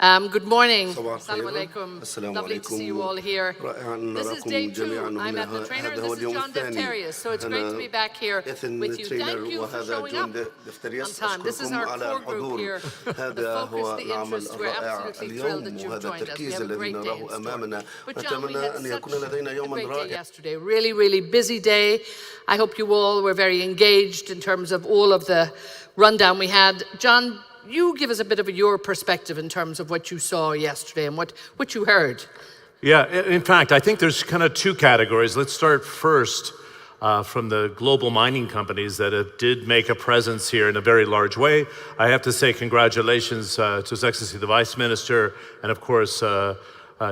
Good morning. صباح Assalamu الخير. alaikum. السلام Lovely to see you عليكم. all here. رائع أن This is day نراكم 2. جميعا I'm هنا. at the trainer, هذا and هو this is اليوم John الثاني. Defterius. So it's great to أنا be back here إثن with you. ترينر Thank you for وهذا showing جون up on دفتريس. time. This is أشكركم our على core group الحضور. here. The هذا focus, هو the العمل interest. We're الرائع absolutely thrilled that اليوم you've وهذا joined us. We التركيز have a الذي great day نراه in store. أمامنا. But John, we نتمنى had أن such يكون لدينا a يوما great day رائعا. yesterday. Really busy day. I hope you all were very engaged in terms of all of the rundown we had. John, you give us a bit of your perspective in terms of what you saw yesterday and what you heard. Yeah, in fact, I think there's kind of two categories. Let's start first from the global mining companies that did make a presence here in a very large way. I have to say congratulations to His Excellency the Vice Minister and of course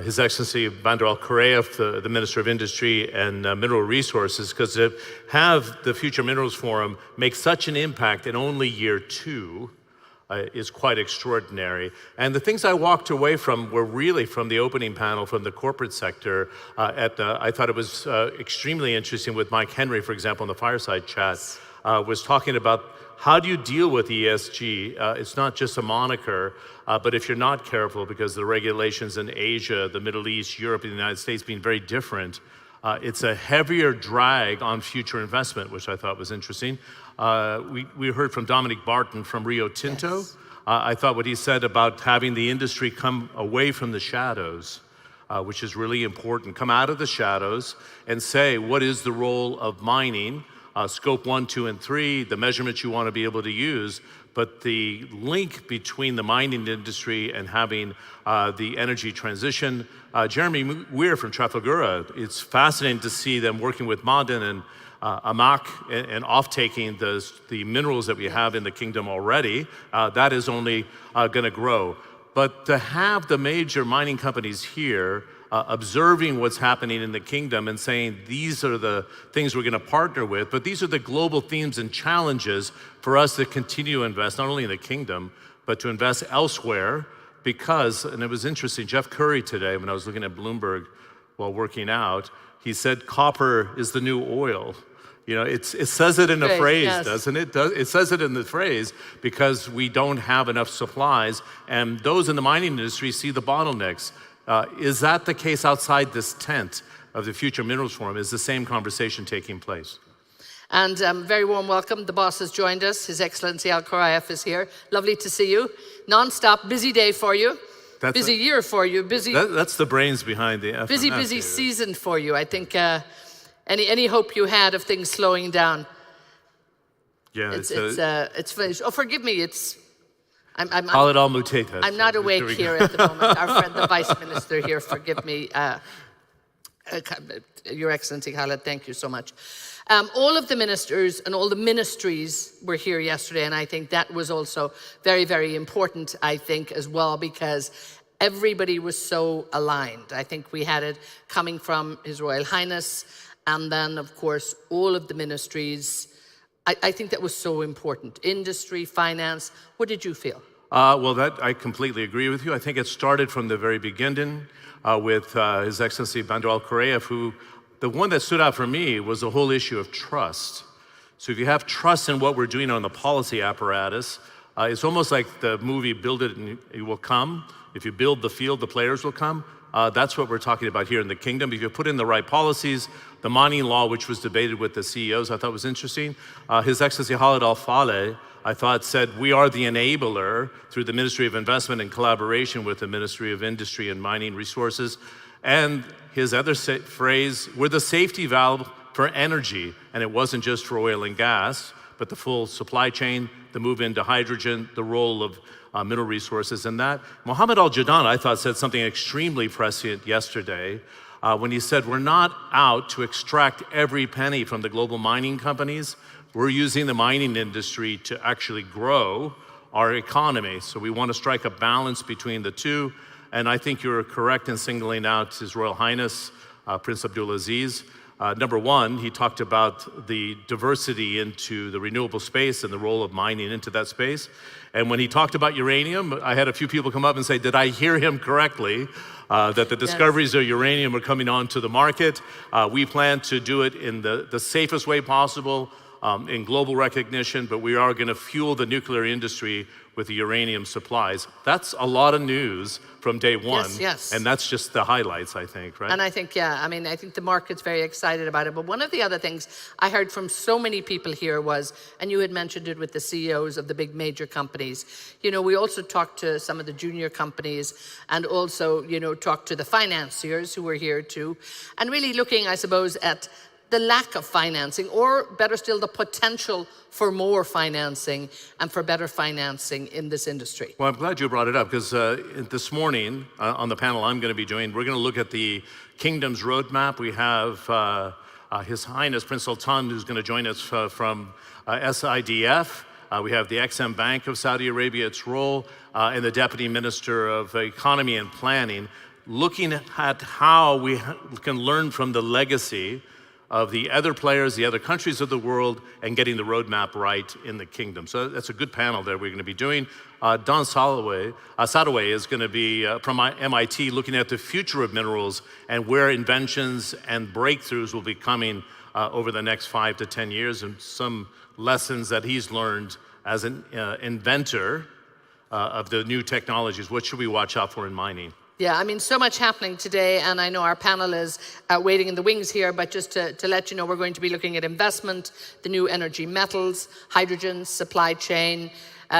His Excellency Bandar Al-Kurayev, the Minister of Industry and Mineral Resources, because to have the Future Minerals Forum make such an impact in only year 2 is quite extraordinary. And the things I walked away from were really from the opening panel from the corporate sector. I thought it was extremely interesting with Mike Henry, for example, in the fireside chat, was talking about how do you deal with ESG? It's not just a moniker, but if you're not careful, because the regulations in Asia, the Middle East, Europe, and the United States being very different, it's a heavier drag on future investment, which I thought was interesting. We heard from Dominic Barton from Rio Tinto. Yes. I thought what he said about having the industry come away from the shadows, which is really important, come out of the shadows and say, what is the role of mining, scope 1, 2, and 3, the measurements you want to be able to use, but the link between the mining industry and having the energy transition. Jeremy Weir from Trafigura, it's fascinating to see them working with Ma'aden and Amak and off-taking the minerals that we have in the kingdom already. That is only going to grow. But to have the major mining companies here observing what's happening in the kingdom and saying these are the things we're going to partner with, but these are the global themes and challenges for us to continue to invest, not only in the kingdom, but to invest elsewhere. Because, and it was interesting, Jeff Curry today, when I was looking at Bloomberg while working out, he said copper is the new oil. You know, it says it in the phrase, yes. Doesn't it? It says it in the phrase because we don't have enough supplies, and those in the mining industry see the bottlenecks. Is that the case outside this tent of the Future Minerals Forum? Is the same conversation taking place? And very warm welcome. The boss has joined us. His Excellency Al-Kurayev is here. Lovely to see you. Non-stop, busy day for you. Busy year for you. Busy. That's the brains behind the FMF. Busy season for you. I think any hope you had of things slowing down. Yeah, it's finished. Oh, forgive me. I'm Khaled Al-Mutayta. I'm not awake here at the moment. Our friend, the Vice Minister here, forgive me. Your Excellency Khaled, thank you so much. All of the ministers and all the ministries were here yesterday, and I think that was also very important, I think, as well, because everybody was so aligned. I think we had it coming from His Royal Highness, and then, of course, all of the ministries. I think that was so important. Industry, finance. What did you feel? Well, that I completely agree with you. I think it started from the very beginning with His Excellency Bandar Al-Kurayev, who, the one that stood out for me was the whole issue of trust. So if you have trust in what we're doing on the policy apparatus, it's almost like the movie Build It and It Will Come. If you build the field, the players will come. That's what we're talking about here in the kingdom. If you put in the right policies, the mining law, which was debated with the CEOs, I thought was interesting. His Excellency Khaled Al-Faleh, I thought, said we are the enabler through the Ministry of Investment in collaboration with the Ministry of Industry and Mining Resources. And his other phrase, we're the safety valve for energy. And it wasn't just for oil and gas, but the full supply chain, the move into hydrogen, the role of mineral resources. And that, Mohammed Al-Jadaan, I thought, said something extremely prescient yesterday when he said, we're not out to extract every penny from the global mining companies. We're using the mining industry to actually grow our economy. So we want to strike a balance between the two. And I think you're correct in singling out His Royal Highness, Prince Abdulaziz. Number one, he talked about the diversity into the renewable space and the role of mining into that space. And when he talked about uranium, I had a few people come up and say, did I hear him correctly? That the discoveries of uranium are coming onto the market. We plan to do it in the safest way possible, in global recognition, but we are going to fuel the nuclear industry with the uranium supplies. That's a lot of news from day one. Yes, yes. And that's just the highlights, I think, right? And I think, yeah, I mean, I think the market's very excited about it. But one of the other things I heard from so many people here was, and you had mentioned it with the CEOs of the big major companies, you know, we also talked to some of the junior companies and also, you know, talked to the financiers who were here too, and really looking, I suppose, at the lack of financing, or better still, the potential for more financing and for better financing in this industry. Well, I'm glad you brought it up, because this morning on the panel I'm going to be doing, we're going to look at the Kingdom's roadmap. We have His Highness Prince Sultan, who's going to join us from SIDF. We have the Exim Bank of Saudi Arabia, its role, and the Deputy Minister of Economy and Planning, looking at how we can learn from the legacy of the other players, the other countries of the world, and getting the roadmap right in the kingdom. So that's a good panel that we're going to be doing. Don Sadoway is going to be from MIT, looking at the future of minerals and where inventions and breakthroughs will be coming over the next 5 to 10 years, and some lessons that he's learned as an inventor of the new technologies. What should we watch out for in mining? Yeah, I mean, so much happening today, and I know our panel is waiting in the wings here, but just to let you know, we're going to be looking at investment, the new energy metals, hydrogen, supply chain,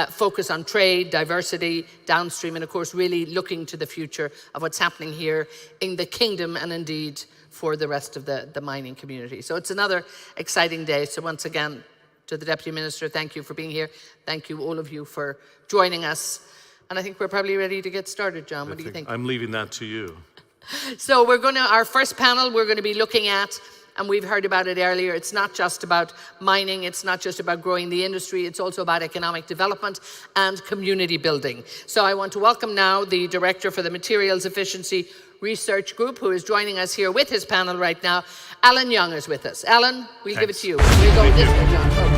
focus on trade, diversity, downstream, and of course, really looking to the future of what's happening here in the kingdom and indeed for the rest of the mining community. So it's another exciting day. So once again, to the Deputy Minister, thank you for being here. Thank you, all of you, for joining us. And I think we're probably ready to get started, John. What do you think? I'm leaving that to you. So our first panel, we're going to be looking at, and we've heard about it earlier, it's not just about mining, it's not just about growing the industry, it's also about economic development and community building. So I want to welcome now the Director for the Materials Efficiency Research Group, who is joining us here with his panel right now. Alan Young is with us. Alan, we'll give it to you. We'll go this way, John. Oh,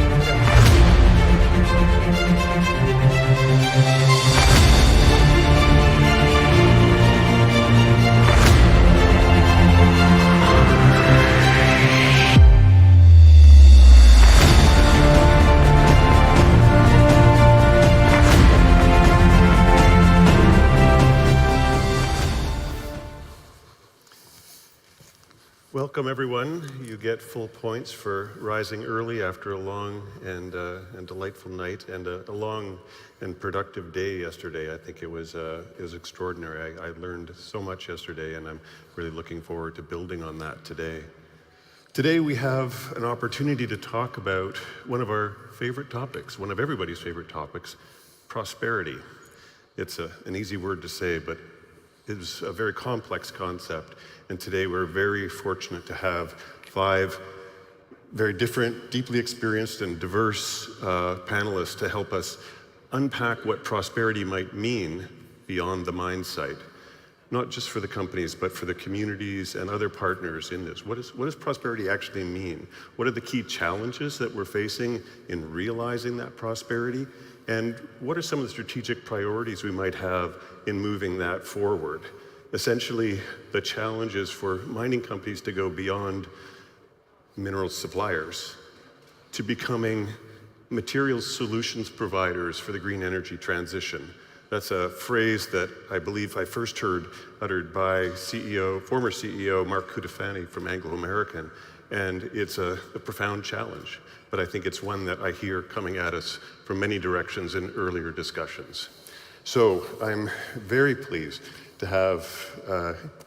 Welcome, everyone. You get full points for rising early after a long and delightful night and a long and productive day yesterday. I think it was extraordinary. I learned so much yesterday, and I'm really looking forward to building on that today. Today we have an opportunity to talk about one of our favorite topics, one of everybody's favorite topics, prosperity. It's an easy word to say, but it's a very complex concept. And today we're very fortunate to have 5 very different, deeply experienced and diverse panelists to help us unpack what prosperity might mean beyond the mine site. Not just for the companies, but for the communities and other partners in this. What does prosperity actually mean? What are the key challenges that we're facing in realizing that prosperity? And what are some of the strategic priorities we might have in moving that forward? Essentially, the challenge is for mining companies to go beyond mineral suppliers to becoming materials solutions providers for the green energy transition. That's a phrase that I believe I first heard uttered by former CEO Mark Cutifani from Anglo American, and it's a profound challenge, but I think it's one that I hear coming at us from many directions in earlier discussions. So I'm very pleased to have,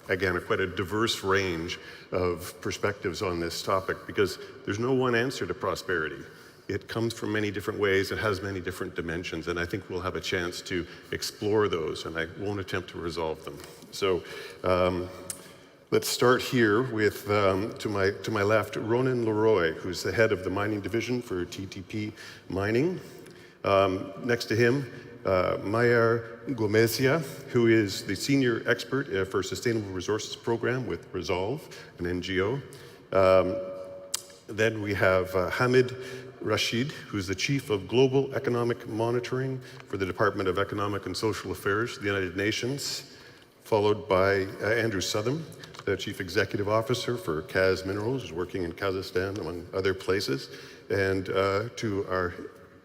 again, quite a diverse range of perspectives on this topic, because there's no one answer to prosperity. It comes from many different ways, it has many different dimensions, and I think we'll have a chance to explore those, and I won't attempt to resolve them. So let's start here with, to my left, Ronan Leroy, who's the head of the mining division for TTP Mining. Next to him, Mayer Gomezia, who is the senior expert for Sustainable Resources Program with Resolve, an NGO. Then we have Hamid Rashid, who's the Chief of Global Economic Monitoring for the Department of Economic and Social Affairs, the United Nations, followed by Andrew Southam, the Chief Executive Officer for KAICC Minerals, who's working in Kazakhstan, among other places. And to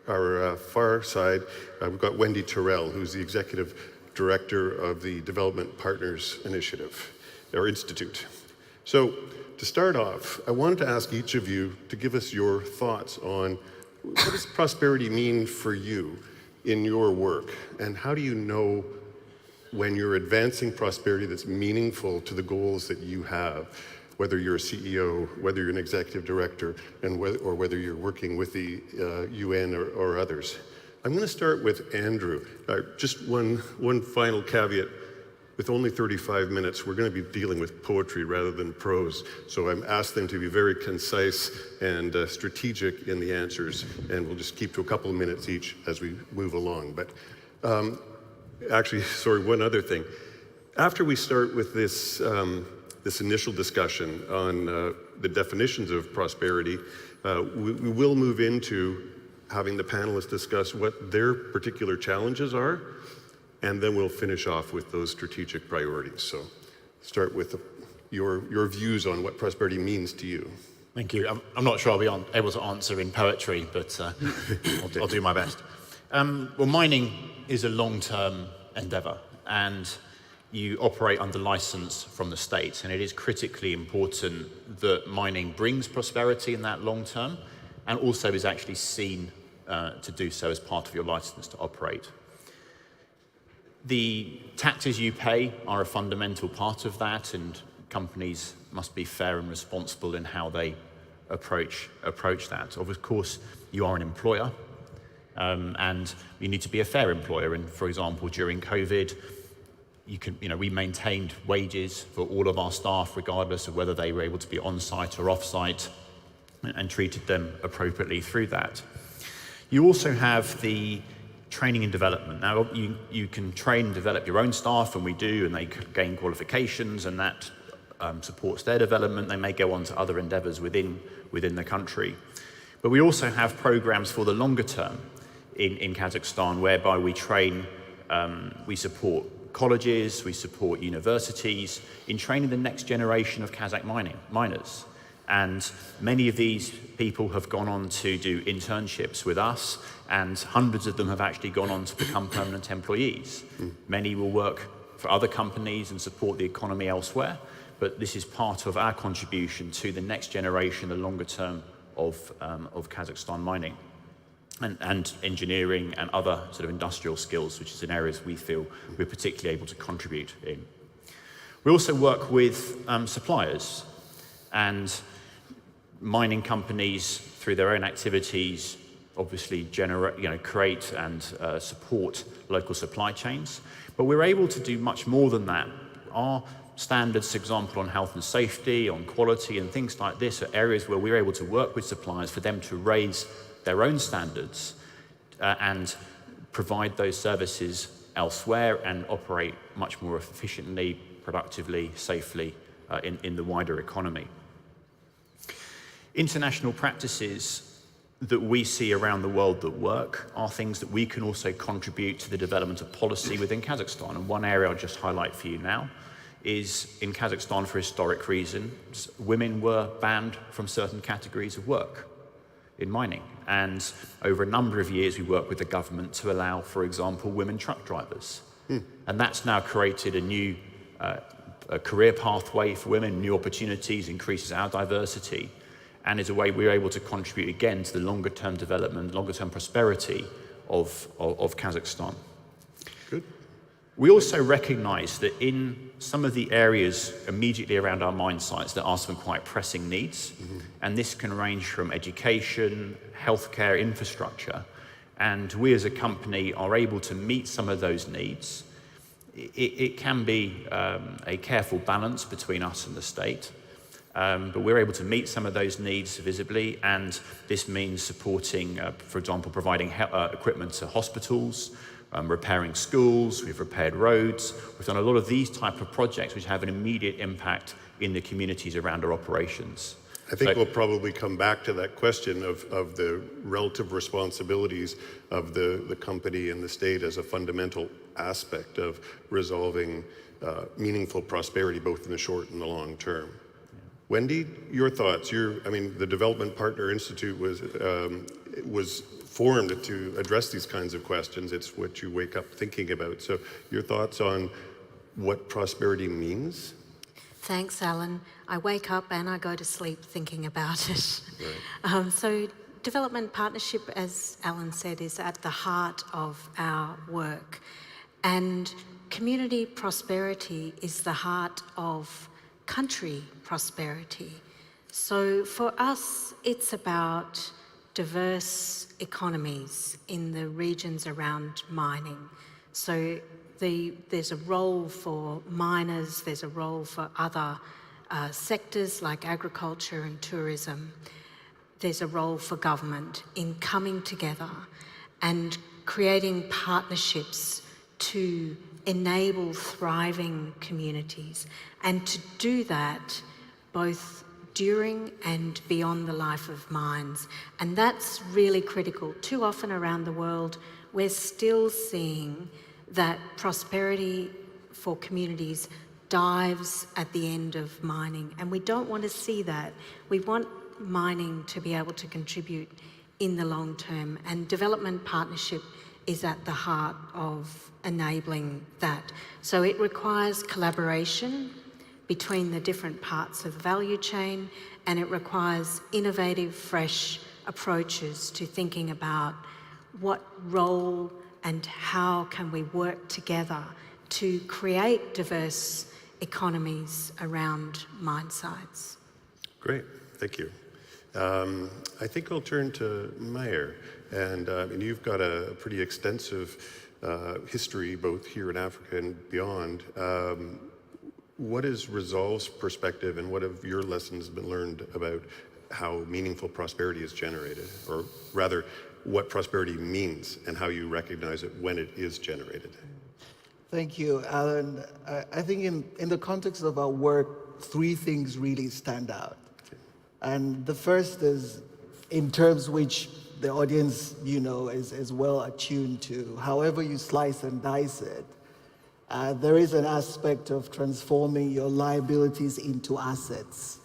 our far side, we've got Wendy Terrell, who's the Executive Director of the Development Partners Initiative, or Institute. So to start off, I wanted to ask each of you to give us your thoughts on what does prosperity mean for you in your work, and how do you know when you're advancing prosperity that's meaningful to the goals that you have, whether you're a CEO, whether you're an executive director, and whether you're working with the UN or others. I'm going to start with Andrew. Just one final caveat. With only 35 minutes, we're going to be dealing with poetry rather than prose. So I'm asked them to be very concise and strategic in the answers, and we'll just keep to a couple of minutes each as we move along. But actually, sorry, one other thing. After we start with this, this initial discussion on the definitions of prosperity, we will move into having the panelists discuss what their particular challenges are, and then we'll finish off with those strategic priorities. So start with your views on what prosperity means to you. Thank you. I'm not sure I'll be able to answer in poetry, but I'll do my best. Well, mining is a long-term endeavor, and you operate under license from the state, and it is critically important that mining brings prosperity in that long term, and also is actually seen to do so as part of your license to operate. The taxes you pay are a fundamental part of that, and companies must be fair and responsible in how they approach that. Of course, you are an employer, and you need to be a fair employer. And for example, during COVID, we maintained wages for all of our staff, regardless of whether they were able to be on-site or off-site, and treated them appropriately through that. You also have the training and development. Now, you can train and develop your own staff, and we do, and they gain qualifications, and that supports their development. They may go on to other endeavors within the country. But we also have programs for the longer term in Kazakhstan, whereby we train, we support colleges, we support universities in training the next generation of Kazakh miners. And many of these people have gone on to do internships with us, and hundreds of them have actually gone on to become permanent employees. Many will work for other companies and support the economy elsewhere, but this is part of our contribution to the next generation, the longer term of Kazakhstan mining and engineering and other sort of industrial skills, which is in areas we feel we're particularly able to contribute in. We also work with suppliers, and mining companies, through their own activities, obviously create and support local supply chains. But we're able to do much more than that. Our standards, for example, on health and safety, on quality and things like this are areas where we're able to work with suppliers for them to raise their own standards and provide those services elsewhere and operate much more efficiently, productively, safely in the wider economy. International practices that we see around the world that work are things that we can also contribute to the development of policy within Kazakhstan. And one area I'll just highlight for you now is in Kazakhstan, for historic reasons, women were banned from certain categories of work in mining. And over a number of years, we worked with the government to allow, for example, women truck drivers. And that's now created a new career pathway for women, new opportunities, increases our diversity, and is a way we're able to contribute again to the longer term development, longer term prosperity of Kazakhstan. Good. We also recognize that in some of the areas immediately around our mine sites, there are some quite pressing needs, and this can range from education, healthcare, infrastructure, and we as a company are able to meet some of those needs. It can be a careful balance between us and the state, but we're able to meet some of those needs visibly, and this means supporting, for example, providing equipment to hospitals, repairing schools, we've repaired roads. We've done a lot of these type of projects which have an immediate impact in the communities around our operations. I think we'll probably come back to that question of the relative responsibilities of the company and the state as a fundamental aspect of resolving meaningful prosperity both in the short and the long term. Wendy, your thoughts? I mean, the Development Partner Institute was formed to address these kinds of questions. It's what you wake up thinking about. So your thoughts on what prosperity means? Thanks, Alan. I wake up and I go to sleep thinking about it. Right. So development partnership, as Alan said, is at the heart of our work. And community prosperity is the heart of country prosperity. So for us, it's about diverse economies in the regions around mining. So there's a role for miners, there's a role for other sectors like agriculture and tourism. There's a role for government in coming together and creating partnerships to enable thriving communities, and to do that both during and beyond the life of mines. And that's really critical. Too often around the world, we're still seeing that prosperity for communities dives at the end of mining, and we don't want to see that. We want mining to be able to contribute in the long term, and development partnership is at the heart of enabling that. So it requires collaboration between the different parts of the value chain, and it requires innovative, fresh approaches to thinking about what role and how can we work together to create diverse economies around mine sites. Great, thank you. I think I'll turn to Meyer, and you've got a pretty extensive history both here in Africa and beyond. What is Resolve's perspective, and what have your lessons been learned about how meaningful prosperity is generated, or rather, what prosperity means and how you recognize it when it is generated? Thank you, Alan. I think in the context of our work, three things really stand out. And the first is in terms which the audience, is well attuned to. However you slice and dice it, there is an aspect of transforming your liabilities into assets.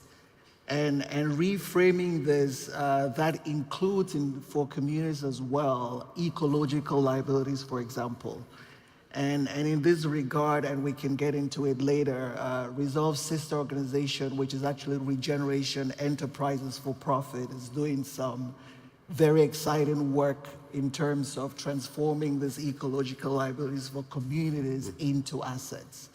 And reframing this, that includes for communities as well, ecological liabilities, for example. And in this regard, and we can get into it later, Resolve's sister organization, which is actually Regeneration Enterprises for Profit, is doing some very exciting work in terms of transforming these ecological liabilities for communities into assets.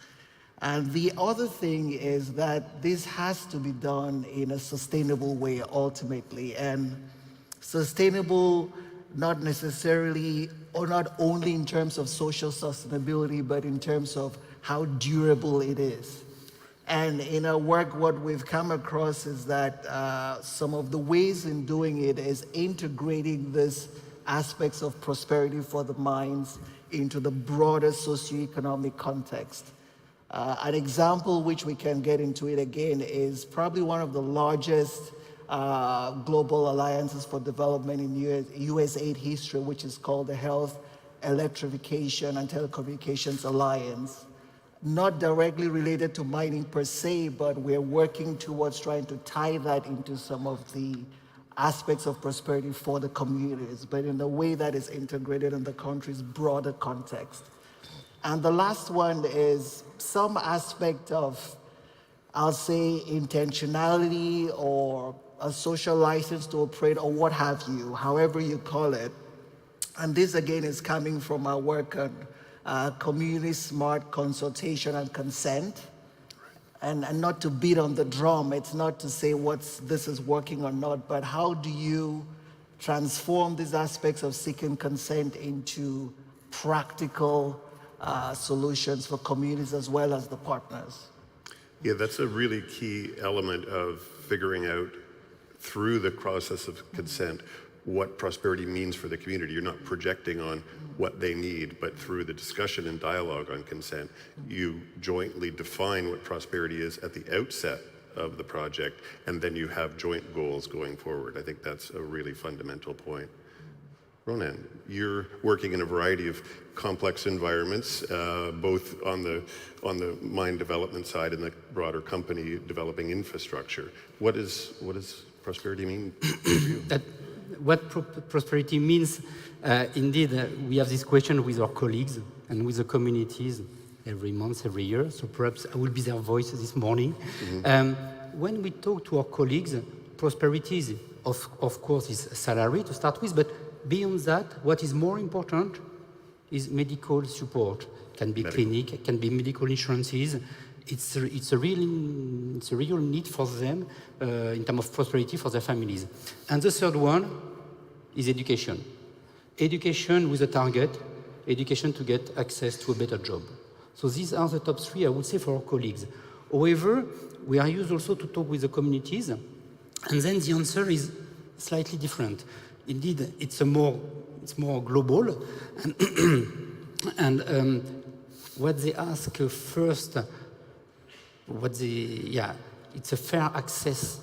And the other thing is that this has to be done in a sustainable way ultimately, and sustainable not necessarily, or not only in terms of social sustainability, but in terms of how durable it is. And in our work, what we've come across is that some of the ways in doing it is integrating these aspects of prosperity for the mines into the broader socioeconomic context. An example which we can get into it again is probably one of the largest global alliances for development in USAID history, which is called the Health, Electrification, and Telecommunications Alliance. Not directly related to mining per se, but we're working towards trying to tie that into some of the aspects of prosperity for the communities, but in a way that is integrated in the country's broader context. And the last one is some aspect of, I'll say, intentionality or a social license to operate, or what have you, however you call it. And this again is coming from our work on community smart consultation and consent. And not to beat on the drum, it's not to say this is working or not, but how do you transform these aspects of seeking consent into practical solutions for communities as well as the partners? Yeah, that's a really key element of figuring out through the process of consent what prosperity means for the community. You're not projecting on what they need, but through the discussion and dialogue on consent, you jointly define what prosperity is at the outset of the project, and then you have joint goals going forward. I think that's a really fundamental point. Ronan, you're working in a variety of complex environments, both on the mine development side and the broader company developing infrastructure. What does prosperity mean for you? Prosperity means, indeed, we have this question with our colleagues and with the communities every month, every year. So perhaps I will be their voice this morning. When we talk to our colleagues, prosperity is, of course, is salary to start with, but beyond that, what is more important is medical support. It can be clinic, it can be medical insurances. It's a real need for them in terms of prosperity for their families. And the third one is education. Education with a target, education to get access to a better job. So these are the top three, I would say, for our colleagues. However, we are used also to talk with the communities, and then the answer is slightly different. Indeed, it's more global, and what they ask first, it's a fair access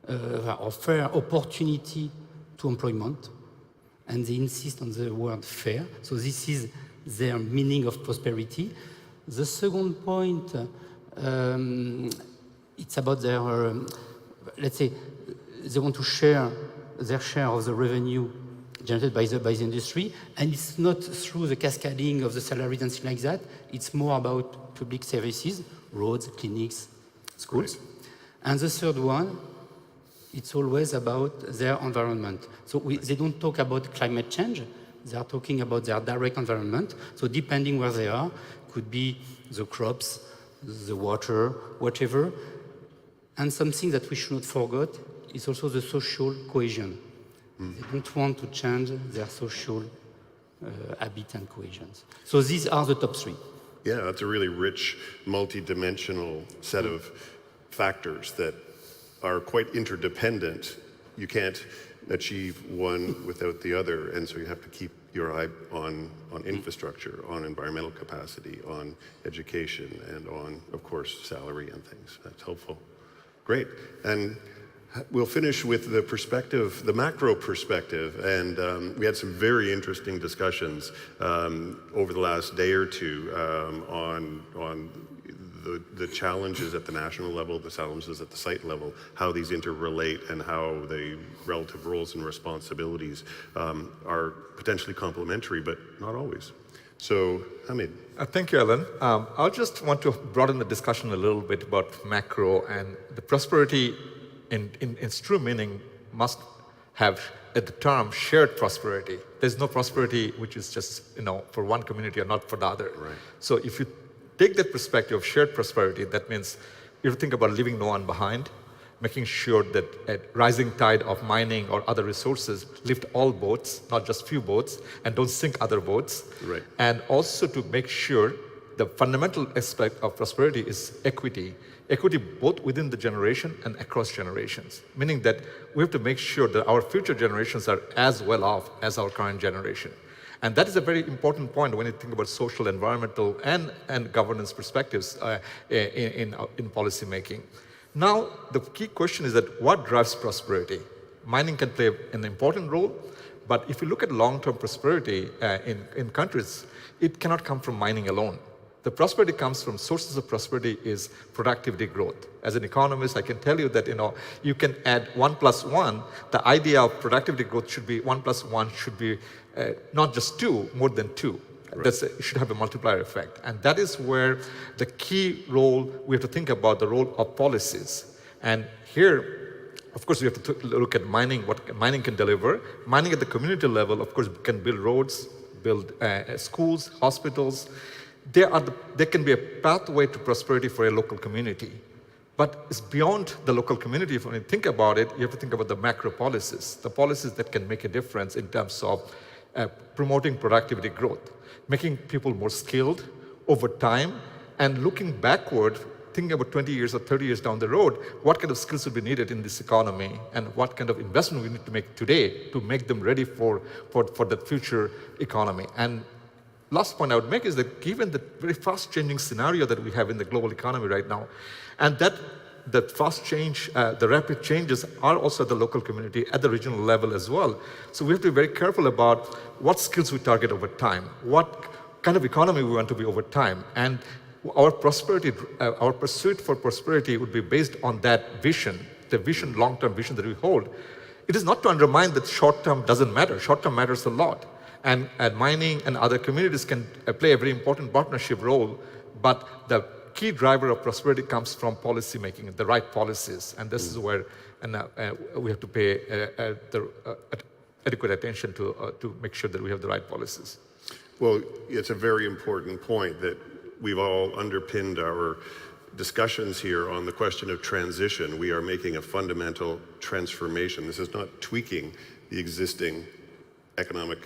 or fair opportunity to employment, and they insist on the word fair. So this is their meaning of prosperity. The second point, it's about their, let's say, they want to share their share of the revenue generated by the industry, and it's not through the cascading of the salaries and things like that. It's more about public services, roads, clinics, schools. Right. And the third one, it's always about their environment. So they don't talk about climate change. They are talking about their direct environment. So depending where they are, could be the crops, the water, whatever. And something that we should not forget is also the social cohesion. They don't want to change their social habit and cohesions. So these are the top three. Yeah, that's a really rich, multi-dimensional set of factors that are quite interdependent. You can't achieve one without the other, and so you have to keep your eye on infrastructure, on environmental capacity, on education, and on, of course, salary and things. That's helpful. Great. And we'll finish with the perspective, the macro perspective, and we had some very interesting discussions over the last day or two on the challenges at the national level, the challenges at the site level, how these interrelate, and how the relative roles and responsibilities are potentially complementary, but not always. So, Hamid. Thank you, Alan. I just want to broaden the discussion a little bit about macro, and the prosperity in its true meaning must have at the term shared prosperity. There's no prosperity which is just for one community or not for the other. Right. So if you take that perspective of shared prosperity, that means you think about leaving no one behind, making sure that a rising tide of mining or other resources lift all boats, not just few boats, and don't sink other boats. Right. And also to make sure the fundamental aspect of prosperity is equity. Equity both within the generation and across generations, meaning that we have to make sure that our future generations are as well off as our current generation. And that is a very important point when you think about social, environmental, and governance perspectives in policy making. Now, the key question is that what drives prosperity? Mining can play an important role, but if you look at long-term prosperity in countries, it cannot come from mining alone. The prosperity comes from sources of prosperity is productivity growth. As an economist, I can tell you that you can add 1 + 1. The idea of productivity growth should be 1 + 1 should be not just 2, more than 2. Right. It should have a multiplier effect. And that is where the key role, we have to think about the role of policies. And here, of course, we have to look at mining, what mining can deliver. Mining at the community level, of course, can build roads, build schools, hospitals. There can be a pathway to prosperity for a local community. But it's beyond the local community. When you think about it, you have to think about the macro policies, the policies that can make a difference in terms of promoting productivity growth, making people more skilled over time, and looking backward, thinking about 20 years or 30 years down the road, what kind of skills will be needed in this economy, and what kind of investment we need to make today to make them ready for the future economy. And last point I would make is that given the very fast changing scenario that we have in the global economy right now, and that the fast change, the rapid changes are also at the local community, at the regional level as well. So we have to be very careful about what skills we target over time, what kind of economy we want to be over time. And our prosperity, our pursuit for prosperity would be based on that vision, the vision, long-term vision that we hold. It is not to undermine that short-term doesn't matter. Short-term matters a lot. And mining and other communities can play a very important partnership role, but the key driver of prosperity comes from policy making, the right policies. And this is where we have to pay adequate attention to make sure that we have the right policies. Well, it's a very important point that we've all underpinned our discussions here on the question of transition. We are making a fundamental transformation. This is not tweaking the existing economic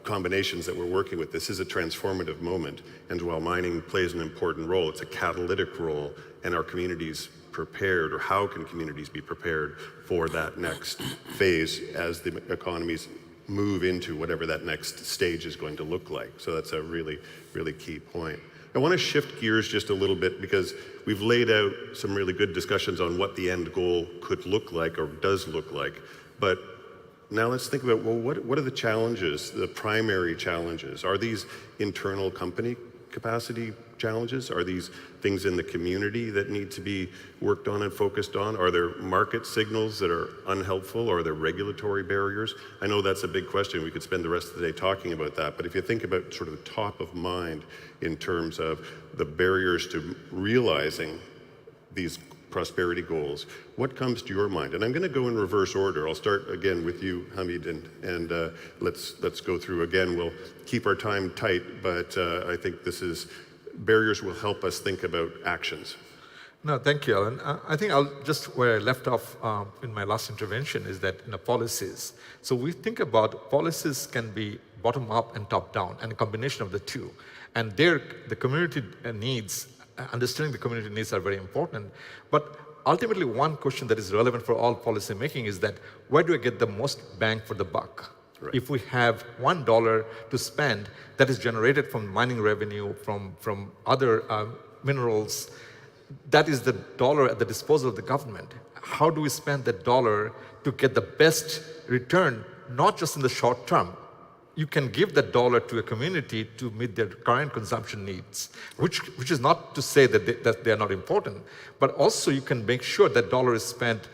combinations that we're working with. This is a transformative moment. And while mining plays an important role, it's a catalytic role, and our communities prepared, or how can communities be prepared for that next phase as the economies move into whatever that next stage is going to look like. So that's a really, really key point. I want to shift gears just a little bit because we've laid out some really good discussions on what the end goal could look like or does look like. But now let's think about, well, what are the challenges, the primary challenges? Are these internal company capacity challenges? Are these things in the community that need to be worked on and focused on? Are there market signals that are unhelpful? Are there regulatory barriers? I know that's a big question. We could spend the rest of the day talking about that. But if you think about sort of top of mind in terms of the barriers to realizing these prosperity goals, what comes to your mind? And I'm going to go in reverse order. I'll start again with you, Hamid, and let's go through again. We'll keep our time tight, but I think barriers will help us think about actions. No, thank you, Alan. I think where I left off in my last intervention is that policies. So we think about policies can be bottom up and top down, and a combination of the two. And the community needs, understanding the community needs are very important. But ultimately, one question that is relevant for all policy making is that where do I get the most bang for the buck? Right. If we have $1 to spend that is generated from mining revenue, from other minerals, that is the dollar at the disposal of the government. How do we spend that dollar to get the best return, not just in the short term? You can give that dollar to a community to meet their current consumption needs, which is not to say that they are not important, but also you can make sure that dollar is spent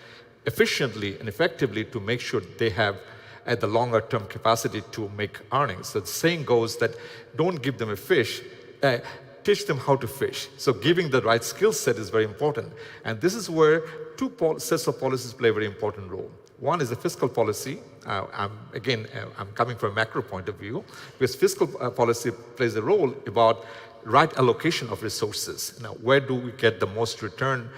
efficiently and effectively to make sure they have at the longer term capacity to make earnings. So the saying goes that don't give them a fish, teach them how to fish. So giving the right skill set is very important. And this is where two sets of policies play a very important role. One is the fiscal policy. I'm coming from a macro point of view, because fiscal policy plays a role about right allocation of resources. Now, where do we get the most return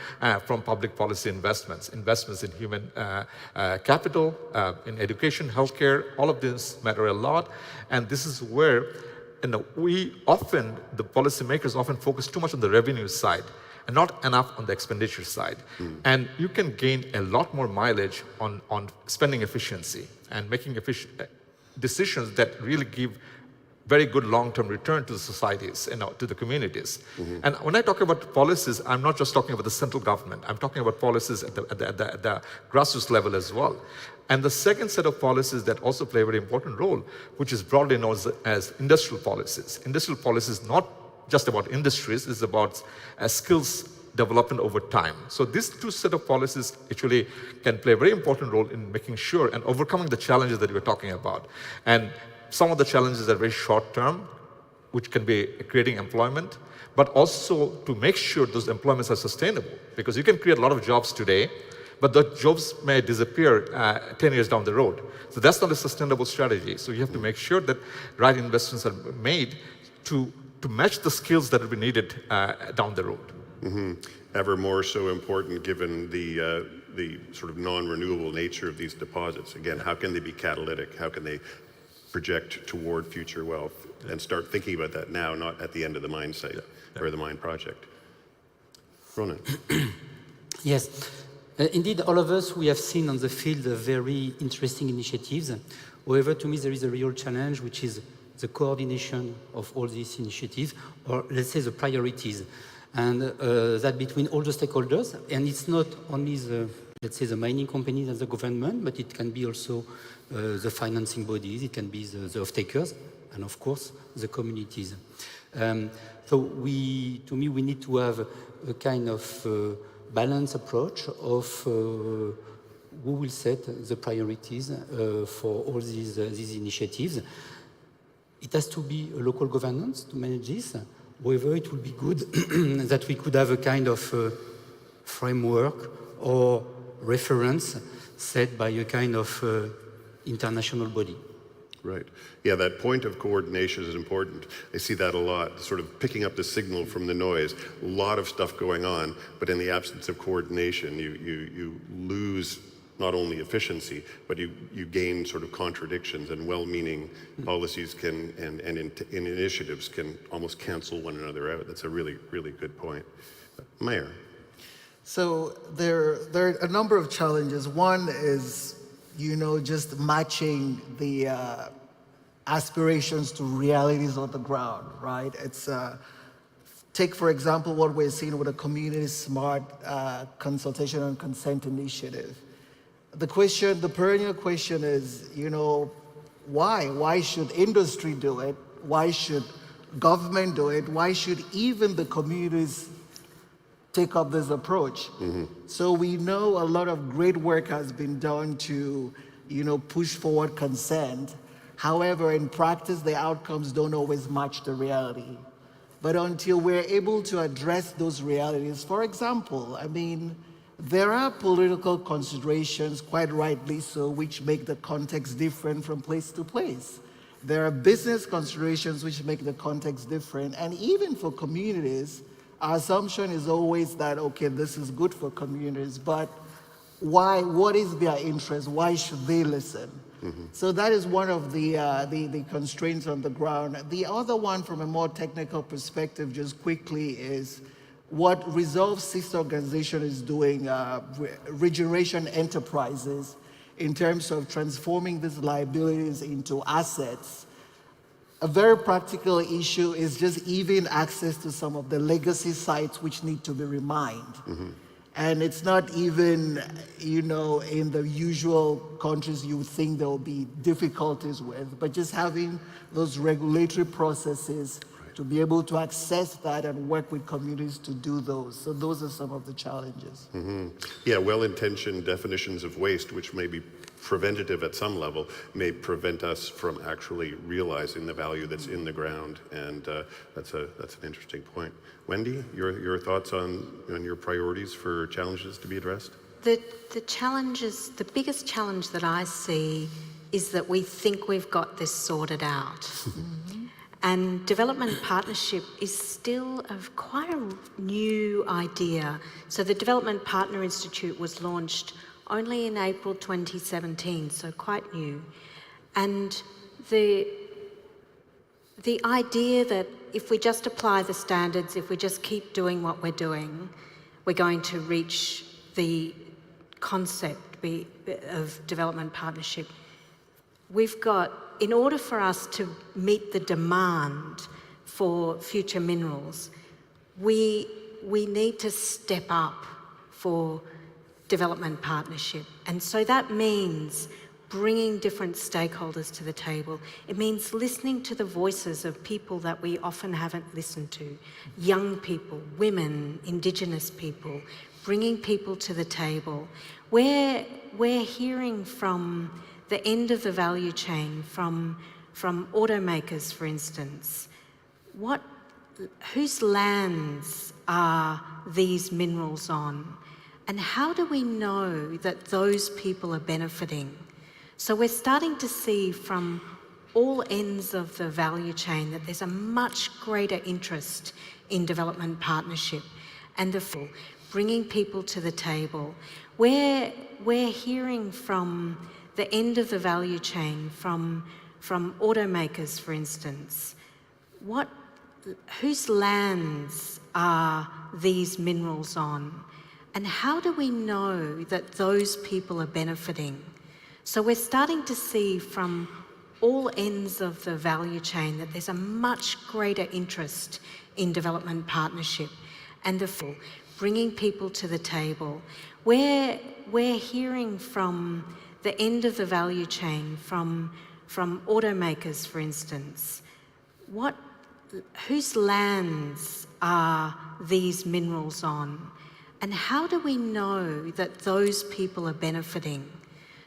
from public policy investments? Investments in human capital, in education, healthcare, all of this matter a lot. And this is where the policymakers often focus too much on the revenue side and not enough on the expenditure side. And you can gain a lot more mileage on spending efficiency and making decisions that really give very good long-term return to the societies, to the communities. And when I talk about policies, I'm not just talking about the central government. I'm talking about policies at the grassroots level as well. And the second set of policies that also play a very important role, which is broadly known as industrial policies. Industrial policies is not just about industries, it's about skills development over time. So these two set of policies actually can play a very important role in making sure and overcoming the challenges that we're talking about. And some of the challenges are very short term, which can be creating employment, but also to make sure those employments are sustainable. Because you can create a lot of jobs today, but the jobs may disappear 10 years down the road. So that's not a sustainable strategy. So you have to make sure that right investments are made to match the skills that will be needed down the road. Ever more so important given the sort of non-renewable nature of these deposits. Again, how can they be catalytic? How can they project toward future wealth, and start thinking about that now, not at the end of the mine site or the mine project? Ronan. Yes, indeed, all of us, we have seen on the field very interesting initiatives. However, to me, there is a real challenge, which is the coordination of all these initiatives, or let's say the priorities. and that between all the stakeholders, and it's not only the, let's say, the mining companies and the government, but it can be also the financing bodies, it can be the off-takers, and of course, the communities. So to me, we need to have a kind of balanced approach of who will set the priorities for all these initiatives. It has to be a local governance to manage this. However, it would be good that we could have a kind of framework or reference set by a kind of international body. Right. Yeah, that point of coordination is important. I see that a lot, sort of picking up the signal from the noise. A lot of stuff going on, but in the absence of coordination, you lose not only efficiency, but you gain sort of contradictions, and well-meaning policies can and initiatives can almost cancel one another out. That's a really, really good point. Mayor. So there are a number of challenges. One is, just matching the aspirations to realities on the ground, right? It's take, for example, what we're seeing with the Community Smart Consultation and Consent Initiative. The perennial question is, why? Why should industry do it? Why should government do it? Why should even the communities take up this approach? So we know a lot of great work has been done to, push forward consent. However, in practice, the outcomes don't always match the reality. But until we're able to address those realities, for example, there are political considerations, quite rightly so, which make the context different from place to place. There are business considerations which make the context different. And even for communities, our assumption is always that, okay, this is good for communities, but why? What is their interest? Why should they listen? So that is one of the constraints on the ground. The other one, from a more technical perspective, just quickly, is what Resolve Sister Organization is doing, regeneration enterprises, in terms of transforming these liabilities into assets. A very practical issue is just even access to some of the legacy sites which need to be remined. And it's not even, in the usual countries you would think there will be difficulties with, but just having those regulatory processes to be able to access that and work with communities to do those. So those are some of the challenges. Yeah, well-intentioned definitions of waste, which may be preventative at some level, may prevent us from actually realizing the value that's in the ground, and that's an interesting point. Wendy, your thoughts on your priorities for challenges to be addressed? The challenges, the biggest challenge that I see is that we think we've got this sorted out. And development partnership is still quite a new idea. So the Development Partner Institute was launched only in April 2017, so quite new. And the idea that if we just apply the standards, if we just keep doing what we're doing, we're going to reach the concept of development partnership. We've got, in order for us to meet the demand for future minerals, we need to step up for development partnership. And so that means bringing different stakeholders to the table. It means listening to the voices of people that we often haven't listened to. Young people, women, Indigenous people, bringing people to the table. We're hearing from the end of the value chain, from automakers, for instance. Whose lands are these minerals on? And how do we know that those people are benefiting? So we're starting to see from all ends of the value chain that there's a much greater interest in development partnership and bringing people to the table. We're hearing from the end of the value chain, from automakers, for instance. Whose lands are these minerals on? And how do we know that those people are benefiting? So we're starting to see from all ends of the value chain that there's a much greater interest in development partnership and bringing people to the table. We're hearing from the end of the value chain, from automakers, for instance. Whose lands are these minerals on? And how do we know that those people are benefiting?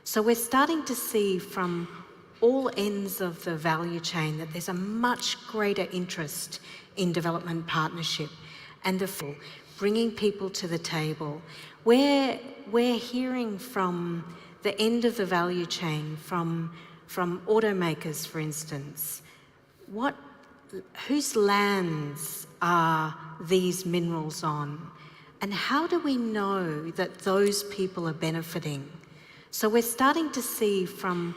So we're starting to see from all ends of the value chain that there's a much greater interest in development partnership and bringing people to the table. We're hearing from the end of the value chain, from automakers, for instance. Whose lands are these minerals on? And how do we know that those people are benefiting? So we're starting to see from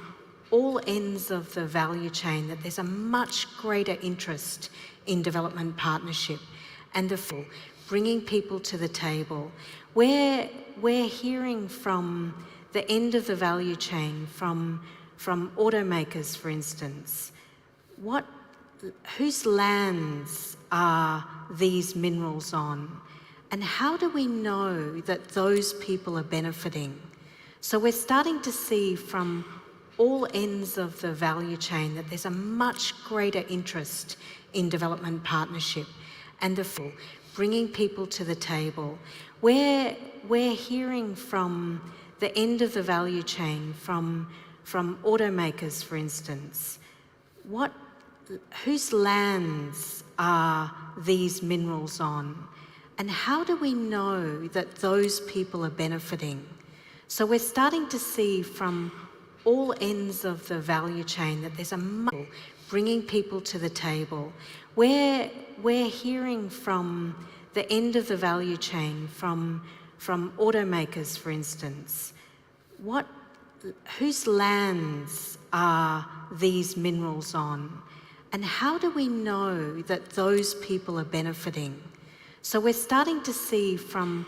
all ends of the value chain that there's a much greater interest in development partnership and bringing people to the table. We're hearing from the end of the value chain, from automakers, for instance. Whose lands are these minerals on? And how do we know that those people are benefiting? So we're starting to see from all ends of the value chain that there's a much greater interest in development partnership and bringing people to the table. We're hearing from the end of the value chain, from automakers, for instance. Whose lands are these minerals on? And how do we know that those people are benefiting? So we're starting to see from all ends of the value chain that there's bringing people to the table. We're hearing from the end of the value chain, from automakers, for instance. Whose lands are these minerals on? And how do we know that those people are benefiting? So we're starting to see from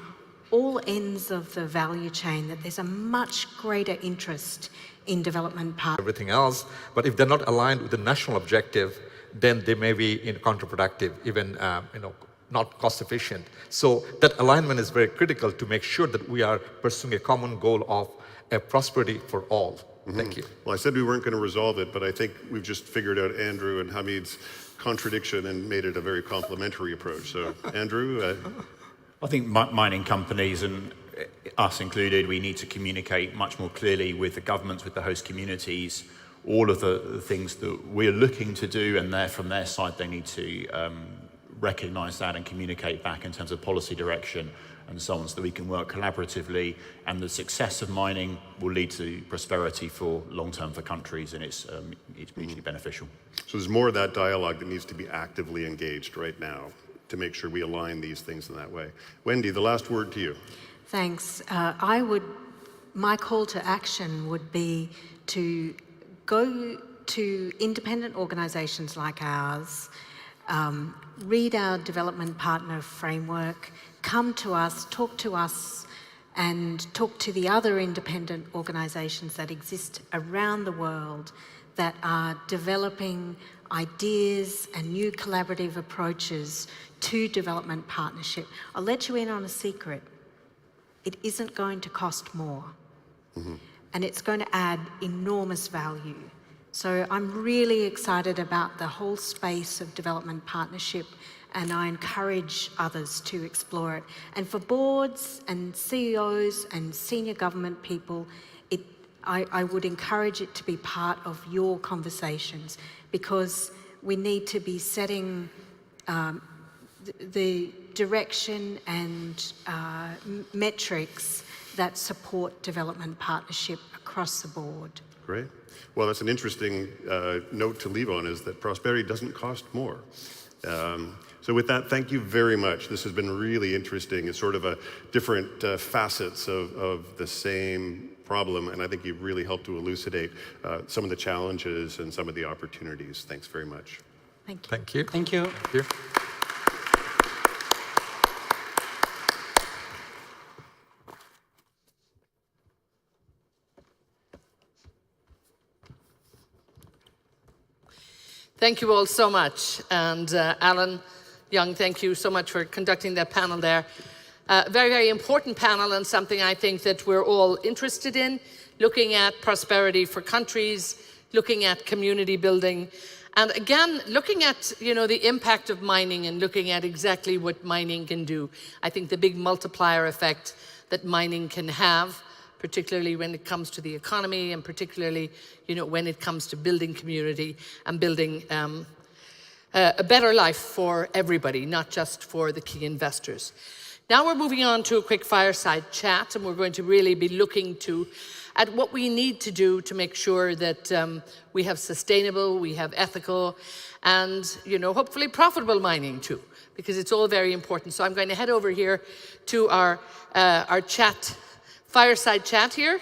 all ends of the value chain that there's a much greater interest in development everything else, but if they're not aligned with the national objective, then they may be counterproductive, even not cost efficient. So that alignment is very critical to make sure that we are pursuing a common goal of a prosperity for all. Thank you. Well, I said we weren't going to resolve it, but I think we've just figured out Andrew and Hamid's contradiction and made it a very complementary approach. So, Andrew? I think mining companies, and us included, we need to communicate much more clearly with the governments, with the host communities, all of the things that we're looking to do, and from their side they need to recognise that and communicate back in terms of policy direction and so on, so that we can work collaboratively, and the success of mining will lead to prosperity for long-term for countries, and it's mutually beneficial. So there's more of that dialogue that needs to be actively engaged right now to make sure we align these things in that way. Wendy, the last word to you. Thanks. My call to action would be to go to independent organisations like ours, read our development partner framework, come to us, and talk to the other independent organisations that exist around the world that are developing ideas and new collaborative approaches to development partnership. I'll let you in on a secret. It isn't going to cost more. And it's going to add enormous value. So I'm really excited about the whole space of development partnership, and I encourage others to explore it. And for boards and CEOs and senior government people, I would encourage it to be part of your conversations, because we need to be setting the direction and metrics that support development partnership across the board. Great. Well, that's an interesting note to leave on, is that prosperity doesn't cost more. So with that, thank you very much. This has been really interesting. It's sort of a different facets of the same problem, and I think you've really helped to elucidate some of the challenges and some of the opportunities. Thanks very much. Thank you. Thank you. Thank you. Thank you. Thank you all so much. And Alan, Young, thank you so much for conducting that panel there. Very, very important panel, and something I think that we're all interested in, looking at prosperity for countries, looking at community building, and again, looking at, the impact of mining and looking at exactly what mining can do. I think the big multiplier effect that mining can have, particularly when it comes to the economy and particularly, when it comes to building community and building a better life for everybody, not just for the key investors. Now we're moving on to a quick fireside chat, and we're going to really be looking at what we need to do to make sure that we have sustainable, we have ethical, and hopefully profitable mining too, because it's all very important. So I'm going to head over here to our fireside chat here.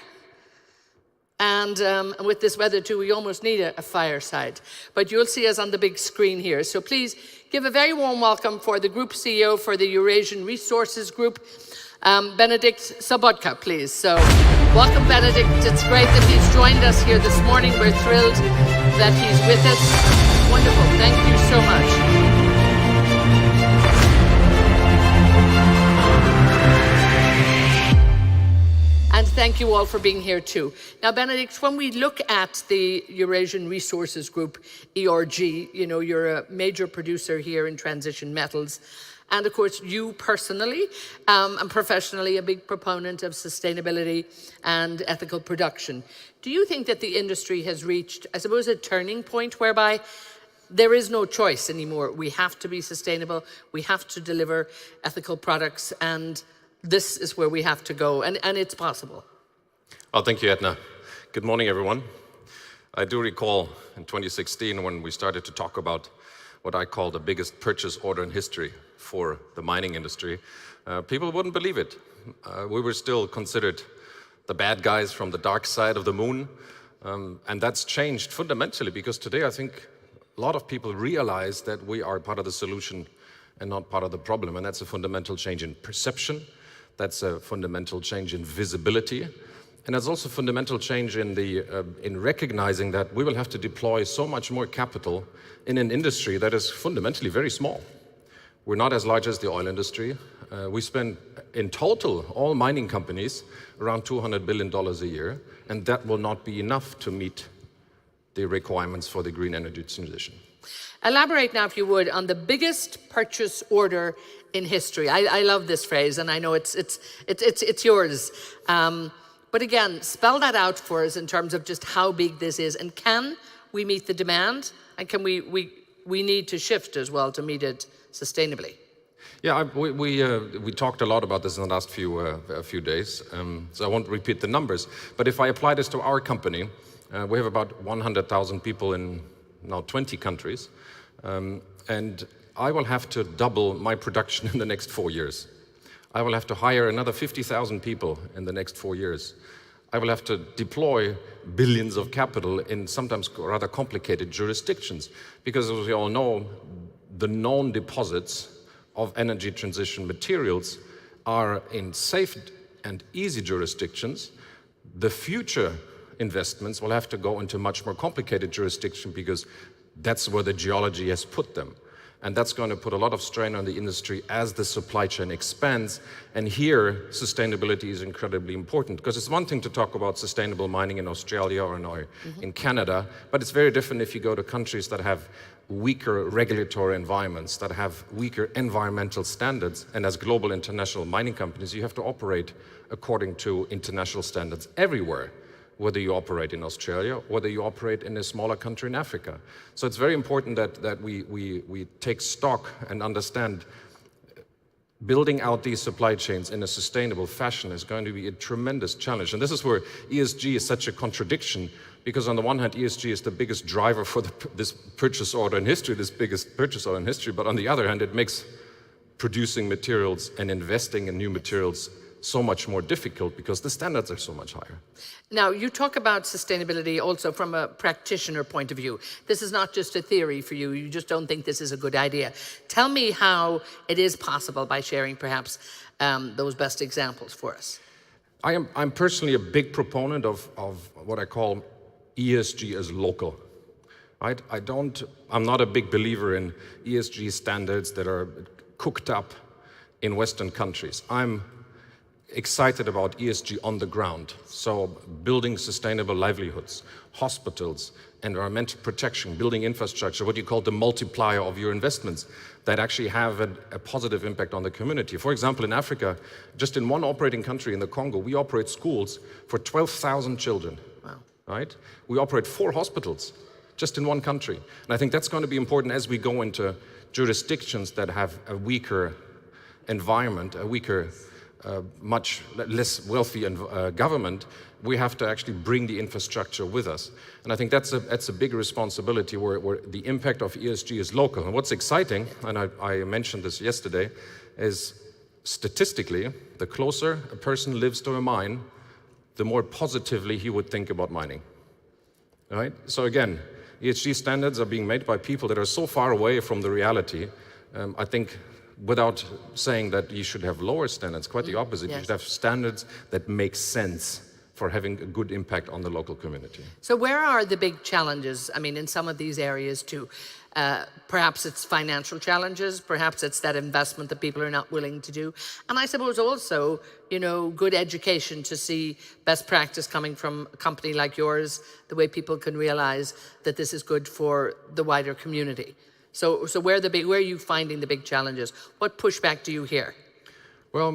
And with this weather too, we almost need a fireside. But you'll see us on the big screen here. So please give a very warm welcome for the Group CEO for the Eurasian Resources Group, Benedikt Sobotka, please. So welcome, Benedikt. It's great that he's joined us here this morning. We're thrilled that he's with us. Wonderful. Thank you so much. And thank you all for being here too. Now, Benedikt, when we look at the Eurasian Resources Group, ERG, you're a major producer here in transition metals. And of course, you personally and professionally, a big proponent of sustainability and ethical production. Do you think that the industry has reached, I suppose, a turning point whereby there is no choice anymore? We have to be sustainable, we have to deliver ethical products, and this is where we have to go, and it's possible. Oh, thank you, Edna. Good morning, everyone. I do recall in 2016 when we started to talk about what I call the biggest purchase order in history for the mining industry. People wouldn't believe it. We were still considered the bad guys from the dark side of the moon, and that's changed fundamentally, because today I think a lot of people realize that we are part of the solution and not part of the problem, and that's a fundamental change in perception. That's a fundamental change in visibility. And that's also a fundamental change in recognizing that we will have to deploy so much more capital in an industry that is fundamentally very small. We're not as large as the oil industry. We spend, in total, all mining companies, around $200 billion a year, and that will not be enough to meet the requirements for the green energy transition. Elaborate now, if you would, on the biggest purchase order in history. I love this phrase, and I know it's yours. But again, spell that out for us in terms of just how big this is, and can we meet the demand, and can we need to shift as well to meet it sustainably? Yeah, we talked a lot about this in the last few days, so I won't repeat the numbers. But if I apply this to our company, we have about 100,000 people in now 20 countries, and I will have to double my production in the next 4 years. I will have to hire another 50,000 people in the next 4 years. I will have to deploy billions of capital in sometimes rather complicated jurisdictions, because as we all know, the known deposits of energy transition materials are in safe and easy jurisdictions. The future investments will have to go into much more complicated jurisdiction, because that's where the geology has put them. And that's going to put a lot of strain on the industry as the supply chain expands. And here, sustainability is incredibly important, because it's one thing to talk about sustainable mining in Australia or in Canada, but it's very different if you go to countries that have weaker regulatory environments, that have weaker environmental standards. And as global international mining companies, you have to operate according to international standards everywhere, whether you operate in Australia, whether you operate in a smaller country in Africa. So it's very important that we take stock and understand building out these supply chains in a sustainable fashion is going to be a tremendous challenge. And this is where ESG is such a contradiction, because on the one hand, ESG is the biggest driver for this purchase order in history, this biggest purchase order in history, but on the other hand, it makes producing materials and investing in new materials so much more difficult, because the standards are so much higher. Now, you talk about sustainability also from a practitioner point of view. This is not just a theory for you. You just don't think this is a good idea. Tell me how it is possible by sharing perhaps those best examples for us. I'm personally a big proponent of what I call ESG as local. right? I'm not a big believer in ESG standards that are cooked up in Western countries. I'm excited about ESG on the ground. So building sustainable livelihoods, hospitals, environmental protection, building infrastructure, what you call the multiplier of your investments that actually have a positive impact on the community. For example, in Africa, just in one operating country in the Congo, we operate schools for 12,000 children. Wow. Right? We operate 4 hospitals just in one country. And I think that's going to be important as we go into jurisdictions that have a weaker environment, a weaker, much less wealthy government. We have to actually bring the infrastructure with us. And I think that's a big responsibility where the impact of ESG is local. And what's exciting, and I mentioned this yesterday, is statistically, the closer a person lives to a mine, the more positively he would think about mining. Right? So again, ESG standards are being made by people that are so far away from the reality. I think without saying that you should have lower standards, quite the opposite. Yes. You should have standards that make sense for having a good impact on the local community. So where are the big challenges? I mean, in some of these areas too. Perhaps it's financial challenges, perhaps it's that investment that people are not willing to do. And I suppose also, you know, good education to see best practice coming from a company like yours, the way people can realize that this is good for the wider community. So where are you finding the big challenges? What pushback do you hear? Well,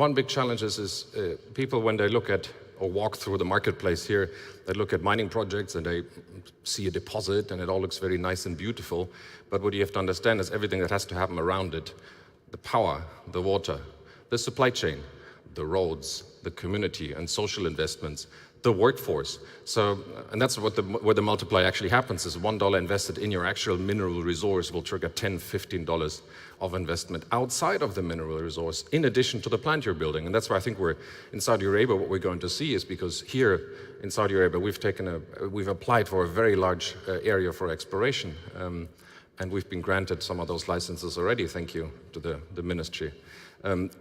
one big challenge is people, when they look at or walk through the marketplace here, they look at mining projects and they see a deposit and it all looks very nice and beautiful. But what you have to understand is everything that has to happen around it: the power, the water, the supply chain, the roads, the community and social investments, the workforce. So, and that's where the multiplier actually happens, is $1 invested in your actual mineral resource will trigger $10, $15 of investment outside of the mineral resource, in addition to the plant you're building. And that's why I think in Saudi Arabia, what we're going to see is, because here in Saudi Arabia, we've applied for a very large area for exploration. And we've been granted some of those licenses already, thank you to the ministry.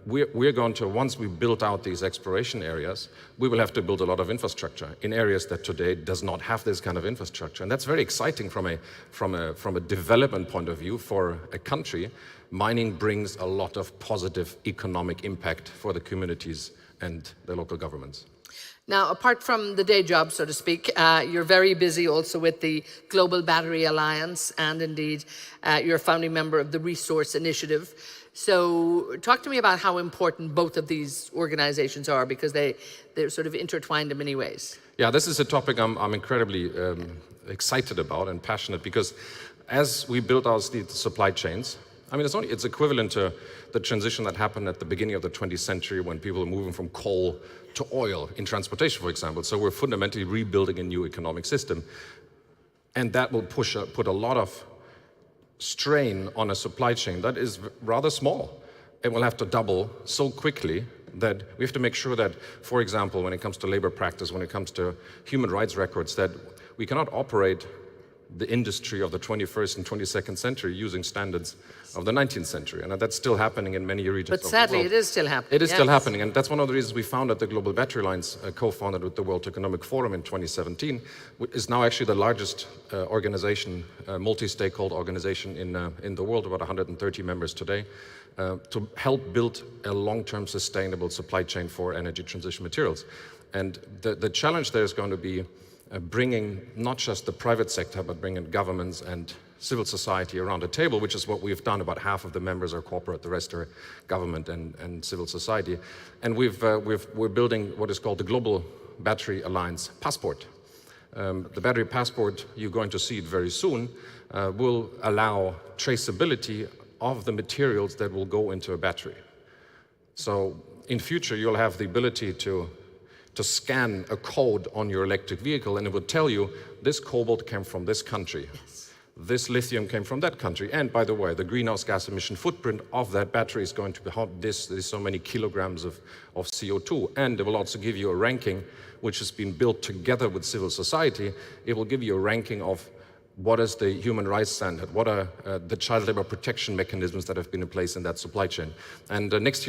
We're going to, once we build out these exploration areas, we will have to build a lot of infrastructure in areas that today does not have this kind of infrastructure. And that's very exciting from a development point of view for a country. Mining brings a lot of positive economic impact for the communities and the local governments. Now, apart from the day job, so to speak, you're very busy also with the Global Battery Alliance, and indeed you're a founding member of the Resource Initiative. So talk to me about how important both of these organizations are, because they're sort of intertwined in many ways. Yeah, this is a topic I'm incredibly excited about and passionate, because as we build our supply chains, I mean, it's equivalent to the transition that happened at the beginning of the 20th century when people were moving from coal to oil in transportation, for example. So we're fundamentally rebuilding a new economic system. And that will put a lot of strain on a supply chain that is rather small. It will have to double so quickly that we have to make sure that, for example, when it comes to labor practice, when it comes to human rights records, that we cannot operate the industry of the 21st and 22nd century using standards of the 19th century. And that's still happening in many regions of the world. But sadly, it is still happening. It is still happening. And that's one of the reasons we founded the Global Battery Alliance, co-founded with the World Economic Forum in 2017, which is now actually the largest organization, multi-stakeholder organization in the world, about 130 members today, to help build a long-term sustainable supply chain for energy transition materials. And the challenge there is going to be bringing not just the private sector, but bringing governments and civil society around a table, which is what we've done. About half of the members are corporate, the rest are government and civil society. And we're building what is called the Global Battery Alliance Passport. The battery passport, you're going to see it very soon, will allow traceability of the materials that will go into a battery. So in future, you'll have the ability to scan a code on your electric vehicle, and it will tell you this cobalt came from this country. Yes. This lithium came from that country. And by the way, the greenhouse gas emission footprint of that battery is going to be this so many kilograms of CO2. And it will also give you a ranking, which has been built together with civil society. It will give you a ranking of what is the human rights standard, what are the child labor protection mechanisms that have been in place in that supply chain. And next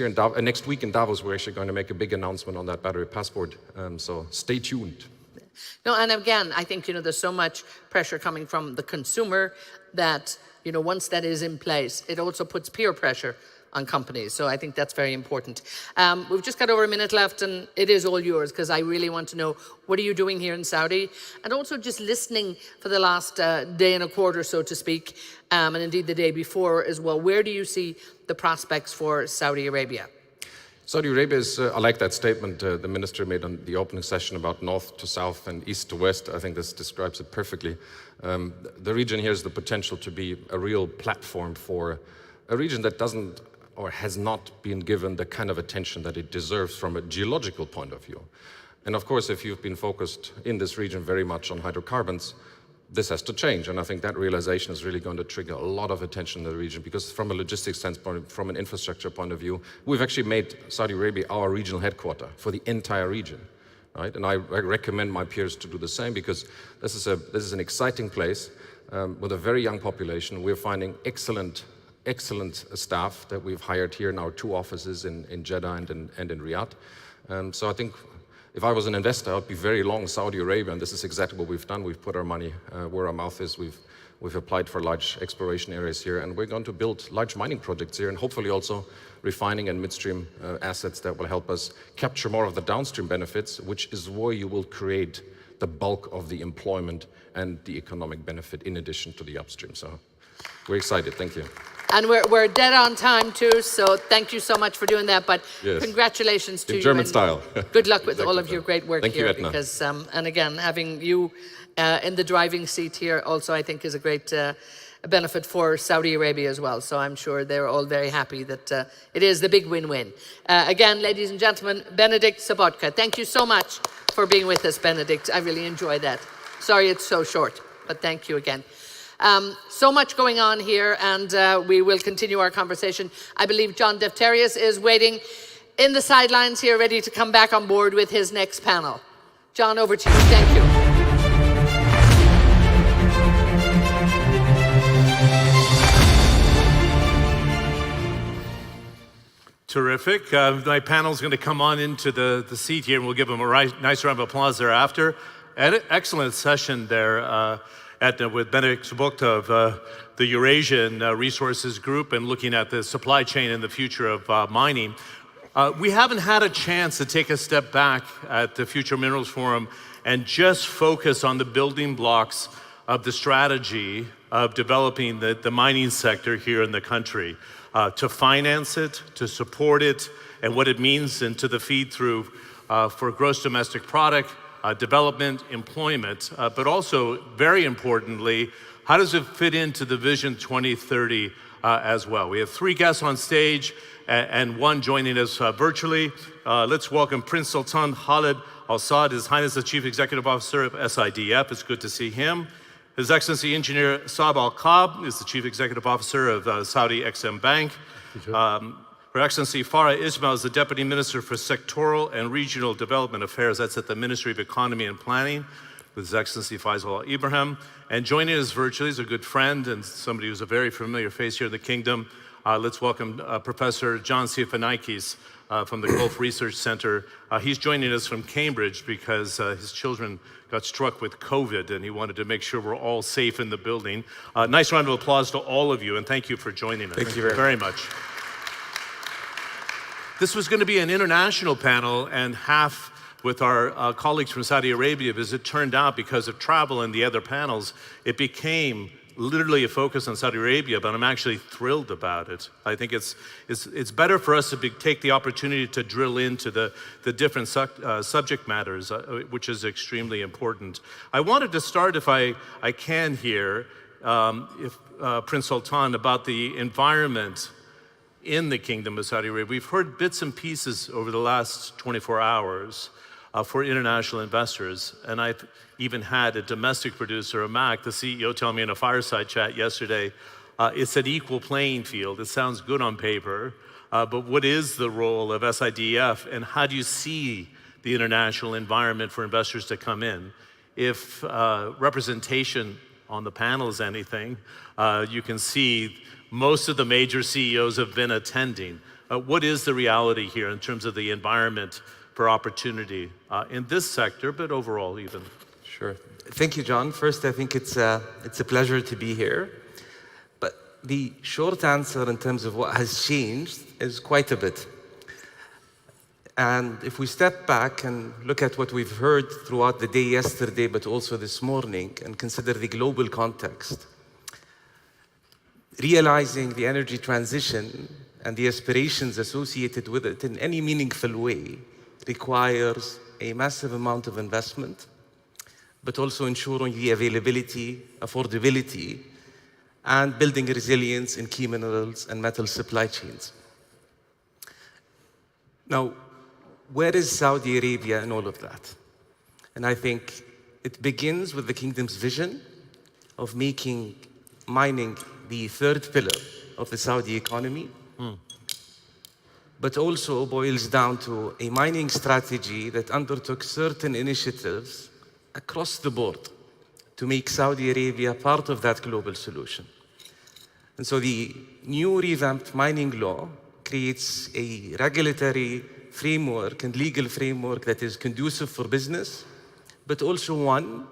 week in Davos, we're actually going to make a big announcement on that battery passport, so stay tuned. No, and again, I think, there's so much pressure coming from the consumer that, once that is in place, it also puts peer pressure on companies. So I think that's very important. We've just got over a minute left, and it is all yours, because I really want to know, what are you doing here in Saudi? And also just listening for the last day and a quarter, so to speak, and indeed the day before as well. Where do you see the prospects for Saudi Arabia? Saudi Arabia is, I like that statement the minister made on the opening session about north to south and east to west. I think this describes it perfectly. The region here has the potential to be a real platform for a region that doesn't or has not been given the kind of attention that it deserves from a geological point of view. And of course, if you've been focused in this region very much on hydrocarbons, this has to change. And I think that realization is really going to trigger a lot of attention in the region, because from a logistics standpoint, from an infrastructure point of view, we've actually made Saudi Arabia our regional headquarter for the entire region, right? And I recommend my peers to do the same, because this is an exciting place with a very young population. We're finding excellent staff that we've hired here in our 2 offices in Jeddah and in Riyadh. So I think if I was an investor, I'd be very long Saudi Arabia, and this is exactly what we've done. We've put our money where our mouth is. We've applied for large exploration areas here, and we're going to build large mining projects here, and hopefully also refining and midstream assets that will help us capture more of the downstream benefits, which is where you will create the bulk of the employment and the economic benefit in addition to the upstream. So we're excited. Thank you. And we're dead on time too, so thank you so much for doing that. But yes, congratulations to you. In German style. Good luck with all of your great work Thank here. you, Edna. Because, and again, having you in the driving seat here also, I think, is a great benefit for Saudi Arabia as well. So I'm sure they're all very happy that it is the big win-win. Again, ladies and gentlemen, Benedikt Sobotka, thank you so much for being with us, Benedikt. I really enjoyed that. Sorry it's so short, but thank you again. So much going on here, and we will continue our conversation. I believe John Defterius is waiting in the sidelines here, ready to come back on board with his next panel. John, over to you. Thank you. Terrific. My panel is going to come on into the seat here, and we'll give them a nice round of applause thereafter. Excellent session there. With Benedikt Sobotka of the Eurasian Resources Group, and looking at the supply chain and the future of mining. We haven't had a chance to take a step back at the Future Minerals Forum and just focus on the building blocks of the strategy of developing the mining sector here in the country, to finance it, to support it, and what it means into the feed through for gross domestic product, development, employment, but also, very importantly, how does it fit into the Vision 2030 as well? We have 3 guests on stage and 1 joining us virtually. Let's welcome Prince Sultan Khalid Al Saud, His Highness the Chief Executive Officer of SIDF. It's good to see him. His Excellency Engineer Saab Al Qab is the Chief Executive Officer of Saudi Exim Bank. Her Excellency Farah Ismail is the Deputy Minister for Sectoral and Regional Development Affairs. That's at the Ministry of Economy and Planning, with His Excellency Faisal Al Ibrahim. And joining us virtually is a good friend and somebody who's a very familiar face here in the kingdom. Let's welcome Professor John Tsiafanakis from the Gulf Research Center. He's joining us from Cambridge because his children got struck with COVID, and he wanted to make sure we're all safe in the building. Nice round of applause to all of you, and thank you for joining us. Thank you very much. This was going to be an international panel, and half with our colleagues from Saudi Arabia. As it turned out, because of travel and the other panels, it became literally a focus on Saudi Arabia, but I'm actually thrilled about it. I think it's better for us to take the opportunity to drill into the different subject matters, which is extremely important. I wanted to start, if I can here, Prince Sultan, about the environment in the Kingdom of Saudi Arabia. We've heard bits and pieces over the last 24 hours for international investors, and I've even had a domestic producer, Mac, the CEO, tell me in a fireside chat yesterday, it's an equal playing field. It sounds good on paper, but what is the role of SIDF, and how do you see the international environment for investors to come in? If representation on the panel is anything, you can see most of the major CEOs have been attending. What is the reality here in terms of the environment for opportunity in this sector, but overall even? Sure. Thank you, John. First, I think it's a pleasure to be here. But the short answer in terms of what has changed is quite a bit. And if we step back and look at what we've heard throughout the day yesterday, but also this morning, and consider the global context, realizing the energy transition and the aspirations associated with it in any meaningful way requires a massive amount of investment, but also ensuring the availability, affordability, and building resilience in key minerals and metal supply chains. Now, where is Saudi Arabia in all of that? And I think it begins with the kingdom's vision of making mining the third pillar of the Saudi economy, but also boils down to a mining strategy that undertook certain initiatives across the board to make Saudi Arabia part of that global solution. And so the new revamped mining law creates a regulatory framework and legal framework that is conducive for business, but also one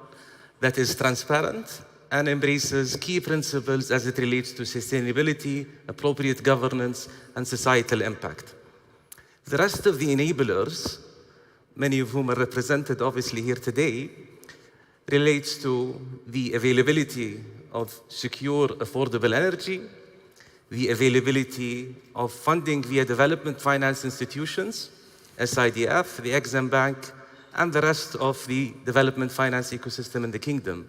that is transparent and embraces key principles as it relates to sustainability, appropriate governance, and societal impact. The rest of the enablers, many of whom are represented obviously here today, relates to the availability of secure, affordable energy, the availability of funding via development finance institutions, SIDF, the Exim Bank, and the rest of the development finance ecosystem in the kingdom,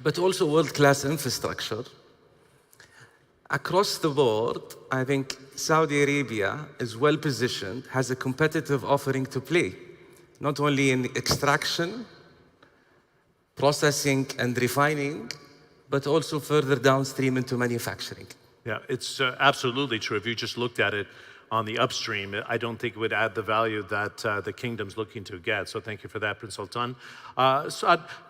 but also world-class infrastructure. Across the board, I think Saudi Arabia is well positioned, has a competitive offering to play, not only in extraction, processing, and refining, but also further downstream into manufacturing. Yeah, it's absolutely true. If you just looked at it on the upstream, I don't think it would add the value that the kingdom's looking to get. So thank you for that, Prince Sultan.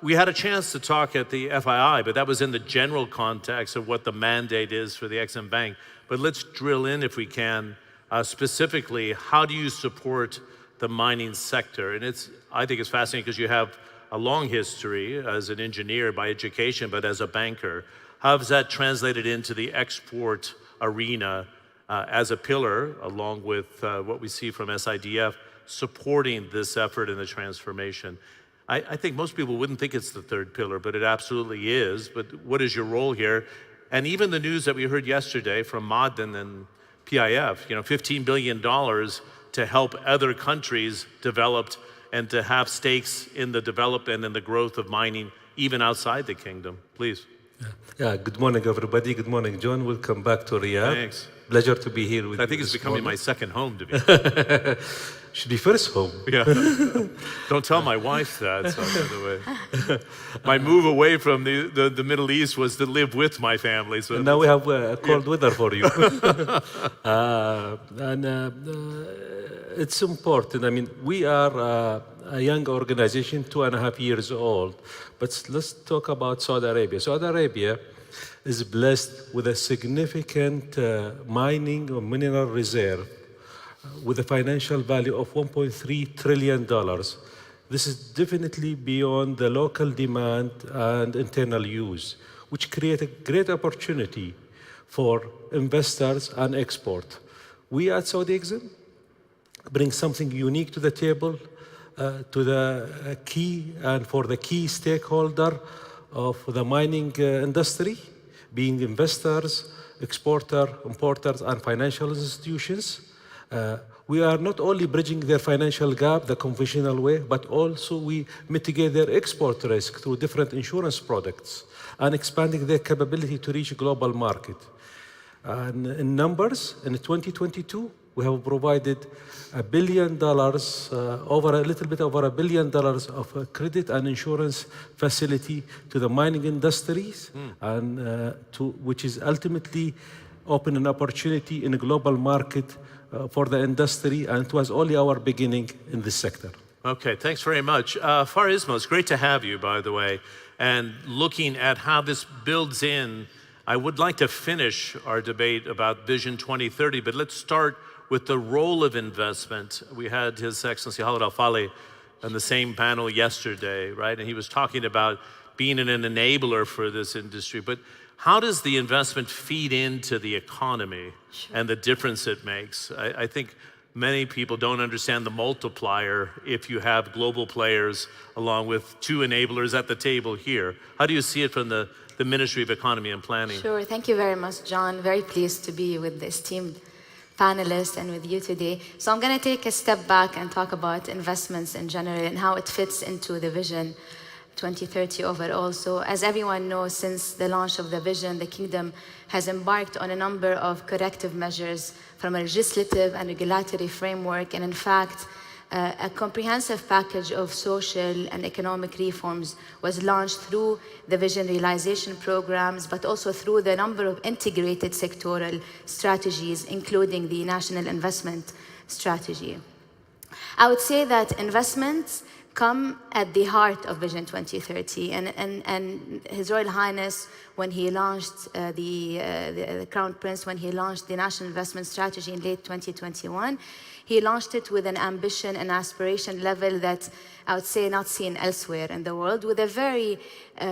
We had a chance to talk at the FII, but that was in the general context of what the mandate is for the Exim Bank. But let's drill in, if we can, specifically, how do you support the mining sector? And I think it's fascinating because you have a long history as an engineer by education, but as a banker. How has that translated into the export arena as a pillar, along with what we see from SIDF, supporting this effort and the transformation? I think most people wouldn't think it's the third pillar, but it absolutely is. But what is your role here? And even the news that we heard yesterday from Ma'aden and PIF, $15 billion to help other countries develop and to have stakes in the development and the growth of mining, even outside the kingdom. Please. Yeah, good morning, everybody. Good morning, John. Welcome back to Riyadh. Thanks. Pleasure to be here with you. I think it's becoming my second home, to be Should be first home. Yeah. Don't tell my wife that, so, by the way. My move away from the Middle East was to live with my family. So and now we have cold weather for you. It's important. I mean, we are a young organization, 2.5 years old. But let's talk about Saudi Arabia. Saudi Arabia is blessed with a significant mining or mineral reserve with a financial value of $1.3 trillion. This is definitely beyond the local demand and internal use, which create a great opportunity for investors and export. We at Saudi Exim bring something unique to the table, to the key and for the key stakeholder of the mining industry, being investors, exporters, importers, and financial institutions. We are not only bridging their financial gap the conventional way, but also we mitigate their export risk through different insurance products and expanding their capability to reach a global market. And in numbers, in 2022, we have provided $1 billion, over a little bit over $1 billion of credit and insurance facility to the mining industries, and which is ultimately open an opportunity in a global market for the industry, and it was only our beginning in this sector. Okay, thanks very much. Far Ismail, it's great to have you, by the way. And looking at how this builds in, I would like to finish our debate about Vision 2030, but let's start with the role of investment. We had His Excellency Khalid Al-Faleh on the same panel yesterday, right? And he was talking about being an enabler for this industry. But how does the investment feed into the economy and the difference it makes? I think many people don't understand the multiplier if you have global players along with two enablers at the table here. How do you see it from the Ministry of Economy and Planning? Sure, thank you very much, John. Very pleased to be with the esteemed panelists and with you today. So I'm going to take a step back and talk about investments in general and how it fits into the Vision 2030 overall. So as everyone knows, since the launch of the vision, the Kingdom has embarked on a number of corrective measures from a legislative and regulatory framework, and in fact, a comprehensive package of social and economic reforms was launched through the vision realization programs, but also through the number of integrated sectoral strategies, including the National Investment Strategy. I would say that investments come at the heart of Vision 2030, and His Royal Highness, when he launched the Crown Prince, when he launched the National Investment Strategy in late 2021, he launched it with an ambition and aspiration level that I would say not seen elsewhere in the world, with a very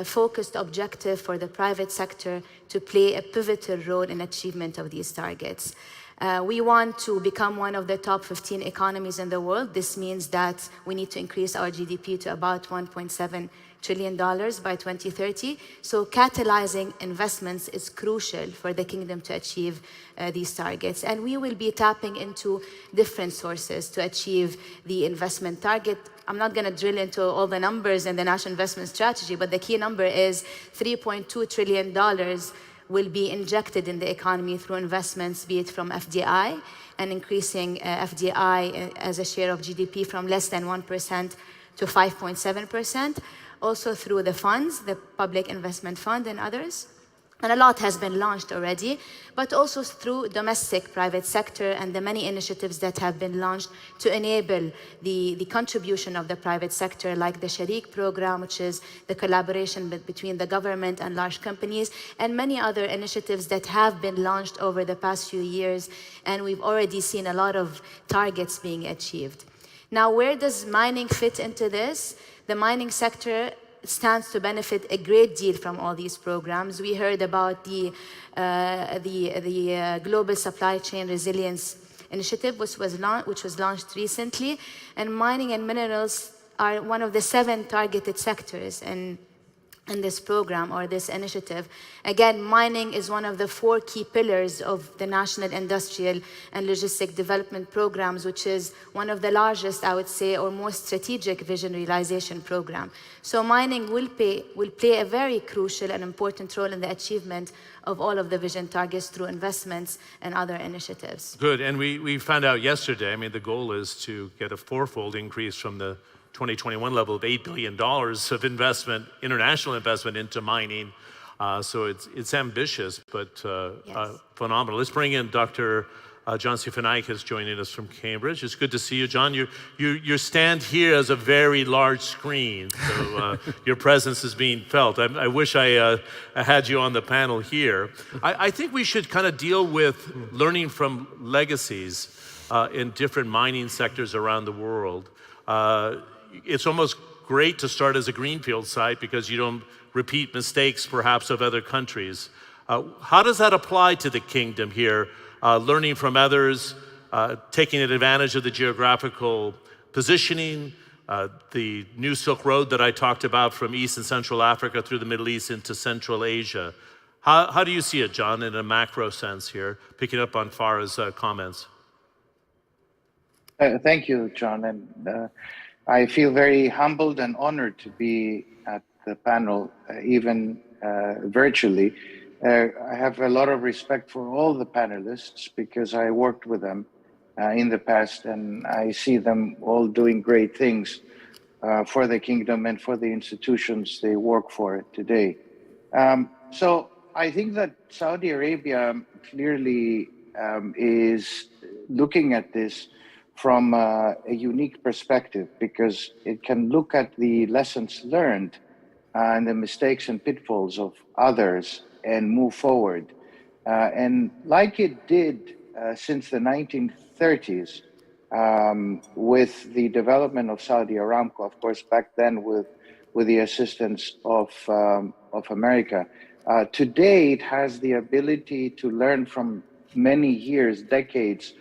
focused objective for the private sector to play a pivotal role in achievement of these targets. We want to become one of the top 15 economies in the world. This means that we need to increase our GDP to about $1.7 trillion by 2030. So catalyzing investments is crucial for the Kingdom to achieve these targets. And we will be tapping into different sources to achieve the investment target. I'm not going to drill into all the numbers in the National Investment Strategy, but the key number is $3.2 trillion will be injected in the economy through investments, be it from FDI, and increasing FDI as a share of GDP from less than 1% to 5.7%, also through the funds, the Public Investment Fund and others. And a lot has been launched already, but also through domestic private sector and the many initiatives that have been launched to enable the contribution of the private sector, like the Sharik program, which is the collaboration between the government and large companies, and many other initiatives that have been launched over the past few years, and we've already seen a lot of targets being achieved. Now, where does mining fit into this? The mining sector stands to benefit a great deal from all these programs. We heard about the Global Supply Chain Resilience Initiative, which was launched recently. And mining and minerals are one of the 7 targeted sectors in this program or this initiative. Again, mining is one of the 4 key pillars of the National Industrial and Logistic Development Programs, which is one of the largest, I would say, or most strategic vision realization program. So mining will play a very crucial and important role in the achievement of all of the vision targets through investments and other initiatives. Good, and we found out yesterday, I mean, the goal is to get a 4-fold increase from the 2021 level of $8 billion of investment, international investment into mining. So it's ambitious, but Yes. phenomenal. Let's bring in Dr. John Stefanikis is joining us from Cambridge. It's good to see you, John. You stand here as a very large screen, so your presence is being felt. I wish I had you on the panel here. I think we should kind of deal with learning from legacies in different mining sectors around the world. It's almost great to start as a greenfield site because you don't repeat mistakes perhaps of other countries. How does that apply to the Kingdom here? Learning from others, taking advantage of the geographical positioning, the new Silk Road that I talked about from East and Central Africa through the Middle East into Central Asia. How do you see it, John, in a macro sense here, picking up on Farah's comments? Thank you, John. And I feel very humbled and honored to be at the panel, even virtually. I have a lot of respect for all the panelists because I worked with them in the past, and I see them all doing great things for the Kingdom and for the institutions they work for today. So I think that Saudi Arabia clearly is looking at this from a unique perspective, because it can look at the lessons learned and the mistakes and pitfalls of others and move forward. And like it did since the 1930s, with the development of Saudi Aramco, of course, back then with the assistance of America. Today, it has the ability to learn from many years, decades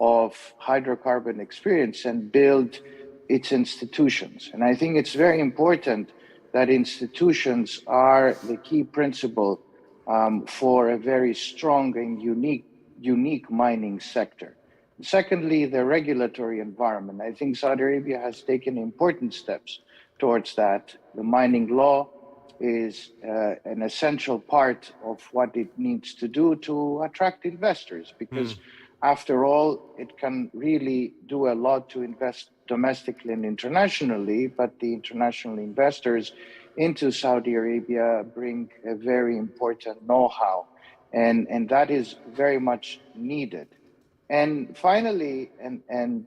of hydrocarbon experience and build its institutions. And I think it's very important that institutions are the key principle for a very strong and unique mining sector. Secondly, the regulatory environment. I think Saudi Arabia has taken important steps towards that. The mining law is an essential part of what it needs to do to attract investors, because after all, it can really do a lot to invest domestically and internationally, but the international investors into Saudi Arabia bring a very important know-how, and that is very much needed. And finally, and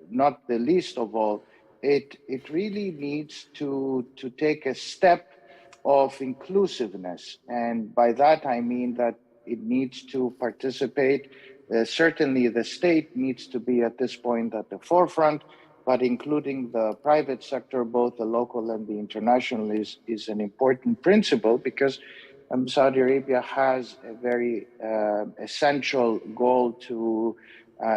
not the least of all, it really needs to take a step of inclusiveness. And by that, I mean that it needs to participate. Certainly, the state needs to be at this point at the forefront, but including the private sector, both the local and the international, is an important principle, because Saudi Arabia has a very essential goal to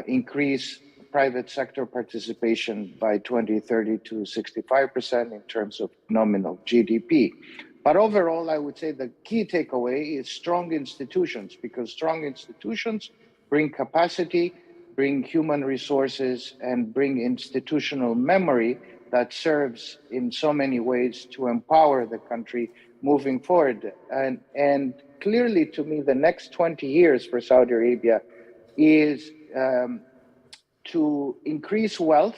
increase private sector participation by 2030 to 65% in terms of nominal GDP. But overall, I would say the key takeaway is strong institutions, because strong institutions bring capacity, bring human resources, and bring institutional memory that serves in so many ways to empower the country moving forward. And clearly, to me, the next 20 years for Saudi Arabia is to increase wealth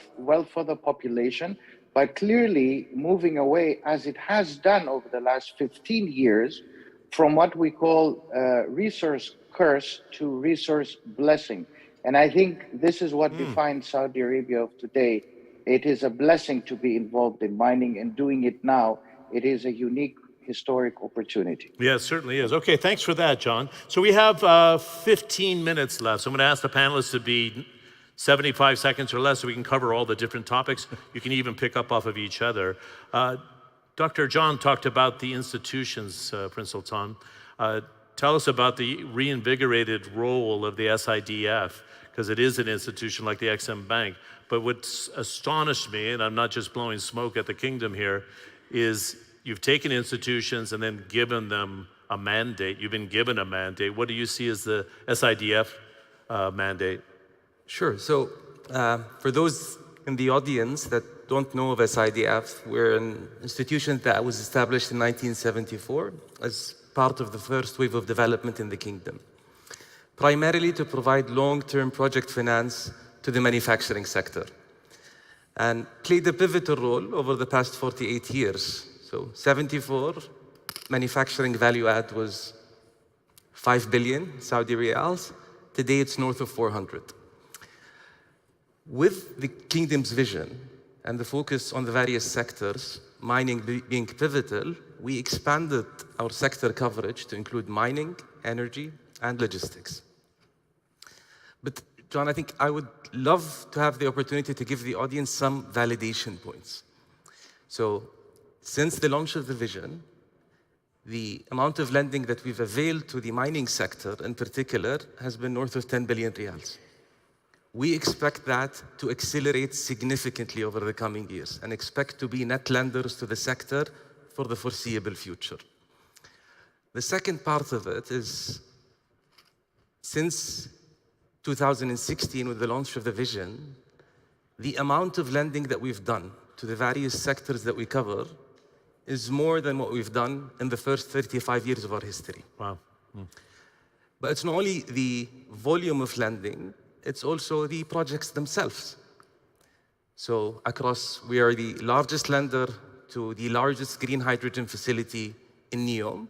for the population, but clearly moving away, as it has done over the last 15 years, from what we call resource curse to resource blessing. And I think this is what defines Saudi Arabia of today. It is a blessing to be involved in mining, and doing it now, it is a unique historic opportunity. Yeah, it certainly is. Okay, thanks for that, John. So we have 15 minutes left. So I'm going to ask the panelists to be 75 seconds or less so we can cover all the different topics. You can even pick up off of each other. Dr. John talked about the institutions, Prince Sultan. Tell us about the reinvigorated role of the SIDF, because it is an institution like the Exim Bank. But what's astonished me, and I'm not just blowing smoke at the kingdom here, is you've taken institutions and then given them a mandate. You've been given a mandate. What do you see as the SIDF mandate? Sure. So for those in the audience that don't know of SIDF, we're an institution that was established in 1974 as part of the first wave of development in the kingdom, primarily to provide long-term project finance to the manufacturing sector, and played a pivotal role over the past 48 years. So 74, manufacturing value add was 5 billion Saudi riyals. Today it's north of 400. With the kingdom's vision and the focus on the various sectors, mining being pivotal, we expanded our sector coverage to include mining, energy, and logistics. But John, I think I would love to have the opportunity to give the audience some validation points. So since the launch of the vision, the amount of lending that we've availed to the mining sector in particular has been north of 10 billion riyals. We expect that to accelerate significantly over the coming years and expect to be net lenders to the sector for the foreseeable future. The second part of it is, since 2016, with the launch of the vision, the amount of lending that we've done to the various sectors that we cover is more than what we've done in the first 35 years of our history. Wow. But it's not only the volume of lending, it's also the projects themselves. So across, we are the largest lender to the largest green hydrogen facility in NEOM.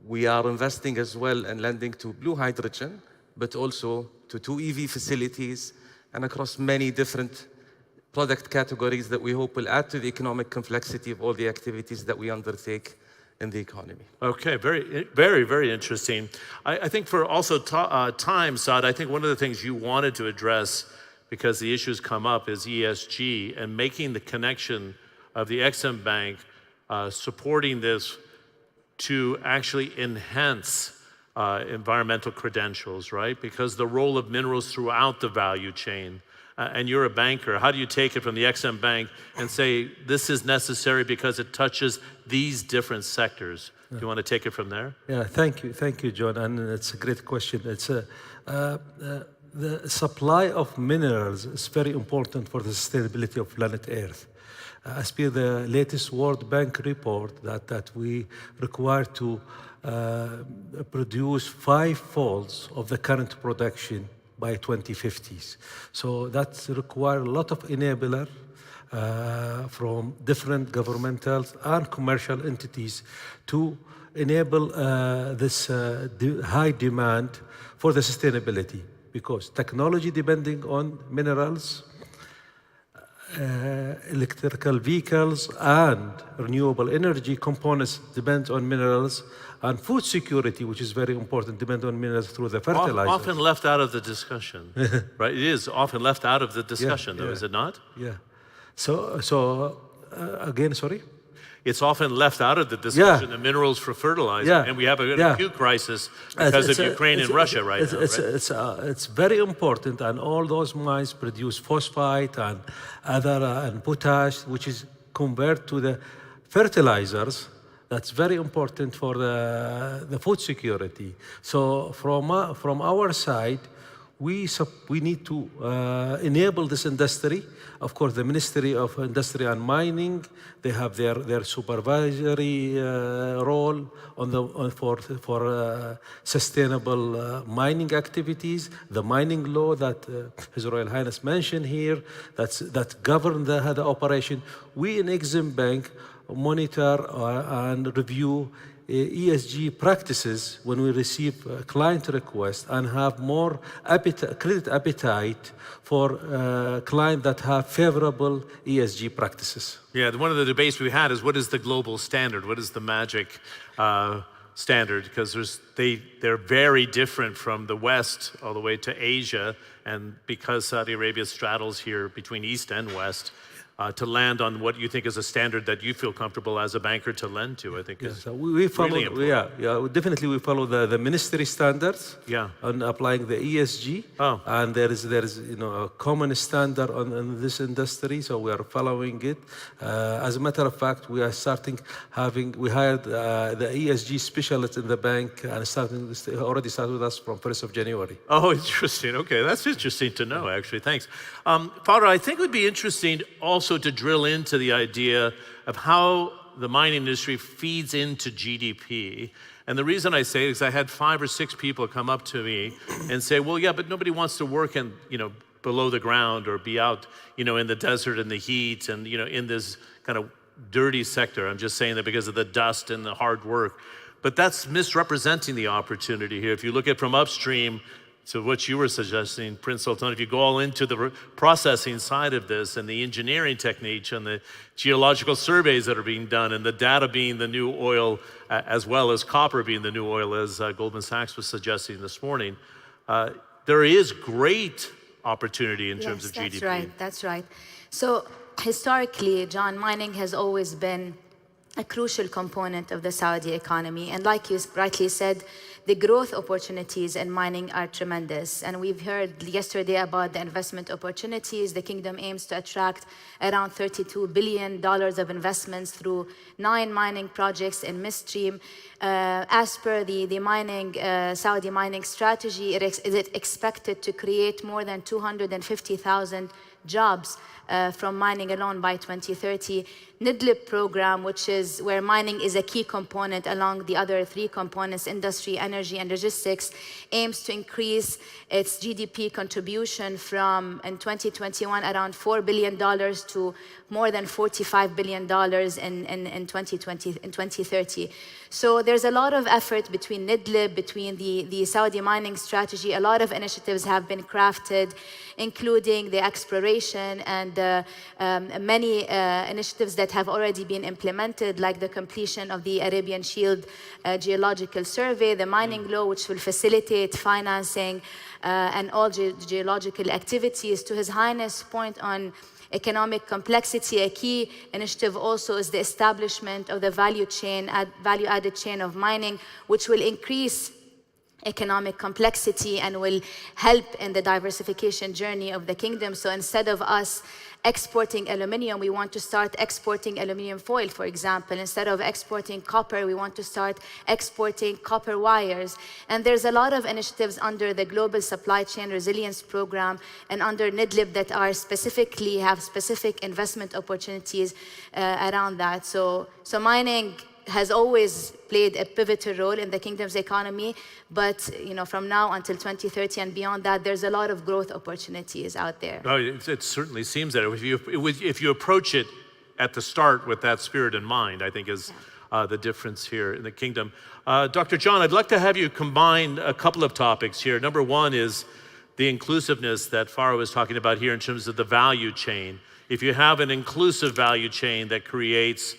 We are investing as well in lending to blue hydrogen, but also to 2 EV facilities and across many different product categories that we hope will add to the economic complexity of all the activities that we undertake in the economy. Okay, very interesting. I think for also time, Saad, I think one of the things you wanted to address because the issues come up is ESG, and making the connection of the Exim Bank supporting this to actually enhance environmental credentials, right? Because the role of minerals throughout the value chain, and you're a banker, how do you take it from the Exim Bank and say, this is necessary because it touches these different sectors? Do you want to take it from there? Yeah, thank you, John, and it's a great question. It's the supply of minerals is very important for the sustainability of planet Earth. As per the latest World Bank report, that we require to produce 5-folds of the current production by 2050s. So that requires a lot of enabler from different governmental and commercial entities to enable this high demand for the sustainability, because technology depending on minerals, electrical vehicles and renewable energy components depend on minerals, and food security, which is very important, depend on minerals through the fertilizers. Often left out of the discussion, right? It is often left out of the discussion, though, is it not? Yeah. So again, sorry? It's often left out of the discussion, the minerals for fertilizer, and we have an acute crisis because of Ukraine and Russia right now. It's very important, and all those mines produce phosphate and other and potash, which is converted to the fertilizers. That's very important for the food security. So from our side, we need to enable this industry. Of course, the Ministry of Industry and Mining, they have their supervisory role for sustainable mining activities. The mining law that His Royal Highness mentioned here, that govern the operation. We in Exim Bank monitor and review ESG practices when we receive client requests and have more credit appetite for clients that have favorable ESG practices. Yeah, one of the debates we had is what is the global standard? What is the magic standard? Because they're very different from the West all the way to Asia, and because Saudi Arabia straddles here between East and West, to land on what you think is a standard that you feel comfortable as a banker to lend to, I think is so we follow, really important. Definitely we follow the ministry standards on applying the ESG. And there is a common standard on this industry, so we are following it. As a matter of fact, we are we hired the ESG specialist in the bank and already started with us from 1st of January. Oh, interesting. Okay, that's interesting to know, actually. Thanks. Father, I think it would be interesting also to drill into the idea of how the mining industry feeds into GDP. And the reason I say it is I had 5 or 6 people come up to me and say, well, yeah, but nobody wants to work in, below the ground or be out, in the desert in the heat and, in this kind of dirty sector. I'm just saying that because of the dust and the hard work. But that's misrepresenting the opportunity here. If you look at from upstream, so what you were suggesting, Prince Sultan, if you go all into the processing side of this and the engineering techniques and the geological surveys that are being done and the data being the new oil, as well as copper being the new oil, as Goldman Sachs was suggesting this morning, there is great opportunity in terms of GDP. That's right. So historically, John, mining has always been a crucial component of the Saudi economy. And like you rightly said, the growth opportunities in mining are tremendous. And we've heard yesterday about the investment opportunities. The kingdom aims to attract around $32 billion of investments through 9 mining projects in midstream. As per the Saudi mining strategy, it is expected to create more than 250,000 jobs from mining alone by 2030. NIDLIP program, which is where mining is a key component along the other 3 components, industry, energy, and logistics, aims to increase its GDP contribution from, in 2021, around $4 billion to more than $45 billion in 2030. So there's a lot of effort between NIDLIP, between the Saudi mining strategy. A lot of initiatives have been crafted, including the exploration and many initiatives that have already been implemented, like the completion of the Arabian Shield geological survey, the mining mining law, which will facilitate financing and all geological activities, to His Highness' point on economic complexity. A key initiative also is the establishment of the value-added chain of mining, which will increase economic complexity and will help in the diversification journey of the kingdom. So instead of us exporting aluminium, we want to start exporting aluminium foil, for example. Instead of exporting copper, we want to start exporting copper wires. And there's a lot of initiatives under the Global Supply Chain Resilience Program and under NIDLIB that are have specific investment opportunities around that. So mining has always played a pivotal role in the kingdom's economy, but from now until 2030 and beyond that, there's a lot of growth opportunities out there. No, it certainly seems that if you approach it at the start with that spirit in mind, I think is the difference here in the kingdom. Dr. John, I'd like to have you combine a couple of topics here. Number one is the inclusiveness that Farah was talking about here in terms of the value chain. If you have an inclusive value chain that creates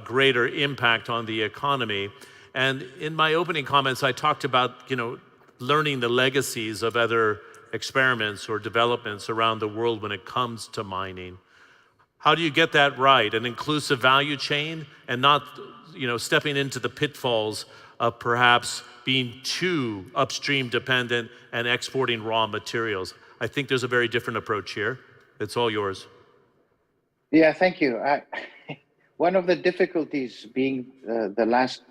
greater impact on the economy. And in my opening comments, I talked about, learning the legacies of other experiments or developments around the world when it comes to mining. How do you get that right? An inclusive value chain and not, stepping into the pitfalls of perhaps being too upstream dependent and exporting raw materials. I think there's a very different approach here. It's all yours. Yeah, thank you. One of the difficulties being the last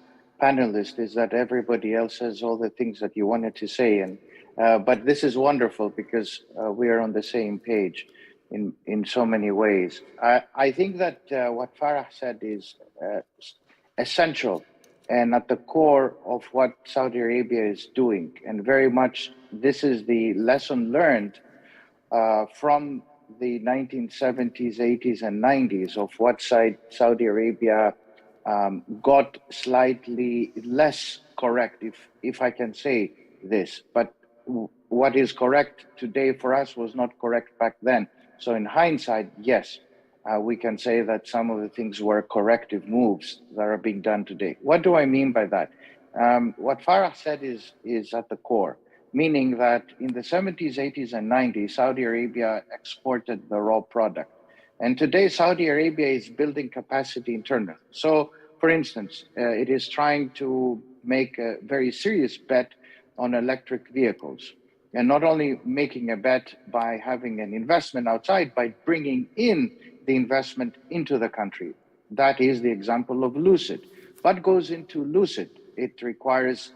panelist is that everybody else says all the things that you wanted to say, but this is wonderful because we are on the same page in so many ways. I think that what Farah said is essential and at the core of what Saudi Arabia is doing, and very much this is the lesson learned from the 1970s, 80s, and 90s of what Saudi Arabia got slightly less correct, if I can say this. But what is correct today for us was not correct back then. So in hindsight, yes, we can say that some of the things were corrective moves that are being done today. What do I mean by that? What Farah said is at the core. Meaning that in the 70s, 80s, and 90s, Saudi Arabia exported the raw product. And today, Saudi Arabia is building capacity internally. So, for instance, it is trying to make a very serious bet on electric vehicles. And not only making a bet by having an investment outside, by bringing in the investment into the country. That is the example of Lucid. What goes into Lucid? It requires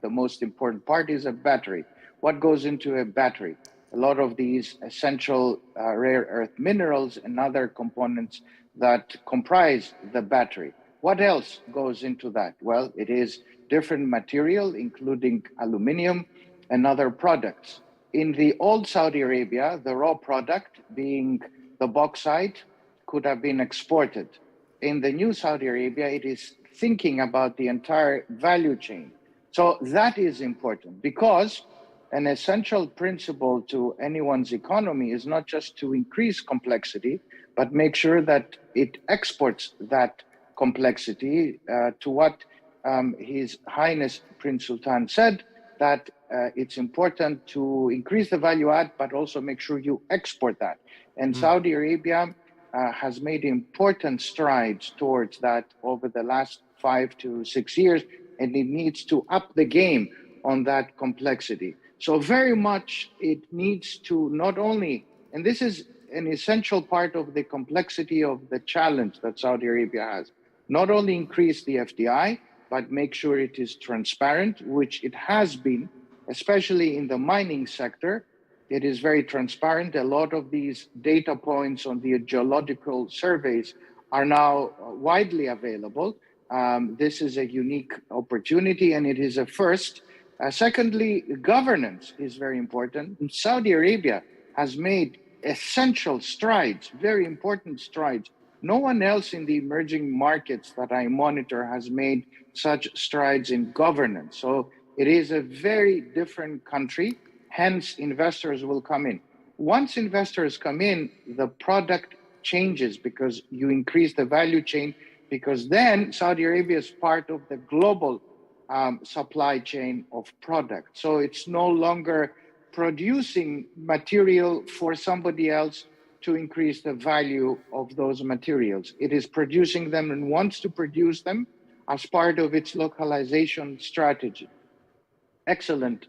the most important part is a battery. What goes into a battery? A lot of these essential rare earth minerals and other components that comprise the battery. What else goes into that? Well, it is different material, including aluminium and other products. In the old Saudi Arabia, the raw product, being the bauxite, could have been exported. In the new Saudi Arabia, it is thinking about the entire value chain. So that is important because an essential principle to anyone's economy is not just to increase complexity, but make sure that it exports that complexity to what His Highness Prince Sultan said, that it's important to increase the value add, but also make sure you export that. And Saudi Arabia has made important strides towards that over the last 5 to 6 years, and it needs to up the game on that complexity. So very much it needs to not only, and this is an essential part of the complexity of the challenge that Saudi Arabia has, not only increase the FDI, but make sure it is transparent, which it has been, especially in the mining sector. It is very transparent. A lot of these data points on the geological surveys are now widely available. This is a unique opportunity and it is a first. Secondly, governance is very important. Saudi Arabia has made essential strides, very important strides. No one else in the emerging markets that I monitor has made such strides in governance. So it is a very different country, hence investors will come in. Once investors come in, the product changes because you increase the value chain, because then Saudi Arabia is part of the global supply chain of product. So it's no longer producing material for somebody else to increase the value of those materials. It is producing them and wants to produce them as part of its localization strategy. Excellent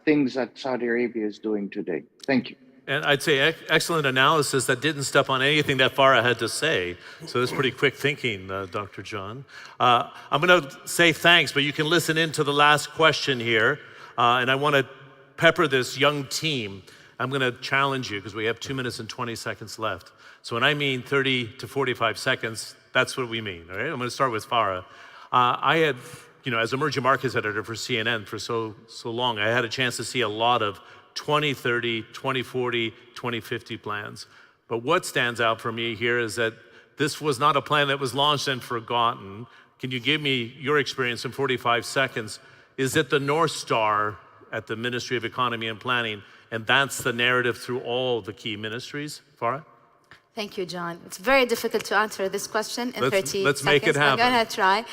things that Saudi Arabia is doing today. Thank you. And I'd say excellent analysis that didn't step on anything that Farah had to say. So that's pretty quick thinking, Dr. John. I'm going to say thanks, but you can listen in to the last question here. And I want to pepper this young team. I'm going to challenge you because we have 2 minutes and 20 seconds left. So when I mean 30 to 45 seconds, that's what we mean, all right? I'm going to start with Farah. I had, as emerging markets editor for CNN for so long, I had a chance to see a lot of 2030, 2040, 2050 plans. But what stands out for me here is that this was not a plan that was launched and forgotten. Can you give me your experience in 45 seconds? Is it the North Star at the Ministry of Economy and Planning, and that's the narrative through all the key ministries? Farah? Thank you, John. It's very difficult to answer this question in 30 seconds. Let's make it happen. I'm going to try.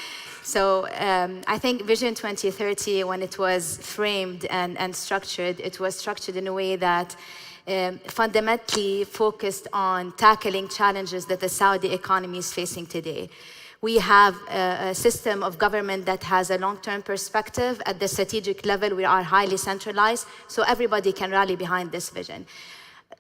So I think Vision 2030, when it was framed and structured, it was structured in a way that fundamentally focused on tackling challenges that the Saudi economy is facing today. We have a system of government that has a long-term perspective. At the strategic level, we are highly centralized, so everybody can rally behind this vision.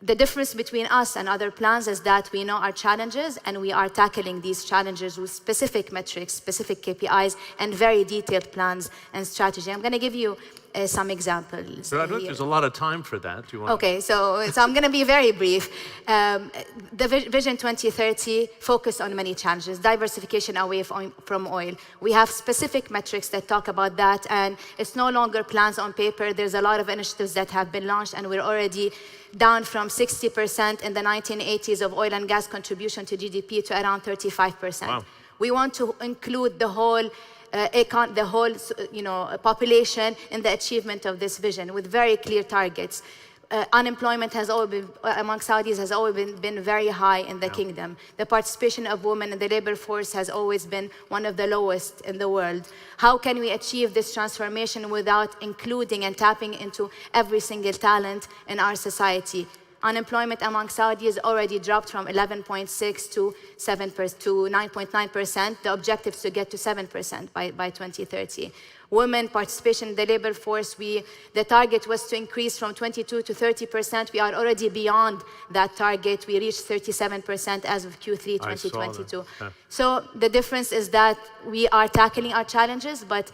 The difference between us and other plans is that we know our challenges and we are tackling these challenges with specific metrics, specific KPIs, and very detailed plans and strategy. I'm going to give you some examples. But I don't think there's a lot of time for that. Do you want Okay, so I'm going to be very brief. The Vision 2030 focused on many challenges, diversification away from oil. We have specific metrics that talk about that, and it's no longer plans on paper. There's a lot of initiatives that have been launched, and we're already down from 60% in the 1980s of oil and gas contribution to GDP to around 35%. Wow. We want to include the whole population in the achievement of this vision with very clear targets. Unemployment has always been, among Saudis has always been very high in the kingdom. The participation of women in the labor force has always been one of the lowest in the world. How can we achieve this transformation without including and tapping into every single talent in our society? Unemployment among Saudis already dropped from 11.6 to 9.9%. The objective is to get to 7% by 2030. Women participation in the labor force, the target was to increase from 22 to 30%. We are already beyond that target. We reached 37% as of Q3 2022. Yeah. So the difference is that we are tackling our challenges, but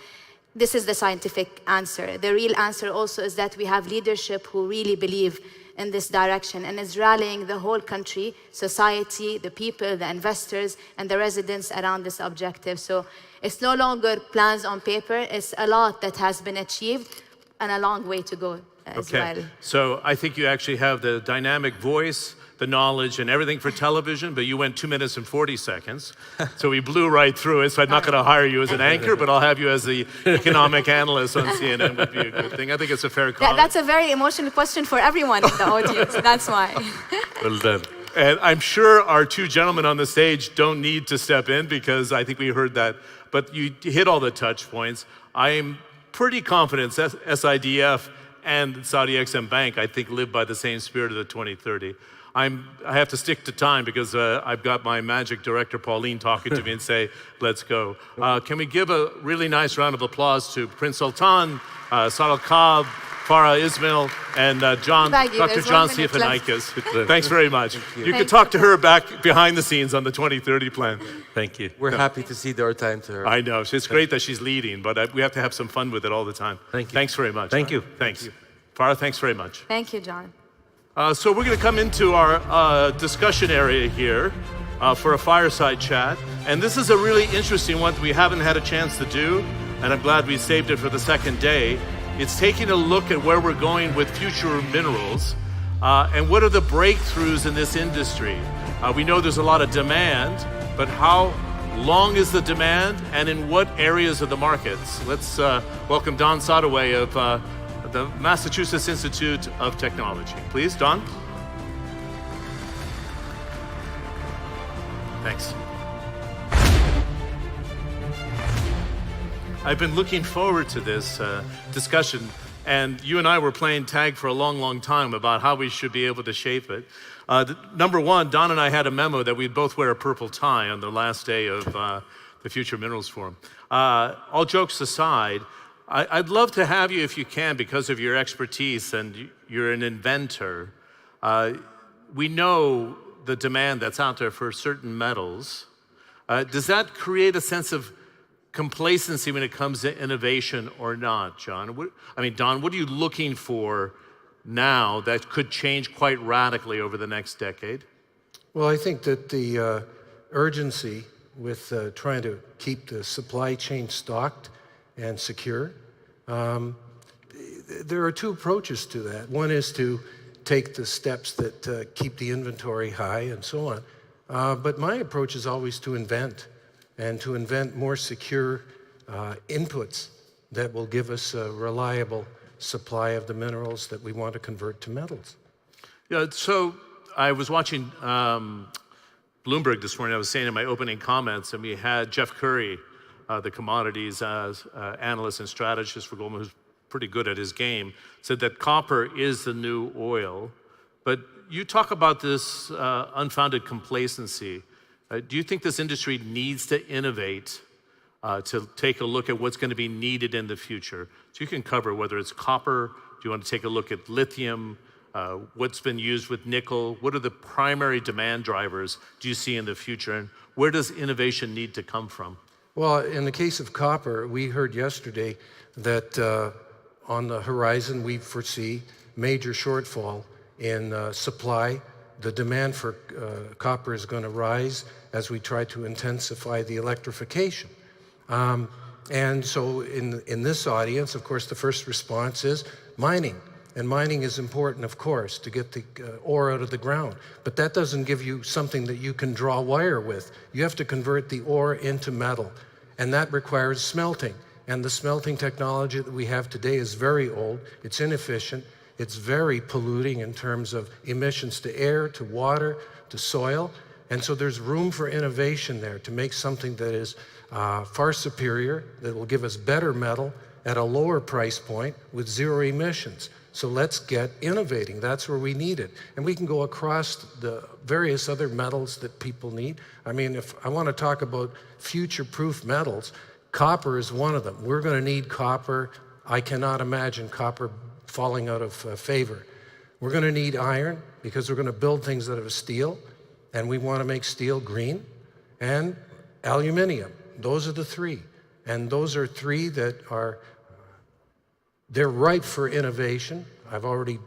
this is the scientific answer. The real answer also is that we have leadership who really believe in this direction and is rallying the whole country, society, the people, the investors, and the residents around this objective. So it's no longer plans on paper, it's a lot that has been achieved and a long way to go as well. So I think you actually have the dynamic voice, the knowledge, and everything for television, but you went 2 minutes and 40 seconds. So we blew right through it. So I'm not going to hire you as an anchor, but I'll have you as the economic analyst on CNN would be a good thing. I think it's a fair comment. That's a very emotional question for everyone in the audience. That's why. Well done. And I'm sure our two gentlemen on the stage don't need to step in because I think we heard that. But you hit all the touch points. I'm pretty confident SIDF and Saudi Exim Bank, I think, live by the same spirit of the 2030. I have to stick to time because I've got my magic director, Pauline, talking to me and say, let's go. Can we give a really nice round of applause to Prince Sultan, Sadal Kab, Farah Ismail, and Dr. John Stefanikis. Thanks very much. You can talk to her back behind the scenes on the 2030 plan. Thank you. We're happy to see our time to her. I know. It's great that she's leading, but we have to have some fun with it all the time. Thank you. Thanks very much. Thank you. Thanks. Farah, thanks very much. Thank you, John. So we're going to come into our discussion area here for a fireside chat. And this is a really interesting one that we haven't had a chance to do, and I'm glad we saved it for the second day. It's taking a look at where we're going with future minerals and what are the breakthroughs in this industry. We know there's a lot of demand, but how long is the demand and in what areas of the markets? Let's welcome Don Sadaway of the Massachusetts Institute of Technology. Please, Don. Thanks. I've been looking forward to this discussion, and you and I were playing tag for a long, long time about how we should be able to shape it. Number one, Don and I had a memo that we'd both wear a purple tie on the last day of the Future Minerals Forum. All jokes aside, I'd love to have you, if you can, because of your expertise and you're an inventor. We know the demand that's out there for certain metals. Does that create a sense of complacency when it comes to innovation or not, John? Don, what are you looking for now that could change quite radically over the next decade? Well, I think that the urgency with trying to keep the supply chain stocked and secure, there are two approaches to that. One is to take the steps that keep the inventory high and so on. But my approach is always to invent, and to invent more secure inputs that will give us a reliable supply of the minerals that we want to convert to metals. Yeah, so I was watching Bloomberg this morning. I was saying in my opening comments, and we had Jeff Curry, the commodities analyst and strategist for Goldman, who's pretty good at his game, said that copper is the new oil. But you talk about this unfounded complacency. Do you think this industry needs to innovate to take a look at what's going to be needed in the future? So you can cover whether it's copper, do you want to take a look at lithium, what's been used with nickel, what are the primary demand drivers do you see in the future, and where does innovation need to come from? Well, in the case of copper, we heard yesterday that on the horizon we foresee major shortfall in supply. The demand for copper is going to rise as we try to intensify the electrification. And so in this audience, of course, the first response is mining. And mining is important, of course, to get the ore out of the ground. But that doesn't give you something that you can draw wire with. You have to convert the ore into metal. And that requires smelting. And the smelting technology that we have today is very old. It's inefficient. It's very polluting in terms of emissions to air, to water, to soil. And so there's room for innovation there to make something that is far superior, that will give us better metal at a lower price point with zero emissions. So let's get innovating. That's where we need it. And we can go across the various other metals that people need. I mean, if I want to talk about future-proof metals, copper is one of them. We're going to need copper. I cannot imagine copper falling out of favor. We're going to need iron because we're going to build things out of steel, and we want to make steel green, and aluminum. Those are the three. And those are three that are, they're ripe for innovation. I've already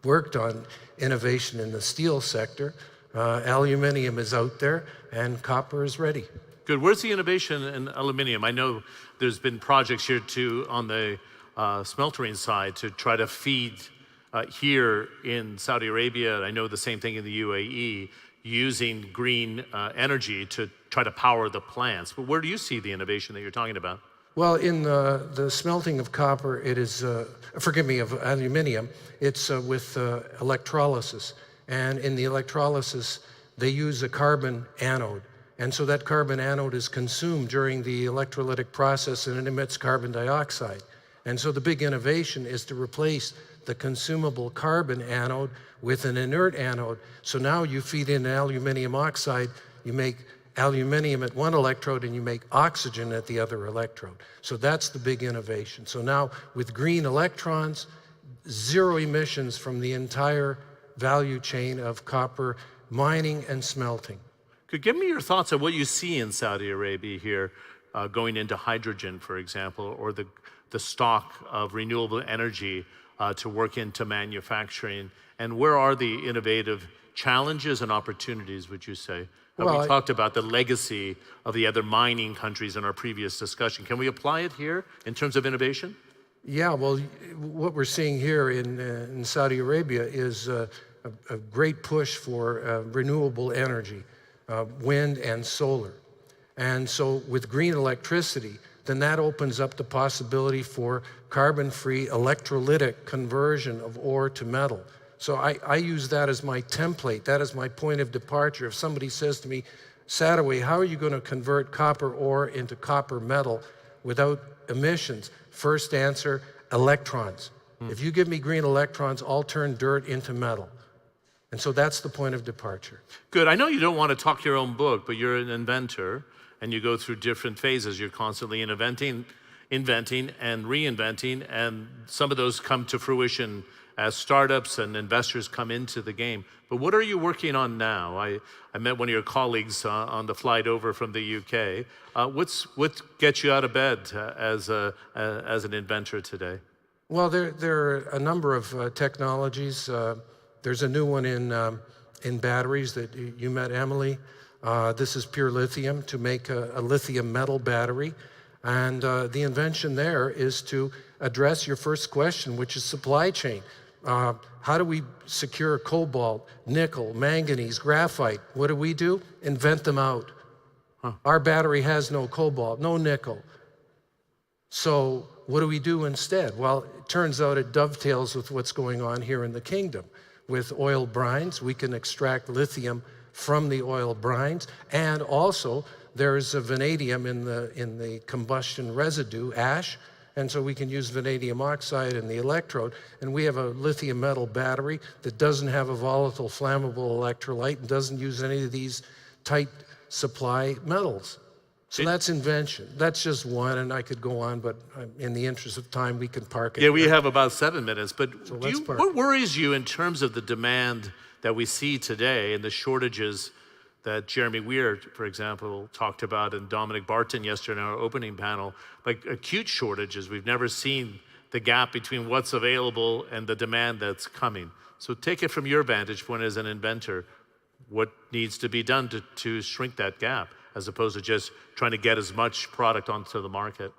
worked on innovation in the steel sector. Aluminum is out there, and copper is ready. Good. Where's the innovation in aluminum? I know there's been projects here too on the smeltering side to try to feed here in Saudi Arabia. I know the same thing in the UAE, using green energy to try to power the plants. But where do you see the innovation that you're talking about? Well, in the smelting of copper, it is, of aluminum, it's with electrolysis. And in the electrolysis, they use a carbon anode. And so that carbon anode is consumed during the electrolytic process, and it emits carbon dioxide. And so the big innovation is to replace the consumable carbon anode with an inert anode. So now you feed in aluminum oxide, you make aluminum at one electrode and you make oxygen at the other electrode. So that's the big innovation. So now with green electrons, zero emissions from the entire value chain of copper mining and smelting. Give me your thoughts on what you see in Saudi Arabia here, going into hydrogen, for example, or the stock of renewable energy to work into manufacturing, and where are the innovative challenges and opportunities, would you say? We talked about the legacy of the other mining countries in our previous discussion. Can we apply it here in terms of innovation? Yeah, well, what we're seeing here in Saudi Arabia is a great push for renewable energy, wind and solar. And so with green electricity, then that opens up the possibility for carbon-free electrolytic conversion of ore to metal. So I use that as my template. That is my point of departure. If somebody says to me, Sadaway, how are you going to convert copper ore into copper metal? without emissions? First answer, electrons. If you give me green electrons, I'll turn dirt into metal. And so that's the point of departure. Good. I know you don't want to talk your own book, but you're an inventor, and you go through different phases. You're constantly inventing and reinventing, and some of those come to fruition as startups and investors come into the game. But what are you working on now? I met one of your colleagues on the flight over from the UK. What gets you out of bed as an inventor today? Well, there are a number of technologies. There's a new one in batteries that you met, Emily. This is pure lithium to make a lithium metal battery. And the invention there is to address your first question, which is supply chain. How do we secure cobalt, nickel, manganese, graphite? What do? Invent them out. Our battery has no cobalt, no nickel. So what do we do instead? Well, it turns out it dovetails with what's going on here in the kingdom. With oil brines, we can extract lithium from the oil brines, and also there's a vanadium in the combustion residue, ash, and so we can use vanadium oxide in the electrode, and we have a lithium metal battery that doesn't have a volatile flammable electrolyte and doesn't use any of these tight supply metals. So that's invention. That's just one, and I could go on, but in the interest of time, we can park it. Yeah, we have about 7 minutes, but So what worries you in terms of the demand that we see today and the shortages that Jeremy Weir, for example, talked about, and Dominic Barton yesterday in our opening panel, like acute shortages? We've never seen the gap between what's available and the demand that's coming. So take it from your vantage point as an inventor. What needs to be done to shrink that gap, as opposed to just trying to get as much product onto the market?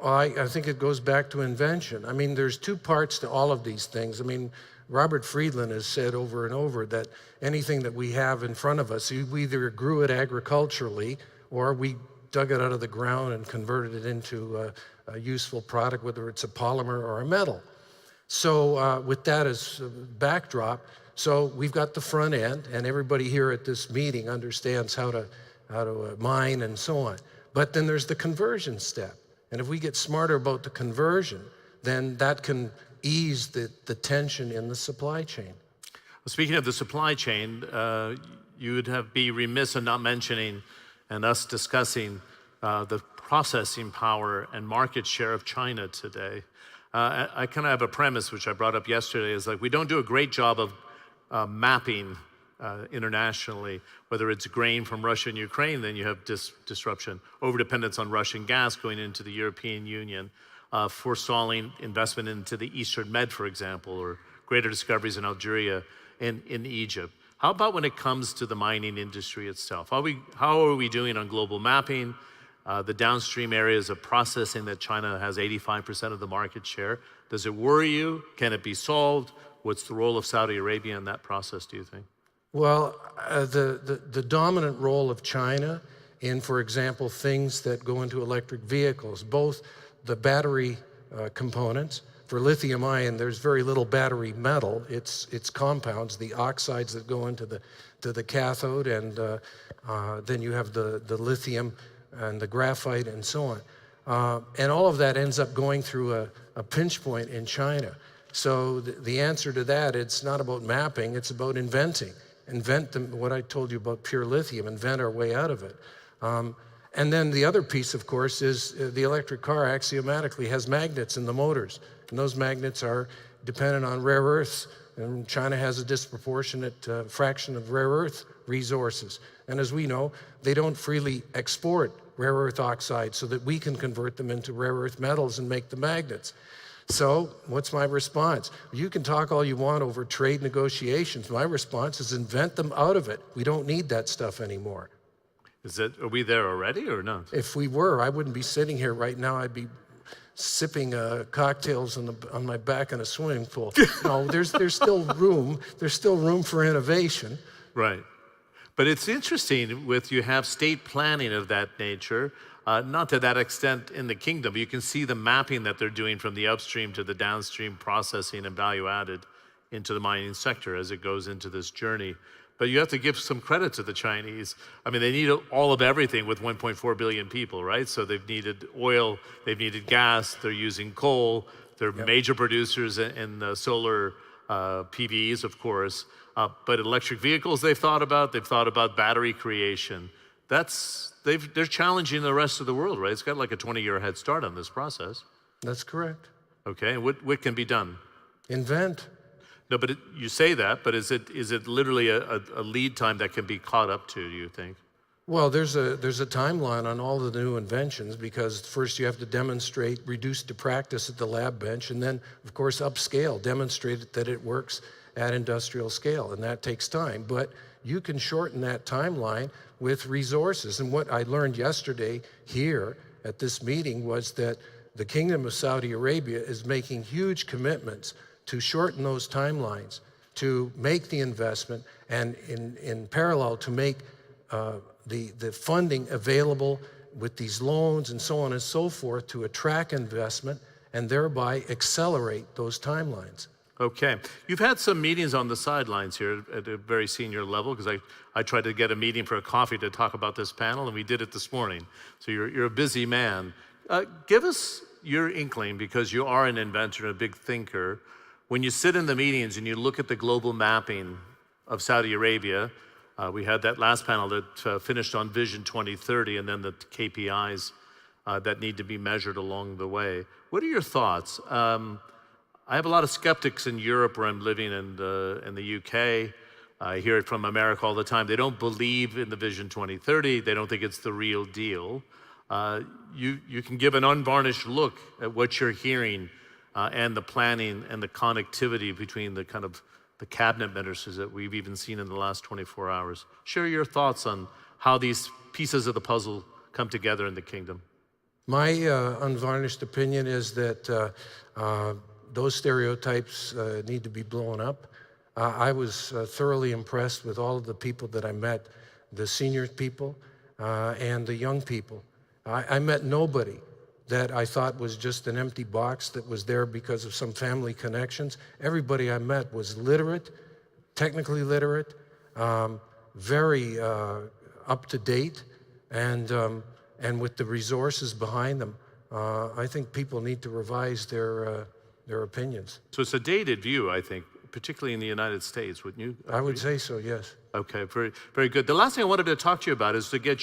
Well, I think it goes back to invention. I mean, there's two parts to all of these things. I mean, Robert Friedland has said over and over that anything that we have in front of us, we either grew it agriculturally or we dug it out of the ground and converted it into a useful product, whether it's a polymer or a metal. So with that as a backdrop, so we've got the front end, and everybody here at this meeting understands how to mine and so on. But then there's the conversion step. And if we get smarter about the conversion, then that can ease the tension in the supply chain. Well, speaking of the supply chain, you would be remiss in not mentioning and us discussing the processing power and market share of China today. I kind of have a premise, which I brought up yesterday, is like we don't do a great job of mapping internationally, whether it's grain from Russia and Ukraine, then you have disruption, overdependence on Russian gas going into the European Union, forestalling investment into the Eastern Med, for example, or greater discoveries in Algeria and in Egypt. How about when it comes to the mining industry itself? How are we doing on global mapping, the downstream areas of processing that China has 85% of the market share? Does it worry you? Can it be solved? What's the role of Saudi Arabia in that process, do you think? Well, the dominant role of China in, for example, things that go into electric vehicles, both the battery components. For lithium ion, there's very little battery metal. It's compounds, the oxides that go into the cathode, and then you have the lithium and the graphite and so on. And all of that ends up going through a pinch point in China. So the answer to that, it's not about mapping, it's about inventing. Invent what I told you about pure lithium, invent our way out of it. And then the other piece, of course, is the electric car axiomatically has magnets in the motors. And those magnets are dependent on rare earths. And China has a disproportionate fraction of rare earth resources. And as we know, they don't freely export rare earth oxides so that we can convert them into rare earth metals and make the magnets. So what's my response? You can talk all you want over trade negotiations. My response is invent them out of it. We don't need that stuff anymore. Are we there already or not? If we were, I wouldn't be sitting here right now. I'd be sipping cocktails on my back in a swimming pool. No, there's still room. There's still room for innovation. Right. But it's interesting you have state planning of that nature, not to that extent in the kingdom, but you can see the mapping that they're doing from the upstream to the downstream processing and value added into the mining sector as it goes into this journey. But you have to give some credit to the Chinese. I mean, they need all of everything with 1.4 billion people, right? So they've needed oil, they've needed gas, they're using coal, they're major producers in solar PVs, of course. But electric vehicles they've thought about battery creation. They're challenging the rest of the world, right? It's got like a 20-year head start on this process. That's correct. Okay, and what can be done? Invent. No, but you say that, but is it literally a lead time that can be caught up to, do you think? Well, there's a timeline on all the new inventions, because first you have to demonstrate, reduce to practice at the lab bench, and then, of course, upscale, demonstrate that it works at industrial scale, and that takes time. But you can shorten that timeline with resources. And what I learned yesterday here at this meeting was that the Kingdom of Saudi Arabia is making huge commitments to shorten those timelines, to make the investment, and in parallel to make the funding available with these loans and so on and so forth to attract investment and thereby accelerate those timelines. Okay. You've had some meetings on the sidelines here at a very senior level, because I tried to get a meeting for a coffee to talk about this panel, and we did it this morning. So you're a busy man. Give us your inkling, because you are an inventor and a big thinker. When you sit in the meetings and you look at the global mapping of Saudi Arabia, we had that last panel that finished on Vision 2030, and then the KPIs that need to be measured along the way. What are your thoughts? I have a lot of skeptics in Europe, where I'm living, in the UK. I hear it from America all the time. They don't believe in the Vision 2030. They don't think it's the real deal. You can give an unvarnished look at what you're hearing and the planning and the connectivity between the cabinet ministers that we've even seen in the last 24 hours. Share your thoughts on how these pieces of the puzzle come together in the kingdom. My unvarnished opinion is that those stereotypes need to be blown up. I was thoroughly impressed with all of the people that I met, the senior people and the young people. I met nobody that I thought was just an empty box that was there because of some family connections. Everybody I met was literate, technically literate, very up to date, and with the resources behind them. I think people need to revise their opinions. So it's a dated view, I think, particularly in the United States, wouldn't you? I would say so, yes. Okay, very, very good. The last thing I wanted to talk to you about is to get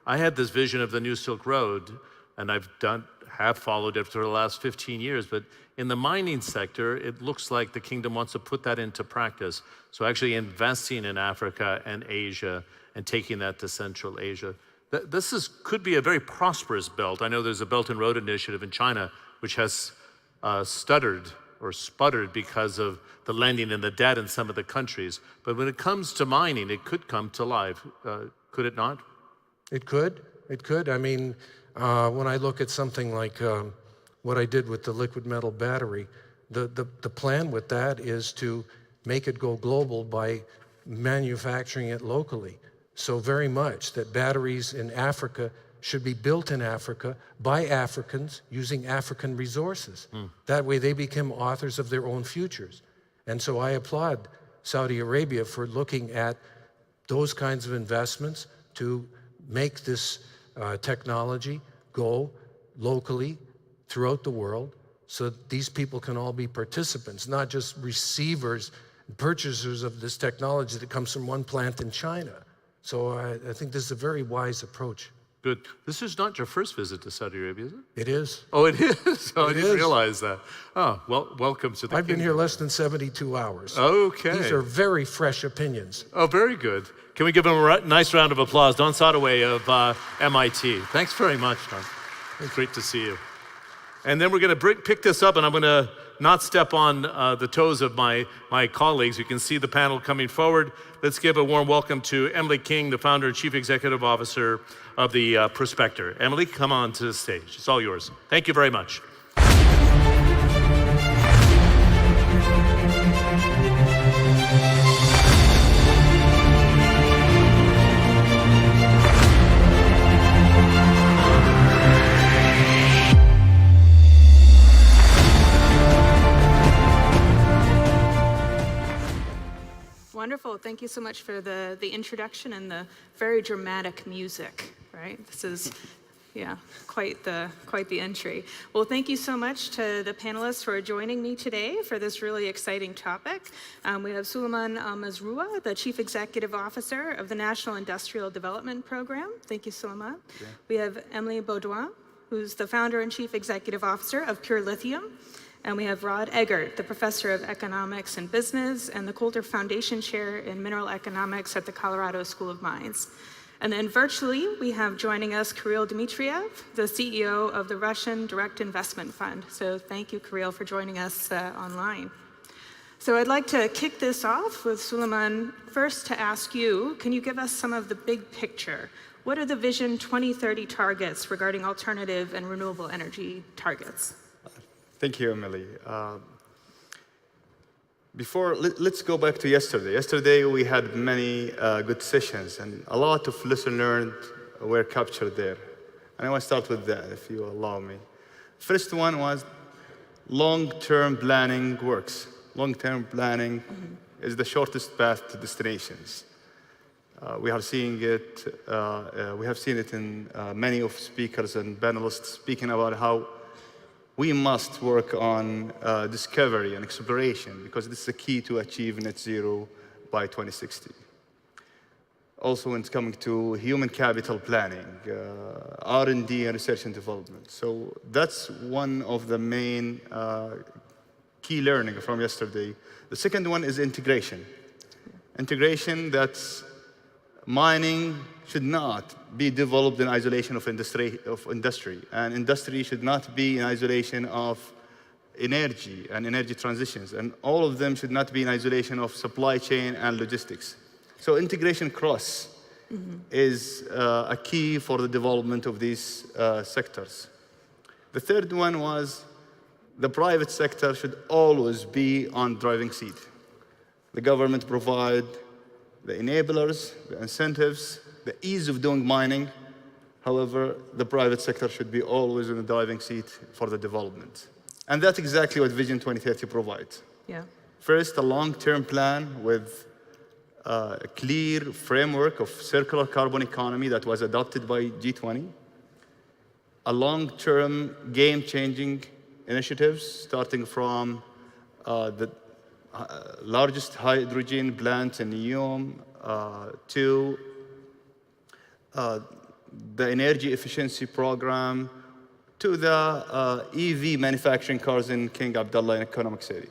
I had this vision of the New Silk Road, and have followed it for the last 15 years, but in the mining sector, it looks like the kingdom wants to put that into practice. So actually investing in Africa and Asia and taking that to Central Asia. This could be a very prosperous belt. I know there's a Belt and Road Initiative in China, which has stuttered or sputtered because of the lending and the debt in some of the countries. But when it comes to mining, it could come to life. Could it not? It could. It could. I mean, when I look at something like what I did with the liquid metal battery, the plan with that is to make it go global by manufacturing it locally. So very much that batteries in Africa should be built in Africa by Africans using African resources. That way they become authors of their own futures. And so I applaud Saudi Arabia for looking at those kinds of investments to make this technology go locally throughout the world, so that these people can all be participants, not just receivers, purchasers of this technology that comes from one plant in China. So I think this is a very wise approach. Good. This is not your first visit to Saudi Arabia, is it? It is. Oh, it is? Oh, I didn't realize that. Oh, well, welcome to the I've been here less than 72 hours. Okay. These are very fresh opinions. Oh, very good. Can we give him a nice round of applause? Don Sadaway of MIT. Thanks very much, Don. It's great to see you. And then we're going to pick this up, and I'm going to not step on the toes of my colleagues. You can see the panel coming forward. Let's give a warm welcome to Emily King, the founder and chief executive officer of the Prospector. Emily, come on to the stage. It's all yours. Thank you very much. wonderful. Thank you so much for the introduction and the very dramatic music, right? This is, yeah, quite the entry. Well, thank you so much to the panelists for joining me today for this really exciting topic. We have Suleiman Al-Mazroua, the Chief Executive Officer of the National Industrial Development Program. Thank you, Suleiman. Yeah. We have Emily Baudouin, who's the Founder and Chief Executive Officer of Pure Lithium. And we have Rod Eggert, the Professor of Economics and Business and the Coulter Foundation Chair in Mineral Economics at the Colorado School of Mines. And then virtually, we have joining us Kirill Dmitriev, the CEO of the Russian Direct Investment Fund. So thank you, Kirill, for joining us online. So I'd like to kick this off with Suleiman, first to ask you, can you give us some of the big picture? What are the Vision 2030 targets regarding alternative and renewable energy targets? Thank you, Emily. Let's go back to yesterday. Yesterday, we had many good sessions, and a lot of lessons learned were captured there. And I want to start with that, if you allow me. First one was long-term planning works. Long-term planning is the shortest path to destinations. We are seeing it. We have seen it in many of speakers and panelists speaking about how we must work on discovery and exploration because this is the key to achieve net zero by 2060. Also, when it's coming to human capital planning, R&D and research and development. So that's one of the main key learning from yesterday. The second one is integration. Integration, that's mining should not be developed in isolation of industry, and industry should not be in isolation of energy and energy transitions, and all of them should not be in isolation of supply chain and logistics. So integration cross is a key for the development of these sectors. The third one was the private sector should always be on driving seat. The government provide the enablers, the incentives, the ease of doing mining. However, the private sector should be always in the driving seat for the development. And that's exactly what Vision 2030 provides. Yeah. First, a long-term plan with a clear framework of circular carbon economy that was adopted by G20. A long-term game-changing initiatives starting from the largest hydrogen plant in NEOM to the energy efficiency program to the EV manufacturing cars in King Abdullah in Economic City.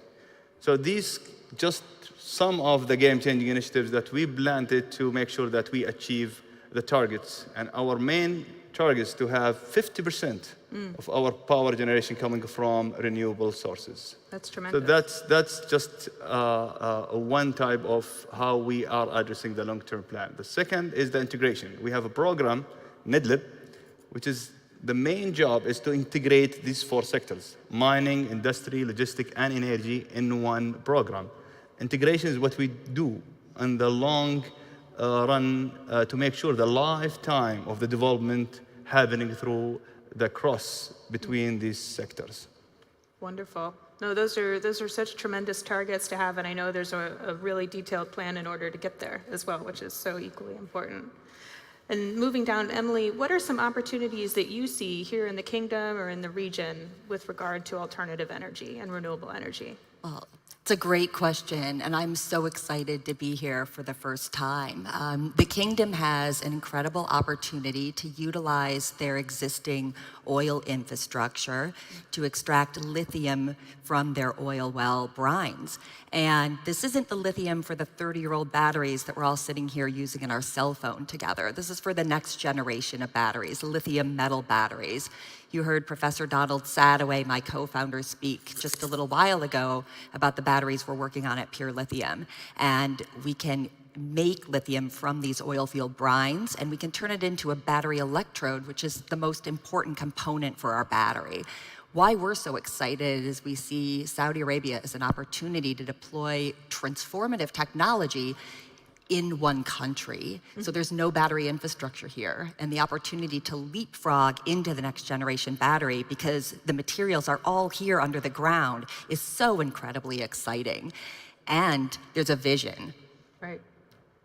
So these just some of the game-changing initiatives that we planted to make sure that we achieve the targets. And our main target is to have 50% of our power generation coming from renewable sources. That's tremendous. So that's just one type of how we are addressing the long-term plan. The second is the integration. We have a program, NEDLIP, which is the main job is to integrate these four sectors: mining, industry, logistics, and energy in one program. Integration is what we do in the long run to make sure the lifetime of the development happening through the cross between these sectors. Wonderful. No, those are such tremendous targets to have, and I know there's a really detailed plan in order to get there as well, which is so equally important. And moving down, Emily, what are some opportunities that you see here in the kingdom or in the region with regard to alternative energy and renewable energy? Well, it's a great question, and I'm so excited to be here for the first time. The kingdom has an incredible opportunity to utilize their existing oil infrastructure to extract lithium from their oil well brines. And this isn't the lithium for the 30-year-old batteries that we're all sitting here using in our cell phone together. This is for the next generation of batteries, lithium metal batteries. You heard Professor Donald Sadoway, my co-founder, speak just a little while ago about the batteries we're working on at Pure Lithium. And we can make lithium from these oil field brines, and we can turn it into a battery electrode, which is the most important component for our battery. Why we're so excited is we see Saudi Arabia as an opportunity to deploy transformative technology in one country. So there's no battery infrastructure here, and the opportunity to leapfrog into the next generation battery because the materials are all here under the ground is so incredibly exciting. And there's a vision. Right.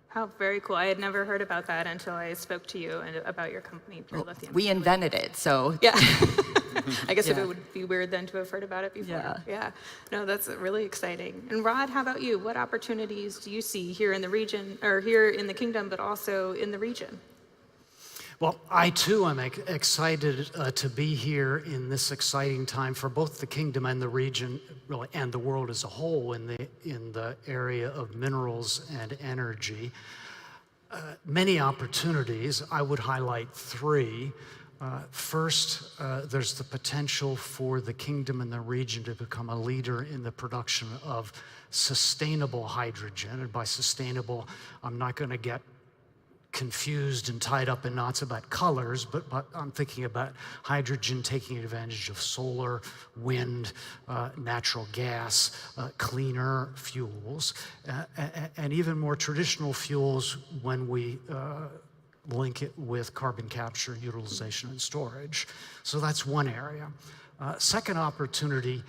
How very cool. I had never heard about that until I spoke to you and about your company, Pure Lithium. We invented it, so. Yeah. I guess if Yeah. it would be weird then to have heard about it before. Yeah. Yeah. No, that's really exciting. And Rod, how about you? What opportunities do you see here in the region, or here in the kingdom, but also in the region? Well, I too am excited to be here in this exciting time for both the kingdom and the region, really, and the world as a whole in the area of minerals and energy. Many opportunities. I would highlight three. First, there's the potential for the kingdom and the region to become a leader in the production of sustainable hydrogen. And by sustainable, I'm not going to get confused and tied up in knots about colors, but I'm thinking about hydrogen taking advantage of solar, wind, natural gas, cleaner fuels, and even more traditional fuels when we link it with carbon capture, utilization, and storage. So that's one area. Second opportunity,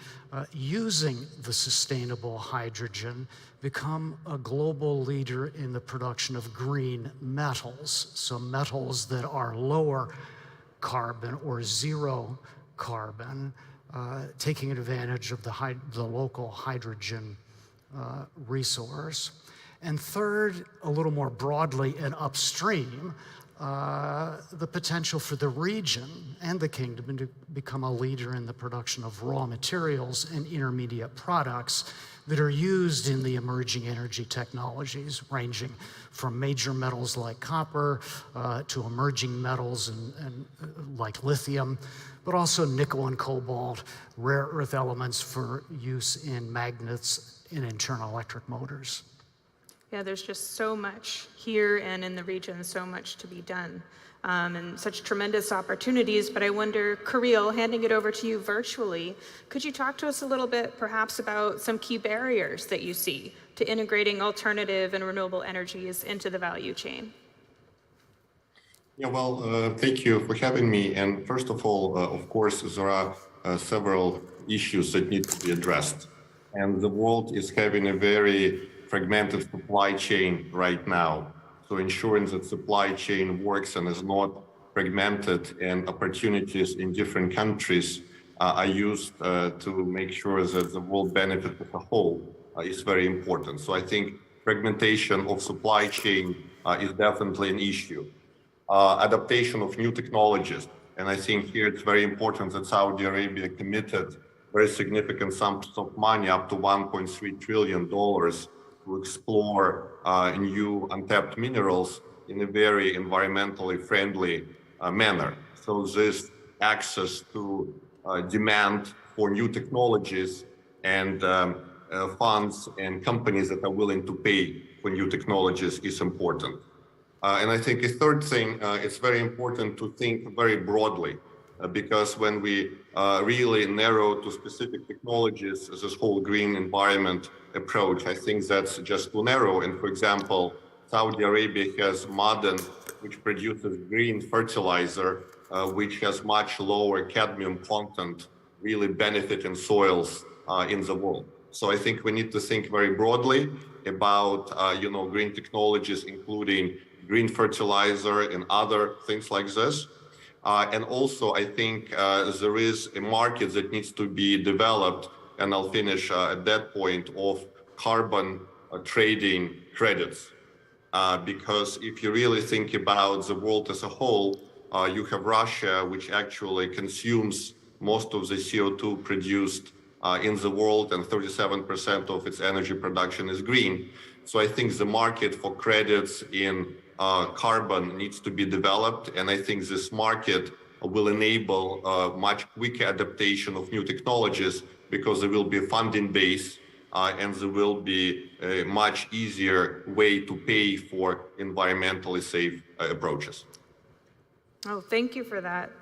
using the sustainable hydrogen, become a global leader in the production of green metals. So metals that are lower carbon or zero carbon, taking advantage of the local hydrogen resource. And third, a little more broadly and upstream, the potential for the region and the kingdom to become a leader in the production of raw materials and intermediate products that are used in the emerging energy technologies, ranging from major metals like copper to emerging metals and like lithium, but also nickel and cobalt, rare earth elements for use in magnets in internal electric motors. Yeah, there's just so much here and in the region, so much to be done, and such tremendous opportunities. But I wonder, Kirill, handing it over to you virtually, could you talk to us a little bit perhaps about some key barriers that you see to integrating alternative and renewable energies into the value chain? Yeah, well, thank you for having me. And first of all, of course, there are several issues that need to be addressed. And the world is having a very fragmented supply chain right now. So ensuring that supply chain works and is not fragmented and opportunities in different countries are used to make sure that the world benefit as a whole is very important. So I think fragmentation of supply chain is definitely an issue. Adaptation of new technologies. And I think here it's very important that Saudi Arabia committed very significant sums of money, up to $1.3 trillion, to explore new untapped minerals in a very environmentally friendly manner. So this access to demand for new technologies and funds and companies that are willing to pay for new technologies is important. And I think a third thing, it's very important to think very broadly, because when we really narrow to specific technologies, this whole green environment approach, I think that's just too narrow. And for example, Saudi Arabia has Ma'aden, which produces green fertilizer, which has much lower cadmium content, really benefiting soils in the world. So I think we need to think very broadly about green technologies, including green fertilizer and other things like this. And also, I think there is a market that needs to be developed, and I'll finish at that point, of carbon trading credits. Because if you really think about the world as a whole, you have Russia, which actually consumes most of the CO2 produced in the world, and 37% of its energy production is green. So I think the market for credits in carbon needs to be developed, and I think this market will enable much quicker adaptation of new technologies, because there will be a funding base and there will be a much easier way to pay for environmentally safe approaches. Oh, thank you for that.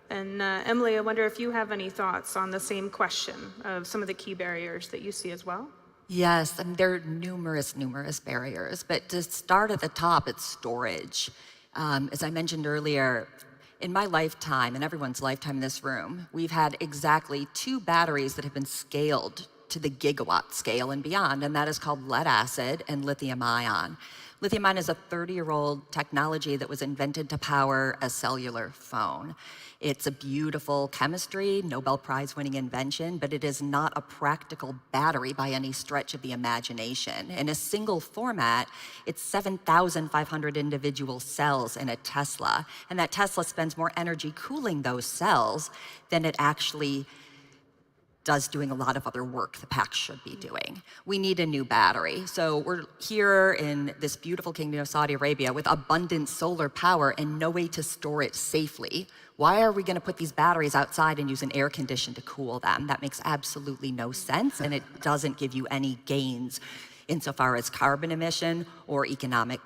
And Emily, I wonder if you have any thoughts on the same question of some of the key barriers that you see as well? Yes, I mean, there are numerous barriers, but to start at the top, it's storage. As I mentioned earlier, in my lifetime, and everyone's lifetime in this room, we've had exactly 2 batteries that have been scaled to the gigawatt scale and beyond, and that is called lead acid and lithium ion. Lithium ion is a 30-year-old technology that was invented to power a cellular phone. It's a beautiful chemistry, Nobel Prize-winning invention, but it is not a practical battery by any stretch of the imagination. In a single format, it's 7,500 individual cells in a Tesla, and that Tesla spends more energy cooling those cells than it actually does doing a lot of other work the packs should be doing. We need a new battery. So we're here in this beautiful kingdom of Saudi Arabia with abundant solar power and no way to store it safely. Why are we going to put these batteries outside and use an air condition to cool them? That makes absolutely no sense, and it doesn't give you any gains insofar as carbon emission or economic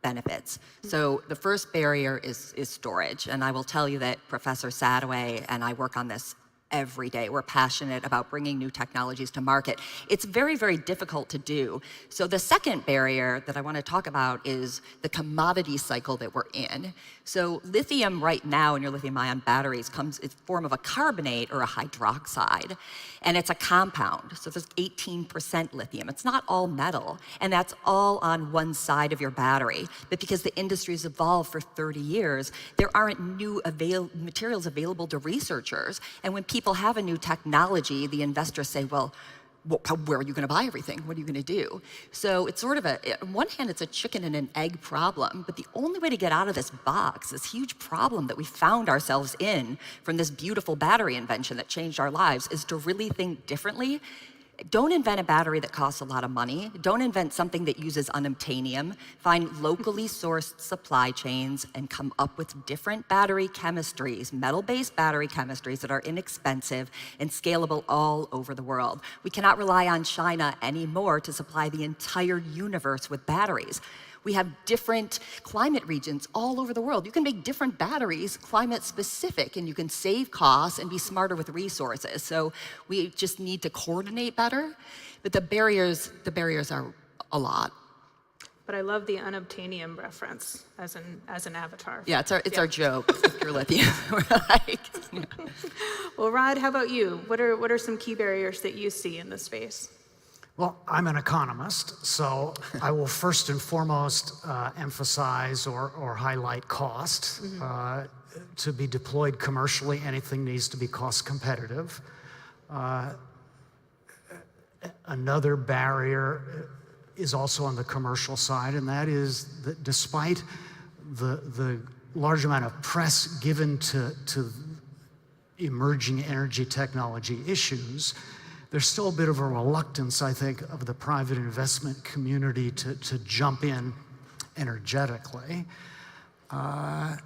benefits. So the first barrier is storage, and I will tell you that Professor Sadoway and I work on this every day. We're passionate about bringing new technologies to market. It's very, very difficult to do. So the second barrier that I want to talk about is the commodity cycle that we're in. So lithium right now in your lithium-ion batteries comes in the form of a carbonate or a hydroxide, and it's a compound. So there's 18% lithium. It's not all metal, and that's all on one side of your battery. But because the industry's evolved for 30 years, there aren't new materials available to researchers. And when people have a new technology, the investors say, well, where are you going to buy everything? What are you going to do? So it's sort of on one hand, it's a chicken and an egg problem, but the only way to get out of this box, this huge problem that we found ourselves in from this beautiful battery invention that changed our lives, is to really think differently. Don't invent a battery that costs a lot of money. Don't invent something that uses unobtainium. Find locally sourced supply chains and come up with different battery chemistries, metal-based battery chemistries that are inexpensive and scalable all over the world. We cannot rely on China anymore to supply the entire universe with batteries. We have different climate regions all over the world. You can make different batteries climate specific, and you can save costs and be smarter with resources. So we just need to coordinate better, but the barriers are a lot. But I love the unobtainium reference as an avatar. Yeah, it's our joke. If you're lithium, we're like, yeah. Well, Rod, how about you? What are some key barriers that you see in this space? Well, I'm an economist, so I will first and foremost emphasize or highlight cost. To be deployed commercially, anything needs to be cost competitive. Another barrier is also on the commercial side, and that is that despite the large amount of press given to emerging energy technology issues, there's still a bit of a reluctance, I think, of the private investment community to jump in energetically. And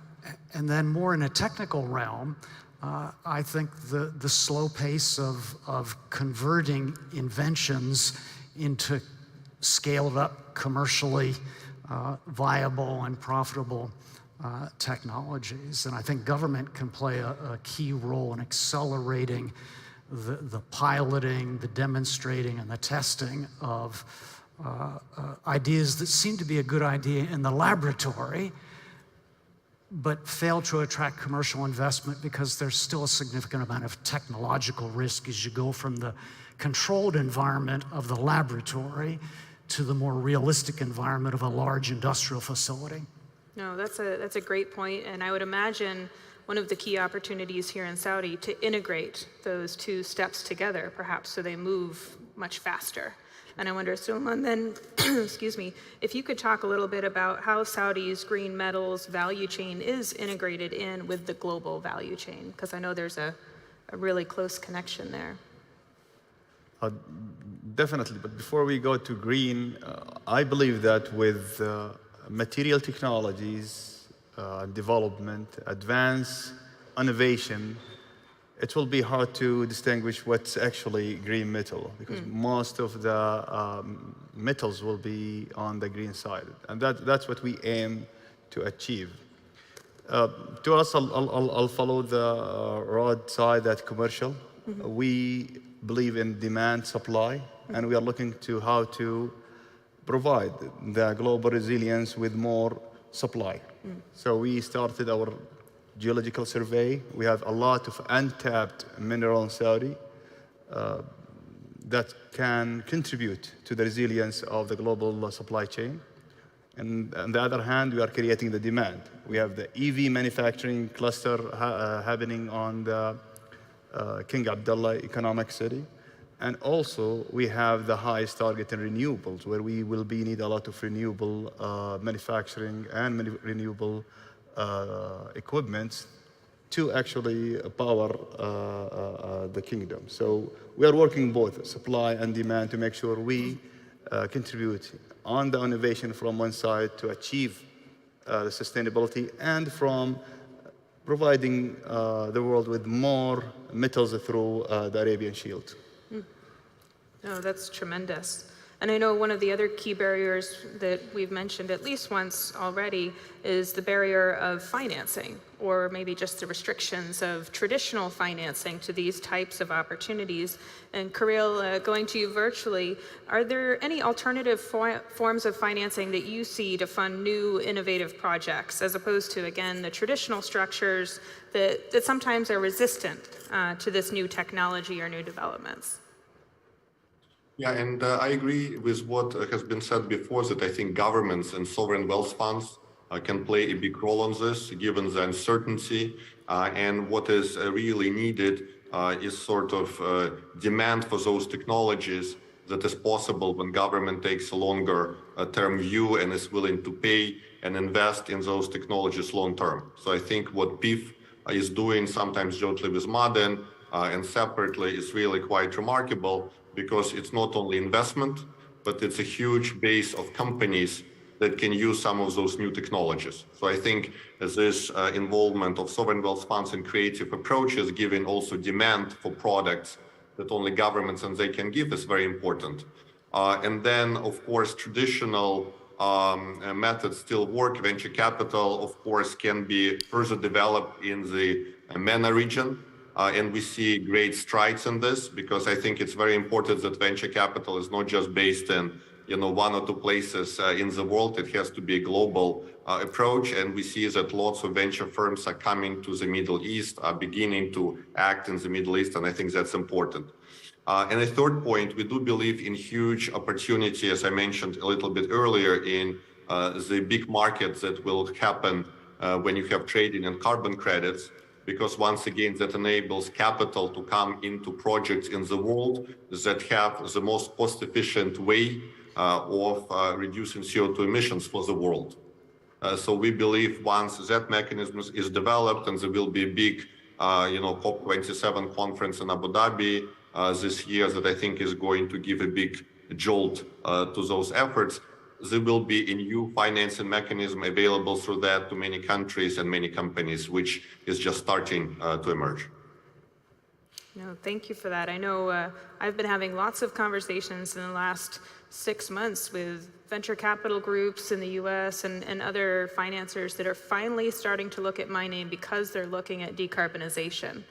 then more in a technical realm, I think the slow pace of converting inventions into scaled up, commercially viable and profitable technologies. And I think government can play a key role in accelerating the piloting, the demonstrating, and the testing of ideas that seem to be a good idea in the laboratory, but fail to attract commercial investment because there's still a significant amount of technological risk as you go from the controlled environment of the laboratory to the more realistic environment of a large industrial facility. No, that's a great point, and I would imagine one of the key opportunities here in Saudi to integrate those two steps together, perhaps, so they move much faster. And I wonder, Sulman, then, excuse me, if you could talk a little bit about how Saudi's green metals value chain is integrated in with the global value chain, because I know there's a really close connection there. Definitely, but before we go to green, I believe that with material technologies, development, advance, innovation, it will be hard to distinguish what's actually green metal, because most of the metals will be on the green side, and that's what we aim to achieve. To us, I'll follow the Rod side, that commercial. We believe in demand supply, and we are looking to how to provide the global resilience with more supply. So we started our geological survey. We have a lot of untapped mineral in Saudi. that can contribute to the resilience of the global supply chain. And on the other hand, we are creating the demand. We have the EV manufacturing cluster happening on the King Abdullah Economic City. And also, we have the highest target in renewables, where we will need a lot of renewable manufacturing and renewable equipment to actually power the kingdom. So we are working both supply and demand to make sure we contribute on the innovation from one side to achieve the sustainability, and from providing the world with more metals through the Arabian Shield. No, that's tremendous. And I know one of the other key barriers that we've mentioned at least once already is the barrier of financing, or maybe just the restrictions of traditional financing to these types of opportunities. And Kirill, going to you virtually, are there any alternative forms of financing that you see to fund new innovative projects, as opposed to, again, the traditional structures that sometimes are resistant to this new technology or new developments? Yeah, and I agree with what has been said before, that I think governments and sovereign wealth funds can play a big role on this, given the uncertainty. And what is really needed is sort of demand for those technologies that is possible when government takes a longer term view and is willing to pay and invest in those technologies long term. So I think what PIF is doing, sometimes jointly with Maden and separately, is really quite remarkable, because it's not only investment, but it's a huge base of companies that can use some of those new technologies. So I think this involvement of sovereign wealth funds and creative approaches, giving also demand for products that only governments and they can give, is very important. And then, of course, traditional methods still work. Venture capital, of course, can be further developed in the MENA region. And we see great strides in this, because I think it's very important that venture capital is not just based in one or two places in the world. It has to be a global approach. And we see that lots of venture firms are coming to the Middle East, are beginning to act in the Middle East, and I think that's important. And a third point, we do believe in huge opportunity, as I mentioned a little bit earlier, in the big markets that will happen when you have trading and carbon credits, because once again, that enables capital to come into projects in the world that have the most cost-efficient way of reducing CO2 emissions for the world. So we believe once that mechanism is developed, and there will be a big, COP27 conference in Abu Dhabi this year, that I think is going to give a big jolt to those efforts, there will be a new financing mechanism available through that to many countries and many companies, which is just starting to emerge. No, thank you for that. I know I've been having lots of conversations in the last 6 months with venture capital groups in the US and other financiers that are finally starting to look at mining because they're looking at decarbonization.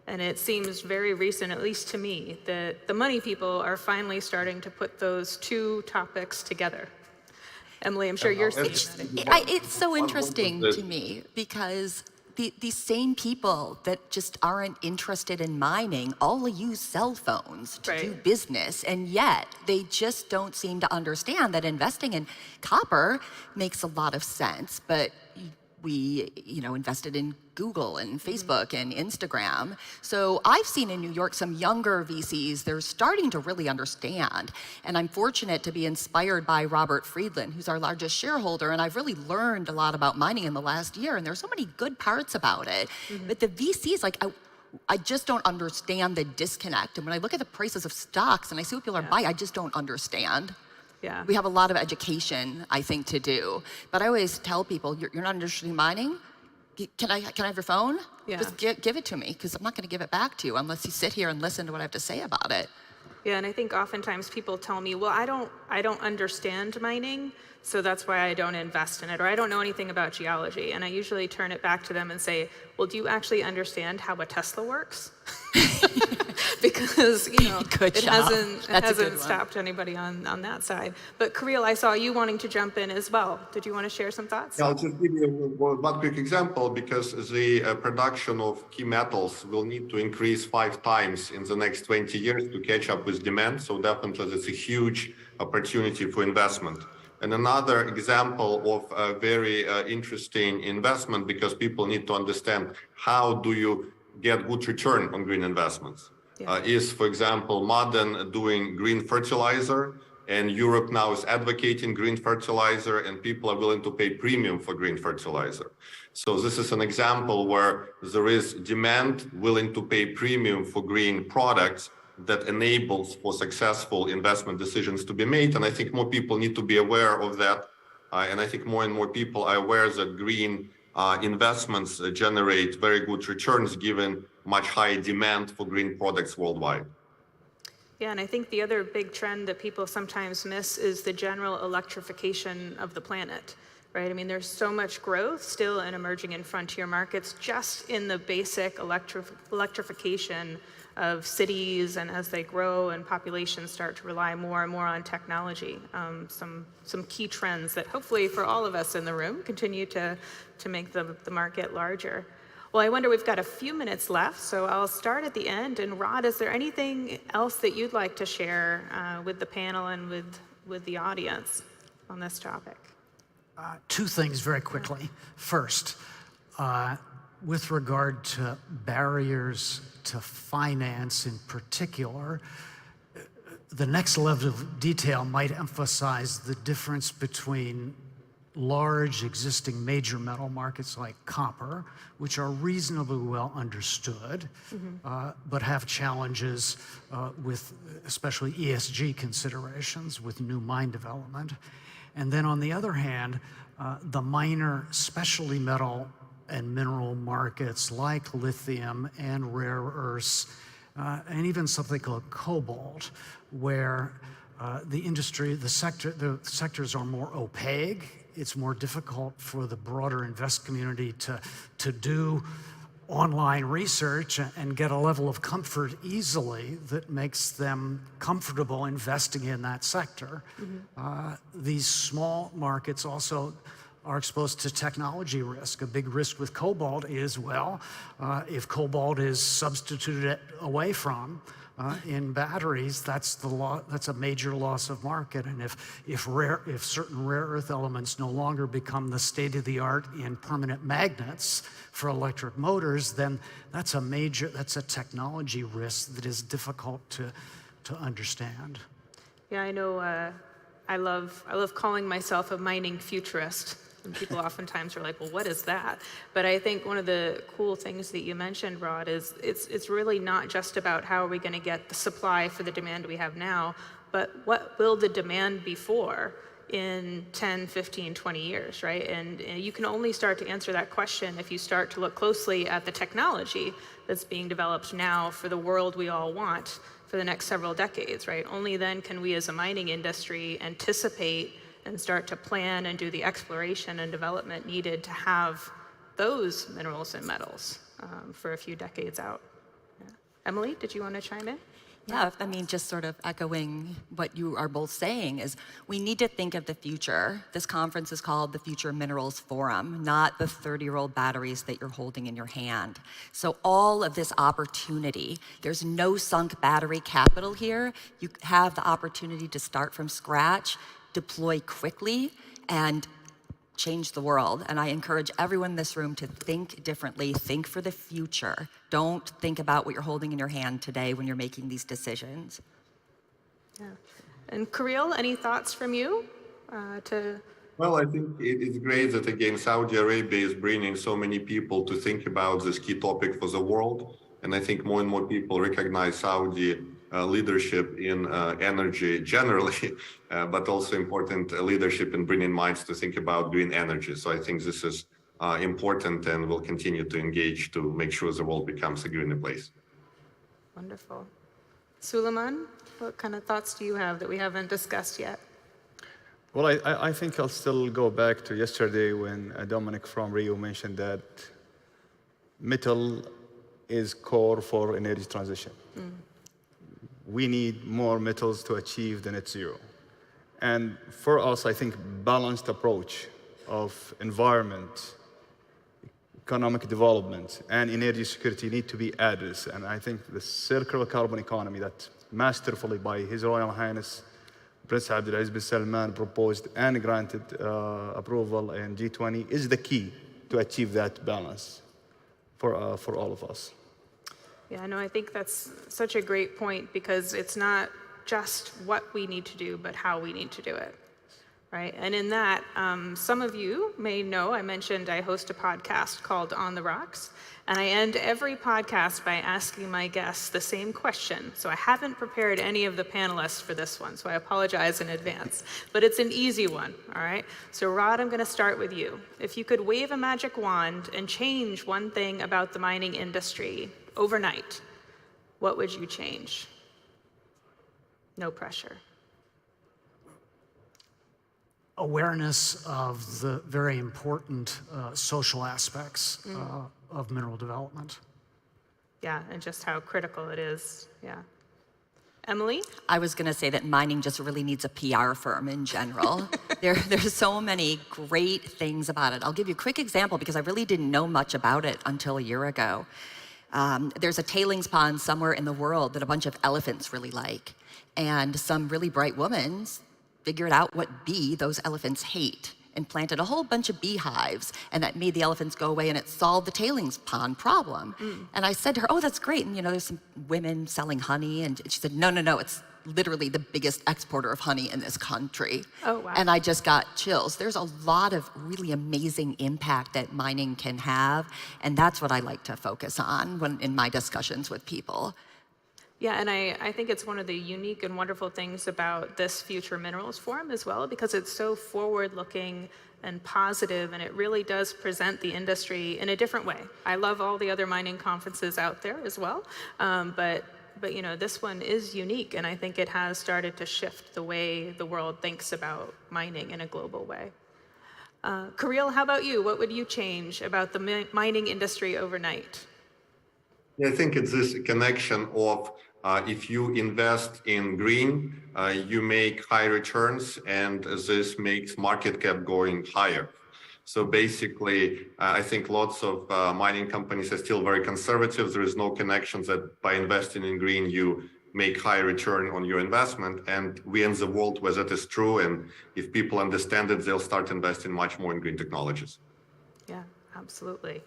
And it seems very recent, at least to me, that the money people are finally starting to put those two topics together. Emily, I'm sure you're seeing that. It's so interesting to me, because these same people that just aren't interested in mining all use cell phones to do business, and yet they just don't seem to understand that investing in copper makes a lot of sense. But we, invested in Google and Facebook and Instagram. So I've seen in New York some younger VCs, they're starting to really understand. And I'm fortunate to be inspired by Robert Friedland, who's our largest shareholder. And I've really learned a lot about mining in the last year. And there's so many good parts about it. But the VCs, I just don't understand the disconnect. And when I look at the prices of stocks and I see what people are buying, I just don't understand. Yeah. We have a lot of education, I think, to do. But I always tell people, you're not interested in mining? Can I have your phone? Yeah. Just give it to me, because I'm not going to give it back to you unless you sit here and listen to what I have to say about it. Yeah, and I think oftentimes people tell me, well, I don't understand mining, so that's why I don't invest in it, or I don't know anything about geology. And I usually turn it back to them and say, well, do you actually understand how a Tesla works? because Good it job. hasn't That's a good one. stopped anybody on that side. But Kirill, I saw you wanting to jump in as well. Did you want to share some thoughts? Yeah, I'll just give you one quick example, because the production of key metals will need to increase 5 times in the next 20 years to catch up with demand. So definitely that's a huge opportunity for investment. And another example of a very interesting investment, because people need to understand how do you get good return on green investments, is, for example, modern doing green fertilizer. And Europe now is advocating green fertilizer, and people are willing to pay premium for green fertilizer. So this is an example where there is demand willing to pay premium for green products that enables for successful investment decisions to be made. And I think more people need to be aware of that. And I think more and more people are aware that green investments generate very good returns given much higher demand for green products worldwide. Yeah, and I think the other big trend that people sometimes miss is the general electrification of the planet, right? I mean, there's so much growth still in emerging and frontier markets just in the basic electrification of cities, and as they grow and populations start to rely more and more on technology. Some key trends that hopefully for all of us in the room continue to make the market larger. Well, I wonder, we've got a few minutes left, so I'll start at the end. And Rod, is there anything else that you'd like to share with the panel and with the audience on this topic? 2 things very quickly. First, with regard to barriers to finance in particular, the next level of detail might emphasize the difference between large existing major metal markets like copper, which are reasonably well understood, but have challenges with especially ESG considerations with new mine development. And then on the other hand, the minor specialty metal and mineral markets like lithium and rare earths, and even something called cobalt, where the sectors are more opaque. It's more difficult for the broader invest community to do online research and get a level of comfort easily that makes them comfortable investing in that sector. These small markets also are exposed to technology risk. A big risk with cobalt is, well, if cobalt is substituted away from in batteries, that's a major loss of market. And if certain rare earth elements no longer become the state of the art in permanent magnets for electric motors, then that's a technology risk that is difficult to understand. Yeah, I know. I love calling myself a mining futurist. And people oftentimes are like, well, what is that? But I think one of the cool things that you mentioned, Rod, is it's really not just about how are we going to get the supply for the demand we have now, but what will the demand be for in 10, 15, 20 years, right? And you can only start to answer that question if you start to look closely at the technology that's being developed now for the world we all want for the next several decades, right? Only then can we as a mining industry anticipate and start to plan and do the exploration and development needed to have those minerals and metals for a few decades out. Yeah. Emily, did you want to chime in? Yeah, I mean, just sort of echoing what you are both saying is we need to think of the future. This conference is called the Future Minerals Forum, not the 30-year-old batteries that you're holding in your hand. So all of this opportunity, there's no sunk battery capital here. You have the opportunity to start from scratch, deploy quickly, and change the world. And I encourage everyone in this room to think differently, think for the future. Don't think about what you're holding in your hand today when you're making these decisions. Yeah. And Kirill, any thoughts from you Well, I think it's great that, again, Saudi Arabia is bringing so many people to think about this key topic for the world. And I think more and more people recognize Saudi leadership in energy generally, but also important leadership in bringing minds to think about green energy. So I think this is important, and we'll continue to engage to make sure the world becomes a greener place. Wonderful. Suleiman, what kind of thoughts do you have that we haven't discussed yet? Well, I think I'll still go back to yesterday when Dominic from Rio mentioned that metal is core for energy transition. we need more metals to achieve the net zero. And for us, I think balanced approach of environment, economic development, and energy security need to be addressed. And I think the circular carbon economy that masterfully by His Royal Highness Prince Abdulaziz bin Salman proposed and granted approval in G20 is the key to achieve that balance for all of us. Yeah, no, I think that's such a great point, because it's not just what we need to do, but how we need to do it, right? And in that, some of you may know, I mentioned I host a podcast called On the Rocks, and I end every podcast by asking my guests the same question. So I haven't prepared any of the panelists for this one, so I apologize in advance, but it's an easy one, all right? So Rod, I'm gonna start with you. If you could wave a magic wand and change one thing about the mining industry overnight, what would you change? No pressure. Awareness of the very important social aspects of mineral development. Yeah, and just how critical it is, yeah. Emily? I was gonna say that mining just really needs a PR firm in general. There's so many great things about it. I'll give you a quick example because I really didn't know much about it until a year ago. There's a tailings pond somewhere in the world that a bunch of elephants really like. And some really bright women figured out what bee those elephants hate and planted a whole bunch of beehives, and that made the elephants go away, and it solved the tailings pond problem. And I said to her, oh, that's great. And there's some women selling honey, and she said, no, it's literally the biggest exporter of honey in this country. Oh, wow. And I just got chills. There's a lot of really amazing impact that mining can have, and that's what I like to focus on in my discussions with people. Yeah, and I think it's one of the unique and wonderful things about this Future Minerals Forum as well, because it's so forward-looking and positive, and it really does present the industry in a different way. I love all the other mining conferences out there as well, but this one is unique, and I think it has started to shift the way the world thinks about mining in a global way. Kirill, how about you? What would you change about the mining industry overnight? Yeah, I think it's this connection of if you invest in green, you make high returns, and this makes market cap going higher. So basically, I think lots of mining companies are still very conservative. There is no connection that by investing in green, you make high return on your investment. And we in the world where that is true. And if people understand it, they'll start investing much more in green technologies. Yeah, absolutely.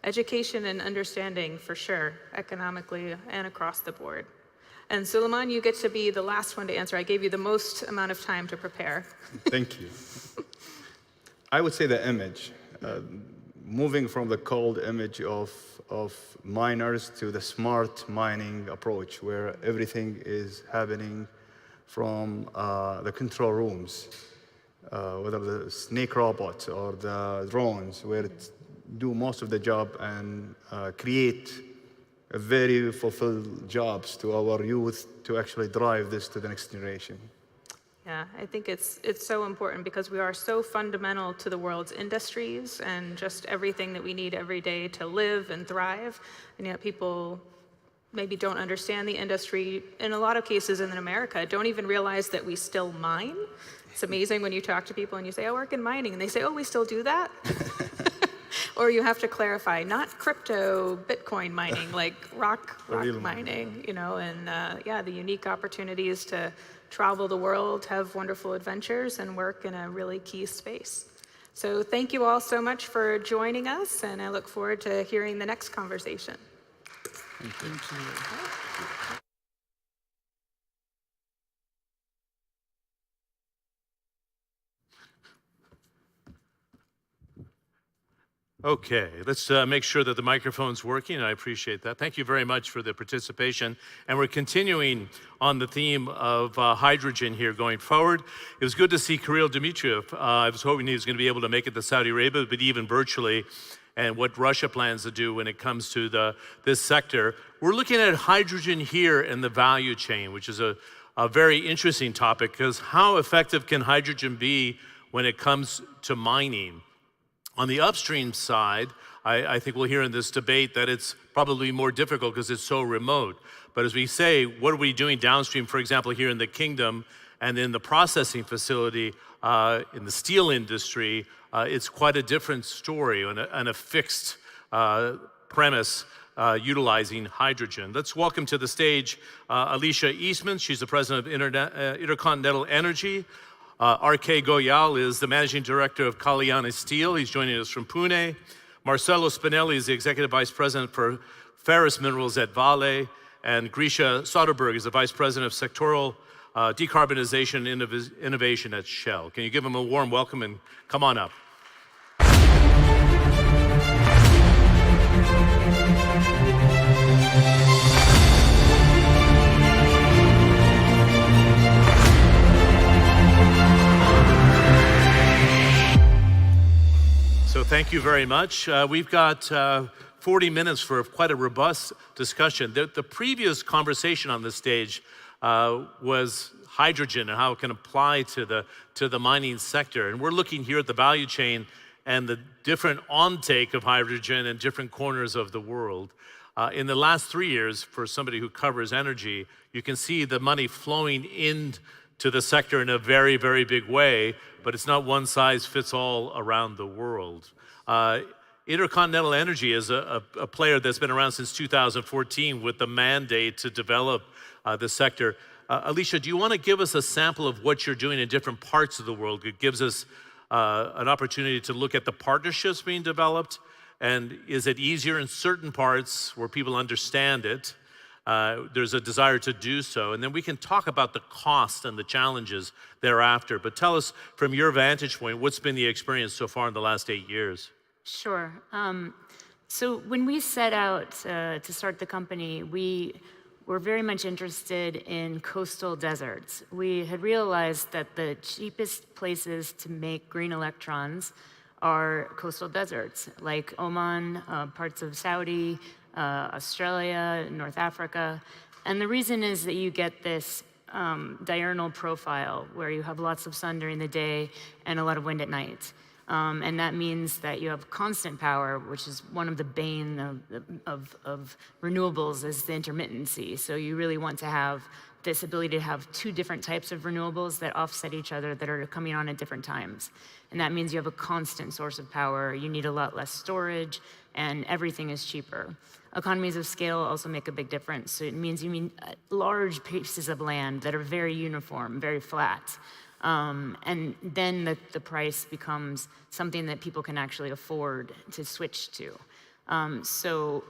Education and understanding for sure, economically and across the board. And Suleiman, you get to be the last one to answer. I gave you the most amount of time to prepare. Thank you. I would say the image, moving from the cold image of miners to the smart mining approach, where everything is happening from the control rooms, whether the snake robots or the drones, where it do most of the job and create a very fulfilled jobs to our youth to actually drive this to the next generation. Yeah, I think it's so important because we are so fundamental to the world's industries and just everything that we need every day to live and thrive. And yet people maybe don't understand the industry. In a lot of cases in America, don't even realize that we still mine. It's amazing when you talk to people and you say, I work in mining, and they say, oh, we still do that? Or you have to clarify, not crypto, Bitcoin mining, like rock mining, and yeah, the unique opportunities to travel the world, have wonderful adventures, and work in a really key space. So thank you all so much for joining us, and I look forward to hearing the next conversation. Thank you. Okay, let's make sure that the microphone's working. I appreciate that. Thank you very much for the participation. And we're continuing on the theme of hydrogen here going forward. It was good to see Kirill Dmitriev. I was hoping he was going to be able to make it to Saudi Arabia, but even virtually, and what Russia plans to do when it comes to this sector. We're looking at hydrogen here in the value chain, which is a very interesting topic, because how effective can hydrogen be when it comes to mining? On the upstream side, I think we'll hear in this debate that it's probably more difficult because it's so remote. But as we say, what are we doing downstream, for example, here in the kingdom and in the processing facility, in the steel industry, it's quite a different story and a fixed premise utilizing hydrogen. Let's welcome to the stage Alicia Eastman. She's the president of Intercontinental Energy. R.K. Goyal is the managing director of Kalyani Steel. He's joining us from Pune. Marcello Spinelli is the executive vice president for ferrous minerals at Vale. And Grisha Soderberg is the vice president of sectoral decarbonization and innovation at Shell. Can you give them a warm welcome and come on up? So thank you very much. We've got 40 minutes for quite a robust discussion. The previous conversation on this stage was hydrogen and how it can apply to the mining sector. And we're looking here at the value chain and the different on-take of hydrogen in different corners of the world. In the last 3 years, for somebody who covers energy, you can see the money flowing into the sector in a very, very big way, but it's not one size fits all around the world. Intercontinental Energy is a player that's been around since 2014 with the mandate to develop the sector. Alicia, do you want to give us a sample of what you're doing in different parts of the world? It gives us an opportunity to look at the partnerships being developed, and is it easier in certain parts where people understand it? There's a desire to do so, and then we can talk about the cost and the challenges thereafter. But tell us from your vantage point, what's been the experience so far in the last 8 years? Sure. So when we set out to start the company, we were very much interested in coastal deserts. We had realized that the cheapest places to make green electrons are coastal deserts, like Oman, parts of Saudi, Australia, North Africa. And the reason is that you get this diurnal profile where you have lots of sun during the day and a lot of wind at night. And that means that you have constant power, which is one of the bane of renewables, is the intermittency. So you really want to have this ability to have two different types of renewables that offset each other, that are coming on at different times. And that means you have a constant source of power, you need a lot less storage, and everything is cheaper. Economies of scale also make a big difference. So it means you mean large pieces of land that are very uniform, very flat. And then the price becomes something that people can actually afford to switch to. So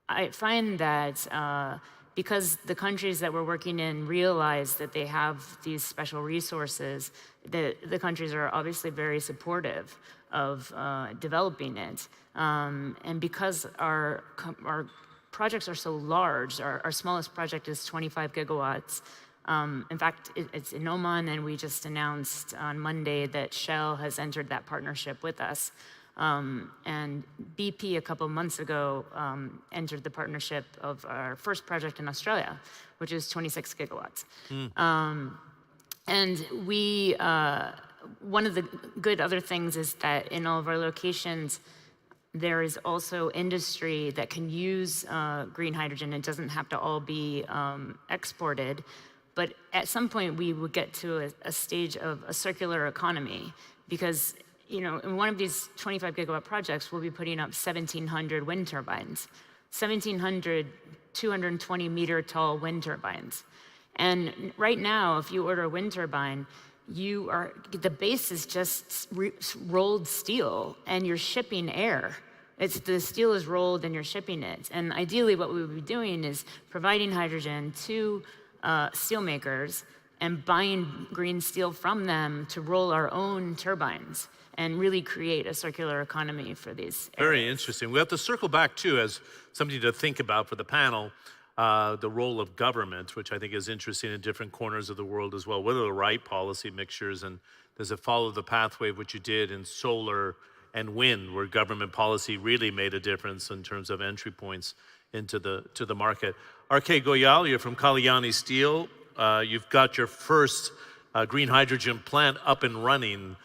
I find that because the countries that we're working in realize that they have these special resources, the countries are obviously very supportive of developing it. And because our projects are so large, our smallest project is 25 gigawatts. In fact, it's in Oman, and we just announced on Monday that Shell has entered that partnership with us. And BP a couple months ago entered the partnership of our first project in Australia, which is 26 gigawatts. And we, one of the good other things is that in all of our locations, there is also industry that can use green hydrogen. It doesn't have to all be exported. But at some point, we would get to a stage of a circular economy, because in one of these 25 gigawatt projects, we'll be putting up 1,700 wind turbines, 1,700 220 meter tall wind turbines. And right now, if you order a wind turbine, the base is just rolled steel, and you're shipping air. The steel is rolled and you're shipping it. And ideally, what we would be doing is providing hydrogen to steel makers and buying green steel from them to roll our own turbines and really create a circular economy for these areas. Very interesting. We have to circle back too, as something to think about for the panel, the role of government, which I think is interesting in different corners of the world as well. What are the right policy mixtures, and does it follow the pathway of what you did in solar and wind, where government policy really made a difference in terms of entry points into the market? R.K. Goyal, you're from Kalyani Steel. You've got your first green hydrogen plant up and running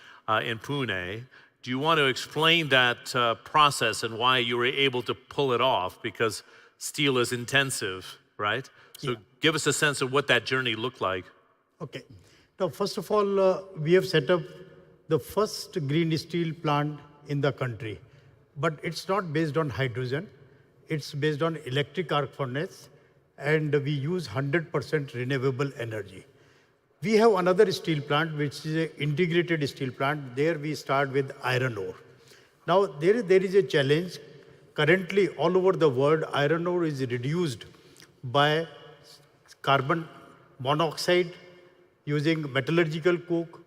in Pune. Do you want to explain that process and why you were able to pull it off? Because steel is intensive, right? So give us a sense of what that journey looked like. Okay. Now, first of all, we have set up the first green steel plant in the country. But it's not based on hydrogen. It's based on electric arc furnace, and we use 100% renewable energy. We have another steel plant, which is an integrated steel plant. There we start with iron ore. Now, there is a challenge. Currently, all over the world, iron ore is reduced by carbon monoxide using metallurgical coke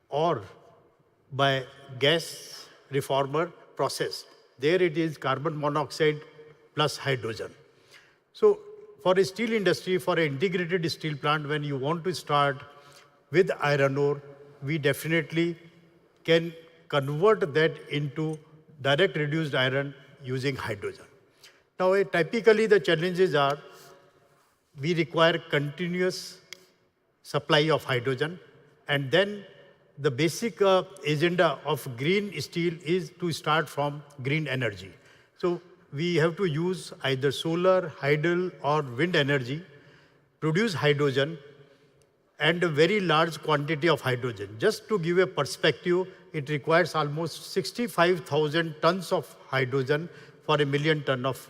or by gas reformer process. There it is carbon monoxide plus hydrogen. So for a steel industry, for an integrated steel plant, when you want to start with iron ore, we definitely can convert that into direct reduced iron using hydrogen. Now, typically the challenges are we require continuous supply of hydrogen, and then the basic agenda of green steel is to start from green energy. So we have to use either solar, hydel, or wind energy, produce hydrogen, and a very large quantity of hydrogen. Just to give a perspective, it requires almost 65,000 tons of hydrogen for 1 million ton of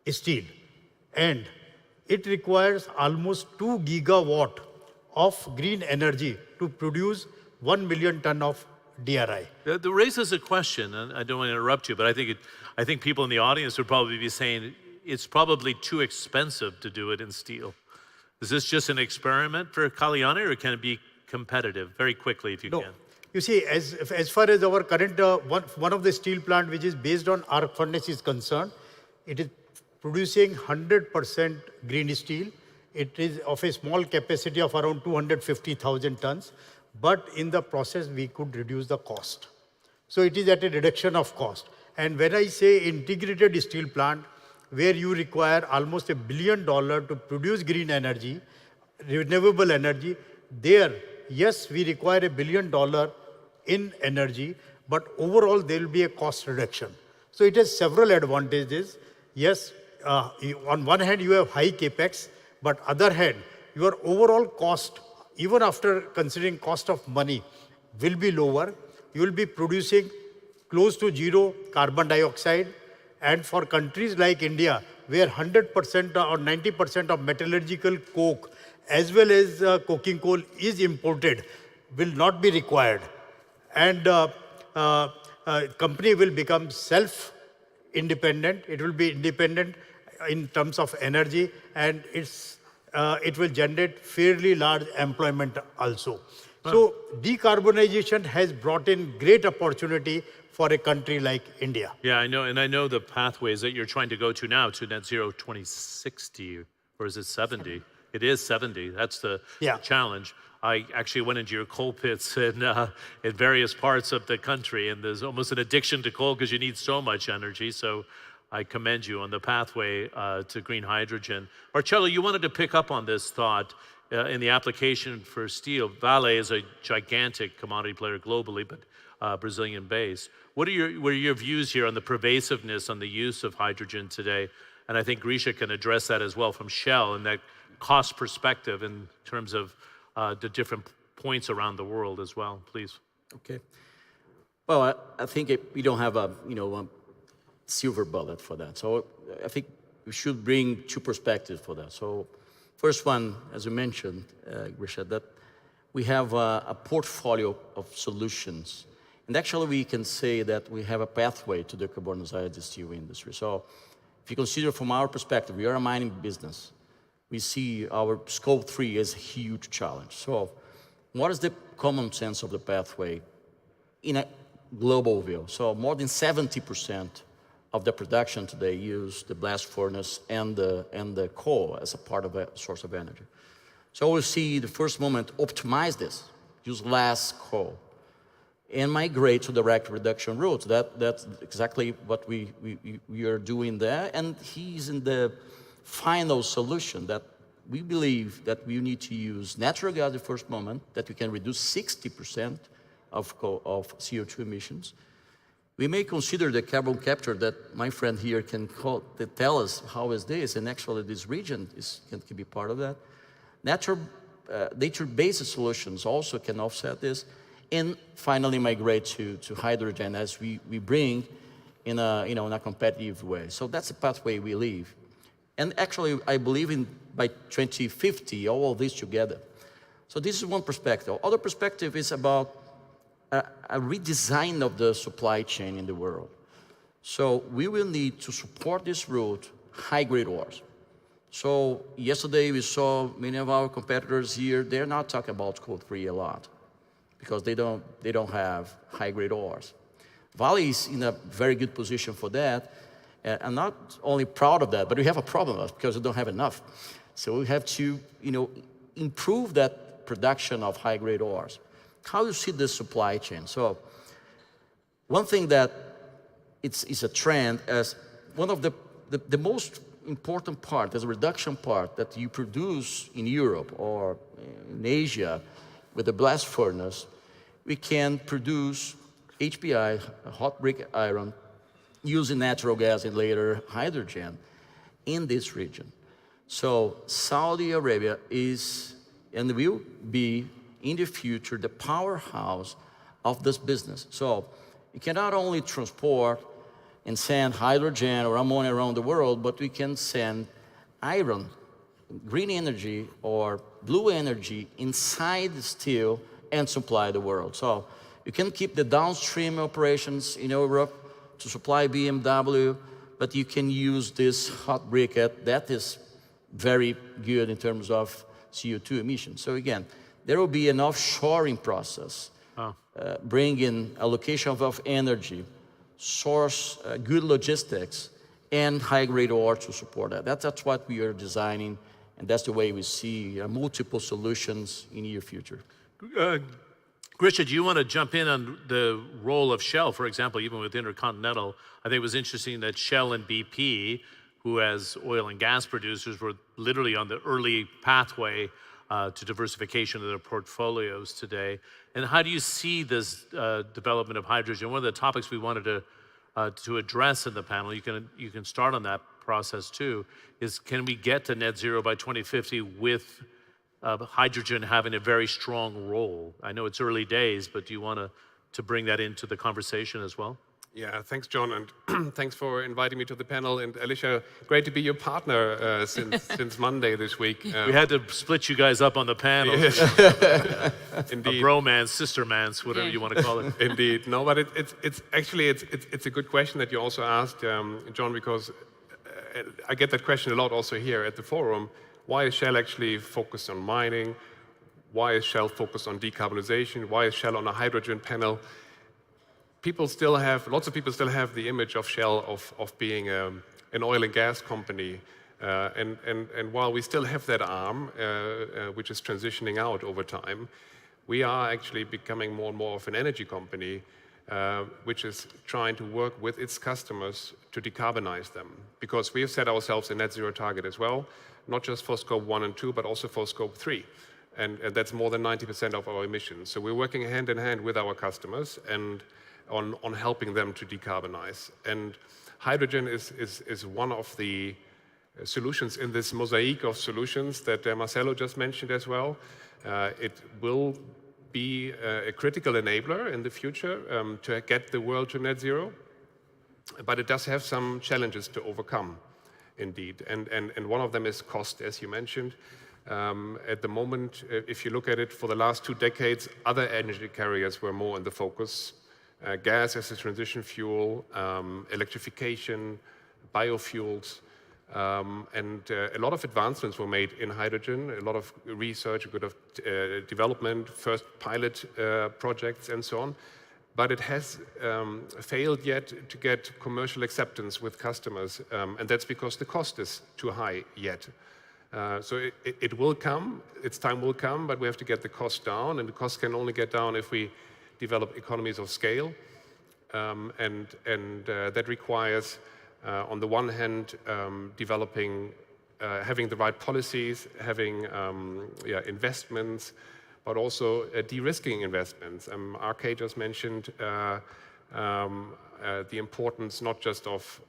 steel. And it requires almost 2 gigawatt of green energy to produce 1 million ton of DRI. That raises a question, and I don't want to interrupt you, but I think people in the audience would probably be saying it's probably too expensive to do it in steel. Is this just an experiment for Kalyani, or can it be competitive? Very quickly, if you can. You see, as far as our current, one of the steel plant which is based on arc furnace is concerned, it is producing 100% green steel. It is of a small capacity of around 250,000 tons. But in the process, we could reduce the cost. So it is at a reduction of cost. And when I say integrated steel plant, where you require almost $1 billion to produce green energy, renewable energy, there, yes, we require $1 billion in energy, but overall there will be a cost reduction. So it has several advantages. Yes, on one hand, you have high capex, but other hand, your overall cost, even after considering cost of money, will be lower. You will be producing close to zero carbon dioxide. And for countries like India, where 100% or 90% of metallurgical coke as well as coking coal is imported, will not be required. And company will become self-independent. It will be independent in terms of energy, and it will generate fairly large employment also. So decarbonization has brought in great opportunity for a country like India. Yeah, I know, and I know the pathways that you're trying to go to now to net zero 2060, or is it 70? It is 70. That's the challenge. I actually went into your coal pits in various parts of the country, and there's almost an addiction to coal because you need so much energy. So I commend you on the pathway to green hydrogen. Marcello, you wanted to pick up on this thought in the application for steel. Vale is a gigantic commodity player globally, but Brazilian base. What are your views here on the pervasiveness on the use of hydrogen today? And I think Grisha can address that as well from Shell and that cost perspective in terms of the different points around the world as well, please. Okay. Well, I think we don't have a silver bullet for that. So I think we should bring two perspectives for that. So first one, as you mentioned, Grisha, that we have a portfolio of solutions. And actually, we can say that we have a pathway to decarbonize the steel industry. So if you consider from our perspective, we are a mining business. We see our scope 3 as a huge challenge. So what is the common sense of the pathway in a global view? So more than 70% of the production today use the blast furnace and the coal as a part of a source of energy. So we see the first moment, optimize this, use less coal, and migrate to direct reduction routes. That's exactly what we are doing there. And he's in the final solution that we believe that we need to use natural gas at the first moment, that we can reduce 60% of CO2 emissions. We may consider the carbon capture that my friend here can tell us how is this, and actually this region can be part of that. Nature-based solutions also can offset this, and finally migrate to hydrogen as we bring in a competitive way. So that's the pathway we leave. And actually, I believe by 2050, all of this together. So this is one perspective. Other perspective is about a redesign of the supply chain in the world. So we will need to support this route, high-grade ores. So yesterday we saw many of our competitors here, they're not talking about Scope 3 a lot because they don't have high-grade ores. Vale is in a very good position for that. I'm not only proud of that, but we have a problem because we don't have enough. So we have to, improve that production of high-grade ores. How do you see this supply chain? So one thing that is a trend as one of the most important part, as a reduction part that you produce in Europe or in Asia with the blast furnace, we can produce HBI, hot brick iron, using natural gas and later hydrogen in this region. So Saudi Arabia is and will be in the future the powerhouse of this business. So you can not only transport and send hydrogen or ammonia around the world, but we can send iron, green energy or blue energy inside the steel and supply the world. So you can keep the downstream operations in Europe to supply BMW, but you can use this hot briquette that is very good in terms of CO2 emissions. So again, there will be an offshoring process, bringing allocation of energy, source good logistics, and high-grade ore to support that. That's what we are designing, and that's the way we see multiple solutions in the near future. Grisha, do you want to jump in on the role of Shell, for example, even with Intercontinental? I think it was interesting that Shell and BP, who as oil and gas producers were literally on the early pathway to diversification of their portfolios today. And how do you see this development of hydrogen? One of the topics we wanted to address in the panel, you can start on that process too, is can we get to net zero by 2050 with hydrogen having a very strong role? I know it's early days, but do you want to bring that into the conversation as well? Yeah, thanks, John, and thanks for inviting me to the panel. And Alicia, great to be your partner since Monday this week. We had to split you guys up on the panel. Indeed. A bromance, sistermance, whatever you want to call it. Indeed. No, but it's actually a good question that you also asked, John, because I get that question a lot also here at the forum. Why is Shell actually focused on mining? Why is Shell focused on decarbonization? Why is Shell on a hydrogen panel? Lots of people still have the image of Shell of being an oil and gas company. And while we still have that arm, which is transitioning out over time, we are actually becoming more and more of an energy company, which is trying to work with its customers to decarbonize them. Because we have set ourselves a net zero target as well, not just for Scope 1 and 2, but also for Scope 3. And that's more than 90% of our emissions. So we're working hand in hand with our customers and on helping them to decarbonize. And hydrogen is one of the solutions in this mosaic of solutions that Marcelo just mentioned as well. It will be a critical enabler in the future to get the world to net zero, but it does have some challenges to overcome, indeed. And one of them is cost, as you mentioned. At the moment, if you look at it, for the last 2 decades, other energy carriers were more in the focus. Gas as a transition fuel, electrification, biofuels, and a lot of advancements were made in hydrogen, a lot of research, a bit of development, first pilot projects and so on. But it has failed yet to get commercial acceptance with customers, and that's because the cost is too high yet. So it will come, its time will come, but we have to get the cost down, and the cost can only get down if we develop economies of scale, and that requires, on the one hand, developing, having the right policies, having investments, but also de-risking investments. RK just mentioned the importance not just of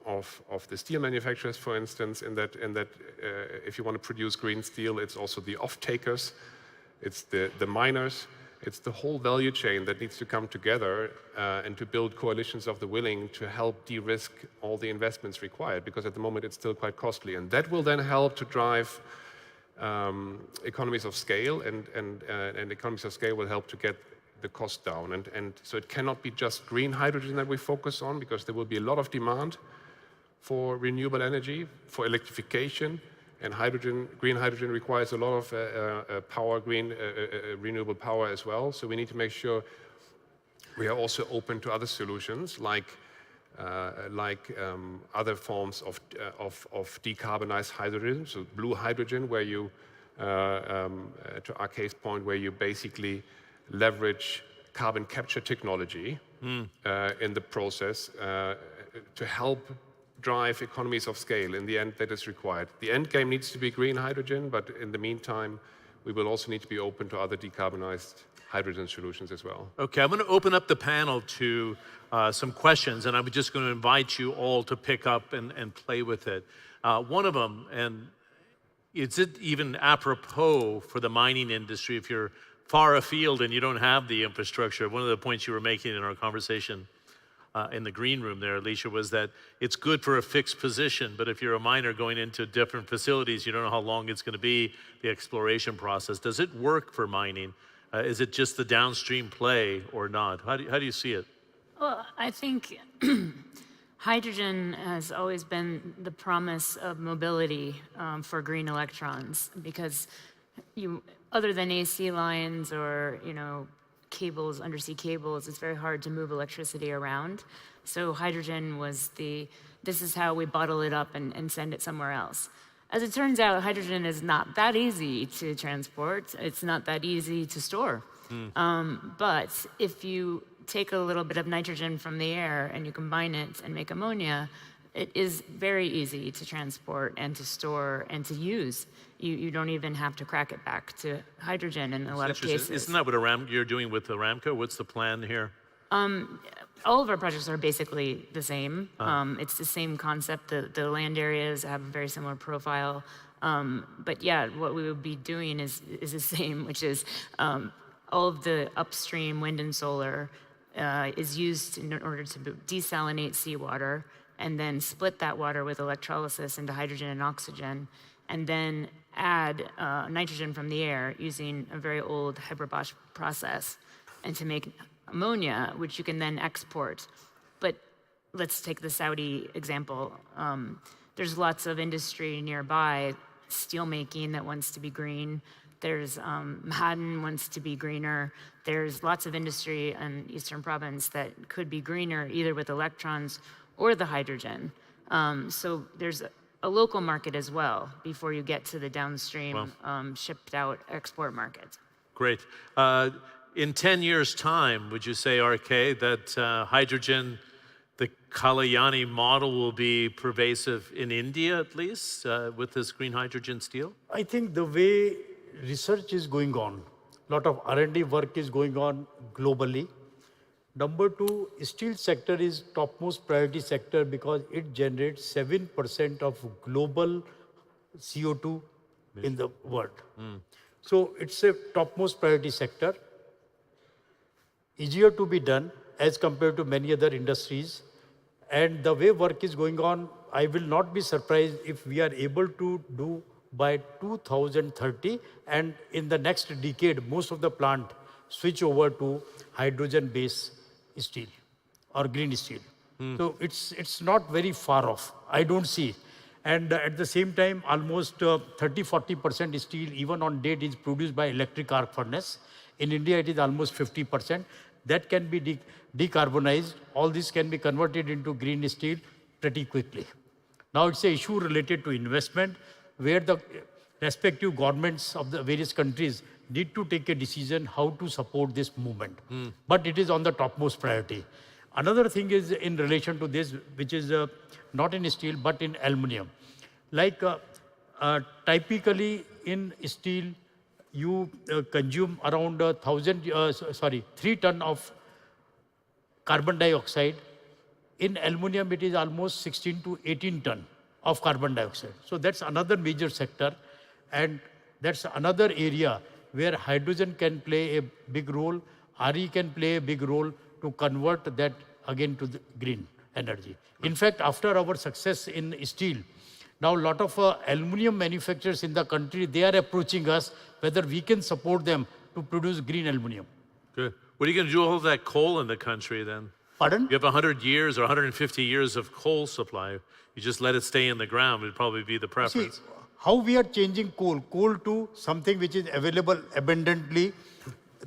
the steel manufacturers, for instance, in that if you want to produce green steel, it's also the off-takers, it's the miners, it's the whole value chain that needs to come together and to build coalitions of the willing to help de-risk all the investments required, because at the moment it's still quite costly. And that will then help to drive economies of scale, and economies of scale will help to get the cost down. And so it cannot be just green hydrogen that we focus on, because there will be a lot of demand for renewable energy, for electrification, and green hydrogen requires a lot of power, renewable power as well. So we need to make sure we are also open to other solutions, like other forms of decarbonized hydrogen, so blue hydrogen, where you, to RK's point, where you basically leverage carbon capture technology in the process to help drive economies of scale in the end that is required. The end game needs to be green hydrogen, but in the meantime, we will also need to be open to other decarbonized hydrogen solutions as well. Okay, I'm going to open up the panel to some questions, and I'm just going to invite you all to pick up and play with it. One of them, and is it even apropos for the mining industry if you're far afield and you don't have the infrastructure? One of the points you were making in our conversation in the green room there, Alicia, was that it's good for a fixed position, but if you're a miner going into different facilities, you don't know how long it's going to be, the exploration process. Does it work for mining? Is it just the downstream play or not? How do you see it? Well, I think hydrogen has always been the promise of mobility for green electrons, because other than AC lines or cables, undersea cables, it's very hard to move electricity around. So hydrogen was this is how we bottle it up and send it somewhere else. As it turns out, hydrogen is not that easy to transport. It's not that easy to store. But if you take a little bit of nitrogen from the air and you combine it and make ammonia, it is very easy to transport and to store and to use. You don't even have to crack it back to hydrogen in a lot of cases. Isn't that what you're doing with Aramco? What's the plan here? All of our projects are basically the same. It's the same concept. The land areas have a very similar profile. But yeah, what we would be doing is the same, which is all of the upstream wind and solar is used in order to desalinate seawater and then split that water with electrolysis into hydrogen and oxygen, and then add nitrogen from the air using a very old Haber-Bosch process, and to make ammonia, which you can then export. But let's take the Saudi example. There's lots of industry nearby, steelmaking that wants to be green. There's Ma'aden wants to be greener. There's lots of industry in Eastern Province that could be greener, either with electrons or the hydrogen. So there's a local market as well before you get to the downstream shipped out export market. Great. In 10 years' time, would you say, RK, that hydrogen, the Kalyani model, will be pervasive in India at least with this green hydrogen steel? I think the way research is going on, a lot of R&D work is going on globally. Number two, steel sector is topmost priority sector because it generates 7% of global CO2 in the world. So it's a topmost priority sector. Easier to be done as compared to many other industries. And the way work is going on, I will not be surprised if we are able to do by 2030, and in the next decade, most of the plant switch over to hydrogen-based steel or green steel. So it's not very far off. I don't see. And at the same time, almost 30-40% steel, even on date, is produced by electric arc furnace. In India, it is almost 50%. That can be decarbonized. All this can be converted into green steel pretty quickly. Now it's an issue related to investment, where the respective governments of the various countries need to take a decision how to support this movement. But it is on the topmost priority. Another thing is in relation to this, which is not in steel, but in aluminum. Like typically in steel, you consume around 3 ton of carbon dioxide. In aluminum, it is almost 16 to 18 ton of carbon dioxide. So that's another major sector, and that's another area where hydrogen can play a big role, RE can play a big role to convert that again to the green energy. In fact, after our success in steel, now a lot of aluminum manufacturers in the country, they are approaching us whether we can support them to produce green aluminum. Good. What are you going to do with all that coal in the country then? Pardon? You have 100 years or 150 years of coal supply. You just let it stay in the ground would probably be the preference. See, how we are changing coal to something which is available abundantly,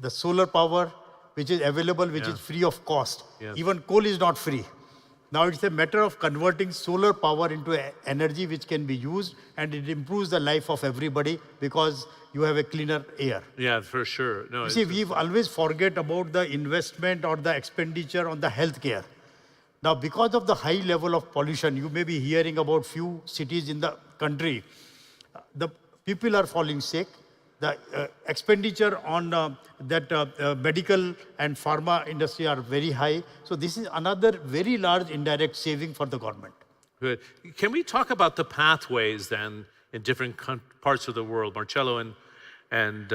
the solar power which is available, which is free of cost. Yes. Even coal is not free. Now it's a matter of converting solar power into energy which can be used, and it improves the life of everybody because you have a cleaner air. Yeah, for sure. No, You see, we've always forget about the investment or the expenditure on the healthcare. Now, because of the high level of pollution, you may be hearing about few cities in the country, the people are falling sick. The expenditure on medical and pharma industry are very high. So this is another very large indirect saving for the government. Good. Can we talk about the pathways then in different parts of the world? Marcello and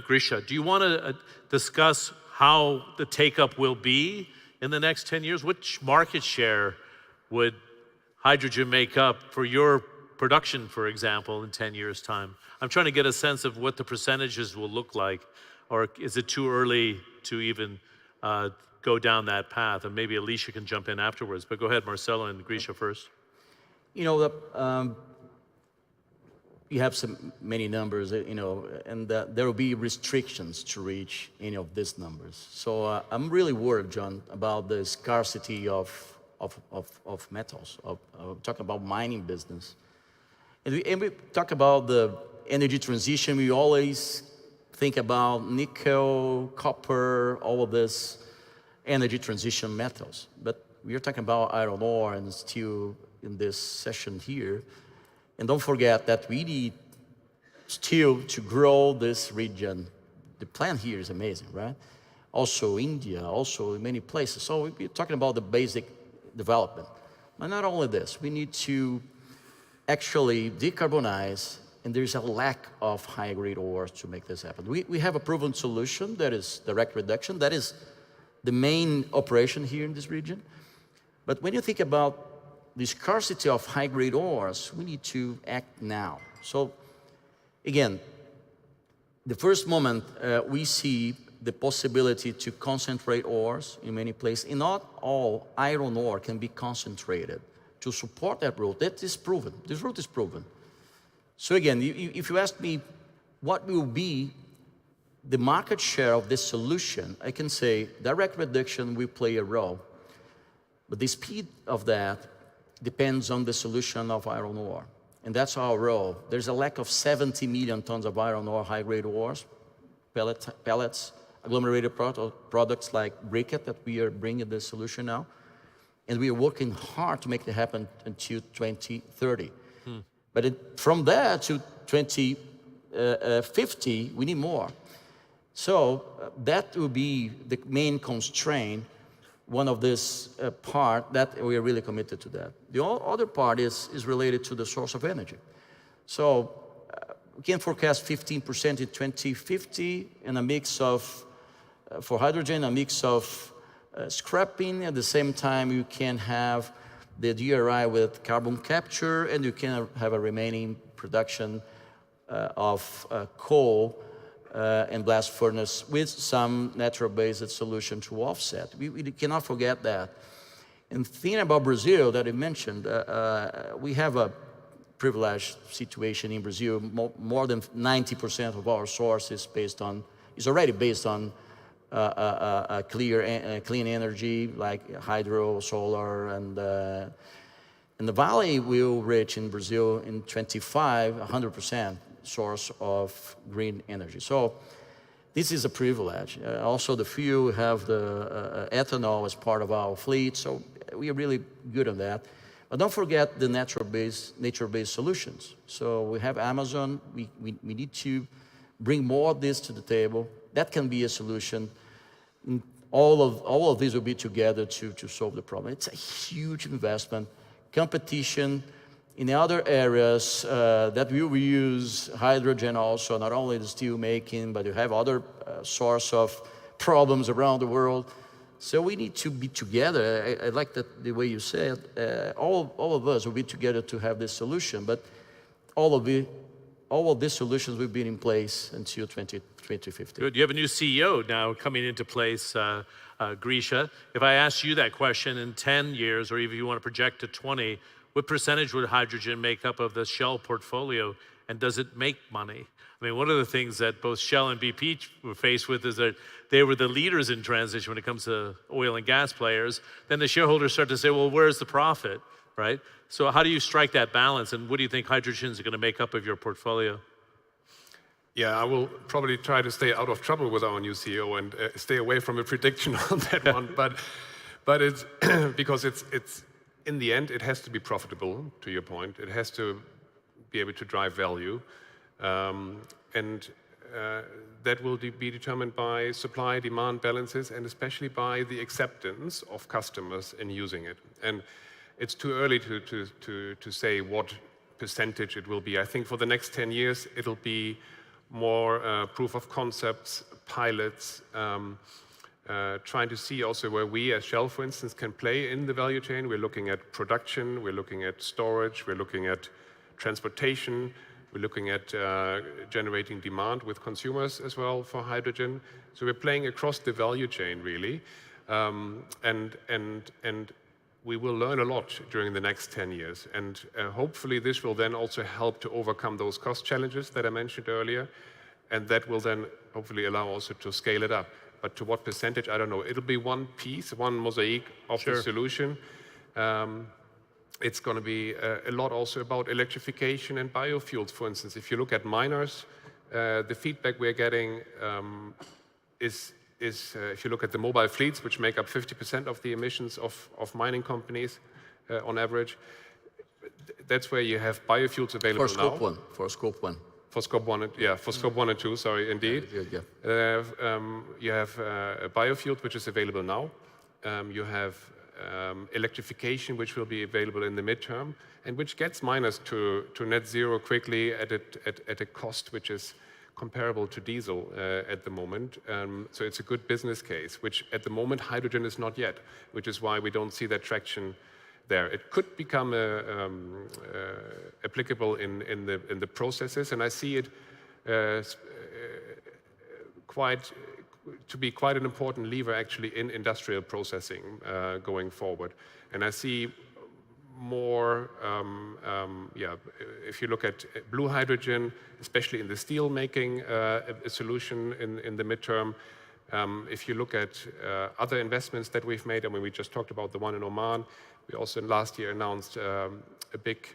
Grisha, do you want to discuss how the take-up will be in the next 10 years? Which market share would hydrogen make up for your production, for example, in 10 years' time? I'm trying to get a sense of what the percentages will look like, or is it too early to even go down that path? And maybe Alicia can jump in afterwards, but go ahead, Marcelo and Grisha first. You know, you have many numbers, you know, and there will be restrictions to reach any of these numbers. So I'm really worried, John, about the scarcity of metals. Talking about mining business. And we talk about the energy transition, we always think about nickel, copper, all of this energy transition metals. But we are talking about iron ore and steel in this session here. And don't forget that we need steel to grow this region. The plan here is amazing, right? Also India, also in many places. So we're talking about the basic development. But not only this, we need to actually decarbonize, and there's a lack of high-grade ores to make this happen. We have a proven solution that is direct reduction. That is the main operation here in this region. But when you think about the scarcity of high-grade ores, we need to act now. So again, the first moment we see the possibility to concentrate ores in many places, and not all iron ore can be concentrated. To support that route, that is proven. This route is proven. So again, if you ask me what will be the market share of this solution, I can say direct reduction will play a role. But the speed of that depends on the solution of iron ore. And that's our role. There's a lack of 70 million tons of iron ore, high-grade ores, pellets, agglomerated products like briquette that we are bringing the solution now. And we are working hard to make that happen until 2030. But from there to 2050, we need more. So that will be the main constraint, one of this part that we are really committed to that. The other part is related to the source of energy. So we can forecast 15% in 2050 and a mix of, for hydrogen, a mix of scrapping. At the same time, you can have the DRI with carbon capture, and you can have a remaining production of coal and blast furnace with some natural-based solution to offset. We cannot forget that. And thinking about Brazil that I mentioned, we have a privileged situation in Brazil. More than 90% of our source is already based on clean energy like hydro, solar, and the Valley will reach in Brazil in 25, 100% source of green energy. So this is a privilege. Also the fuel, have the ethanol as part of our fleet, so we are really good on that. But don't forget the nature-based solutions. So we have Amazon, we need to bring more of this to the table. That can be a solution. All of these will be together to solve the problem. It's a huge investment. Competition in other areas that will reuse hydrogen also, not only the steel making, but you have other source of problems around the world. So we need to be together. I like that the way you said, all of us will be together to have this solution, but all of these solutions will be in place until 2050. Good. You have a new CEO now coming into place, Grisha. If I asked you that question in 10 years, or if you want to project to 20, what percentage would hydrogen make up of the Shell portfolio, and does it make money? I mean, one of the things that both Shell and BP were faced with is that they were the leaders in transition when it comes to oil and gas players. Then the shareholders start to say, well, where's the profit, right? So how do you strike that balance, and what do you think hydrogen is going to make up of your portfolio? Yeah, I will probably try to stay out of trouble with our new CEO and stay away from a prediction on that one. But it's because it's in the end, it has to be profitable, to your point. It has to be able to drive value. And that will be determined by supply-demand balances, and especially by the acceptance of customers in using it. And it's too early to say what percentage it will be. I think for the next 10 years, it'll be more proof of concepts, pilots, trying to see also where we as Shell, for instance, can play in the value chain. We're looking at production, we're looking at storage, we're looking at transportation, we're looking at generating demand with consumers as well for hydrogen. So we're playing across the value chain, really. And we will learn a lot during the next 10 years. And hopefully this will then also help to overcome those cost challenges that I mentioned earlier. And that will then hopefully allow also to scale it up. But to what percentage, I don't know. It'll be one piece, one mosaic of the solution. It's going to be a lot also about electrification and biofuels, for instance. If you look at miners, the feedback we're getting is if you look at the mobile fleets, which make up 50% of the emissions of mining companies on average, that's where you have biofuels available now. For Scope 1. For Scope 1, for Scope 1 and 2, sorry, indeed. You have biofuels, which is available now. You have electrification, which will be available in the midterm, and which gets miners to net zero quickly at a cost which is comparable to diesel at the moment. So it's a good business case, which at the moment hydrogen is not yet, which is why we don't see that traction there. It could become applicable in the processes, and I see it to be quite an important lever actually in industrial processing going forward. And I see more, if you look at blue hydrogen, especially in the steel making, a solution in the midterm. If you look at other investments that we've made, I mean, we just talked about the one in Oman. We also last year announced a big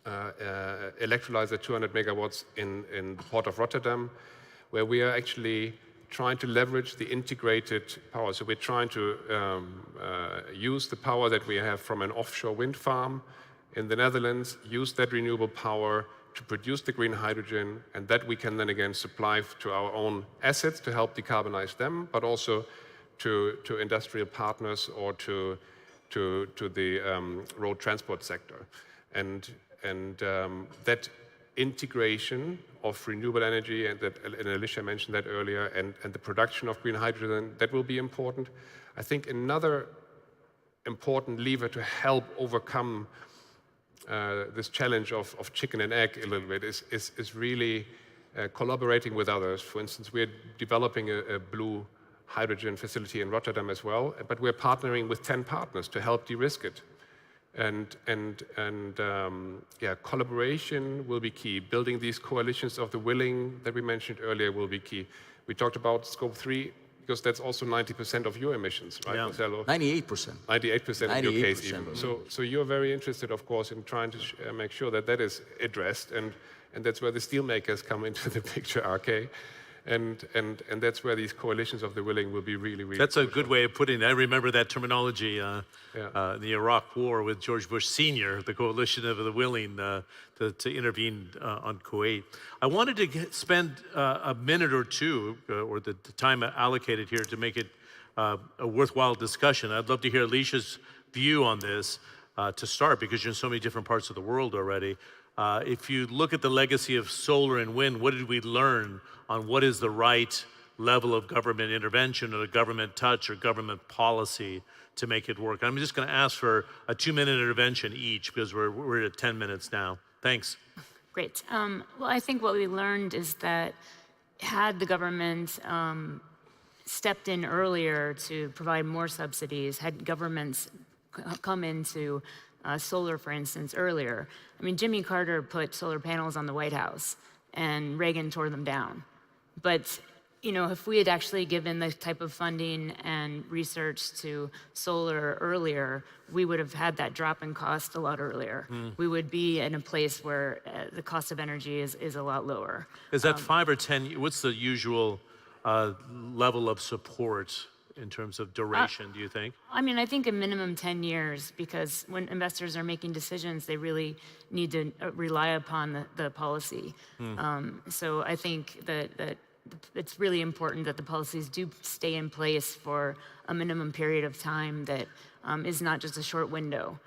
electrolyzer, 200 megawatts in the port of Rotterdam, where we are actually trying to leverage the integrated power. So we're trying to use the power that we have from an offshore wind farm in the Netherlands, use that renewable power to produce the green hydrogen, and that we can then again supply to our own assets to help decarbonize them, but also to industrial partners or to the road transport sector. And that integration of renewable energy, and Alicia mentioned that earlier, and the production of green hydrogen, that will be important. I think another important lever to help overcome this challenge of chicken and egg a little bit is really collaborating with others. For instance, we're developing a blue hydrogen facility in Rotterdam as well, but we're partnering with 10 partners to help de-risk it. And collaboration will be key. Building these coalitions of the willing that we mentioned earlier will be key. We talked about Scope 3, because that's also 90% of your emissions, right, Marcelo? 98%. 98% in your case even. So you're very interested, of course, in trying to make sure that that is addressed, and that's where the steel makers come into the picture, RK. And that's where these coalitions of the willing will be really, really That's a crucial. good way of putting it. I remember that terminology in the Iraq War with George Bush Sr., the coalition of the willing to intervene on Kuwait. I wanted to spend a minute or two, or the time allocated here, to make it a worthwhile discussion. I'd love to hear Alicia's view on this to start, because you're in so many different parts of the world already. If you look at the legacy of solar and wind, what did we learn on what is the right level of government intervention or government touch or government policy to make it work? I'm just going to ask for a 2-minute intervention each, because we're at 10 minutes now. Thanks. Great. Well, I think what we learned is that had the government stepped in earlier to provide more subsidies, had governments come into solar, for instance, earlier. I mean, Jimmy Carter put solar panels on the White House, and Reagan tore them down. But you know, if we had actually given the type of funding and research to solar earlier, we would have had that drop in cost a lot earlier. We would be in a place where the cost of energy is a lot lower. Is that 5 or 10? What's the usual level of support in terms of duration, do you think? I mean, I think a minimum 10 years, because when investors are making decisions, they really need to rely upon the policy. So I think that it's really important that the policies do stay in place for a minimum period of time that is not just a short window.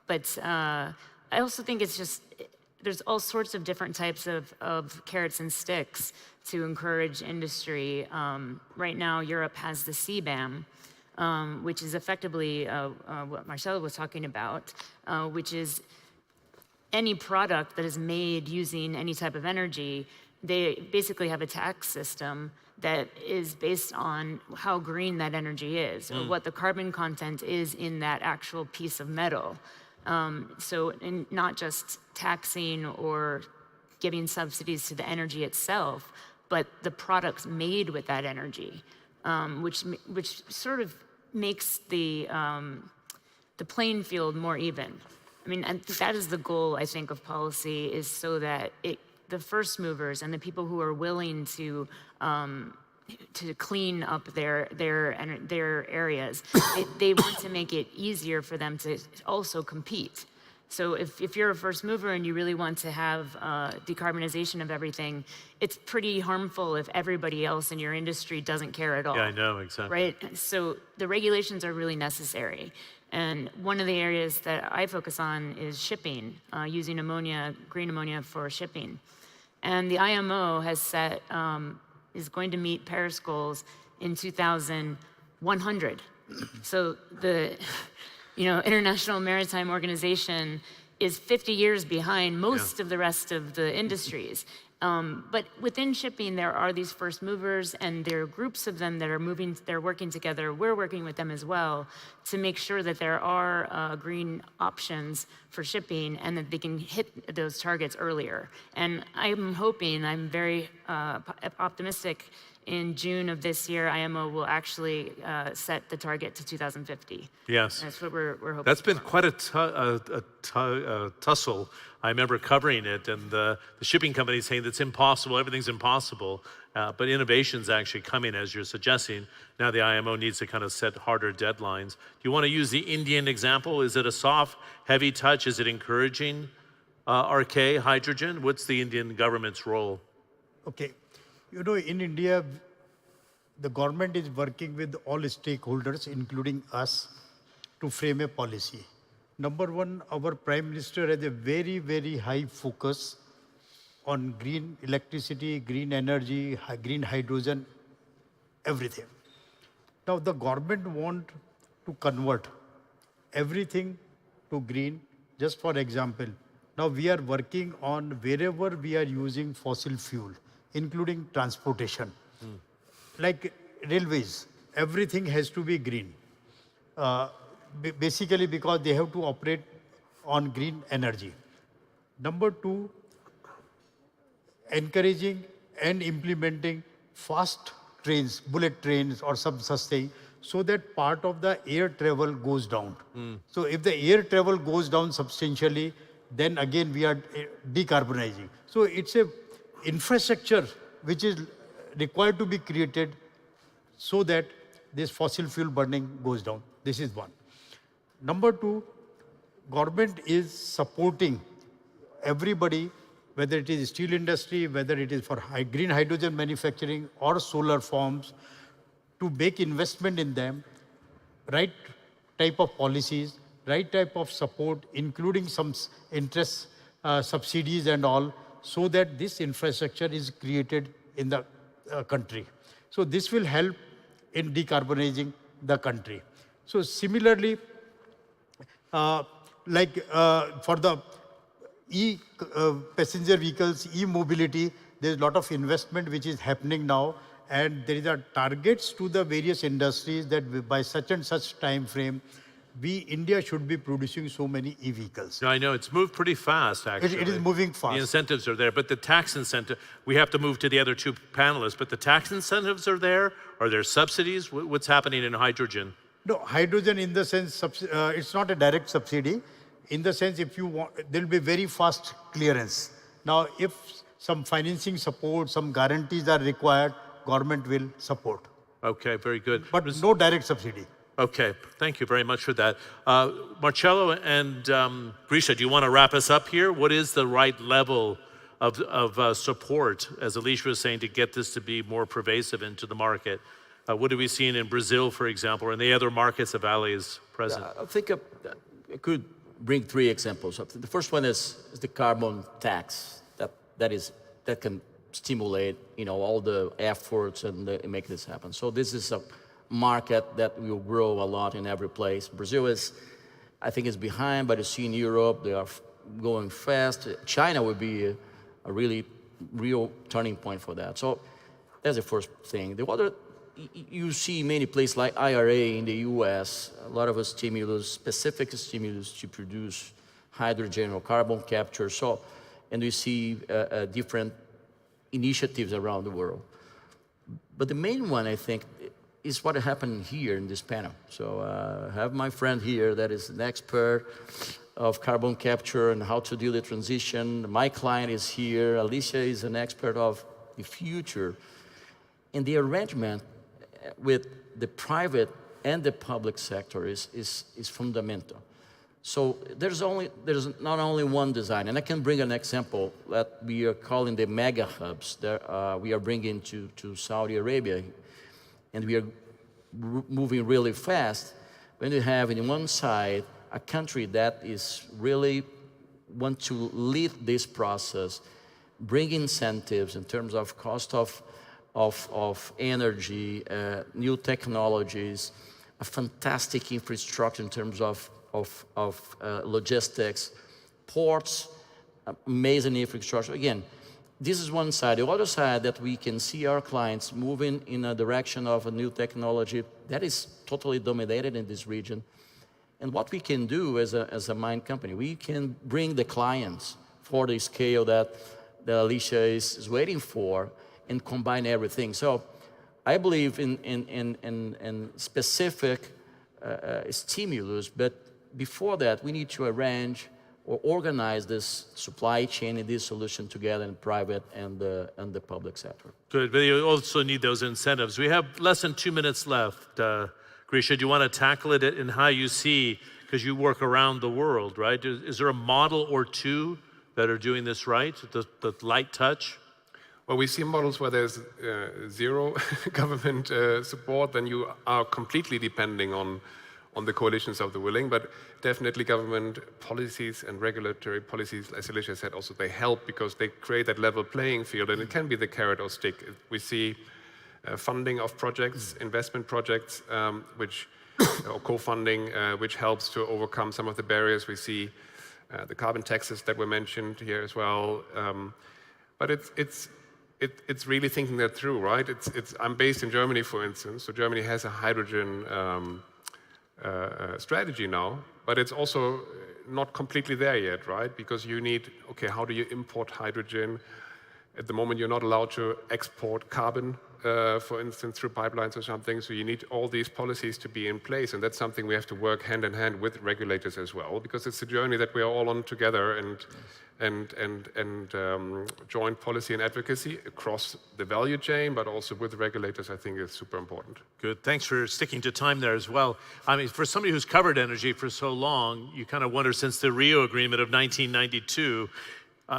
But I also think it's just, there's all sorts of different types of carrots and sticks to encourage industry. Right now, Europe has the CBAM, which is effectively what Marcelo was talking about, which is any product that is made using any type of energy. They basically have a tax system that is based on how green that energy is, or what the carbon content is in that actual piece of metal. So not just taxing or giving subsidies to the energy itself, but the products made with that energy, which sort of makes the playing field more even. I mean, and that is the goal, I think, of policy, is so that the first movers and the people who are willing to clean up their areas, they want to make it easier for them to also compete. So if you're a first mover and you really want to have decarbonization of everything, it's pretty harmful if everybody else in your industry doesn't care at all. Yeah, I know, exactly. Right? So the regulations are really necessary. And one of the areas that I focus on is shipping, using ammonia, green ammonia for shipping. And the IMO has set, is going to meet Paris goals in 2100. So the International Maritime Organization is 50 years behind most of the rest of the industries. But within shipping, there are these first movers, and there are groups of them that are they're working together. We're working with them as well to make sure that there are green options for shipping and that they can hit those targets earlier. And I'm hoping, I'm very optimistic, in June of this year, IMO will actually set the target to 2050. Yes. That's what we're hoping. That's been quite a tussle. I remember covering it, and the shipping companies saying that's impossible, everything's impossible. But innovation's actually coming, as you're suggesting. Now the IMO needs to kind of set harder deadlines. Do you want to use the Indian example? Is it a soft, heavy touch? Is it encouraging RK, hydrogen? What's the Indian government's role? Okay. You know, in India, the government is working with all stakeholders, including us, to frame a policy. Number one, our Prime Minister has a very, very high focus on green electricity, green energy, green hydrogen, everything. Now, the government wants to convert everything to green. Just for example, now we are working on wherever we are using fossil fuel, including transportation. Like railways, everything has to be green. Basically because they have to operate on green energy. Number two, encouraging and implementing fast trains, bullet trains or some such thing, so that part of the air travel goes down. So if the air travel goes down substantially, then again we are decarbonizing. So it's a infrastructure which is required to be created so that this fossil fuel burning goes down. This is one. Number two, government is supporting everybody, whether it is steel industry, whether it is for green hydrogen manufacturing or solar farms, to make investment in them, right type of policies, right type of support, including some interest subsidies and all, so that this infrastructure is created in the country. So this will help in decarbonizing the country. So similarly, for the passenger vehicles, e-mobility, there's a lot of investment which is happening now, and there is a targets to the various industries that by such and such time frame, India should be producing so many e-vehicles. I know, it's moved pretty fast, actually. It is moving fast. The incentives are there, but the tax incentive, we have to move to the other two panelists, but the tax incentives are there? Are there subsidies? What's happening in hydrogen? No, hydrogen in the sense, it's not a direct subsidy. In the sense, if you want, there will be very fast clearance. Now, if some financing support, some guarantees are required, government will support. Okay, very good. But no direct subsidy. Okay, thank you very much for that. Marcello and Grisha, do you want to wrap us up here? What is the right level of support, as Alicia was saying, to get this to be more pervasive into the market? What are we seeing in Brazil, for example, or in the other markets of Ali is present? I think I could bring three examples. The first one is the carbon tax. That can stimulate, all the efforts and make this happen. So this is a market that will grow a lot in every place. Brazil I think is behind, but you see in Europe, they are going fast. China will be a really real turning point for that. So that's the first thing. The other, you see many places like IRA in the US, a lot of specific stimulus to produce hydrogen or carbon capture. So, and we see different initiatives around the world. But the main one, I think, is what happened here in this panel. So I have my friend here that is an expert of carbon capture and how to do the transition. My client is here. Alicia is an expert of the future. And the arrangement with the private and the public sector is fundamental. So there's not only one design, and I can bring an example that we are calling the mega hubs that we are bringing to Saudi Arabia, and we are moving really fast. When you have in one side a country that is really want to lead this process, bring incentives in terms of cost of energy, new technologies, a fantastic infrastructure in terms of logistics, ports, amazing infrastructure. Again, this is one side. The other side that we can see our clients moving in a direction of a new technology that is totally dominated in this region. And what we can do as a mine company, we can bring the clients for the scale that Alicia is waiting for and combine everything. So I believe in specific stimulus, but before that, we need to arrange or organize this supply chain and this solution together in private and the public sector. Good, but you also need those incentives. We have less than 2 minutes left. Grisha, do you want to tackle it in how you see, because you work around the world, right? Is there a model or two that are doing this right, the light touch? Well, we see models where there's zero government support, then you are completely depending on the coalitions of the willing, but definitely government policies and regulatory policies, as Alicia said, also they help because they create that level playing field, and it can be the carrot or stick. We see funding of projects, investment projects, or co-funding, which helps to overcome some of the barriers. We see the carbon taxes that were mentioned here as well, but it's really thinking that through, right? I'm based in Germany, for instance, so Germany has a hydrogen strategy now, but it's also not completely there yet, right? Because you need, okay, how do you import hydrogen? At the moment, you're not allowed to export carbon for instance, through pipelines or something. So you need all these policies to be in place, and that's something we have to work hand in hand with regulators as well, because it's a journey that we are all on together, and joint policy and advocacy across the value chain, but also with regulators, I think is super important. Good. Thanks for sticking to time there as well. I mean, for somebody who's covered energy for so long, you kind of wonder, since the Rio Agreement of 1992,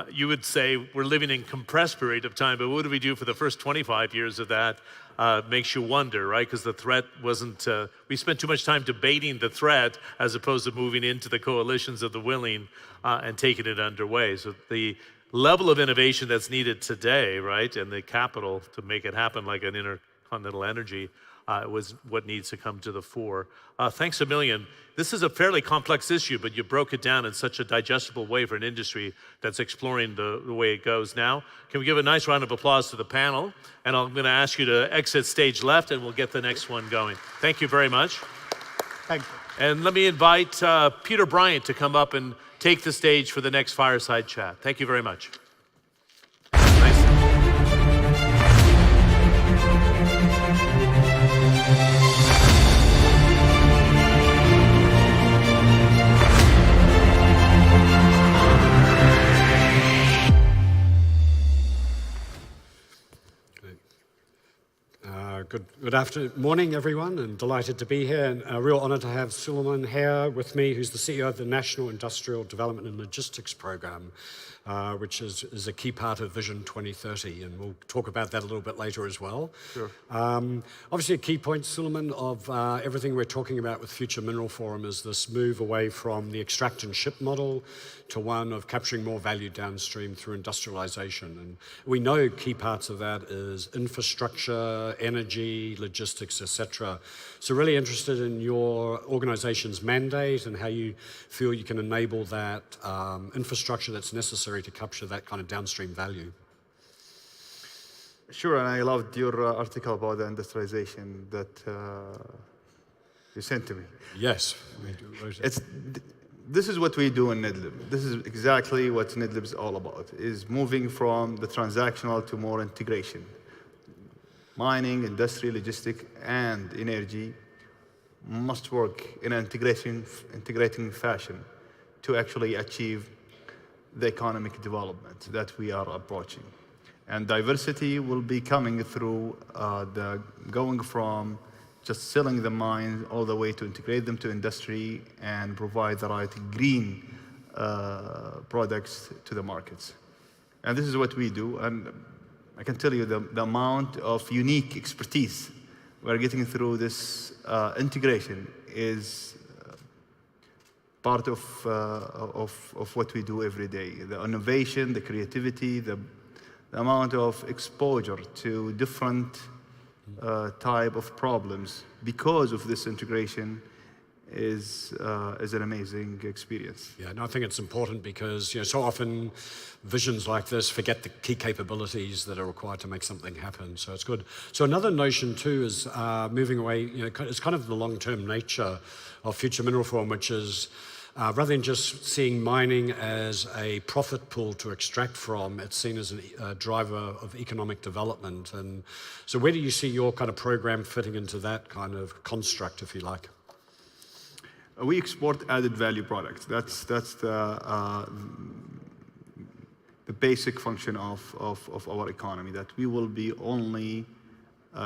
you would say we're living in compressed period of time, but what do we do for the first 25 years of that? Makes you wonder, right? Because the threat wasn't, we spent too much time debating the threat as opposed to moving into the coalitions of the willing and taking it underway. So the level of innovation that's needed today, right, and the capital to make it happen, like an intercontinental energy, was what needs to come to the fore. Thanks a million. This is a fairly complex issue, but you broke it down in such a digestible way for an industry that's exploring the way it goes now. Can we give a nice round of applause to the panel? And I'm going to ask you to exit stage left, and we'll get the next one going. Thank you very much. Thank you. And let me invite Peter Bryant to come up and take the stage for the next fireside chat. Thank you very much. Good morning, everyone, and delighted to be here. And a real honor to have Suleiman here with me, who's the CEO of the National Industrial Development and Logistics Program, which is a key part of Vision 2030, and we'll talk about that a little bit later as well. Sure. Obviously, a key point, Suleiman, of everything we're talking about with Future Mineral Forum is this move away from the extract and ship model to one of capturing more value downstream through industrialization. And we know key parts of that is infrastructure, energy, logistics, etc. So really interested in your organization's mandate and how you feel you can enable that infrastructure that's necessary to capture that kind of downstream value. Sure, and I loved your article about the industrialization that you sent to me. Yes. This is what we do in NIDLIB. This is exactly what NIDLIB is all about, is moving from the transactional to more integration. Mining, industry, logistics, and energy must work in an integrating fashion to actually achieve the economic development that we are approaching. And diversity will be coming through going from just selling the mines all the way to integrate them to industry and provide the right green products to the markets. And this is what we do. And I can tell you the amount of unique expertise we're getting through this integration is part of what we do every day. The innovation, the creativity, the amount of exposure to different type of problems because of this integration is an amazing experience. Yeah, and I think it's important because so often visions like this forget the key capabilities that are required to make something happen. So it's good. So another notion too is moving away. It's kind of the long-term nature of Future Mineral Forum, which is rather than just seeing mining as a profit pool to extract from, it's seen as a driver of economic development. And so where do you see your kind of program fitting into that kind of construct, if you like? We export added value products. That's the basic function of our economy, that we will be only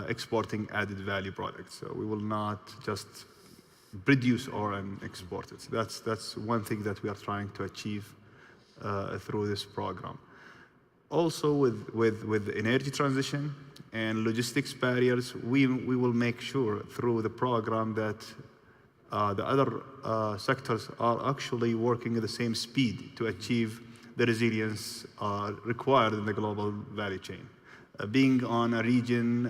exporting added value products. So we will not just produce or export it. That's one thing that we are trying to achieve through this program. Also with energy transition and logistics barriers, we will make sure through the program that the other sectors are actually working at the same speed to achieve the resilience required in the global value chain. Being on a region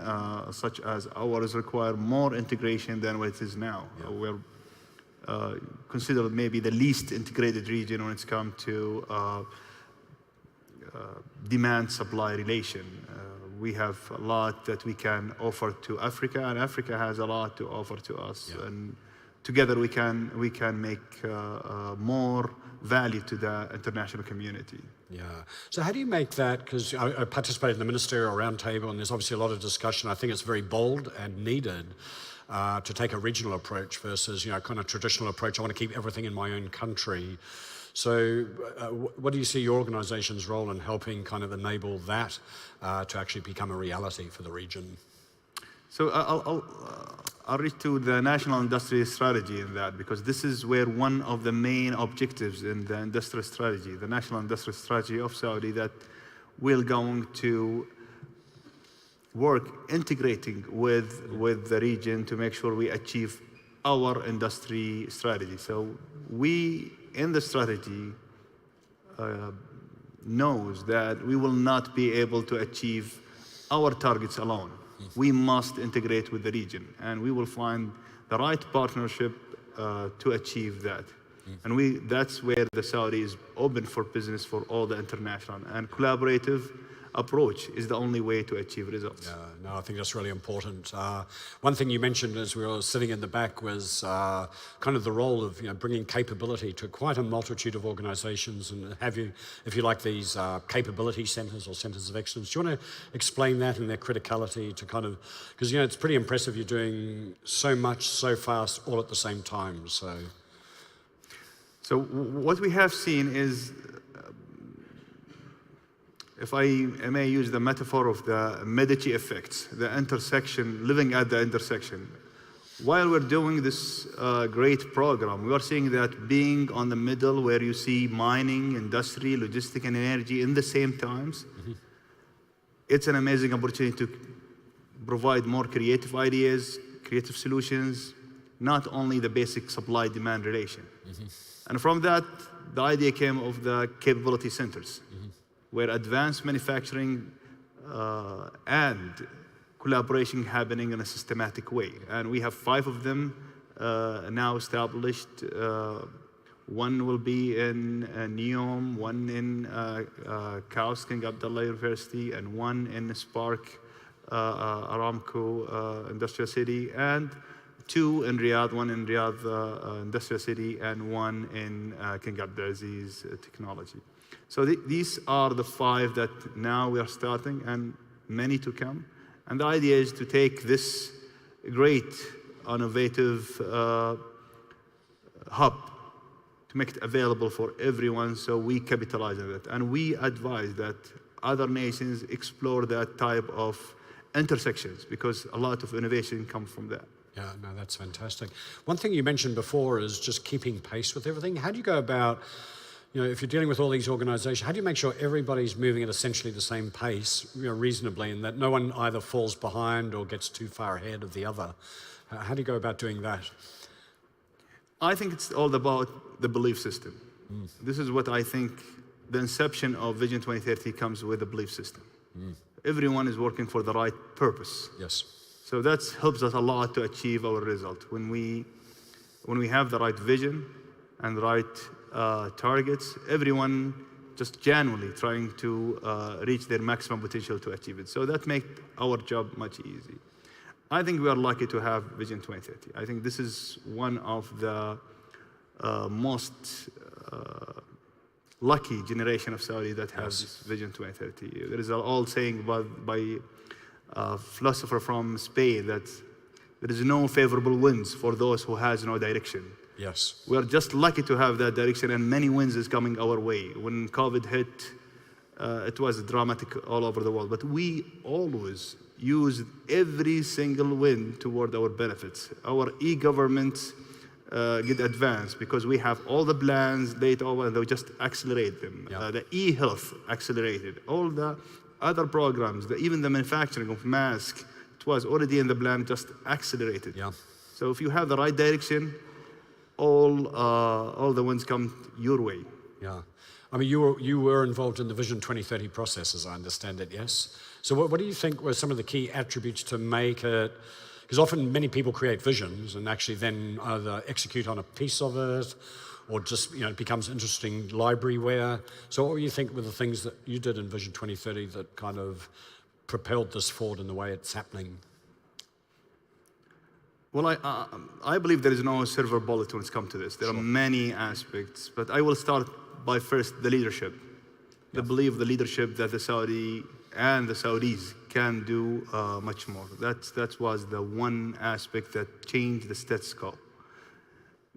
such as ours require more integration than what it is now. Yeah. We're considered maybe the least integrated region when it's come to demand-supply relation. We have a lot that we can offer to Africa, and Africa has a lot to offer to us. Yeah. And together we can make more value to the international community. Yeah. So how do you make that, because I participated in the ministerial roundtable and there's obviously a lot of discussion. I think it's very bold and needed to take a regional approach versus, kind of traditional approach. I want to keep everything in my own country. So what do you see your organization's role in helping kind of enable that to actually become a reality for the region? So I'll reach to the national industry strategy in that, because this is where one of the main objectives in the industrial strategy, the national industrial strategy of Saudi, that we're going to work integrating with the region to make sure we achieve our industry strategy. So we, in the strategy, knows that we will not be able to achieve our targets alone. We must integrate with the region, and we will find the right partnership to achieve that. And that's where the Saudi is open for business for all the international, and collaborative approach is the only way to achieve results. Yeah, no, I think that's really important. One thing you mentioned as we were sitting in the back was kind of the role of bringing capability to quite a multitude of organizations, and have you, if you like, these capability centers or centers of excellence. Do you want to explain that and their criticality to kind of, because it's pretty impressive you're doing so much so fast all at the same time. So what we have seen is, if I may use the metaphor of the Medici effects, the intersection, living at the intersection. While we're doing this great program, we are seeing that being on the middle where you see mining, industry, logistics, and energy in the same times, it's an amazing opportunity to provide more creative ideas, creative solutions, not only the basic supply-demand relation. And from that, the idea came of the capability centers, where advanced manufacturing and collaboration happening in a systematic way. And we have 5 of them now established. One will be in NEOM, one in KAICC, King Abdullah University, and one in Spark Aramco Industrial City, and 2 in Riyadh, one in Riyadh Industrial City, and one in King Abdulaziz Technology. So these are the 5 that now we are starting, and many to come. And the idea is to take this great, innovative hub to make it available for everyone, so we capitalize on it. And we advise that other nations explore that type of intersections, because a lot of innovation comes from that. Yeah, no, that's fantastic. One thing you mentioned before is just keeping pace with everything. How do you go about, if you're dealing with all these organizations, how do you make sure everybody's moving at essentially the same pace, reasonably, and that no one either falls behind or gets too far ahead of the other? How do you go about doing that? I think it's all about the belief system. This is what I think the inception of Vision 2030 comes with, a belief system. Everyone is working for the right purpose. Yes. So that helps us a lot to achieve our result. When we have the right vision and the right targets, everyone just genuinely trying to reach their maximum potential to achieve it. So that makes our job much easier. I think we are lucky to have Vision 2030. I think this is one of the most lucky generation of Saudi that has this Vision 2030. There is an old saying by a philosopher from Spain that there is no favorable winds for those who has no direction. Yes. We are just lucky to have that direction, and many winds is coming our way. When COVID hit, it was dramatic all over the world, but we always use every single wind toward our benefits. Our e-government get advanced because we have all the plans laid over, and they just accelerate them. The e-health accelerated. All the other programs, even the manufacturing of masks, it was already in the plan, just accelerated. So if you have the right direction, all the winds come your way. Yeah. I mean, you were involved in the Vision 2030 process, as I understand it, yes? So what do you think were some of the key attributes to make it, because often many people create visions and actually then either execute on a piece of it or just, it becomes interesting libraryware. So what do you think were the things that you did in Vision 2030 that kind of propelled this forward in the way it's happening? Well, I believe there is no silver bullet when it comes to this. There are many aspects, but I will start by first the leadership. the belief of the leadership that the Saudi and the Saudis can do much more. That was the one aspect that changed the status quo.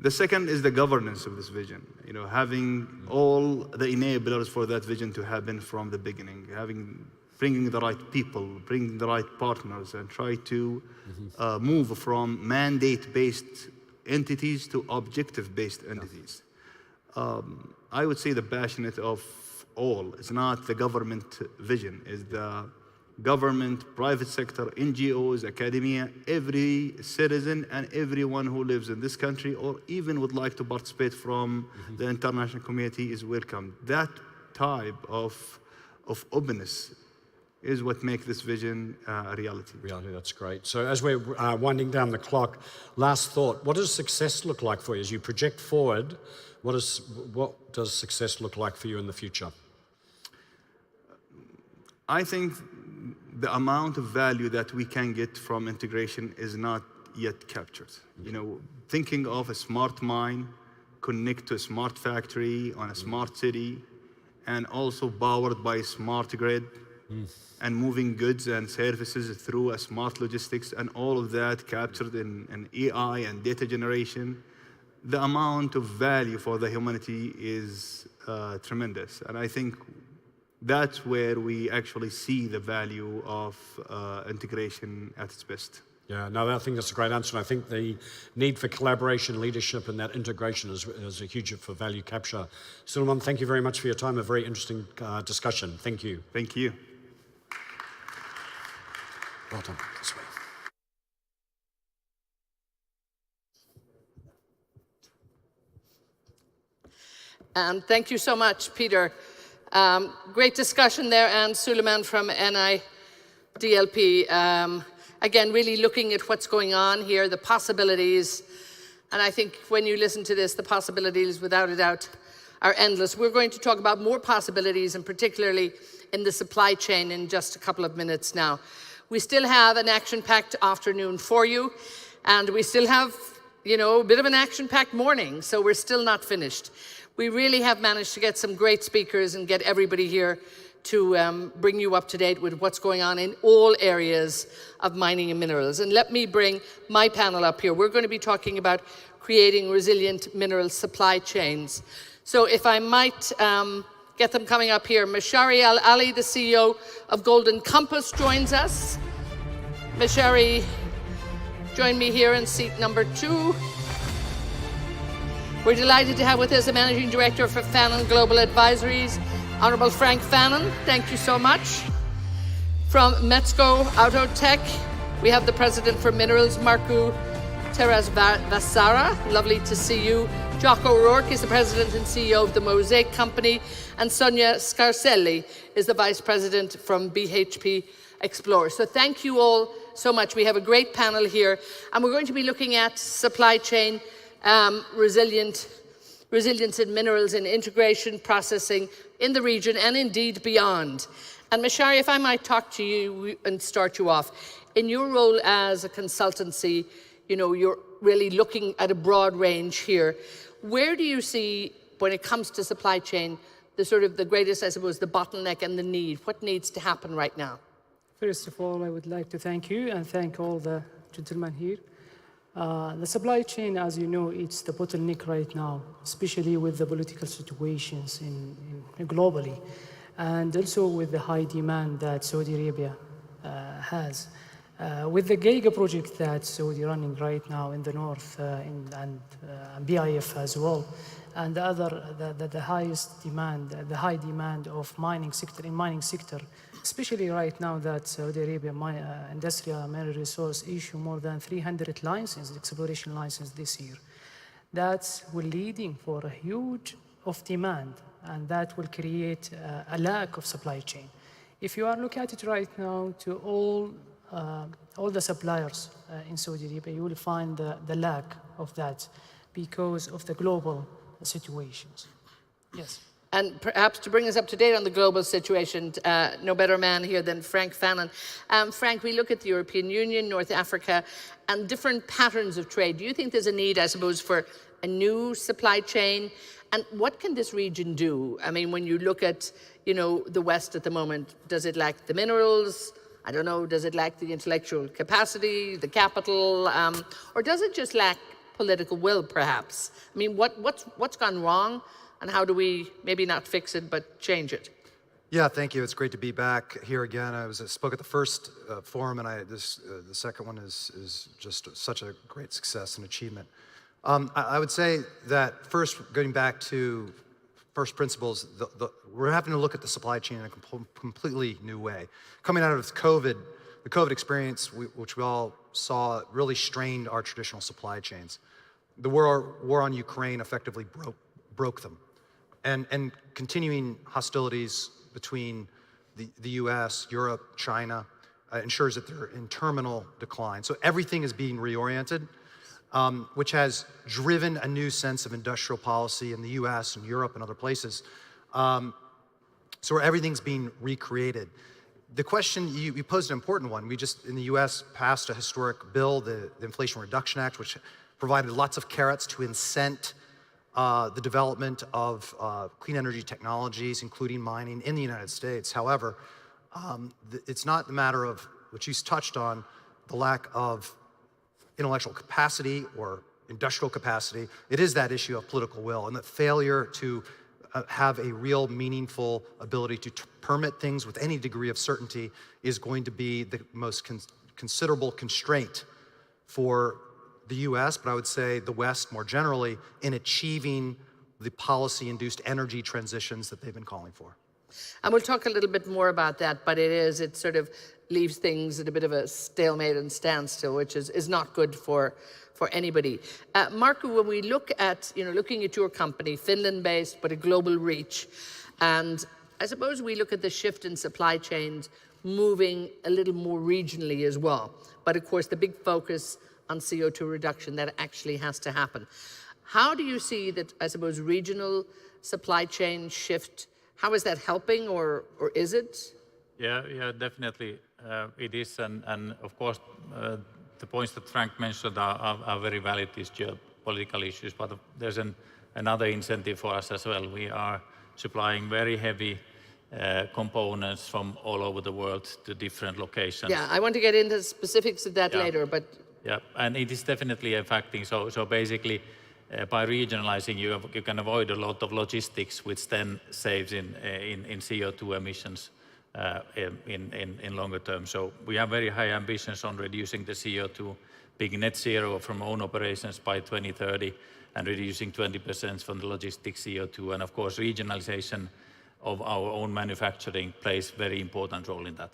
The second is the governance of this vision. You know, having all the enablers for that vision to happen from the beginning, bringing the right people, bringing the right partners, and try to move from mandate-based entities to objective-based entities. I would say the passionate of all is not the government vision, is the government, private sector, NGOs, academia, every citizen and everyone who lives in this country or even would like to participate from the international community is welcome. That type of openness is what makes this vision a reality. Reality, that's great. So as we're winding down the clock, last thought, what does success look like for you? As you project forward, what does success look like for you in the future? I think the amount of value that we can get from integration is not yet captured. You know, thinking of a smart mine, connect to a smart factory on a smart city, and also powered by a smart grid, and moving goods and services through a smart logistics, and all of that captured in AI and data generation, the amount of value for the humanity is tremendous. And I think that's where we actually see the value of integration at its best. Yeah, no, I think that's a great answer. And I think the need for collaboration, leadership, and that integration is a huge for value capture. Suleiman, thank you very much for your time. A very interesting discussion. Thank you. Thank you. Well done. This way. Thank you so much, Peter. Great discussion there, and Suleiman from NIDLP. Again, really looking at what's going on here, the possibilities. And I think when you listen to this, the possibilities, without a doubt, are endless. We're going to talk about more possibilities, and particularly in the supply chain, in just a couple of minutes now. We still have an action-packed afternoon for you, and we still have, you know, a bit of an action-packed morning, so we're still not finished. We really have managed to get some great speakers and get everybody here to bring you up to date with what's going on in all areas of mining and minerals. And let me bring my panel up here. We're going to be talking about creating resilient mineral supply chains. So if I might get them coming up here. Mashari Al-Ali, the CEO of Golden Compass, joins us. Mashari, join me here in seat number 2. We're delighted to have with us the Managing Director for Fanon Global Advisories, Honorable Frank Fanon. Thank you so much. From Metzco Autotech, we have the President for Minerals, Marco Teras-Vassara. Lovely to see you. Jock O'Rourke is the President and CEO of the Mosaic Company, and Sonia Scarselli is the Vice President from BHP Explorer. So thank you all so much. We have a great panel here, and we're going to be looking at supply chain resilience in minerals and integration processing in the region and indeed beyond. And Mashari, if I might talk to you and start you off. In your role as a consultancy, you know, you're really looking at a broad range here. Where do you see, when it comes to supply chain, the greatest, I suppose, the bottleneck and the need? What needs to happen right now? First of all, I would like to thank you and thank all the gentlemen here. The supply chain, as you know, it's the bottleneck right now, especially with the political situations globally, and also with the high demand that Saudi Arabia has. With the Giga project that Saudi running right now in the north and BIF as well, and the highest demand, the high demand of mining sector, especially right now that Saudi Arabia industrial mineral resource issue more than 300 licenses, exploration licenses this year. That will leading for a huge of demand, and that will create a lack of supply chain. If you are looking at it right now to all the suppliers in Saudi Arabia, you will find the lack of that because of the global situations. Yes. And perhaps to bring us up to date on the global situation, no better man here than Frank Fanon. Frank, we look at the European Union, North Africa, and different patterns of trade. Do you think there's a need, I suppose, for a new supply chain And what can this region do? I mean, when you look at, the West at the moment, does it lack the minerals? I don't know, does it lack the intellectual capacity, the capital, or does it just lack political will, perhaps? I mean, what's gone wrong, and how do we maybe not fix it, but change it? Yeah, thank you. It's great to be back here again. I spoke at the first forum, and the second one is just such a great success and achievement. I would say that first, going back to first principles, we're having to look at the supply chain in a completely new way. Coming out of COVID, the COVID experience, which we all saw, really strained our traditional supply chains. The war on Ukraine effectively broke them. And continuing hostilities between the US, Europe, China, ensures that they're in terminal decline. So everything is being reoriented, which has driven a new sense of industrial policy in the US and Europe and other places. So where everything's being recreated. The question, you posed an important one. We just, in the US, passed a historic bill, the Inflation Reduction Act, which provided lots of carrots to incent the development of clean energy technologies, including mining in the United States. However, it's not the matter of, which you touched on, the lack of intellectual capacity or industrial capacity. It is that issue of political will and the failure to have a real meaningful ability to permit things with any degree of certainty is going to be the most considerable constraint for the US, but I would say the West more generally, in achieving the policy-induced energy transitions that they've been calling for. And we'll talk a little bit more about that, but it sort of leaves things at a bit of a stalemate and standstill, which is not good for anybody. Marco, when we look at, looking at your company, Finland-based, but a global reach, and I suppose we look at the shift in supply chains moving a little more regionally as well. But of course, the big focus on CO2 reduction, that actually has to happen. How do you see that, I suppose, regional supply chain shift? How is that helping, or is it? Yeah, definitely it is, and of course the points that Frank mentioned are very valid, these geopolitical issues, but there's another incentive for us as well. We are supplying very heavy components from all over the world to different locations. Yeah, I want to get into specifics of that later, but... Yeah, and it is definitely affecting. So basically, by regionalizing, you can avoid a lot of logistics, which then saves in CO2 emissions in longer term. So we have very high ambitions on reducing the CO2, being net zero from own operations by 2030, and reducing 20% from the logistics CO2. And of course, regionalization of our own manufacturing plays a very important role in that.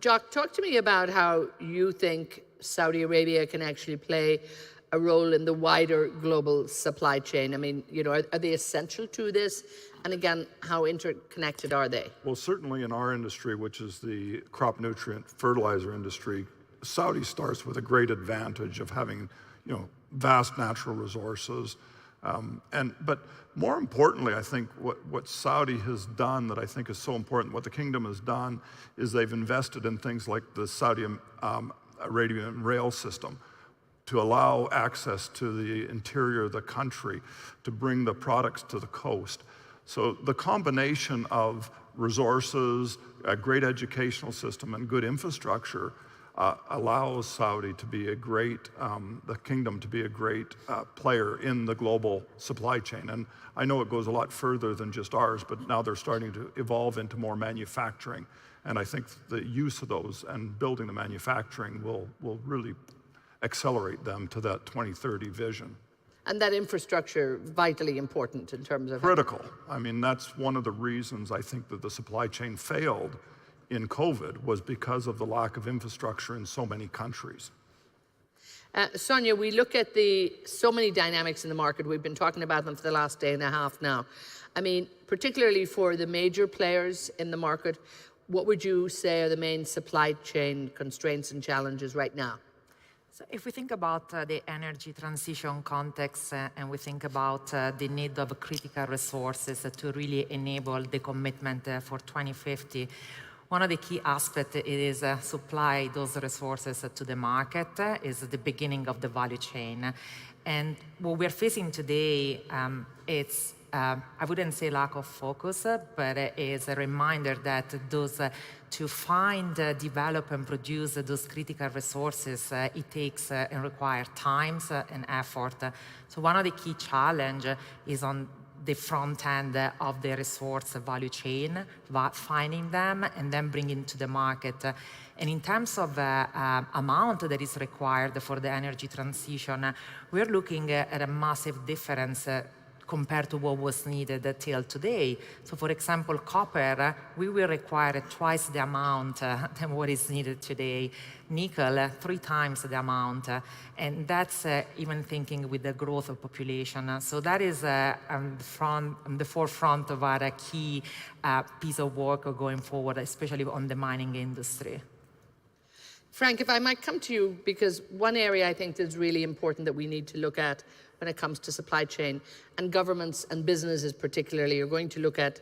Jock, talk to me about how you think Saudi Arabia can actually play a role in the wider global supply chain. I mean, are they essential to this? And again, how interconnected are they? Well, certainly in our industry, which is the crop nutrient fertilizer industry, Saudi starts with a great advantage of having, vast natural resources. But more importantly, I think what Saudi has done that I think is so important, what the kingdom has done, is they've invested in things like the Saudi Arabian rail system to allow access to the interior of the country, to bring the products to the coast. So the combination of resources, a great educational system, and good infrastructure allows Saudi to be a great, the kingdom to be a great player in the global supply chain. And I know it goes a lot further than just ours, but now they're starting to evolve into more manufacturing. And I think the use of those and building the manufacturing will really accelerate them to that 2030 vision. And that infrastructure, vitally important in terms of... Critical. I mean, that's one of the reasons I think that the supply chain failed in COVID, was because of the lack of infrastructure in so many countries. Sonia, we look at so many dynamics in the market. We've been talking about them for the last day and a half now. I mean, particularly for the major players in the market, what would you say are the main supply chain constraints and challenges right now? So if we think about the energy transition context and we think about the need of critical resources to really enable the commitment for 2050, One of the key aspects is supply those resources to the market is the beginning of the value chain. And what we're facing today, it's, I wouldn't say lack of focus, but it is a reminder that those, to find, develop and produce those critical resources, it takes and requires time and effort. So one of the key challenges is on the front end of the resource value chain, finding them and then bringing to the market. And in terms of amount that is required for the energy transition, we're looking at a massive difference compared to what was needed till today. So for example, copper, we will require twice the amount than what is needed today. Nickel, 3 times the amount. And that's even thinking with the growth of population. So that is on the forefront of our key piece of work going forward, especially on the mining industry. Frank, if I might come to you, because one area I think that's really important that we need to look at when it comes to supply chain, and governments and businesses particularly are going to look at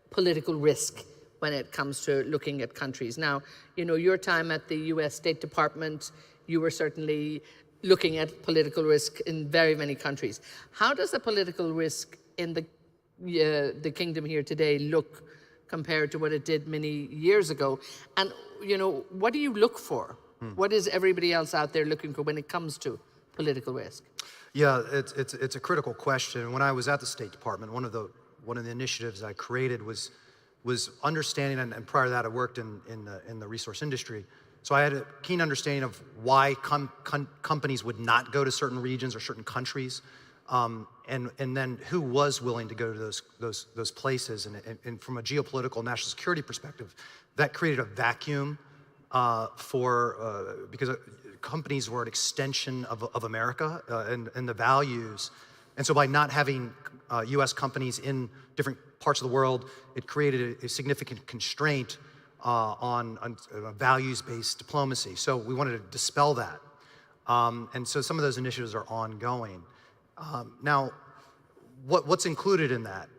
political risk when it comes to looking at countries. Now, you know, your time at the US State Department, you were certainly looking at political risk in very many countries. How does the political risk in the kingdom here today look compared to what it did many years ago? And, you know, what do you look for? What is everybody else out there looking for when it comes to political risk? Yeah, it's a critical question. When I was at the State Department, one of the initiatives I created was understanding, and prior to that I worked in the resource industry. So I had a keen understanding of why companies would not go to certain regions or certain countries, and then who was willing to go to those places. And from a geopolitical national security perspective, that created a vacuum because companies were an extension of America and the values. And so by not having US companies in different parts of the world, it created a significant constraint on values-based diplomacy. So we wanted to dispel that. And so some of those initiatives are ongoing. Now, what's included in that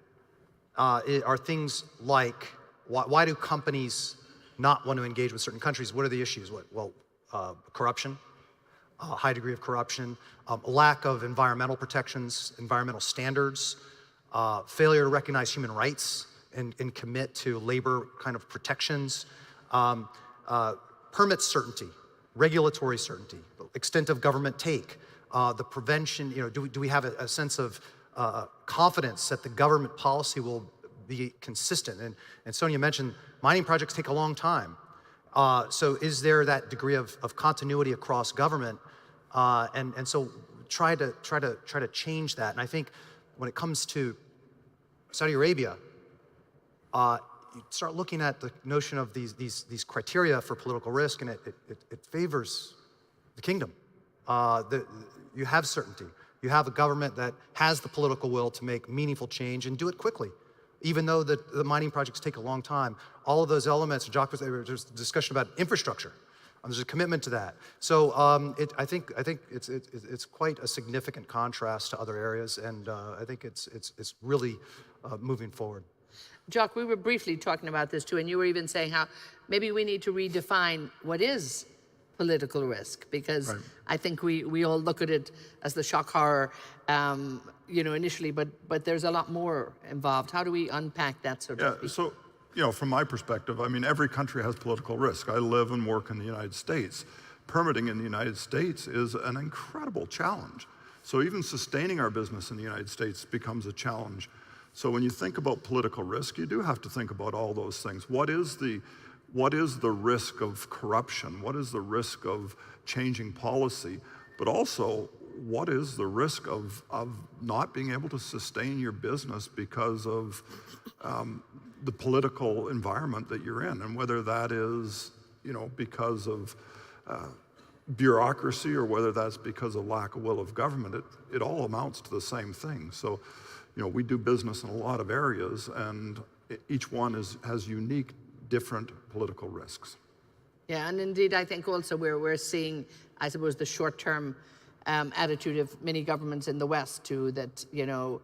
are things like, why do companies not want to engage with certain countries? What are the issues? Corruption, a high degree of corruption, lack of environmental protections, environmental standards, failure to recognize human rights and commit to labor kind of protections, permit certainty, regulatory certainty, extent of government take, the prevention, you know, do we have a sense of confidence that the government policy will be consistent? And Sonia mentioned mining projects take a long time. So is there that degree of continuity across government? And so try to change that. And I think when it comes to Saudi Arabia, you start looking at the notion of these criteria for political risk, and it favors the kingdom. You have certainty. You have a government that has the political will to make meaningful change and do it quickly. Even though the mining projects take a long time, all of those elements, there's a discussion about infrastructure. There's a commitment to that. So I think it's quite a significant contrast to other areas, and I think it's really moving forward. Jock, we were briefly talking about this too, and you were even saying how maybe we need to redefine what is political risk, because I think we all look at it as the shock horror, you know, initially, but there's a lot more involved. How do we unpack that sort of thing? So, you know, from my perspective, I mean, every country has political risk. I live and work in the United States. Permitting in the United States is an incredible challenge. So even sustaining our business in the United States becomes a challenge. So when you think about political risk, you do have to think about all those things. What is the risk of corruption? What is the risk of changing policy? But also, what is the risk of not being able to sustain your business because of the political environment that you're in? And whether that is, you know, because of bureaucracy or whether that's because of lack of will of government, it all amounts to the same thing. So, you know, we do business in a lot of areas, and each one has unique, different political risks. Yeah, and indeed, I think also we're seeing, I suppose, the short-term attitude of many governments in the West too, that, you know,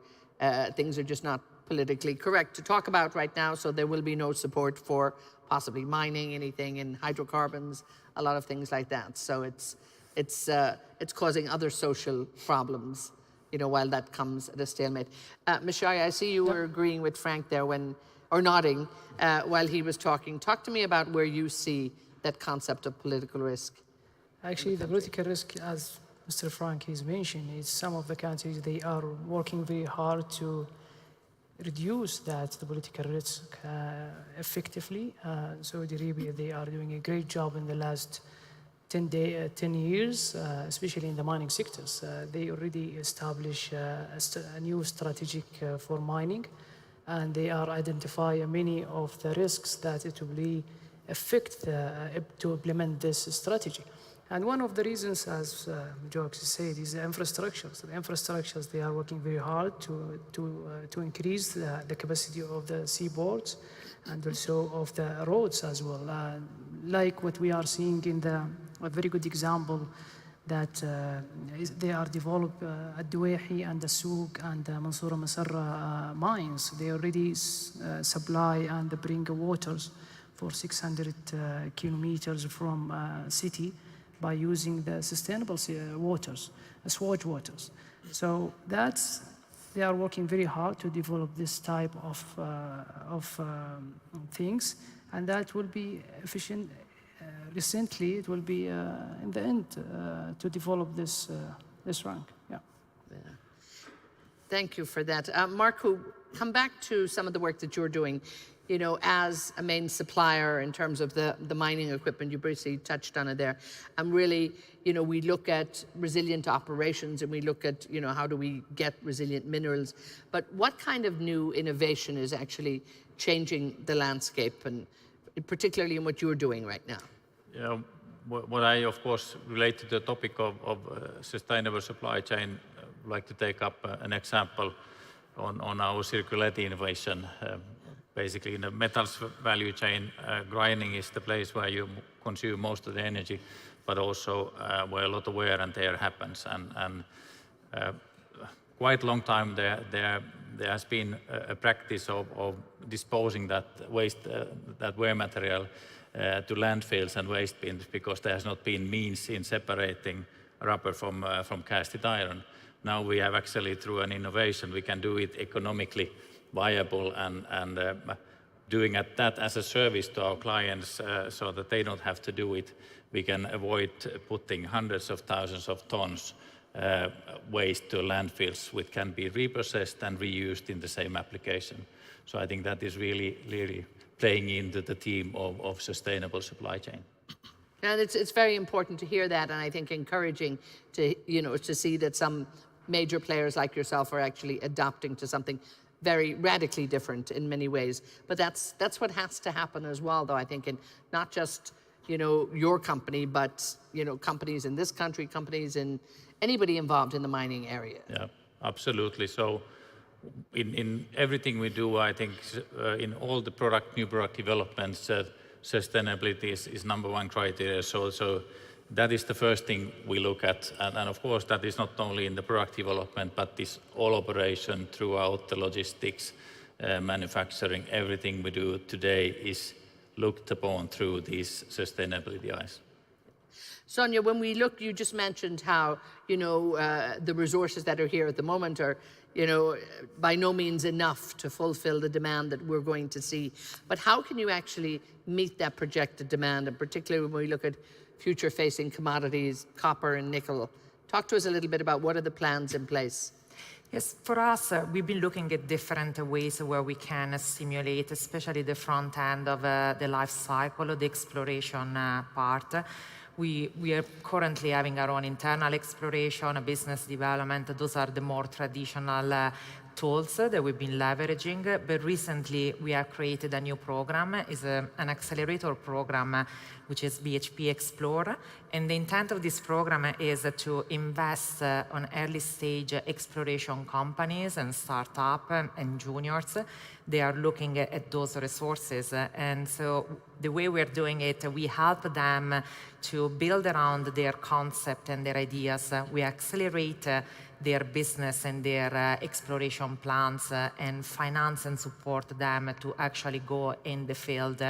things are just not politically correct to talk about right now, so there will be no support for possibly mining anything in hydrocarbons, a lot of things like that. So it's causing other social problems, while that comes at a stalemate. Mashaya, I see you were agreeing with Frank there or nodding while he was talking. Talk to me about where you see that concept of political risk. Actually, the political risk, as Mr. Frank has mentioned, is some of the countries, they are working very hard to reduce the political risk effectively. Saudi Arabia, they are doing a great job in the last 10 years, especially in the mining sectors. They already established a new strategic for mining, and they are identifying many of the risks that it will be affect to implement this strategy. And one of the reasons, as Joe said, is the infrastructures. The infrastructures, they are working very hard to increase the capacity of the seaboards and also of the roads as well. Like what we are seeing in a very good example that they are developed at Duwaihi and the Souk and the Mansoura Masarra mines. They already supply and bring waters for 600 kilometers from city by using the sustainable waters, swage waters. So they are working very hard to develop this type of things, and that will be efficient. Recently, it will be in the end to develop this rank. Yeah. Thank you for that. Marco, come back to some of the work that you're doing, as a main supplier in terms of the mining equipment. You briefly touched on it there. And really, we look at resilient operations and we look at, how do we get resilient minerals. But what kind of new innovation is actually changing the landscape, and particularly in what you're doing right now? Yeah, what I, of course, relate to the topic of sustainable supply chain, like to take up an example on our circularity innovation. Basically, in the metals value chain, grinding is the place where you consume most of the energy, but also where a lot of wear and tear happens. And quite a long time there has been a practice of disposing that waste, that wear material, to landfills and waste bins, because there has not been means in separating rubber from casted iron. Now we have actually, through an innovation, we can do it economically viable and doing that as a service to our clients, so that they don't have to do it. We can avoid putting hundreds of thousands of tons waste to landfills, which can be reprocessed and reused in the same application. So I think that is really playing into the theme of sustainable supply chain. And it's very important to hear that, and I think encouraging to to see that some major players like yourself are actually adopting to something very radically different in many ways. But that's what has to happen as well, though, I think, and not just your company, but companies in this country, companies in anybody involved in the mining area. Yeah, absolutely. So in everything we do, I think in all the new product developments, sustainability is number one criteria. So that is the first thing we look at. And of course, that is not only in the product development, but this all operation throughout the logistics, manufacturing, everything we do today is looked upon through these sustainability eyes. Sonia, when we look, you just mentioned how, the resources that are here at the moment are, by no means enough to fulfill the demand that we're going to see. But how can you actually meet that projected demand, and particularly when we look at future-facing commodities, copper and nickel? Talk to us a little bit about what are the plans in place? Yes, for us, we've been looking at different ways where we can simulate, especially the front end of the life cycle, the exploration part. We are currently having our own internal exploration, business development. Those are the more traditional tools that we've been leveraging. But recently, we have created a new program. It's an accelerator program, which is BHP Explore. And the intent of this program is to invest on early stage exploration companies and startups and juniors. They are looking at those resources. And so the way we're doing it, we help them to build around their concept and their ideas. We accelerate their business and their exploration plans and finance and support them to actually go in the field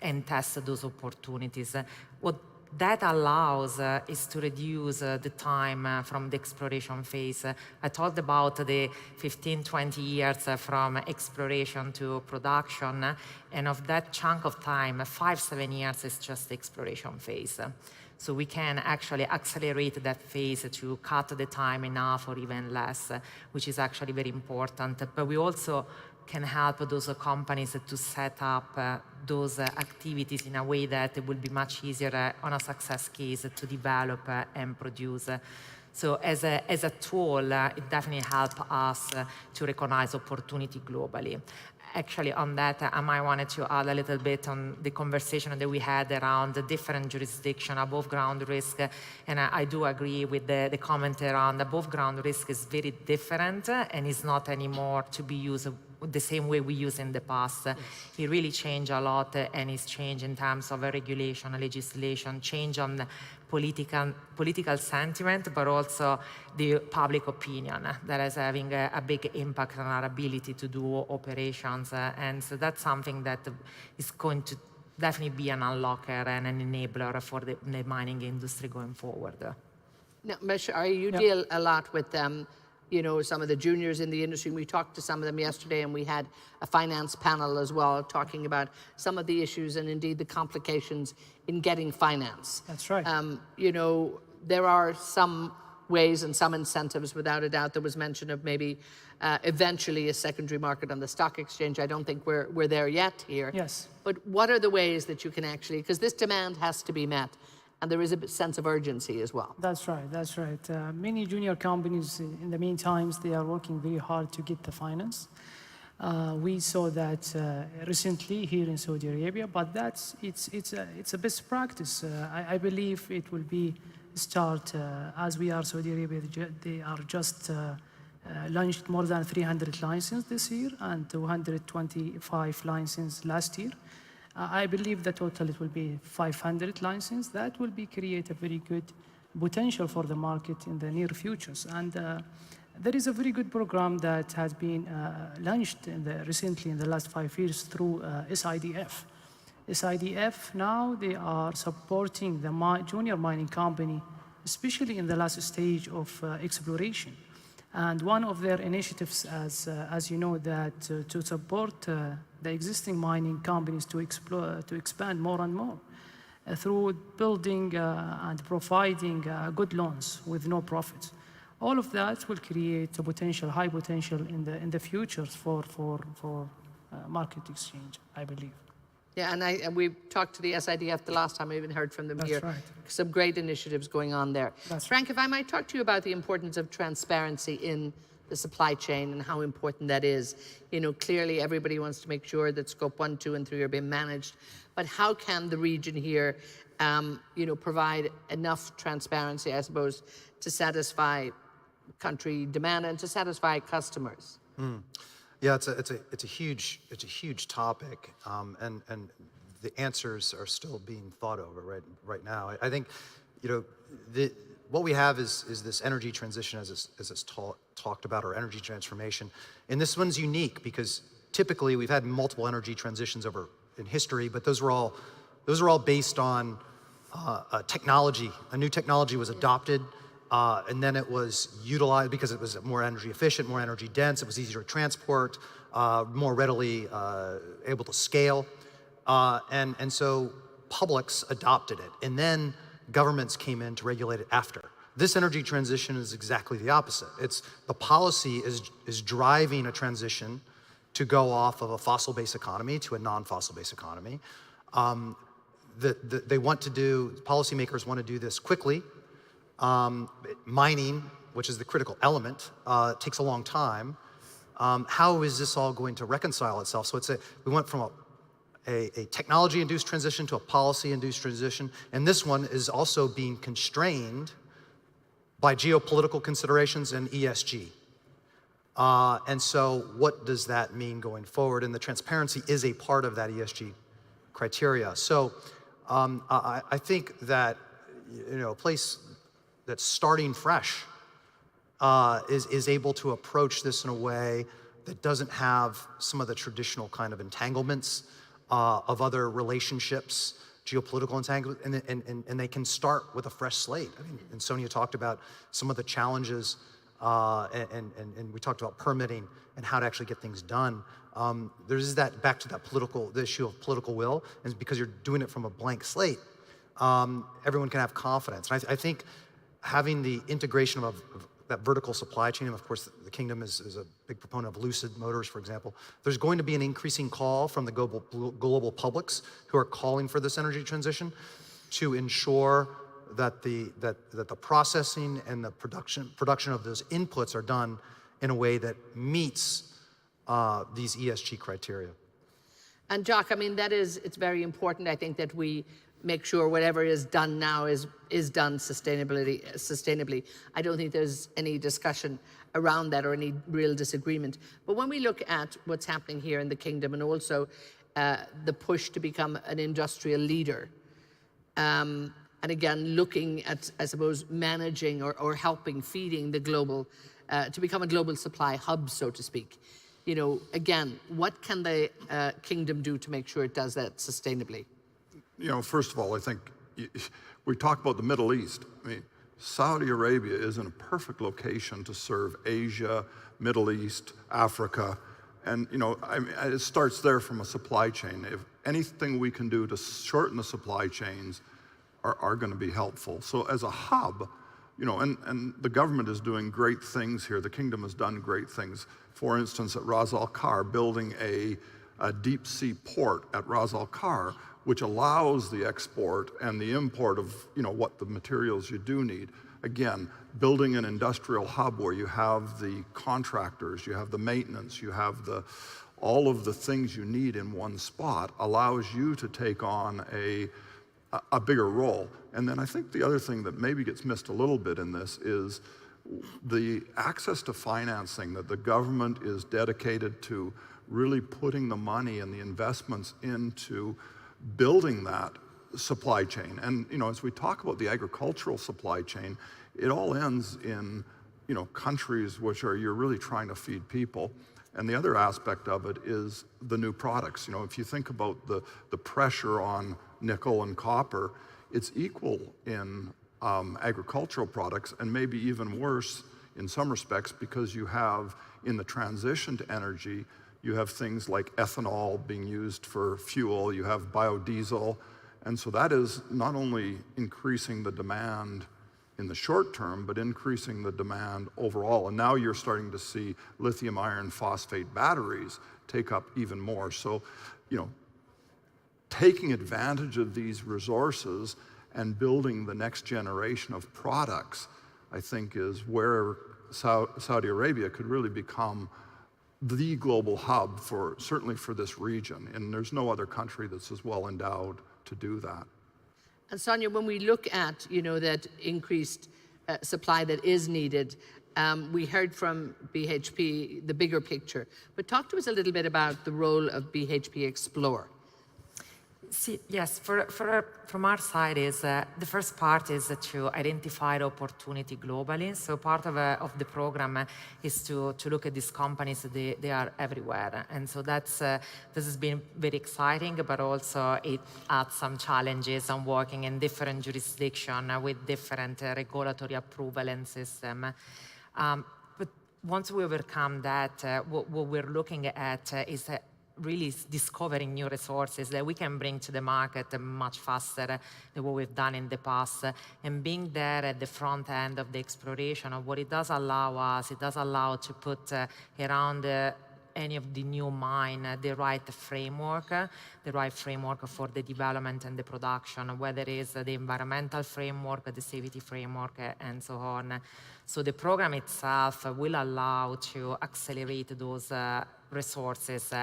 and test those opportunities. What that allows is to reduce the time from the exploration phase. I talked about the 15, 20 years from exploration to production, and of that chunk of time, 5, 7 years is just the exploration phase. So we can actually accelerate that phase to cut the time in half or even less, which is actually very important. But we also can help those companies to set up those activities in a way that it will be much easier on a success case to develop and produce. So as a tool, it definitely helps us to recognize opportunity globally. Actually, on that, I might wanted to add a little bit on the conversation that we had around the different jurisdiction, above ground risk. And I do agree with the comment around above ground risk is very different and is not anymore to be used the same way we used in the past. Yes. It really changed a lot, and it's changed in terms of regulation, legislation, change on political sentiment, but also the public opinion that is having a big impact on our ability to do operations. And so that's something that is going to definitely be an unlocker and an enabler for the mining industry going forward. Now, Meshar, you deal a lot with you know, some of the juniors in the industry. We talked to some of them yesterday, and we had a finance panel as well talking about some of the issues and indeed the complications in getting finance. That's right. You know, there are some ways and some incentives, without a doubt. There was mention of maybe eventually a secondary market on the stock exchange. I don't think we're there yet here. Yes. But what are the ways that you can actually, because this demand has to be met, and there is a sense of urgency as well. That's right, that's right. Many junior companies, in the meantime, they are working very hard to get the finance. We saw that recently here in Saudi Arabia, but it's a best practice. I believe it will be start as we are Saudi Arabia. They are just launched more than 300 licenses this year and 225 licenses last year. I believe the total it will be 500 licenses. That will be create a very good potential for the market in the near futures. And there is a very good program that has been launched recently in the last 5 years through SIDF. SIDF now they are supporting the junior mining company, especially in the last stage of exploration. And one of their initiatives, as you know, that to support the existing mining companies to expand more and more through building and providing good loans with no profits. All of that will create a potential, high potential in the futures for market exchange, I believe. Yeah, and we talked to the SIDF the last time. I even heard from them here. That's right. Some great initiatives going on there. That's Frank, if I might talk to you about the importance of transparency in the supply chain and how important that is. You know, clearly everybody wants to make sure that scope 1, 2, and 3 are being managed, but how can the region here, you know, provide enough transparency, I suppose, to satisfy country demand and to satisfy customers? Yeah, it's a huge topic, and the answers are still being thought over right now. I think, you know, what we have is this energy transition, as it's talked about, or energy transformation, and this one's unique because typically we've had multiple energy transitions over in history, but those are all based on technology. A new technology was adopted. And then it was utilized because it was more energy efficient, more energy dense, it was easier to transport, more readily able to scale. And so publics adopted it. And then governments came in to regulate it after. This energy transition is exactly the opposite. The policy is driving a transition to go off of a fossil-based economy to a non-fossil-based economy. Policymakers want to do this quickly. Mining, which is the critical element, takes a long time. How is this all going to reconcile itself? So we went from a technology-induced transition to a policy-induced transition, and this one is also being constrained by geopolitical considerations and ESG. And so what does that mean going forward? And the transparency is a part of that ESG criteria. So I think that, you know, a place that's starting fresh is able to approach this in a way that doesn't have some of the traditional kind of entanglements of other relationships, geopolitical entanglements, and they can start with a fresh slate. I mean, and Sonia talked about some of the challenges, and we talked about permitting and how to actually get things done. There's that, back to that the issue of political will, and because you're doing it from a blank slate, everyone can have confidence. And I think having the integration of that vertical supply chain, and of course the Kingdom is a big proponent of Lucid Motors, for example, there's going to be an increasing call from the global publics who are calling for this energy transition to ensure that the processing and the production of those inputs are done in a way that meets these ESG criteria. And Jock, I mean, it's very important, I think, that we make sure whatever is done now is done sustainably. I don't think there's any discussion around that or any real disagreement. But when we look at what's happening here in the Kingdom, and also the push to become an industrial leader, and again, looking at, I suppose, managing or helping feeding the global, to become a global supply hub, so to speak. You know, again, what can the Kingdom do to make sure it does that sustainably? You know, first of all, I think we talk about the Middle East. I mean, Saudi Arabia is in a perfect location to serve Asia, Middle East, Africa. And, you know, I mean, it starts there from a supply chain. If anything we can do to shorten the supply chains are going to be helpful. So as a hub, you know, and the government is doing great things here. The Kingdom has done great things. For instance, at Ras Al Khaimah, building a deep sea port at Ras Al Khaimah, which allows the export and the import of, you know, what the materials you do need. Again, building an industrial hub where you have the contractors, you have the maintenance, you have all of the things you need in one spot allows you to take on a bigger role. And then I think the other thing that maybe gets missed a little bit in this is the access to financing, that the government is dedicated to really putting the money and the investments into building that supply chain. And, you know, as we talk about the agricultural supply chain, it all ends in, you know, countries which you're really trying to feed people. And the other aspect of it is the new products. You know, if you think about the pressure on nickel and copper, it's equal in agricultural products, and maybe even worse in some respects, because you have, in the transition to energy, you have things like ethanol being used for fuel, you have biodiesel, and so that is not only increasing the demand in the short term, but increasing the demand overall. And now you're starting to see lithium iron phosphate batteries take up even more. So, you know, taking advantage of these resources and building the next generation of products, I think, is where Saudi Arabia could really become the global hub certainly for this region. And there's no other country that's as well endowed to do that. And Sonia, when we look at, you know, that increased supply that is needed, we heard from BHP the bigger picture, but talk to us a little bit about the role of BHP Explore. Yes, from our side is the first part is to identify the opportunity globally. So part of the program is to look at these companies. They are everywhere, and so this has been very exciting. But also it adds some challenges on working in different jurisdictions with different regulatory approval and system. But once we overcome that, what we're looking at is really discovering new resources that we can bring to the market much faster than what we've done in the past. And being there at the front end of the exploration of what it does allow to put around any of the new mine the right framework for the development and the production, whether it is the environmental framework, the safety framework, and so on. So the program itself will allow to accelerate those resources.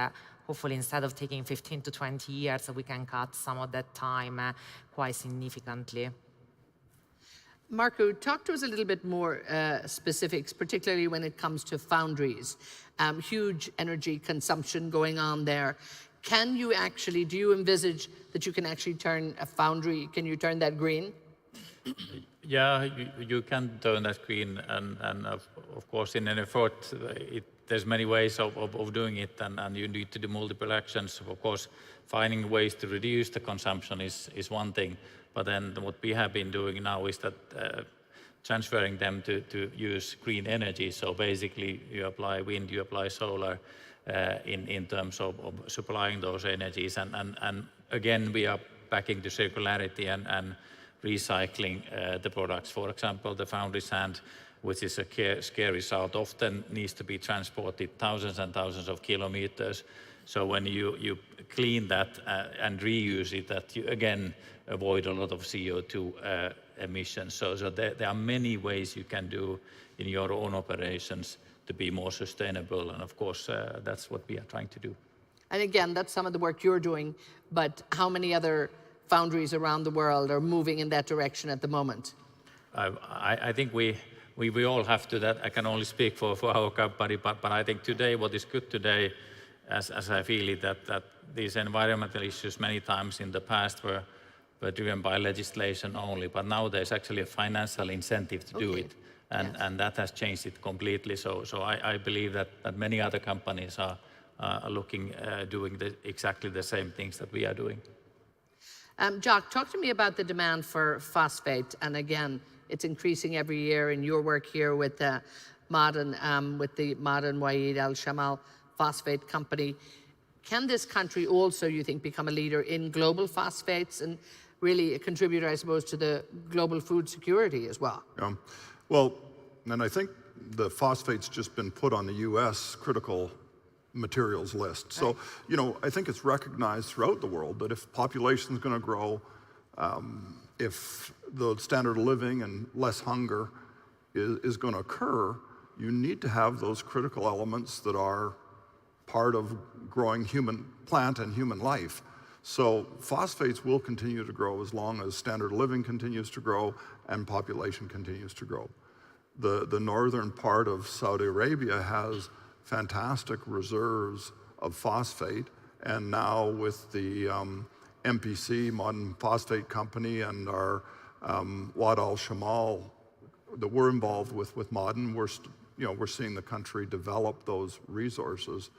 Hopefully, instead of taking 15 to 20 years, we can cut some of that time quite significantly. Marco, talk to us a little bit more specifics, particularly when it comes to foundries. Huge energy consumption going on there. Do you envisage that you can actually turn a foundry, can you turn that green? Yeah, you can turn that green, and of course, in an effort, there's many ways of doing it, and you need to do multiple actions. Of course, finding ways to reduce the consumption is one thing, but then what we have been doing now is that transferring them to use green energy. So basically, you apply wind, you apply solar in terms of supplying those energies, and again, we are backing to circularity and recycling the products. For example, the foundry sand, which is a scary result, often needs to be transported thousands and thousands of kilometers. So when you clean that and reuse it, that you again avoid a lot of CO2 emissions. So there are many ways you can do in your own operations to be more sustainable, and of course that's what we are trying to do. And again, that's some of the work you're doing, but how many other foundries around the world are moving in that direction at the moment? I think we all have to. That I can only speak for our company, but I think today what is good today, as I feel it, that these environmental issues many times in the past were driven by legislation only, but now there's actually a financial incentive to do it, and that has changed it completely. So I believe that many other companies are looking doing exactly the same things that we are doing. Jock, talk to me about the demand for phosphate. And again, it's increasing every year in your work here with the Ma'aden Wa'id Al Shamal phosphate company. Can this country also, you think, become a leader in global phosphates and really a contributor, I suppose, to the global food security as well? Yeah. Well, and I think the phosphate's just been put on the U.S. critical materials list. So, you know, I think it's recognized throughout the world that if population is going to grow, if the standard of living and less hunger is going to occur, you need to have those critical elements that are part of growing plant and human life. So phosphates will continue to grow as long as standard of living continues to grow and population continues to grow. The northern part of Saudi Arabia has fantastic reserves of phosphate, and now with the MPC, Modern Phosphate Company, and our Wa'ad Al Shamal that we're involved with Modern, we're seeing the country develop those resources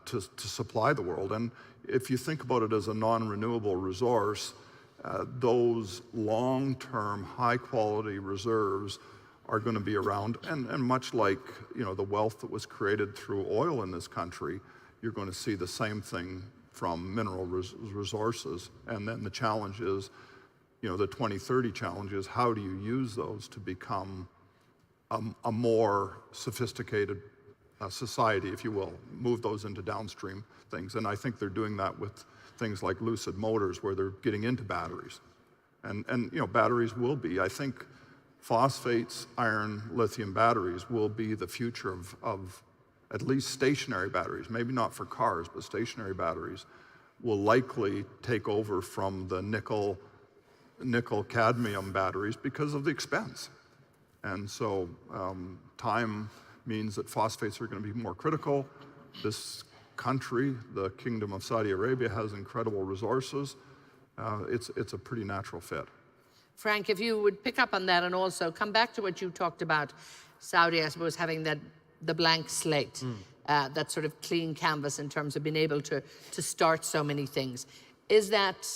to supply the world. And if you think about it as a non-renewable resource, those long-term, high-quality reserves are going to be around, and much like the wealth that was created through oil in this country, you're going to see the same thing from mineral resources. And then the challenge is, the 2030 challenge is, how do you use those to become a more sophisticated society, if you will, move those into downstream things. And I think they're doing that with things like Lucid Motors, where they're getting into batteries. And batteries will be, I think, phosphates, iron, lithium batteries will be the future of at least stationary batteries, maybe not for cars, but stationary batteries will likely take over from the nickel cadmium batteries because of the expense. And so time means that phosphates are going to be more critical. This country, the Kingdom of Saudi Arabia, has incredible resources. It's a pretty natural fit. Frank, if you would pick up on that and also come back to what you talked about, Saudi, I suppose, having the blank slate, that sort of clean canvas in terms of being able to start so many things. Is that,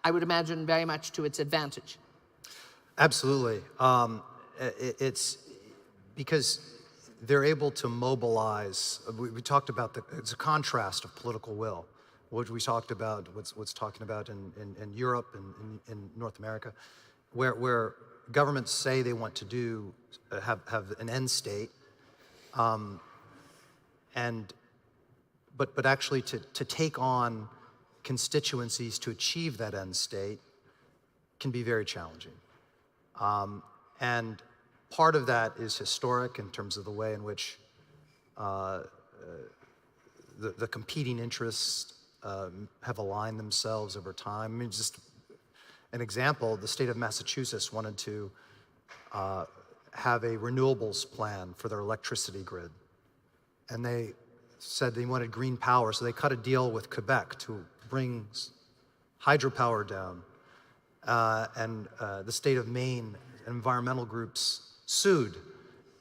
I would imagine, very much to its advantage? Absolutely. It's because they're able to mobilize. We talked about it's a contrast of political will. What we talked about, what's talking about in Europe and in North America, where governments say they want to do have an end state, but actually to take on constituencies to achieve that end state can be very challenging. And part of that is historic in terms of the way in which the competing interests have aligned themselves over time. I mean, just an example, the state of Massachusetts wanted to have a renewables plan for their electricity grid. And they said they wanted green power, so they cut a deal with Quebec to bring hydropower down. and the state of Maine environmental groups sued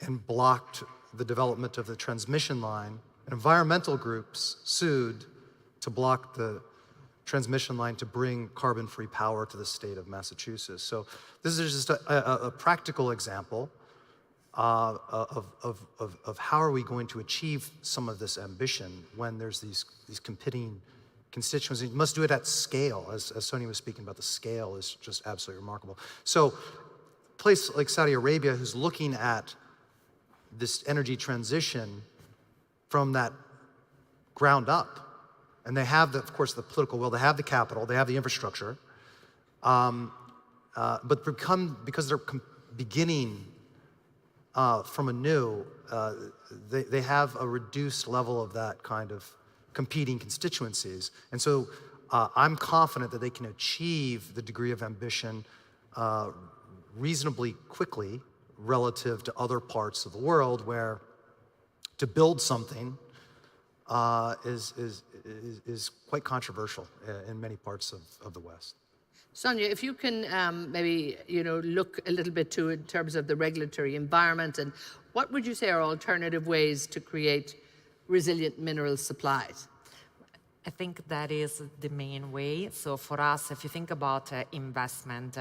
and blocked the development of the transmission line. Environmental groups sued to block the transmission line to bring carbon-free power to the state of Massachusetts. So this is just a practical example of how are we going to achieve some of this ambition when there's these competing constituencies. You must do it at scale, as Sonia was speaking about. The scale is just absolutely remarkable. So a place like Saudi Arabia, who's looking at this energy transition from that ground up, and they have, of course, the political will, they have the capital, they have the infrastructure, but because they're beginning from anew, they have a reduced level of that kind of competing constituencies. And so I'm confident that they can achieve the degree of ambition reasonably quickly relative to other parts of the world where to build something is quite controversial in many parts of the West. Sonia, if you can maybe look a little bit to in terms of the regulatory environment, and what would you say are alternative ways to create resilient mineral supplies? I think that is the main way. So for us, if you think about investment,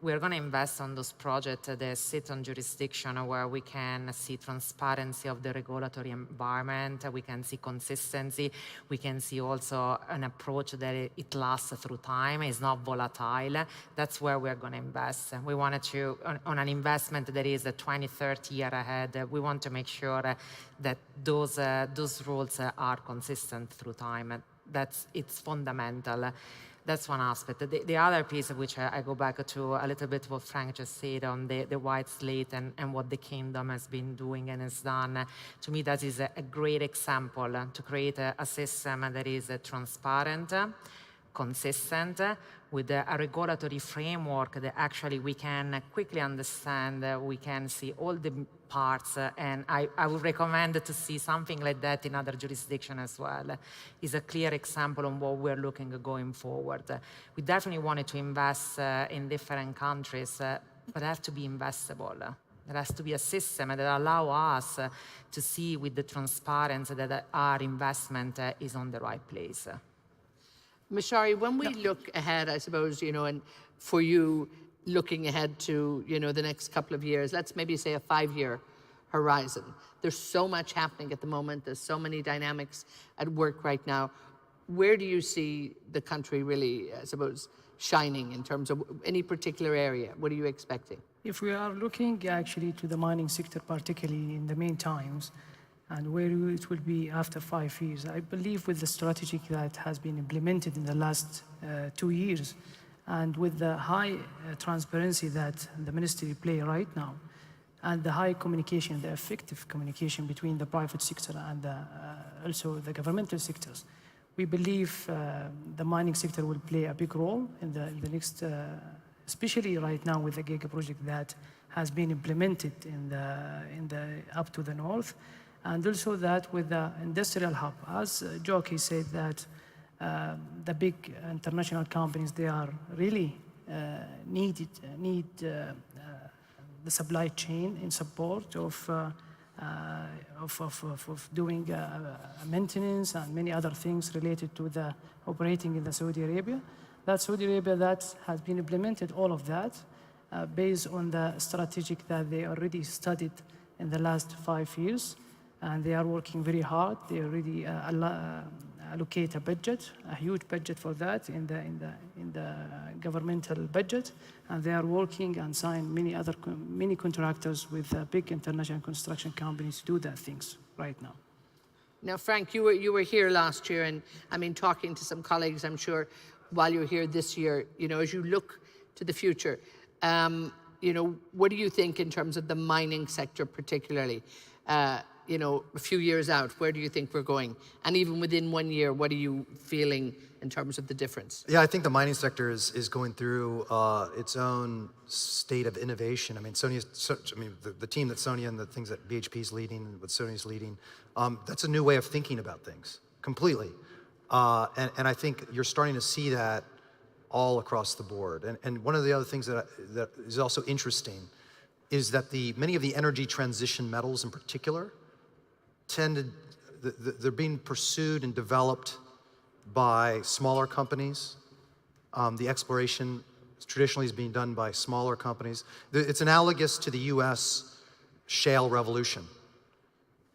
we're going to invest on those projects that sit on jurisdiction where we can see transparency of the regulatory environment, we can see consistency, we can see also an approach that it lasts through time, is not volatile. That's where we're going to invest. We wanted to, on an investment that is 20, 30 years ahead, we want to make sure that those rules are consistent through time. It's fundamental. That's one aspect. The other piece, of which I go back to a little bit what Frank just said on the white slate and what the kingdom has been doing and has done, to me that is a great example to create a system that is transparent, consistent, with a regulatory framework that actually we can quickly understand, we can see all the parts, and I would recommend to see something like that in other jurisdictions as well. It's a clear example on what we're looking at going forward. We definitely wanted to invest in different countries, but have to be investable. There has to be a system that allows us to see with the transparency that our investment is on the right place. Mashari, when we look ahead, I suppose, and for you looking ahead to, the next couple of years, let's maybe say a 5-year horizon. There's so much happening at the moment. There's so many dynamics at work right now. Where do you see the country really, I suppose, shining in terms of any particular area? What are you expecting? If we are looking actually to the mining sector, particularly in the main times, and where it will be after 5 years, I believe with the strategy that has been implemented in the last 2 years, and with the high transparency that the ministry play right now, and the high communication, the effective communication between the private sector and also the governmental sectors, we believe the mining sector will play a big role in the next, especially right now with the Giga project that has been implemented in the up to the north. And also that with the industrial hub, as Jockey said, that the big international companies, they are really need the supply chain in support of doing maintenance and many other things related to the operating in the Saudi Arabia. That Saudi Arabia that has been implemented all of that based on the strategic that they already studied in the last 5 years. And they are working very hard. They already allocate a budget, a huge budget for that in the governmental budget, and they are working and sign many contractors with big international construction companies to do that things right now. Now, Frank, you were here last year, and I mean, talking to some colleagues, I'm sure, while you're here this year, as you look to the future, what do you think in terms of the mining sector particularly? A few years out, where do you think we're going? And even within 1 year, what are you feeling in terms of the difference? Yeah, I think the mining sector is going through its own state of innovation. I mean, the team that Sonia and the things that BHP is leading and what Sonia's leading, that's a new way of thinking about things, completely. And I think you're starting to see that all across the board. And one of the other things that is also interesting is that many of the energy transition metals in particular they're being pursued and developed by smaller companies. The exploration traditionally is being done by smaller companies. It's analogous to the US shale revolution.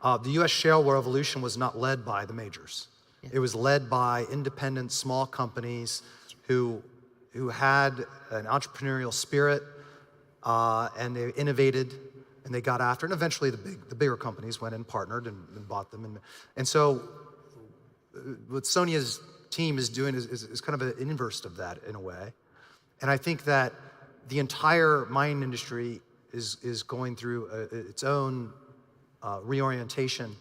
The US shale revolution was not led by the majors. Yeah. It was led by independent small companies who had an entrepreneurial spirit, and they innovated and they got after it. And eventually the bigger companies went and partnered and bought them. And so what Sonia's team is doing is kind of an inverse of that in a way. And I think that the entire mining industry is going through its own reorientation,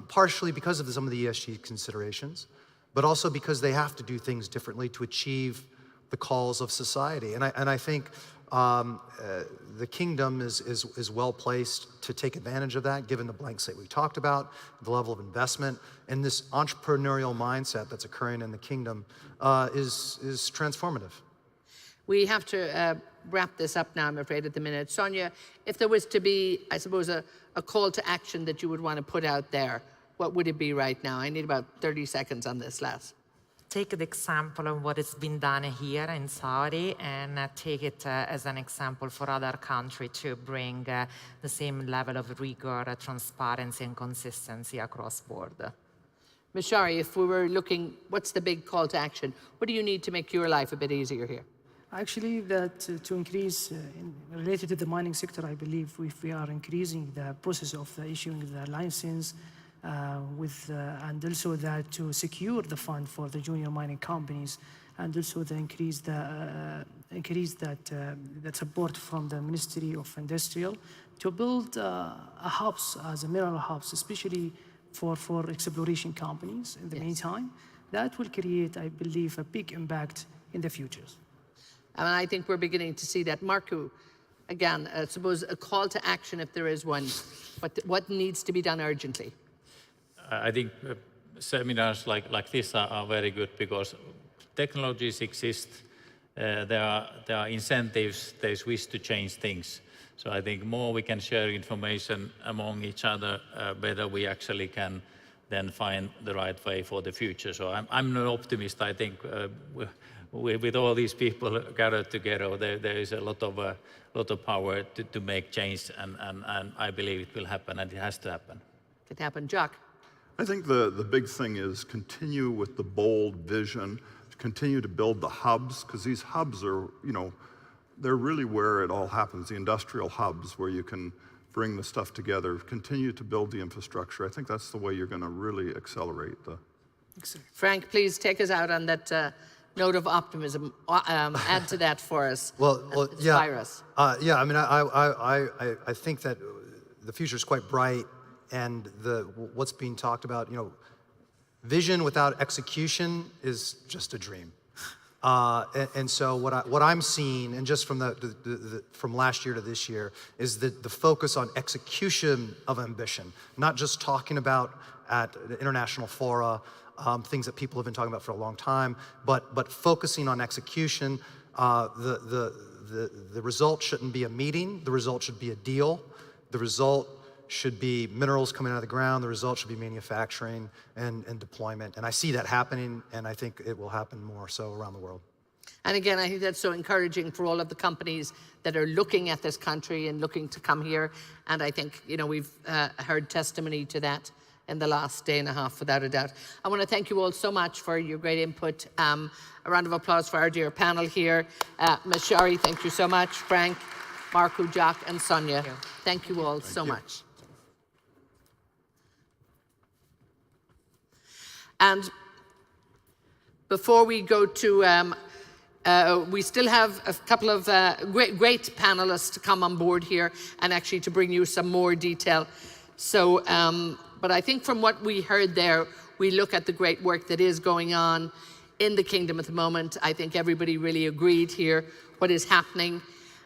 partially because of some of the ESG considerations, but also because they have to do things differently to achieve the calls of society. And I think the kingdom is well placed to take advantage of that, given the blank slate we talked about, the level of investment, and this entrepreneurial mindset that's occurring in the kingdom is transformative. We have to wrap this up now, I'm afraid, at the minute. Sonia, if there was to be, I suppose, a call to action that you would want to put out there, what would it be right now? I need about 30 seconds on this last. Take the example of what has been done here in Saudi and take it as an example for other countries to bring the same level of rigor, transparency, and consistency across board. Mashari, if we were looking, what's the big call to action? What do you need to make your life a bit easier here? Actually, that to increase, related to the mining sector, I believe if we are increasing the process of issuing the license, and also that to secure the fund for the junior mining companies, and also the increase that support from the Ministry of Industrial to build hubs as a mineral hubs, especially for exploration companies in the meantime. That will create, I believe, a big impact in the future. And I think we're beginning to see that. Marco, again, I suppose a call to action if there is one, but what needs to be done urgently? I think seminars like this are very good because technologies exist, there are incentives, there's wish to change things. So I think more we can share information among each other, better we actually can then find the right way for the future. So I'm an optimist. I think with all these people gathered together, there is a lot of power to make change, and I believe it will happen, and it has to happen. It can happen. Jacques? I think the big thing is continue with the bold vision, continue to build the hubs, because these hubs are, they're really where it all happens, the industrial hubs where you can bring the stuff together, continue to build the infrastructure. I think that's the way you're going to really accelerate the... Frank, please take us out on that note of optimism. Add to that for us. Inspire us. Yeah, I mean, I think that the future is quite bright. And what's being talked about, vision without execution is just a dream. And so what I'm seeing, and just from from last year to this year, is the focus on execution of ambition, not just talking about at the international fora, things that people have been talking about for a long time, but focusing on execution. The result shouldn't be a meeting. The result should be a deal. The result should be minerals coming out of the ground. The result should be manufacturing and deployment. And I see that happening, and I think it will happen more so around the world. And again, I think that's so encouraging for all of the companies that are looking at this country and looking to come here. And I think, we've heard testimony to that in the last day and a half, without a doubt. I want to thank you all so much for your great input. A round of applause for our dear panel here. Mashari, thank you so much. Frank, Marco, Jacques, and Sonia, thank you all so much. And before we go to, we still have a couple of great panelists to come on board here and actually to bring you some more detail. So, but I think from what we heard there, we look at the great work that is going on in the kingdom at the moment. I think everybody really agreed here what is happening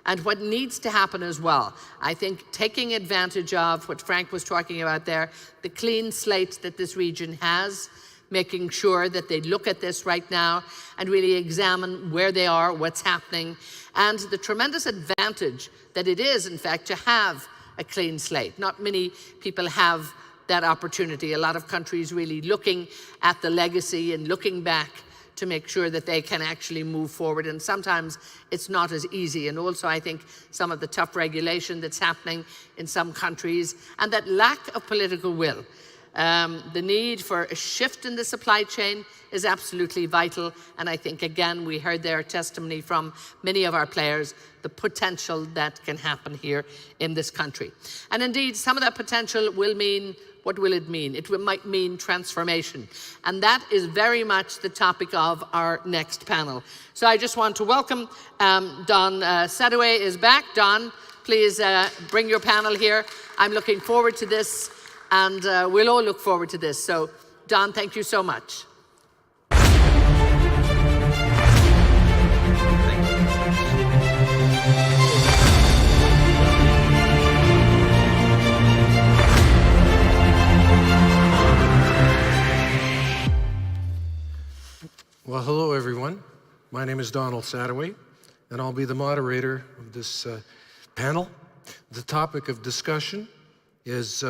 and what needs to happen as well. I think taking advantage of what Frank was talking about there, the clean slate that this region has, making sure that they look at this right now and really examine where they are, what's happening, and the tremendous advantage that it is, in fact, to have a clean slate. Not many people have that opportunity. A lot of countries really looking at the legacy and looking back to make sure that they can actually move forward. And sometimes it's not as easy. And also, I think some of the tough regulation that's happening in some countries and that lack of political will. The need for a shift in the supply chain is absolutely vital. And I think, again, we heard their testimony from many of our players, the potential that can happen here in this country. And indeed, some of that potential will mean, what will it mean? It might mean transformation. And that is very much the topic of our next panel. So I just want to welcome Don Sadoway is back. Don, please bring your panel here. I'm looking forward to this, and we'll all look forward to this. So Don, thank you so much. Well, hello, everyone. My name is Donald Sadoway, and I'll be the moderator of this panel. The topic of discussion is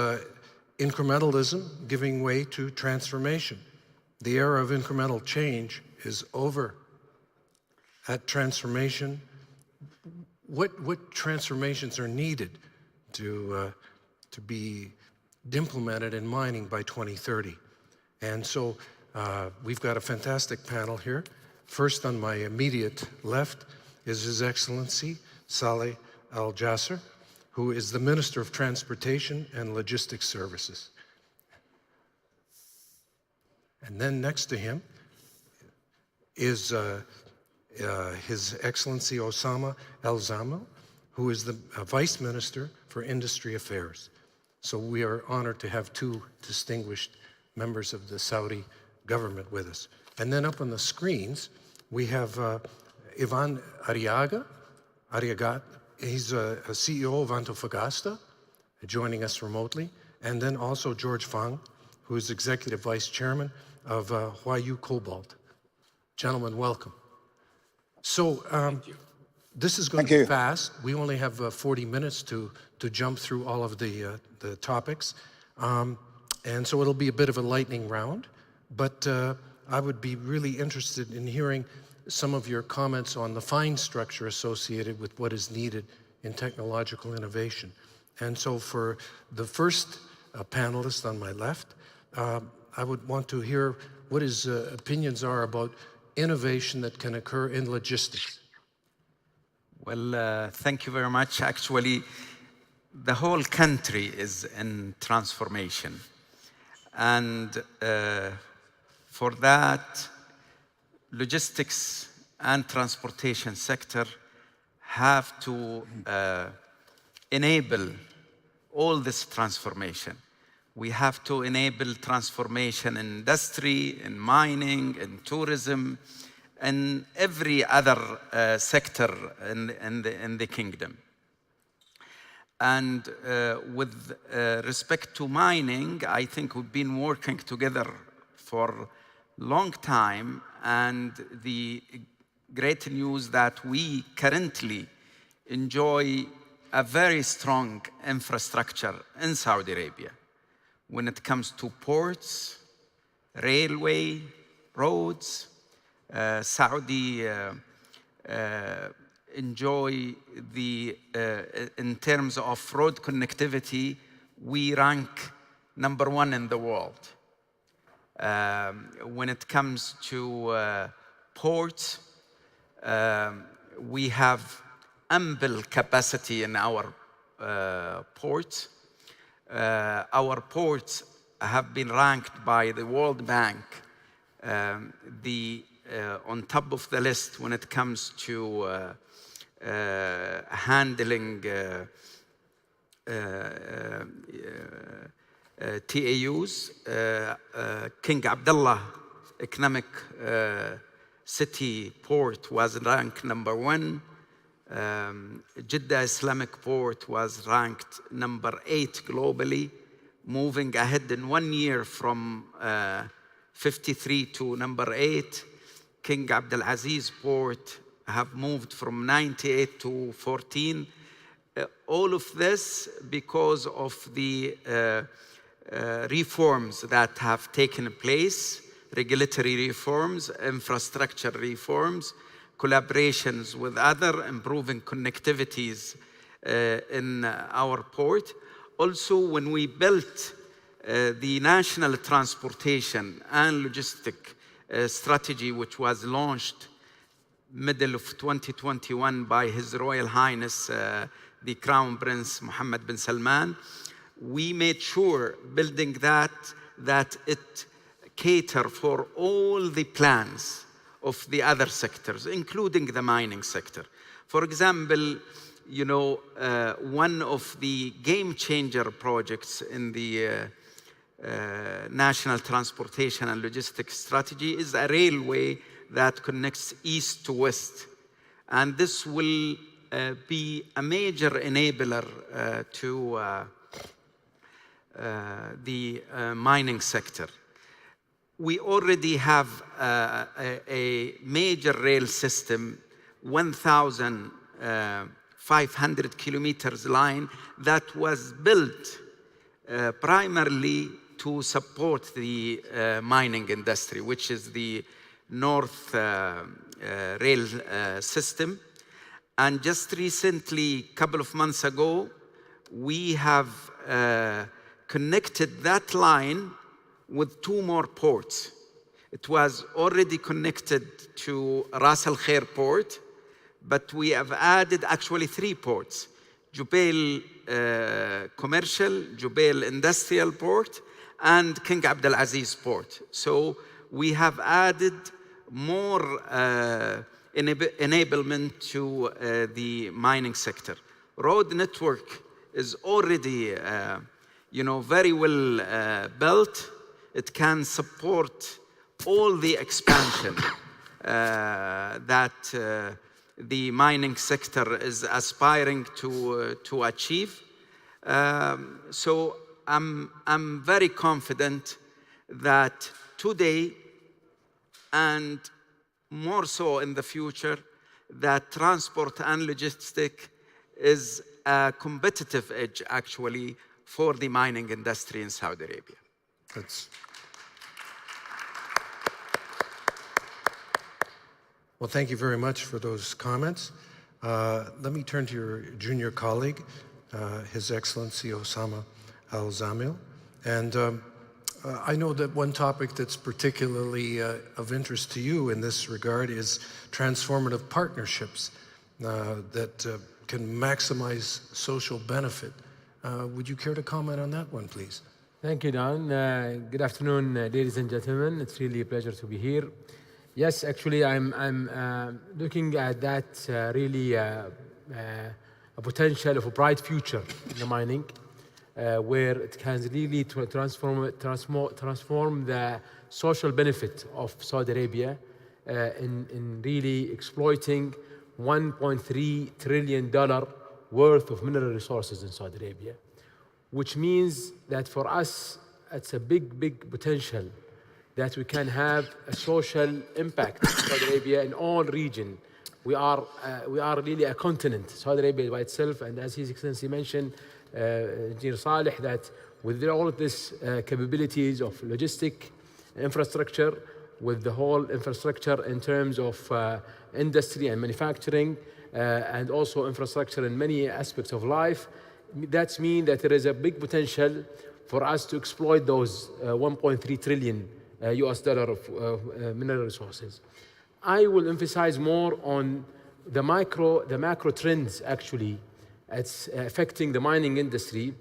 incrementalism giving way to transformation. The era of incremental change is over. At transformation, what transformations are needed to be implemented in mining by 2030? And so we've got a fantastic panel here. First, on my immediate left is His Excellency Saleh Al-Jasser, who is the Minister of Transportation and Logistics Services. And then next to him is His Excellency Osama El-Zamel, who is the Vice Minister for Industry Affairs. So we are honored to have two distinguished members of the Saudi government with us. And then up on the screens, we have Ivan Arriaga. He's a CEO of Antofagasta, joining us remotely. And then also George Fang, who is Executive Vice Chairman of Huayu Cobalt. Gentlemen, welcome. So this is going to be fast. We only have 40 minutes to jump through all of the topics. And so it'll be a bit of a lightning round. But I would be really interested in hearing some of your comments on the fine structure associated with what is needed in technological innovation. And so for the first panelist on my left, I would want to hear what his opinions are about innovation that can occur in logistics. Well, thank you very much. Actually, the whole country is in transformation. And for that, logistics and transportation sector have to enable all this transformation. We have to enable transformation in industry, in mining, in tourism, and every other sector in the kingdom. And with respect to mining, I think we've been working together for a long time, and the great news that we currently enjoy a very strong infrastructure in Saudi Arabia when it comes to ports, railway, roads. Saudi enjoy in terms of road connectivity, we rank #1 in the world. When it comes to ports, we have ample capacity in our ports. Our ports have been ranked by the World Bank on top of the list when it comes to handling TAUs. King Abdullah Economic City Port was ranked #1. Jeddah Islamic Port was ranked #8 globally, moving ahead in 1 year from 53 to number 8. King Abdulaziz Port have moved from 98 to 14. All of this because of the reforms that have taken place, regulatory reforms, infrastructure reforms, collaborations with other, improving connectivities in our port. Also, when we built the national transportation and logistic strategy, which was launched middle of 2021 by His Royal Highness, the Crown Prince Mohammed bin Salman, we made sure building that it cater for all the plans of the other sectors, including the mining sector. For example, you know, one of the game changer projects in the National Transportation and Logistics Strategy is a railway that connects east to west. And this will be a major enabler to the mining sector. We already have a major rail system, 1,500 kilometers line that was built primarily to support the mining industry, which is the North Rail system. And just recently, a couple of months ago, we have connected that line with 2 more ports. It was already connected to Ras Al Khair port, but we have added actually 3 ports: Jubail Commercial, Jubail Industrial Port, and King Abdulaziz Port. So we have added more enablement to the mining sector. Road network is already you know, very well built. It can support all the expansion that the mining sector is aspiring to achieve. So I'm very confident that today and more so in the future, that transport and logistics is a competitive edge actually for the mining industry in Saudi Arabia. Well, thank you very much for those comments. Let me turn to your junior colleague, His Excellency Osama Al-Zamil. And I know that one topic that's particularly of interest to you in this regard is transformative partnerships that can maximize social benefit. Would you care to comment on that one, please? Thank you, Don. Good afternoon, ladies and gentlemen. It's really a pleasure to be here. Yes, actually, I'm looking at that really a potential of a bright future in the mining, where it can really transform the social benefit of Saudi Arabia in really exploiting $1.3 trillion worth of mineral resources in Saudi Arabia, which means that for us, it's a big potential that we can have a social impact in Saudi Arabia in all regions. We are really a continent, Saudi Arabia by itself, and as His Excellency mentioned, Engineer Saleh, that with all of these capabilities of logistic infrastructure, with the whole infrastructure in terms of industry and manufacturing, and also infrastructure in many aspects of life, that means that there is a big potential for us to exploit those 1.3 trillion US dollar of mineral resources. I will emphasize more on the macro trends actually it's affecting the mining industry,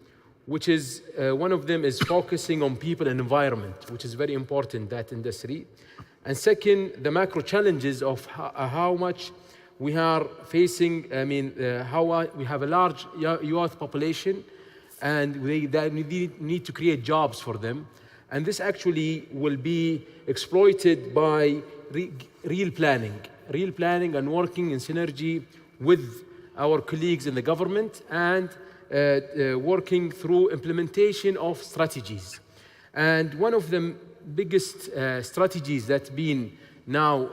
which is one of them is focusing on people and environment, which is very important, that industry. And second, the macro challenges of how much we are facing, how we have a large youth population, and we need to create jobs for them. And this actually will be exploited by real planning and working in synergy with our colleagues in the government and working through implementation of strategies. And one of them biggest strategies that's been now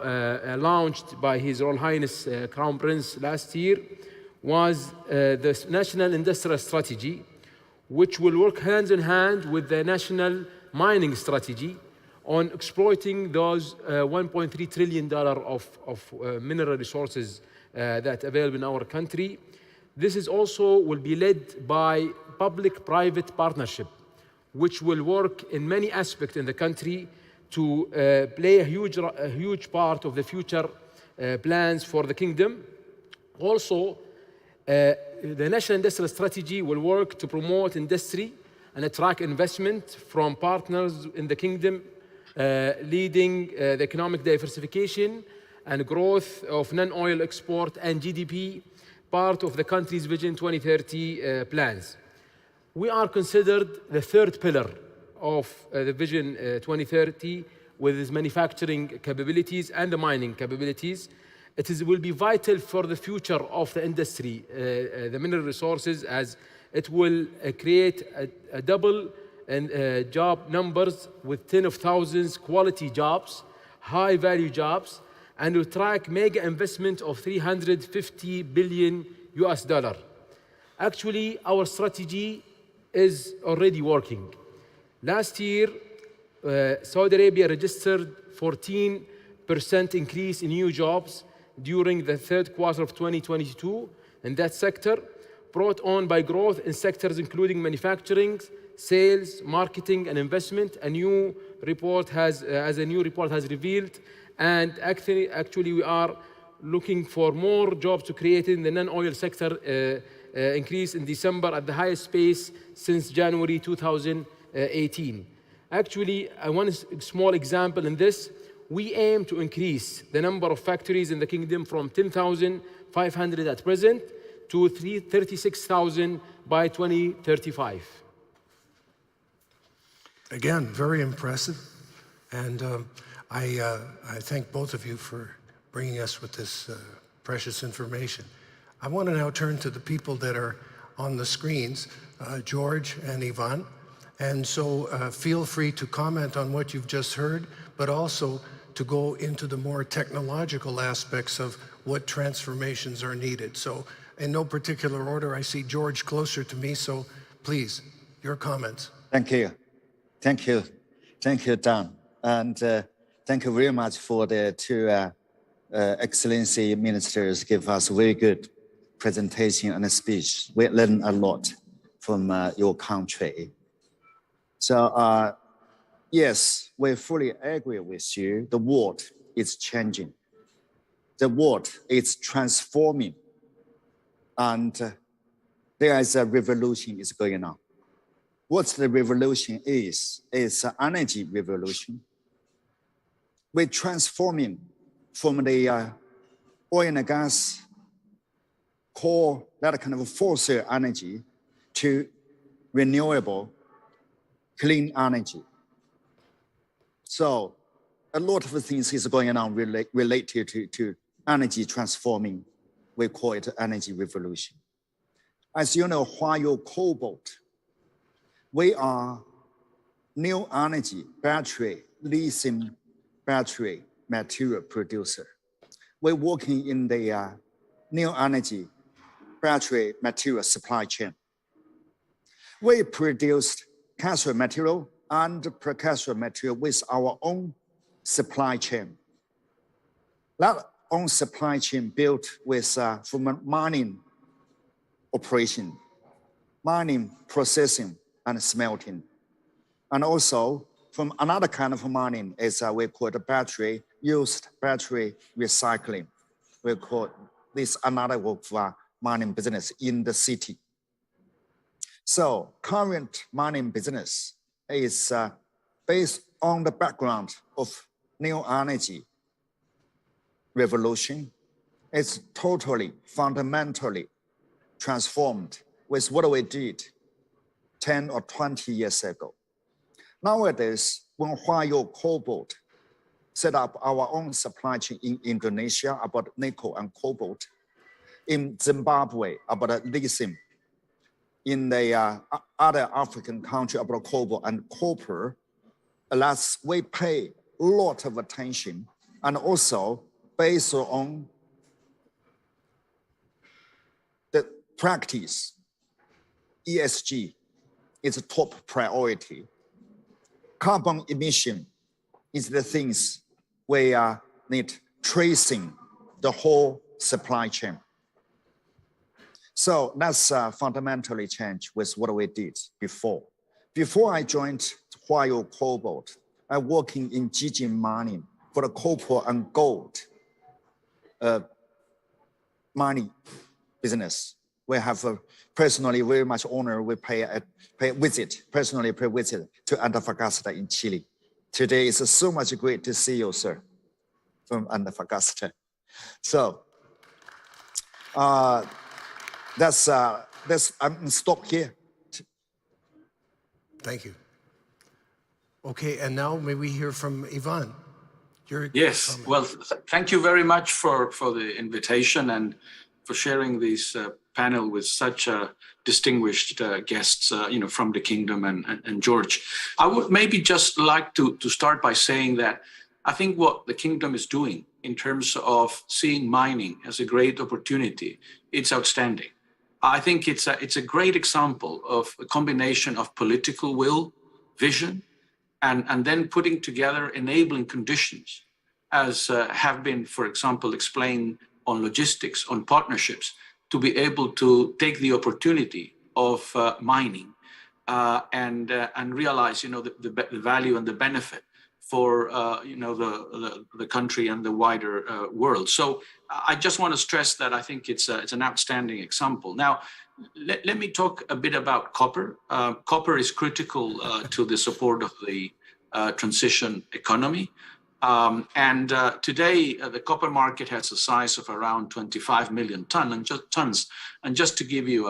launched by His Royal Highness Crown Prince last year was the National Industrial Strategy, which will work hand in hand with the National Mining Strategy on exploiting those $1.3 trillion of mineral resources that are available in our country. This is also will be led by public-private partnership, which will work in many aspects in the country to play a huge part of the future plans for the kingdom. Also, the National Industrial Strategy will work to promote industry and attract investment from partners in the kingdom, leading the economic diversification and growth of non-oil export and GDP, part of the country's Vision 2030 plans. We are considered the third pillar of the Vision 2030 with its manufacturing capabilities and the mining capabilities. It will be vital for the future of the industry, the mineral resources, as it will create a double job numbers with 10 of thousands quality jobs, high value jobs, and will attract mega investment of $350 billion US. Actually, our strategy is already working. Last year, Saudi Arabia registered 14% increase in new jobs during the third quarter of 2022 in that sector, brought on by growth in sectors including manufacturing, sales, marketing, and investment. A new report has revealed, and actually we are looking for more jobs to create in the non-oil sector, increase in December at the highest pace since January 2018. Actually, one small example in this, we aim to increase the number of factories in the kingdom from 10,500 at present to 36,000 by 2035. Again, very impressive. And I thank both of you for bringing us with this precious information. I want to now turn to the people that are on the screens, George and Ivan. And so feel free to comment on what you've just heard, but also to go into the more technological aspects of what transformations are needed. So in no particular order, I see George closer to me, so please, your comments. Thank you. Thank you. Thank you, Dan. And thank you very much for the two Excellency Ministers give us very good presentation and speech. We learn a lot from your country. So yes, we fully agree with you. The world is changing. The world is transforming. And there is a revolution is going on. What the revolution is an energy revolution. We're transforming from the oil and gas, coal, that kind of fossil energy, to renewable, clean energy. So a lot of things is going on related to energy transforming. We call it energy revolution. As you know, Huayou Cobalt, we are new energy battery, lithium battery material producer. We're working in the new energy battery material supply chain. We produced cathode material and precursor material with our own supply chain. That own supply chain built with from a mining operation, mining, processing, and smelting. And also from another kind of mining is we call it battery, used battery recycling. We call this another work for mining business in the city. So current mining business is based on the background of new energy revolution. It's totally, fundamentally transformed with what we did 10 or 20 years ago. Nowadays, when Huayou Cobalt set up our own supply chain in Indonesia about nickel and cobalt, in Zimbabwe about lithium, in the other African country about cobalt and copper, we pay a lot of attention, and also based on the practice, ESG is a top priority. Carbon emission is the things we need tracing the whole supply chain. So that's fundamentally changed with what we did before. Before I joined Huayou Cobalt, I working in Jijin mining for the copper and gold mining business. We have personally very much honor. We pay visit to Antofagasta in Chile. Today it's so much great to see you, sir, from Antofagasta. So I'm stop here. Thank you. Okay, and now may we hear from Ivan. Yes, well, thank you very much for the invitation and for sharing this panel with such distinguished guests, from the kingdom and George. I would maybe just like to start by saying that I think what the kingdom is doing in terms of seeing mining as a great opportunity, it's outstanding. I think it's a great example of a combination of political will, vision, and then putting together enabling conditions, as have been, for example, explained on logistics, on partnerships, to be able to take the opportunity of mining and realize, the value and the benefit for the country and the wider world. So I just want to stress that I think it's an outstanding example. Now, let me talk a bit about copper. Copper is critical to the support of the transition economy. Today, the copper market has a size of around 25 million tons. And just to give you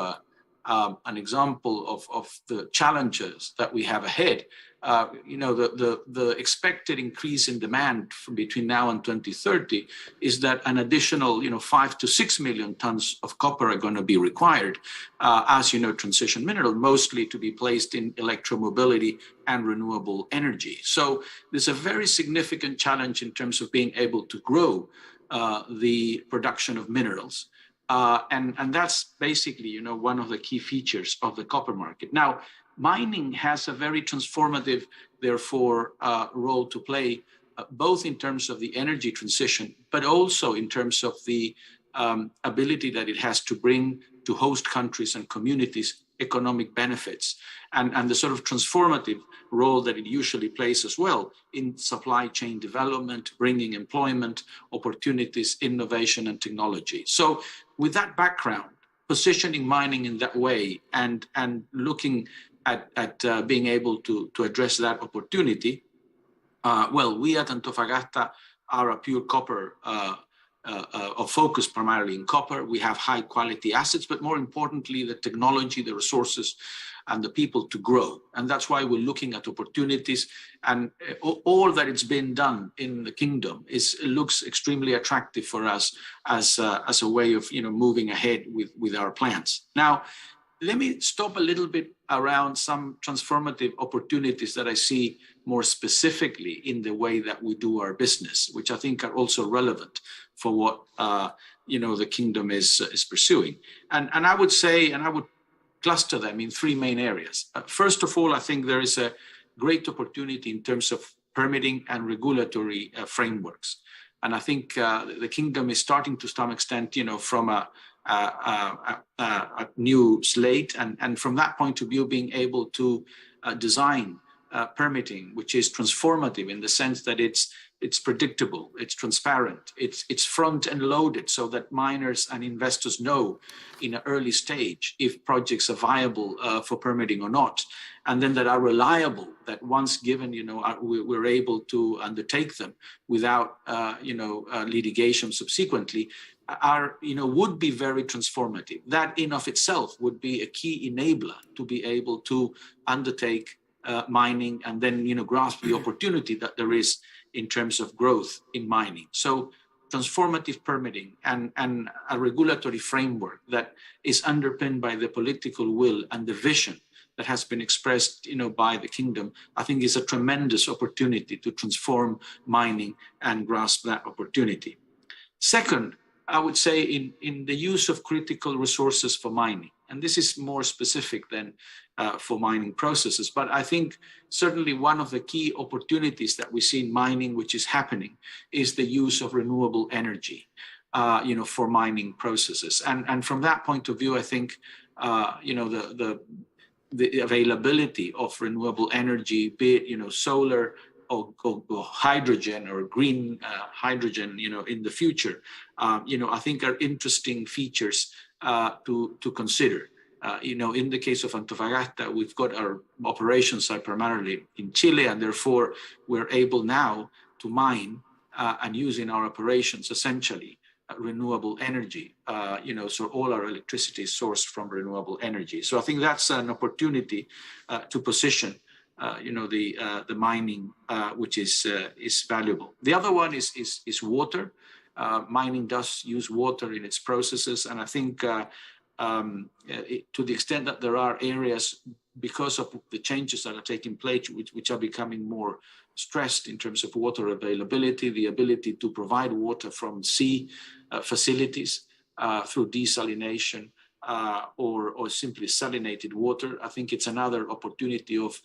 an example of the challenges that we have ahead, the expected increase in demand from between now and 2030 is that an additional 5 to 6 million tons of copper are going to be required as transition mineral, mostly to be placed in electromobility and renewable energy. So there's a very significant challenge in terms of being able to grow the production of minerals. And that's basically, one of the key features of the copper market. Now, mining has a very transformative, therefore, role to play, both in terms of the energy transition, but also in terms of the ability that it has to bring to host countries and communities economic benefits, and the sort of transformative role that it usually plays as well in supply chain development, bringing employment, opportunities, innovation, and technology. So with that background, positioning mining in that way and looking at being able to address that opportunity, we at Antofagasta are a pure copper, focus primarily in copper. We have high quality assets, but more importantly, the technology, the resources, and the people to grow. And that's why we're looking at opportunities, and all that it's been done in the kingdom looks extremely attractive for us as a way of moving ahead with our plans. Now, let me stop a little bit around some transformative opportunities that I see more specifically in the way that we do our business, which I think are also relevant for what the kingdom is pursuing. And I would say, and I would cluster them in three main areas. First of all, I think there is a great opportunity in terms of permitting and regulatory frameworks. And I think the kingdom is starting to some extent, from a new slate, and from that point of view, being able to design permitting, which is transformative in the sense that it's predictable, it's transparent, it's front and loaded, so that miners and investors know in an early stage if projects are viable for permitting or not, and then that are reliable, that once given, we're able to undertake them without litigation subsequently, would be very transformative. That in of itself would be a key enabler to be able to undertake mining and then grasp the opportunity that there is in terms of growth in mining. So transformative permitting and a regulatory framework that is underpinned by the political will and the vision that has been expressed, by the kingdom, I think is a tremendous opportunity to transform mining and grasp that opportunity. Second, I would say in the use of critical resources for mining, and this is more specific than for mining processes, but I think certainly one of the key opportunities that we see in mining, which is happening, is the use of renewable energy, for mining processes. And from that point of view, I think, the availability of renewable energy, be it, solar or hydrogen or green hydrogen, in the future, I think are interesting features to consider. In the case of Antofagasta, we've got our operations are primarily in Chile, and therefore we're able now to mine and use in our operations essentially renewable energy. So all our electricity is sourced from renewable energy. So I think that's an opportunity to position, the mining, which is valuable. The other one is water. Mining does use water in its processes, and I think to the extent that there are areas, because of the changes that are taking place, which are becoming more stressed in terms of water availability, the ability to provide water from sea facilities through desalination or simply salinated water. I think it's another opportunity of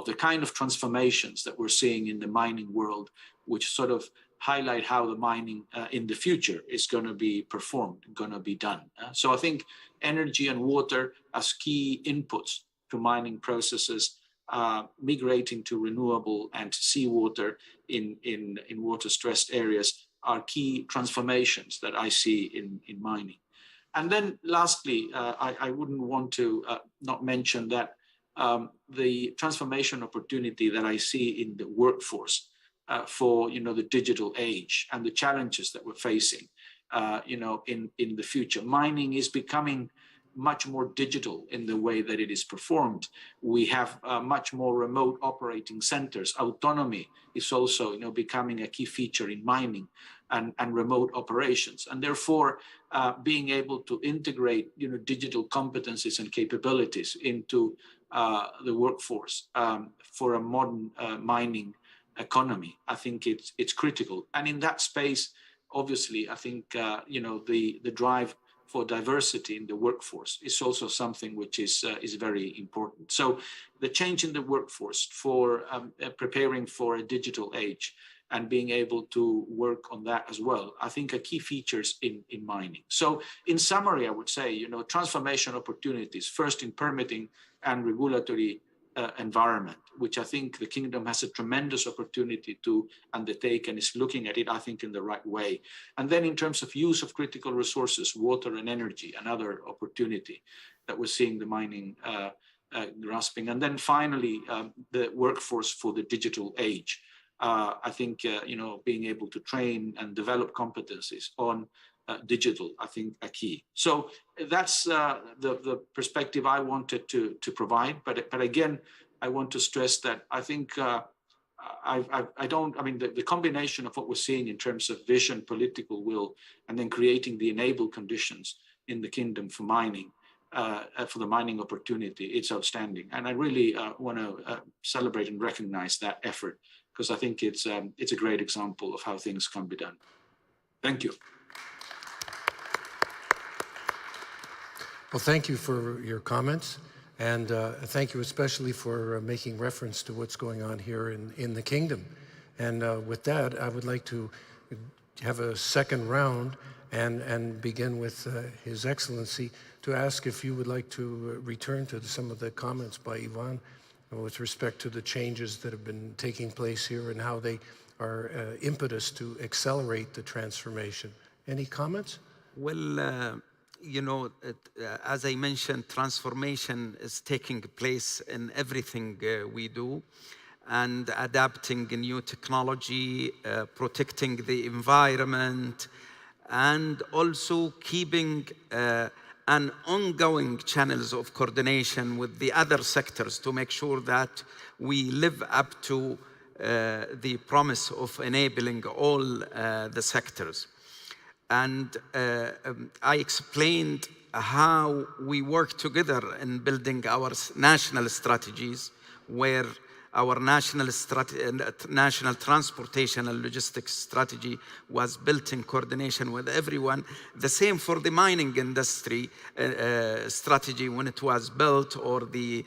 the kind of transformations that we're seeing in the mining world, which sort of highlight how the mining in the future is going to be performed, going to be done. So I think energy and water as key inputs to mining processes, migrating to renewable and seawater in water-stressed areas are key transformations that I see in mining. And then lastly, I wouldn't want to not mention that the transformation opportunity that I see in the workforce for the digital age and the challenges that we're facing in the future. Mining is becoming much more digital in the way that it is performed. We have much more remote operating centers. Autonomy is also becoming a key feature in mining and remote operations. And therefore, being able to integrate digital competencies and capabilities into the workforce for a modern mining economy, I think it's critical. And in that space, obviously, I think the drive for diversity in the workforce is also something which is very important. So the change in the workforce for preparing for a digital age and being able to work on that as well, I think are key features in mining. So in summary, I would say, transformation opportunities, first in permitting and regulatory environment, which I think the kingdom has a tremendous opportunity to undertake and is looking at it, I think, in the right way. And then in terms of use of critical resources, water and energy, another opportunity that we're seeing the mining grasping. And then finally, the workforce for the digital age. I think, being able to train and develop competencies on digital, I think, are key. So that's the perspective I wanted to provide. But again, I want to stress that I think the combination of what we're seeing in terms of vision, political will, and then creating the enable conditions in the kingdom for mining, for the mining opportunity, it's outstanding. And I really want to celebrate and recognize that effort, because I think it's a great example of how things can be done. Thank you. Well, thank you for your comments, and thank you especially for making reference to what's going on here in the kingdom. And with that, I would like to have a second round and begin with His Excellency to ask if you would like to return to some of the comments by Ivan with respect to the changes that have been taking place here and how they are impetus to accelerate the transformation. Any comments? Well, as I mentioned, transformation is taking place in everything we do, and adapting new technology, protecting the environment, and also keeping an ongoing channels of coordination with the other sectors to make sure that we live up to the promise of enabling all the sectors. And I explained how we work together in building our national strategies, where our national transportation and logistics strategy was built in coordination with everyone. The same for the mining industry strategy when it was built, or the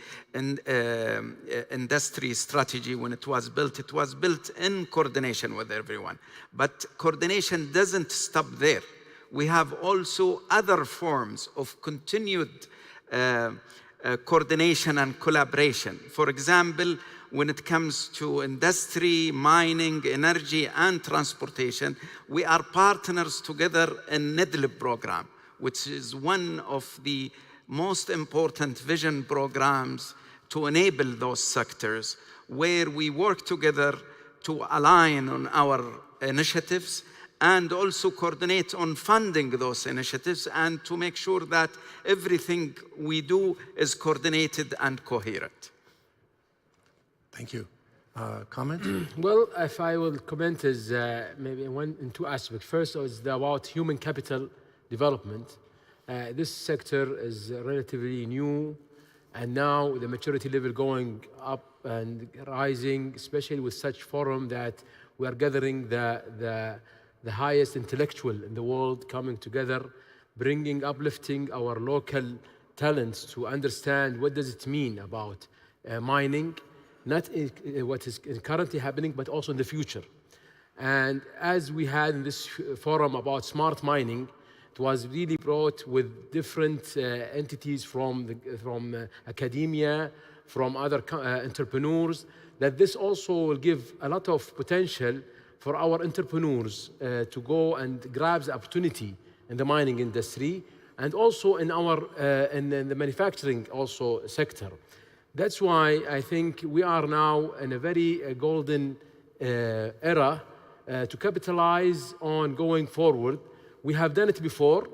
industry strategy when it was built in coordination with everyone. But coordination doesn't stop there. We have also other forms of continued coordination and collaboration. For example, when it comes to industry, mining, energy, and transportation, we are partners together in NIDLIB program, which is one of the most important vision programs to enable those sectors, where we work together to align on our initiatives and also coordinate on funding those initiatives, and to make sure that everything we do is coordinated and coherent. Thank you. Comment? Well, if I will comment, is maybe in two aspects. First is about human capital development. This sector is relatively new, and now the maturity level going up and rising, especially with such forum that we are gathering the highest intellectual in the world coming together, uplifting our local talents to understand what does it mean about mining, not what is currently happening, but also in the future. And as we had in this forum about smart mining, it was really brought with different entities from academia, from other entrepreneurs, that this also will give a lot of potential for our entrepreneurs to go and grab the opportunity in the mining industry, and also in the manufacturing also sector. That's why I think we are now in a very golden era to capitalize on going forward. We have done it before.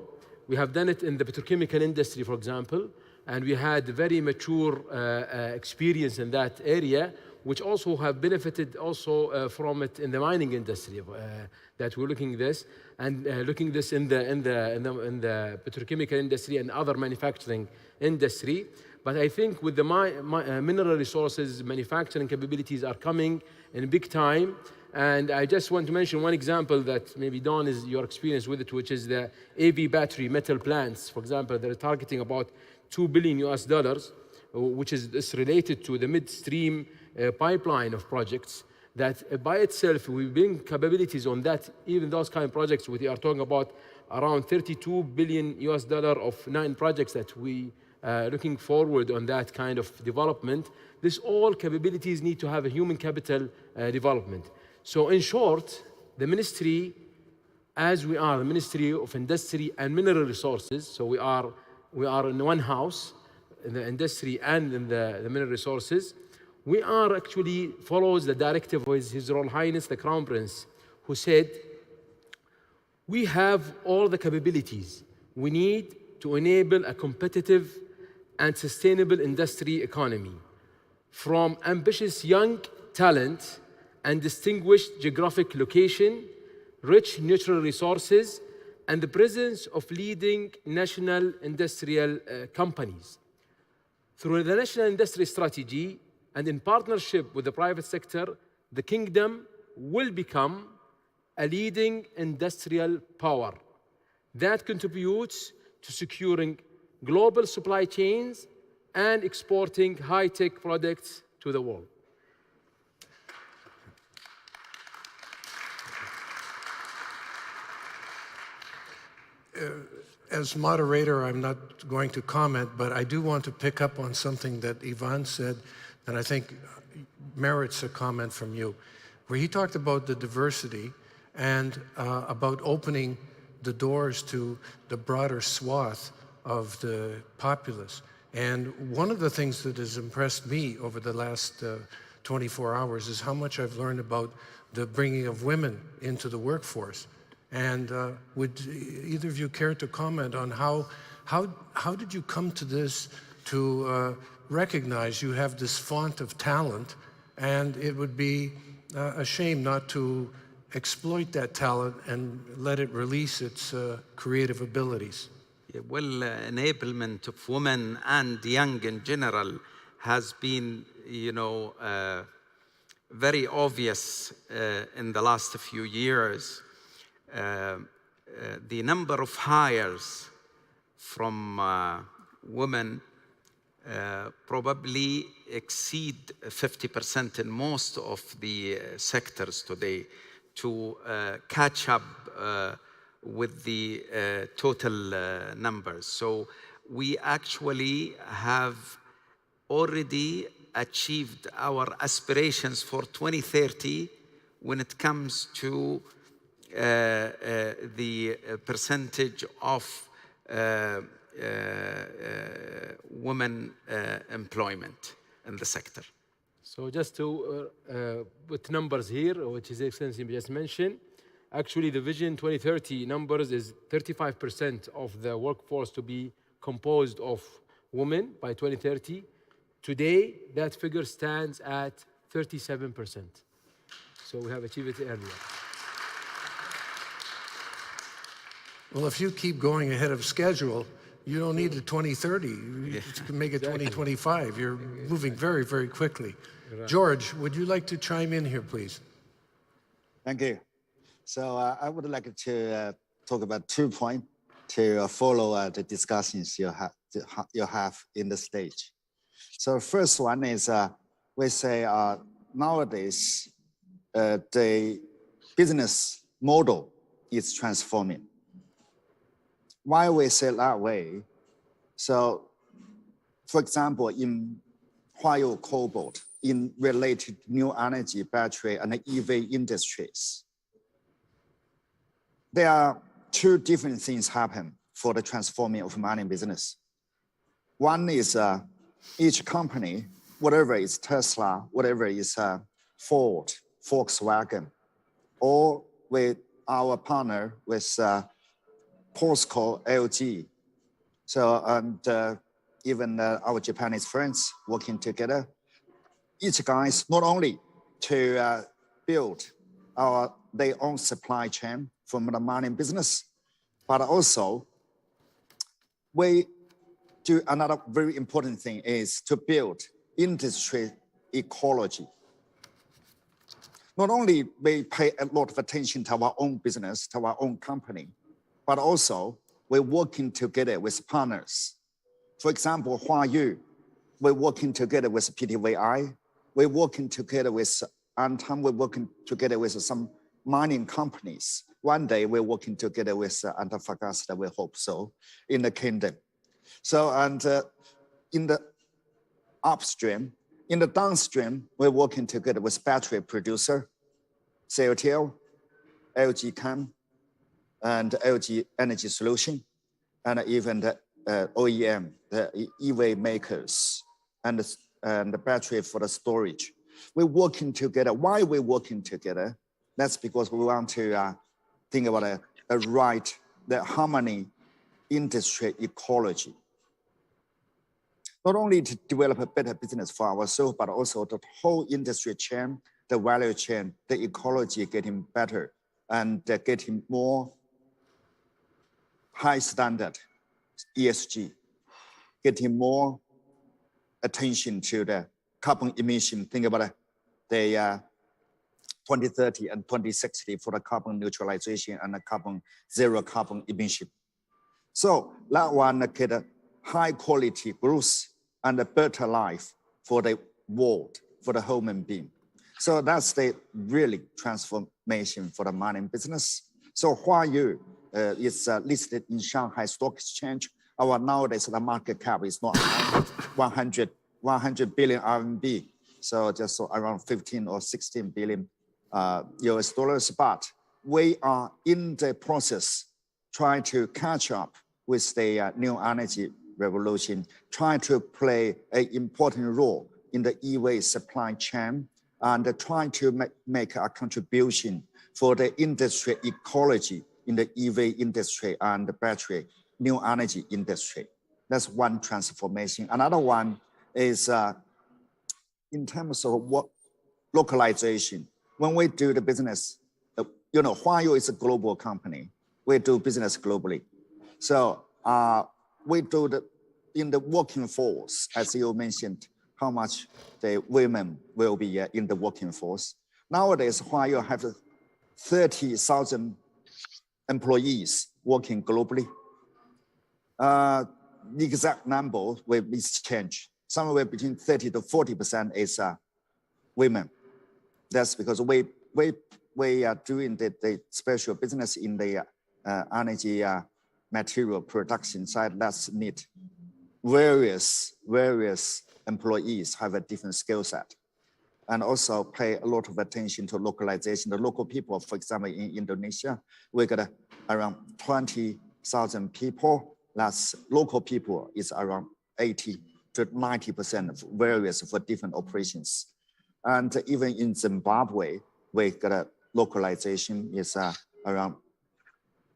We have done it in the petrochemical industry, for example, and we had very mature experience in that area, which also have benefited also from it in the mining industry. That we're looking this and looking this in the petrochemical industry and other manufacturing industry. But I think with the mineral resources, manufacturing capabilities are coming in big time. And I just want to mention one example that maybe Don is your experience with it, which is the AV battery metal plants. For example, they're targeting about $2 billion, which is related to the midstream pipeline of projects. That by itself, we bring capabilities on that. Even those kind of projects, we are talking about around $32 billion of 9 projects that we looking forward on that kind of development. This all capabilities need to have a human capital development. So in short, the ministry, as we are the Ministry of Industry and Mineral Resources, so we are in one house, in the industry and in the mineral resources, we are actually follows the directive of His Royal Highness the Crown Prince, who said, we have all the capabilities we need to enable a competitive and sustainable industry economy, from ambitious young talent and distinguished geographic location, rich natural resources, and the presence of leading national industrial companies. Through the National Industry Strategy and in partnership with the private sector, the Kingdom will become a leading industrial power that contributes to securing global supply chains and exporting high-tech products to the world. As moderator, I'm not going to comment, but I do want to pick up on something that Ivan said that I think merits a comment from you, where he talked about the diversity and about opening the doors to the broader swath of the populace. And one of the things that has impressed me over the last 24 hours is how much I've learned about the bringing of women into the workforce. And would either of you care to comment on how did you come to this, to recognize you have this font of talent, and it would be a shame not to exploit that talent and let it release its creative abilities? enablement of women and young in general has been, very obvious in the last few years. The number of hires from women probably exceed 50% in most of the sectors today to catch up with the total numbers. So we actually have already achieved our aspirations for 2030 when it comes to the percentage of women employment in the sector. So just to put numbers here, which His Excellency just mentioned, actually the Vision 2030 numbers is 35% of the workforce to be composed of women by 2030. Today, that figure stands at 37%. So we have achieved it earlier. Well, if you keep going ahead of schedule, you don't need a 2030. You can make it 2025. You're moving very, very quickly. George, would you like to chime in here, please? Thank you. So I would like to talk about 2 points to follow the discussions you have in the stage. So first one is we say nowadays the business model is transforming. Why we say that way? So, for example, in Huayou Cobalt, in related new energy, battery, and EV industries, there are 2 different things happen for the transforming of mining business. One is each company, whatever is Tesla, whatever is Ford, Volkswagen, or with our partner with POSCO, LG. So, and even our Japanese friends working together, each guys not only to build their own supply chain from the mining business, but also we do another very important thing is to build industry ecology. Not only we pay a lot of attention to our own business, to our own company, but also we're working together with partners. For example, Huayou, we're working together with PTVI, we're working together with Antam, we're working together with some mining companies. One day we're working together with Antofagasta, we hope so, in the kingdom. So, and in the upstream, in the downstream, we're working together with battery producer, CATL, LG Chem, and LG Energy Solution, and even the OEM, the EV makers, and the battery for the storage. We're working together. Why we're working together? That's because we want to think about the harmony industry ecology. Not only to develop a better business for ourselves, but also the whole industry chain, the value chain, the ecology getting better and getting more high standard ESG, getting more attention to the carbon emission. Think about the 2030 and 2060 for the carbon neutralization and the zero carbon emission. So that one get a high quality growth and a better life for the world, for the human being. So that's the really transformation for the mining business. So Huayou is listed in Shanghai Stock Exchange. Our nowadays the market cap is not 100 billion RMB. So just around 15 or 16 billion US dollars. But we are in the process trying to catch up with the new energy revolution, trying to play an important role in the EV supply chain and trying to make a contribution for the industry ecology in the EV industry and the battery new energy industry. That's one transformation. Another one is in terms of what localization. When we do the business, Huayou is a global company. We do business globally. So we do in the working force, as you mentioned, how much the women will be in the working force. Nowadays, while you have 30,000 employees working globally, the exact number will change. Somewhere between 30 to 40% is women. That's because we are doing the special business in the energy material production side. That's neat. Various employees have a different skill set, and also pay a lot of attention to localization. The local people, for example, in Indonesia, we got around 20,000 people. That's local people is around 80 to 90% of various for different operations. And even in Zimbabwe, we got a localization is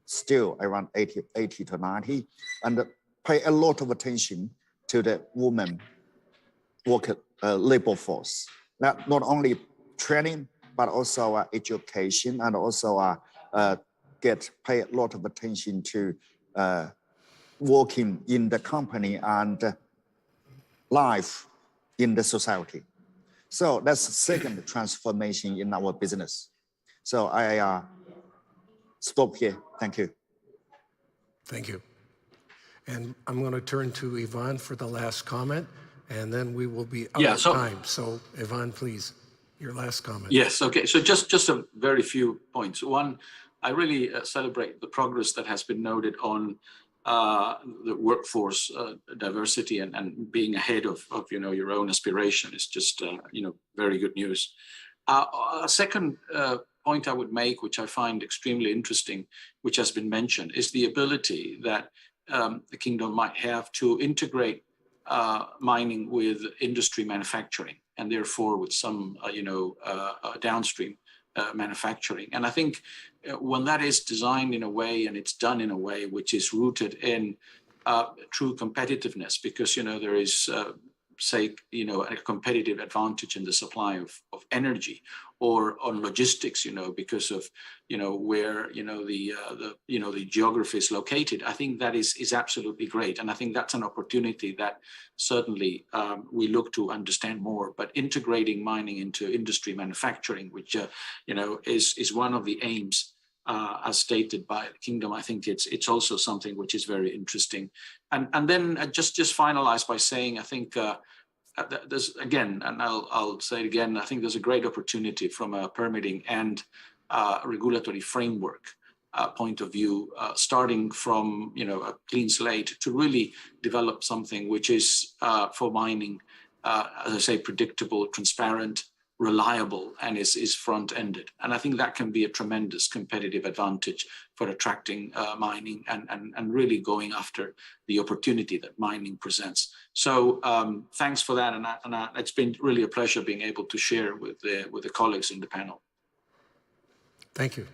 still around 80 to 90, and pay a lot of attention to the women labor force. Not only training, but also education, and also pay a lot of attention to working in the company and life in the society. So that's the second transformation in our business. So I stop here. Thank you. Thank you. And I'm going to turn to Yvonne for the last comment, and then we will be out of time. So Yvonne, please, your last comment. Yes, okay. So just a very few points. One, I really celebrate the progress that has been noted on the workforce diversity and being ahead of your own aspiration is just very good news. A second point I would make, which I find extremely interesting, which has been mentioned, is the ability that the kingdom might have to integrate mining with industry manufacturing, and therefore with some downstream manufacturing. And I think when that is designed in a way and it's done in a way which is rooted in true competitiveness, because there is a competitive advantage in the supply of energy, or on logistics, because of where the geography is located. I think that is absolutely great, and I think that's an opportunity that certainly we look to understand more. But integrating mining into industry manufacturing, which is one of the aims as stated by the kingdom, I think it's also something which is very interesting. And then just finalize by saying, I think there's, again, and I'll say it again, I think there's a great opportunity from a permitting and regulatory framework point of view, starting from a clean slate, to really develop something which is for mining, as I say, predictable, transparent, reliable, and is front-ended. And I think that can be a tremendous competitive advantage for attracting mining and really going after the opportunity that mining presents. So thanks for that, and it's been really a pleasure being able to share with the colleagues in the panel. Thank you.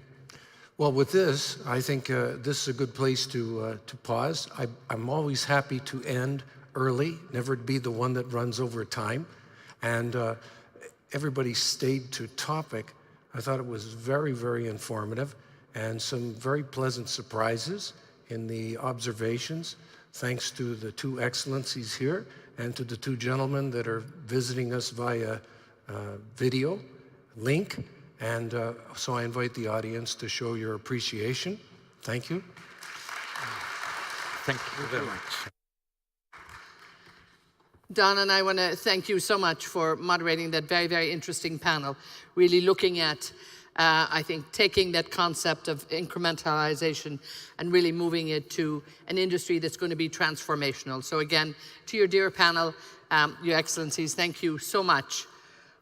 Well, with this, I think this is a good place to pause. I'm always happy to end early, never be the one that runs over time. And everybody stayed to topic. I thought it was very, very informative, and some very pleasant surprises in the observations, thanks to the two excellencies here and to the two gentlemen that are visiting us via video link. And so I invite the audience to show your appreciation. Thank you. Thank you very much. Don, and I want to thank you so much for moderating that very, very interesting panel, really looking at, I think, taking that concept of incrementalization and really moving it to an industry that's going to be transformational. So again, to your dear panel, Your Excellencies, thank you so much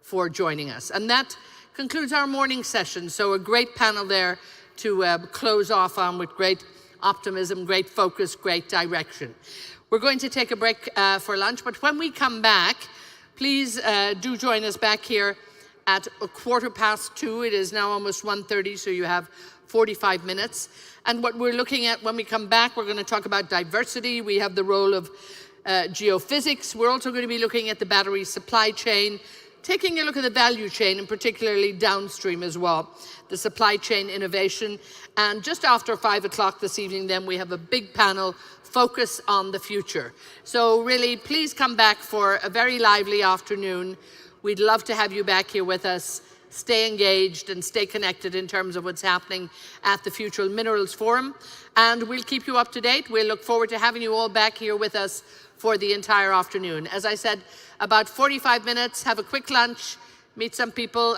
for joining us. And that concludes our morning session. So a great panel there to close off on, with great optimism, great focus, great direction. We're going to take a break for lunch, but when we come back, please do join us back here at 2:15. It is now almost 1:30, so you have 45 minutes. And what we're looking at when we come back, we're going to talk about diversity. We have the role of geophysics. We're also going to be looking at the battery supply chain, taking a look at the value chain, and particularly downstream as well, the supply chain innovation. And just after 5 o'clock this evening, then we have a big panel, Focus on the Future. So really, please come back for a very lively afternoon. We'd love to have you back here with us. Stay engaged and stay connected in terms of what's happening at the Future Minerals Forum. And we'll keep you up to date. We'll look forward to having you all back here with us for the entire afternoon. As I said, about 45 minutes, have a quick lunch, meet some people,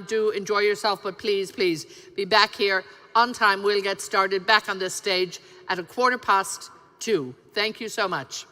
do enjoy yourself, but please, please be back here on time. We'll get started back on this stage at 2:15. Thank you so much.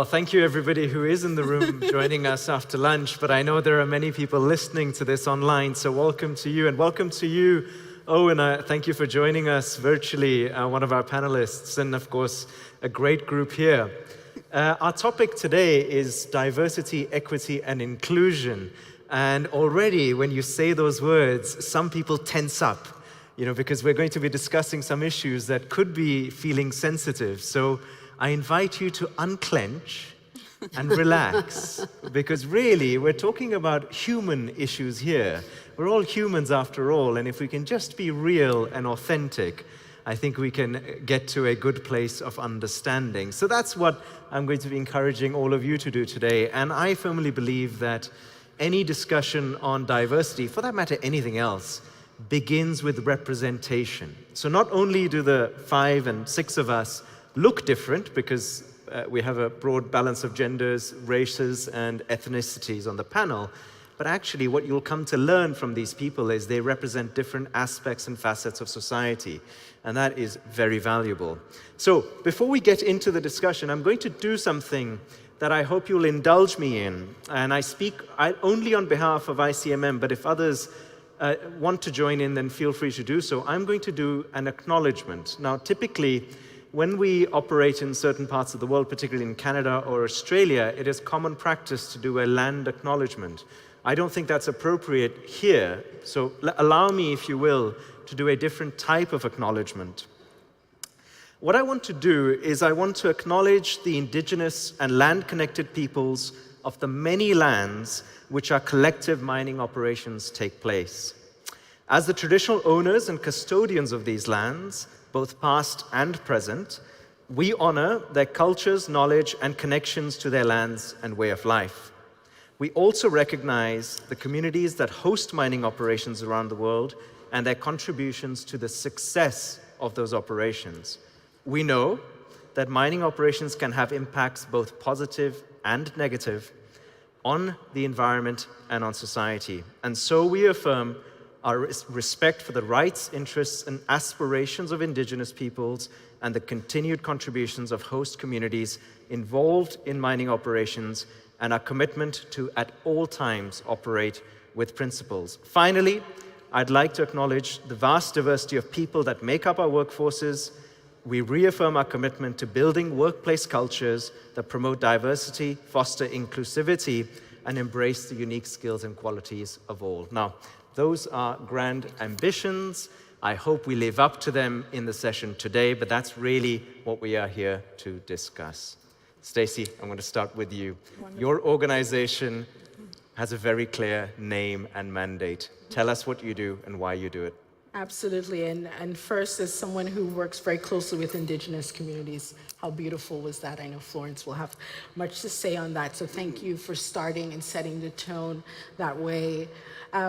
Well, thank you everybody who is in the room joining us after lunch, but I know there are many people listening to this online, so welcome to you, and welcome to you, Owen. Thank you for joining us virtually, one of our panelists, and of course, a great group here. Our topic today is diversity, equity, and inclusion. And already when you say those words, some people tense up, because we're going to be discussing some issues that could be feeling sensitive. So I invite you to unclench and relax, because really we're talking about human issues here. We're all humans after all, and if we can just be real and authentic, I think we can get to a good place of understanding. So that's what I'm going to be encouraging all of you to do today. And I firmly believe that any discussion on diversity, for that matter anything else, begins with representation. So not only do the 5 and 6 of us look different, because we have a broad balance of genders, races, and ethnicities on the panel, but actually what you'll come to learn from these people is they represent different aspects and facets of society, and that is very valuable. So before we get into the discussion, I'm going to do something that I hope you'll indulge me in, and I speak only on behalf of ICMM, but if others want to join in, then feel free to do so. I'm going to do an acknowledgement. Now, typically, when we operate in certain parts of the world, particularly in Canada or Australia, it is common practice to do a land acknowledgement. I don't think that's appropriate here, so allow me, if you will, to do a different type of acknowledgement. What I want to do is I want to acknowledge the indigenous and land-connected peoples of the many lands which our collective mining operations take place. As the traditional owners and custodians of these lands, both past and present, we honor their cultures, knowledge, and connections to their lands and way of life. We also recognize the communities that host mining operations around the world and their contributions to the success of those operations. We know that mining operations can have impacts both positive and negative on the environment and on society. And so we affirm our respect for the rights, interests, and aspirations of indigenous peoples and the continued contributions of host communities involved in mining operations, and our commitment to, at all times, operate with principles. Finally, I'd like to acknowledge the vast diversity of people that make up our workforces. We reaffirm our commitment to building workplace cultures that promote diversity, foster inclusivity, and embrace the unique skills and qualities of all. Now, those are grand ambitions. I hope we live up to them in the session today, but that's really what we are here to discuss. Stacey, I'm going to start with you. Wonderful. Your organization has a very clear name and mandate. Tell us what you do and why you do it. Absolutely, and first, as someone who works very closely with indigenous communities, how beautiful was that? I know Florence will have much to say on that, so thank you for starting and setting the tone that way.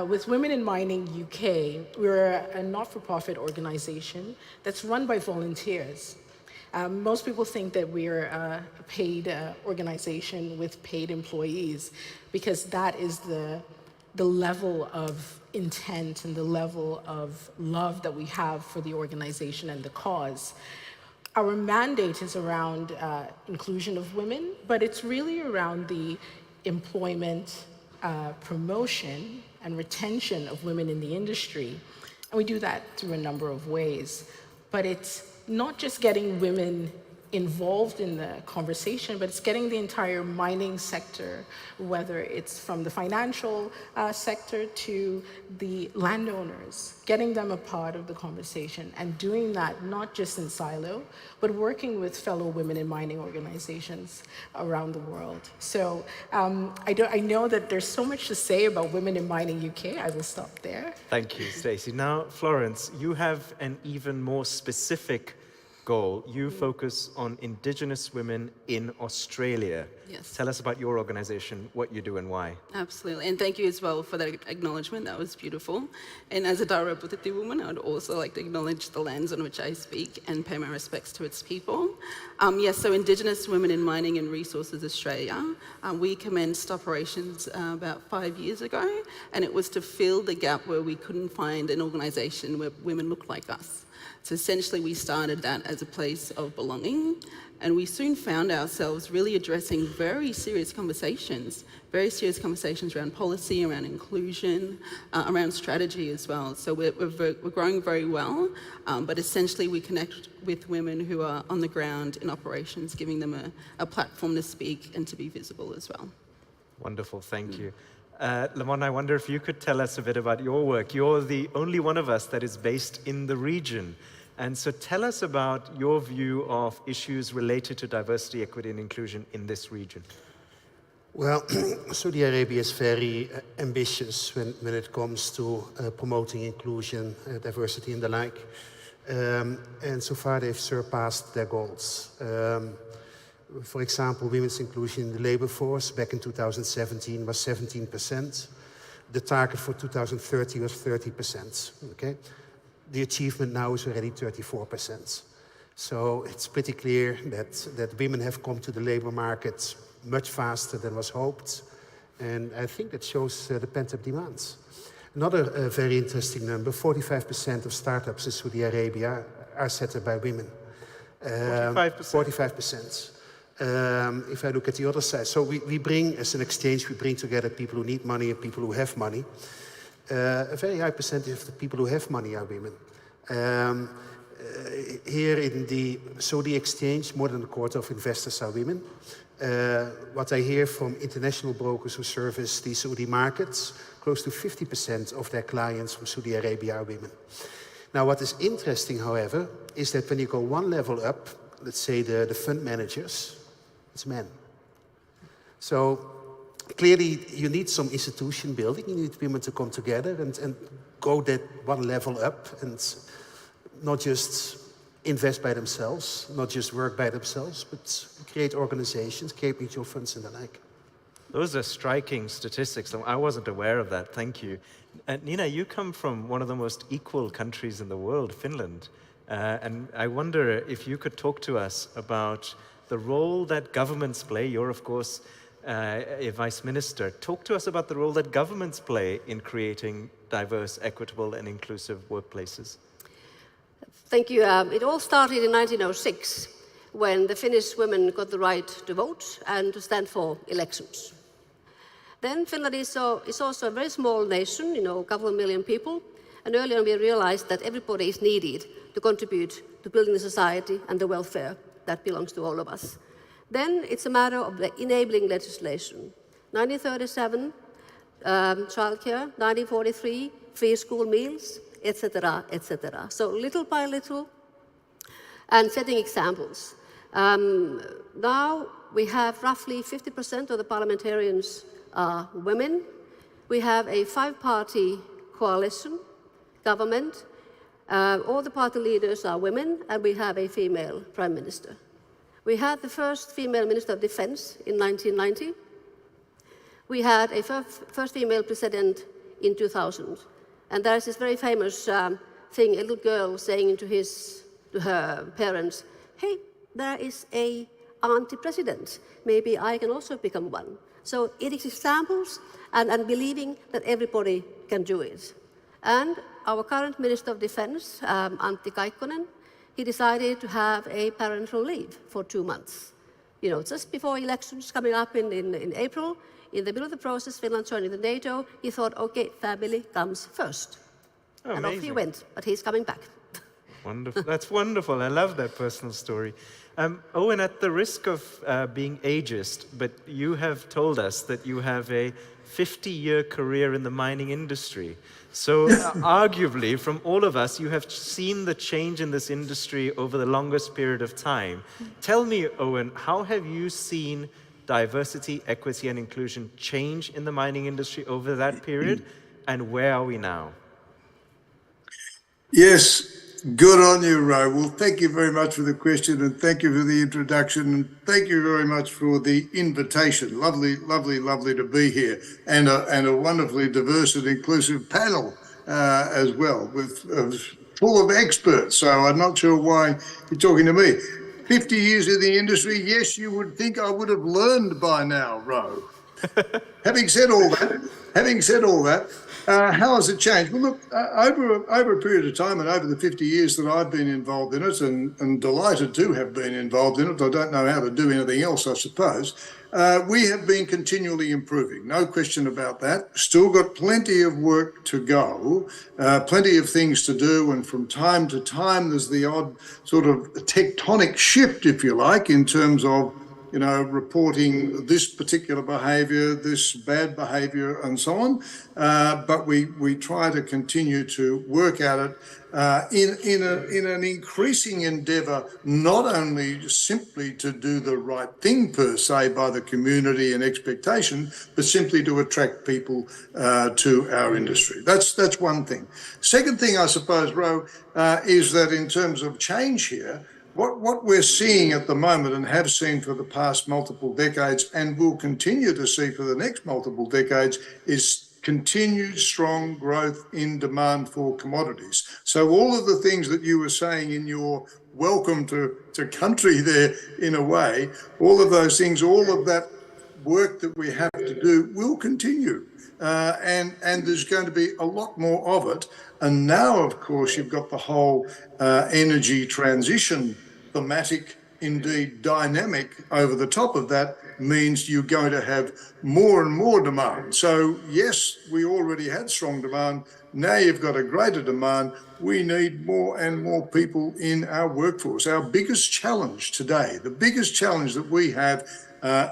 With Women in Mining UK, we're a not-for-profit organization that's run by volunteers. Most people think that we're a paid organization with paid employees, because that is the level of intent and the level of love that we have for the organization and the cause. Our mandate is around inclusion of women, but it's really around the employment, promotion, and retention of women in the industry. And we do that through a number of ways. But it's not just getting women involved in the conversation, but it's getting the entire mining sector, whether it's from the financial sector to the landowners, getting them a part of the conversation, and doing that not just in silo, but working with fellow women in mining organizations around the world. So I know that there's so much to say about Women in Mining UK. I will stop there. Thank you, Stacey. Now, Florence, you have an even more specific goal. You focus on Indigenous women in Australia. Yes. Tell us about your organization, what you do and why. Absolutely, and thank you as well for that acknowledgement. That was beautiful. And as a direct representative woman, I would also like to acknowledge the lands on which I speak and pay my respects to its people. Yes, so Indigenous Women in Mining and Resources Australia, we commenced operations about 5 years ago, and it was to fill the gap where we couldn't find an organisation where women looked like us. So essentially we started that as a place of belonging, and we soon found ourselves really addressing very serious conversations around policy, around inclusion, around strategy as well. So we're growing very well, but essentially we connect with women who are on the ground in operations, giving them a platform to speak and to be visible as well. Wonderful, thank you. Lamont, I wonder if you could tell us a bit about your work. You're the only one of us that is based in the region. And so tell us about your view of issues related to diversity, equity, and inclusion in this region. Well, Saudi Arabia is very ambitious when it comes to promoting inclusion, diversity, and the like. And so far they've surpassed their goals. For example, women's inclusion in the labor force back in 2017 was 17%. The target for 2030 was 30%. Okay? The achievement now is already 34%. So it's pretty clear that women have come to the labor market much faster than was hoped. And I think that shows the pent-up demands. Another very interesting number, 45% of startups in Saudi Arabia are set up by women. 45%. If I look at the other side, so we bring, as an exchange, we bring together people who need money and people who have money. A very high percentage of the people who have money are women. Here in the Saudi exchange, more than a quarter of investors are women. What I hear from international brokers who service the Saudi markets, close to 50% of their clients from Saudi Arabia are women. Now, what is interesting, however, is that when you go one level up, let's say the fund managers, it's men. So clearly you need some institution building, you need women to come together and go that one level up and not just invest by themselves, not just work by themselves, but create organizations, create mutual funds and the like. Those are striking statistics. I wasn't aware of that, thank you. Nina, you come from one of the most equal countries in the world, Finland. And I wonder if you could talk to us about the role that governments play. You're, of course, a vice minister. Talk to us about the role that governments play in creating diverse, equitable, and inclusive workplaces. Thank you. It all started in 1906 when the Finnish women got the right to vote and to stand for elections. Then Finland is also a very small nation, a couple of million people. And earlier we realized that everybody is needed to contribute to building the society and the welfare that belongs to all of us. Then it's a matter of the enabling legislation. 1937, childcare, 1943, free school meals, etc., etc. So little by little, and setting examples. Now we have roughly 50% of the parliamentarians are women. We have a 5-party coalition government. All the party leaders are women, and we have a female prime minister. We had the first female minister of defense in 1990. We had a first female president in 2000. And there's this very famous thing, a little girl saying to her parents, hey, there is a auntie president. Maybe I can also become one. So it is examples and believing that everybody can do it. And our current Minister of Defense, Antti Kaikkonen, he decided to have a parental leave for 2 months. Just before elections coming up in April, in the middle of the process, Finland joining the NATO, he thought, okay, family comes first. Oh, and amazing. off he went, but he's coming back. Wonderful. That's wonderful. I love that personal story. Owen, at the risk of being ageist, but you have told us that you have a 50-year career in the mining industry. So arguably, from all of us, you have seen the change in this industry over the longest period of time. Tell me, Owen, how have you seen diversity, equity, and inclusion change in the mining industry over that period, and where are we now? Yes, good on you, Ro. Well, thank you very much for the question, and thank you for the introduction, and thank you very much for the invitation. Lovely, lovely, lovely to be here, and a wonderfully diverse and inclusive panel as well, full of experts. So I'm not sure why you're talking to me. 50 years in the industry, yes, you would think I would have learned by now, Ro. Having said all that, How has it changed? Well, look, over a period of time and over the 50 years that I've been involved in it, and delighted to have been involved in it, I don't know how to do anything else, I suppose, we have been continually improving, no question about that. Still got plenty of work to go, plenty of things to do, and from time to time there's the odd sort of tectonic shift, if you like, in terms of reporting this particular behaviour, this bad behaviour, and so on. But we try to continue to work at it in an increasing endeavour, not only simply to do the right thing per se by the community and expectation, but simply to attract people to our industry. That's one thing. Second thing, I suppose, Ro, is that in terms of change here, what we're seeing at the moment and have seen for the past multiple decades and will continue to see for the next multiple decades is continued strong growth in demand for commodities. So all of the things that you were saying in your welcome to country there, in a way, all of those things, all of that work that we have to do will continue. And there's going to be a lot more of it. And now, of course, you've got the whole energy transition thematic, indeed dynamic over the top of that, means you're going to have more and more demand. So yes, we already had strong demand. Now you've got a greater demand. We need more and more people in our workforce. Our biggest challenge today, the biggest challenge that we have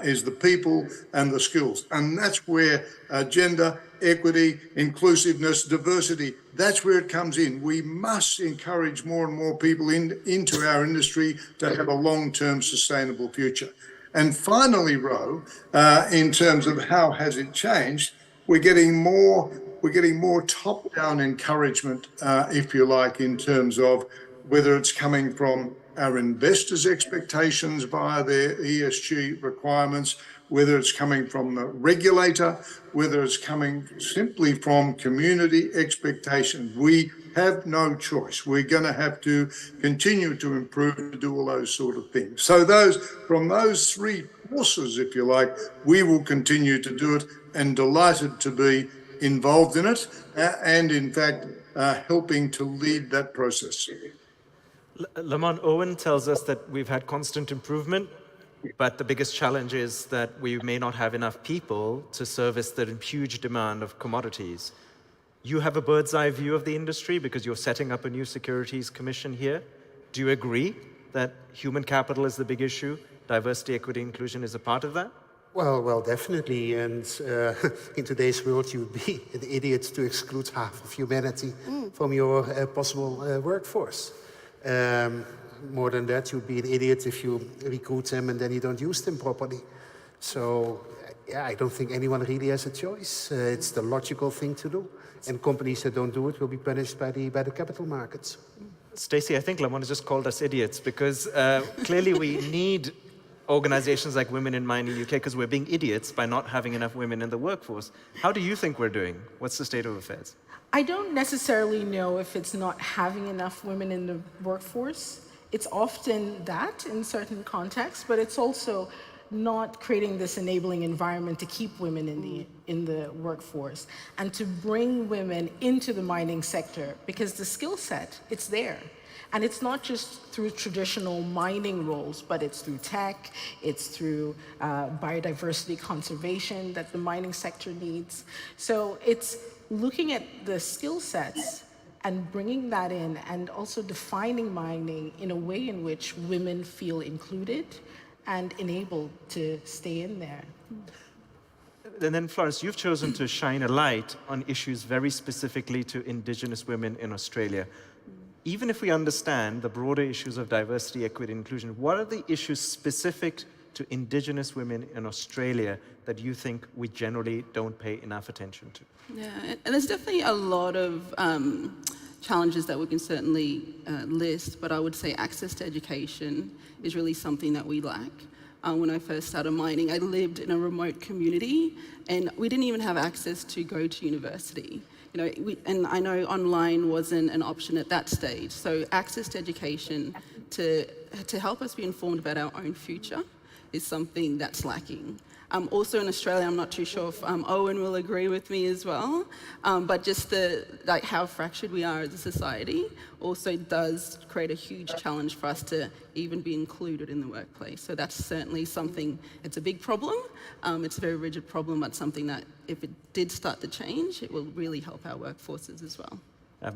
is the people and the skills. And that's where gender, equity, inclusiveness, diversity, that's where it comes in. We must encourage more and more people into our industry to have a long-term sustainable future. And finally, Ro, in terms of how has it changed, we're getting more top-down encouragement, if you like, in terms of whether it's coming from our investors' expectations via their ESG requirements, whether it's coming from the regulator, whether it's coming simply from community expectations. We have no choice. We're going to have to continue to improve, to do all those sort of things. So from those three forces, if you like, we will continue to do it, and delighted to be involved in it and, in fact, helping to lead that process. Lamont, Owen tells us that we've had constant improvement, but the biggest challenge is that we may not have enough people to service the huge demand of commodities. You have a bird's eye view of the industry because you're setting up a new securities commission here. Do you agree that human capital is the big issue? Diversity, equity, inclusion is a part of that? Well, definitely. And in today's world, you'd be an idiot to exclude half of humanity from your possible workforce. More than that, you'd be an idiot if you recruit them and then you don't use them properly. So, yeah, I don't think anyone really has a choice. It's the logical thing to do. And companies that don't do it will be punished by the capital markets. Stacey, I think Lamont has just called us idiots because clearly we need organizations like Women in Mining UK because we're being idiots by not having enough women in the workforce. How do you think we're doing? What's the state of affairs? I don't necessarily know if it's not having enough women in the workforce. It's often that in certain contexts, but it's also not creating this enabling environment to keep women in the workforce and to bring women into the mining sector, because the skill set, it's there. And it's not just through traditional mining roles, but it's through tech, it's through biodiversity conservation that the mining sector needs. So it's looking at the skill sets and bringing that in, and also defining mining in a way in which women feel included and enabled to stay in there. And then, Florence, you've chosen to shine a light on issues very specifically to Indigenous women in Australia. Even if we understand the broader issues of diversity, equity, inclusion, what are the issues specific to Indigenous women in Australia that you think we generally don't pay enough attention to? Yeah, and there's definitely a lot of challenges that we can certainly list, but I would say access to education is really something that we lack. When I first started mining, I lived in a remote community and we didn't even have access to go to university. And I know online wasn't an option at that stage. So access to education to help us be informed about our own future is something that's lacking. Also in Australia, I'm not too sure if Owen will agree with me as well, but just how fractured we are as a society also does create a huge challenge for us to even be included in the workplace. So that's certainly something, it's a big problem, it's a very rigid problem, but something that if it did start to change, it will really help our workforces as well.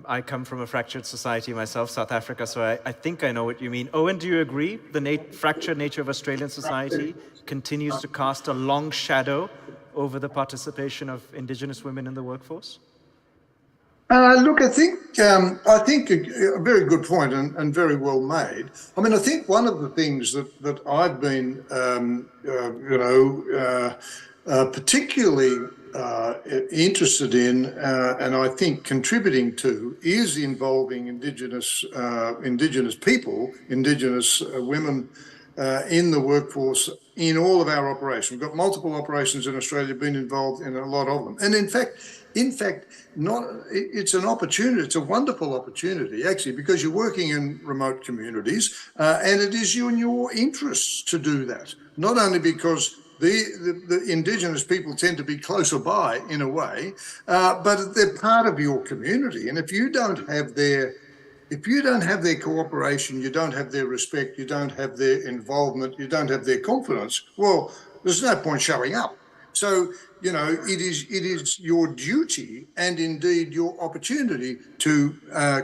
I come from a fractured society myself, South Africa, so I think I know what you mean. Owen, do you agree? The fractured nature of Australian society continues to cast a long shadow over the participation of Indigenous women in the workforce? Look, I think a very good point and very well made. I mean, I think one of the things that I've been, particularly interested in, and I think contributing to, is involving Indigenous people, Indigenous women in the workforce in all of our operations. We've got multiple operations in Australia, been involved in a lot of them. And in fact, it's an opportunity, it's a wonderful opportunity actually, because you're working in remote communities and it is in your interests to do that. Not only because the Indigenous people tend to be closer by in a way, but they're part of your community. And if you don't have their cooperation, you don't have their respect, you don't have their involvement, you don't have their confidence, well, there's no point showing up. So, it is your duty and indeed your opportunity to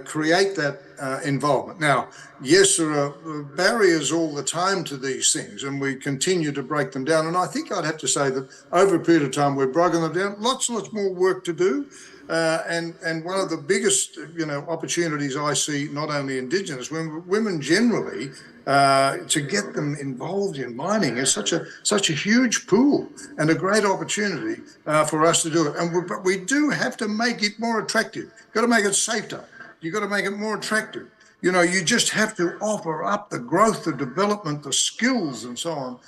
create that involvement. Now, yes, there are barriers all the time to these things, and we continue to break them down. And I think I'd have to say that over a period of time, we've broken them down. Lots more work to do. And one of the biggest, opportunities I see, not only Indigenous women generally, to get them involved in mining is such a huge pool and a great opportunity for us to do it. But we do have to make it more attractive. You've got to make it safer. You've got to make it more attractive. You just have to offer up the growth, the development, the skills, and so on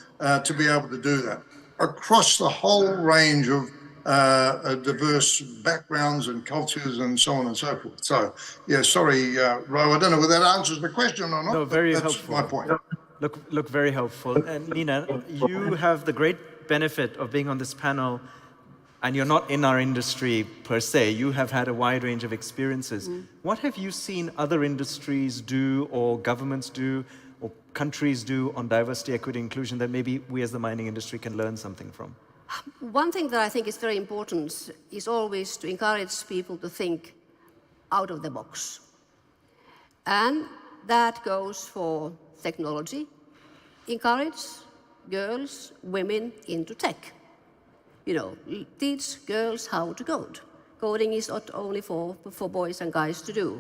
to be able to do that across the whole range of diverse backgrounds and cultures and so on and so forth. So, yeah, sorry, Ro, I don't know whether that answers the question or not. No, very that's helpful. My point. Look, very helpful. And Nina, you have the great benefit of being on this panel, and you're not in our industry per se. You have had a wide range of experiences. What have you seen other industries do, or governments do, or countries do on diversity, equity, inclusion that maybe we as the mining industry can learn something from? One thing that I think is very important is always to encourage people to think out of the box. And that goes for technology. Encourage girls, women into tech. Teach girls how to code. Coding is not only for boys and guys to do.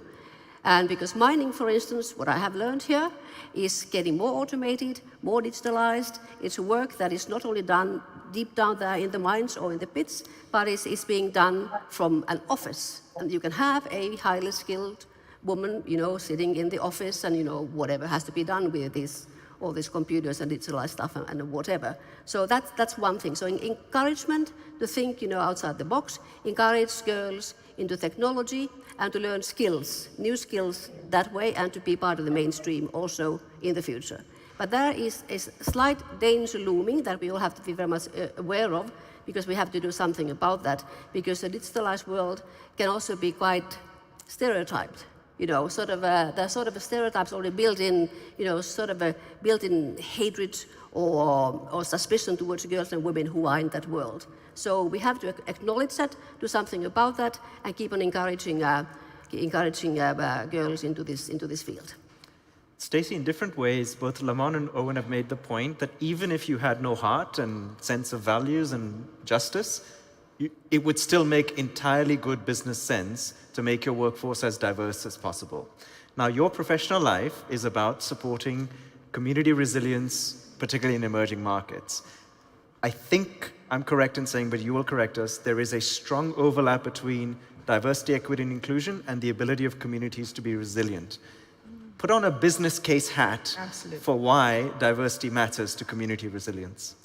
And because mining, for instance, what I have learned here is getting more automated, more digitalized. It's work that is not only done deep down there in the mines or in the pits, but is being done from an office. And you can have a highly skilled woman, sitting in the office and, whatever has to be done with all these computers and digitalized stuff and whatever. So that's one thing. So encouragement to think, outside the box, encourage girls into technology and to learn skills, new skills that way, and to be part of the mainstream also in the future. But there is a slight danger looming that we all have to be very much aware of, because we have to do something about that, because the digitalized world can also be quite stereotyped. There's sort of a stereotypes already built in, sort of a built-in hatred or suspicion towards girls and women who are in that world. So we have to acknowledge that, do something about that, and keep on encouraging girls into this field. Stacey, in different ways, both Lamont and Owen have made the point that even if you had no heart and sense of values and justice, it would still make entirely good business sense to make your workforce as diverse as possible. Now, your professional life is about supporting community resilience, particularly in emerging markets. I think I'm correct in saying, but you will correct us, there is a strong overlap between diversity, equity, and inclusion and the ability of communities to be resilient. Put on a business case hat for why diversity matters to community resilience.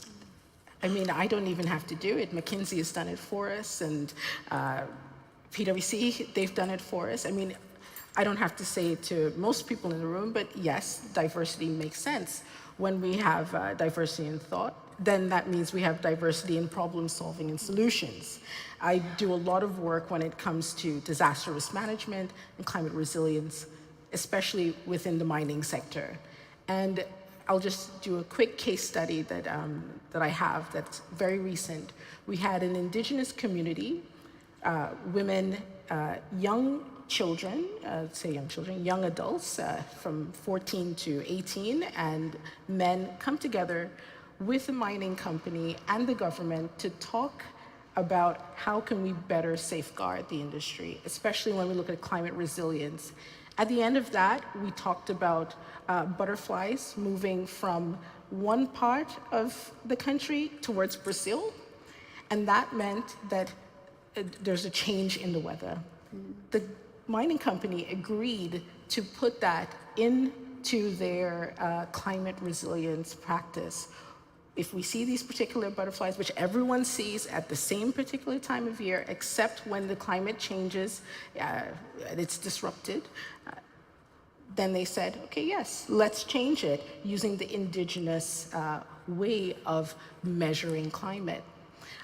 I mean, I don't even have to do it. McKinsey has done it for us, and PwC, they've done it for us. I mean, I don't have to say it to most people in the room, but yes, diversity makes sense. When we have diversity in thought, then that means we have diversity in problem solving and solutions. I do a lot of work when it comes to disaster risk management and climate resilience, especially within the mining sector. And I'll just do a quick case study that I have that's very recent. We had an indigenous community, women, young children, young adults from 14 to 18, and men come together with the mining company and the government to talk about how can we better safeguard the industry, especially when we look at climate resilience. At the end of that, we talked about butterflies moving from one part of the country towards Brazil, and that meant that there's a change in the weather. The mining company agreed to put that into their climate resilience practice. If we see these particular butterflies, which everyone sees at the same particular time of year, except when the climate changes, it's disrupted, then they said, okay, yes, let's change it using the indigenous way of measuring climate.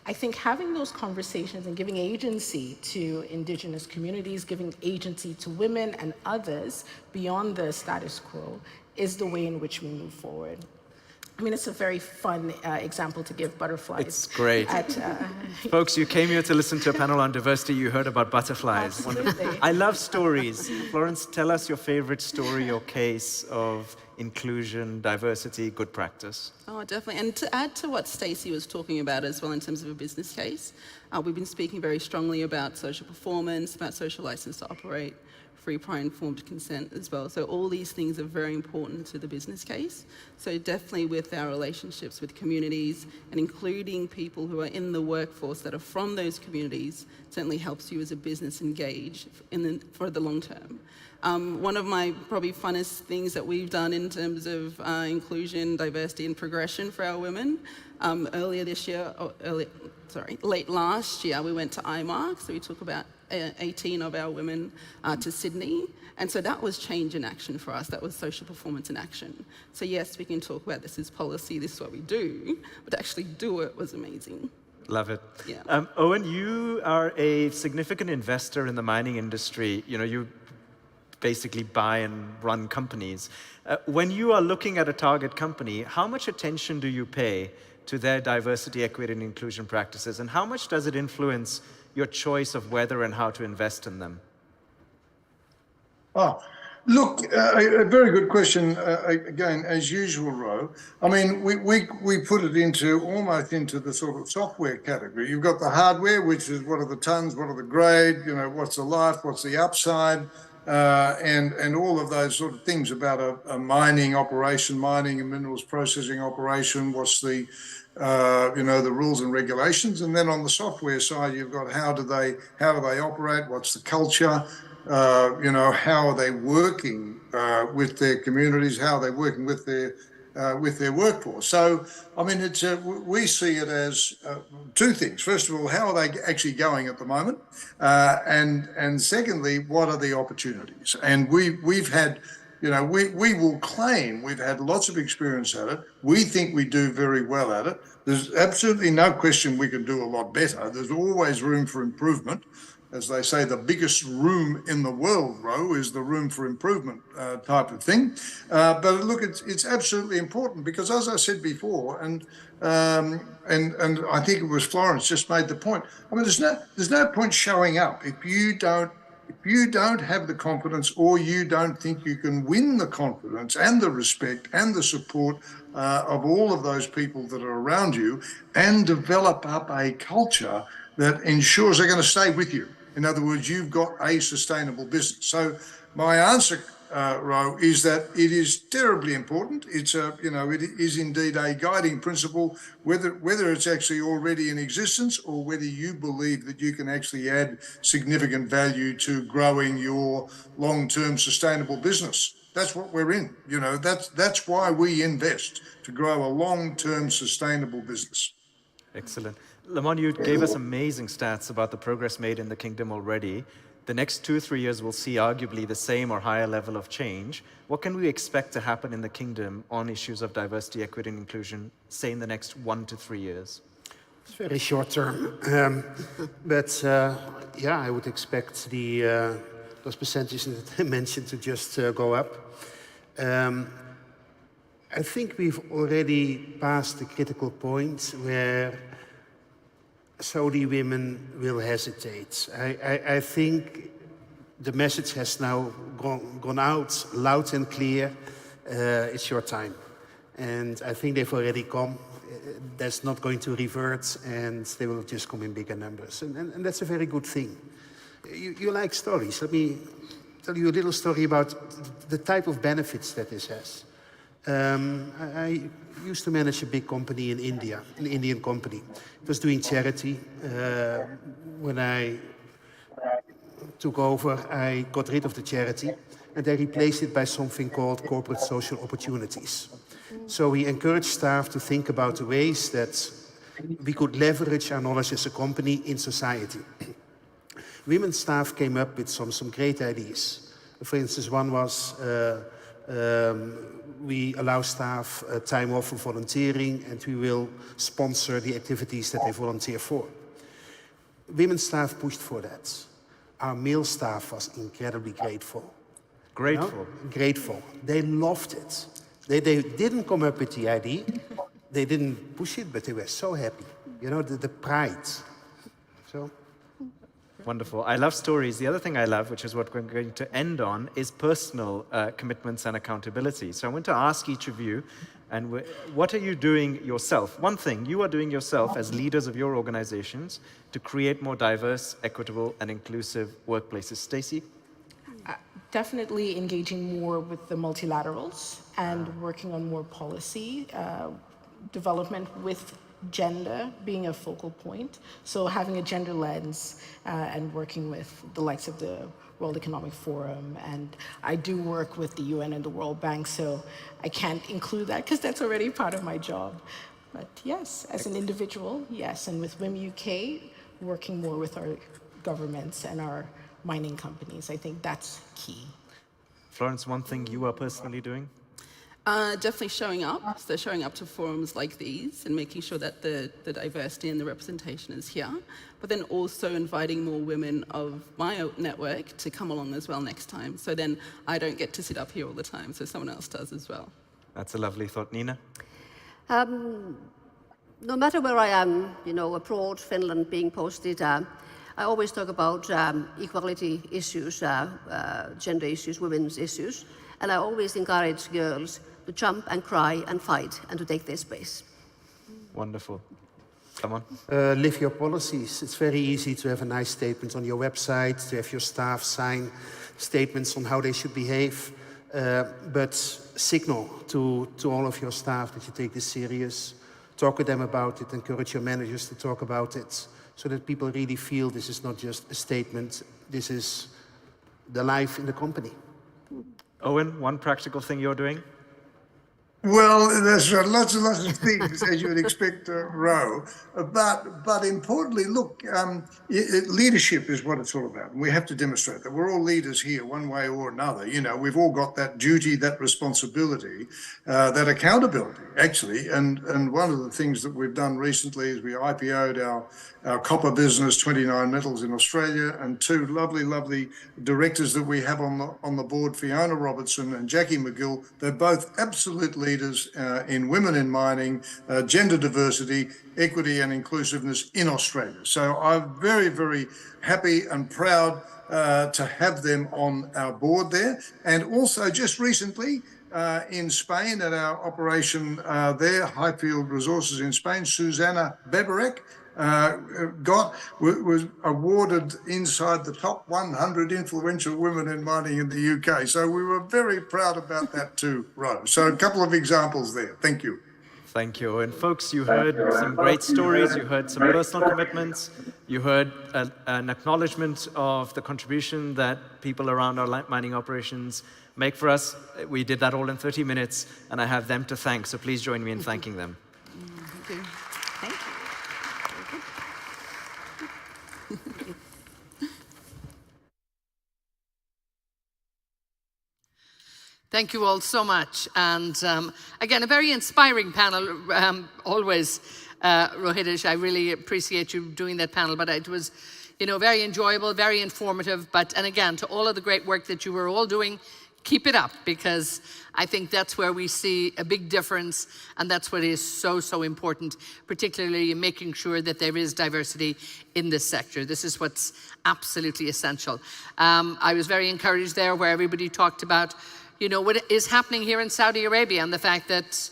I think having those conversations and giving agency to indigenous communities, giving agency to women and others beyond the status quo is the way in which we move forward. I mean, it's a very fun example to give butterflies. It's great. Folks, you came here to listen to a panel on diversity. You heard about butterflies. Absolutely. I love stories. Florence, tell us your favorite story or case of inclusion, diversity, good practice. Oh, definitely. And to add to what Stacey was talking about as well in terms of a business case, we've been speaking very strongly about social performance, about social license to operate, free, prior, informed consent as well. So all these things are very important to the business case. So definitely with our relationships with communities and including people who are in the workforce that are from those communities certainly helps you as a business engage for the long term. One of my probably funnest things that we've done in terms of inclusion, diversity and progression for our women, late last year, we went to IMARC, so we took about 18 of our women to Sydney. And so that was change in action for us. That was social performance in action. So yes, we can talk about this is policy, this is what we do, but to actually do it was amazing. Love it. Yeah. Owen, you are a significant investor in the mining industry. You know, you basically buy and run companies. When you are looking at a target company, how much attention do you pay to their diversity, equity, and inclusion practices, and how much does it influence your choice of whether and how to invest in them? Oh, look, a very good question. Again, as usual, Ro. I mean, we put it almost into the sort of software category. You've got the hardware, which is what are the tons, what are the grade, you know, what's the life, what's the upside, and all of those sort of things about a mining operation, mining and minerals processing operation. What's the the rules and regulations, and then on the software side, you've got how do they operate? What's the culture? How are they working with their communities? How are they working with their workforce? So, I mean, we see it as two things. First of all, how are they actually going at the moment? And secondly, what are the opportunities? And we've had, we will claim we've had lots of experience at it. We think we do very well at it. There's absolutely no question we can do a lot better. There's always room for improvement. As they say, the biggest room in the world, Ro, is the room for improvement type of thing. But look, it's absolutely important because, as I said before, and I think it was Florence just made the point. I mean, there's no point showing up if you don't have the confidence, or you don't think you can win the confidence and the respect and the support of all of those people that are around you, and develop up a culture that ensures they're going to stay with you. In other words, you've got a sustainable business. So my answer, Ro, is that it is terribly important. It's it is indeed a guiding principle, whether it's actually already in existence or whether you believe that you can actually add significant value to growing your long-term sustainable business. That's what we're in. That's why we invest, to grow a long-term sustainable business. Excellent. Lamont, you gave us amazing stats about the progress made in the kingdom already. The next 2 or 3 years will see arguably the same or higher level of change. What can we expect to happen in the kingdom on issues of diversity, equity, and inclusion, say in the next 1 to 3 years? It's very short term, but yeah, I would expect those percentages that I mentioned to just go up. I think we've already passed the critical point where Saudi women will hesitate. I think the message has now gone out loud and clear. It's your time. And I think they've already come. That's not going to revert, and they will just come in bigger numbers. And that's a very good thing. You like stories. Let me tell you a little story about the type of benefits that this has. I used to manage a big company in India, an Indian company. It was doing charity. When I took over, I got rid of the charity, and I replaced it by something called corporate social opportunities. So we encourage staff to think about the ways that we could leverage our knowledge as a company in society. Women staff came up with some great ideas. For instance, one was we allow staff time off for volunteering, and we will sponsor the activities that they volunteer for. Women staff pushed for that. Our male staff was incredibly grateful. Grateful? You know? Grateful. They loved it. They didn't come up with the idea. They didn't push it, but they were so happy. You know, the pride. So. Wonderful. I love stories. The other thing I love, which is what we're going to end on, is personal commitments and accountability. So I want to ask each of you, and what are you doing yourself? One thing you are doing yourself as leaders of your organizations to create more diverse, equitable, and inclusive workplaces. Stacey? Definitely engaging more with the multilaterals and working on more policy development with gender being a focal point. So having a gender lens and working with the likes of the World Economic Forum. And I do work with the UN and the World Bank, so I can't include that because that's already part of my job. But yes, as an individual, yes. And with WIM UK, working more with our governments and our mining companies. I think that's key. Florence, one thing you are personally doing? Definitely showing up. So showing up to forums like these and making sure that the diversity and the representation is here. But then also inviting more women of my network to come along as well next time. So then I don't get to sit up here all the time, so someone else does as well. That's a lovely thought. Nina? No matter where I am, you know, abroad, Finland, being posted, I always talk about equality issues, gender issues, women's issues, and I always encourage girls to jump and cry and fight and to take their space. Wonderful. Come on. Live your policies. It's very easy to have a nice statement on your website, to have your staff sign statements on how they should behave, but signal to all of your staff that you take this serious. Talk with them about it, encourage your managers to talk about it, so that people really feel this is not just a statement, this is the life in the company. Owen, one practical thing you're doing? Well, there's lots and lots of things, as you would expect, Ro. But importantly, look, leadership is what it's all about. And we have to demonstrate that. We're all leaders here, one way or another. You know, we've all got that duty, that responsibility, that accountability, actually. And one of the things that we've done recently is we IPO'd our copper business, 29 Metals in Australia, and two lovely directors that we have on the board, Fiona Robertson and Jackie McGill. They're both absolute leaders in women in mining, gender diversity, equity and inclusiveness in Australia. So I'm very, very happy and proud to have them on our board there. And also just recently in Spain at our operation there, Highfield Resources in Spain, Susana Beberek was awarded inside the top 100 influential women in mining in the UK. So we were very proud about that too, Ro. So a couple of examples there. Thank you. Thank you. And folks, you heard some great stories, you heard some personal commitments, you heard an acknowledgement of the contribution that people around our mining operations make for us. We did that all in 30 minutes, and I have them to thank, so please join me in thanking them. Thank you. Thank you all so much. And again, a very inspiring panel, always, Rohitish. I really appreciate you doing that panel, but it was, you know, very enjoyable, very informative. And again, to all of the great work that you were all doing, keep it up, because I think that's where we see a big difference, and that's what is so, so important, particularly in making sure that there is diversity in this sector. This is what's absolutely essential. I was very encouraged there where everybody talked about, you know, what is happening here in Saudi Arabia and the fact that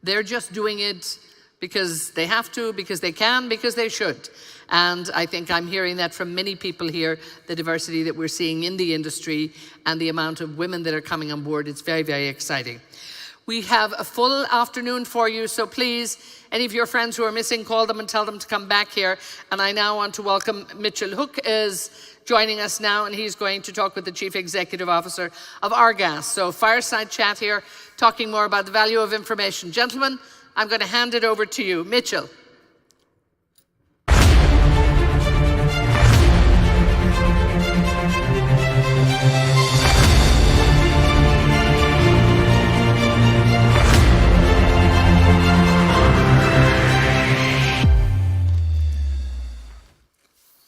they're just doing it because they have to, because they can, because they should. And I think I'm hearing that from many people here, the diversity that we're seeing in the industry and the amount of women that are coming on board. It's very, very exciting. We have a full afternoon for you, so please, any of your friends who are missing, call them and tell them to come back here. And I now want to welcome Mitchell Hook is joining us now, and he's going to talk with the Chief Executive Officer of Argas. So fireside chat here, talking more about the value of information. Gentlemen, I'm going to hand it over to you. Mitchell.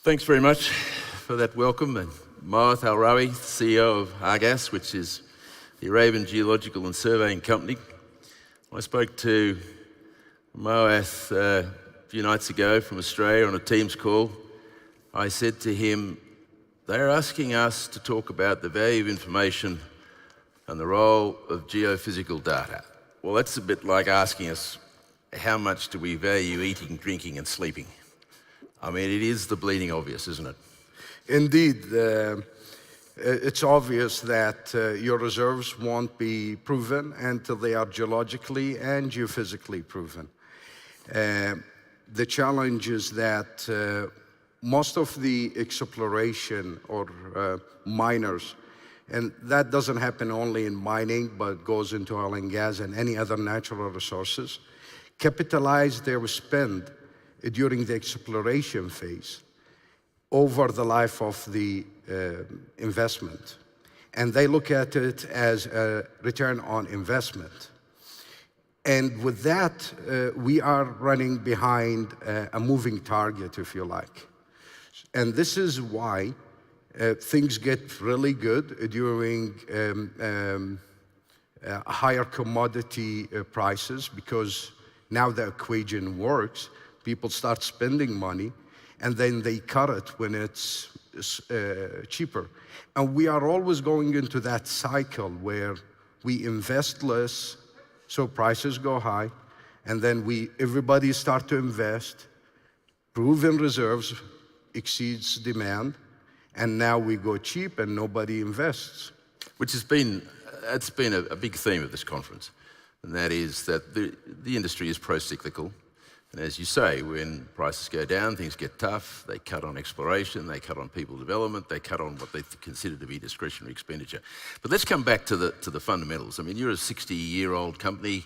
Thanks very much for that welcome. And Moath Al-Rawi, CEO of Argas, which is the Arabian Geological and Surveying Company. I spoke to Moath a few nights ago from Australia on a Teams call. I said to him, they're asking us to talk about the value of information and the role of geophysical data. Well, that's a bit like asking us, how much do we value eating, drinking, and sleeping? I mean, it is the bleeding obvious, isn't it? Indeed. It's obvious that your reserves won't be proven until they are geologically and geophysically proven. The challenge is that most of the exploration or miners, and that doesn't happen only in mining, but goes into oil and gas and any other natural resources, capitalize their spend during the exploration phase over the life of the investment. And they look at it as a return on investment. And with that, we are running behind a moving target, if you like. And this is why things get really good during higher commodity prices, because now the equation works. People start spending money, and then they cut it when it's cheaper. And we are always going into that cycle where we invest less, so prices go high, and then everybody start to invest, proven reserves exceeds demand, and now we go cheap and nobody invests. Which has been, it's been a big theme of this conference, and that is that the industry is pro-cyclical. And as you say, when prices go down, things get tough. They cut on exploration, they cut on people development, they cut on what they consider to be discretionary expenditure. But let's come back to the fundamentals. I mean, you're a 60-year-old company.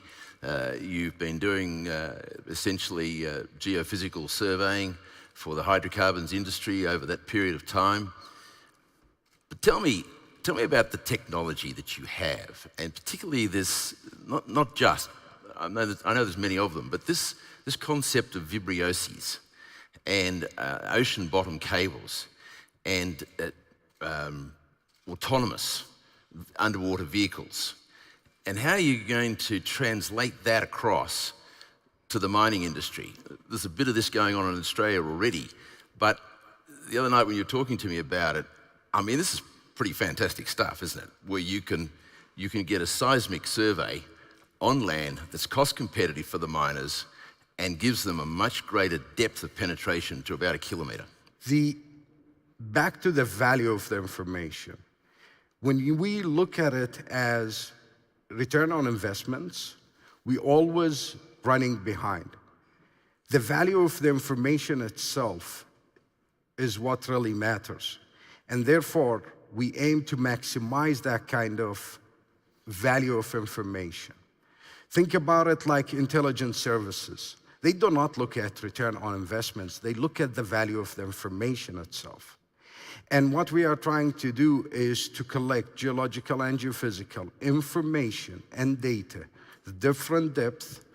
You've been doing essentially geophysical surveying for the hydrocarbons industry over that period of time. But tell me about the technology that you have, and particularly this, not just, I know there's many of them, but this concept of vibrioses and ocean bottom cables and autonomous underwater vehicles, and how you're going to translate that across to the mining industry. There's a bit of this going on in Australia already, but the other night when you were talking to me about it, I mean, this is pretty fantastic stuff, isn't it? Where you can get a seismic survey on land that's cost competitive for the miners and gives them a much greater depth of penetration to about 1 kilometre. Back to the value of the information. When we look at it as return on investments, we always running behind. The value of the information itself is what really matters. And therefore, we aim to maximize that kind of value of information. Think about it like intelligence services. They do not look at return on investments. They look at the value of the information itself. And what we are trying to do is to collect geological and geophysical information and data, the different depth,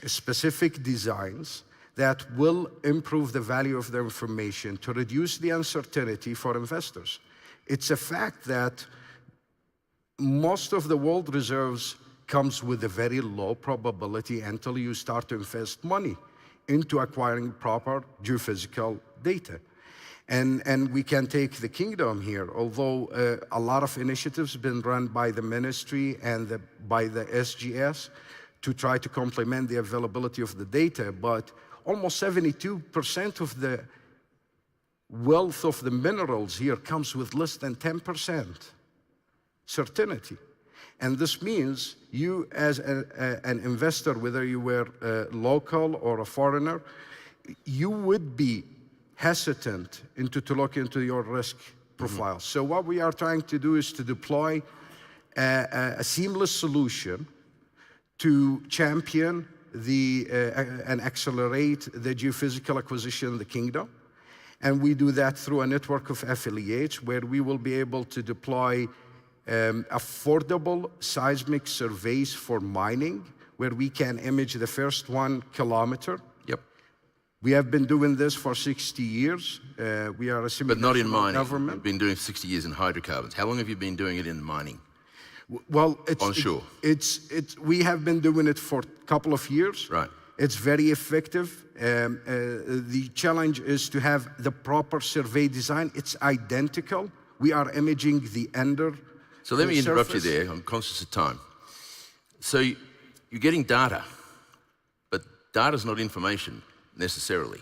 specific designs that will improve the value of the information to reduce the uncertainty for investors. It's a fact that most of the world reserves comes with a very low probability until you start to invest money into acquiring proper geophysical data. And we can take the kingdom here, although a lot of initiatives have been run by the ministry and by the SGS to try to complement the availability of the data, but almost 72% of the wealth of the minerals here comes with less than 10% certainty. And this means you as an investor, whether you were local or a foreigner, you would be hesitant to look into your risk profile. So what we are trying to do is to deploy a seamless solution to champion and accelerate the geophysical acquisition in the kingdom. And we do that through a network of affiliates where we will be able to deploy affordable seismic surveys for mining, where we can image the first 1 kilometer. Yep. We have been doing this for 60 years. We are a But not in mining. government. You've been doing it 60 years in hydrocarbons. How long have you been doing it in mining? Well, onshore. We have been doing it for a couple of years. Right. It's very effective. The challenge is to have the proper survey design. It's identical. We are imaging the under. So let me interrupt you surface. there. I'm conscious of time. So you're getting data, but data's not information necessarily.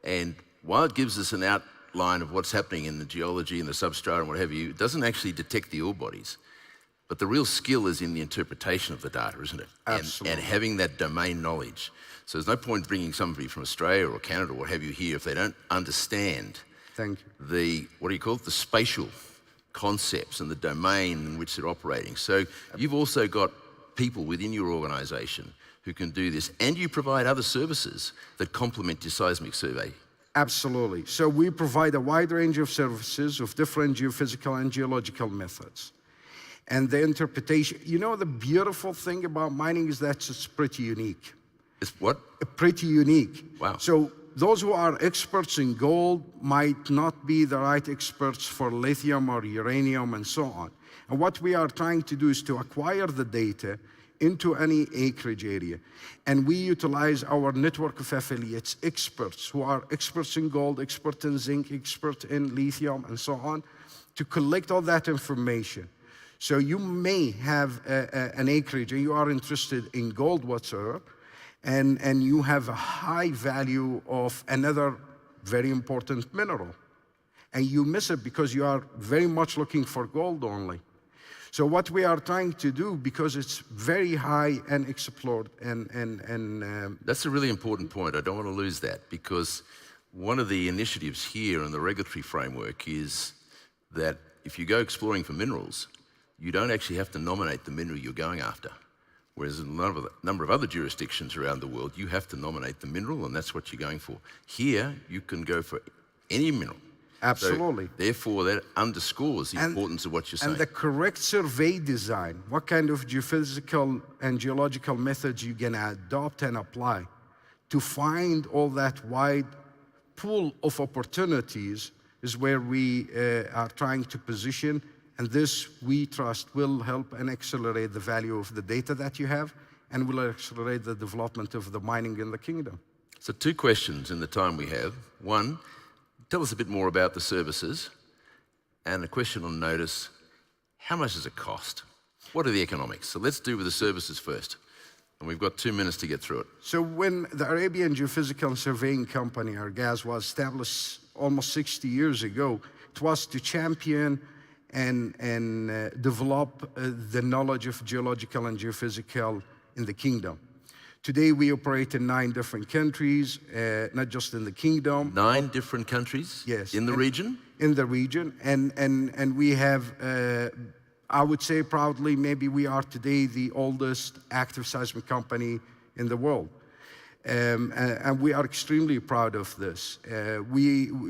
And while it gives us an outline of what's happening in the geology and the substrata and what have you, it doesn't actually detect the ore bodies. But the real skill is in the interpretation of the data, isn't it? Absolutely. And having that domain knowledge. So there's no point bringing somebody from Australia or Canada or what have you here if they don't understand Thank you. the, what do you call it, the spatial concepts and the domain in which they're operating. So you've also got people within your organization who can do this, and you provide other services that complement your seismic survey. Absolutely. So we provide a wide range of services of different geophysical and geological methods. And the interpretation, you know, the beautiful thing about mining is that it's pretty unique. It's what? Pretty unique. Wow. So those who are experts in gold might not be the right experts for lithium or uranium and so on. And what we are trying to do is to acquire the data into any acreage area. And we utilize our network of affiliates, experts who are experts in gold, expert in zinc, expert in lithium, and so on, to collect all that information. So you may have an acreage and you are interested in gold whatsoever, and you have a high value of another very important mineral. And you miss it because you are very much looking for gold only. So what we are trying to do, because it's very high and explored, That's a really important point. I don't want to lose that, because one of the initiatives here in the regulatory framework is that if you go exploring for minerals, you don't actually have to nominate the mineral you're going after. Whereas in a number of other jurisdictions around the world, you have to nominate the mineral, and that's what you're going for. Here, you can go for any mineral. Absolutely. So, therefore, that underscores the importance of what you're saying. And the correct survey design, what kind of geophysical and geological methods you can adopt and apply to find all that wide pool of opportunities is where we are trying to position. And this, we trust, will help and accelerate the value of the data that you have, and will accelerate the development of the mining in the kingdom. So 2 questions in the time we have. One, tell us a bit more about the services. And a question on notice, how much does it cost? What are the economics? So let's do with the services first. And we've got 2 minutes to get through it. So when the Arabian Geophysical and Surveying Company, or GAS, was established almost 60 years ago, it was to champion and develop the knowledge of geological and geophysical in the kingdom. Today we operate in 9 different countries, not just in the kingdom. 9 different countries? Yes. In the region? In the region, and we have, I would say proudly, maybe we are today the oldest active seismic company in the world. And we are extremely proud of this.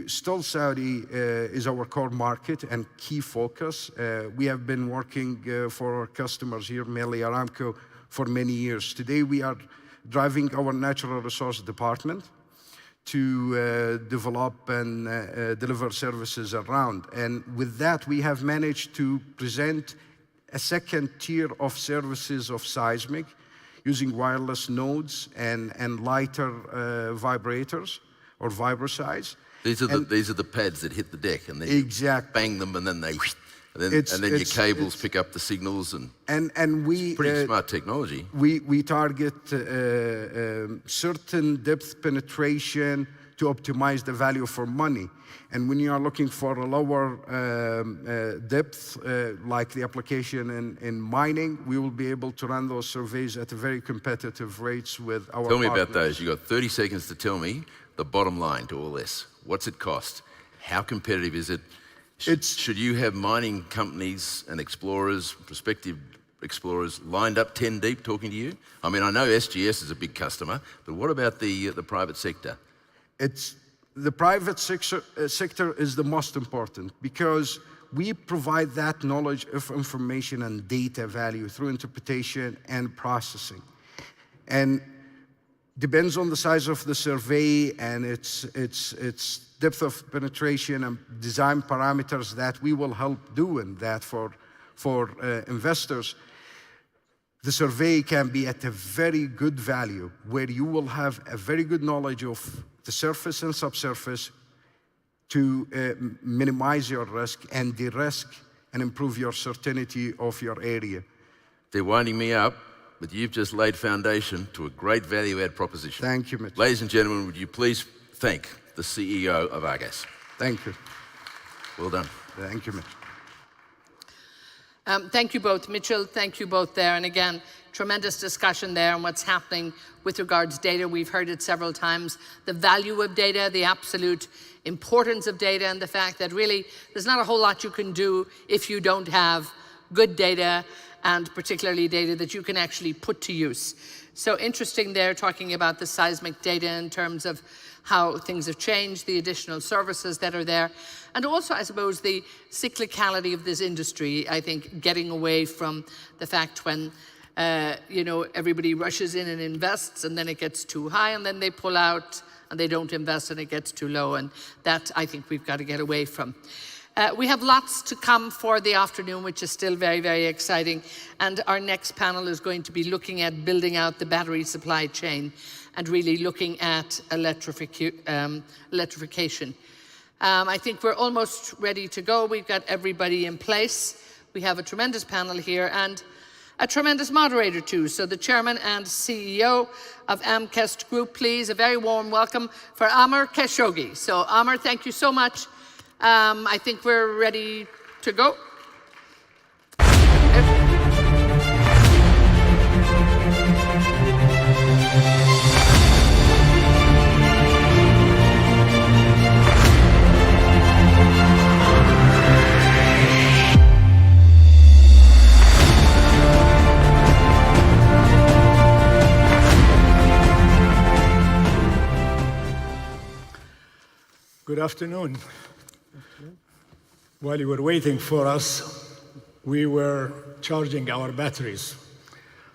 Still Saudi is our core market and key focus. We have been working for our customers here, mainly Aramco, for many years. Today we are driving our natural resource department to develop and deliver services around. And with that, we have managed to present a second tier of services of seismic, using wireless nodes and lighter vibrators or vibrosize. These are the pads that hit the deck, and then you bang them, and then your cables pick up the signals, and we it's pretty smart technology. We target certain depth penetration to optimize the value for money. And when you are looking for a lower depth, like the application in mining, we will be able to run those surveys at very competitive rates with our Tell me partners. about those. You've got 30 seconds to tell me the bottom line to all this. What's it cost? How competitive is it? Should you have mining companies and explorers, prospective explorers, lined up 10 deep talking to you? I mean, I know SGS is a big customer, but what about the private sector? The private sector is the most important, because we provide that knowledge of information and data value through interpretation and processing. And depends on the size of the survey and its depth of penetration and design parameters that we will help doing that for investors. The survey can be at a very good value, where you will have a very good knowledge of the surface and subsurface to minimize your risk and de-risk and improve your certainty of your area. They're winding me up, but you've just laid foundation to a great value-add proposition. Thank you, Mitch. Ladies and gentlemen, would you please thank the CEO of Argas? Thank you. Well done. Thank you, Mitch. Thank you both, Mitchell. Thank you both there. And again, tremendous discussion there on what's happening with regards to data. We've heard it several times. The value of data, the absolute importance of data, and the fact that really there's not a whole lot you can do if you don't have good data, and particularly data that you can actually put to use. So interesting there, talking about the seismic data in terms of how things have changed, the additional services that are there, and also, I suppose, the cyclicality of this industry. I think getting away from the fact when everybody rushes in and invests, and then it gets too high, and then they pull out and they don't invest and it gets too low, and that I think we've got to get away from. We have lots to come for the afternoon, which is still very, very exciting. And our next panel is going to be looking at building out the battery supply chain and really looking at electrification. I think we're almost ready to go. We've got everybody in place. We have a tremendous panel here and a tremendous moderator too. So the chairman and CEO of Amkest Group, please, a very warm welcome for Amr Khashoggi. So Amr, thank you so much. I think we're ready to go. Good afternoon. While you were waiting for us, we were charging our batteries.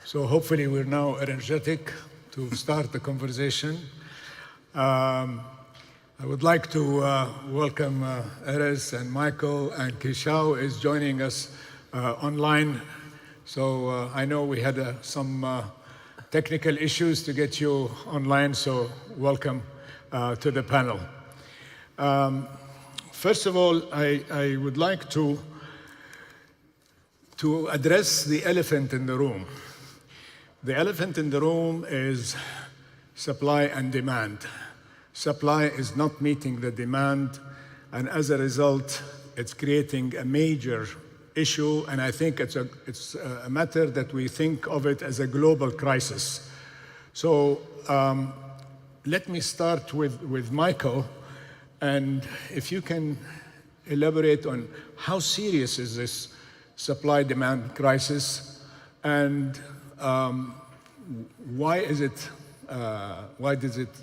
So hopefully we're now energetic to start the conversation. I would like to welcome Erez and Michael, and Kishao is joining us online. So I know we had some technical issues to get you online, so welcome to the panel. First of all, I would like to address the elephant in the room. The elephant in the room is supply and demand. Supply is not meeting the demand, and as a result, it's creating a major issue, and I think it's a matter that we think of it as a global crisis. So let me start with Michael. And if you can elaborate on how serious is this supply-demand crisis, and why is it Why is it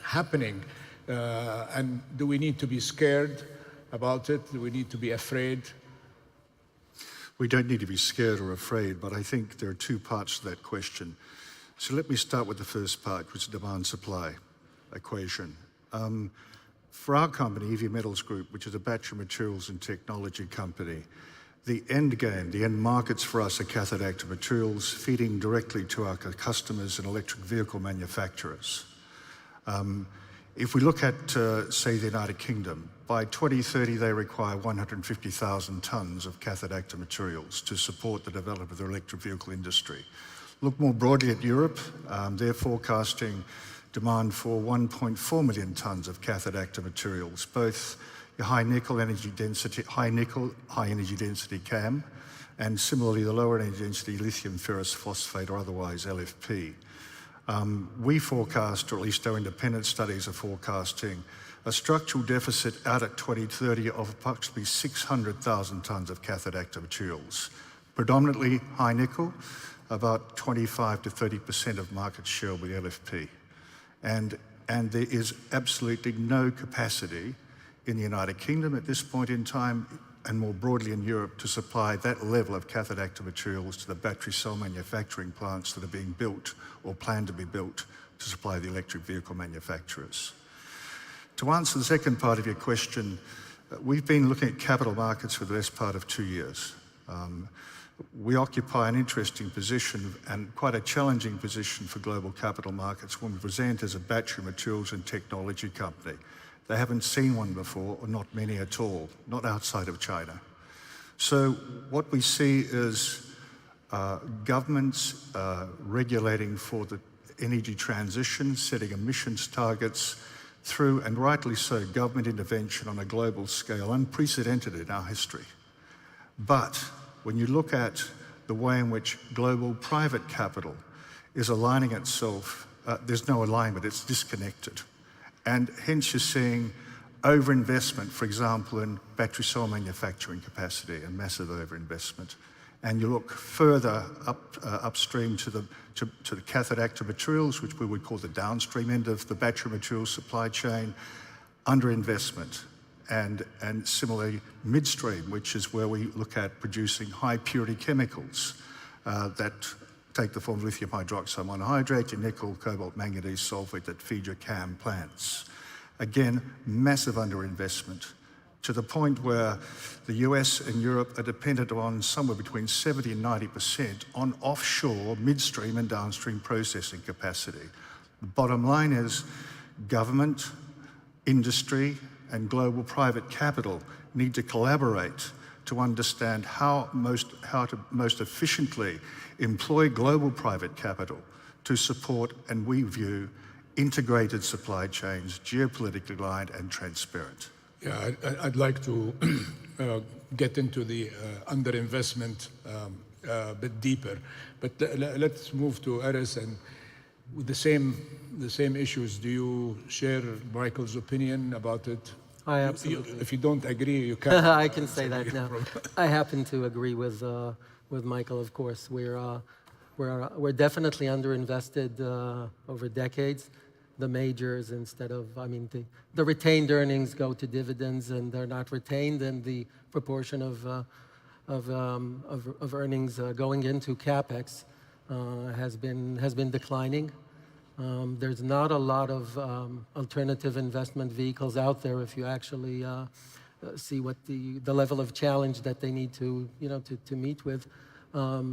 happening? And do we need to be scared about it? Do we need to be afraid? We don't need to be scared or afraid, but I think there are two parts to that question. So let me start with the first part, which is demand-supply equation. For our company, EV Metals Group, which is a battery materials and technology company, the end game, the end markets for us are cathode active materials feeding directly to our customers and electric vehicle manufacturers. If we look at, say, the United Kingdom, by 2030 they require 150,000 tons of cathode active materials to support the development of the electric vehicle industry. Look more broadly at Europe, they're forecasting demand for 1.4 million tons of cathode active materials, both high nickel, high energy density CAM, and similarly the lower energy density lithium ferrous phosphate, or otherwise LFP. We forecast, or at least our independent studies are forecasting, a structural deficit out at 2030 of approximately 600,000 tons of cathode active materials, predominantly high nickel, about 25 to 30% of market share with LFP. And there is absolutely no capacity in the United Kingdom at this point in time, and more broadly in Europe, to supply that level of cathode active materials to the battery cell manufacturing plants that are being built or planned to be built to supply the electric vehicle manufacturers. To answer the second part of your question, we've been looking at capital markets for the best part of 2 years. We occupy an interesting position and quite a challenging position for global capital markets when we present as a battery materials and technology company. They haven't seen one before, or not many at all, not outside of China. So what we see is governments regulating for the energy transition, setting emissions targets through, and rightly so, government intervention on a global scale, unprecedented in our history. But when you look at the way in which global private capital is aligning itself, there's no alignment, it's disconnected. And hence you're seeing overinvestment, for example, in battery cell manufacturing capacity and massive overinvestment. And you look further upstream to the cathode active materials, which we would call the downstream end of the battery materials supply chain, underinvestment. And similarly, midstream, which is where we look at producing high purity chemicals that take the form of lithium hydroxide monohydrate, your nickel, cobalt, manganese sulfate that feed your CAM plants. Again, massive underinvestment to the point where the US and Europe are dependent on somewhere between 70 and 90% on offshore midstream and downstream processing capacity. The bottom line is government, industry, and global private capital need to collaborate to understand how to most efficiently employ global private capital to support, and we view, integrated supply chains, geopolitically aligned and transparent. Yeah, I'd like to get into the underinvestment a bit deeper, but let's move to Aris, and with the same issues. Do you share Michael's opinion about it? I absolutely. If you don't agree, you can. I can say that now. I happen to agree with Michael. Of course, we're definitely underinvested over decades. The majors, instead of, I mean, the retained earnings go to dividends, and they're not retained, and the proportion of earnings going into capex has been declining. There's not a lot of alternative investment vehicles out there if you actually see what the level of challenge that they need to meet with.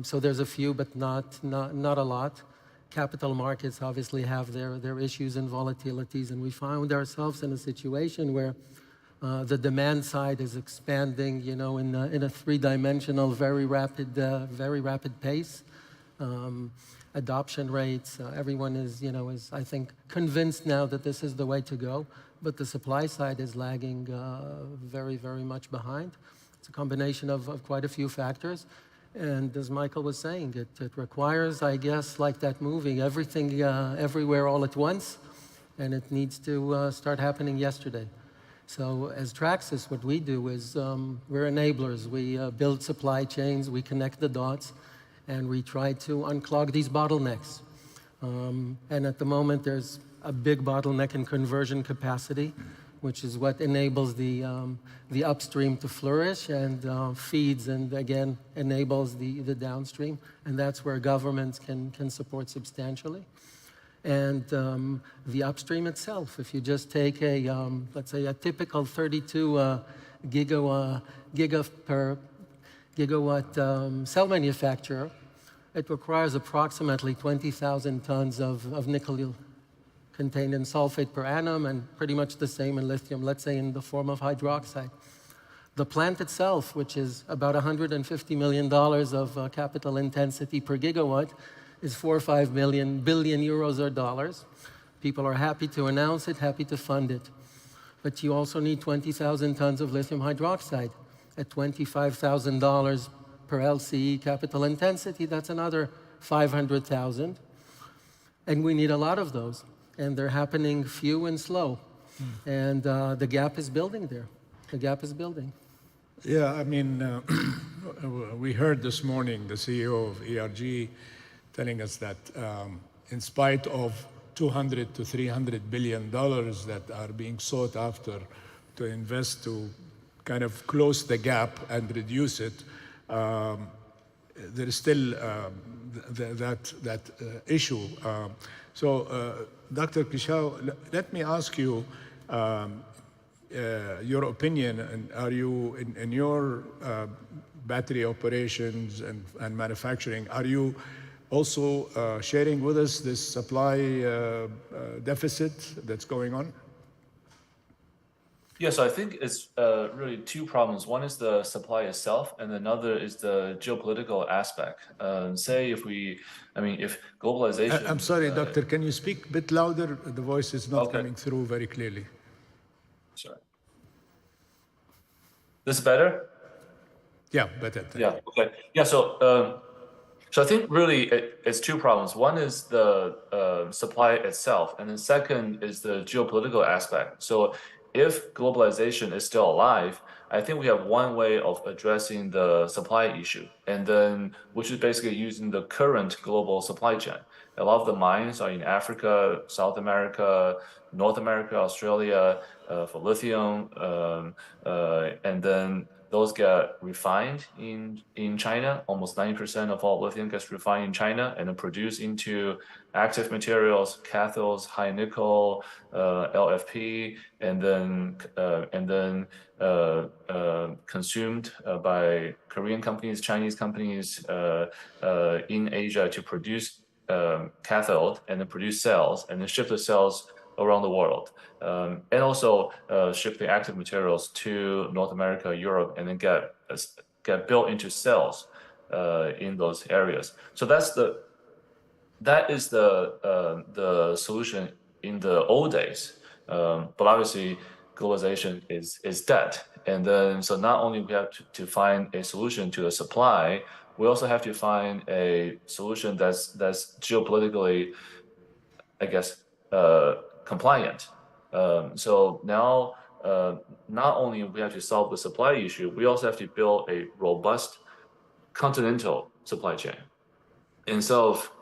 So there's a few, but not a lot. Capital markets obviously have their issues and volatilities, and we found ourselves in a situation where the demand side is expanding, in a three-dimensional, very rapid pace. Adoption rates, everyone is I think convinced now that this is the way to go, but the supply side is lagging very, very much behind. It's a combination of quite a few factors. And as Michael was saying, it requires, I guess, like that movie, everything everywhere all at once, and it needs to start happening yesterday. So as Traxys, what we do is we're enablers. We build supply chains, we connect the dots, and we try to unclog these bottlenecks. And at the moment, there's a big bottleneck in conversion capacity, which is what enables the upstream to flourish and feeds and, again, enables the downstream. And that's where governments can support substantially. And the upstream itself, if you just take let's say, a typical 32 gigawatt cell manufacturer, it requires approximately 20,000 tons of nickel contained in sulfate per annum, and pretty much the same in lithium, let's say in the form of hydroxide. The plant itself, which is about $150 million of capital intensity per gigawatt, is 4 or 5 billion euros or dollars. People are happy to announce it, happy to fund it. But you also need 20,000 tons of lithium hydroxide at $25,000 per LCE capital intensity. That's another 500,000. And we need a lot of those. And they're happening few and slow. And the gap is building there. The gap is building. Yeah, I mean, we heard this morning the CEO of ERG telling us that in spite of $200 to $300 billion that are being sought after to invest to kind of close the gap and reduce it, there is still that issue. So, Dr. Kishau, let me ask you your opinion. And are you, in your battery operations and manufacturing, are you also sharing with us this supply deficit that's going on? Yes, I think it's really two problems. One is the supply itself, and another is the geopolitical aspect. Say if globalization... I'm sorry, Doctor, can you speak a bit louder? The voice is not coming through very clearly. Sorry. This is better? Yeah, better. Yeah, okay. Yeah, so I think really it's two problems. One is the supply itself, and then second is the geopolitical aspect. So if globalization is still alive, I think we have one way of addressing the supply issue, and then which is basically using the current global supply chain. A lot of the mines are in Africa, South America, North America, Australia for lithium, and then those get refined in China. Almost 90% of all lithium gets refined in China and then produced into active materials, cathodes, high nickel, LFP, and then consumed by Korean companies, Chinese companies in Asia to produce cathode and then produce cells and then ship the cells around the world, and also ship the active materials to North America, Europe, and then get built into cells in those areas. So that is the solution in the old days. But obviously, globalization is dead, and then so not only we have to find a solution to the supply, we also have to find a solution that's geopolitically, I guess, compliant. So now, not only we have to solve the supply issue, we also have to build a robust continental supply chain. Instead of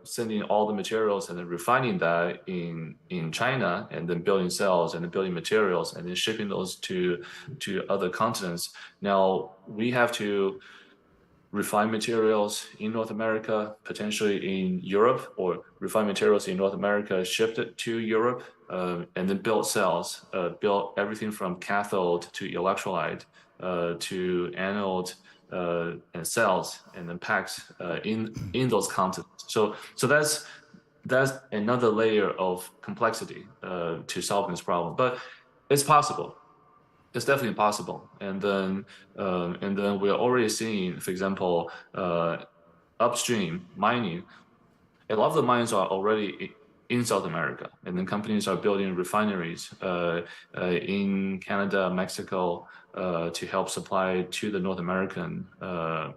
sending all the materials and then refining that in China and then building cells and then building materials and then shipping those to other continents, now we have to refine materials in North America, potentially in Europe, or refine materials in North America, shipped it to Europe, and then build cells, build everything from cathode to electrolyte to anode and cells, and then packs in those continents. So that's another layer of complexity to solving this problem, but it's possible. It's definitely possible, and then we're already seeing, for example, upstream mining. A lot of the mines are already in South America, and then companies are building refineries in Canada, Mexico, to help supply to the North American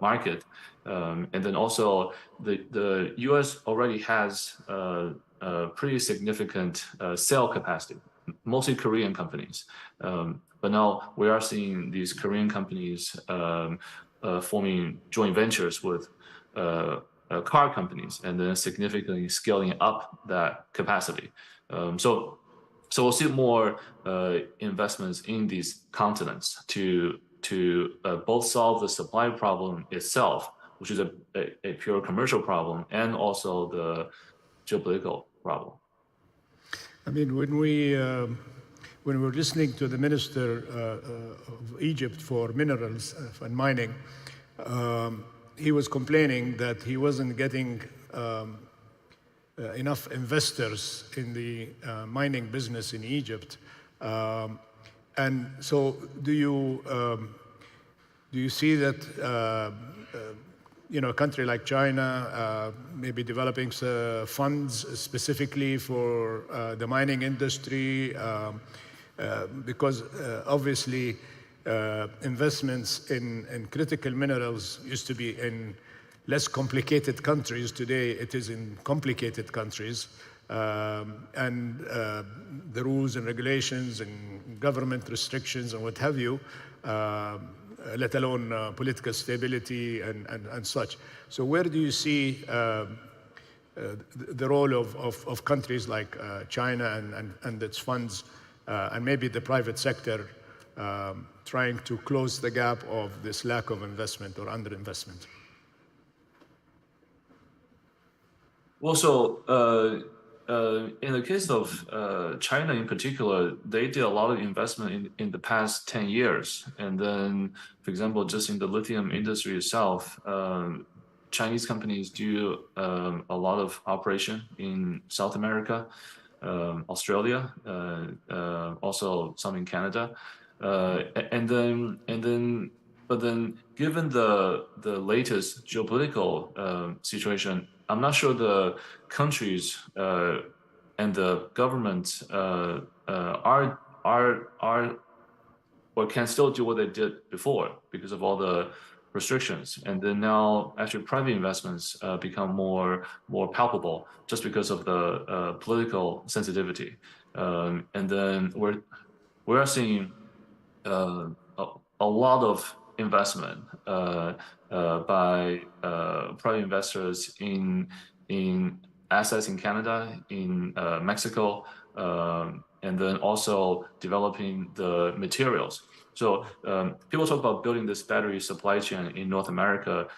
market, and then also the U.S. already has pretty significant cell capacity, mostly Korean companies. But now we are seeing these Korean companies forming joint ventures with car companies, and then significantly scaling up that capacity. So we'll see more investments in these continents to both solve the supply problem itself, which is a pure commercial problem, and also the geopolitical problem. I mean, when we were listening to the Minister of Egypt for Minerals and Mining, he was complaining that he wasn't getting enough investors in the mining business in Egypt. And so do you see that a country like China maybe developing funds specifically for the mining industry? Because obviously investments in critical minerals used to be in less complicated countries. Today it is in complicated countries. And the rules and regulations and government restrictions and what have you, let alone political stability and such. So where do you see the role of countries like China and its funds and maybe the private sector trying to close the gap of this lack of investment or underinvestment? Well, so in the case of China in particular, they did a lot of investment in the past 10 years. And then, for example, just in the lithium industry itself, Chinese companies do a lot of operation in South America, Australia, also some in Canada. But then given the latest geopolitical situation, I'm not sure the countries and the governments are or can still do what they did before because of all the restrictions. And then now actually private investments become more palpable just because of the political sensitivity. And then we're seeing a lot of investment by private investors in assets in Canada, in Mexico, and then also developing the materials. So people talk about building this battery supply chain in North America,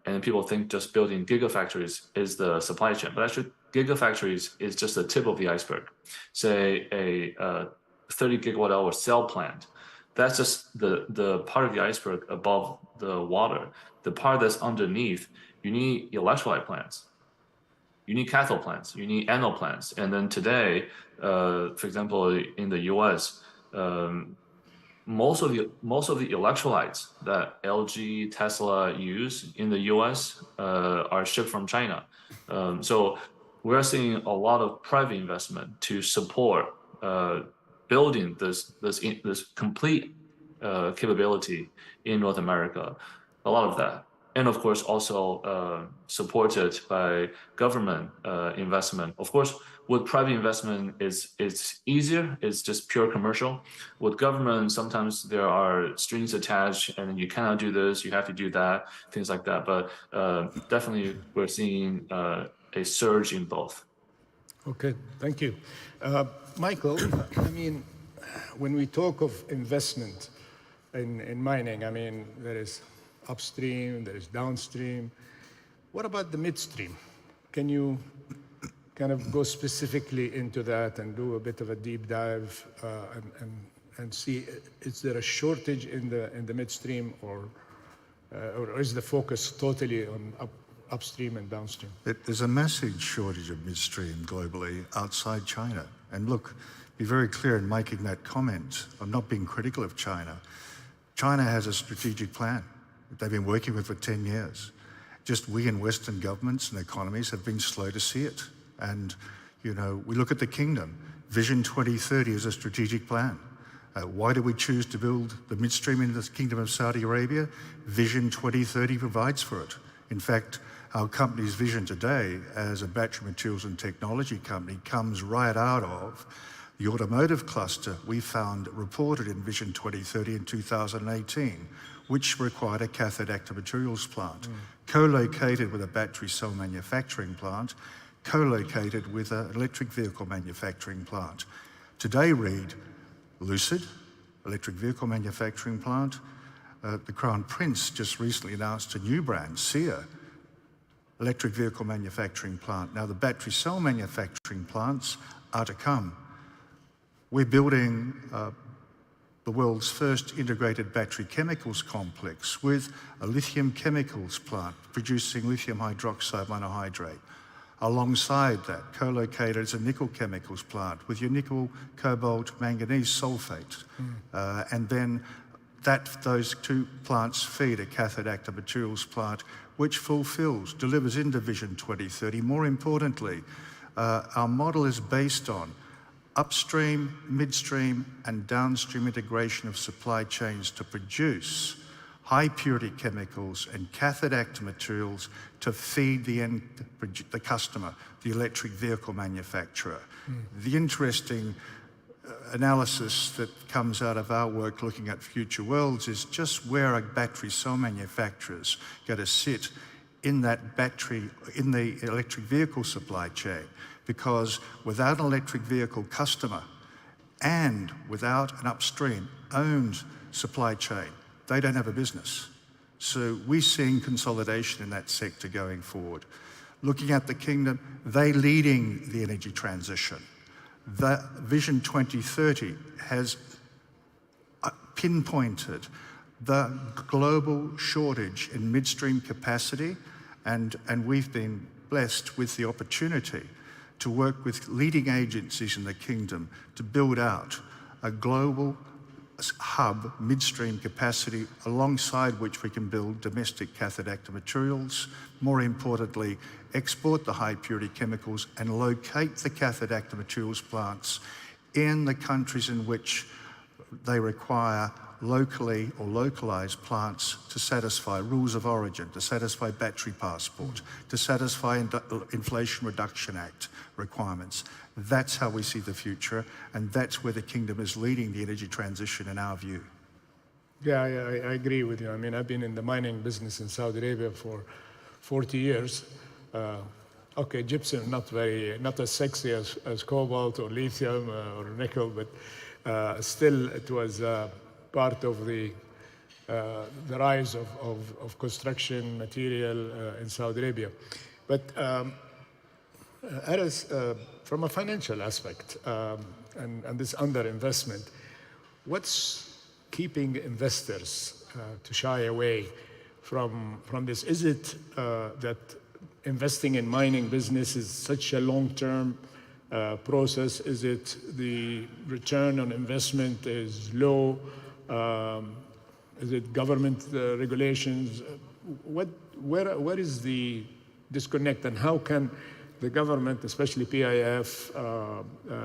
and people think just building gigafactories is the supply chain. But actually, gigafactories is just the tip of the iceberg. Say a 30 gigawatt hour cell plant. That's just the part of the iceberg above the water. The part that's underneath, you need electrolyte plants. You need cathode plants. You need anode plants. And then today, for example, in the US, most of the electrolytes that LG, Tesla use in the US are shipped from China. So we're seeing a lot of private investment to support building this complete capability in North America, a lot of that. And of course, also supported by government investment. Of course, with private investment, it's easier. It's just pure commercial. With government, sometimes there are strings attached, and you cannot do this. You have to do that, things like that. But definitely, we're seeing a surge in both. Okay, thank you. Michael, I mean, when we talk of investment in mining, I mean, there is upstream, there is downstream. What about the midstream? Can you kind of go specifically into that and do a bit of a deep dive and see, is there a shortage in the midstream, or is the focus totally on upstream and downstream? There's a massive shortage of midstream globally outside China. And look, be very clear in making that comment. I'm not being critical of China. China has a strategic plan that they've been working with for 10 years. Just we in Western governments and economies have been slow to see it. And, you know, we look at the kingdom. Vision 2030 is a strategic plan. Why do we choose to build the midstream in the Kingdom of Saudi Arabia? Vision 2030 provides for it. In fact, our company's vision today as a battery materials and technology company comes right out of the automotive cluster we found reported in Vision 2030 in 2018, which required a cathode active materials plant, co-located with a battery cell manufacturing plant, co-located with an electric vehicle manufacturing plant. Today, read Lucid, electric vehicle manufacturing plant. The Crown Prince just recently announced a new brand, SEER, electric vehicle manufacturing plant. Now, the battery cell manufacturing plants are to come. We're building the world's first integrated battery chemicals complex with a lithium chemicals plant producing lithium hydroxide monohydrate. Alongside that, co-located is a nickel chemicals plant with your nickel, cobalt, manganese sulfate. And then those two plants feed a cathode active materials plant which delivers into Vision 2030. More importantly, our model is based on upstream, midstream, and downstream integration of supply chains to produce high purity chemicals and cathode active materials to feed the customer, the electric vehicle manufacturer. The interesting analysis that comes out of our work looking at future worlds is just where a battery cell manufacturer is going to sit in the electric vehicle supply chain. Because without an electric vehicle customer and without an upstream owned supply chain, they don't have a business. So we're seeing consolidation in that sector going forward. Looking at the kingdom, they leading the energy transition. The Vision 2030 has pinpointed the global shortage in midstream capacity, and we've been blessed with the opportunity to work with leading agencies in the kingdom to build out a global hub midstream capacity alongside which we can build domestic cathode active materials. More importantly, export the high purity chemicals and locate the cathode active materials plants in the countries in which they require locally or localized plants to satisfy rules of origin, to satisfy battery passport, to satisfy Inflation Reduction Act requirements. That's how we see the future, and that's where the kingdom is leading the energy transition in our view. Yeah, I agree with you. I mean, I've been in the mining business in Saudi Arabia for 40 years. Okay, gypsum, not as sexy as cobalt or lithium or nickel, but still it was part of the rise of construction material in Saudi Arabia. But Aris, from a financial aspect and this underinvestment, what's keeping investors to shy away from this? Is it that investing in mining business is such a long-term process? Is it the return on investment is low? Is it government regulations? Where is the disconnect, and how can the government, especially PIF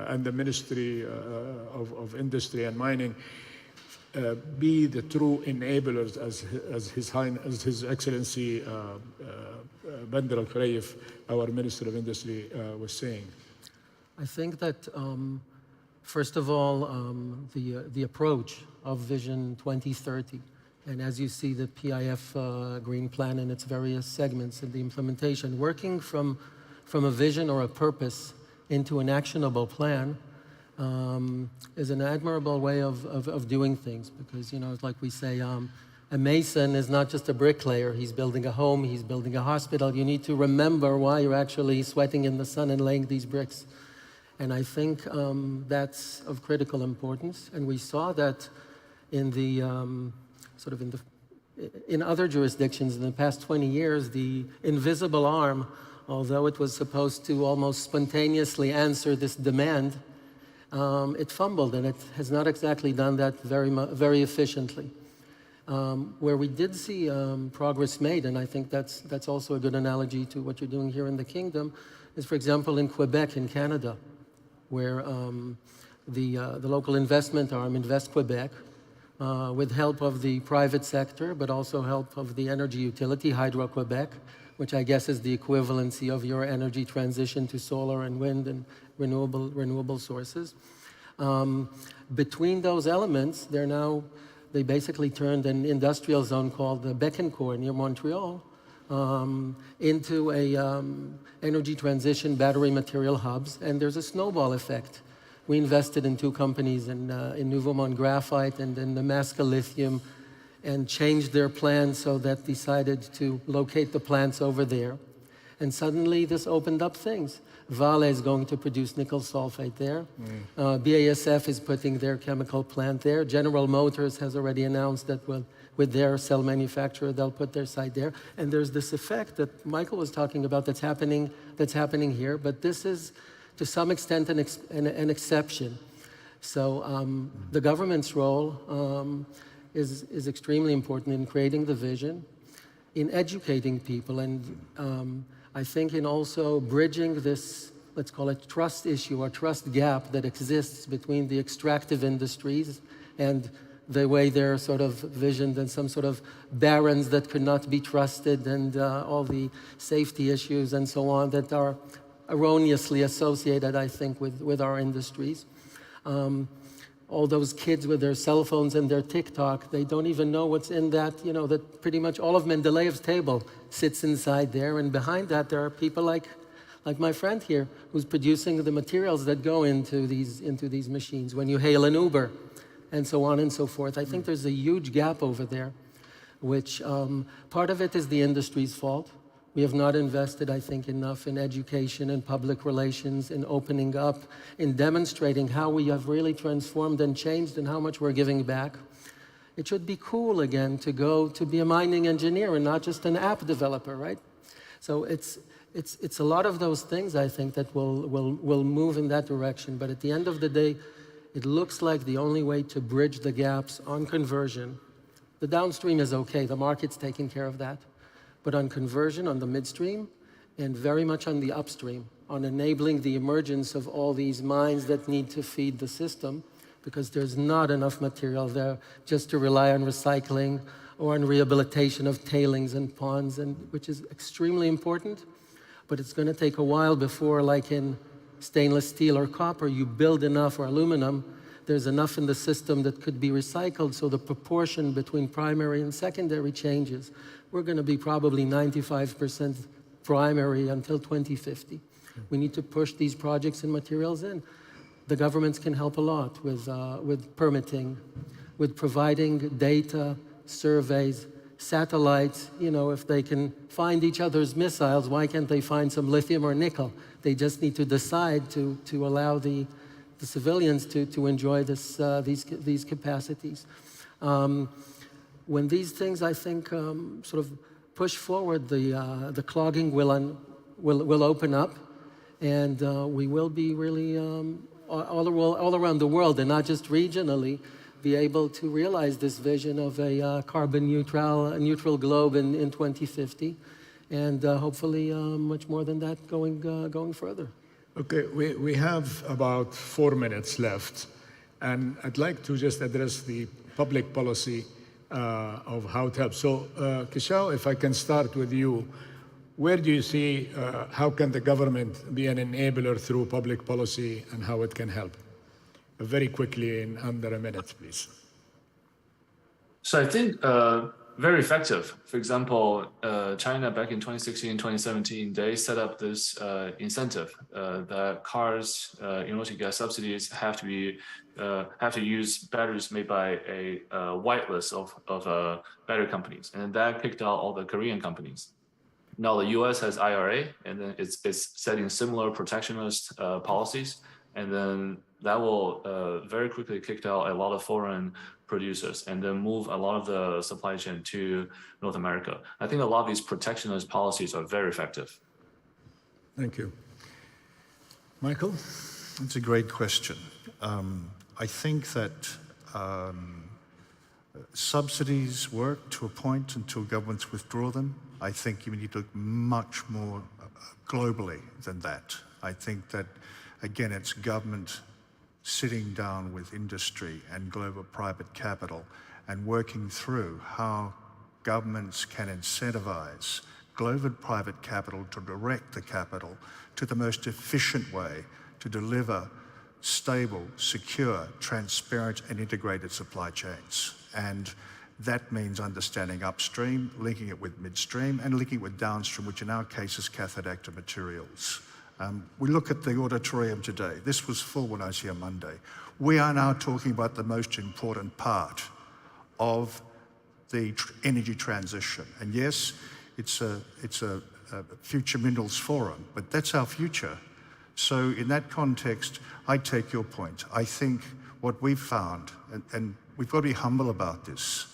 and the Ministry of Industry and Mining, be the true enablers, as His Excellency Bandar Al-Khurayf, our Minister of Industry, was saying? I think that, first of all, the approach of Vision 2030, and as you see the PIF Green Plan and its various segments and the implementation, working from a vision or a purpose into an actionable plan is an admirable way of doing things, because, you know, it's like we say, a mason is not just a bricklayer. He's building a home, he's building a hospital. You need to remember why you're actually sweating in the sun and laying these bricks. And I think that's of critical importance. And we saw that in the in other jurisdictions in the past 20 years, the invisible arm, although it was supposed to almost spontaneously answer this demand, it fumbled, and it has not exactly done that very efficiently. Where we did see progress made, and I think that's also a good analogy to what you're doing here in the kingdom, is, for example, in Quebec, in Canada, where the local investment arm, Invest Quebec, with help of the private sector, but also help of the energy utility, Hydro-Quebec, which I guess is the equivalency of your energy transition to solar and wind and renewable sources. Between those elements, they're now they basically turned an industrial zone called the Bécancour near Montreal into a energy transition battery material hubs, and there's a snowball effect. We invested in 2 companies in Nouveau-Mont Graphite and in Nemaska Lithium, and changed their plans so that decided to locate the plants over there. And suddenly this opened up things. Vale is going to produce nickel sulfate there. BASF is putting their chemical plant there. General Motors has already announced that with their cell manufacturer, they'll put their site there. And there's this effect that Michael was talking about that's happening here, but this is to some extent an exception. So the government's role is extremely important in creating the vision, in educating people, and I think in also bridging this, let's call it trust issue or trust gap that exists between the extractive industries and the way they're sort of visioned and some sort of barons that could not be trusted, and all the safety issues and so on that are erroneously associated, I think, with our industries. All those kids with their cell phones and their TikTok, they don't even know what's in that, that pretty much all of Mendeleev's table sits inside there. And behind that, there are people like my friend here, who's producing the materials that go into these machines when you hail an Uber, and so on and so forth. I think there's a huge gap over there, which part of it is the industry's fault. We have not invested, I think, enough in education and public relations, in opening up, in demonstrating how we have really transformed and changed and how much we're giving back. It should be cool again to go to be a mining engineer and not just an app developer, right? So it's a lot of those things, I think, that will move in that direction. But at the end of the day, it looks like the only way to bridge the gaps on conversion. The downstream is okay, the market's taking care of that. But on conversion, on the midstream, and very much on the upstream, on enabling the emergence of all these mines that need to feed the system, because there's not enough material there just to rely on recycling or on rehabilitation of tailings and ponds, which is extremely important. But it's going to take a while before, like in stainless steel or copper, you build enough, or aluminum, there's enough in the system that could be recycled, so the proportion between primary and secondary changes. We're going to be probably 95% primary until 2050. We need to push these projects and materials in. The governments can help a lot with permitting, with providing data, surveys, satellites. If they can find each other's missiles, why can't they find some lithium or nickel? They just need to decide to allow the civilians to enjoy these capacities. When these things, I think, sort of push forward, the clogging will open up, and we will be really all around the world, and not just regionally, be able to realize this vision of a carbon neutral globe in 2050, and hopefully much more than that going further. Okay, we have about 4 minutes left, and I'd like to just address the public policy of how to help. So, Kishao, if I can start with you, where do you see how can the government be an enabler through public policy and how it can help? Very quickly, in under a minute, please. So I think very effective. For example, China back in 2016, 2017, they set up this incentive that cars, in order to get subsidies, have to use batteries made by a whitelist of battery companies, and that kicked out all the Korean companies. Now the U.S. has IRA, and then it's setting similar protectionist policies, and then that will very quickly kick out a lot of foreign producers and then move a lot of the supply chain to North America. I think a lot of these protectionist policies are very effective. Thank you. Michael? It's a great question. I think that subsidies work to a point until governments withdraw them. I think you need to look much more globally than that. I think that, again, it's government sitting down with industry and global private capital and working through how governments can incentivize global private capital to direct the capital to the most efficient way to deliver stable, secure, transparent, and integrated supply chains. And that means understanding upstream, linking it with midstream, and linking it with downstream, which in our case is cathode active materials. We look at the auditorium today. This was full when I was here Monday. We are now talking about the most important part of the energy transition. And yes, it's a Future Minerals Forum, but that's our future. So in that context, I take your point. I think what we've found, and we've got to be humble about this,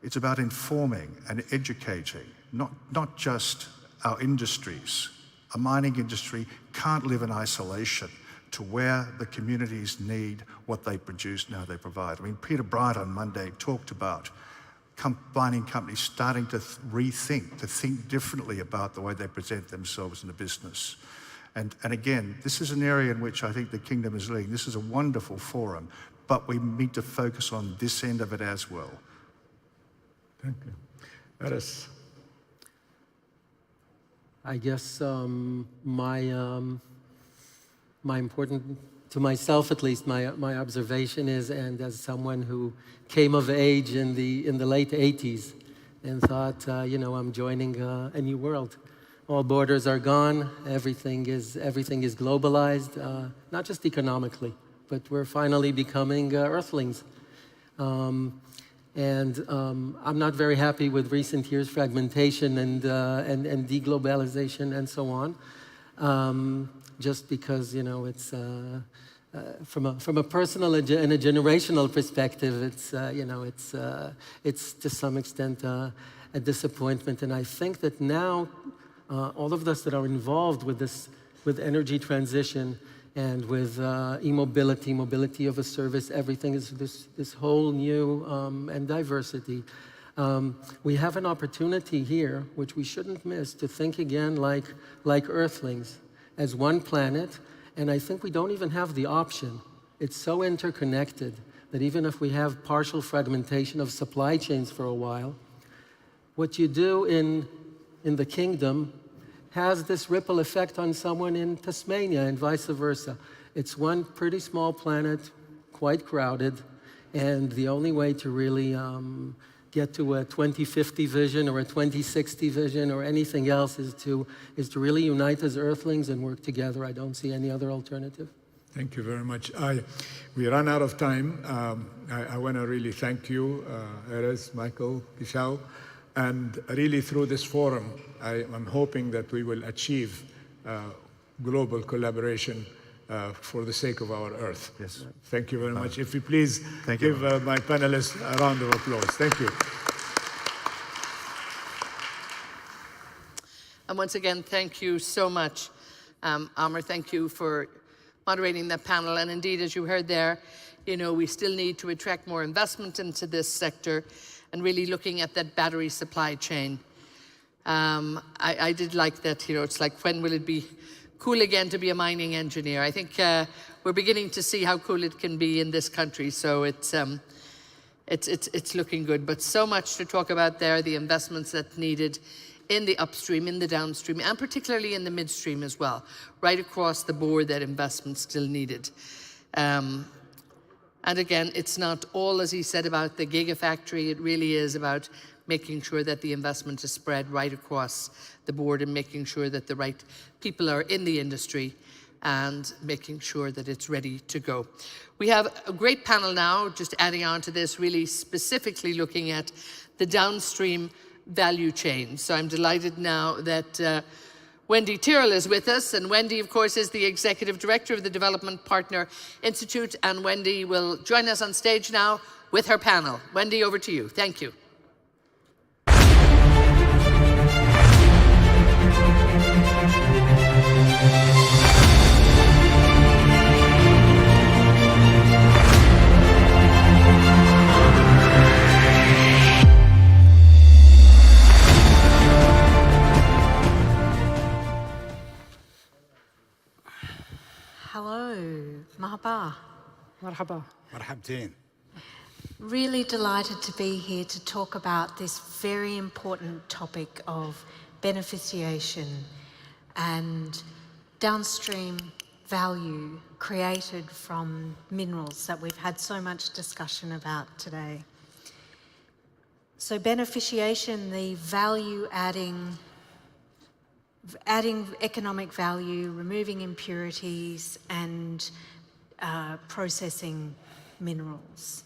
it's about informing and educating, not just our industries. A mining industry can't live in isolation to where the communities need what they produce and how they provide. I mean, Peter Bright on Monday talked about mining companies starting to rethink, to think differently about the way they present themselves in the business. And again, this is an area in which I think the Kingdom is leading. This is a wonderful forum, but we need to focus on this end of it as well. Thank you. Aris. I guess my important, to myself at least, my observation is, and as someone who came of age in the late 80s and thought, I'm joining a new world. All borders are gone. Everything is globalized, not just economically, but we're finally becoming Earthlings. I'm not very happy with recent years' fragmentation and deglobalization and so on. Just because it's from a personal and a generational perspective, it's to some extent a disappointment. And I think that now all of us that are involved with energy transition and with e-mobility, mobility of a service, everything is this whole new and diversity. We have an opportunity here, which we shouldn't miss, to think again like Earthlings, as one planet, and I think we don't even have the option. It's so interconnected that even if we have partial fragmentation of supply chains for a while, what you do in the Kingdom has this ripple effect on someone in Tasmania and vice versa. It's one pretty small planet, quite crowded, and the only way to really get to a 2050 vision or a 2060 vision or anything else is to really unite as Earthlings and work together. I don't see any other alternative. Thank you very much. We ran out of time. I want to really thank you, Erez, Michael, Kishao, and really through this forum, I'm hoping that we will achieve global collaboration for the sake of our Earth. Yes. Thank you very much. If you please give my panelists a round of applause. Thank you. And once again, thank you so much, Amr. Thank you for moderating that panel. And indeed, as you heard there, we still need to attract more investment into this sector and really looking at that battery supply chain. I did like that, it's like, when will it be cool again to be a mining engineer? I think we're beginning to see how cool it can be in this country. So it's looking good. But so much to talk about there, the investments that needed in the upstream, in the downstream, and particularly in the midstream as well. Right across the board, that investment still needed. And again, it's not all, as he said, about the gigafactory. It really is about making sure that the investment is spread right across the board and making sure that the right people are in the industry and making sure that it's ready to go. We have a great panel now, just adding on to this, really specifically looking at the downstream value chain. So I'm delighted now that Wendy Tyrrell is with us, and Wendy, of course, is the Executive Director of the Development Partner Institute, and Wendy will join us on stage now with her panel. Wendy, over to you. Thank you. Hello, marhaba. Marhaba. Marhabteen. Really delighted to be here to talk about this very important topic of beneficiation and downstream value created from minerals that we've had so much discussion about today. So beneficiation, the value adding economic value, removing impurities and processing minerals.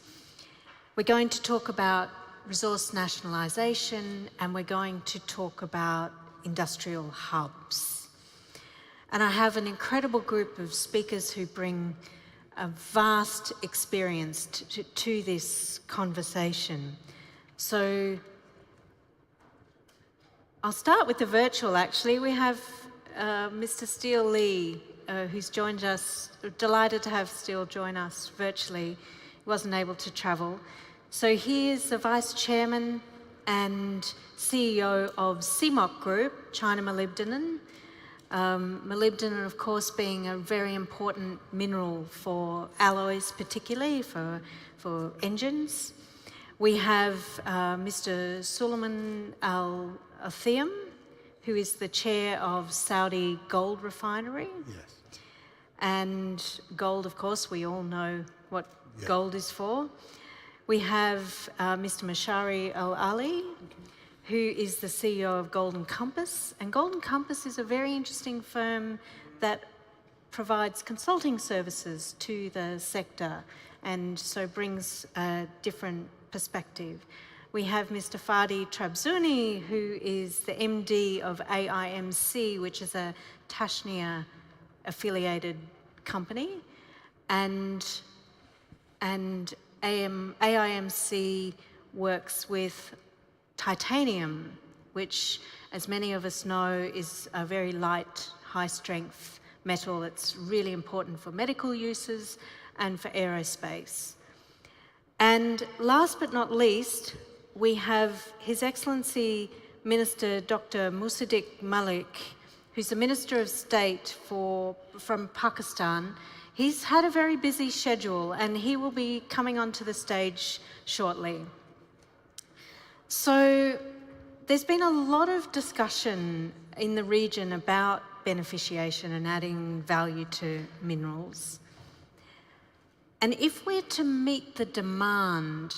We're going to talk about resource nationalisation, and we're going to talk about industrial hubs. And I have an incredible group of speakers who bring a vast experience to this conversation. So I'll start with the virtual, actually. We have Mr. Steele Lee, who's joined us. We're delighted to have Steele join us virtually. He wasn't able to travel. So he is the Vice Chairman and CEO of CMOC Group, China Molybdenum. Molybdenum, of course, being a very important mineral for alloys, particularly for engines. We have Mr. Suleiman Al-Athiem, who is the chair of Saudi Gold Refinery. Yes. And gold, of course, we all know what gold is for. We have Mr. Mashari Al-Ali, who is the CEO of Golden Compass. And Golden Compass is a very interesting firm that provides consulting services to the sector and so brings a different perspective. We have Mr. Fadi Trabzuni, who is the MD of AIMC, which is a Tasnia affiliated company, and AIMC works with titanium, which, as many of us know, is a very light, high-strength metal that's really important for medical uses and for aerospace. And last but not least, we have His Excellency Minister Dr. Musaddiq Malik, who's the Minister of State from Pakistan. He's had a very busy schedule, and he will be coming onto the stage shortly. So there's been a lot of discussion in the region about beneficiation and adding value to minerals. And if we're to meet the demand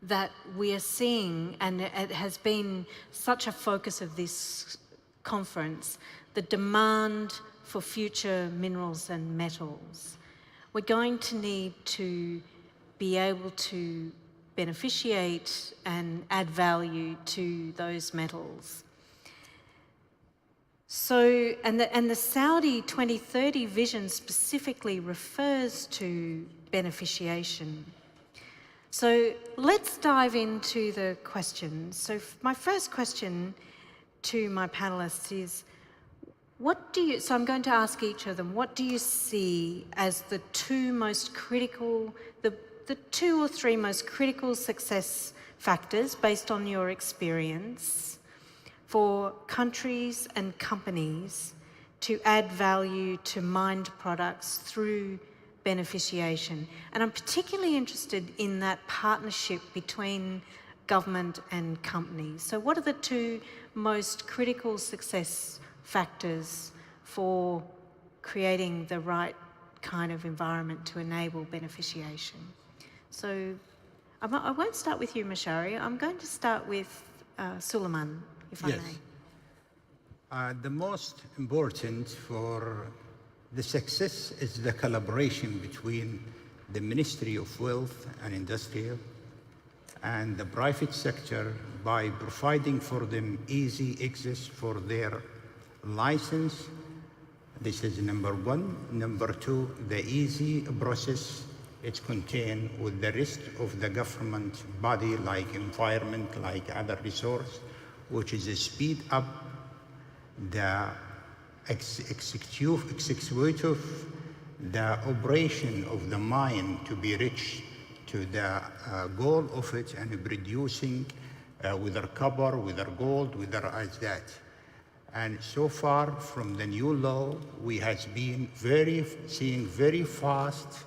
that we are seeing, and it has been such a focus of this conference, the demand for future minerals and metals, we're going to need to be able to beneficiate and add value to those metals. So, and the Saudi 2030 vision specifically refers to beneficiation. So let's dive into the questions. So my first question to my panelists is, so I'm going to ask each of them, what do you see as the two most critical, the 2 or 3 most critical success factors based on your experience for countries and companies to add value to mined products through beneficiation? And I'm particularly interested in that partnership between government and companies. So what are the 2 most critical success factors for creating the right kind of environment to enable beneficiation? So I won't start with you, Mashari. I'm going to start with Suleiman, if I may. The most important for the success is the collaboration between the Ministry of Wealth and Industrial and the private sector by providing for them easy access for their license. This is number 1. Number 2, the easy process it's contained with the rest of the government body like environment, like other resource, which is a speed up the executive, the operation of the mine to be reached to the goal of it and producing whether copper, whether gold, whether as that. And so far from the new law, we have been seeing very fast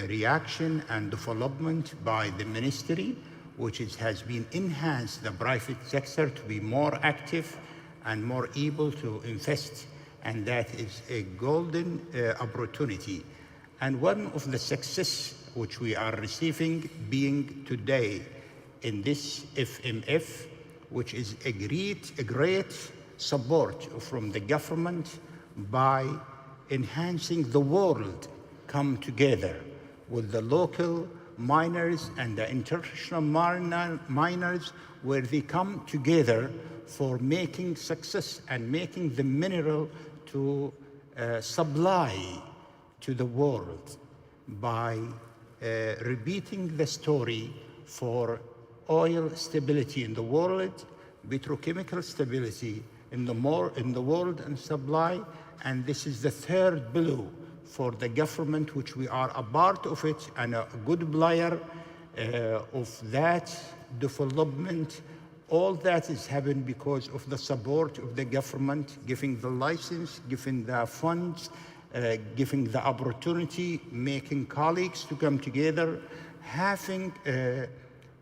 reaction and development by the ministry, which has been enhanced the private sector to be more active and more able to invest. And that is a golden opportunity. And one of the success which we are receiving being today in this FMF, which is a great support from the government by enhancing the world come together with the local miners and the international miners, where they come together for making success and making the mineral to supply to the world by repeating the story for oil stability in the world, petrochemical stability in the world and supply. And this is the third blow for the government, which we are a part of it and a good player of that development. All that is happened because of the support of the government, giving the license, giving the funds, giving the opportunity, making colleagues to come together, having a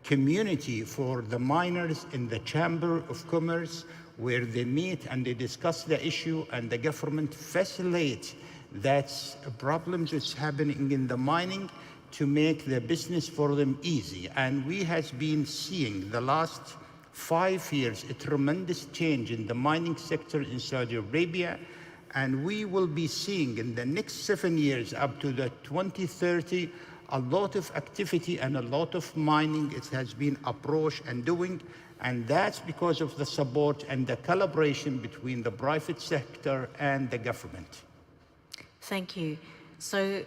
community for the miners in the Chamber of Commerce, where they meet and they discuss the issue, and the government facilitates that problems that's happening in the mining to make the business for them easy. And we have been seeing the last 5 years a tremendous change in the mining sector in Saudi Arabia, and we will be seeing in the next 7 years up to the 2030 a lot of activity and a lot of mining it has been approached and doing, and that's because of the support and the collaboration between the private sector and the government. Thank you. So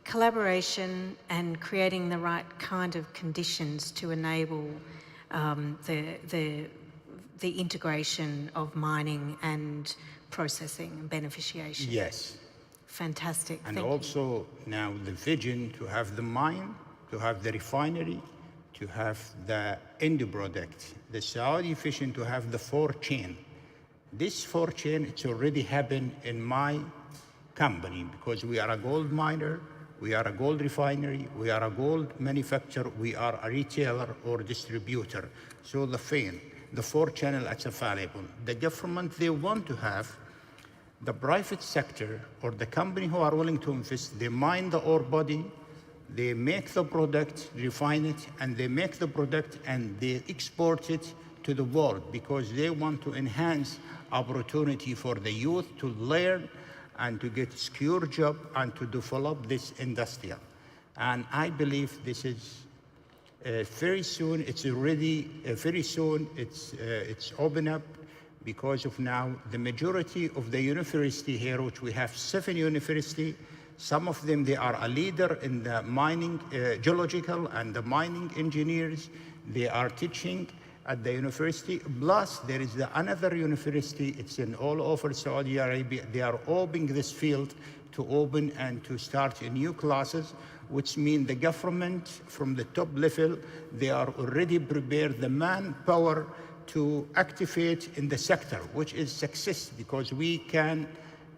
collaboration and creating the right kind of conditions to enable the integration of mining and processing and beneficiation. Yes. Fantastic. And Thank also now the vision to have the mine, to have the refinery, to have the end product. The Saudi vision to have the 4-chain. This 4-chain, it's already happened in my company, because we are a gold miner, we are a gold refinery, we are a gold manufacturer, we are a retailer or distributor. So the 4-channel is available. The government, they want to have the private sector or the company who are willing to invest, they mine the ore body, they make the product, refine it, and they make the product and they export it to the world, because they want to enhance opportunity for the youth to learn and to get secure job and to develop this industry. And I believe this is very soon, it's already very soon, it's open up, because of now the majority of the university here, which we have 7 universities, some of them, they are a leader in the mining, geological and the mining engineers. They are teaching at the university. Plus, there is another university, it's in all over Saudi Arabia. They are opening this field to open and to start new classes, which means the government from the top level, they are already prepared the manpower to activate in the sector, which is success, because we can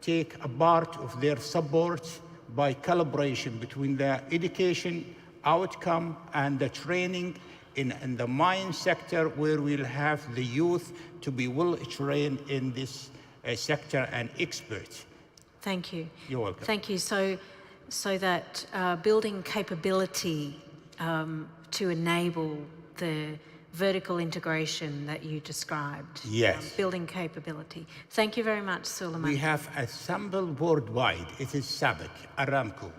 take a part of their support by collaboration between the education, outcome, and the training in the mine sector, where we'll have the youth to be well trained in this sector and experts. Thank you. You're welcome. Thank you. So that building capability to enable the vertical integration that you described. Yes. Building capability. Thank you very much, Suleiman. We have a sample worldwide. It is SABIC, Aramco.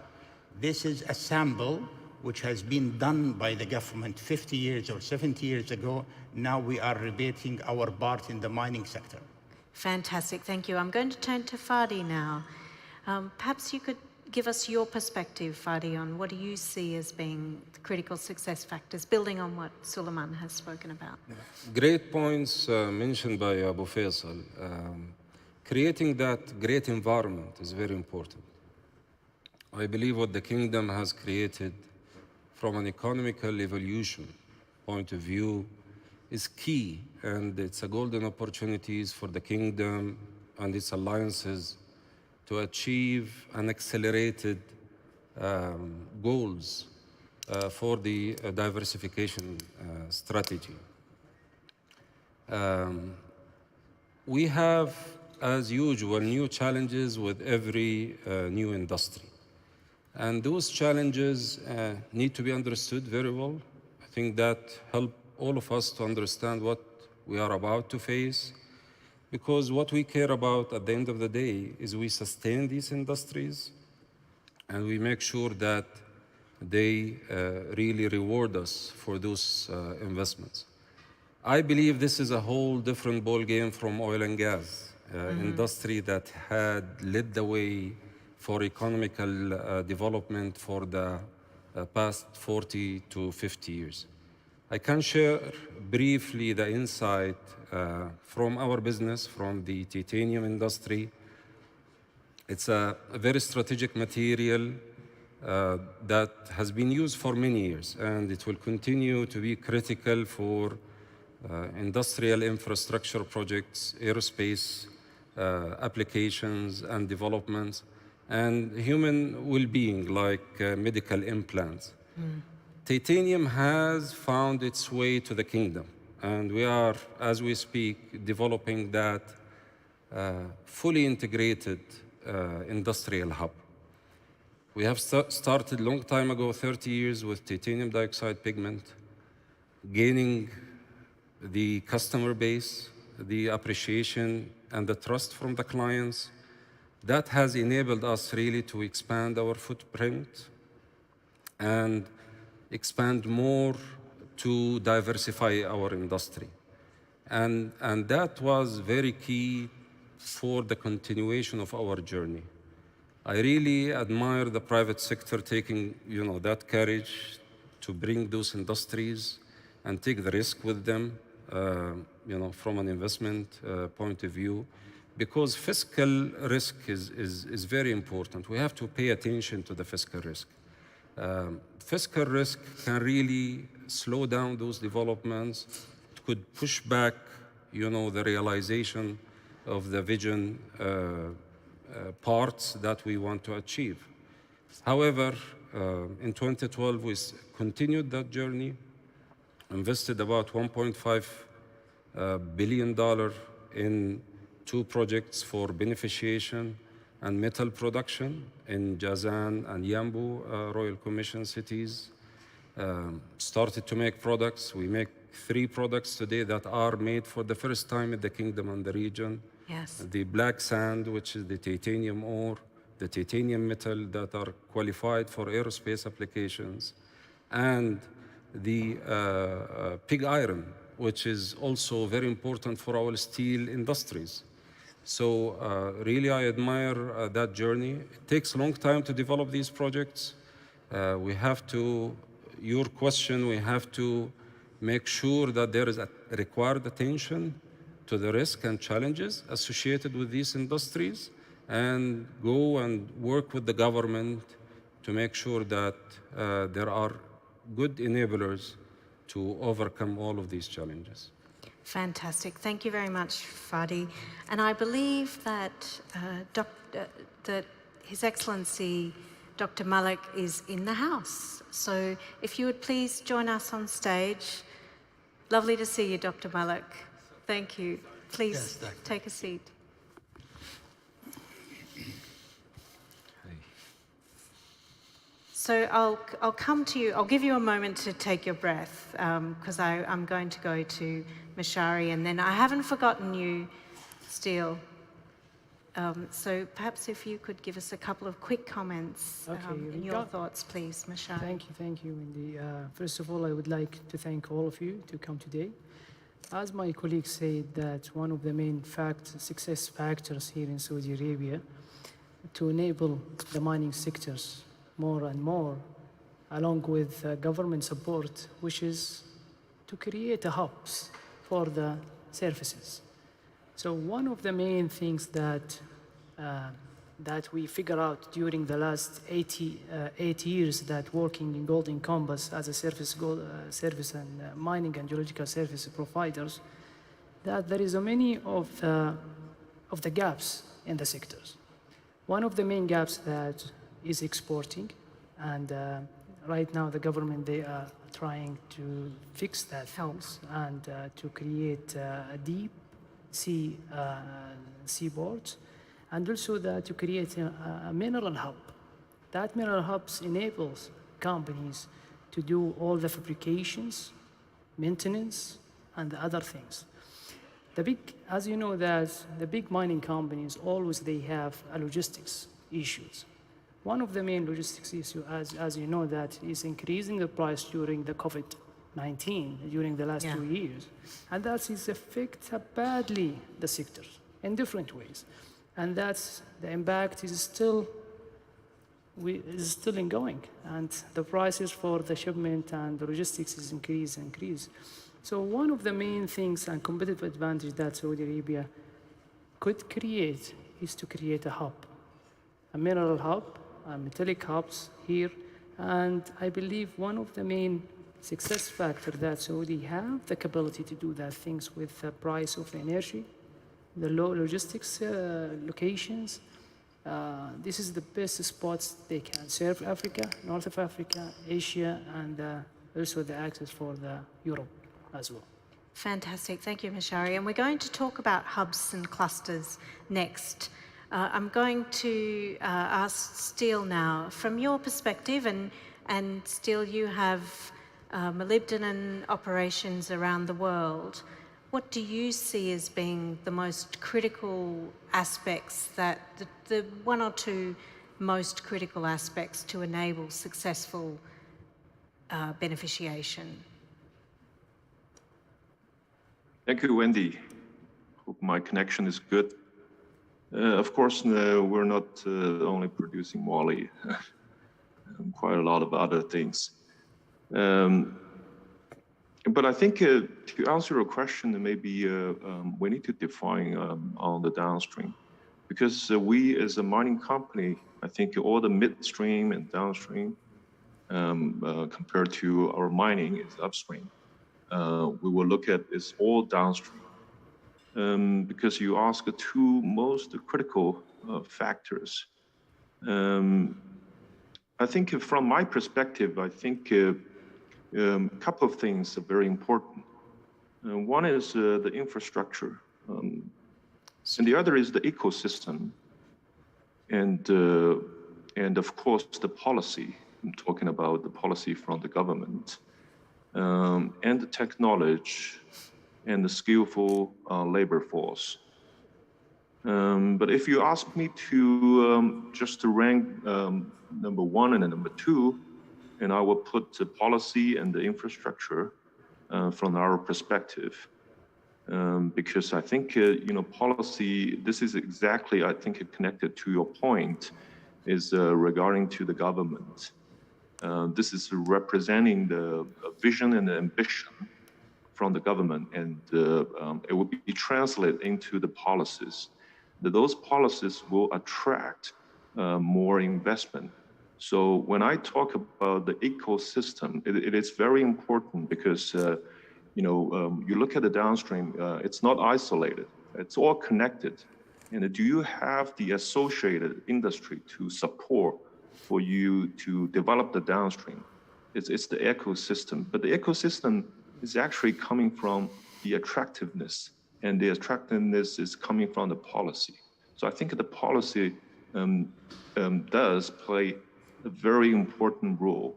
This is a sample which has been done by the government 50 years or 70 years ago. Now we are rebating our part in the mining sector. Fantastic, thank you. I'm going to turn to Fadi now. Perhaps you could give us your perspective, Fadi, on what do you see as being the critical success factors, building on what Suleiman has spoken about. Great points mentioned by Abu Faisal. Creating that great environment is very important. I believe what the kingdom has created from an economical evolution point of view is key, and it's a golden opportunities for the kingdom and its alliances to achieve an accelerated goals for the diversification strategy. We have, as usual, new challenges with every new industry. And those challenges need to be understood very well. I think that help all of us to understand what we are about to face, because what we care about at the end of the day is we sustain these industries and we make sure that they really reward us for those investments. I believe this is a whole different ballgame from oil and gas, industry that had led the way for economical development for the past 40 to 50 years. I can share briefly the insight from our business, from the titanium industry. It's a very strategic material that has been used for many years, and it will continue to be critical for industrial infrastructure projects, aerospace applications and developments, and human well-being like medical implants. Titanium has found its way to the kingdom, and we are, as we speak, developing that fully integrated industrial hub. We have started a long time ago, 30 years, with titanium dioxide pigment, gaining the customer base, the appreciation, and the trust from the clients. That has enabled us really to expand our footprint and expand more to diversify our industry. And that was very key for the continuation of our journey. I really admire the private sector taking, that courage to bring those industries and take the risk with them, from an investment point of view, because fiscal risk is very important. We have to pay attention to the fiscal risk. Fiscal risk can really slow down those developments. It could push back, the realization of the vision parts that we want to achieve. However, in 2012, we continued that journey, invested about $1.5 billion in 2 projects for beneficiation and metal production in Jazan and Yanbu, Royal Commission cities. Started to make products. We make 3 products today that are made for the first time in the kingdom and the region. Yes. The black sand, which is the titanium ore, the titanium metal that are qualified for aerospace applications, and the pig iron, which is also very important for our steel industries. So really, I admire that journey. It takes a long time to develop these projects. We have to, your question, we have to make sure that there is a required attention to the risk and challenges associated with these industries, and go and work with the government to make sure that there are good enablers to overcome all of these challenges. Fantastic. Thank you very much, Fadi. And I believe that, that His Excellency Dr. Malik is in the house. So if you would please join us on stage. Lovely to see you, Dr. Malik. Thank you. Please take a seat. So I'll come to you. I'll give you a moment to take your breath, because I'm going to go to Mashari, and then I haven't forgotten you, Steele. So perhaps if you could give us a couple of quick comments in your thoughts, please, Mashari. Thank you, Wendy. First of all, I would like to thank all of you to come today. As my colleague said, that one of the main success factors here in Saudi Arabia to enable the mining sectors more and more, along with government support, which is to create hubs for the services. So one of the main things that we figure out during the last 8 years that working in Golden Compass as a service and mining and geological service providers, that there is many of the gaps in the sectors. One of the main gaps that is exporting, and right now the government, they are trying to fix that house and to create a deep sea seaboard, and also to create a mineral hub. That mineral hubs enables companies to do all the fabrications, maintenance, and the other things. As you know, that the big mining companies always they have logistics issues. One of the main logistics issues, as you know, that is increasing the price during the COVID-19 during the last 2 years, and that is affect badly the sector in different ways, and that's the impact is still ongoing, and the prices for the shipment and the logistics is increase. So one of the main things and competitive advantage that Saudi Arabia could create is to create a hub, a mineral hub, metallic hubs here. And I believe one of the main success factors that Saudi have the capability to do that things with the price of energy, the low logistics locations. This is the best spots they can serve Africa, North of Africa, Asia, and also the access for the Europe as well. Fantastic. Thank you, Mashari. And we're going to talk about hubs and clusters next. I'm going to ask Steele now, from your perspective, and Steele, you have molybdenum operations around the world. What do you see as being the most critical aspects, that the one or two most critical aspects to enable successful beneficiation? Thank you, Wendy. Hope my connection is good. Of course, we're not only producing moly, quite a lot of other things. But I think to answer your question, maybe we need to define on the downstream, because we as a mining company, I think all the midstream and downstream compared to our mining is upstream. We will look at is all downstream, because you ask the two most critical factors. I think from my perspective, I think a couple of things are very important. One is the infrastructure, and the other is the ecosystem, and of course the policy. I'm talking about the policy from the government, and the technology, and the skillful labor force. But if you ask me to just to rank number one and number two, and I will put the policy and the infrastructure from our perspective, because I think policy. This is exactly, I think, connected to your point, is regarding to the government. This is representing the vision and the ambition from the government, and it will be translated into the policies. Those policies will attract more investment. So when I talk about the ecosystem, it is very important, because you look at the downstream, it's not isolated, it's all connected. And do you have the associated industry to support for you to develop the downstream? It's the ecosystem, but the ecosystem is actually coming from the attractiveness, and the attractiveness is coming from the policy. So I think the policy does play a very important role.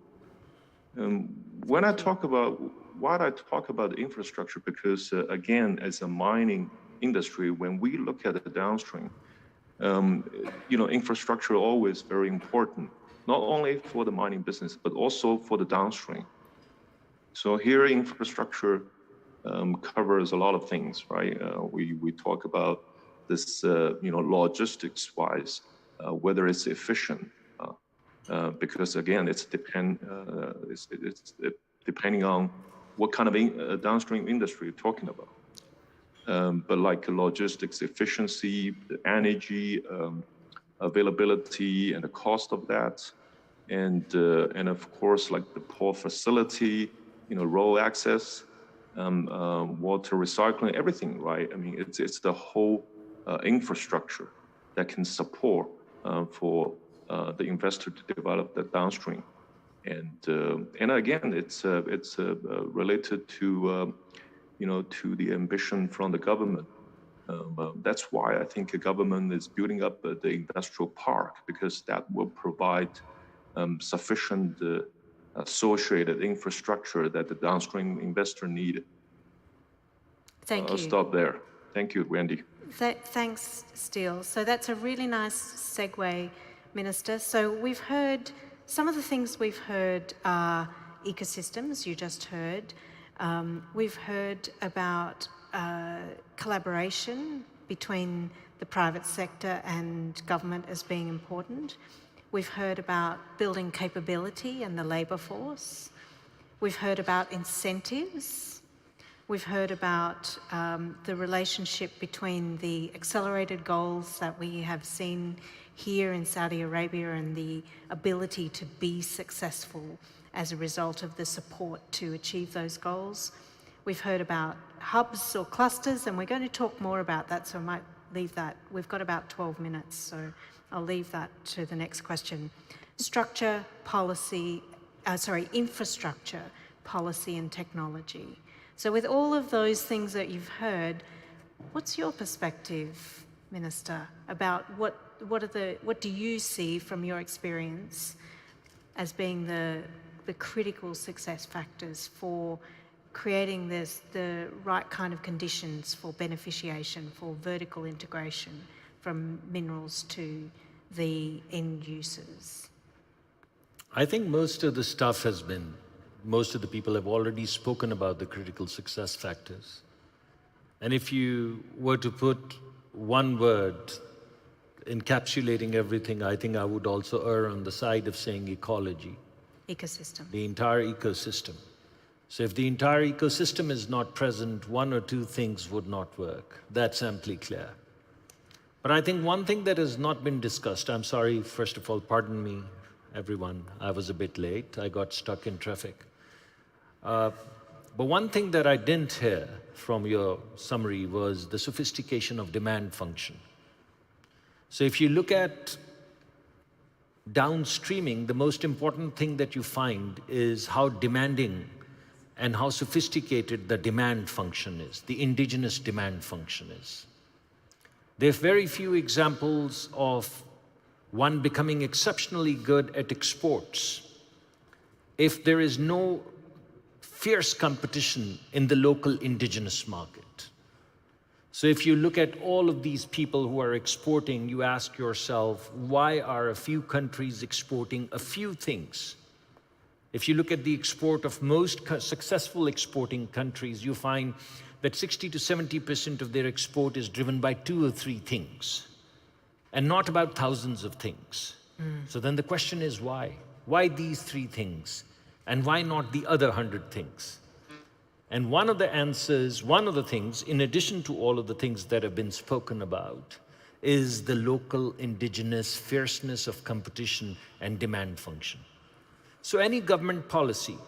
When I talk about, why I talk about the infrastructure, because again, as a mining industry, when we look at the downstream, infrastructure always very important, not only for the mining business, but also for the downstream. So here, infrastructure covers a lot of things, right? We talk about this, logistics-wise, whether it's efficient, because again, it's depending on what kind of downstream industry you're talking about. But like logistics efficiency, the energy availability, and the cost of that, and of course, like the port facility, road access, water recycling, everything, right? I mean, it's the whole infrastructure that can support for the investor to develop the downstream, and again, it's related to to the ambition from the government. That's why I think the government is building up the industrial park, because that will provide sufficient associated infrastructure that the downstream investor need. Thank you. I'll stop there. Thank you, Wendy. Thanks, Steele. So that's a really nice segue, Minister. So we've heard, some of the things we've heard are ecosystems, you just heard. We've heard about collaboration between the private sector and government as being important. We've heard about building capability and the labour force. We've heard about incentives. We've heard about the relationship between the accelerated goals that we have seen here in Saudi Arabia and the ability to be successful as a result of the support to achieve those goals. We've heard about hubs or clusters, and we're going to talk more about that, so I might leave that. We've got about 12 minutes, so I'll leave that to the next question. Structure, policy, infrastructure, policy and technology. So with all of those things that you've heard, what's your perspective, Minister, about what do you see from your experience as being the critical success factors for creating the right kind of conditions for beneficiation, for vertical integration from minerals to the end users? I think most of the stuff has been, most of the people have already spoken about the critical success factors. And if you were to put one word encapsulating everything, I think I would also err on the side of saying ecology. Ecosystem. The entire ecosystem. So if the entire ecosystem is not present, one or two things would not work. That's amply clear. But I think one thing that has not been discussed, I'm sorry, first of all, pardon me, everyone, I was a bit late. I got stuck in traffic. But one thing that I didn't hear from your summary was the sophistication of demand function. So if you look at downstreaming, the most important thing that you find is how demanding and how sophisticated the demand function is, the indigenous demand function is. There are very few examples of one becoming exceptionally good at exports if there is no fierce competition in the local indigenous market. So if you look at all of these people who are exporting, you ask yourself, why are a few countries exporting a few things? If you look at the export of most successful exporting countries, you find that 60 to 70% of their export is driven by 2 or 3 things, and not about thousands of things. So then the question is why? Why these 3 things? And why not the other 100 things? And one of the answers, one of the things, in addition to all of the things that have been spoken about, is the local indigenous fierceness of competition and demand function. So any government policy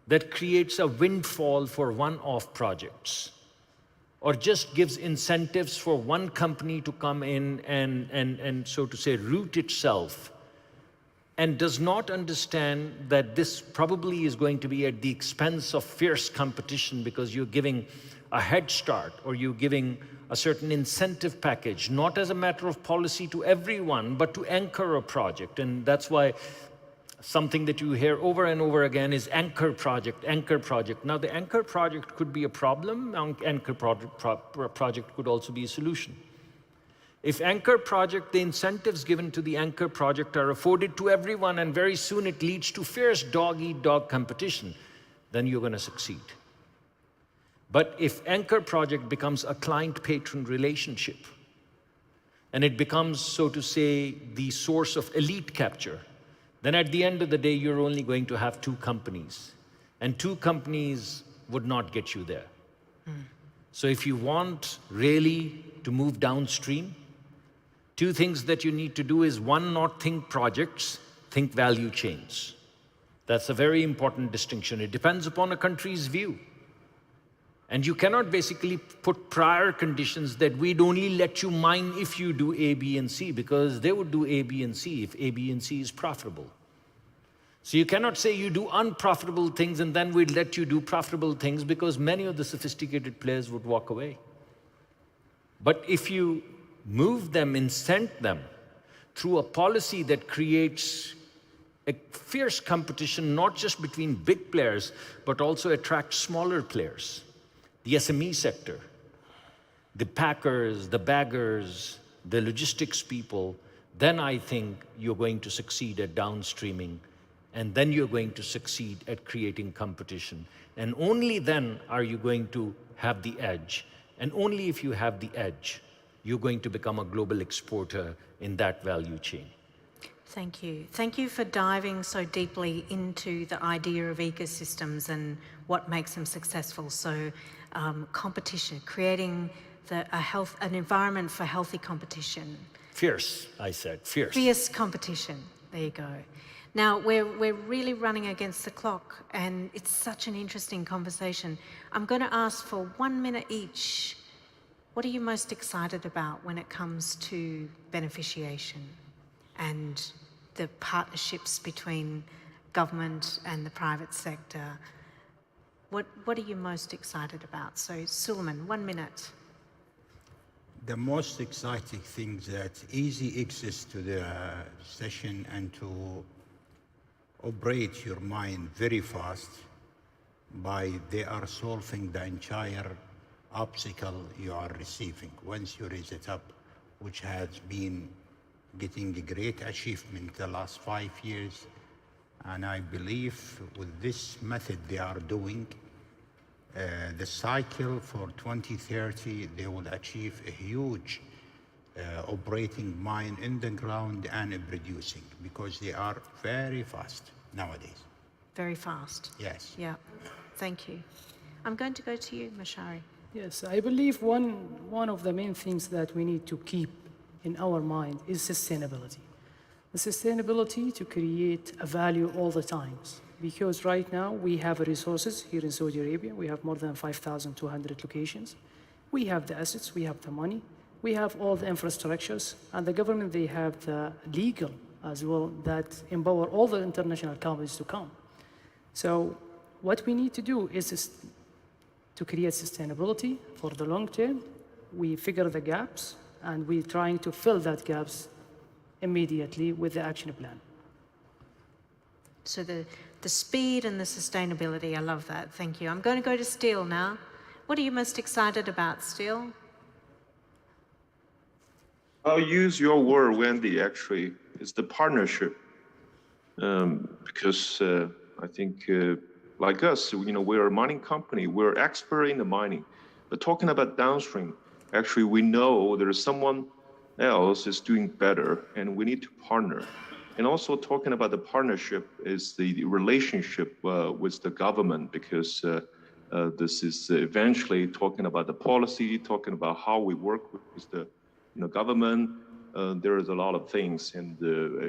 that creates a windfall for one-off projects, or just gives incentives for one company to come in and so to say root itself, and does not understand that this probably is going to be at the expense of fierce competition because you're giving a head start or you're giving a certain incentive package, not as a matter of policy to everyone, but to anchor a project. And that's why something that you hear over and over again is anchor project, anchor project. Now the anchor project could be a problem, anchor project could also be a solution. If anchor project, the incentives given to the anchor project are afforded to everyone and very soon it leads to fierce dog-eat-dog competition, then you're going to succeed. But if anchor project becomes a client-patron relationship and it becomes, so to say, the source of elite capture, then at the end of the day, you're only going to have 2 companies. And 2 companies would not get you there. So if you want really to move downstream, 2 things that you need to do is, 1, not think projects, think value chains. That's a very important distinction. It depends upon a country's view. And you cannot basically put prior conditions that we'd only let you mine if you do A, B, and C, because they would do A, B, and C if A, B, and C is profitable. So you cannot say you do unprofitable things and then we'd let you do profitable things, because many of the sophisticated players would walk away. But if you move them, incent them through a policy that creates a fierce competition, not just between big players, but also attract smaller players, the SME sector, the packers, the baggers, the logistics people, then I think you're going to succeed at downstreaming, and then you're going to succeed at creating competition. And only then are you going to have the edge. And only if you have the edge, you're going to become a global exporter in that value chain. Thank you. Thank you for diving so deeply into the idea of ecosystems and what makes them successful. So competition, creating an environment for healthy competition. Fierce, I said, fierce. Fierce competition, there you go. Now, we're really running against the clock, and it's such an interesting conversation. I'm going to ask for 1 minute each. What are you most excited about when it comes to beneficiation and the partnerships between government and the private sector? What are you most excited about? So, Suleiman, 1 minute. The most exciting thing that easy access to the session and to operate your mind very fast by they are solving the entire obstacle you are receiving once you raise it up, which has been getting a great achievement the last 5 years. And I believe with this method they are doing, the cycle for 2030, they will achieve a huge operating mine in the ground and producing, because they are very fast nowadays. Very fast. Yes. Yeah. Thank you. I'm going to go to you, Mashari. Yes, I believe one of the main things that we need to keep in our mind is sustainability. The sustainability to create a value all the times. Because right now we have resources here in Saudi Arabia. We have more than 5,200 locations. We have the assets, we have the money, we have all the infrastructures, and the government, they have the legal as well that empower all the international companies to come. So what we need to do is to create sustainability for the long term. We figure the gaps, and we're trying to fill that gaps immediately with the action plan. So the speed and the sustainability, I love that. Thank you. I'm going to go to Steele now. What are you most excited about, Steele? I'll use your word, Wendy, actually. It's the partnership. Because I think like us, we're a mining company. We're expert in the mining. But talking about downstream, actually, we know there's someone else is doing better, and we need to partner. And also talking about the partnership is the relationship with the government, because this is eventually talking about the policy, talking about how we work with the government. There is a lot of things, and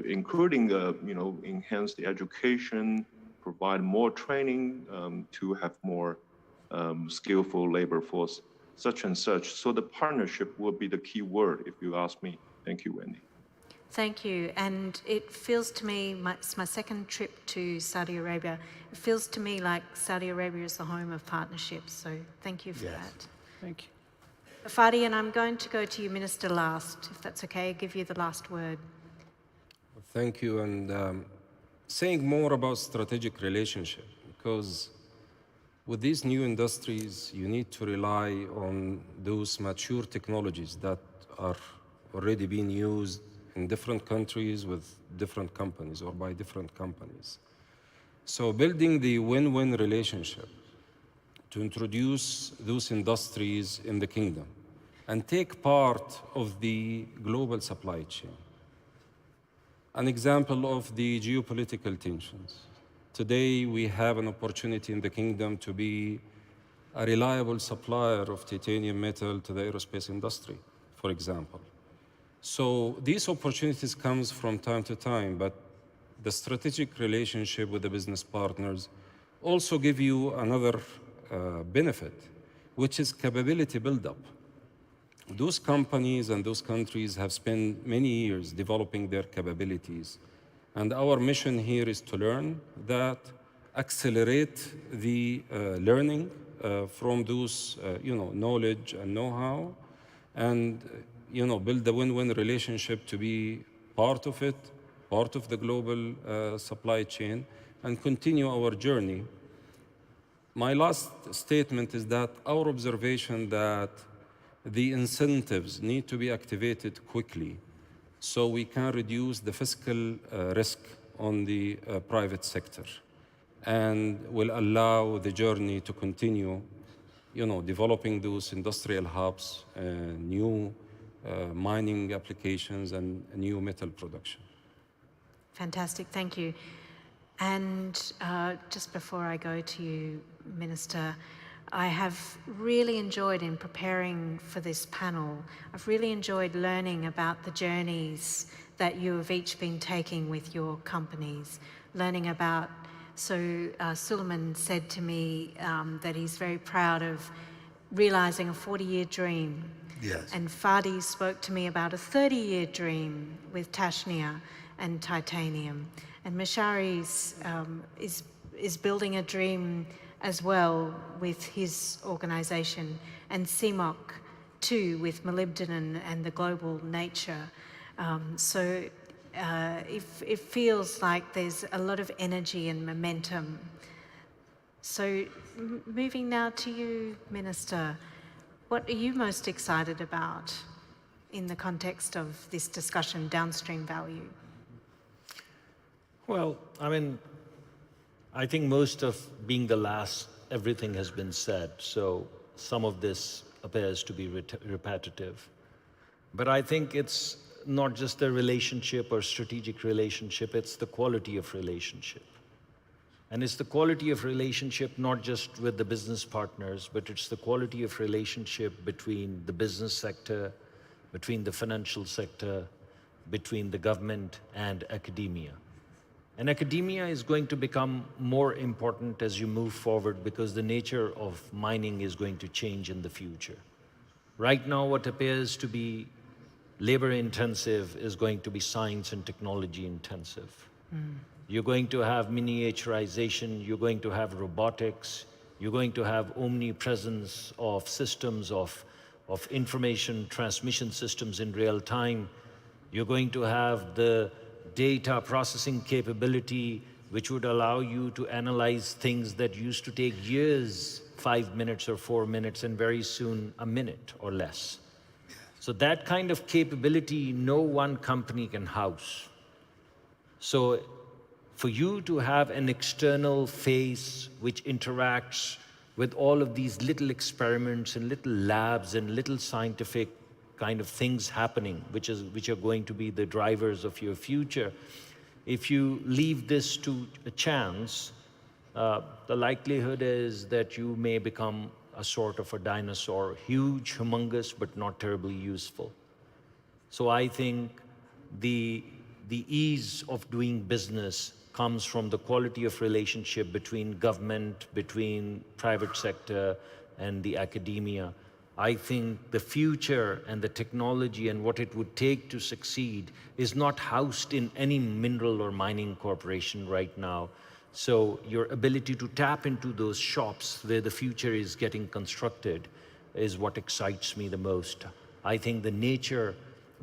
including enhance the education, provide more training to have more skillful labor force, such and such. So the partnership will be the key word, if you ask me. Thank you, Wendy. Thank you. And it feels to me, it's my second trip to Saudi Arabia. It feels to me like Saudi Arabia is the home of partnerships. So thank you for that. Thank you. Fadi, and I'm going to go to you, Minister, last, if that's okay. I'll give you the last word. Thank you. And saying more about strategic relationship, because with these new industries, you need to rely on those mature technologies that are already being used in different countries with different companies or by different companies. So building the win-win relationship to introduce those industries in the kingdom and take part of the global supply chain. An example of the geopolitical tensions. Today, we have an opportunity in the kingdom to be a reliable supplier of titanium metal to the aerospace industry, for example. So these opportunities comes from time to time, but the strategic relationship with the business partners also give you another benefit, which is capability buildup. Those companies and those countries have spent many years developing their capabilities. And our mission here is to learn that, accelerate the learning from those knowledge and know-how, and build a win-win relationship to be part of it, part of the global supply chain, and continue our journey. My last statement is that our observation that the incentives need to be activated quickly so we can reduce the fiscal risk on the private sector and will allow the journey to continue, developing those industrial hubs, new mining applications, and new metal production. Fantastic, thank you. And just before I go to you, Minister, I have really enjoyed in preparing for this panel, I've really enjoyed learning about the journeys that you have each been taking with your companies, learning about, so Suleiman said to me that he's very proud of realizing a 40-year dream. Yes. And Fadi spoke to me about a 30-year dream with Tashnia and titanium. And Mashari is building a dream as well with his organization, and CMOC too with molybdenum and the global nature. So it feels like there's a lot of energy and momentum. So moving now to you, Minister, what are you most excited about in the context of this discussion, downstream value? Well, I mean, I think most of being the last, everything has been said, so some of this appears to be repetitive. But I think it's not just a relationship or strategic relationship, it's the quality of relationship. And it's the quality of relationship not just with the business partners, but it's the quality of relationship between the business sector, between the financial sector, between the government and academia. And academia is going to become more important as you move forward because the nature of mining is going to change in the future. Right now, what appears to be labor intensive is going to be science and technology intensive. You're going to have miniaturization, you're going to have robotics, you're going to have omnipresence of systems of information transmission systems in real time. You're going to have the data processing capability which would allow you to analyze things that used to take years, 5 minutes or 4 minutes, and very soon a minute or less. So that kind of capability no one company can house. So for you to have an external face which interacts with all of these little experiments and little labs and little scientific kind of things happening, which are going to be the drivers of your future, if you leave this to a chance, the likelihood is that you may become a sort of a dinosaur, huge, humongous, but not terribly useful. So I think the ease of doing business comes from the quality of relationship between government, between private sector, and the academia. I think the future and the technology and what it would take to succeed is not housed in any mineral or mining corporation right now. So your ability to tap into those shops where the future is getting constructed is what excites me the most. I think the nature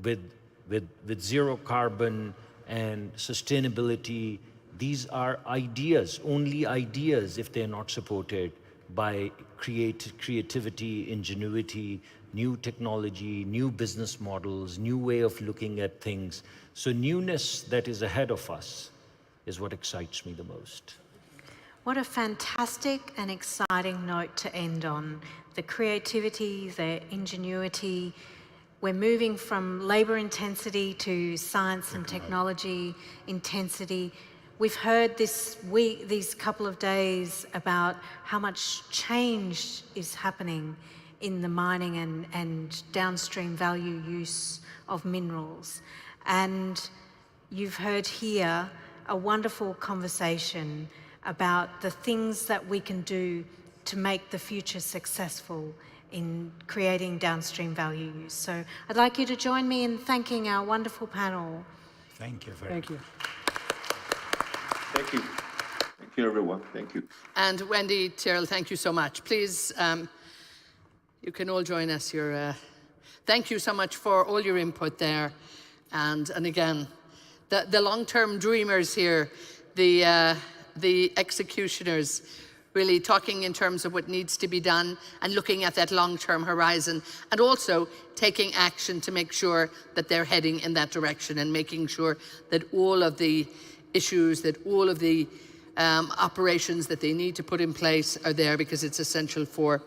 with zero carbon and sustainability, these are ideas, only ideas if they're not supported by creativity, ingenuity, new technology, new business models, new way of looking at things. So newness that is ahead of us is what excites me the most. What a fantastic and exciting note to end on. The creativity, the ingenuity. We're moving from labor intensity to science and technology intensity. We've heard this week, these couple of days, about how much change is happening in the mining and downstream value use of minerals. And you've heard here a wonderful conversation about the things that we can do to make the future successful in creating downstream value use. So I'd like you to join me in thanking our wonderful panel. Thank you very Thank you. Thank you. Thank you, everyone. Thank you. And Wendy, Tyrrell, thank you so much. Please, you can all join us. Thank you so much for all your input there. And again, the long-term dreamers here, the executioners, really talking in terms of what needs to be done and looking at that long-term horizon, and also taking action to make sure that they're heading in that direction and making sure that all of the issues, that all of the operations that they need to put in place are there, because it's essential for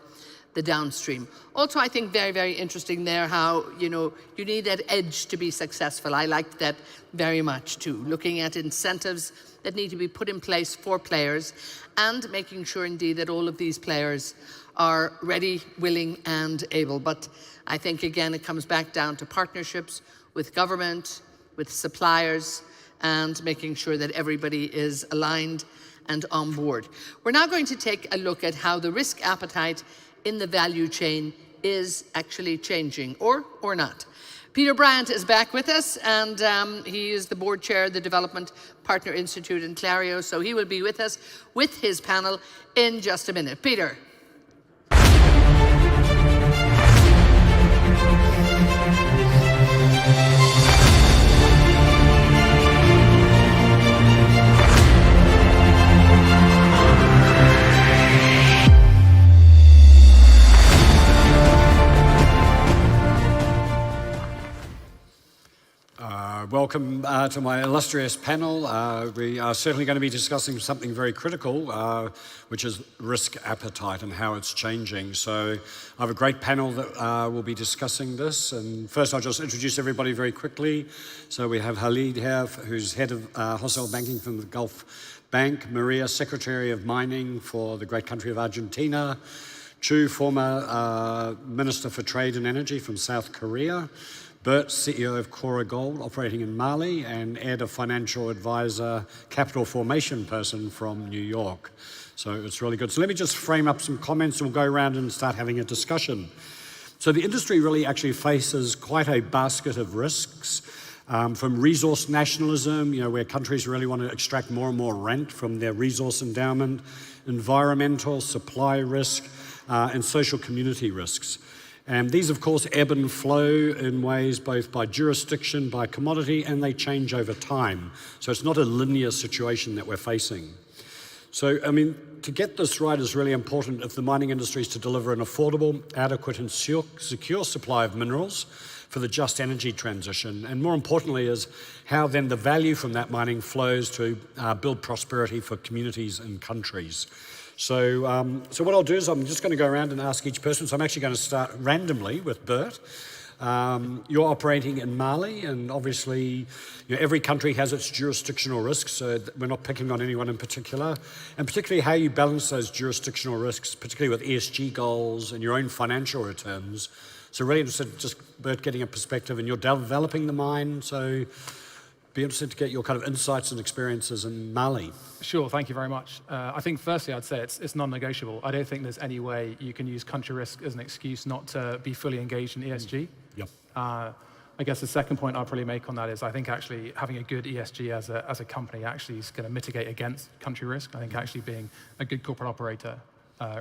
the downstream. Also, I think very, very interesting there how, you know, you need that edge to be successful. I liked that very much too, looking at incentives that need to be put in place for players and making sure indeed that all of these players are ready, willing and able. But I think again it comes back down to partnerships with government, with suppliers, and making sure that everybody is aligned and on board. We're now going to take a look at how the risk appetite in the value chain is actually changing, or not. Peter Bryant is back with us, and he is the board chair of the Development Partner Institute in Clario, so he will be with us with his panel in just a minute. Peter. Welcome to my illustrious panel. We are certainly going to be discussing something very critical, which is risk appetite and how it's changing. So I have a great panel that will be discussing this. And first, I'll just introduce everybody very quickly. So we have Khalid here, who's head of wholesale banking from the Gulf Bank. Maria, Secretary of Mining for the great country of Argentina. Chu, former Minister for Trade and Energy from South Korea. Bert, CEO of Cora Gold, operating in Mali, and Ed, a financial advisor, capital formation person from New York. So it's really good. So let me just frame up some comments and we'll go around and start having a discussion. So the industry really actually faces quite a basket of risks, from resource nationalism, you know, where countries really want to extract more and more rent from their resource endowment, environmental, supply risk, and social community risks. And these, of course, ebb and flow in ways both by jurisdiction, by commodity, and they change over time. So it's not a linear situation that we're facing. So, I mean, to get this right is really important if the mining industry is to deliver an affordable, adequate, and secure supply of minerals for the just energy transition. And more importantly is how then the value from that mining flows to build prosperity for communities and countries. So what I'll do is I'm just going to go around and ask each person. So I'm actually going to start randomly with Bert. You're operating in Mali, and obviously, you know, every country has its jurisdictional risks, so we're not picking on anyone in particular. And particularly how you balance those jurisdictional risks, particularly with ESG goals and your own financial returns. So really interested, just Bert, getting a perspective, and you're developing the mine, so be interested to get your kind of insights and experiences in Mali. Sure, thank you very much. I think firstly I'd say it's non-negotiable. I don't think there's any way you can use country risk as an excuse not to be fully engaged in ESG. Yep. I guess the second point I'll probably make on that is I think actually having a good ESG as a company actually is going to mitigate against country risk. I think actually being a good corporate operator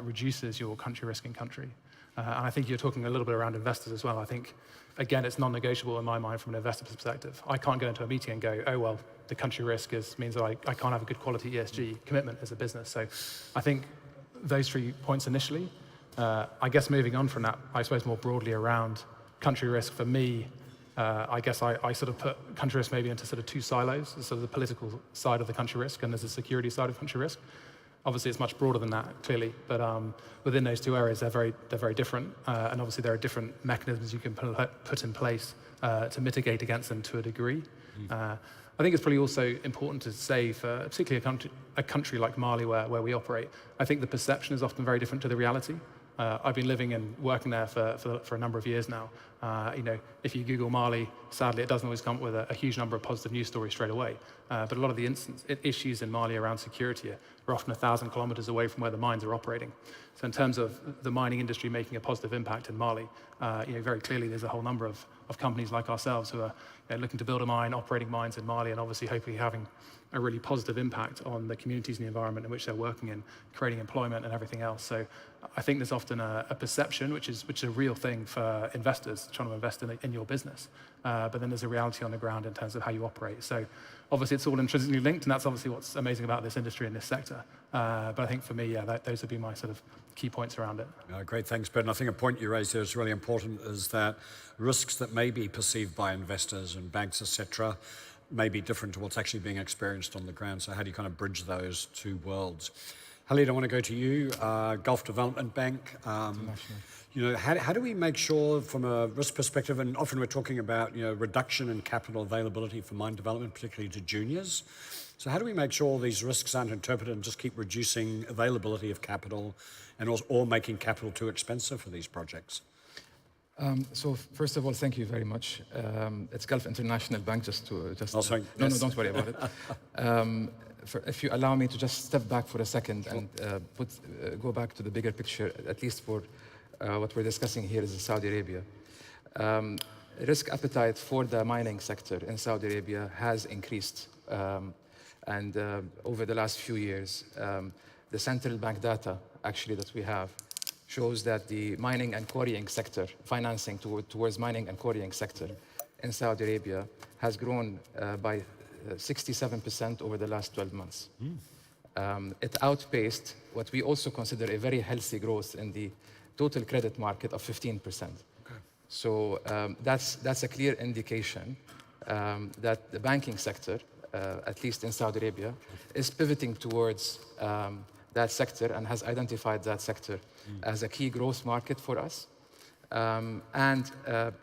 reduces your country risk in country. And I think you're talking a little bit around investors as well. I think, again, it's non-negotiable in my mind from an investor perspective. I can't go into a meeting and go, oh, well, the country risk means that I can't have a good quality ESG commitment as a business. So I think those 3 points initially. I guess moving on from that, I suppose more broadly around country risk for me, I guess I sort of put country risk maybe into sort of 2 silos. There's sort of the political side of the country risk and there's the security side of country risk. Obviously, it's much broader than that, clearly, but within those 2 areas, they're very different, and obviously there are different mechanisms you can put in place to mitigate against them to a degree. I think it's probably also important to say, for particularly a country like Mali where we operate, I think the perception is often very different to the reality. I've been living and working there for a number of years now. You know, if you Google Mali, sadly, it doesn't always come up with a huge number of positive news stories straight away. But a lot of the issues in Mali around security are often 1,000 kilometers away from where the mines are operating. So in terms of the mining industry making a positive impact in Mali, you know, very clearly there's a whole number of companies like ourselves who are, looking to build a mine, operating mines in Mali, and obviously hopefully having a really positive impact on the communities and the environment in which they're working in, creating employment and everything else. So I think there's often a perception, which is a real thing for investors trying to invest in your business. But then there's a reality on the ground in terms of how you operate. So obviously it's all intrinsically linked, and that's obviously what's amazing about this industry and this sector. But I think for me, yeah, those would be my sort of key points around it. Great, thanks, Ben. I think a point you raised there is really important, is that risks that may be perceived by investors and banks, etc., may be different to what's actually being experienced on the ground. So how do you kind of bridge those two worlds? Khalid, I want to go to you, Gulf Development Bank. You know, how do we make sure from a risk perspective, and often we're talking about, you know, reduction in capital availability for mine development, particularly to juniors. So how do we make sure all these risks aren't interpreted and just keep reducing availability of capital and also, or making capital too expensive for these projects? So first of all, thank you very much. It's Gulf International Bank, sorry. No, don't worry about it. If you allow me to just step back for a second and go back to the bigger picture, at least for what we're discussing here is Saudi Arabia. Risk appetite for the mining sector in Saudi Arabia has increased. And over the last few years, the central bank data actually that we have shows that the mining and quarrying sector, financing towards mining and quarrying sector in Saudi Arabia has grown by 67% over the last 12 months. It outpaced what we also consider a very healthy growth in the total credit market of 15%. Okay. So that's a clear indication that the banking sector, at least in Saudi Arabia, is pivoting towards that sector and has identified that sector as a key growth market for us. And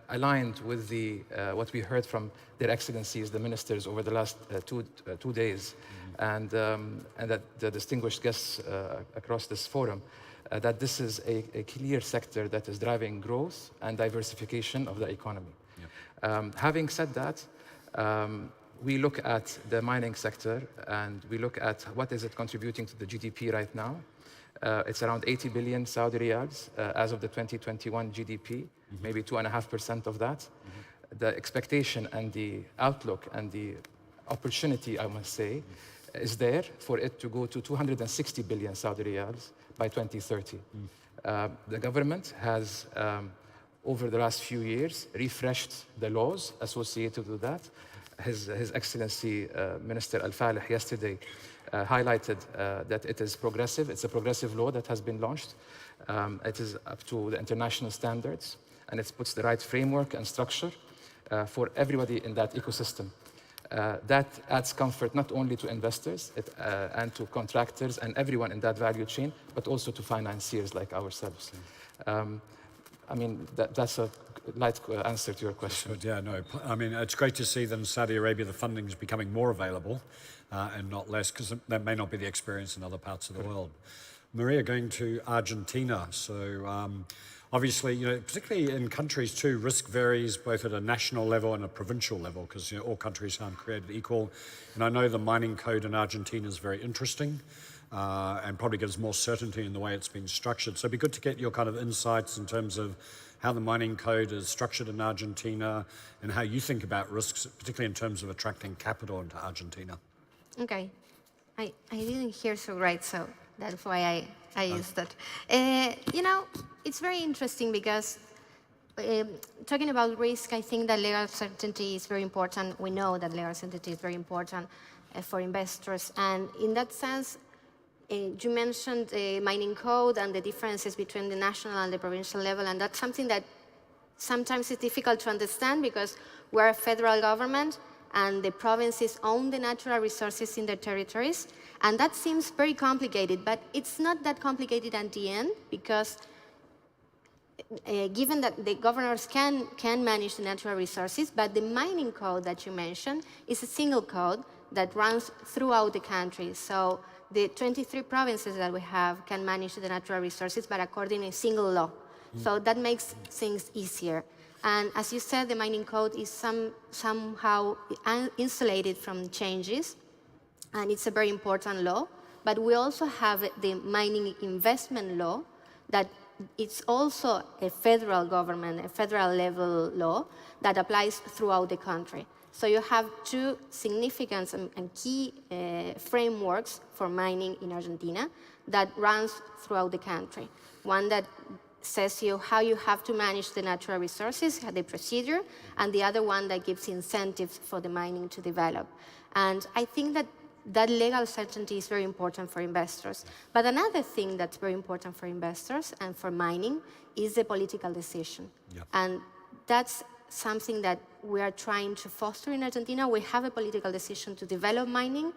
aligned with what we heard from their excellencies, the ministers, over the last two days, and that the distinguished guests across this forum, that this is a clear sector that is driving growth and diversification of the economy. Yep. Having said that, we look at the mining sector and we look at what is it contributing to the GDP right now. It's around 80 billion Saudi riyals as of the 2021 GDP, maybe 2.5% of that. The expectation and the outlook and the opportunity, I must say, is there for it to go to 260 billion Saudi riyals by 2030. The government has, over the last few years, refreshed the laws associated with that. His Excellency Minister Al-Falih yesterday highlighted that it is progressive. It's a progressive law that has been launched. It is up to the international standards, and it puts the right framework and structure for everybody in that ecosystem. That adds comfort not only to investors and to contractors and everyone in that value chain, but also to financiers like ourselves. I mean, that's a light answer to your question. Yeah, no, I mean, it's great to see that in Saudi Arabia the funding is becoming more available and not less, because that may not be the experience in other parts of the world. Maria, going to Argentina. So obviously, you know, particularly in countries too, risk varies both at a national level and a provincial level, because, you know, all countries aren't created equal. And I know the mining code in Argentina is very interesting and probably gives more certainty in the way it's been structured. So it'd be good to get your kind of insights in terms of how the mining code is structured in Argentina and how you think about risks, particularly in terms of attracting capital into Argentina. Okay. I didn't hear so right, so that's why I used that. You know, it's very interesting because talking about risk, I think that legal certainty is very important. We know that legal certainty is very important for investors. And in that sense, you mentioned the mining code and the differences between the national and the provincial level, and that's something that sometimes is difficult to understand because we're a federal government and the provinces own the natural resources in their territories, and that seems very complicated, but it's not that complicated at the end because given that the governors can manage the natural resources, but the mining code that you mentioned is a single code that runs throughout the country. So the 23 provinces that we have can manage the natural resources, but according to a single law. So that makes things easier. And as you said, the mining code is somehow insulated from changes, and it's a very important law. But we also have the mining investment law that it's also a federal government, a federal level law that applies throughout the country. So you have two significant and key frameworks for mining in Argentina that runs throughout the country. One that says you how you have to manage the natural resources, the procedure, and the other one that gives incentives for the mining to develop. And I think that that legal certainty is very important for investors. But another thing that's very important for investors and for mining is the political decision. Yep. And that's something that we are trying to foster in Argentina. We have a political decision to develop mining.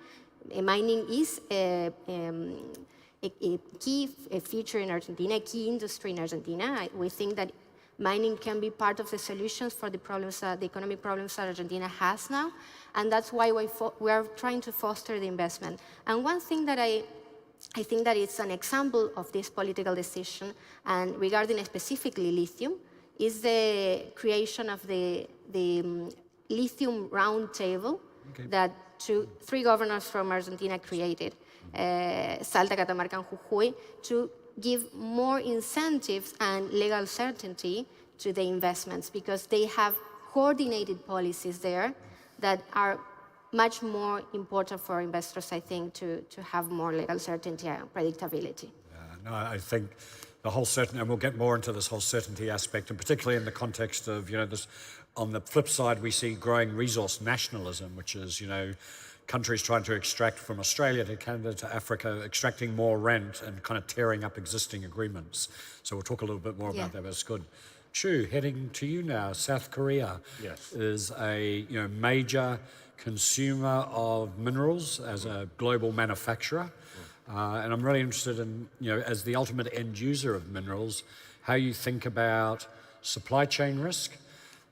Mining is a key feature in Argentina, a key industry in Argentina. We think that mining can be part of the solutions for the problems, the economic problems that Argentina has now, and that's why we are trying to foster the investment. And one thing that I think that it's an example of this political decision, and regarding specifically lithium, is the creation of the lithium roundtable that three governors from Argentina created, Salta, Catamarca, and Jujuy, to give more incentives and legal certainty to the investments, because they have coordinated policies there that are much more important for investors, I think, to have more legal certainty and predictability. No, I think the whole certainty, and we'll get more into this whole certainty aspect, and particularly in the context of, this, on the flip side, we see growing resource nationalism, which is, countries trying to extract from Australia to Canada to Africa, extracting more rent and kind of tearing up existing agreements. So we'll talk a little bit more about that, but it's good. Chu, heading to you now. South Korea is a major consumer of minerals as a global manufacturer. And I'm really interested in, as the ultimate end user of minerals, how you think about supply chain risk,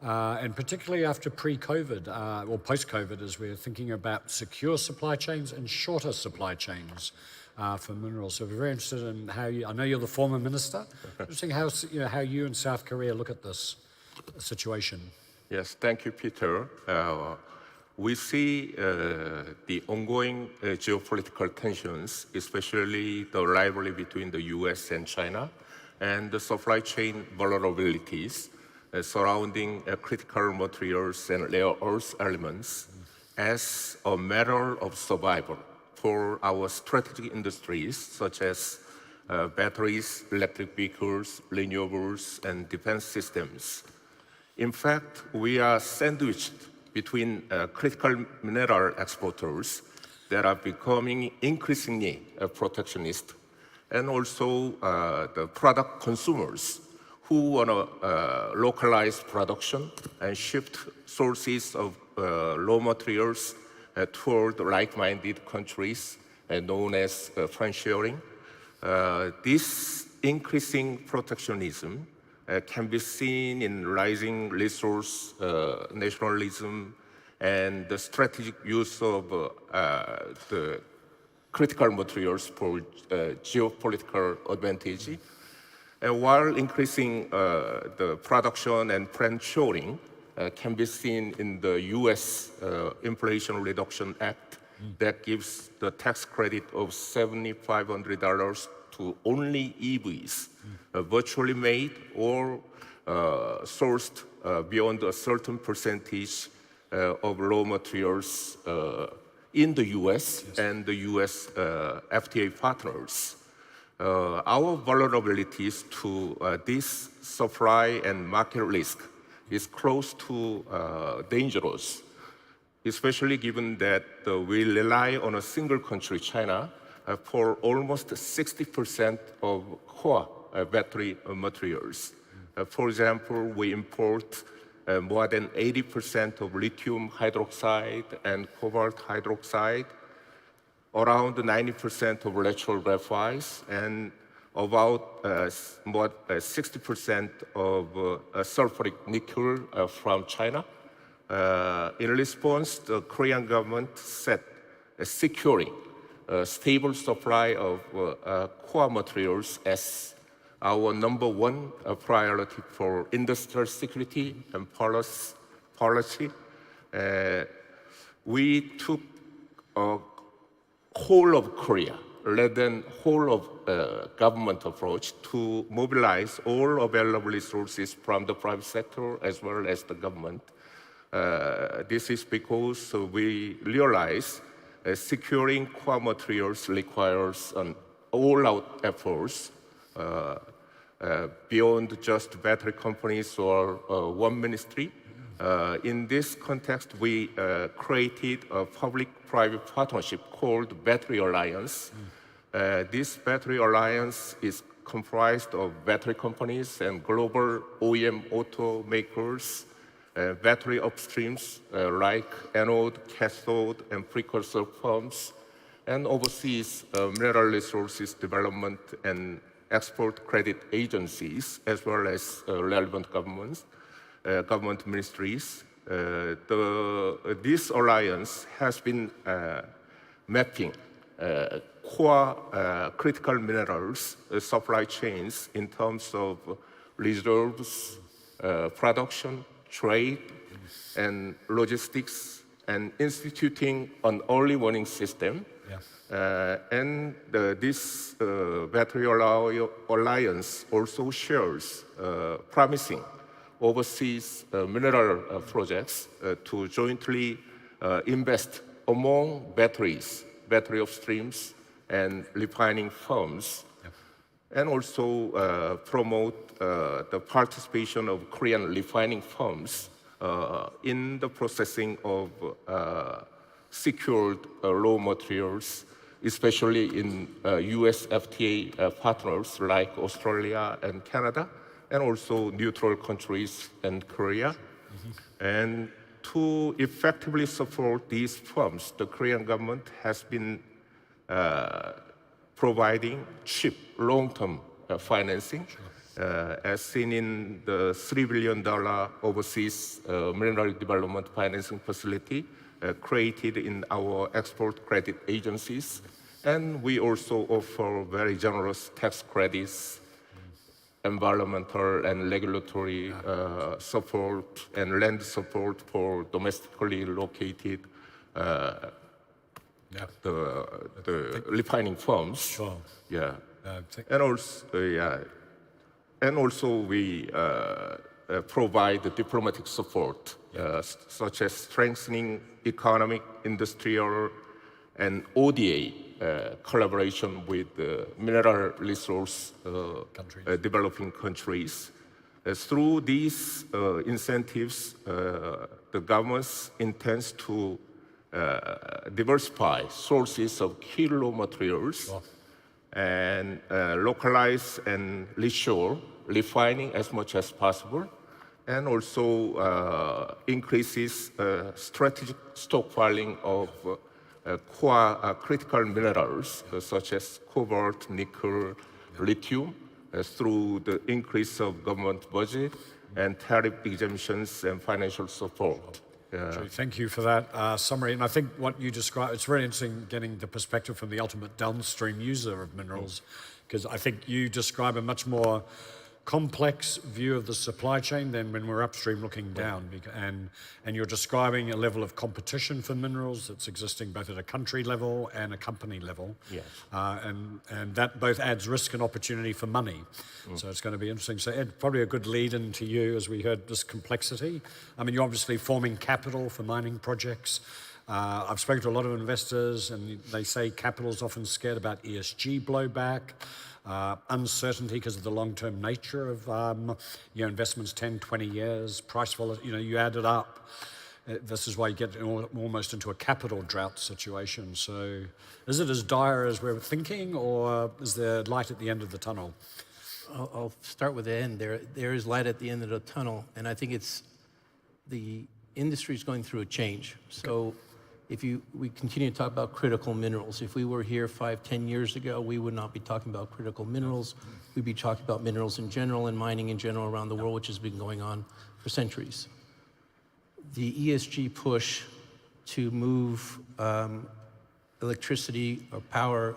and particularly after pre-COVID or post-COVID, as we're thinking about secure supply chains and shorter supply chains for minerals. So we're very interested in how you, I know you're the former minister, interesting how you and South Korea look at this situation. Yes, thank you, Peter. We see the ongoing geopolitical tensions, especially the rivalry between the US and China, and the supply chain vulnerabilities surrounding critical materials and rare earth elements as a matter of survival for our strategic industries such as batteries, electric vehicles, renewables, and defense systems. In fact, we are sandwiched between critical mineral exporters that are becoming increasingly protectionist, and also the product consumers who want to localize production and shift sources of raw materials toward like-minded countries known as friendshoring. This increasing protectionism can be seen in rising resource nationalism and the strategic use of the critical materials for geopolitical advantage. And while increasing the production and friendshoring can be seen in the US Inflation Reduction Act that gives the tax credit of $7,500 to only EVs virtually made or sourced beyond a certain percentage of raw materials in the US and the US FTA partners. Our vulnerabilities to this supply and market risk is close to dangerous, especially given that we rely on a single country, China, for almost 60% of core battery materials. For example, we import more than 80% of lithium hydroxide and cobalt hydroxide, around 90% of natural graphite, and about 60% of sulfuric nickel from China. In response, the Korean government set securing a stable supply of core materials as our #1 priority for industrial security and policy. We took whole of Korea rather than whole of government approach to mobilize all available resources from the private sector as well as the government. This is because we realize securing core materials requires an all-out efforts beyond just battery companies or one ministry. In this context, we created a public-private partnership called Battery Alliance. This Battery Alliance is comprised of battery companies and global OEM automakers, battery upstreams like anode, cathode, and precursor firms, and overseas mineral resources development and export credit agencies, as well as relevant governments. Government ministries. This alliance has been mapping core critical minerals supply chains in terms of reserves, production, trade, and logistics, and instituting an early warning system. This Battery Alliance also shares promising overseas mineral projects to jointly invest among batteries, battery upstreams, and refining firms, and also promote the participation of Korean refining firms in the processing of secured raw materials, especially in US FTA partners like Australia and Canada, and also neutral countries and Korea. And to effectively support these firms, the Korean government has been providing cheap long-term financing, as seen in the $3 billion overseas mineral development financing facility created in our export credit agencies. And we also offer very generous tax credits, environmental and regulatory support, and land support for domestically located the refining firms. Sure. And also we provide diplomatic support, such as strengthening economic, industrial, and ODA collaboration with mineral resource developing countries. Through these incentives, the government intends to diversify sources of key raw materials and localize and reshore refining as much as possible, and also increases strategic stockpiling of core critical minerals such as cobalt, nickel, lithium through the increase of government budget and tariff exemptions and financial support. Thank you for that summary. And I think what you described, it's very interesting getting the perspective from the ultimate downstream user of minerals, because I think you describe a much more complex view of the supply chain than when we're upstream looking down. And you're describing a level of competition for minerals that's existing both at a country level and a company level. Yes. And that both adds risk and opportunity for money. So it's going to be interesting. So Ed, probably a good lead into you as we heard this complexity. I mean, you're obviously forming capital for mining projects. I've spoken to a lot of investors and they say capital's often scared about ESG blowback. Uncertainty because of the long-term nature of investments, 10, 20 years, price volatility, you add it up. This is why you get almost into a capital drought situation. So is it as dire as we're thinking, or is there light at the end of the tunnel? I'll start with the end. There is light at the end of the tunnel, and I think it's the industry is going through a change. So we continue to talk about critical minerals. If we were here 5, 10 years ago, we would not be talking about critical minerals. We'd be talking about minerals in general and mining in general around the world, which has been going on for centuries. The ESG push to move electricity or power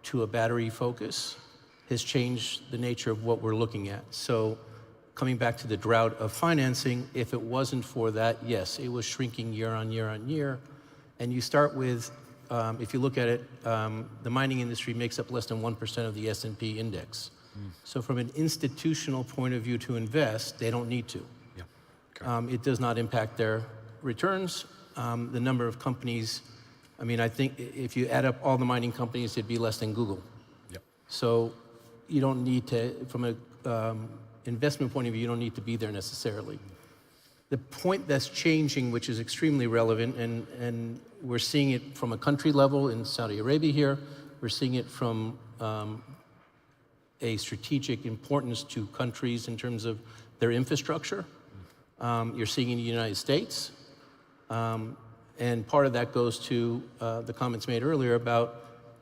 to a battery focus has changed the nature of what we're looking at. So coming back to the drought of financing, if it wasn't for that, yes, it was shrinking year on year on year. And you start with if you look at it, the mining industry makes up less than 1% of the S&P index. So from an institutional point of view to invest, they don't need to. It does not impact their returns. The number of companies, I mean, I think if you add up all the mining companies, it'd be less than Google. So you don't need to, from an investment point of view, you don't need to be there necessarily. The point that's changing, which is extremely relevant, and we're seeing it from a country level in Saudi Arabia here, we're seeing it from a strategic importance to countries in terms of their infrastructure. You're seeing it in the United States. And part of that goes to the comments made earlier about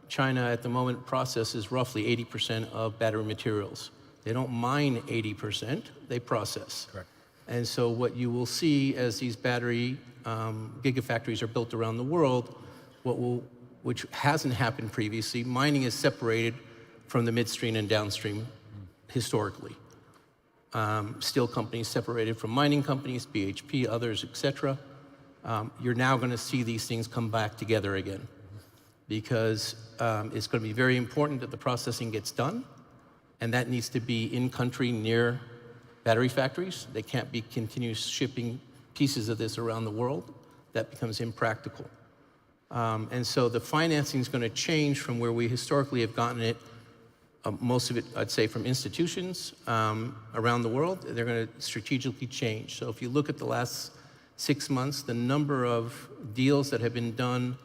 China at the moment processes roughly 80% of battery materials. They don't mine 80%, they process. Correct. And so what you will see as these battery gigafactories are built around the world, which hasn't happened previously, mining is separated from the midstream and downstream historically. Steel companies separated from mining companies, BHP, others, et cetera. You're now going to see these things come back together again because it's going to be very important that the processing gets done, and that needs to be in country near battery factories. They can't be continuous shipping pieces of this around the world. That becomes impractical. And so the financing is going to change from where we historically have gotten it. Most of it, I'd say, from institutions around the world. They're going to strategically change. So if you look at the last 6 months, the number of deals that have been done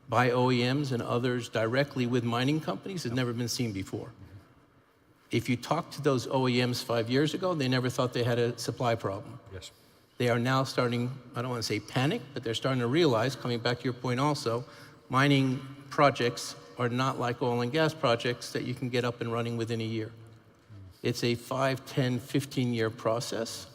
by OEMs and others directly with mining companies has never been seen before. If you talk to those OEMs 5 years ago, they never thought they had a supply problem. Yes. They are now starting, I don't want to say panic, but they're starting to realize, coming back to your point also, mining projects are not like oil and gas projects that you can get up and running within a year. It's a 5, 10, 15-year process,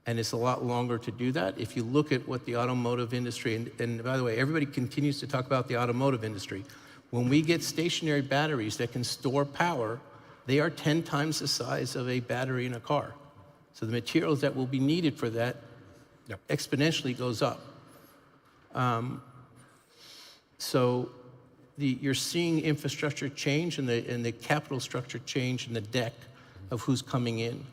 and it's a lot longer to do that. If you look at what the automotive industry, and by the way, everybody continues to talk about the automotive industry. When we get stationary batteries that can store power, they are 10 times the size of a battery in a car. So the materials that will be needed for that exponentially goes up. You're seeing infrastructure change and the capital structure change in the deck of who's coming in.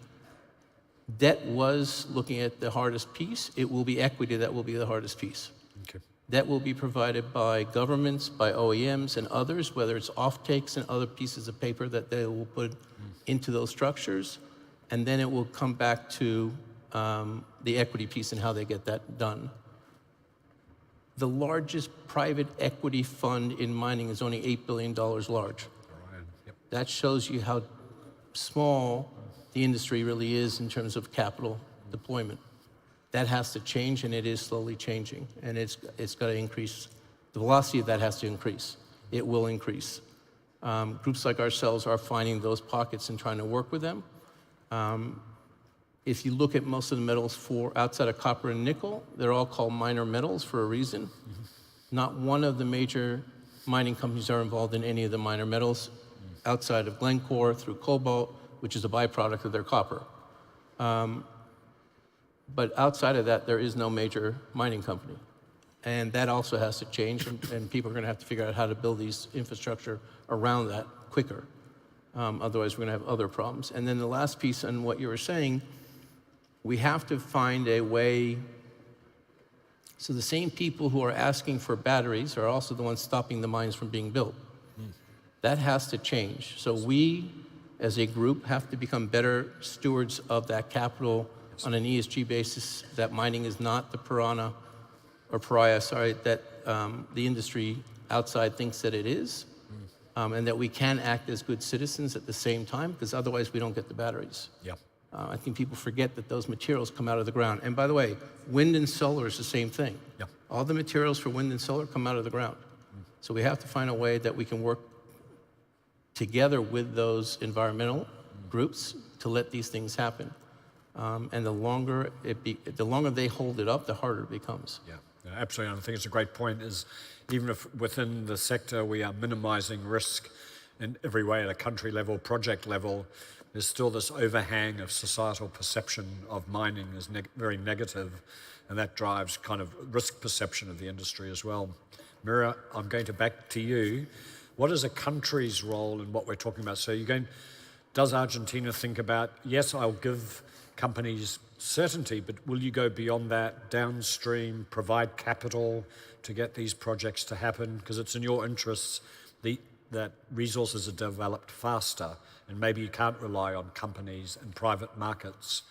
Debt was looking at the hardest piece. It will be equity that will be the hardest piece. Okay. That will be provided by governments, by OEMs and others, whether it's offtakes and other pieces of paper that they will put into those structures. And then it will come back to the equity piece and how they get that done. The largest private equity fund in mining is only $8 billion large. That shows you how small the industry really is in terms of capital deployment. That has to change, and it is slowly changing, and it's got to increase. The velocity of that has to increase. It will increase. Groups like ourselves are finding those pockets and trying to work with them. If you look at most of the metals outside of copper and nickel, they're all called minor metals for a reason. Not one of the major mining companies are involved in any of the minor metals outside of Glencore through cobalt, which is a byproduct of their copper. But outside of that, there is no major mining company. And that also has to change, and people are going to have to figure out how to build these infrastructure around that quicker. Otherwise, we're going to have other problems. And then the last piece on what you were saying, we have to find a way. So the same people who are asking for batteries are also the ones stopping the mines from being built. That has to change. So we, as a group, have to become better stewards of that capital on an ESG basis, that mining is not the pariah that the industry outside thinks that it is, and that we can act as good citizens at the same time, because otherwise we don't get the batteries. Yeah. I think people forget that those materials come out of the ground. And by the way, wind and solar is the same thing. Yeah. All the materials for wind and solar come out of the ground. So we have to find a way that we can work together with those environmental groups to let these things happen. And the longer they hold it up, the harder it becomes. Yeah, absolutely. And I think it's a great point, is even if within the sector we are minimizing risk in every way at a country level, project level, there's still this overhang of societal perception of mining as very negative, and that drives kind of risk perception of the industry as well. Mira, I'm going to back to you. What is a country's role in what we're talking about? So does Argentina think about, yes, I'll give companies certainty, but will you go beyond that, downstream, provide capital to get these projects to happen? Because it's in your interests that resources are developed faster, and maybe you can't rely on companies and private markets.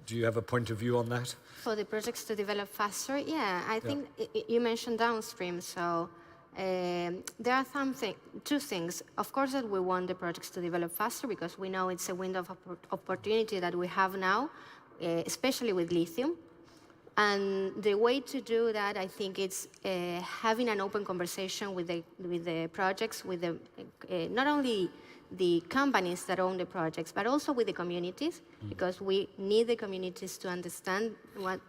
Do you have a point of view on that? For the projects to develop faster, yeah, I think you mentioned downstream, so there are two things. Of course that we want the projects to develop faster because we know it's a window of opportunity that we have now, especially with lithium. And the way to do that, I think, it's having an open conversation with the projects, with not only the companies that own the projects, but also with the communities, because we need the communities to understand what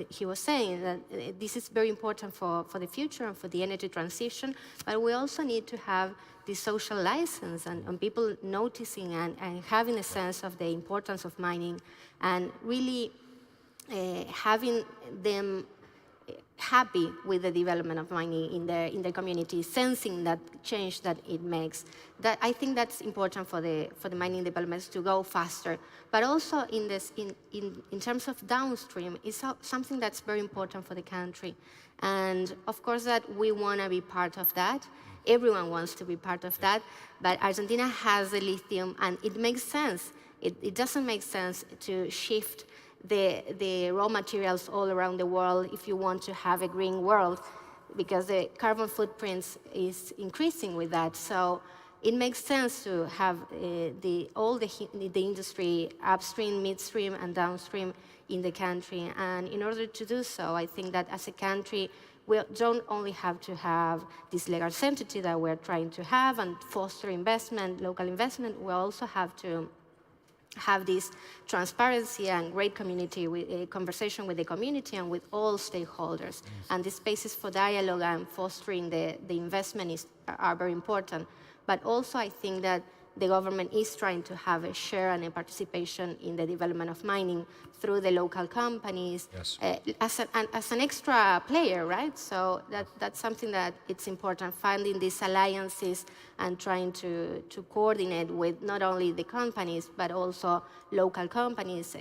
he was saying, that this is very important for the future and for the energy transition, but we also need to have the social license and people noticing and having a sense of the importance of mining and really having them happy with the development of mining in their community, sensing that change that it makes. That I think that's important for the mining developments to go faster. But also in terms of downstream, it's something that's very important for the country. And of course that we want to be part of that. Everyone wants to be part of that. But Argentina has the lithium, and it makes sense. It doesn't make sense to shift the raw materials all around the world if you want to have a green world, because the carbon footprint is increasing with that. So it makes sense to have all the industry upstream, midstream, and downstream in the country. And in order to do so, I think that as a country, we don't only have to have this legal certainty that we're trying to have and foster investment, local investment, we also have to have this transparency and great community, conversation with the community and with all stakeholders. And the spaces for dialogue and fostering the investment are very important. But also I think that the government is trying to have a share and a participation in the development of mining through the local companies, as an extra player, right? So that's something that it's important, finding these alliances and trying to coordinate with not only the companies, but also local companies,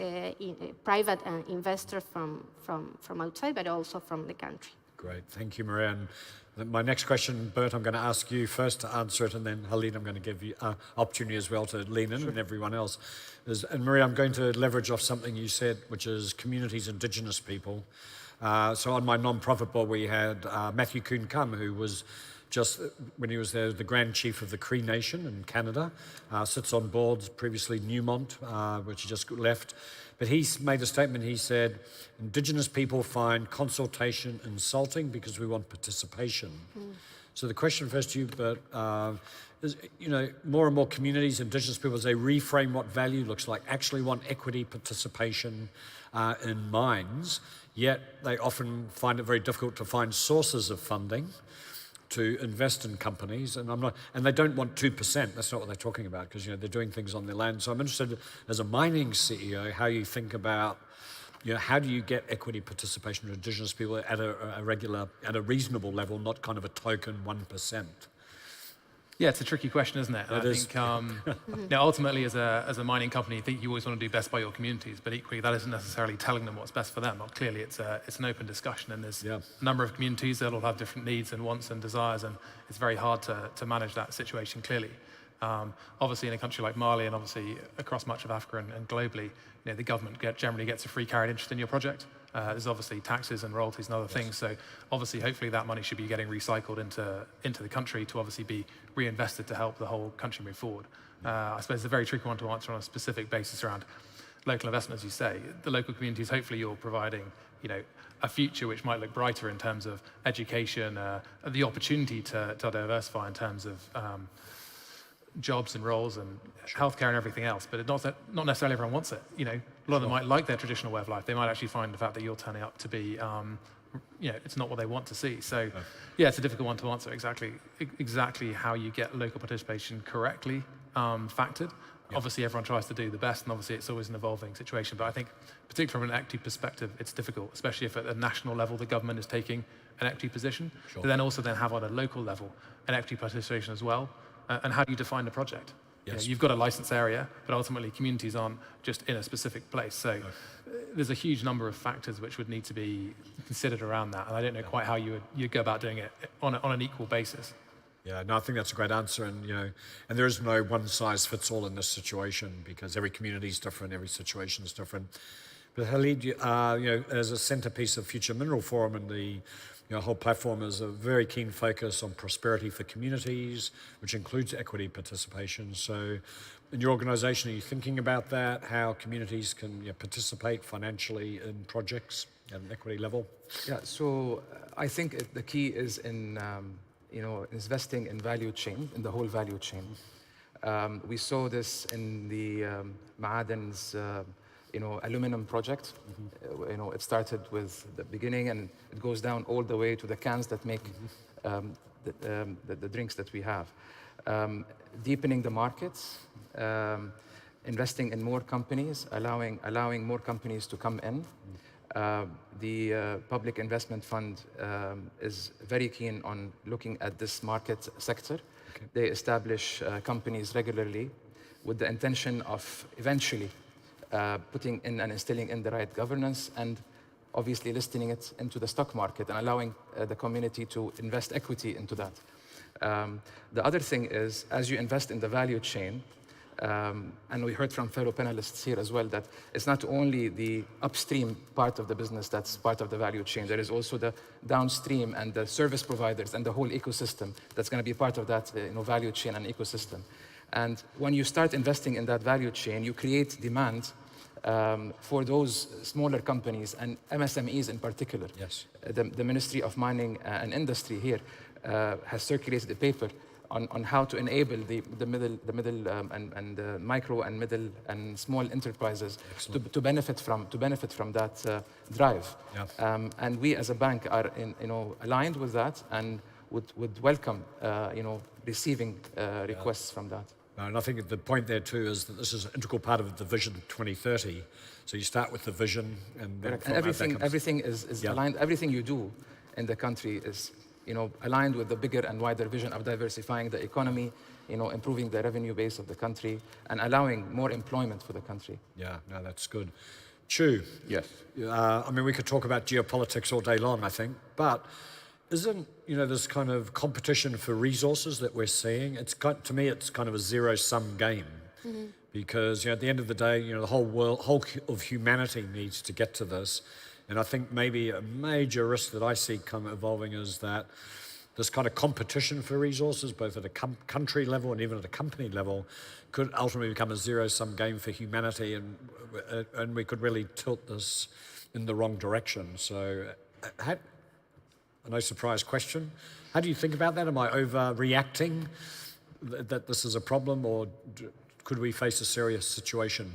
private investors from outside, but also from the country. Great, thank you, Maria. And my next question, Bert, I'm going to ask you first to answer it, and then Helene, I'm going to give you an opportunity as well to lean in, and everyone else. And Maria, I'm going to leverage off something you said, which is communities, indigenous people. So on my non-profit board, we had Matthew Kuhn-Kum, who was just, when he was there, the Grand Chief of the Cree Nation in Canada, sits on boards, previously Newmont, which he just left. But he made a statement, he said, Indigenous people find consultation insulting because we want participation. So the question first to you, Bert, is, more and more communities, Indigenous people, as they reframe what value looks like, actually want equity participation in mines, yet they often find it very difficult to find sources of funding to invest in companies, and they don't want 2%. That's not what they're talking about, because they're doing things on their land. So I'm interested, as a mining CEO, how you think about, how do you get equity participation for Indigenous people at a reasonable level, not kind of a token 1%. Yeah, it's a tricky question, isn't it? I think ultimately, as a mining company, you think you always want to do best by your communities, but equally, that isn't necessarily telling them what's best for them. Well, clearly, it's an open discussion, and there's a number of communities that all have different needs and wants and desires, and it's very hard to manage that situation clearly. Obviously, in a country like Mali, and obviously across much of Africa and globally, the government generally gets a free carried interest in your project. There's obviously taxes and royalties and other things. So obviously, hopefully that money should be getting recycled into the country to obviously be reinvested to help the whole country move forward. I suppose it's a very tricky one to answer on a specific basis around local investment, as you say. The local communities, hopefully you're providing, a future which might look brighter in terms of education, the opportunity to diversify in terms of jobs and roles and healthcare and everything else, but not necessarily everyone wants it. A lot of them might like their traditional way of life. They might actually find the fact that you're turning up to be, it's not what they want to see. So, it's a difficult one to answer exactly how you get local participation correctly factored. Obviously, everyone tries to do the best, and obviously it's always an evolving situation. But I think, particularly from an equity perspective, it's difficult, especially if at a national level the government is taking an equity position, to then also then have on a local level an equity participation as well. And how do you define the project? Yes. You've got a license area, but ultimately communities aren't just in a specific place. So there's a huge number of factors which would need to be considered around that. And I don't know quite how you go about doing it on an equal basis. Yeah, no, I think that's a great answer, and and there is no one size fits all in this situation because every community is different, every situation is different. But Khalid, as a centerpiece of Future Mineral Forum and the whole platform is a very keen focus on prosperity for communities, which includes equity participation. So, in your organisation, are you thinking about that? How communities can participate financially in projects at an equity level? Yeah, so I think the key is in investing in value chain, in the whole value chain. We saw this in the Ma'aden's, aluminum project. It started with the beginning and it goes down all the way to the cans that make the drinks that we have. Deepening the markets, investing in more companies, allowing more companies to come in. The Public Investment Fund is very keen on looking at this market sector. Okay. They establish companies regularly with the intention of eventually putting in and instilling in the right governance and obviously listing it into the stock market and allowing the community to invest equity into that. The other thing is, as you invest in the value chain, and we heard from fellow panelists here as well that it's not only the upstream part of the business that's part of the value chain, there is also the downstream and the service providers and the whole ecosystem that's going to be part of that value chain and ecosystem. And when you start investing in that value chain, you create demand for those smaller companies and MSMEs in particular. Yes. The Ministry of Mining and Industry here has circulated a paper on how to enable the middle and micro and middle and small enterprises to benefit from that drive. Yeah. And we as a bank are aligned with that and would welcome receiving requests from that. And I think the point there too is that this is an integral part of the Vision 2030. So you start with the vision and then everything is aligned. Everything you do in the country is aligned with the bigger and wider vision of diversifying the economy, improving the revenue base of the country, and allowing more employment for the country. Yeah, no, that's good. Chu. Yes. I mean, we could talk about geopolitics all day long, I think, but isn't, this kind of competition for resources that we're seeing, to me, it's kind of a zero-sum game. Mm-hmm. Because, at the end of the day, the whole of humanity needs to get to this. And I think maybe a major risk that I see evolving is that this kind of competition for resources, both at a country level and even at a company level, could ultimately become a zero-sum game for humanity, and we could really tilt this in the wrong direction. So, a no surprise question. How do you think about that? Am I overreacting that this is a problem, or could we face a serious situation?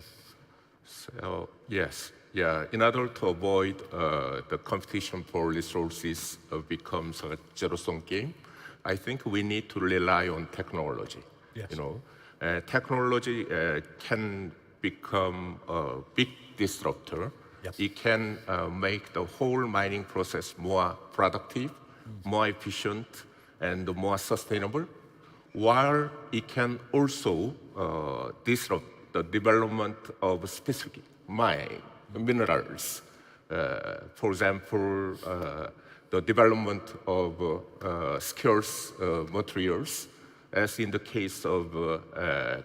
So, yes. Yeah, in order to avoid the competition for resources becomes a zero-sum game, I think we need to rely on technology. Yes. Technology can become a big disruptor. Yep. It can make the whole mining process more productive, more efficient, and more sustainable, while it can also disrupt the development of specific minerals. For example, the development of scarce materials, as in the case of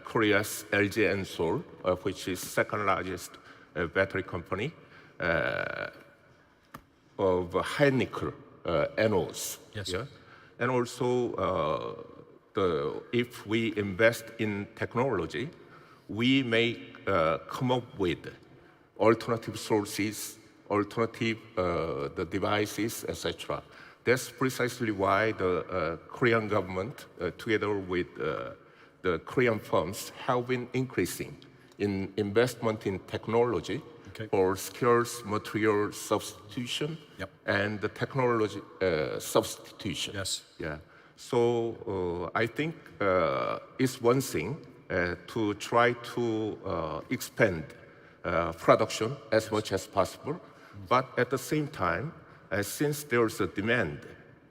Korea's LG Ensol, which is second largest battery company, of high nickel anodes. Yes. Yeah? And also, if we invest in technology, we may come up with alternative sources, alternative the devices, etc. That's precisely why the Korean government, together with the Korean firms, have been increasing in investment in technology for scarce material substitution and the technology substitution. Yes. Yeah. So I think it's one thing to try to expand production as much as possible. But at the same time, since there's a demand,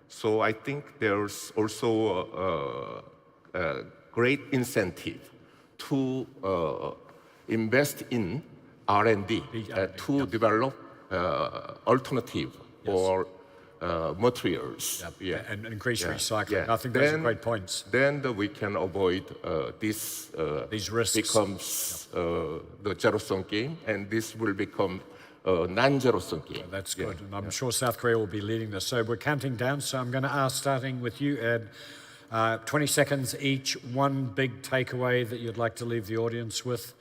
so I think there's also a great incentive to invest in R&D to develop alternative or materials. And increase recycling. I think those are great points. Then we can avoid these risks. Becomes the zero-sum game, and this will become a non-zero-sum game. That's good. And I'm sure South Korea will be leading this. So we're counting down. So I'm going to ask, starting with you, Ed, 20 seconds each, one big takeaway that you'd like to leave the audience with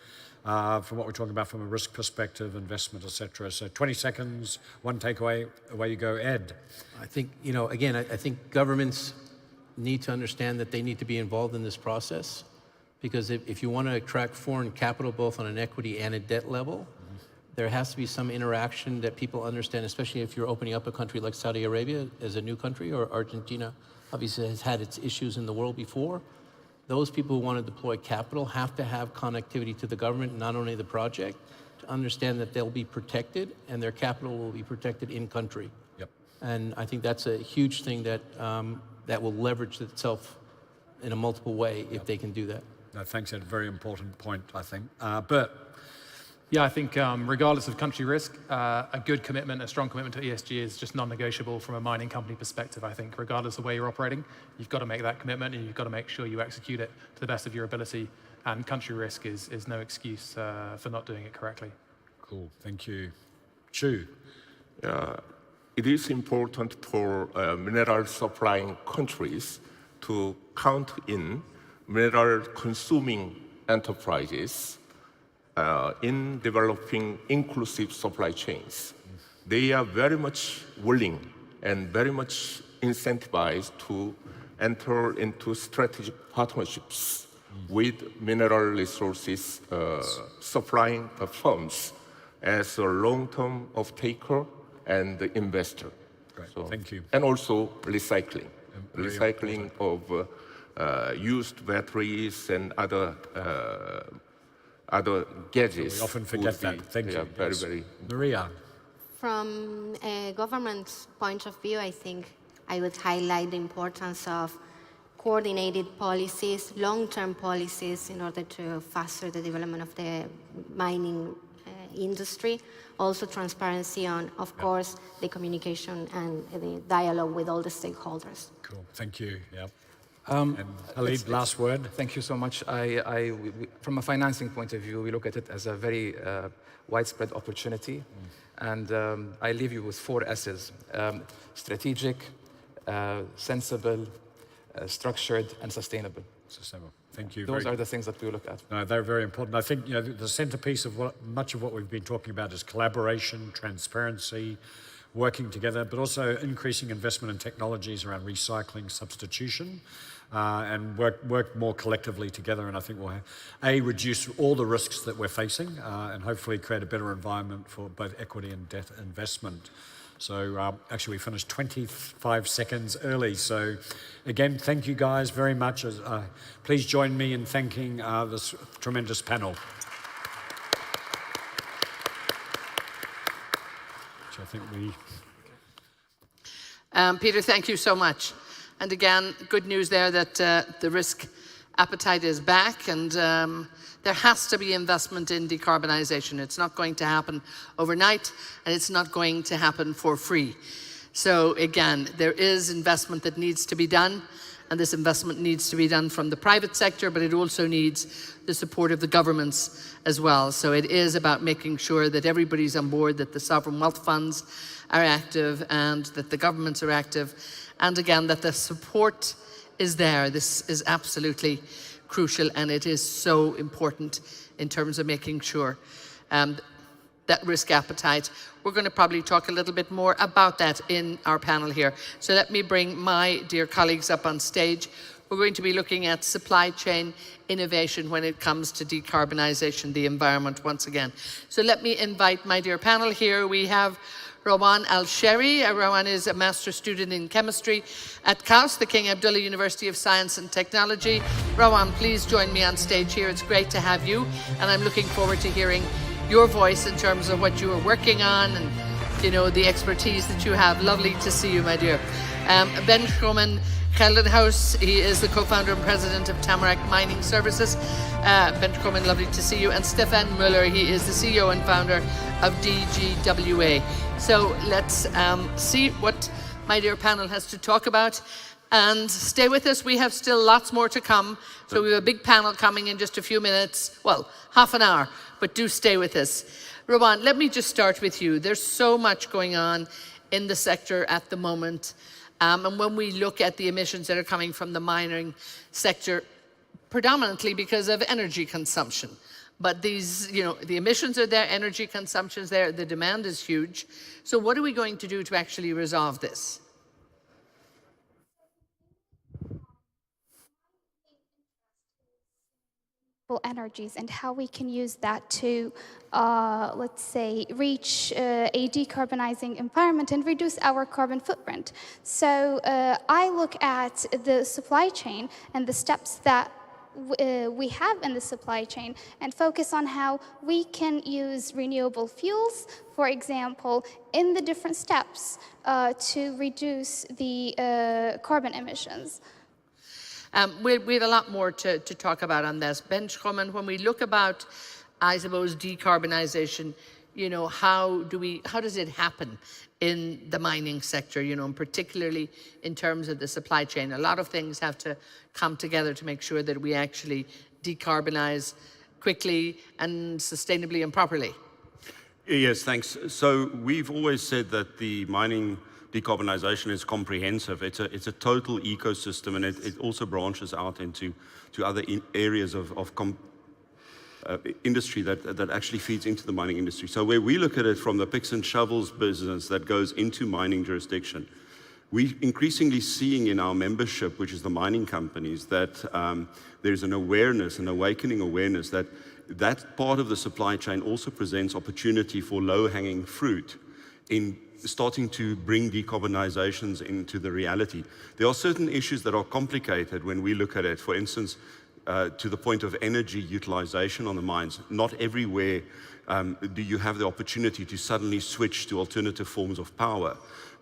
from what we're talking about from a risk perspective, investment, etc. So 20 seconds, one takeaway, away you go. Ed. I think, again, I think governments need to understand that they need to be involved in this process, because if you want to attract foreign capital, both on an equity and a debt level, there has to be some interaction that people understand, especially if you're opening up a country like Saudi Arabia as a new country, or Argentina obviously has had its issues in the world before. Those people who want to deploy capital have to have connectivity to the government, not only the project, to understand that they'll be protected and their capital will be protected in country. Yep. And I think that's a huge thing that, that will leverage itself in a multiple way if they can do that. No, thanks, Ed. Very important point, I think. Bert. Yeah, I think regardless of country risk, a good commitment, a strong commitment to ESG is just non-negotiable from a mining company perspective. I think regardless of where you're operating, you've got to make that commitment and you've got to make sure you execute it to the best of your ability. And country risk is no excuse for not doing it correctly. Cool, thank you. Chu. It is important for mineral supplying countries to count in mineral consuming enterprises in developing inclusive supply chains. They are very much willing and very much incentivized to enter into strategic partnerships with mineral resources supplying firms as a long-term off-taker and investor. Great, so, thank you. And also recycling. Recycling of used batteries and other gadgets. We often forget that. Thank you. Very, very. Maria. From a government point of view, I think I would highlight the importance of coordinated policies, long-term policies, in order to foster the development of the mining industry. Also transparency on, of course, the communication and the dialogue with all the stakeholders. Cool, thank you. Yeah. And Khalid, last word. Thank you so much. From a financing point of view, we look at it as a very widespread opportunity. And I leave you with 4 S's: strategic, sensible, structured, and sustainable. Sustainable. Thank you. Those are the things that we look at. No, they're very important. I think the centerpiece of much of what we've been talking about is collaboration, transparency, working together, but also increasing investment in technologies around recycling, substitution, and work more collectively together. And I think we'll reduce all the risks that we're facing and hopefully create a better environment for both equity and debt investment. So actually we finished 25 seconds early. So again, thank you guys very much. Please join me in thanking this tremendous panel. I think Peter, thank you so much. And again, good news there that the risk appetite is back, and there has to be investment in decarbonisation. It's not going to happen overnight, and it's not going to happen for free. So again, there is investment that needs to be done, and this investment needs to be done from the private sector, but it also needs the support of the governments as well. So it is about making sure that everybody's on board, that the sovereign wealth funds are active and that the governments are active. And again, that the support is there. This is absolutely crucial, and it is so important in terms of making sure that risk appetite. We're going to probably talk a little bit more about that in our panel here. So let me bring my dear colleagues up on stage. We're going to be looking at supply chain innovation when it comes to decarbonisation, the environment once again. So let me invite my dear panel here. We have Rawan Al-Sheri. Rawan is a master's student in chemistry at KAICC, the King Abdullah University of Science and Technology. Rawan, please join me on stage here. It's great to have you, and I'm looking forward to hearing your voice in terms of what you are working on and, you know, the expertise that you have. Lovely to see you, my dear. Benjamin Geldenhuis, he is the co-founder and president of Tamarack Mining Services. Benjamin, lovely to see you. And Stefan Müller, he is the CEO and founder of DGWA. So let's see what my dear panel has to talk about. And stay with us, we have still lots more to come. So we have a big panel coming in just a few minutes, well, half an hour, but do stay with us. Rawan, let me just start with you. There's so much going on in the sector at the moment. And when we look at the emissions that are coming from the mining sector, predominantly because of energy consumption. But these, you know, the emissions are there, energy consumption is there, the demand is huge. So what are we going to do to actually resolve this? Energies and how we can use that to, let's say, reach a decarbonizing environment and reduce our carbon footprint. So I look at the supply chain and the steps that we have in the supply chain and focus on how we can use renewable fuels, for example, in the different steps to reduce the carbon emissions. We have a lot more to talk about on this. Benjamin, when we look about, I suppose, decarbonization, you know, how does it happen in the mining sector, you know, and particularly in terms of the supply chain? A lot of things have to come together to make sure that we actually decarbonize quickly and sustainably and properly. Yes, thanks. So we've always said that the mining decarbonization is comprehensive. It's a total ecosystem, and it also branches out into other areas of industry that actually feeds into the mining industry. So where we look at it from the picks and shovels business that goes into mining jurisdiction, we're increasingly seeing in our membership, which is the mining companies, that there's an awareness, an awakening awareness that part of the supply chain also presents opportunity for low-hanging fruit in starting to bring decarbonizations into the reality. There are certain issues that are complicated when we look at it. For instance, to the point of energy utilization on the mines. Not everywhere do you have the opportunity to suddenly switch to alternative forms of power.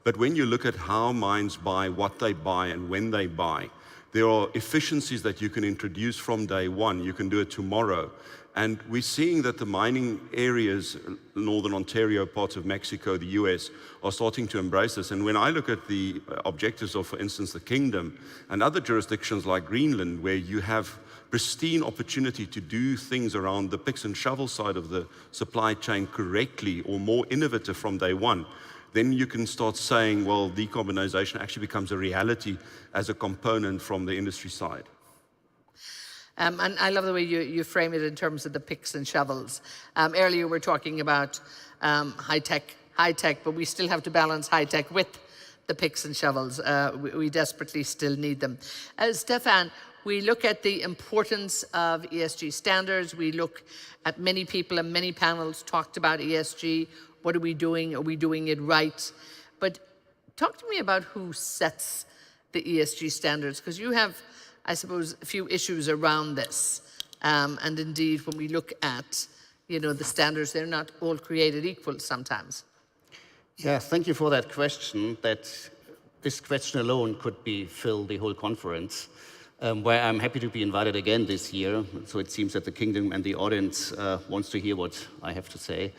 But when you look at how mines buy, what they buy, and when they buy, there are efficiencies that you can introduce from day one. You can do it tomorrow. And we're seeing that the mining areas, Northern Ontario, parts of Mexico, the US, are starting to embrace this. And when I look at the objectives of, for instance, the Kingdom and other jurisdictions like Greenland, where you have pristine opportunity to do things around the picks and shovel side of the supply chain correctly or more innovative from day one, then you can start saying, well, decarbonization actually becomes a reality as a component from the industry side. And I love the way you frame it in terms of the picks and shovels. Earlier we were talking about high-tech, but we still have to balance high-tech with the picks and shovels. We desperately still need them. Stefan, we look at the importance of ESG standards. We look at many people and many panels talked about ESG. What are we doing? Are we doing it right? But talk to me about who sets the ESG standards, because you have, I suppose, a few issues around this. And indeed, when we look at, you know, the standards, they're not all created equal sometimes. Yeah, thank you for that question. This question alone could fill the whole conference, where I'm happy to be invited again this year. So it seems that the Kingdom and the audience wants to hear what I have to say.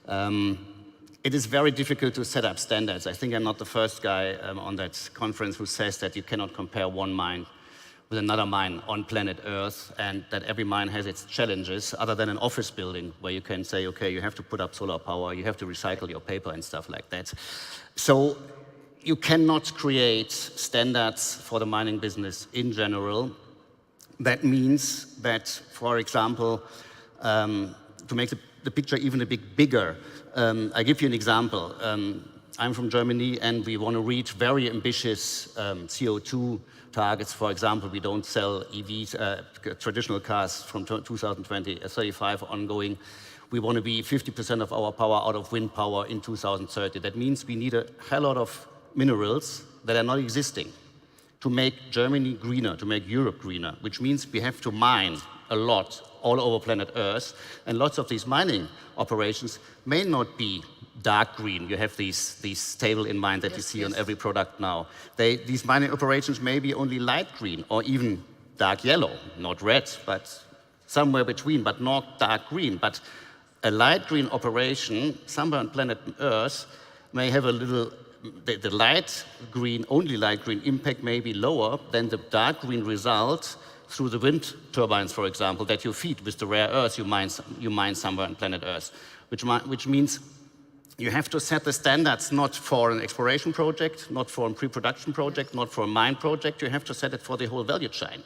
It is very difficult to set up standards. I think I'm not the first guy on that conference who says that you cannot compare one mine with another mine on planet Earth, and that every mine has its challenges, other than an office building where you can say, okay, you have to put up solar power, you have to recycle your paper and stuff like that. So you cannot create standards for the mining business in general. That means that, for example, to make the picture even a bit bigger, I give you an example. I'm from Germany, and we want to reach very ambitious CO2 targets. For example, we don't sell EVs, traditional cars from 2035 ongoing. we want to be 50% of our power out of wind power in 2030. That means we need a hell lot of minerals that are not existing to make Germany greener, to make Europe greener, which means we have to mine a lot all over planet Earth, and lots of these mining operations may not be dark green. You have these table in mind that you see on every product now. These mining operations may be only light green or even dark yellow, not red, but somewhere between, but not dark green. But a light green operation somewhere on planet Earth may have a little, the light green, only light green impact may be lower than the dark green result through the wind turbines, for example, that you feed with the rare earth you mine somewhere on planet Earth, which means you have to set the standards not for an exploration project, not for a pre-production project, not for a mine project. You have to set it for the whole value chain,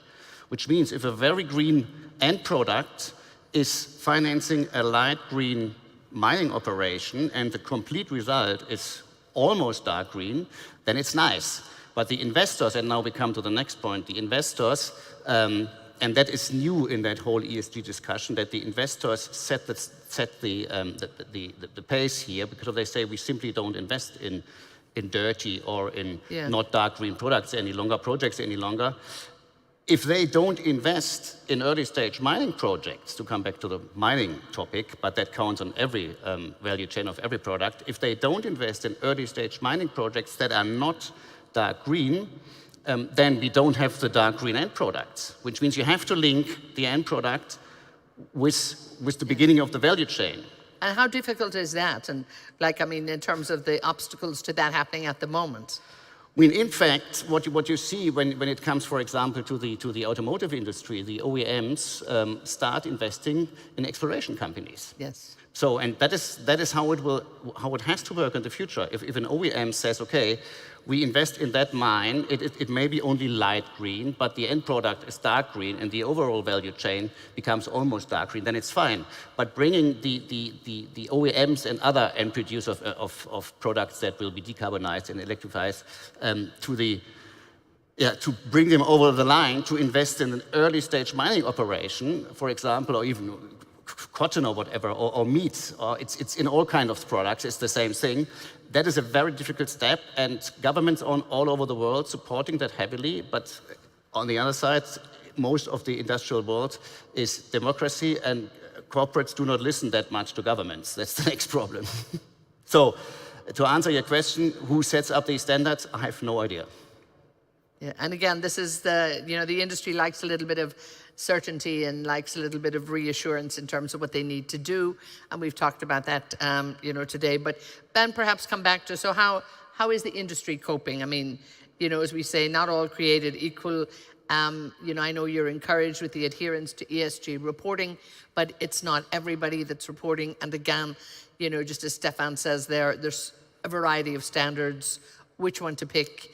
which means if a very green end product is financing a light green mining operation and the complete result is almost dark green, then it's nice. But the investors, and now we come to the next point, the investors, and that is new in that whole ESG discussion, that the investors set the pace here, because they say we simply don't invest in dirty or in not dark green products any longer, projects any longer. If they don't invest in early stage mining projects, to come back to the mining topic, but that counts on every value chain of every product, if they don't invest in early stage mining projects that are not dark green, then we don't have the dark green end products, which means you have to link the end product with the beginning of the value chain. And how difficult is that? And like, I mean, in terms of the obstacles to that happening at the moment? I mean, in fact, what you see when it comes, for example, to the automotive industry, the OEMs start investing in exploration companies. Yes. So, and that is how it has to work in the future. If an OEM says, okay, we invest in that mine, it may be only light green, but the end product is dark green, and the overall value chain becomes almost dark green, then it's fine. But bringing the OEMs and other end producers of products that will be decarbonized and electrified to bring them over the line to invest in an early stage mining operation, for example, or even cotton or whatever, or meat, or it's in all kinds of products, it's the same thing. That is a very difficult step, and governments all over the world supporting that heavily, but on the other side, most of the industrial world is democracy, and corporates do not listen that much to governments. That's the next problem. So, to answer your question, who sets up these standards? I have no idea. Yeah, and again, this is the industry likes a little bit of certainty and likes a little bit of reassurance in terms of what they need to do, and we've talked about that, today. But Ben, perhaps come back to, so how is the industry coping? I mean, as we say, not all created equal. I know you're encouraged with the adherence to ESG reporting, but it's not everybody that's reporting. And again, just as Stefan says there's a variety of standards, which one to pick.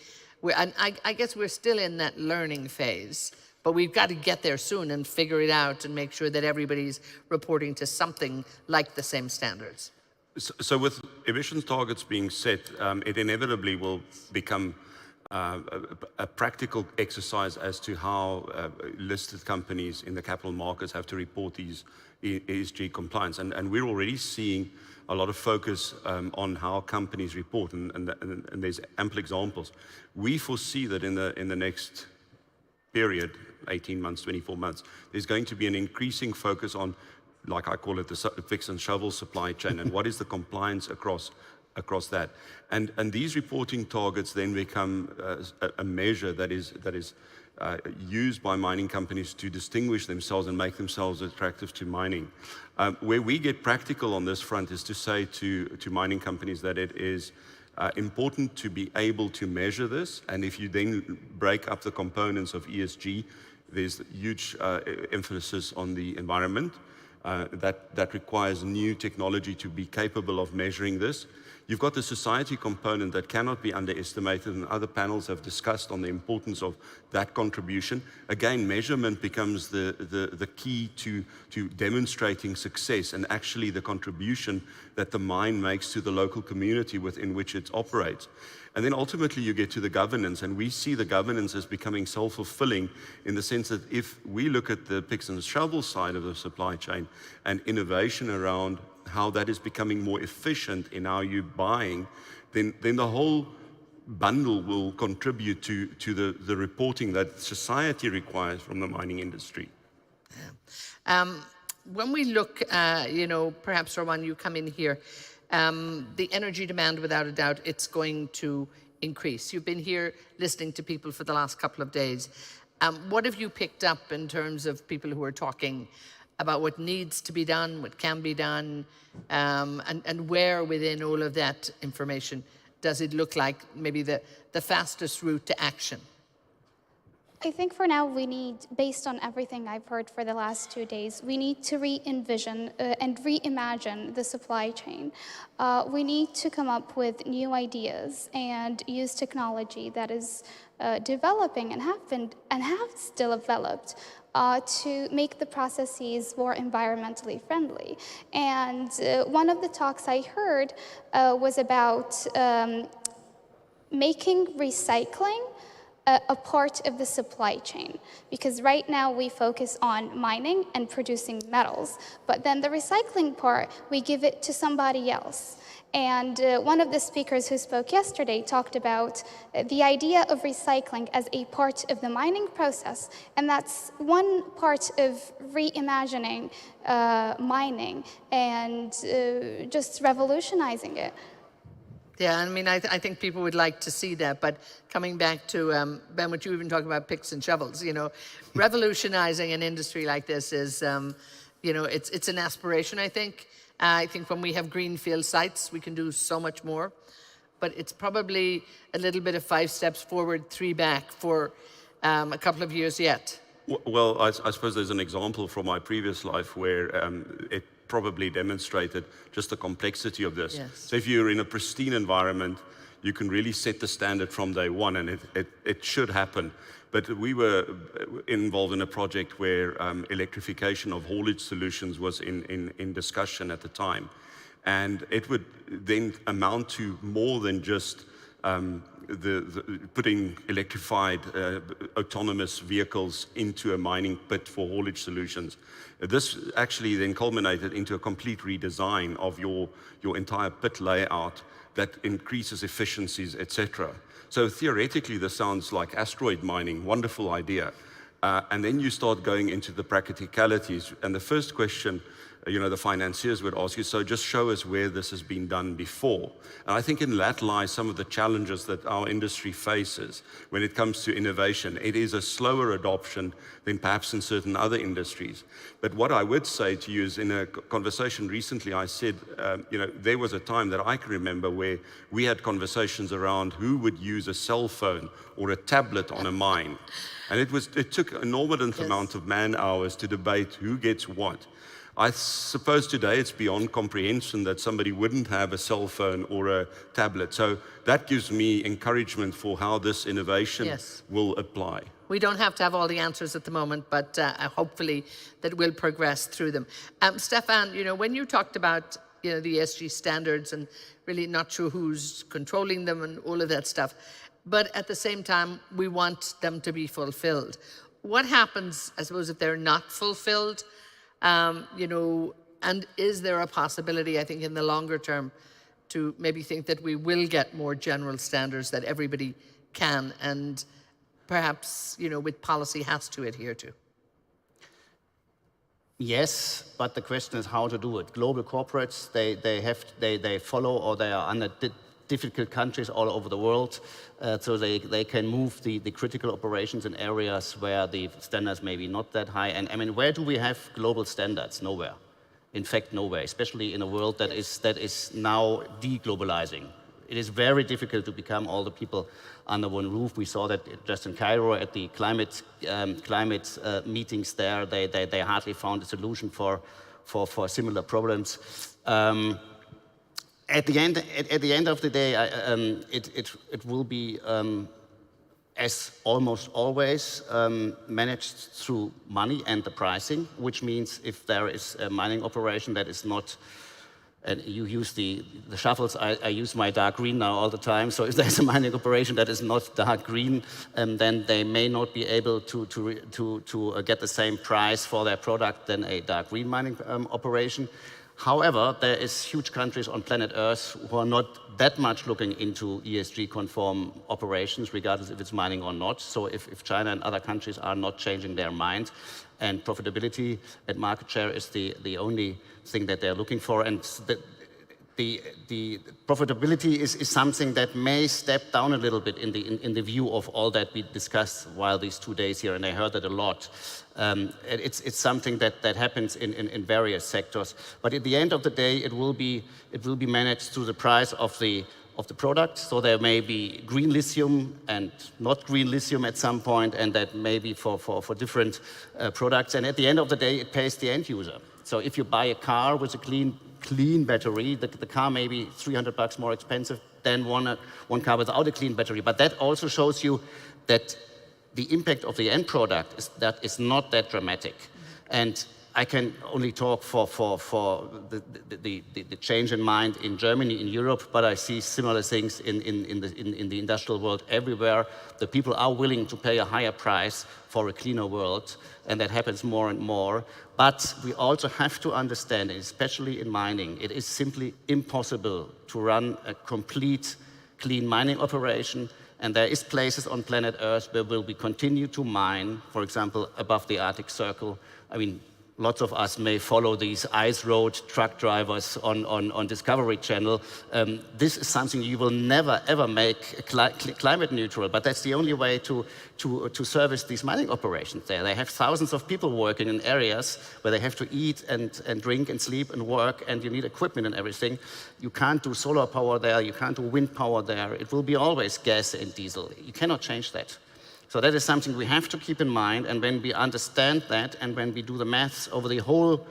And I guess we're still in that learning phase, but we've got to get there soon and figure it out and make sure that everybody's reporting to something like the same standards. So with emissions targets being set, it inevitably will become a practical exercise as to how listed companies in the capital markets have to report these ESG compliance. And we're already seeing a lot of focus on how companies report, and there's ample examples. We foresee that in the next period, 18 months, 24 months, there's going to be an increasing focus on, like I call it, the fix and shovel supply chain, and what is the compliance across that. And these reporting targets then become a measure that is used by mining companies to distinguish themselves and make themselves attractive to mining. Where we get practical on this front is to say to mining companies that it is important to be able to measure this, and if you then break up the components of ESG, there's huge emphasis on the environment. That requires new technology to be capable of measuring this. You've got the society component that cannot be underestimated, and other panels have discussed on the importance of that contribution. Again, measurement becomes the key to demonstrating success and actually the contribution that the mine makes to the local community within which it operates. And then ultimately you get to the governance, and we see the governance as becoming self-fulfilling in the sense that if we look at the picks and shovel side of the supply chain and innovation around how that is becoming more efficient in how you're buying, then the whole bundle will contribute to the reporting that society requires from the mining industry. Yeah. When we look, you know, perhaps Rowan, you come in here, the energy demand, without a doubt, it's going to increase. You've been here listening to people for the last couple of days. What have you picked up in terms of people who are talking about what needs to be done, what can be done, and where within all of that information does it look like maybe the fastest route to action? I think for now we need, based on everything I've heard for the last 2 days, we need to re-envision and reimagine the supply chain. We need to come up with new ideas and use technology that is developing and have still developed to make the processes more environmentally friendly. And one of the talks I heard was about making recycling a part of the supply chain, because right now we focus on mining and producing metals, but then the recycling part, we give it to somebody else. And one of the speakers who spoke yesterday talked about the idea of recycling as a part of the mining process, and that's one part of reimagining mining and just revolutionizing it. Yeah, I mean, I think people would like to see that, but coming back to, Ben, what you even talk about picks and shovels, you know, revolutionizing an industry like this is, you know, it's an aspiration, I think. I think when we have greenfield sites, we can do so much more, but it's probably a little bit of 5 steps forward, 3 back for a couple of years yet. Well, I suppose there's an example from my previous life where it probably demonstrated just the complexity of this. Yes. So if you're in a pristine environment, you can really set the standard from day one, and it should happen. But we were involved in a project where electrification of haulage solutions was in discussion at the time. And it would then amount to more than just putting electrified autonomous vehicles into a mining pit for haulage solutions. This actually then culminated into a complete redesign of your entire pit layout that increases efficiencies, etc. So theoretically, this sounds like asteroid mining, wonderful idea. And then you start going into the practicalities. And the first question, you know, the financiers would ask you, so just show us where this has been done before. And I think in that lies some of the challenges that our industry faces when it comes to innovation. It is a slower adoption than perhaps in certain other industries. But what I would say to you is, in a conversation recently, I said, you know, there was a time that I can remember where we had conversations around who would use a cell phone or a tablet on a mine. And it took an enormous amount of man hours to debate who gets what. I suppose today it's beyond comprehension that somebody wouldn't have a cell phone or a tablet. So that gives me encouragement for how this innovation will apply. We don't have to have all the answers at the moment, but hopefully that we'll progress through them. Stefan, you know, when you talked about, you know, the ESG standards and really not sure who's controlling them and all of that stuff, but at the same time, we want them to be fulfilled. What happens, I suppose, if they're not fulfilled? You know, and is there a possibility, I think, in the longer term to maybe think that we will get more general standards that everybody can and perhaps, you know, with policy has to adhere to? Yes, but the question is how to do it. Global corporates, they follow, or they are under difficult countries all over the world, so they can move the critical operations in areas where the standards may be not that high. And I mean, where do we have global standards? Nowhere. In fact, nowhere, especially in a world that is now deglobalizing. It is very difficult to become all the people under one roof. We saw that just in Cairo at the climate meetings there. They hardly found a solution for similar problems. at the end of the day, it will be, as almost always, managed through money and the pricing, which means if there is a mining operation that is not, and you use the shovels, I use my dark green now all the time, so if there's a mining operation that is not dark green, then they may not be able to get the same price for their product than a dark green mining operation. However, there is huge countries on planet Earth who are not that much looking into ESG-conform operations, regardless if it's mining or not. So if China and other countries are not changing their mind, and profitability and market share is the only thing that they're looking for, and the profitability is something that may step down a little bit in the view of all that we discussed while these 2 days here, and I heard that a lot. It's something that happens in various sectors, but at the end of the day, it will be managed through the price of the product. So there may be green lithium and not green lithium at some point, and that may be for different products. And at the end of the day, it pays the end user. So if you buy a car with a clean battery, the car may be $300 more expensive than one car without a clean battery. But that also shows you that the impact of the end product is not that dramatic. And I can only talk for the change in mind in Germany, in Europe, but I see similar things in the industrial world everywhere. The people are willing to pay a higher price for a cleaner world, and that happens more and more. But we also have to understand, especially in mining, it is simply impossible to run a complete clean mining operation. And there is places on planet Earth where we continue to mine, for example, above the Arctic Circle. I mean, lots of us may follow these ice road truck drivers on Discovery Channel. This is something you will never, ever make climate neutral, but that's the only way to service these mining operations there. They have thousands of people working in areas where they have to eat and drink and sleep and work, and you need equipment and everything. You can't do solar power there, you can't do wind power there. It will be always gas and diesel. You cannot change that. So that is something we have to keep in mind, and when we understand that, and when we do the maths over the whole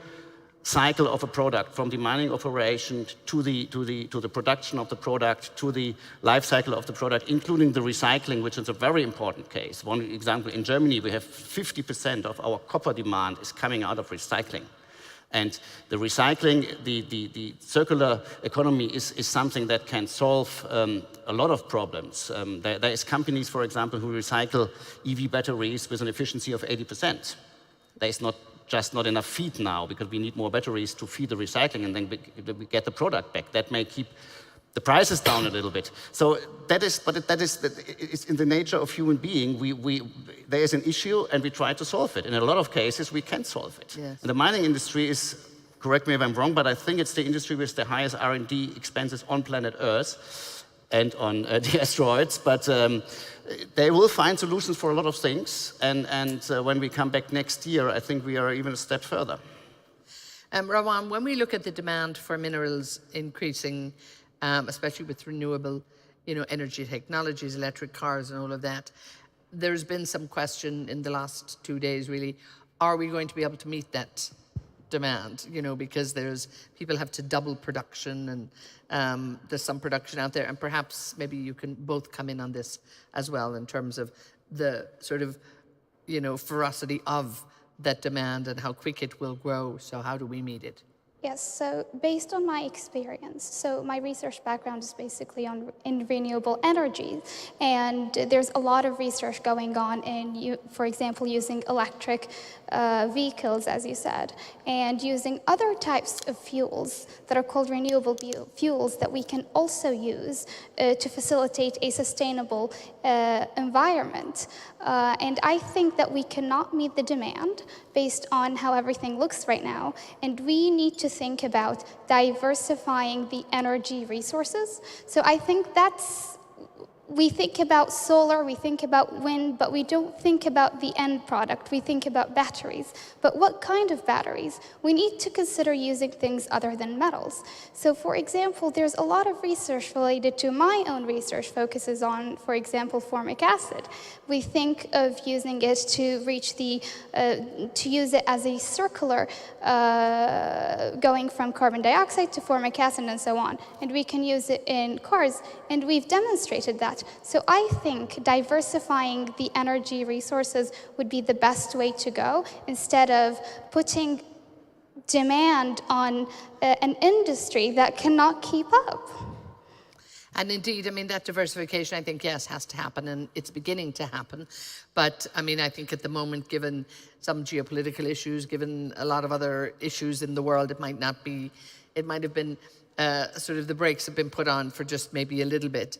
cycle of a product, from the mining operation to the production of the product, to the life cycle of the product, including the recycling, which is a very important case. One example, in Germany, we have 50% of our copper demand is coming out of recycling. And the recycling, the circular economy is something that can solve a lot of problems. There is companies, for example, who recycle EV batteries with an efficiency of 80%. There is not enough feed now, because we need more batteries to feed the recycling, and then we get the product back. That may keep the prices down a little bit. So it's in the nature of human being. There is an issue, and we try to solve it. In a lot of cases, we can solve it. Yes. And the mining industry is, correct me if I'm wrong, but I think it's the industry with the highest R&D expenses on planet Earth and on the asteroids. But they will find solutions for a lot of things. And when we come back next year, I think we are even a step further. Rawan, when we look at the demand for minerals increasing, especially with renewable, energy technologies, electric cars and all of that, there's been some question in the last 2 days, really, are we going to be able to meet that demand? Because people have to double production, and there's some production out there, and perhaps maybe you can both come in on this as well in terms of the sort of, ferocity of that demand and how quick it will grow. So how do we meet it? Yes, so based on my experience, so my research background is basically in renewable energy, and there's a lot of research going on in, for example, using electric vehicles, as you said, and using other types of fuels that are called renewable fuels that we can also use to facilitate a sustainable environment. And I think that we cannot meet the demand based on how everything looks right now, and we need to think about diversifying the energy resources. So I think that's we think about solar, we think about wind, but we don't think about the end product. We think about batteries. But what kind of batteries? We need to consider using things other than metals. So for example, there's a lot of research related to my own research focuses on, for example, formic acid. We think of using it to reach the, to use it as a circular, going from carbon dioxide to formic acid and so on. And we can use it in cars, and we've demonstrated that. So I think diversifying the energy resources would be the best way to go, instead of putting demand on an industry that cannot keep up. And indeed, I mean, that diversification, I think, yes, has to happen, and it's beginning to happen. But I mean, I think at the moment, given some geopolitical issues, given a lot of other issues in the world, it might not be, it might have been sort of the brakes have been put on for just maybe a little bit.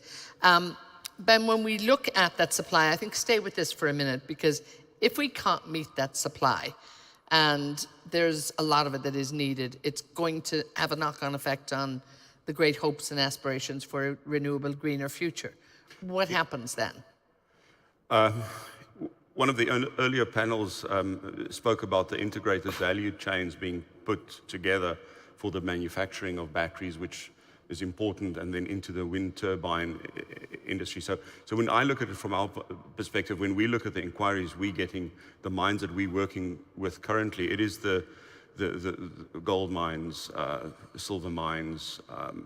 Ben, when we look at that supply, I think stay with this for a minute, because if we can't meet that supply, and there's a lot of it that is needed, it's going to have a knock-on effect on the great hopes and aspirations for a renewable, greener future. What happens then? One of the earlier panels spoke about the integrated value chains being put together for the manufacturing of batteries, which is important, and then into the wind turbine industry. So when I look at it from our perspective, when we look at the inquiries we're getting, the mines that we're working with currently, it is the gold mines, silver mines,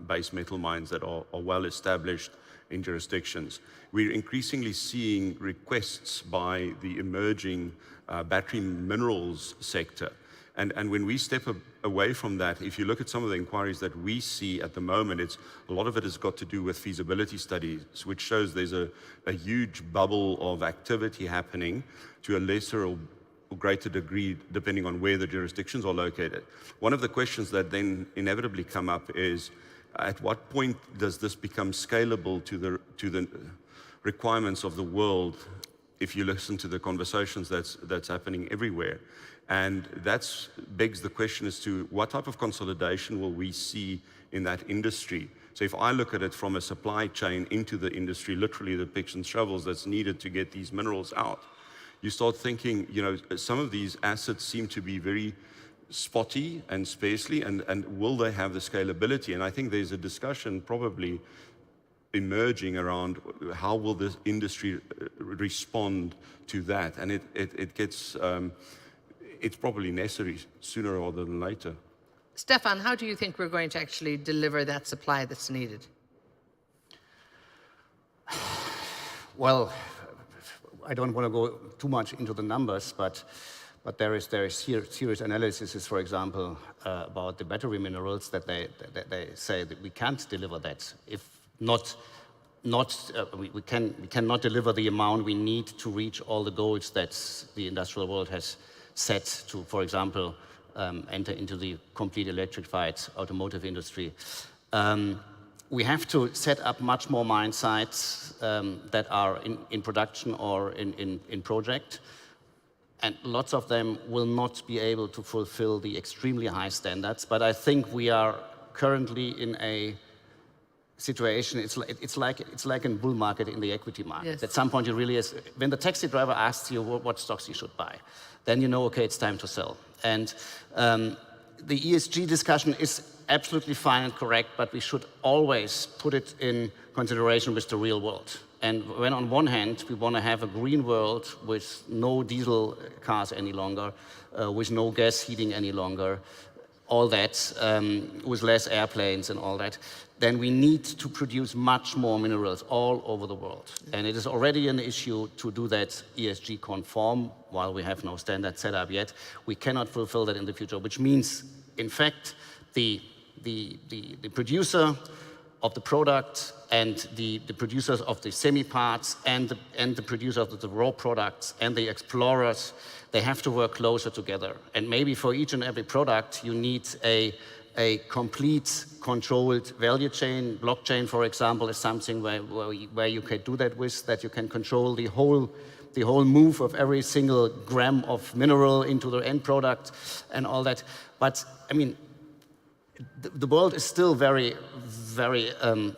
base metal mines that are well established in jurisdictions. We're increasingly seeing requests by the emerging battery minerals sector. And when we step away from that, if you look at some of the inquiries that we see at the moment, a lot of it has got to do with feasibility studies, which shows there's a huge bubble of activity happening to a lesser or greater degree, depending on where the jurisdictions are located. One of the questions that then inevitably come up is, at what point does this become scalable to the requirements of the world, if you listen to the conversations that's happening everywhere? And that begs the question as to what type of consolidation will we see in that industry? So if I look at it from a supply chain into the industry, literally the picks and shovels that's needed to get these minerals out, you start thinking, you know, some of these assets seem to be very spotty and sparsely, and will they have the scalability? And I think there's a discussion probably emerging around how will this industry respond to that? And it gets, it's probably necessary sooner rather than later. Stefan, how do you think we're going to actually deliver that supply that's needed? Well, I don't want to go too much into the numbers, but there is serious analysis, for example, about the battery minerals that they say that we can't deliver that. If we cannot deliver the amount we need to reach all the goals that the industrial world has set to, for example, enter into the complete electrified automotive industry. We have to set up much more mine sites that are in production or in project, and lots of them will not be able to fulfill the extremely high standards. But I think we are currently in a situation, it's like a bull market in the equity market. Yes. At some point you really, when the taxi driver asks you what stocks you should buy, then you know, okay, it's time to sell. And the ESG discussion is absolutely fine and correct, but we should always put it in consideration with the real world. And when on one hand we want to have a green world with no diesel cars any longer, with no gas heating any longer, all that, with less airplanes and all that, then we need to produce much more minerals all over the world. And it is already an issue to do that ESG conform, while we have no standard set up yet. We cannot fulfill that in the future, which means, in fact, the producer of the product and the producers of the semi-parts and the producers of the raw products and the explorers, they have to work closer together. And maybe for each and every product, you need a complete controlled value chain. Blockchain, for example, is something where you can do that with, that you can control the whole move of every single gram of mineral into the end product and all that. But, I mean, the world is still very, very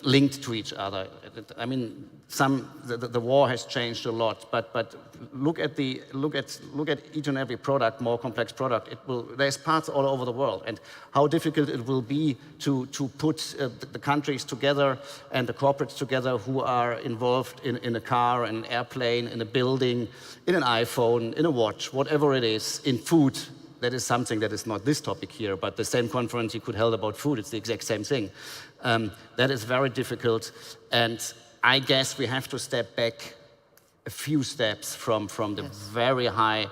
linked to each other. I mean, the war has changed a lot, but look at each and every product, more complex product. There's parts all over the world, and how difficult it will be to put the countries together and the corporates together who are involved in a car, an airplane, in a building, in an iPhone, in a watch, whatever it is, in food. That is something that is not this topic here, but the same conference you could hold about food, it's the exact same thing. That is very difficult, and I guess we have to step back a few steps from the very high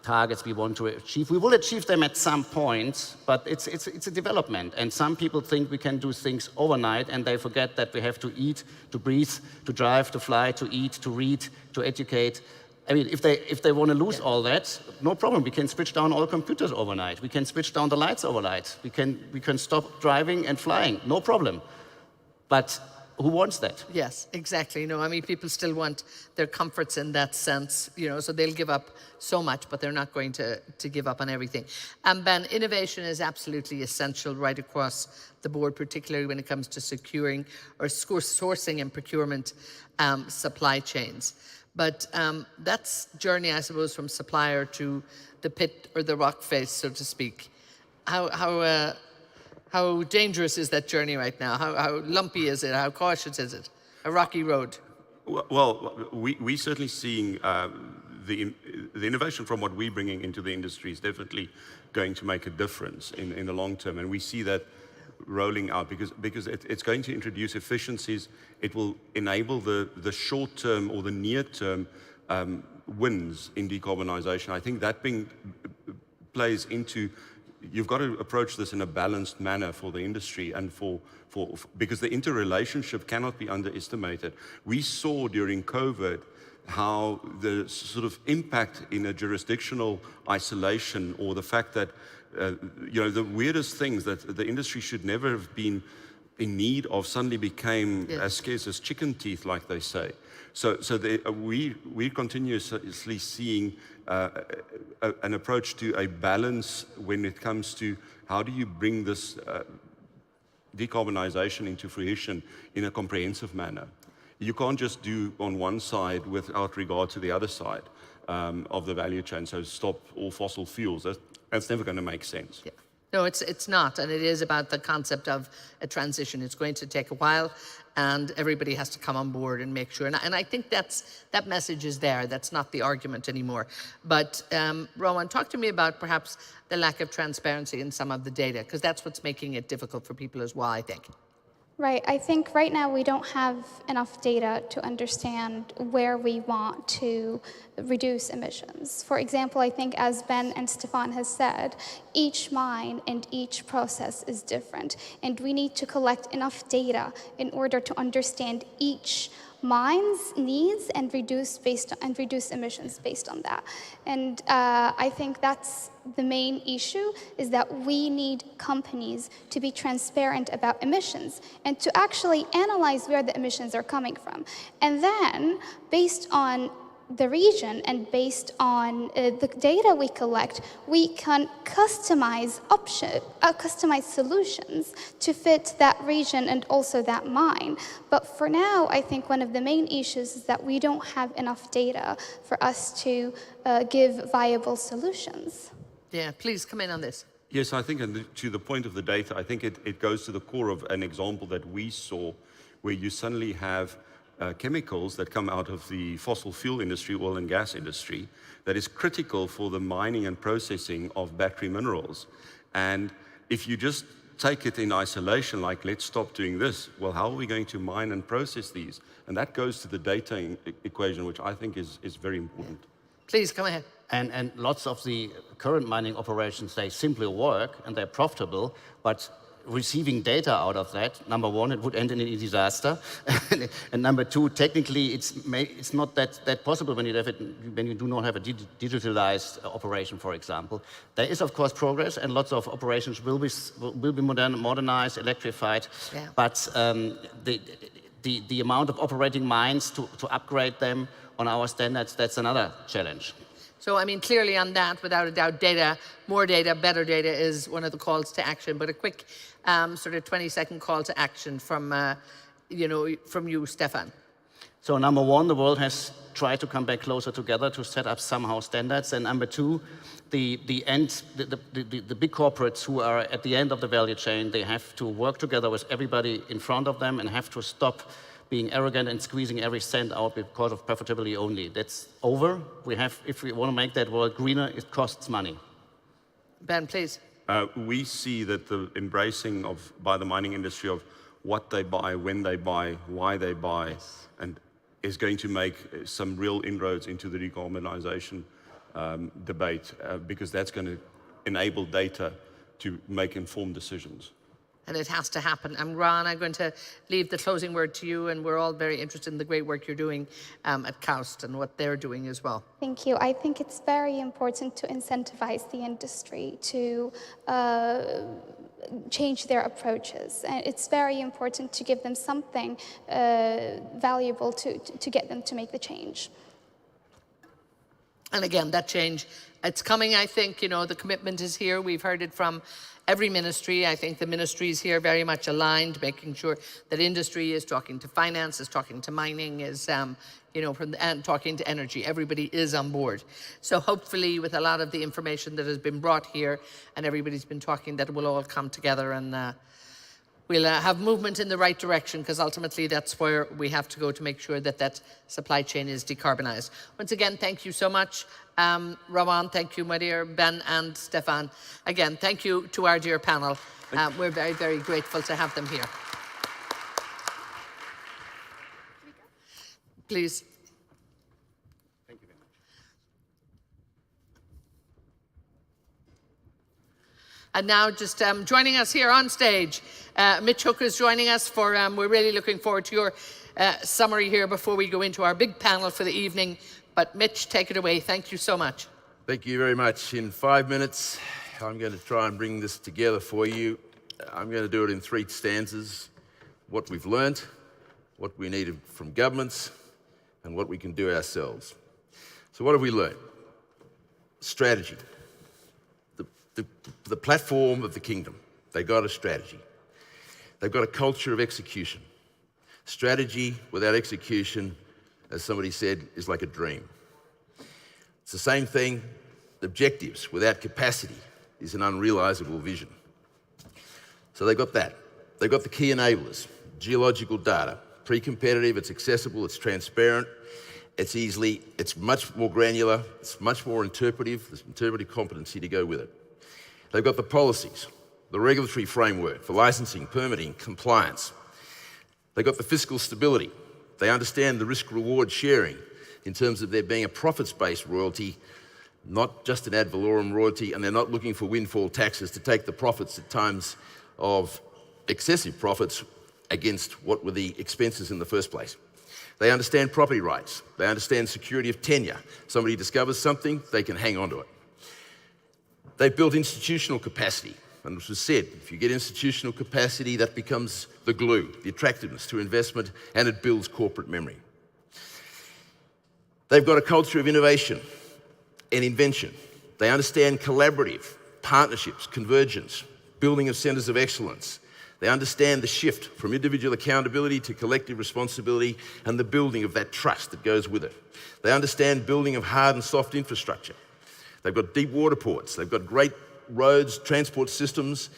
targets we want to achieve. We will achieve them at some point, but it's a development, and some people think we can do things overnight, and they forget that we have to eat, to breathe, to drive, to fly, to eat, to read, to educate. I mean, if they want to lose all that, no problem. We can switch down all computers overnight. We can switch down the lights overnight. We can stop driving and flying, no problem. But who wants that? Yes, exactly. No, I mean, people still want their comforts in that sense, you know, so they'll give up so much, but they're not going to give up on everything. Ben, innovation is absolutely essential right across the board, particularly when it comes to securing or sourcing and procurement supply chains. But that's journey, I suppose, from supplier to the pit or the rock face, so to speak. How dangerous is that journey right now? How lumpy is it? How cautious is it? A rocky road? Well, we're certainly seeing the innovation from what we're bringing into the industry is definitely going to make a difference in the long term. And we see that rolling out because it's going to introduce efficiencies. It will enable the short term or the near term wins in decarbonization. I think that plays into, you've got to approach this in a balanced manner for the industry and because the interrelationship cannot be underestimated. We saw during COVID how the sort of impact in a jurisdictional isolation, or the fact that you know, the weirdest things that the industry should never have been in need of suddenly became as scarce as chicken teeth, like they say. So we're continuously seeing an approach to a balance when it comes to how do you bring this decarbonization into fruition in a comprehensive manner. You can't just do on one side without regard to the other side of the value chain. So stop all fossil fuels. That's never going to make sense. Yeah. No, it's not, and it is about the concept of a transition. It's going to take a while, and everybody has to come on board and make sure. And I think that message is there. That's not the argument anymore. But Rowan, talk to me about perhaps the lack of transparency in some of the data, because that's what's making it difficult for people as well, I think. Right. I think right now we don't have enough data to understand where we want to reduce emissions. For example, I think as Ben and Stefan has said, each mine and each process is different, and we need to collect enough data in order to understand each mine's needs and reduce emissions based on that. And I think that's the main issue, is that we need companies to be transparent about emissions and to actually analyze where the emissions are coming from. And then, based on the region and based on the data we collect, we can customize solutions to fit that region and also that mine. But for now, I think one of the main issues is that we don't have enough data for us to give viable solutions. Yeah, please come in on this. Yes, I think, and to the point of the data, I think it goes to the core of an example that we saw, where you suddenly have chemicals that come out of the fossil fuel industry, oil and gas industry, that is critical for the mining and processing of battery minerals. And if you just take it in isolation, like let's stop doing this, well, how are we going to mine and process these? And that goes to the data equation, which I think is very important. Please, come ahead. And lots of the current mining operations, they simply work and they're profitable, but receiving data out of that, number one, it would end in a disaster. And number two, technically, it's not that possible when you do not have a digitalized operation, for example. There is, of course, progress, and lots of operations will be modernized, electrified. Yeah. But the amount of operating mines to upgrade them on our standards, that's another challenge. So, I mean, clearly on that, without a doubt, data, more data, better data is one of the calls to action. But a quick sort of 20-second call to action from, from you, Stefan. So number one, the world has tried to come back closer together to set up somehow standards. And number two, the big corporates who are at the end of the value chain, they have to work together with everybody in front of them and have to stop being arrogant and squeezing every cent out because of profitability only. That's over. If we want to make that world greener, it costs money. Ben, please. We see that the embracing by the mining industry of what they buy, when they buy, why they buy, and is going to make some real inroads into the decarbonization debate, because that's going to enable data to make informed decisions. And it has to happen. And Ron, I'm going to leave the closing word to you, and we're all very interested in the great work you're doing at KAICC and what they're doing as well. Thank you. I think it's very important to incentivize the industry to change their approaches. And it's very important to give them something valuable to get them to make the change. And again, that change, it's coming, I think. You know, the commitment is here. We've heard it from every ministry. I think the ministry is here very much aligned, making sure that industry is talking to finance, is talking to mining, is and talking to energy. Everybody is on board. So hopefully, with a lot of the information that has been brought here, and everybody's been talking, that it will all come together, and we'll have movement in the right direction, because ultimately that's where we have to go to make sure that that supply chain is decarbonized. Once again, thank you so much. Rawan, thank you, my dear Ben and Stefan. Again, thank you to our dear panel. We're very, very grateful to have them here. Please. Thank you very much. And now just joining us here on stage, Mitch Hook is joining us for, we're really looking forward to your summary here before we go into our big panel for the evening. But Mitch, take it away. Thank you so much. Thank you very much. In 5 minutes, I'm going to try and bring this together for you. I'm going to do it in 3 stanzas. What we've learned, what we need from governments, and what we can do ourselves. So what have we learned? Strategy. The platform of the kingdom. They got a strategy. They've got a culture of execution. Strategy without execution, as somebody said, is like a dream. It's the same thing. Objectives without capacity is an unrealizable vision. So they got that. They got the key enablers: geological data, pre-competitive, it's accessible, it's transparent, it's much more granular, it's much more interpretive, there's interpretive competency to go with it. They've got the policies, the regulatory framework for licensing, permitting, compliance. They've got the fiscal stability. They understand the risk-reward sharing in terms of there being a profits-based royalty, not just an ad valorem royalty, and they're not looking for windfall taxes to take the profits at times of excessive profits against what were the expenses in the first place. They understand property rights. They understand security of tenure. Somebody discovers something, they can hang on to it. They've built institutional capacity. And as was said, if you get institutional capacity, that becomes the glue, the attractiveness to investment, and it builds corporate memory. They've got a culture of innovation and invention. They understand collaborative, partnerships, convergence, building of centers of excellence. They understand the shift from individual accountability to collective responsibility and the building of that trust that goes with it. They understand building of hard and soft infrastructure. They've got deep water ports. They've got great roads, transport systems.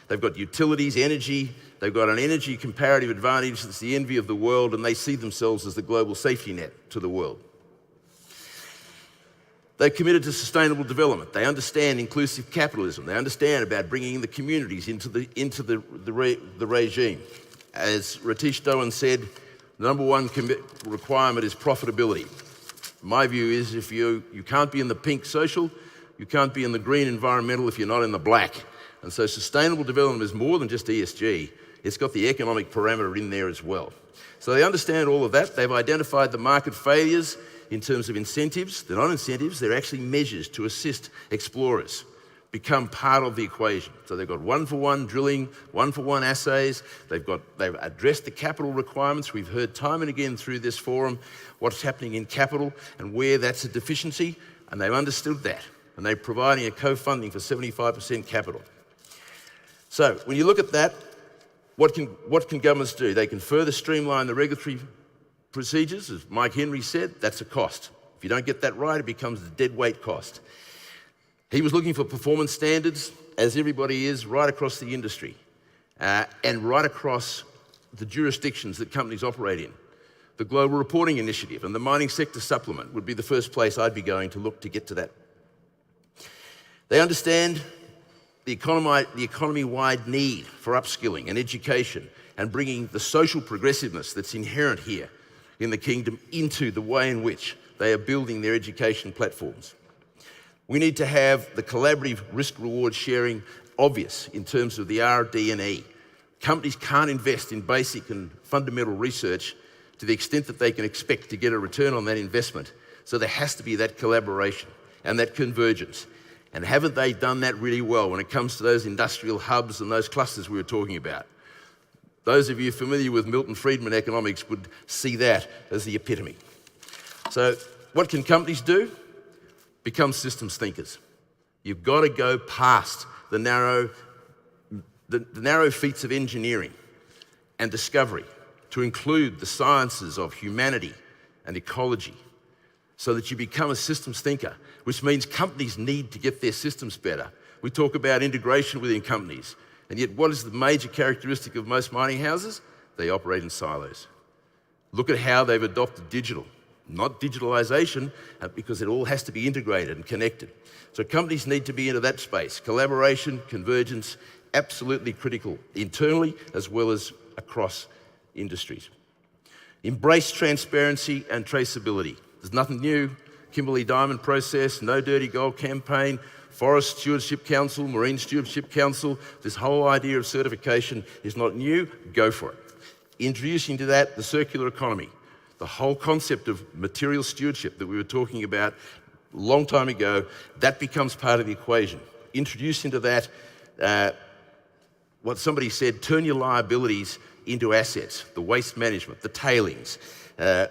They've got utilities, energy. They've got an energy comparative advantage that's the envy of the world, and they see themselves as the global safety net to the world. They're committed to sustainable development. They understand inclusive capitalism. They understand about bringing the communities into the regime. As Ratish Dhawan said, the number one requirement is profitability. My view is if you can't be in the pink social, you can't be in the green environmental if you're not in the black. And so sustainable development is more than just ESG. It's got the economic parameter in there as well. So they understand all of that. They've identified the market failures in terms of incentives. They're not incentives, they're actually measures to assist explorers become part of the equation. So they've got one-for-one drilling, one-for-one assays. They've addressed the capital requirements. We've heard time and again through this forum what's happening in capital and where that's a deficiency, and they've understood that. And they're providing a co-funding for 75% capital. So when you look at that, what can governments do? They can further streamline the regulatory procedures, as Mike Henry said, that's a cost. If you don't get that right, it becomes a dead weight cost. He was looking for performance standards, as everybody is, right across the industry and right across the jurisdictions that companies operate in. The Global Reporting Initiative and the Mining Sector Supplement would be the first place I'd be going to look to get to that. They understand the economy-wide need for upskilling and education and bringing the social progressiveness that's inherent here in the Kingdom into the way in which they are building their education platforms. We need to have the collaborative risk-reward sharing obvious in terms of the RD&E. Companies can't invest in basic and fundamental research to the extent that they can expect to get a return on that investment. So there has to be that collaboration and that convergence. And haven't they done that really well when it comes to those industrial hubs and those clusters we were talking about? Those of you familiar with Milton Friedman economics would see that as the epitome. So what can companies do? Become systems thinkers. You've got to go past the narrow feats of engineering and discovery to include the sciences of humanity and ecology so that you become a systems thinker, which means companies need to get their systems better. We talk about integration within companies, and yet what is the major characteristic of most mining houses? They operate in silos. Look at how they've adopted digital. Not digitalization, because it all has to be integrated and connected. So companies need to be into that space. Collaboration, convergence, absolutely critical internally as well as across industries. Embrace transparency and traceability. There's nothing new. Kimberley Diamond Process, No Dirty Gold campaign, Forest Stewardship Council, Marine Stewardship Council. This whole idea of certification is not new. Go for it. Introducing to that the circular economy. The whole concept of material stewardship that we were talking about a long time ago, that becomes part of the equation. Introduce into that what somebody said, turn your liabilities into assets, the waste management, the tailings, the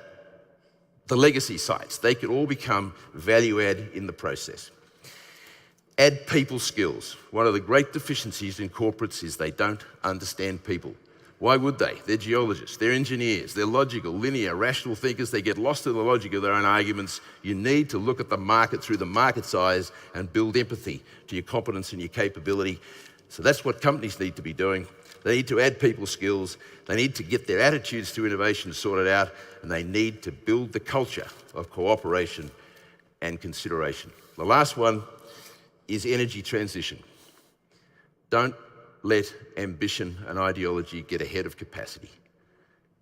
legacy sites. They could all become value add in the process. Add people skills. One of the great deficiencies in corporates is they don't understand people. Why would they? They're geologists, they're engineers, they're logical, linear, rational thinkers. They get lost in the logic of their own arguments. You need to look at the market through the market's eyes and build empathy to your competence and your capability. So that's what companies need to be doing. They need to add people skills. They need to get their attitudes to innovation sorted out, and they need to build the culture of cooperation and consideration. The last one is energy transition. Don't let ambition and ideology get ahead of capacity.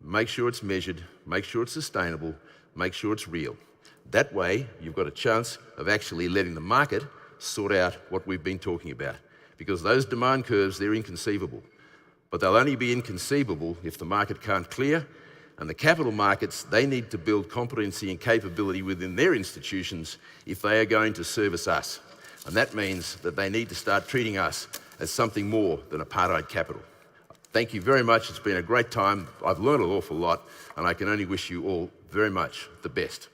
Make sure it's measured, make sure it's sustainable, make sure it's real. That way, you've got a chance of actually letting the market sort out what we've been talking about. Because those demand curves, they're inconceivable. But they'll only be inconceivable if the market can't clear, and the capital markets, they need to build competency and capability within their institutions if they are going to service us. And that means that they need to start treating us as something more than apartheid capital. Thank you very much. It's been a great time. I've learned an awful lot, and I can only wish you all very much the best.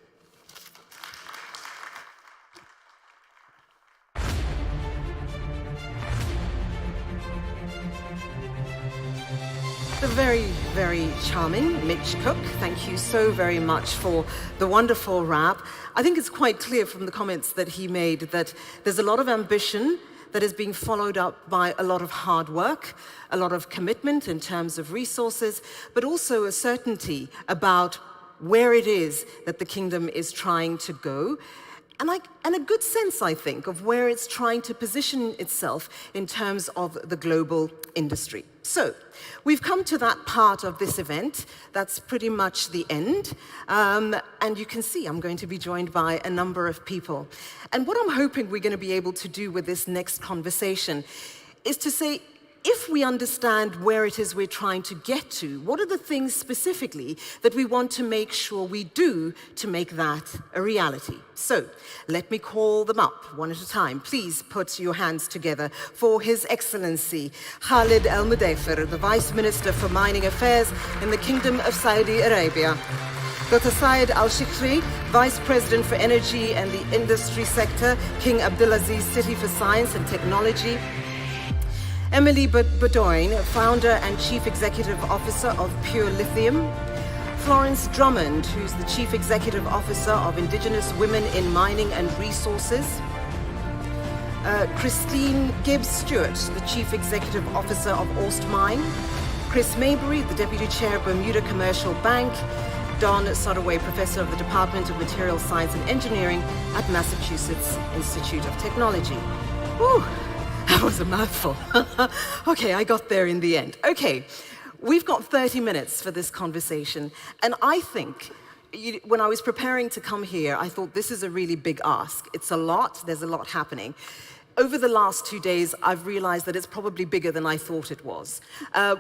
The very, very charming Mitch Cook. Thank you so very much for the wonderful rap. I think it's quite clear from the comments that he made that there's a lot of ambition that is being followed up by a lot of hard work, a lot of commitment in terms of resources, but also a certainty about where it is that the kingdom is trying to go. And a good sense, I think, of where it's trying to position itself in terms of the global industry. So, we've come to that part of this event. That's pretty much the end. And you can see I'm going to be joined by a number of people. And what I'm hoping we're going to be able to do with this next conversation is to say, if we understand where it is we're trying to get to, what are the things specifically that we want to make sure we do to make that a reality? So, let me call them up one at a time. Please put your hands together for His Excellency Khalid Al Mudafer, the Vice Minister for Mining Affairs in the Kingdom of Saudi Arabia. Dr. Syed Al Shikri, Vice President for Energy and the Industry Sector, King Abdulaziz City for Science and Technology. Emily Bedoin, Founder and Chief Executive Officer of Pure Lithium. Florence Drummond, who's the Chief Executive Officer of Indigenous Women in Mining and Resources. Christine Gibbs-Stewart, the Chief Executive Officer of Ostmine. Chris Maybury, the Deputy Chair, Bermuda Commercial Bank. Don Sodaway, Professor of the Department of Material Science and Engineering at Massachusetts Institute of Technology. Whew, that was a mouthful. Okay, I got there in the end. Okay, we've got 30 minutes for this conversation, and I think when I was preparing to come here, I thought this is a really big ask. It's a lot, there's a lot happening. Over the last 2 days, I've realized that it's probably bigger than I thought it was.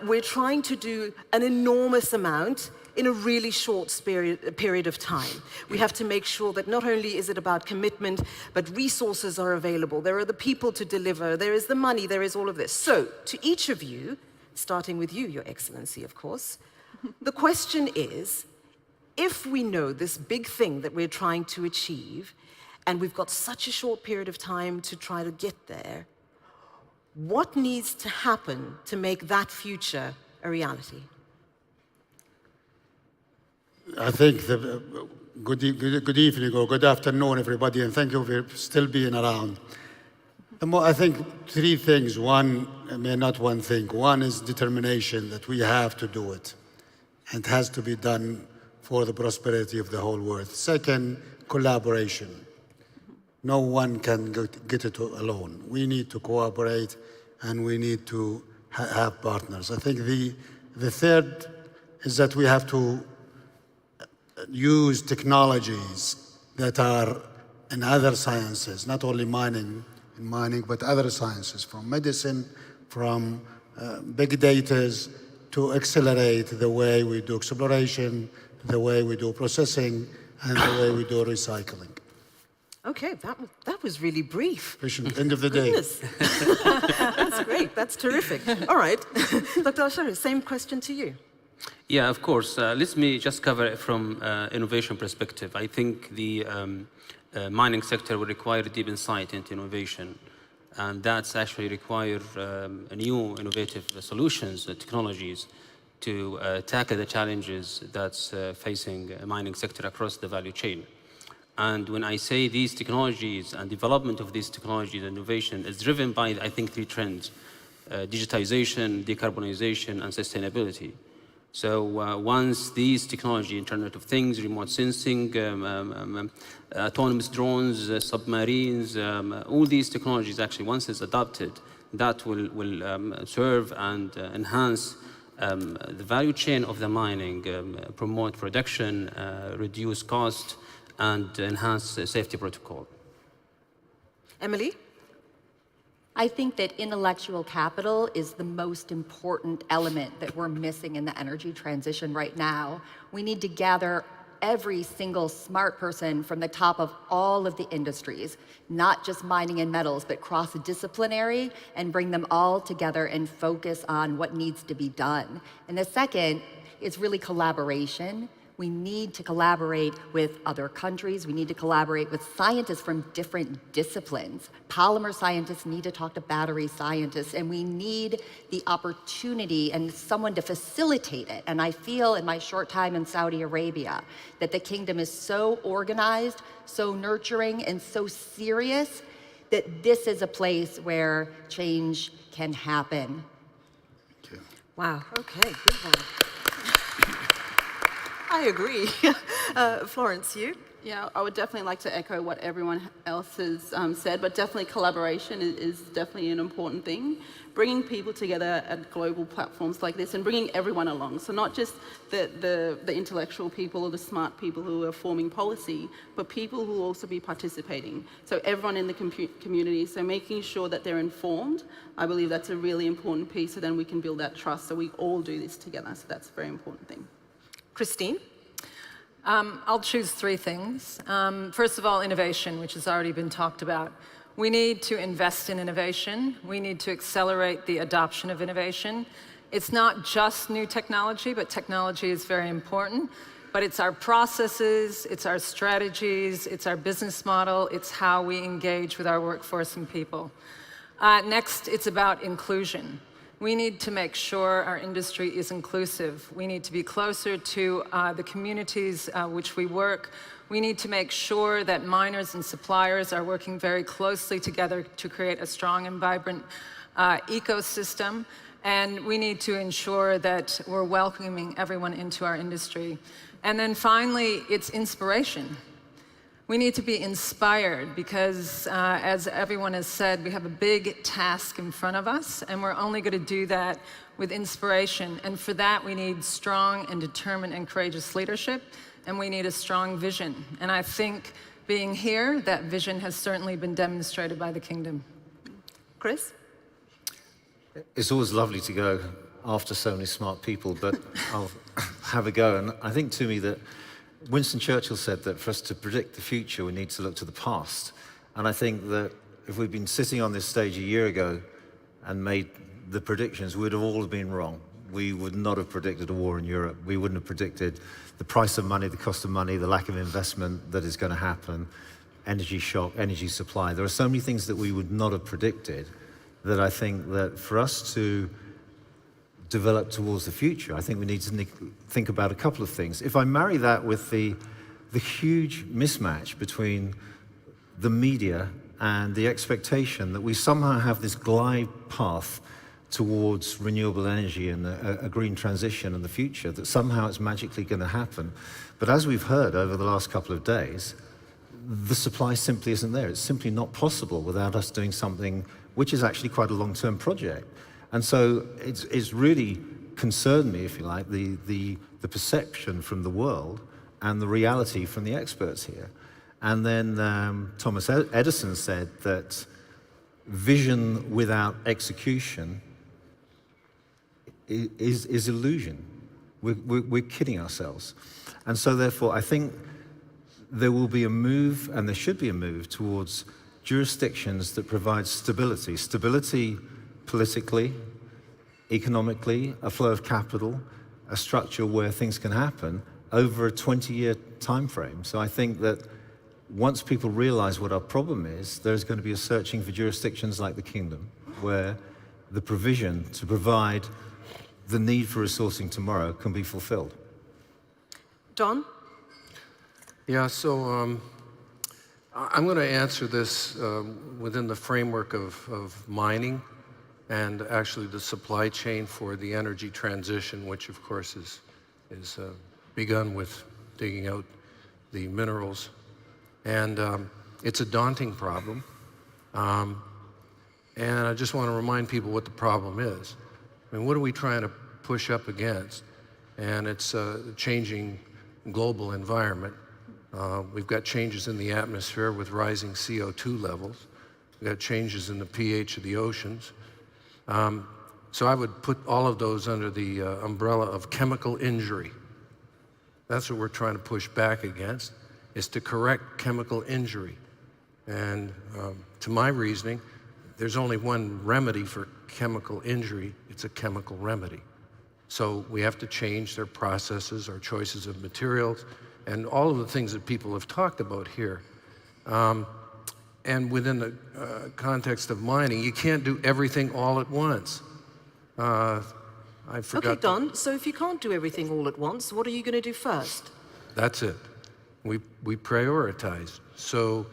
We're trying to do an enormous amount in a really short period of time. We have to make sure that not only is it about commitment, but resources are available. There are the people to deliver, there is the money, there is all of this. So, to each of you, starting with you, Your Excellency, of course, the question is, if we know this big thing that we're trying to achieve, and we've got such a short period of time to try to get there, what needs to happen to make that future a reality? I think good evening or good afternoon, everybody, and thank you for still being around. I think three things. One, not one thing. One is determination that we have to do it, and it has to be done for the prosperity of the whole world. Second, collaboration. No one can get it alone. We need to cooperate, and we need to have partners. I think the third is that we have to use technologies that are in other sciences, not only mining, but other sciences, from medicine, from big data, to accelerate the way we do exploration, the way we do processing, and the way we do recycling. Okay, that was really brief. End of the day. That's great, that's terrific. All right, Dr. Al-Shari, same question to you. Yeah, of course. Let me just cover it from innovation perspective. I think the mining sector will require deep insight into innovation, and that's actually require new innovative solutions, technologies to tackle the challenges that's facing the mining sector across the value chain. And when I say these technologies and development of these technologies, innovation is driven by, I think, three trends: digitization, decarbonization, and sustainability. So once these technology, Internet of Things, remote sensing, autonomous drones, submarines, all these technologies actually, once it's adopted, that will serve and enhance the value chain of the mining, promote production, reduce cost, and enhance safety protocol. Emily? I think that intellectual capital is the most important element that we're missing in the energy transition right now. We need to gather every single smart person from the top of all of the industries, not just mining and metals, but cross-disciplinary, and bring them all together and focus on what needs to be done. And the second is really collaboration. We need to collaborate with other countries. We need to collaborate with scientists from different disciplines. Polymer scientists need to talk to battery scientists, and we need the opportunity and someone to facilitate it. And I feel in my short time in Saudi Arabia that the kingdom is so organized, so nurturing, and so serious that this is a place where change can happen. Wow, okay, good one. I agree. Florence, you? Yeah, I would definitely like to echo what everyone else has said, but definitely collaboration is definitely an important thing. Bringing people together at global platforms like this and bringing everyone along. So not just the intellectual people or the smart people who are forming policy, but people who will also be participating. So everyone in the community, so making sure that they're informed, I believe that's a really important piece, so then we can build that trust so we all do this together. So that's a very important thing. Christine? I'll choose three things. First of all, innovation, which has already been talked about. We need to invest in innovation. We need to accelerate the adoption of innovation. It's not just new technology, but technology is very important. But it's our processes, it's our strategies, it's our business model, it's how we engage with our workforce and people. Next, it's about inclusion. We need to make sure our industry is inclusive. We need to be closer to the communities which we work. We need to make sure that miners and suppliers are working very closely together to create a strong and vibrant ecosystem. And we need to ensure that we're welcoming everyone into our industry. And then finally, it's inspiration. We need to be inspired because, as everyone has said, we have a big task in front of us, and we're only going to do that with inspiration. And for that, we need strong and determined and courageous leadership, and we need a strong vision. And I think being here, that vision has certainly been demonstrated by the Kingdom. Chris? It's always lovely to go after so many smart people, but I'll have a go. And I think to me that Winston Churchill said that for us to predict the future, we need to look to the past. And I think that if we'd been sitting on this stage a year ago and made the predictions, we'd have all been wrong. We would not have predicted a war in Europe. We wouldn't have predicted the price of money, the cost of money, the lack of investment that is going to happen, energy shock, energy supply. There are so many things that we would not have predicted that I think that for us to develop towards the future, I think we need to think about a couple of things. If I marry that with the huge mismatch between the media and the expectation that we somehow have this glide path towards renewable energy and a green transition in the future, that somehow it's magically going to happen. But as we've heard over the last couple of days, the supply simply isn't there. It's simply not possible without us doing something which is actually quite a long-term project. And so it's really concerned me, if you like, the perception from the world and the reality from the experts here. And then Thomas Edison said that vision without execution is illusion. We're kidding ourselves. And so therefore, I think there will be a move, and there should be a move, towards jurisdictions that provide stability. Stability politically, economically, a flow of capital, a structure where things can happen over a 20-year time frame. So I think that once people realize what our problem is, there's going to be a searching for jurisdictions like the Kingdom, where the provision to provide the need for resourcing tomorrow can be fulfilled. Don? Yeah, so I'm going to answer this within the framework of mining and actually the supply chain for the energy transition, which of course is begun with digging out the minerals. And it's a daunting problem. And I just want to remind people what the problem is. I mean, what are we trying to push up against? And it's a changing global environment. We've got changes in the atmosphere with rising CO2 levels. We've got changes in the pH of the oceans. So I would put all of those under the umbrella of chemical injury. That's what we're trying to push back against, is to correct chemical injury. And to my reasoning, there's only one remedy for chemical injury. It's a chemical remedy. So we have to change their processes, our choices of materials, and all of the things that people have talked about here. And within the context of mining, you can't do everything all at once. I forgot. Okay, Don, so if you can't do everything all at once, what are you going to do first? That's it. We prioritize. So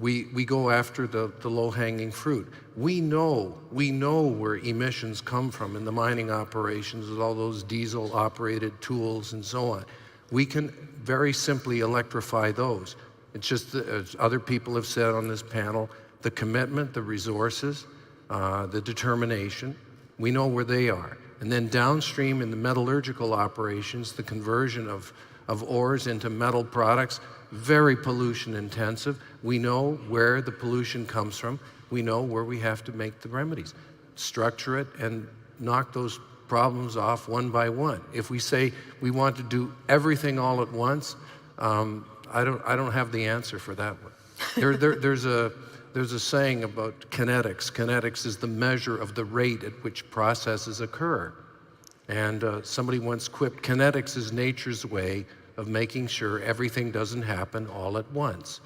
we go after the low-hanging fruit. We know where emissions come from in the mining operations with all those diesel-operated tools and so on. We can very simply electrify those. It's just, as other people have said on this panel, the commitment, the resources, the determination, we know where they are. And then downstream in the metallurgical operations, the conversion of ores into metal products, very pollution intensive. We know where the pollution comes from. We know where we have to make the remedies. Structure it and knock those problems off one by one. If we say we want to do everything all at once, I don't have the answer for that one. There's a saying about kinetics. Kinetics is the measure of the rate at which processes occur. And somebody once quipped, kinetics is nature's way of making sure everything doesn't happen all at once.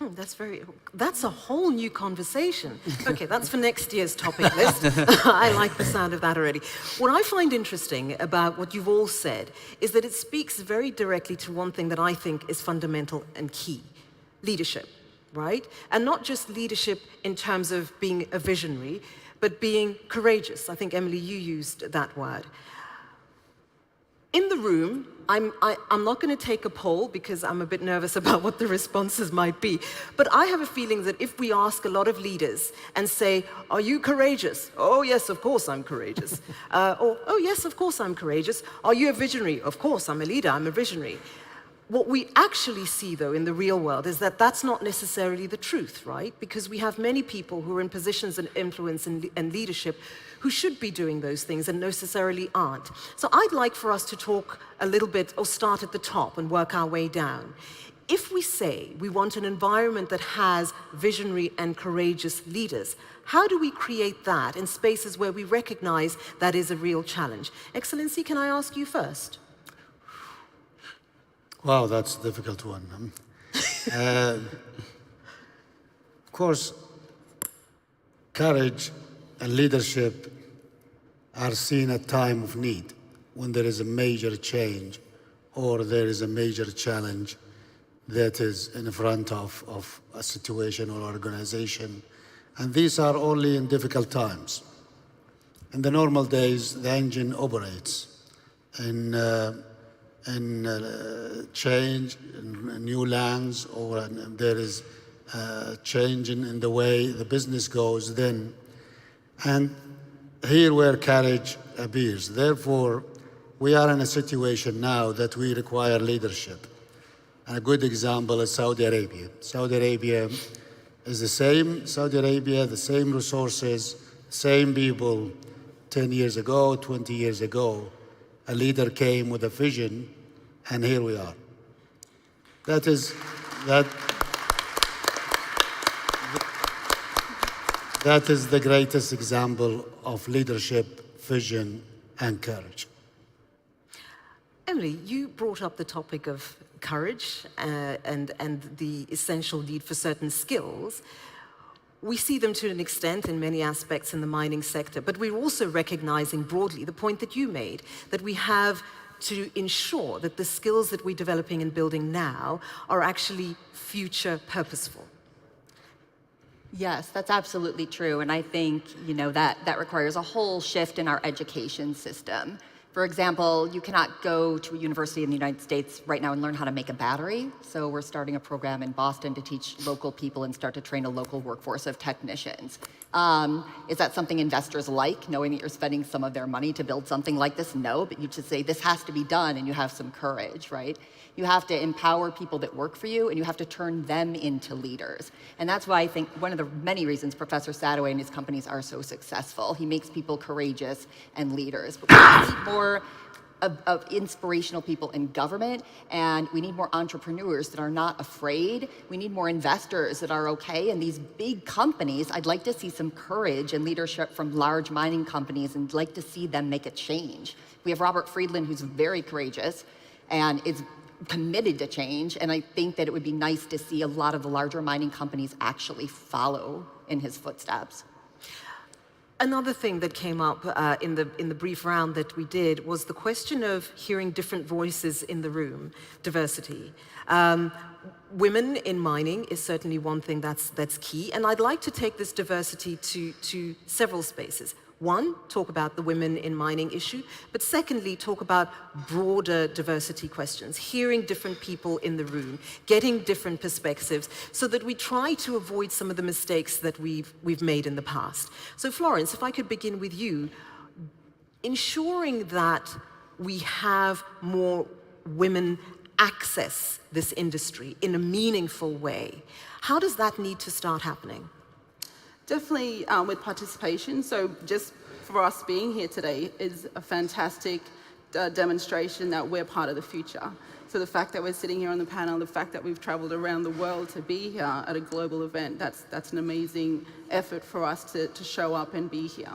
That's a whole new conversation. Okay, that's for next year's topic list. I like the sound of that already. What I find interesting about what you've all said is that it speaks very directly to one thing that I think is fundamental and key: leadership, right? And not just leadership in terms of being a visionary, but being courageous. I think, Emily, you used that word. In the room, I'm not going to take a poll because I'm a bit nervous about what the responses might be. But I have a feeling that if we ask a lot of leaders and say, are you courageous? Oh, yes, of course I'm courageous. Or, oh, yes, of course I'm courageous. Are you a visionary? Of course, I'm a leader, I'm a visionary. What we actually see, though, in the real world is that that's not necessarily the truth, right? Because we have many people who are in positions of influence and leadership who should be doing those things and necessarily aren't. So I'd like for us to talk a little bit, or start at the top and work our way down. If we say we want an environment that has visionary and courageous leaders, how do we create that in spaces where we recognize that is a real challenge? Excellency, can I ask you first? Wow, that's a difficult one. Of course, courage and leadership are seen at time of need, when there is a major change or there is a major challenge that is in front of a situation or organization. And these are only in difficult times. In the normal days, the engine operates in change, in new lands, or there is change in the way the business goes then. And here where courage appears. Therefore, we are in a situation now that we require leadership. And a good example is Saudi Arabia. Saudi Arabia is the same Saudi Arabia, the same resources, same people 10 years ago, 20 years ago. A leader came with a vision, and here we are. That is the greatest example of leadership, vision, and courage. Emily, you brought up the topic of courage and the essential need for certain skills. We see them to an extent in many aspects in the mining sector, but we're also recognizing broadly the point that you made, that we have to ensure that the skills that we're developing and building now are actually future purposeful. Yes, that's absolutely true. And I think, that requires a whole shift in our education system. For example, you cannot go to a university in the United States right now and learn how to make a battery. So we're starting a program in Boston to teach local people and start to train a local workforce of technicians. Is that something investors like, knowing that you're spending some of their money to build something like this? No, but you just say, this has to be done, and you have some courage, right? You have to empower people that work for you, and you have to turn them into leaders. And that's why I think one of the many reasons Professor Sadoway and his companies are so successful. He makes people courageous and leaders. But we need more of inspirational people in government, and we need more entrepreneurs that are not afraid. We need more investors that are okay. And these big companies, I'd like to see some courage and leadership from large mining companies, and like to see them make a change. We have Robert Friedland, who's very courageous and is committed to change, and I think that it would be nice to see a lot of the larger mining companies actually follow in his footsteps. Another thing that came up in the brief round that we did was the question of hearing different voices in the room, diversity. Women in mining is certainly one thing that's key, and I'd like to take this diversity to several spaces. One, talk about the women in mining issue, but secondly, talk about broader diversity questions, hearing different people in the room, getting different perspectives, so that we try to avoid some of the mistakes that we've made in the past. So Florence, if I could begin with you, ensuring that we have more women access this industry in a meaningful way, how does that need to start happening? Definitely with participation. So just for us being here today is a fantastic demonstration that we're part of the future. So the fact that we're sitting here on the panel, the fact that we've traveled around the world to be here at a global event, that's an amazing effort for us to show up and be here.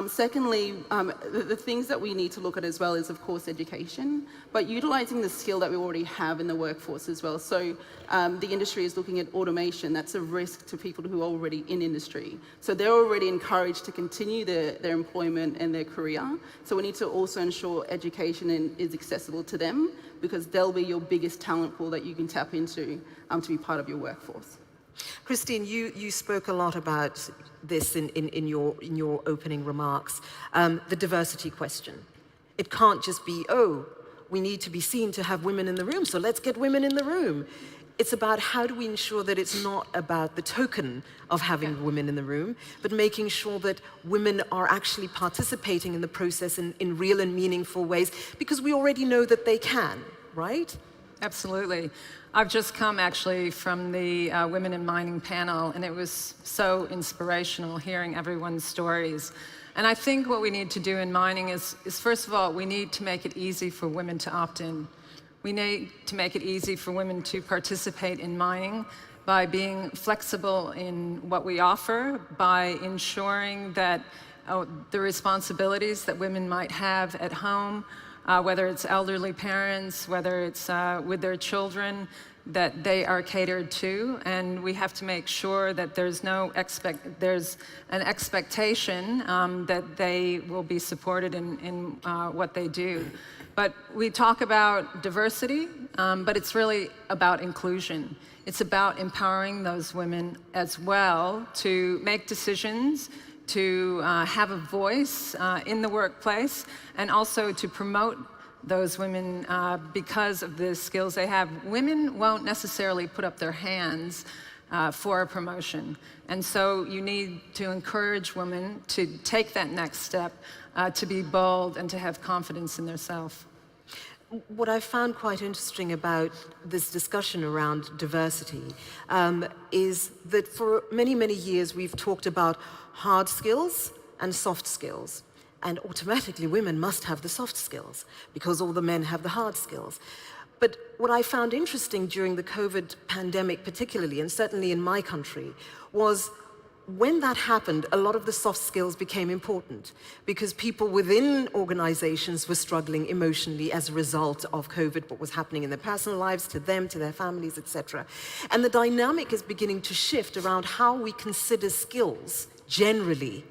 Secondly, the things that we need to look at as well is, of course, education, but utilising the skill that we already have in the workforce as well. So the industry is looking at automation. That's a risk to people who are already in industry. So they're already encouraged to continue their employment and their career. So we need to also ensure education is accessible to them, because they'll be your biggest talent pool that you can tap into to be part of your workforce. Christine, you spoke a lot about this in your opening remarks, the diversity question. It can't just be, oh, we need to be seen to have women in the room, so let's get women in the room. It's about how do we ensure that it's not about the token of having women in the room, but making sure that women are actually participating in the process in real and meaningful ways, because we already know that they can, right? Absolutely. I've just come actually from the Women in Mining panel, and it was so inspirational hearing everyone's stories. And I think what we need to do in mining is first of all, we need to make it easy for women to opt in. We need to make it easy for women to participate in mining by being flexible in what we offer, by ensuring that the responsibilities that women might have at home, whether it's elderly parents, whether it's with their children, that they are catered to, and we have to make sure that there's an expectation that they will be supported in what they do. But we talk about diversity, but it's really about inclusion. It's about empowering those women as well to make decisions, to have a voice in the workplace, and also to promote those women because of the skills they have. Women won't necessarily put up their hands for a promotion. And so you need to encourage women to take that next step, to be bold and to have confidence in themselves. What I found quite interesting about this discussion around diversity is that for many, many years we've talked about hard skills and soft skills. And automatically women must have the soft skills because all the men have the hard skills. But what I found interesting during the COVID pandemic particularly, and certainly in my country, was when that happened, a lot of the soft skills became important because people within organizations were struggling emotionally as a result of COVID, what was happening in their personal lives, to them, to their families, etc. And the dynamic is beginning to shift around how we consider skills generally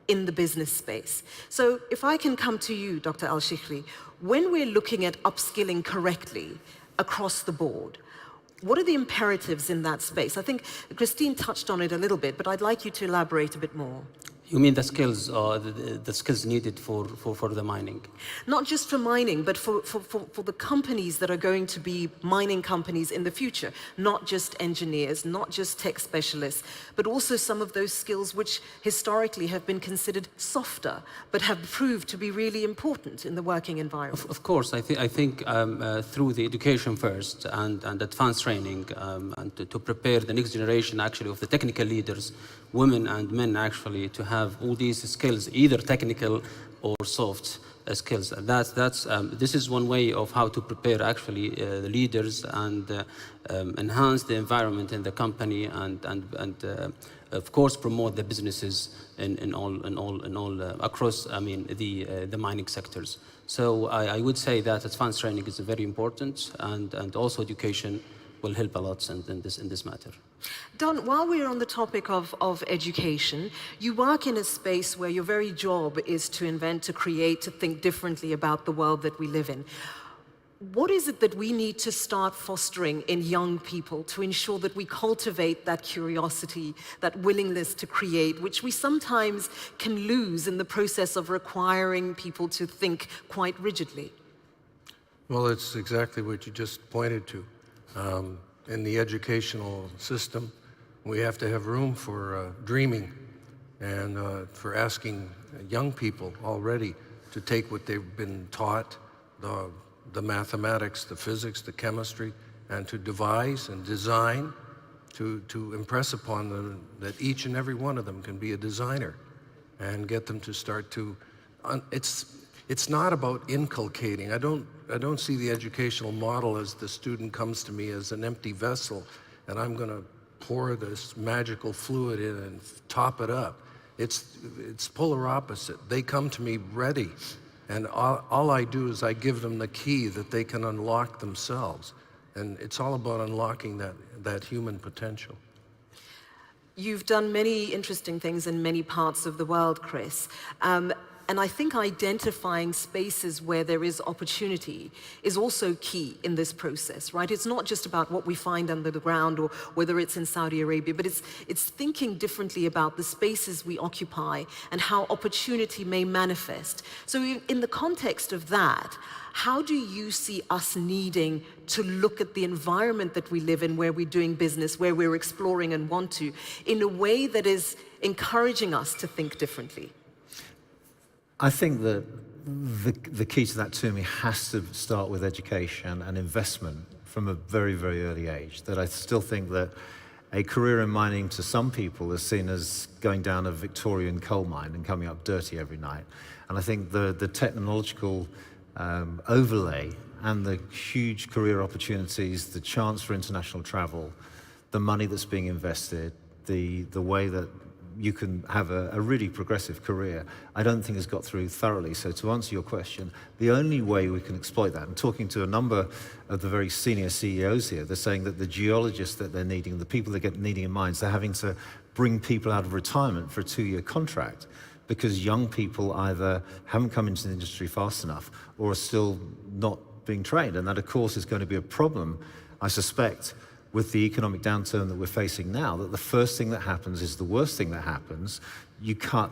in the business space. So if I can come to you, Dr. Al-Shikhri, when we're looking at upskilling correctly across the board, what are the imperatives in that space? I think Christine touched on it a little bit, but I'd like you to elaborate a bit more. You mean the skills, the skills needed for the mining? Not just for mining, but for the companies that are going to be mining companies in the future. Not just engineers, not just tech specialists, but also some of those skills which historically have been considered softer, but have proved to be really important in the working environment. Of course, I think through the education first and advanced training and to prepare the next generation actually of the technical leaders, women and men actually, to have all these skills, either technical or soft skills. This is one way of how to prepare actually the leaders and enhance the environment in the company and of course promote the businesses in all across the mining sectors. So I would say that advanced training is very important and also education will help a lot in this matter. Don, while we're on the topic of education, you work in a space where your very job is to invent, to create, to think differently about the world that we live in. What is it that we need to start fostering in young people to ensure that we cultivate that curiosity, that willingness to create, which we sometimes can lose in the process of requiring people to think quite rigidly? Well, it's exactly what you just pointed to. In the educational system, we have to have room for dreaming and for asking young people already to take what they've been taught, the mathematics, the physics, the chemistry, and to devise and design, to impress upon them that each and every one of them can be a designer and get them to start to, it's not about inculcating. I don't see the educational model as the student comes to me as an empty vessel and I'm going to pour this magical fluid in and top it up. It's polar opposite. They come to me ready, and all I do is I give them the key that they can unlock themselves. And it's all about unlocking that human potential. You've done many interesting things in many parts of the world, Chris. And I think identifying spaces where there is opportunity is also key in this process, right? It's not just about what we find under the ground or whether it's in Saudi Arabia, but it's thinking differently about the spaces we occupy and how opportunity may manifest. So in the context of that, how do you see us needing to look at the environment that we live in, where we're doing business, where we're exploring and want to, in a way that is encouraging us to think differently? I think that the key to that, to me, has to start with education and investment from a very, very early age. That I still think that a career in mining to some people is seen as going down a Victorian coal mine and coming up dirty every night. And I think the technological overlay and the huge career opportunities, the chance for international travel, the money that's being invested, the way that you can have a really progressive career, I don't think has got through thoroughly. So to answer your question, the only way we can exploit that, and talking to a number of the very senior CEOs here, they're saying that the geologists that they're needing, the people that get needing in mines, they're having to bring people out of retirement for a 2-year contract because young people either haven't come into the industry fast enough or are still not being trained. And that, of course, is going to be a problem, I suspect, with the economic downturn that we're facing now, that the first thing that happens is the worst thing that happens. You cut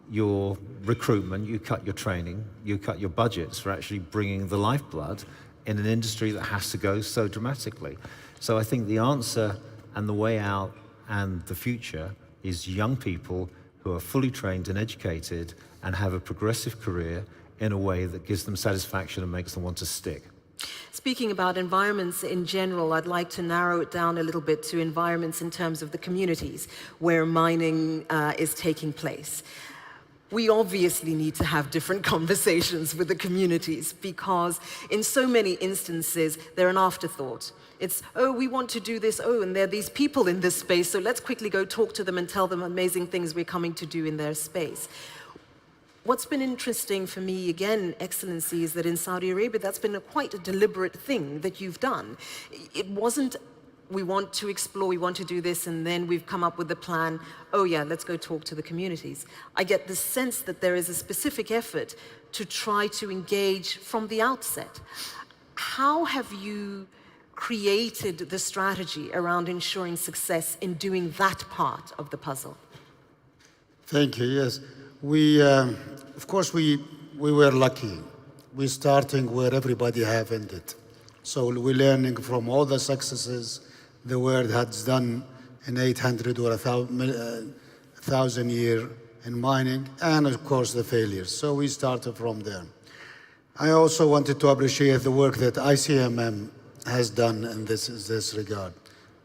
your recruitment, you cut your training, you cut your budgets for actually bringing the lifeblood in an industry that has to go so dramatically. So I think the answer and the way out and the future is young people who are fully trained and educated and have a progressive career in a way that gives them satisfaction and makes them want to stick. Speaking about environments in general, I'd like to narrow it down a little bit to environments in terms of the communities where mining is taking place. We obviously need to have different conversations with the communities because in so many instances, they're an afterthought. It's, oh, we want to do this, oh, and there are these people in this space, so let's quickly go talk to them and tell them amazing things we're coming to do in their space. What's been interesting for me, again, Excellency, is that in Saudi Arabia, that's been quite a deliberate thing that you've done. It wasn't, we want to explore, we want to do this, and then we've come up with the plan, oh yeah, let's go talk to the communities. I get the sense that there is a specific effort to try to engage from the outset. How have you created the strategy around ensuring success in doing that part of the puzzle? Thank you, yes. Of course, we were lucky. We're starting where everybody have ended. So we're learning from all the successes the world has done in 800 or 1,000 years in mining, and of course the failures. So we started from there. I also wanted to appreciate the work that ICMM has done in this regard.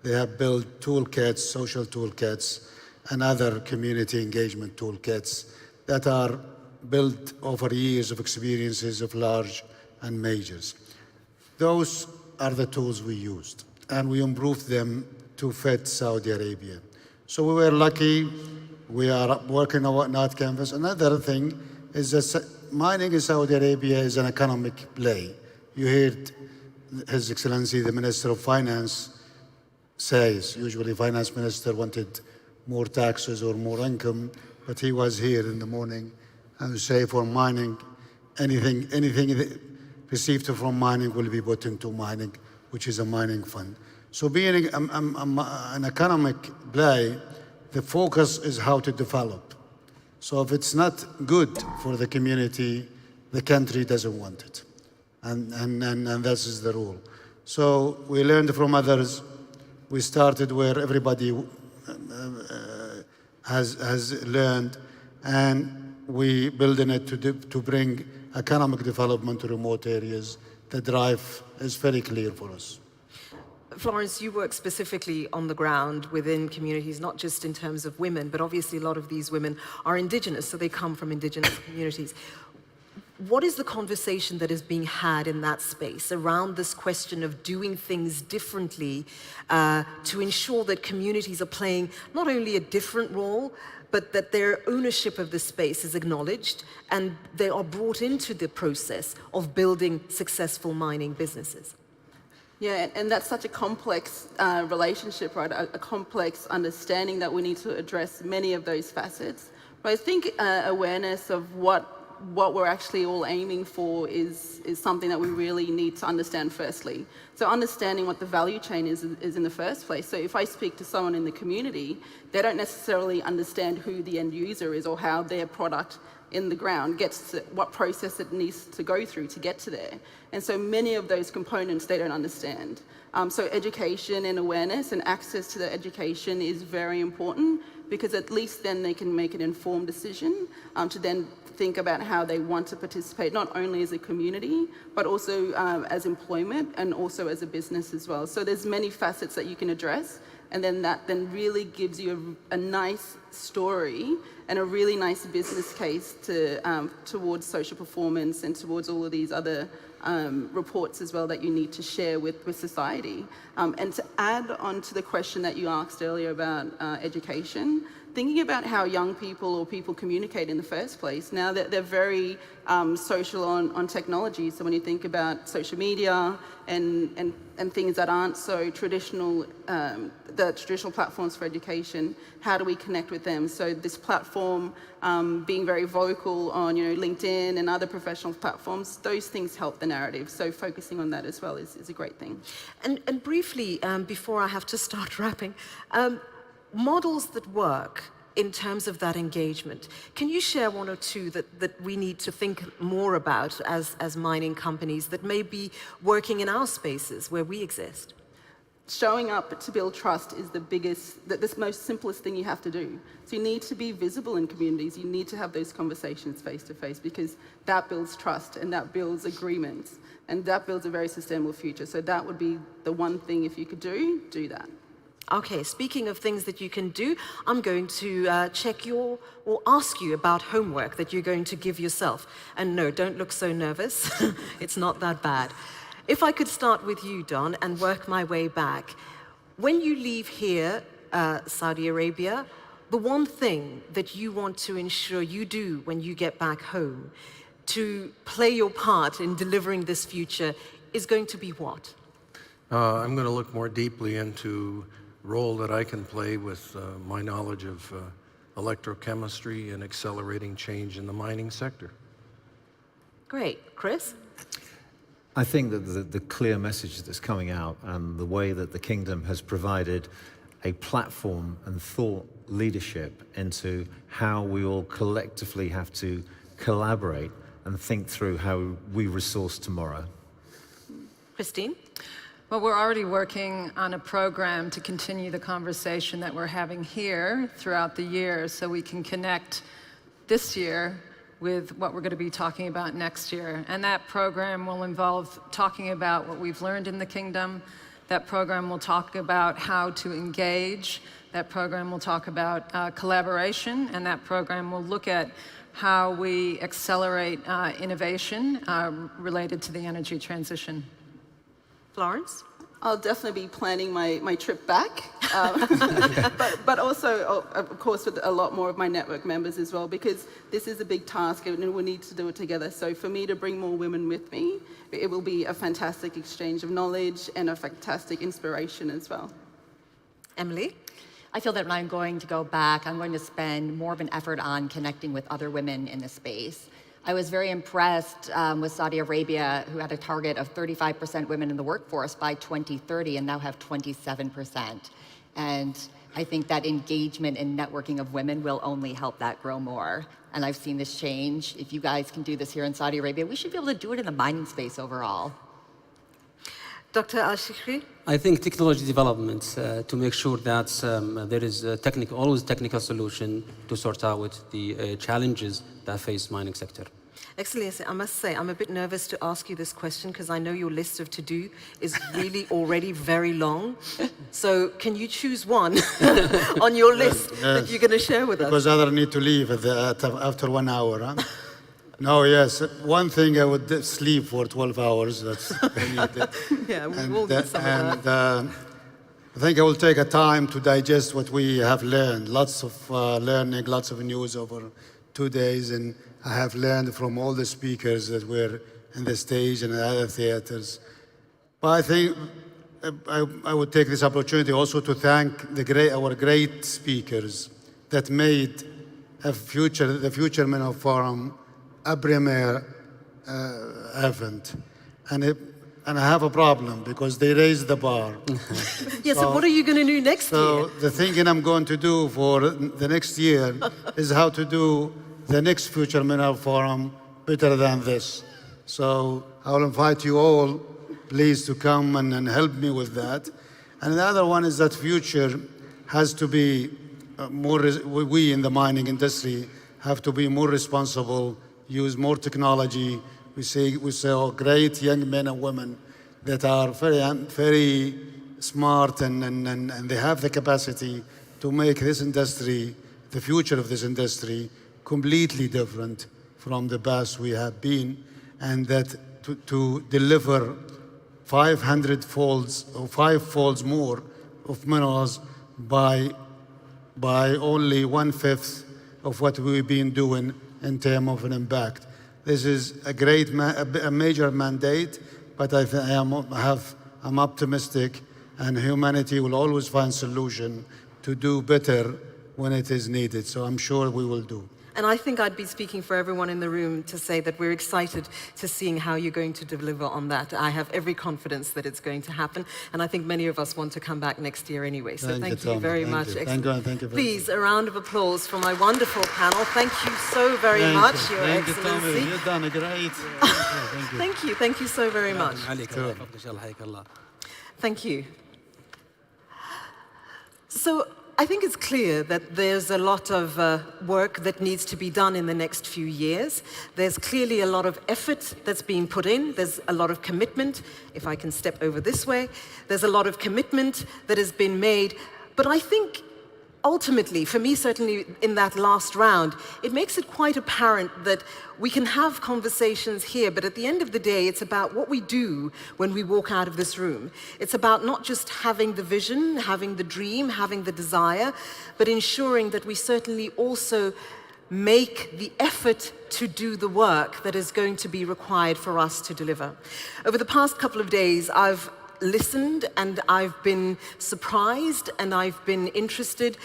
They have built toolkits, social toolkits, and other community engagement toolkits that are built over years of experiences of large and majors. Those are the tools we used, and we improved them to fit Saudi Arabia. So we were lucky. We are working on whatnot canvas. Another thing is that mining in Saudi Arabia is an economic play. You heard His Excellency, the Minister of Finance, says, usually finance minister wanted more taxes or more income, but he was here in the morning and say for mining, anything received from mining will be put into mining, which is a mining fund. So being an economic play, the focus is how to develop. So if it's not good for the community, the country doesn't want it. And this is the rule. So we learned from others. We started where everybody has learned, and we building it to bring economic development to remote areas. The drive is very clear for us. Florence, you work specifically on the ground within communities, not just in terms of women, but obviously a lot of these women are indigenous, so they come from indigenous communities. what is the conversation that is being had in that space around this question of doing things differently to ensure that communities are playing not only a different role, but that their ownership of the space is acknowledged and they are brought into the process of building successful mining businesses? Yeah, and that's such a complex relationship, right? A complex understanding that we need to address many of those facets. But I think awareness of what we're actually all aiming for is something that we really need to understand firstly. So understanding what the value chain is in the first place. So if I speak to someone in the community, they don't necessarily understand who the end user is or how their product in the ground gets to what process it needs to go through to get to there. And so many of those components they don't understand. So education and awareness and access to the education is very important, because at least then they can make an informed decision to then think about how they want to participate, not only as a community, but also as employment and also as a business as well. So there's many facets that you can address, and then that then really gives you a nice story and a really nice business case to, towards social performance and towards all of these other reports as well that you need to share with society. And to add on to the question that you asked earlier about education, thinking about how young people or people communicate in the first place. Now that they're very social on technology, so when you think about social media and things that aren't so traditional, the traditional platforms for education, how do we connect with them? So this platform being very vocal on LinkedIn and other professional platforms, those things help the narrative. So focusing on that as well is a great thing. And briefly, before I have to start wrapping, models that work in terms of that engagement. Can you share one or two that we need to think more about as mining companies that may be working in our spaces where we exist? Showing up to build trust is the most simplest thing you have to do. So you need to be visible in communities. You need to have those conversations face to face, because that builds trust and that builds agreements and that builds a very sustainable future. So that would be the one thing, if you could do that. Okay, speaking of things that you can do, I'm going to check or ask you about homework that you're going to give yourself. And no, don't look so nervous. It's not that bad. If I could start with you, Don, and work my way back. When you leave here, Saudi Arabia, the one thing that you want to ensure you do when you get back home to play your part in delivering this future is going to be what? I'm going to look more deeply into role that I can play with my knowledge of electrochemistry and accelerating change in the mining sector. Great. Chris? I think that the clear message that's coming out and the way that the Kingdom has provided a platform and thought leadership into how we all collectively have to collaborate and think through how we resource tomorrow. Christine? Well, we're already working on a program to continue the conversation that we're having here throughout the year, so we can connect this year with what we're going to be talking about next year. And that program will involve talking about what we've learned in the Kingdom. That program will talk about how to engage. That program will talk about collaboration. And that program will look at how we accelerate innovation related to the energy transition. Florence? I'll definitely be planning my trip back, but also, of course, with a lot more of my network members as well, because this is a big task and we need to do it together. So for me to bring more women with me, it will be a fantastic exchange of knowledge and a fantastic inspiration as well. Emily? I feel that when I'm going to go back, I'm going to spend more of an effort on connecting with other women in the space. I was very impressed with Saudi Arabia, who had a target of 35% women in the workforce by 2030 and now have 27%. And I think that engagement and networking of women will only help that grow more. And I've seen this change. If you guys can do this here in Saudi Arabia, we should be able to do it in the mining space overall. Dr. Al-Shikhri? I think technology development to make sure that there is always technical solution to sort out the challenges that face mining sector. Excellency, I must say, I'm a bit nervous to ask you this question because I know your list of to-do is really already very long. So can you choose one on your list that you're going to share with us? Because others need to leave after 1 hour. Huh? No, yes. One thing I would sleep for 12 hours. That's yeah, we will do some of that. I think I will take a time to digest what we have learned. Lots of learning, lots of news over 2 days, and I have learned from all the speakers that were in the stage and other theaters. But I think I would take this opportunity also to thank our great speakers that made the Future Men of Forum a premier event. And I have a problem because they raised the bar. Yeah, so what are you going to do next year? So the thinking I'm going to do for the next year is how to do the next Future Men Forum better than this. So I will invite you all, please, to come and help me with that. And the other one is that future has to be we in the mining industry have to be more responsible, use more technology. We saw great young men and women that are very smart and they have the capacity to make this industry, the future of this industry, completely different from the past we have been, and that to deliver 500 folds or 5 folds more of minerals by only 1/5 of what we've been doing in terms of an impact. This is a major mandate, but I'm optimistic, and humanity will always find solution to do better when it is needed. So I'm sure we will do. And I think I'd be speaking for everyone in the room to say that we're excited to seeing how you're going to deliver on that. I have every confidence that it's going to happen, and I think many of us want to come back next year anyway. So thank you very much. Thank you. Thank you. Please, a round of applause for my wonderful panel. Thank you so very much, Your Excellency. You've done a great. Thank you. Thank you so very much. Thank you. So I think it's clear that there's a lot of work that needs to be done in the next few years. There's clearly a lot of effort that's being put in. There's a lot of commitment. If I can step over this way, there's a lot of commitment that has been made. But I think ultimately, for me, certainly in that last round, it makes it quite apparent that we can have conversations here, but at the end of the day, it's about what we do when we walk out of this room. It's about not just having the vision, having the dream, having the desire, but ensuring that we certainly also make the effort to do the work that is going to be required for us to deliver. Over the past couple of days, I've listened and I've been surprised and I've been interested.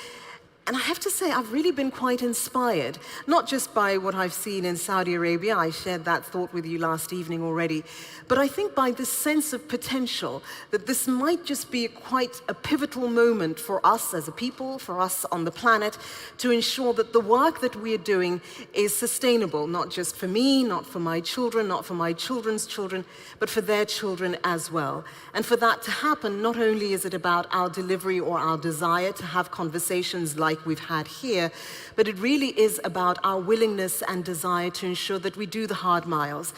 And I have to say, I've really been quite inspired, not just by what I've seen in Saudi Arabia, I shared that thought with you last evening already, but I think by this sense of potential, that this might just be quite a pivotal moment for us as a people, for us on the planet, to ensure that the work that we are doing is sustainable, not just for me, not for my children, not for my children's children, but for their children as well. And for that to happen, not only is it about our delivery or our desire to have conversations like we've had here, but it really is about our willingness and desire to ensure that we do the hard miles.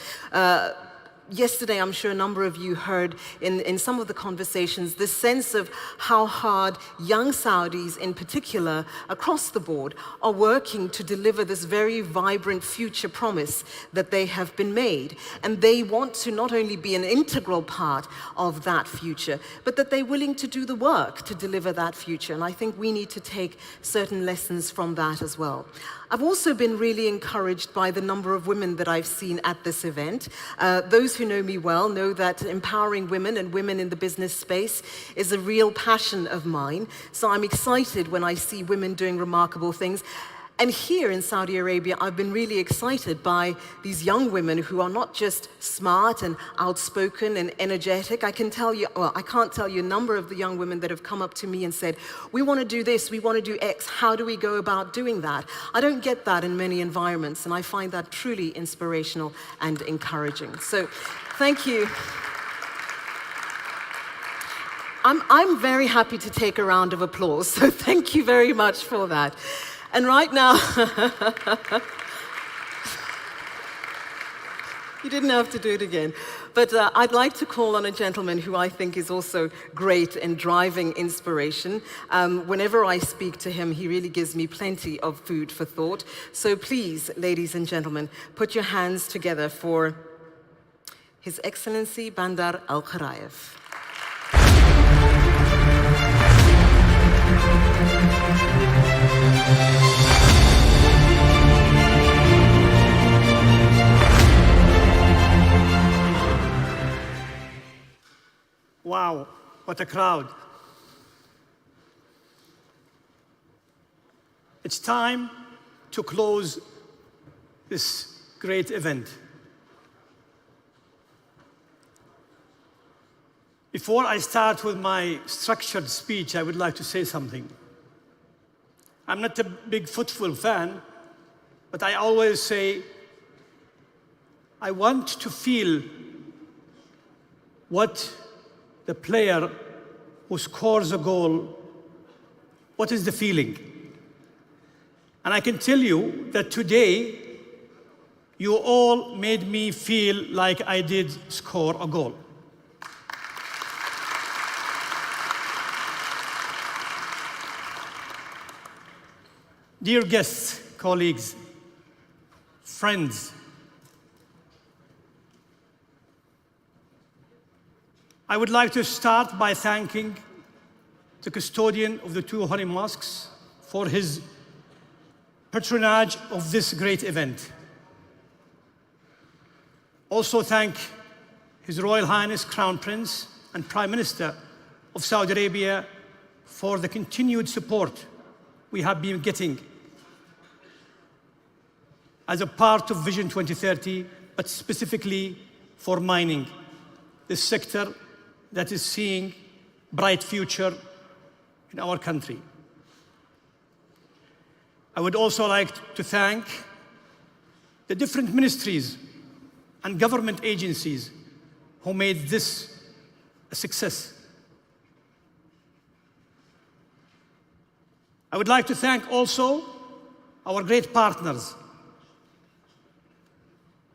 Yesterday, I'm sure a number of you heard in some of the conversations this sense of how hard young Saudis in particular across the board are working to deliver this very vibrant future promise that they have been made. And they want to not only be an integral part of that future, but that they're willing to do the work to deliver that future. And I think we need to take certain lessons from that as well. I've also been really encouraged by the number of women that I've seen at this event. Those who know me well know that empowering women and women in the business space is a real passion of mine. So I'm excited when I see women doing remarkable things. And here in Saudi Arabia, I've been really excited by these young women who are not just smart and outspoken and energetic. I can tell you, well, I can't tell you a number of the young women that have come up to me and said, we want to do this, we want to do X, how do we go about doing that? I don't get that in many environments, and I find that truly inspirational and encouraging. So, thank you. I'm very happy to take a round of applause, so thank you very much for that. And right now, you didn't have to do it again. But I'd like to call on a gentleman who I think is also great in driving inspiration. Whenever I speak to him, he really gives me plenty of food for thought. So please, ladies and gentlemen, put your hands together for His Excellency Bandar Al-Kharaif. Wow, what a crowd. It's time to close this great event. Before I start with my structured speech, I would like to say something. I'm not a big football fan, but I always say, I want to feel what the player who scores a goal, what is the feeling? And I can tell you that today, you all made me feel like I did score a goal. Dear guests, colleagues, friends, I would like to start by thanking the custodian of the two holy mosques for his patronage of this great event. Also thank His Royal Highness Crown Prince and Prime Minister of Saudi Arabia for the continued support we have been getting as a part of Vision 2030, but specifically for mining, this sector that is seeing bright future in our country. I would also like to thank the different ministries and government agencies who made this a success. I would like to thank also our great partners,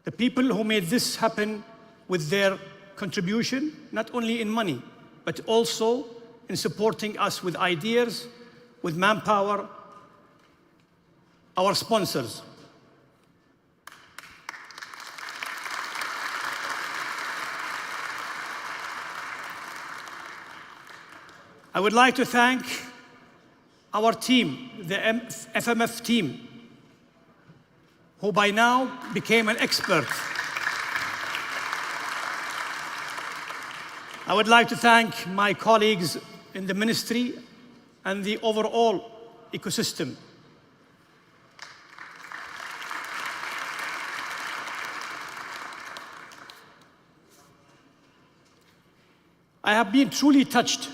the people who made this happen with their contribution, not only in money, but also in supporting us with ideas, with manpower, our sponsors. I would like to thank our team, the FMF team, who by now became an expert. I would like to thank my colleagues in the ministry and the overall ecosystem. I have been truly touched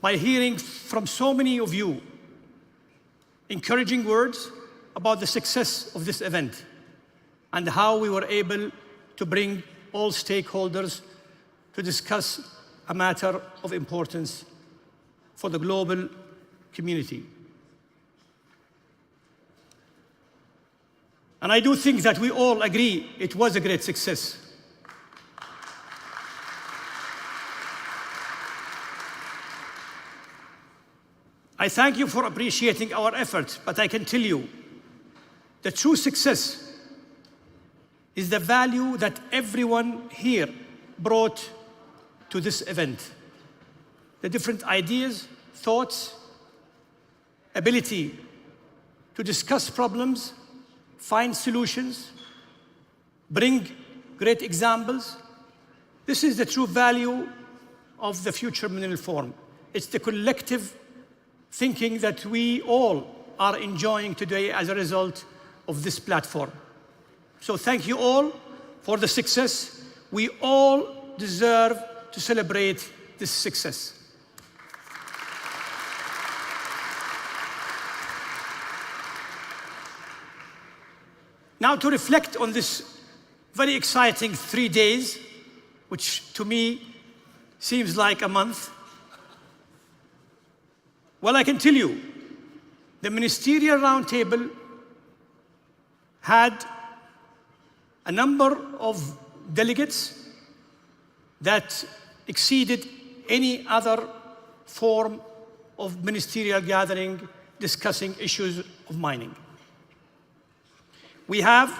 by hearing from so many of you encouraging words about the success of this event and how we were able to bring all stakeholders to discuss a matter of importance for the global community. And I do think that we all agree it was a great success. I thank you for appreciating our effort, but I can tell you the true success is the value that everyone here brought to this event. The different ideas, thoughts, ability to discuss problems, find solutions, bring great examples. This is the true value of the Future Mineral Forum. It's the collective thinking that we all are enjoying today as a result of this platform. So thank you all for the success. We all deserve to celebrate this success. Now to reflect on this very exciting 3 days, which to me seems like a month. Well, I can tell you, the Ministerial Roundtable had a number of delegates that exceeded any other form of ministerial gathering discussing issues of mining. We have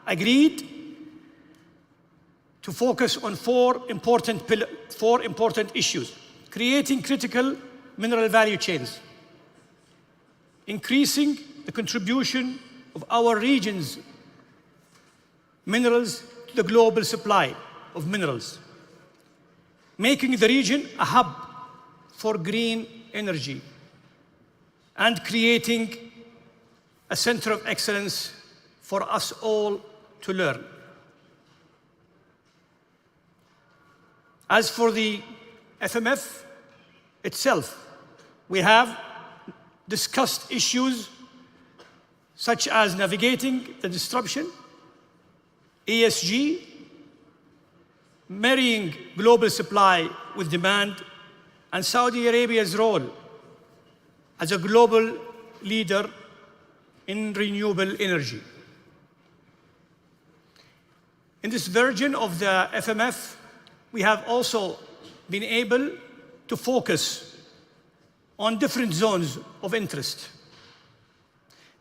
agreed to focus on four important issues: creating critical mineral value chains, increasing the contribution of our region's minerals to the global supply of minerals, making the region a hub for green energy, and creating a center of excellence for us all to learn. As for the FMF itself, we have discussed issues such as navigating the disruption, ESG, marrying global supply with demand, and Saudi Arabia's role as a global leader in renewable energy. In this version of the FMF, we have also been able to focus on different zones of interest.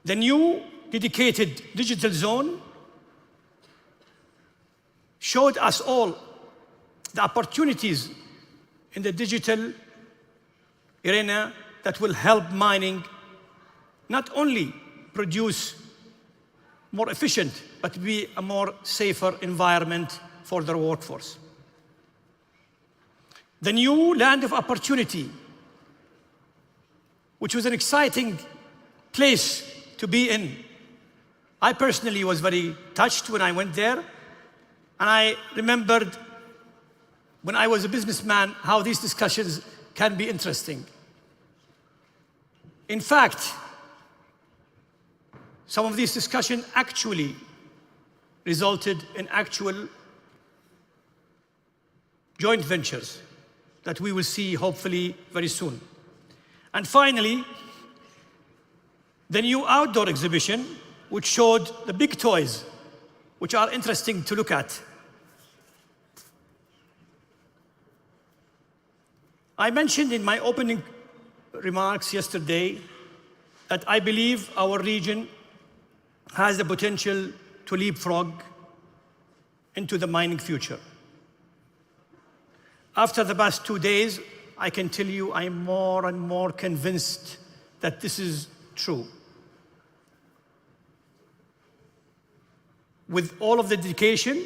The new dedicated digital zone showed us all the opportunities in the digital arena that will help mining not only produce more efficient, but be a more safer environment for their workforce. The new land of opportunity, which was an exciting place to be in. I personally was very touched when I went there, and I remembered when I was a businessman how these discussions can be interesting. In fact, some of these discussions actually resulted in actual joint ventures that we will see hopefully very soon. And finally, the new outdoor exhibition, which showed the big toys, which are interesting to look at. I mentioned in my opening remarks yesterday that I believe our region has the potential to leapfrog into the mining future. After the past 2 days, I can tell you I'm more and more convinced that this is true. With all of the dedication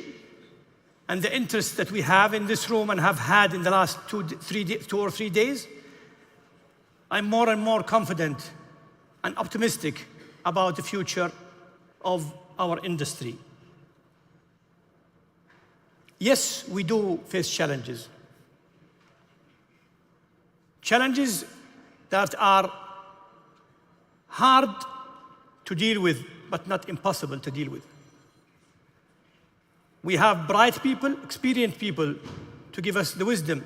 and the interest that we have in this room and have had in the last 2 or 3 days, I'm more and more confident and optimistic about the future of our industry. Yes, we do face challenges. Challenges that are hard to deal with, but not impossible to deal with. We have bright people, experienced people to give us the wisdom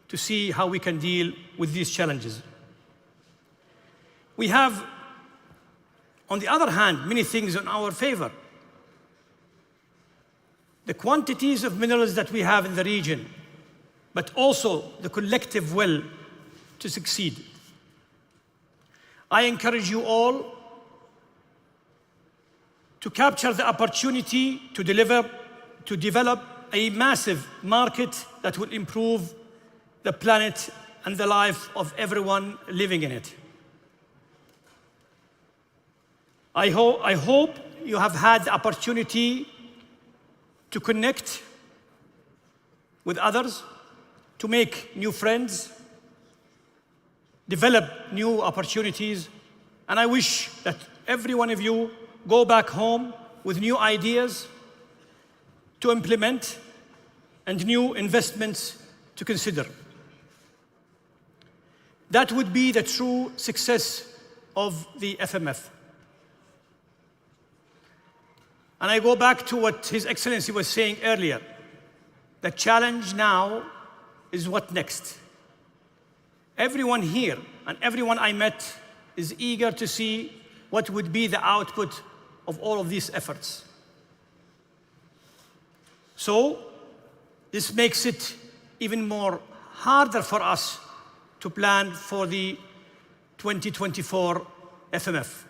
to see how we can deal with these challenges. We have, on the other hand, many things in our favor. The quantities of minerals that we have in the region, but also the collective will to succeed. I encourage you all to capture the opportunity to develop a massive market that will improve the planet and the life of everyone living in it. I hope you have had the opportunity to connect with others, to make new friends, develop new opportunities, and I wish that every one of you go back home with new ideas to implement and new investments to consider. That would be the true success of the FMF. And I go back to what His Excellency was saying earlier. The challenge now is what next? Everyone here and everyone I met is eager to see what would be the output of all of these efforts. So this makes it even more harder for us to plan for the 2024 FMF.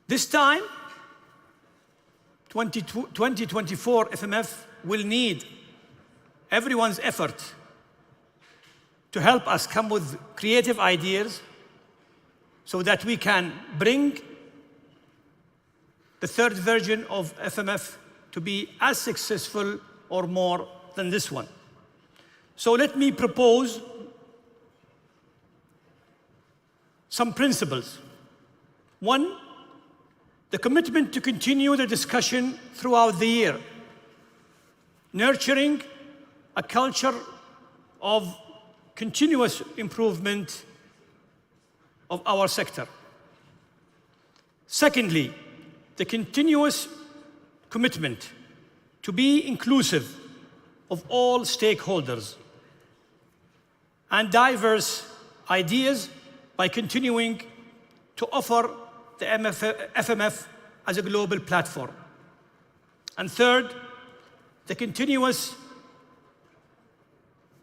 This time, 2024 FMF will need everyone's effort to help us come with creative ideas so that we can bring the third version of FMF to be as successful or more than this one. So let me propose some principles. One, the commitment to continue the discussion throughout the year, nurturing a culture of continuous improvement of our sector. Secondly, the continuous commitment to be inclusive of all stakeholders and diverse ideas by continuing to offer the FMF as a global platform. And third, the continuous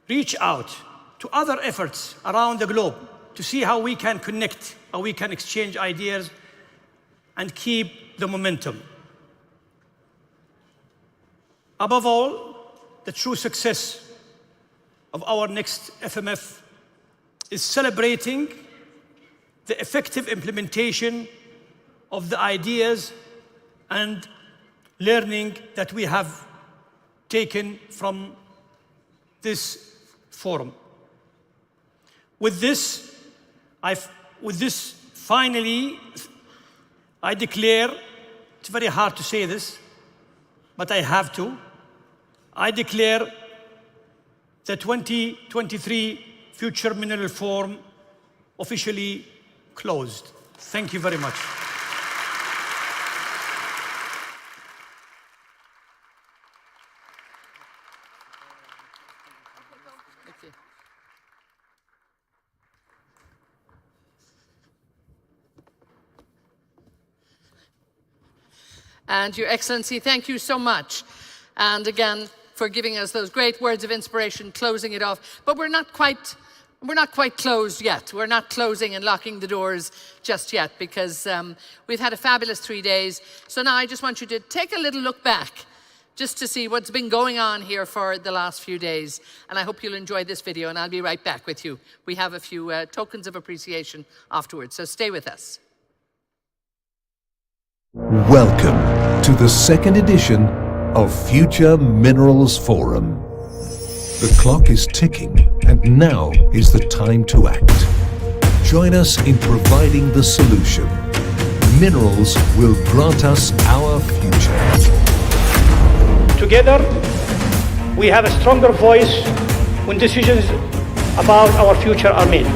reach out to other efforts around the globe to see how we can connect, how we can exchange ideas and keep the momentum. Above all, the true success of our next FMF is celebrating the effective implementation of the ideas and learning that we have taken from this forum. With this, finally, I declare, it's very hard to say this, but I have to, I declare the 2023 Future Mineral Forum officially closed. Thank you very much. And Your Excellency, thank you so much. And again, for giving us those great words of inspiration, closing it off. But we're not quite closed yet. We're not closing and locking the doors just yet, because we've had a fabulous 3 days. So now I just want you to take a little look back just to see what's been going on here for the last few days. And I hope you'll enjoy this video, and I'll be right back with you. We have a few tokens of appreciation afterwards, so stay with us. Welcome to the second edition of Future Minerals Forum. The clock is ticking, and now is the time to act. Join us in providing the solution. Minerals will grant us our future. Together, we have a stronger voice when decisions about our future are made.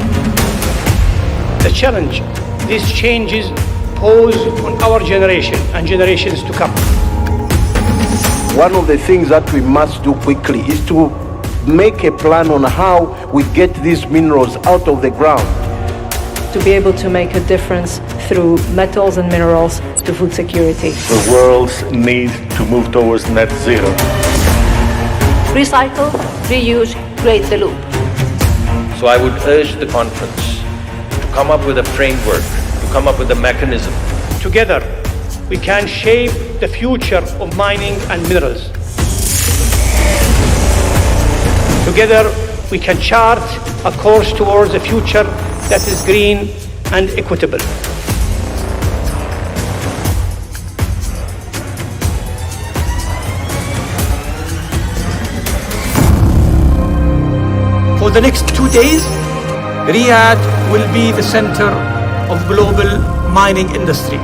The challenge these changes pose on our generation and generations to come. One of the things that we must do quickly is to make a plan on how we get these minerals out of the ground. To be able to make a difference through metals and minerals to food security. The world's need to move towards net zero. Recycle, reuse, create the loop. So I would urge the conference to come up with a framework, to come up with a mechanism. Together, we can shape the future of mining and minerals. Together, we can chart a course towards a future that is green and equitable. For the next 2 days, Riyadh will be the center of global mining industry.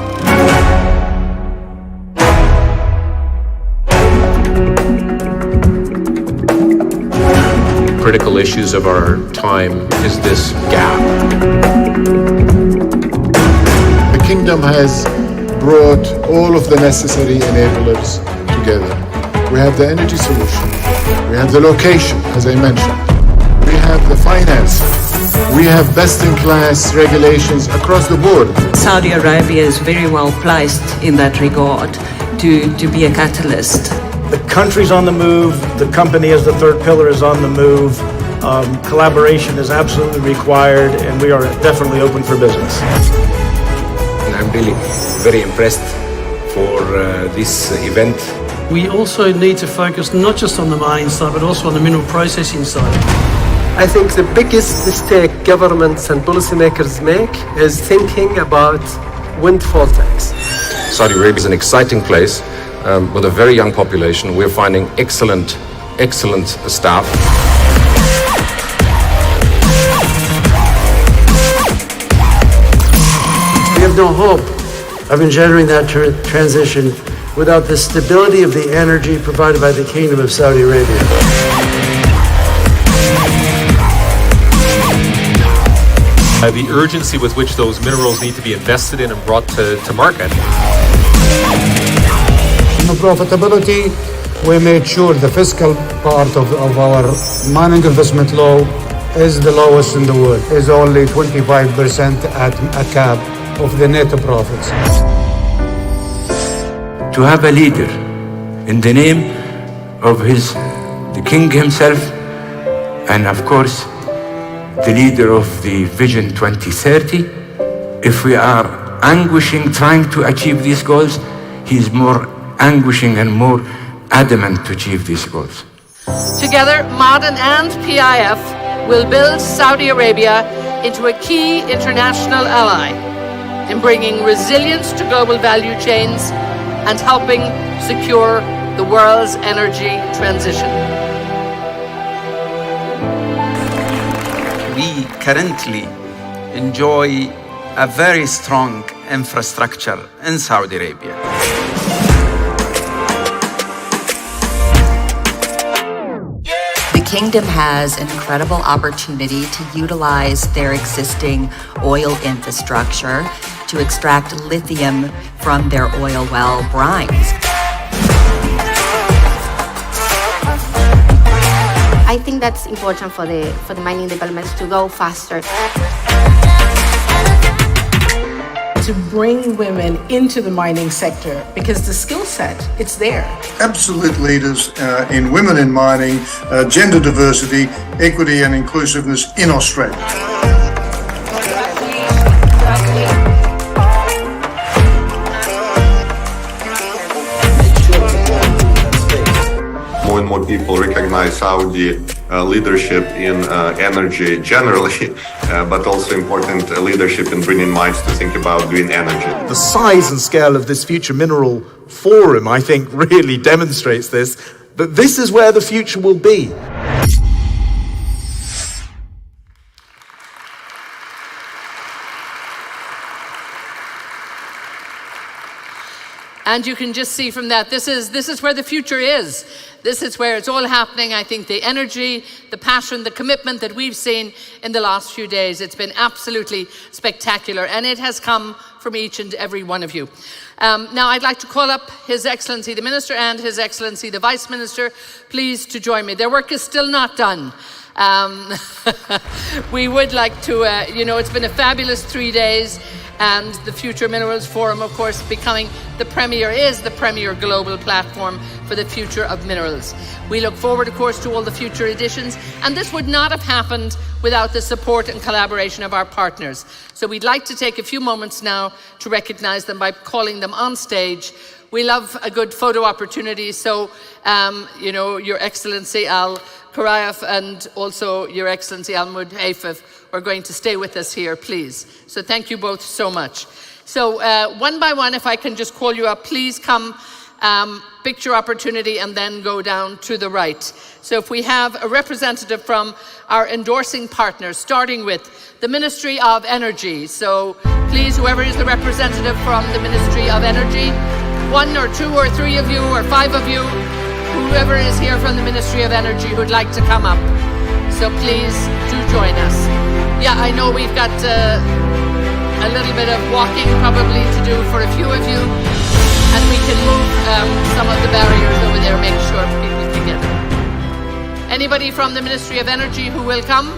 Critical issues of our time is this gap. The kingdom has brought all of the necessary enablers together. We have the energy solution, we have the location, as I mentioned, we have the finance, we have best-in-class regulations across the board. Saudi Arabia is very well placed in that regard to be a catalyst. The country's on the move, the company as the third pillar is on the move. Collaboration is absolutely required, and we are definitely open for business. And I'm really very impressed for this event. We also need to focus not just on the mining side, but also on the mineral processing side. I think the biggest mistake governments and policymakers make is thinking about windfall tax. Saudi Arabia is an exciting place with a very young population. We're finding excellent staff. We have no hope of engendering that transition without the stability of the energy provided by the Kingdom of Saudi Arabia. The urgency with which those minerals need to be invested in and brought to market. On profitability, we made sure the fiscal part of our mining investment law is the lowest in the world. Is only 25% at a cap of the net profits. To have a leader in the name of the king himself, and of course the leader of the Vision 2030. If we are anguishing trying to achieve these goals, he is more anguishing and more adamant to achieve these goals. Together, Ma'aden and PIF will build Saudi Arabia into a key international ally in bringing resilience to global value chains and helping secure the world's energy transition. We currently enjoy a very strong infrastructure in Saudi Arabia. The kingdom has an incredible opportunity to utilize their existing oil infrastructure to extract lithium from their oil well brines. I think that's important for the mining developments to go faster. To bring women into the mining sector, because the skill set, it's there. Absolute leaders in women in mining, gender diversity, equity and inclusiveness in Australia. More and more people recognize Saudi leadership in energy generally, but also important leadership in bringing minds to think about green energy. The size and scale of this Future Mineral Forum, I think, really demonstrates this, that this is where the future will be. And you can just see from that, this is where the future is. This is where it's all happening. I think the energy, the passion, the commitment that we've seen in the last few days, it's been absolutely spectacular. And it has come from each and every one of you. Now I'd like to call up His Excellency the Minister and His Excellency the Vice Minister, please to join me. Their work is still not done. We would like to, it's been a fabulous 3 days. And the Future Minerals Forum, of course, becoming the premier global platform for the future of minerals. We look forward, of course, to all the future editions, and this would not have happened without the support and collaboration of our partners. So we'd like to take a few moments now to recognize them by calling them on stage. We love a good photo opportunity, so, Your Excellency Al Karayev and also Your Excellency Al Mudhaifif are going to stay with us here, please. So thank you both so much. So one by one, if I can just call you up, please come, picture opportunity, and then go down to the right. So if we have a representative from our endorsing partners, starting with the Ministry of Energy. So please, whoever is the representative from the Ministry of Energy, 1 or 2 or 3 of you or 5 of you, whoever is here from the Ministry of Energy who'd like to come up. So please do join us. Yeah, I know we've got a little bit of walking probably to do for a few of you, and we can move some of the barriers over there, make sure people can get them. Anybody from the Ministry of Energy who will come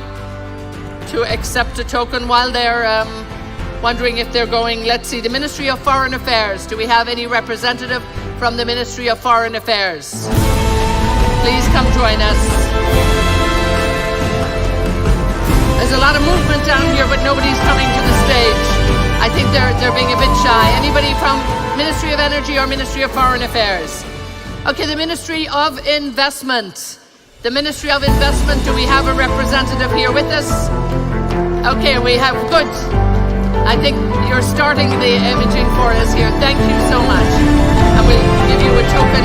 to accept a token while they're wondering if they're going? Let's see, the Ministry of Foreign Affairs. Do we have any representative from the Ministry of Foreign Affairs. Please come join us. There's a lot of movement down here, but nobody's coming to the stage. I think they're being a bit shy. Anybody from Ministry of Energy or Ministry of Foreign Affairs? Okay, the Ministry of Investment. The Ministry of Investment, do we have a representative here with us? Okay, we have, good. I think you're starting the imaging for us here. Thank you so much. And we'll give you a token.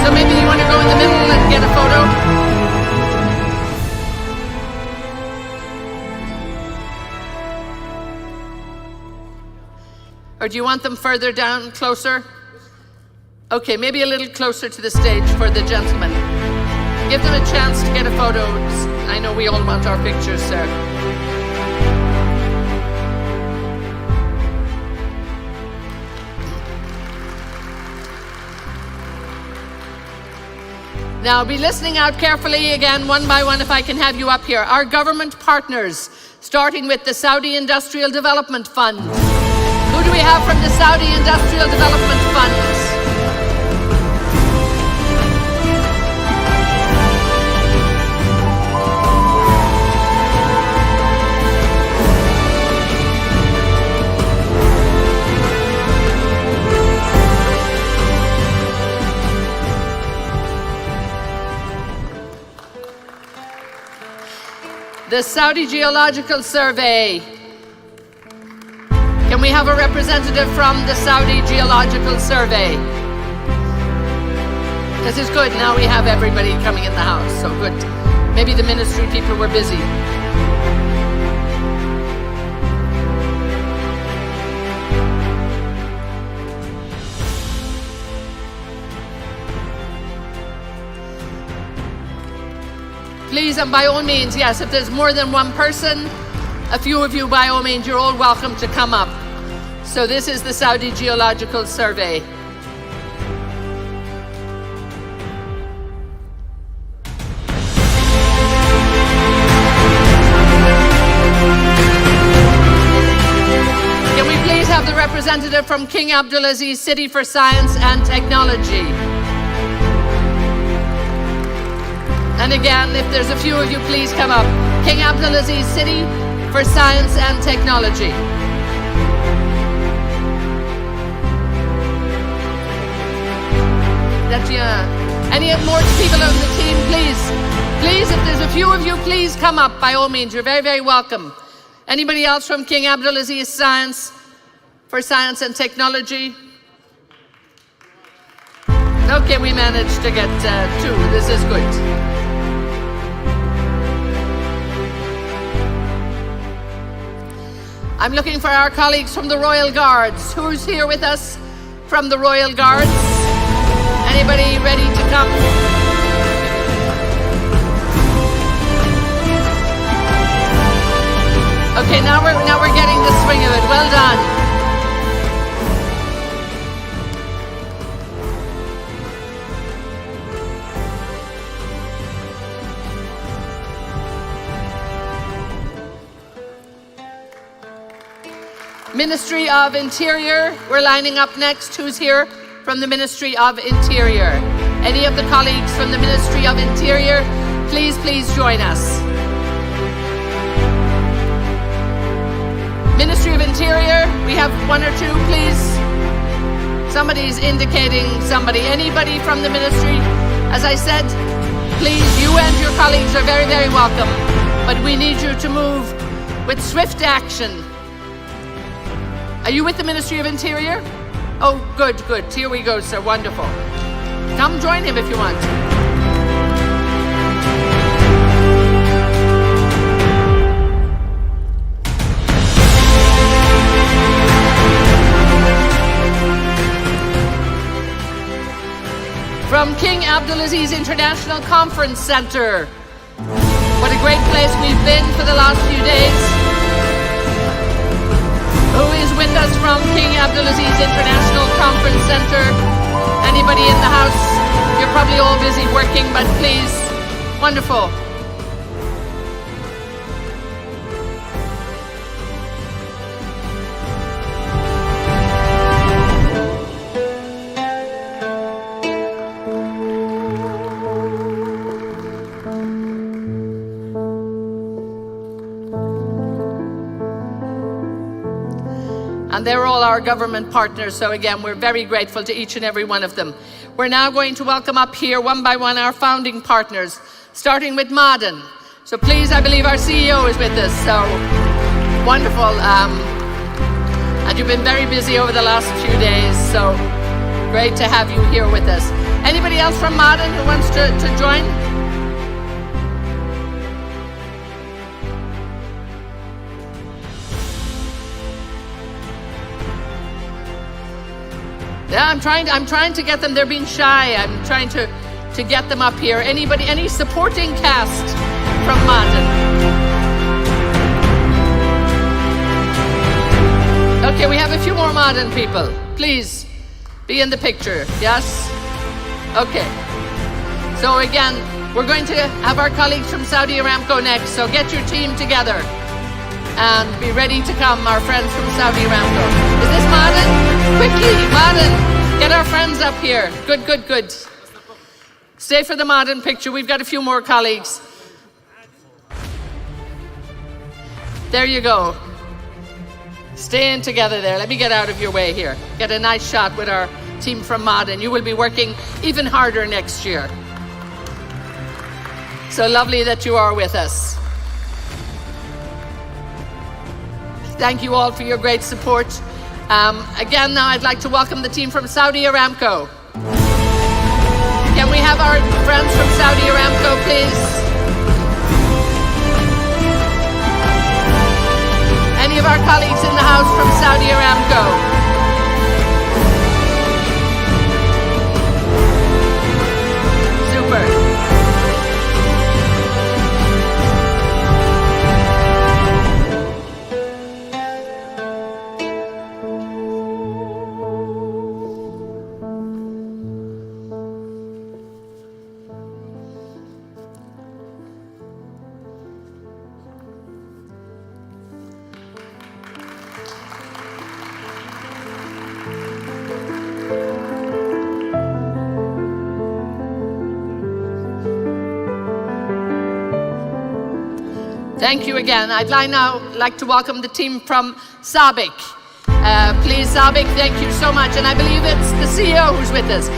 So maybe you want to go in the middle and get a photo? Or do you want them further down, closer? Okay, maybe a little closer to the stage for the gentleman. Give them a chance to get a photo. I know we all want our pictures, sir. Now, be listening out carefully again, one by one, if I can have you up here. Our government partners, starting with the Saudi Industrial Development Fund. Who do we have from the Saudi Industrial Development Fund? The Saudi Geological Survey. Can we have a representative from the Saudi Geological Survey? This is good. Now we have everybody coming in the house, so good. Maybe the ministry people were busy. Please, and by all means, yes, if there's more than one person, a few of you, by all means, you're all welcome to come up. So this is the Saudi Geological Survey. Can we please have the representative from King Abdulaziz City for Science and Technology? And again, if there's a few of you, please come up. King Abdulaziz City for Science and Technology. Any more people on the team, please? Please, if there's a few of you, please come up, by all means. You're very, very welcome. Anybody else from King Abdulaziz Science for Science and Technology? Okay, we managed to get two. This is good. I'm looking for our colleagues from the Royal Guards. Who's here with us from the Royal Guards? Anybody ready to come? Okay, now we're getting the swing of it. Well done. Ministry of Interior, we're lining up next. Who's here from the Ministry of Interior? Any of the colleagues from the Ministry of Interior, please join us. Ministry of Interior, we have one or two, please. Somebody's indicating somebody. Anybody from the ministry? As I said, please, you and your colleagues are very, very welcome. But we need you to move with swift action. Are you with the Ministry of Interior? Oh, good. Here we go, sir. Wonderful. Come join him if you want. From King Abdulaziz International Conference Center. What a great place we've been for the last few days. Who is with us from King Abdulaziz International Conference Center? Anybody in the house? You're probably all busy working, but please. Wonderful. And they're all our government partners. So again, we're very grateful to each and every one of them. We're now going to welcome up here one by one our founding partners, starting with Madden. So please, I believe our CEO is with us. So wonderful. And you've been very busy over the last few days. So great to have you here with us. Anybody else from Madden who wants to join? Yeah, I'm trying to get them. They're being shy. I'm trying to get them up here. Anybody, any supporting cast from Madden? Okay, we have a few more Madden people. Please be in the picture. Yes? Okay. So again, we're going to have our colleagues from Saudi Aramco next. So get your team together and be ready to come, our friends from Saudi Aramco. Is this Madden? Quickly, Madden, get our friends up here. Good, good, good. Stay for the Madden picture. We've got a few more colleagues. There you go. Stay in together there. Let me get out of your way here. Get a nice shot with our team from Madden. You will be working even harder next year. So lovely that you are with us. Thank you all for your great support. Again, now I'd like to welcome the team from Saudi Aramco. Can we have our friends from Saudi Aramco, please? Any of our colleagues in the house from Saudi Aramco? Super. Thank you again. I'd now like to welcome the team from SABIC. Please, SABIC, thank you so much. And I believe it's the CEO who's with us.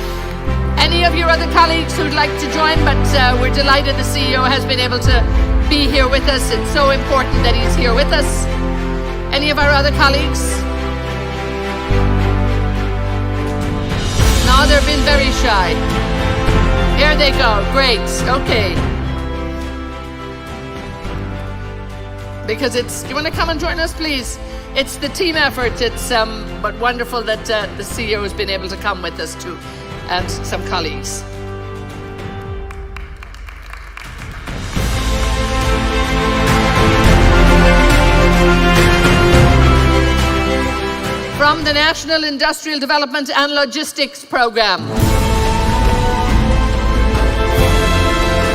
Any of your other colleagues who'd like to join, but we're delighted the CEO has been able to be here with us. It's so important that he's here with us. Any of our other colleagues? No, they've been very shy. Here they go. Great. Okay. Because do you want to come and join us, please? It's the team effort. It's but wonderful that the CEO has been able to come with us too, and some colleagues. From the National Industrial Development and Logistics Program.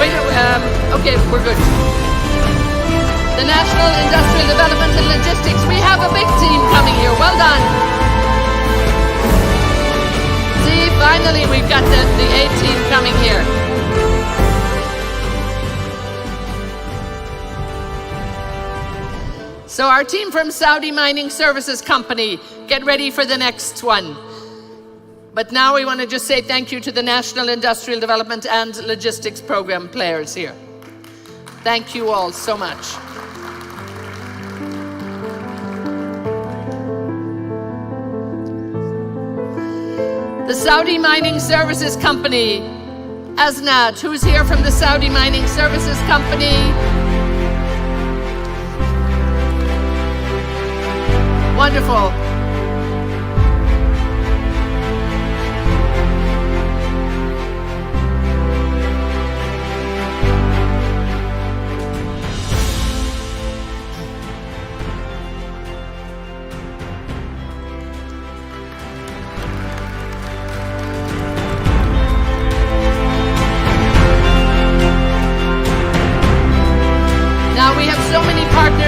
Wait, okay, we're good. The National Industrial Development and Logistics. We have a big team coming here. Well done. See, finally we've got the A team coming here. So our team from Saudi Mining Services Company, get ready for the next one. But now we want to just say thank you to the National Industrial Development and Logistics Program players here. Thank you all so much. The Saudi Mining Services Company. Asnad, who's here from the Saudi Mining Services Company? Wonderful.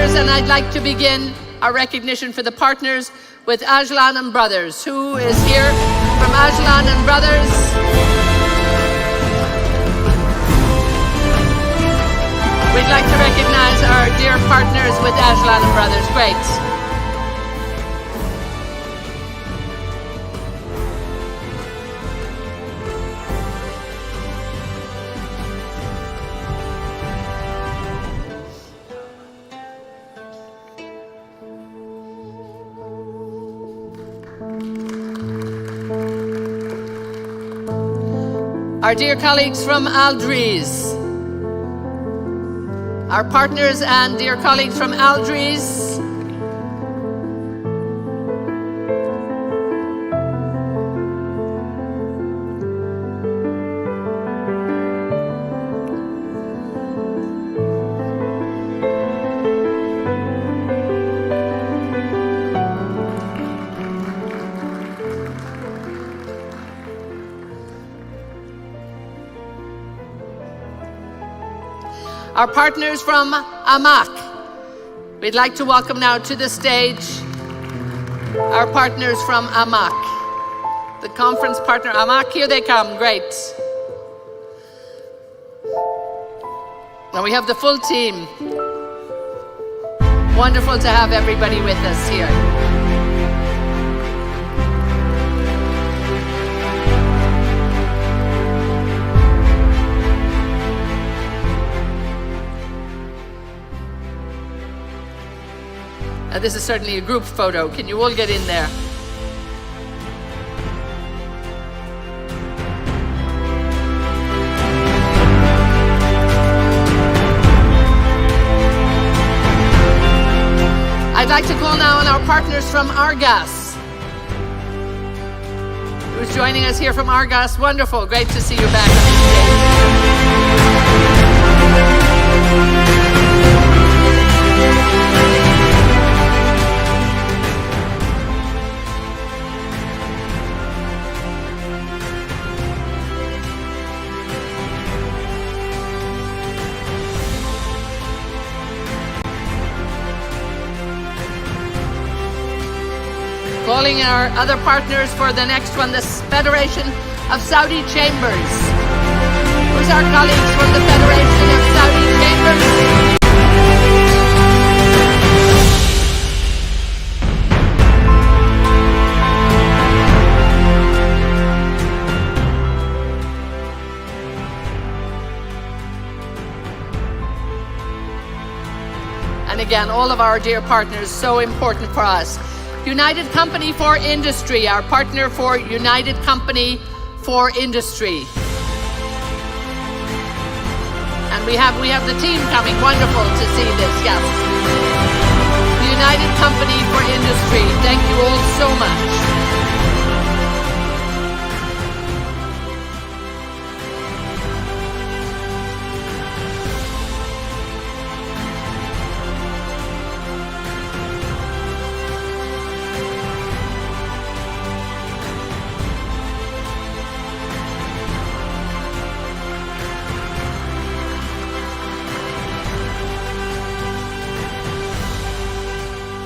And I'd like to begin our recognition for the partners with Ajlan and Brothers. Who is here from Ajlan and Brothers? We'd like to recognize our dear partners with Ajlan and Brothers. Great. our dear colleagues from Aldries, our partners and dear colleagues from Aldries, our partners from AMAC. We'd like to welcome now to the stage our partners from AMAC. The conference partner AMAC, here they come, great. And we have the full team. Wonderful to have everybody with us here. This is certainly a group photo. Can you all get in there? I'd like to call now on our partners from Argas, who's joining us here from Argas. Wonderful, great to see you back on the Calling our other partners for the next one, the Federation of Saudi Chambers. Who's our colleagues from the Federation of Saudi Chambers? And again, all of our dear partners, so important for us. United Company for Industry, our partner for United Company for Industry. And we have the team coming. Wonderful to see this, yes. The United Company for Industry, thank you all so much.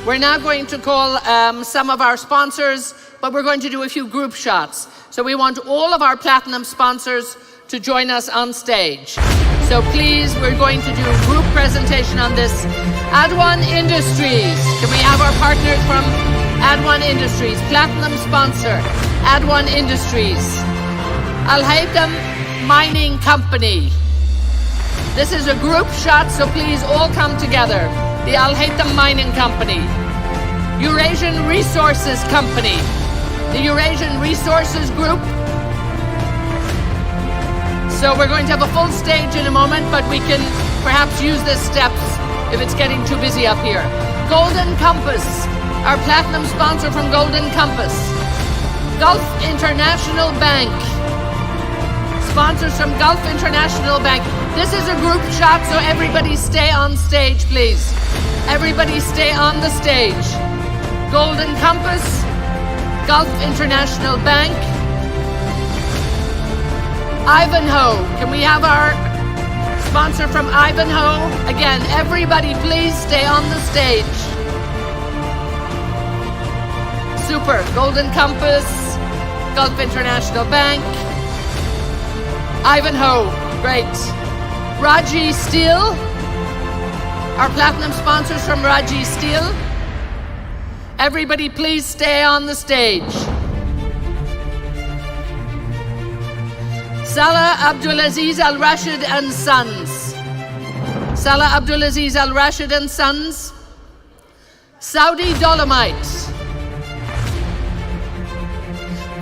We're now going to call some of our sponsors, but we're going to do a few group shots. So we want all of our platinum sponsors to join us on stage. So please, we're going to do a group presentation on this. Adwan Industries. Can we have our partners from Adwan Industries? Platinum sponsor, Adwan Industries. Al Haytham Mining Company. This is a group shot, so please all come together. The Al Haytham Mining Company, Eurasian Resources Company, the Eurasian Resources Group. So we're going to have a full stage in a moment, but we can perhaps use the steps if it's getting too busy up here. Golden Compass, our platinum sponsor from Golden Compass. Gulf International Bank, sponsors from Gulf International Bank. This is a group shot, so everybody stay on stage, please. Everybody stay on the stage. Golden Compass, Gulf International Bank. Ivanhoe, can we have our sponsor from Ivanhoe? Again, everybody please stay on the stage. Super, Golden Compass, Gulf International Bank. Ivanhoe, great. Raji Steel, our platinum sponsors from Raji Steel. Everybody please stay on the stage. Salah Abdulaziz Al Rashid and Sons. Salah Abdulaziz Al Rashid and Sons. Saudi Dolomite.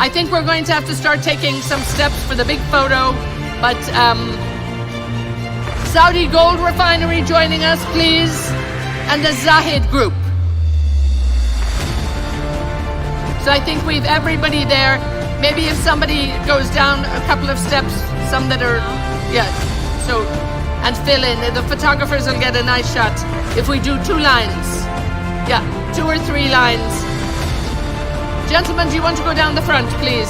I think we're going to have to start taking some steps for the big photo, but Saudi Gold Refinery joining us, please, and the Zahid Group. So I think we've everybody there. Maybe if somebody goes down a couple of steps, some that are, yeah, so, and fill in. The photographers will get a nice shot. If we do 2 lines, yeah, 2 or 3 lines. Gentlemen, do you want to go down the front, please?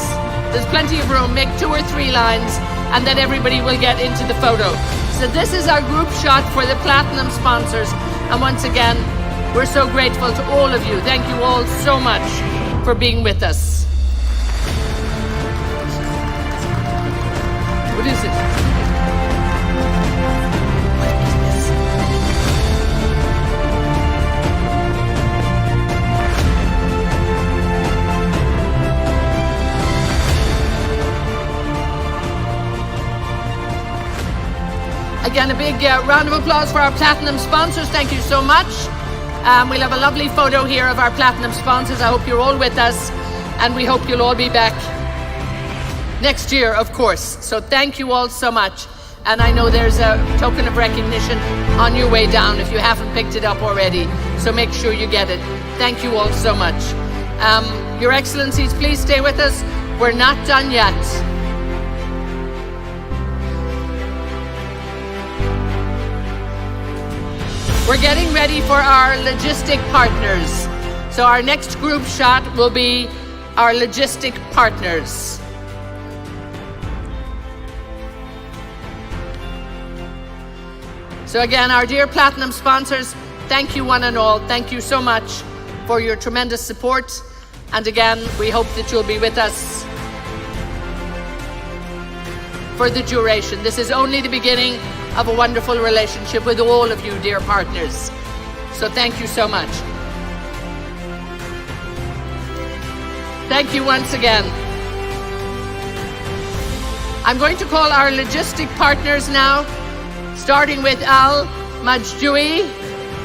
There's plenty of room. Make 2 or 3 lines, and then everybody will get into the photo. So this is our group shot for the Platinum sponsors. And once again, we're so grateful to all of you. Thank you all so much for being with us. What is it? Again, a big round of applause for our Platinum sponsors. Thank you so much. We'll have a lovely photo here of our Platinum sponsors. I hope you're all with us, and we hope you'll all be back next year, of course. So thank you all so much. And I know there's a token of recognition on your way down if you haven't picked it up already. So make sure you get it. Thank you all so much. Your Excellencies, please stay with us. We're not done yet. We're getting ready for our logistic partners. So our next group shot will be our logistic partners. So again, our dear Platinum sponsors, thank you one and all. Thank you so much for your tremendous support. And again, we hope that you'll be with us for the duration. This is only the beginning of a wonderful relationship with all of you, dear partners. So thank you so much. Thank you once again. I'm going to call our logistic partners now, starting with Al Majdoui.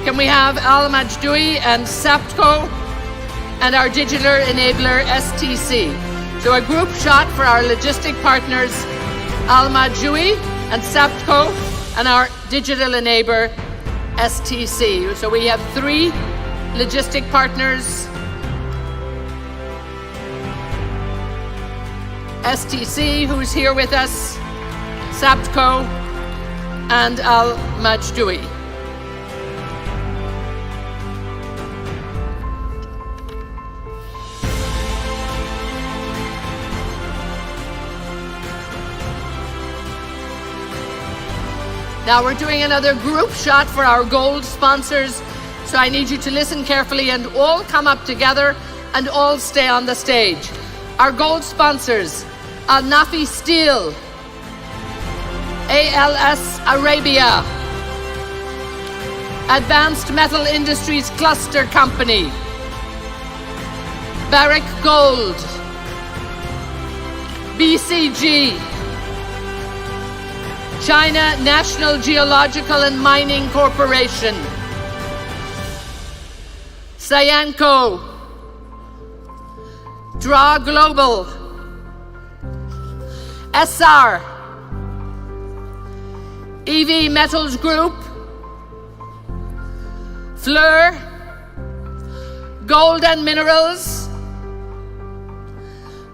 Can we have Al Majdoui and Saptco and our digital enabler STC? So a group shot for our logistic partners, Al Majdoui and Saptco, and our digital enabler, STC. So we have 3 logistic partners. STC, who's here with us, Saptco, and Al Majdoui. Now we're doing another group shot for our gold sponsors. So I need you to listen carefully and all come up together and all stay on the stage. Our gold sponsors, Al Nafi Steel, ALS Arabia, Advanced Metal Industries Cluster Company, Barrick Gold, BCG, China National Geological and Mining Corporation, Cyanco, Draw Global, SR, EV Metals Group, Fleur, Gold and Minerals,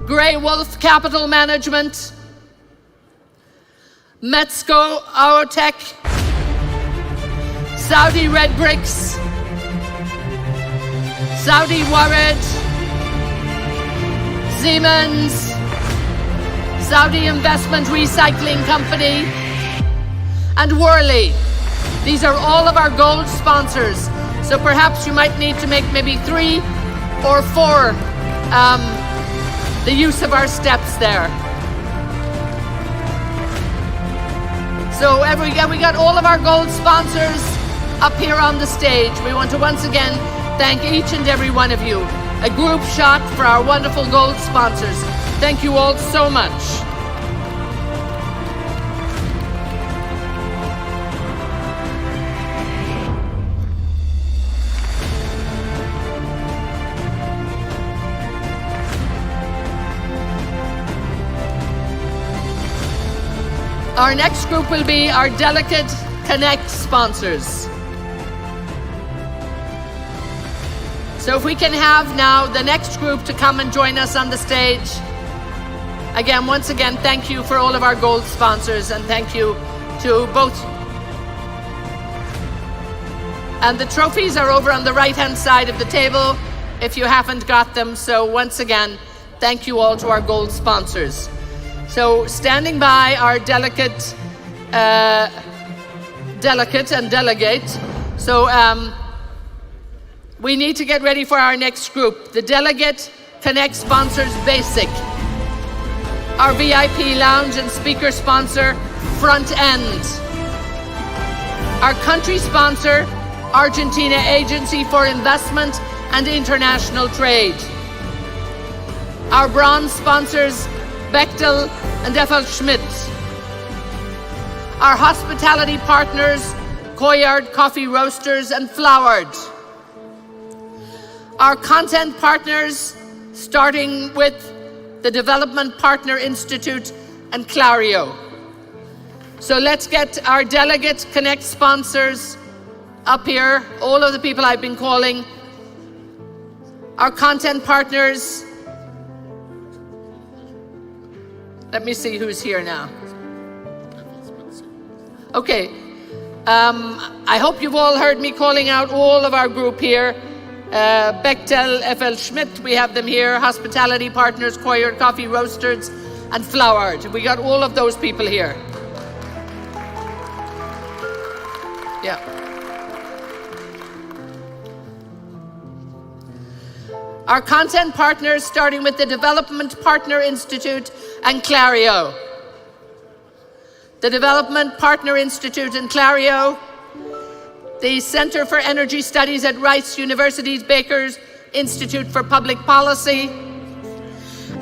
Grey Wolf Capital Management, Metzco Aurotech, Saudi Red Bricks, Saudi Warid, Siemens, Saudi Investment Recycling Company, and Worley. These are all of our gold sponsors. So perhaps you might need to make maybe 3 or 4 the use of our steps there. So we got all of our gold sponsors up here on the stage. We want to once again thank each and every one of you. A group shot for our wonderful gold sponsors. Thank you all so much. Our next group will be our Delegate Connect sponsors. So if we can have now the next group to come and join us on the stage. Again, once again, thank you for all of our gold sponsors, and thank you to both. And the trophies are over on the right-hand side of the table if you haven't got them. So once again, thank you all to our gold sponsors. So standing by our delegate and delegate. So we need to get ready for our next group. The Delegate Connect sponsors Basic. Our VIP lounge and speaker sponsor Front End. Our country sponsor Argentina Agency for Investment and International Trade. Our bronze sponsors Bechtel and FL Schmidt. Our hospitality partners Coyard Coffee Roasters and Flowered. Our content partners, starting with the Development Partner Institute and Clario. So let's get our Delegate Connect sponsors up here, all of the people I've been calling. Our content partners. Let me see who's here now. Okay, I hope you've all heard me calling out all of our group here. Bechtel, FL Schmidt, we have them here. Hospitality Partners, Coyard Coffee Roasters, and Flowered. We got all of those people here. Yeah. Our content partners, starting with the Development Partner Institute and Clario. The Development Partner Institute and Clario. The Center for Energy Studies at Rice University's Baker's Institute for Public Policy,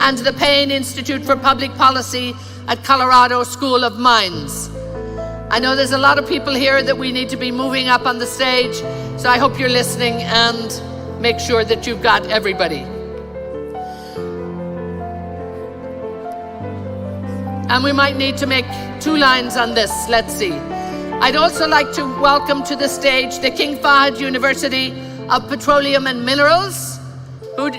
and the Payne Institute for Public Policy at Colorado School of Mines. I know there's a lot of people here that we need to be moving up on the stage, so I hope you're listening and make sure that you've got everybody. And we might need to make 2 lines on this. Let's see. I'd also like to welcome to the stage the King Fahd University of Petroleum and Minerals, who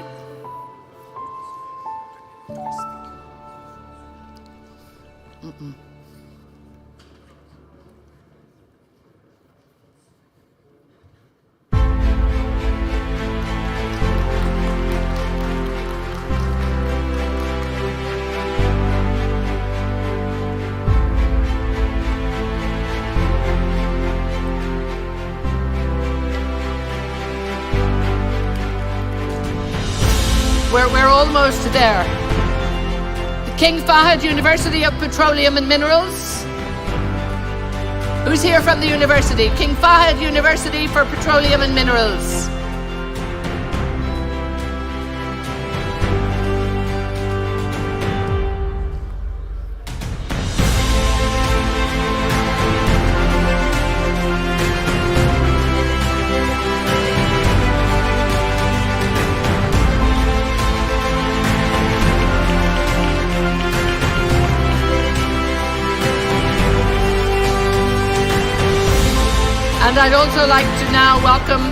we're almost there. The King Fahd University of Petroleum and Minerals. Who's here from the university? King Fahd University for Petroleum and Minerals. And I'd also like to now welcome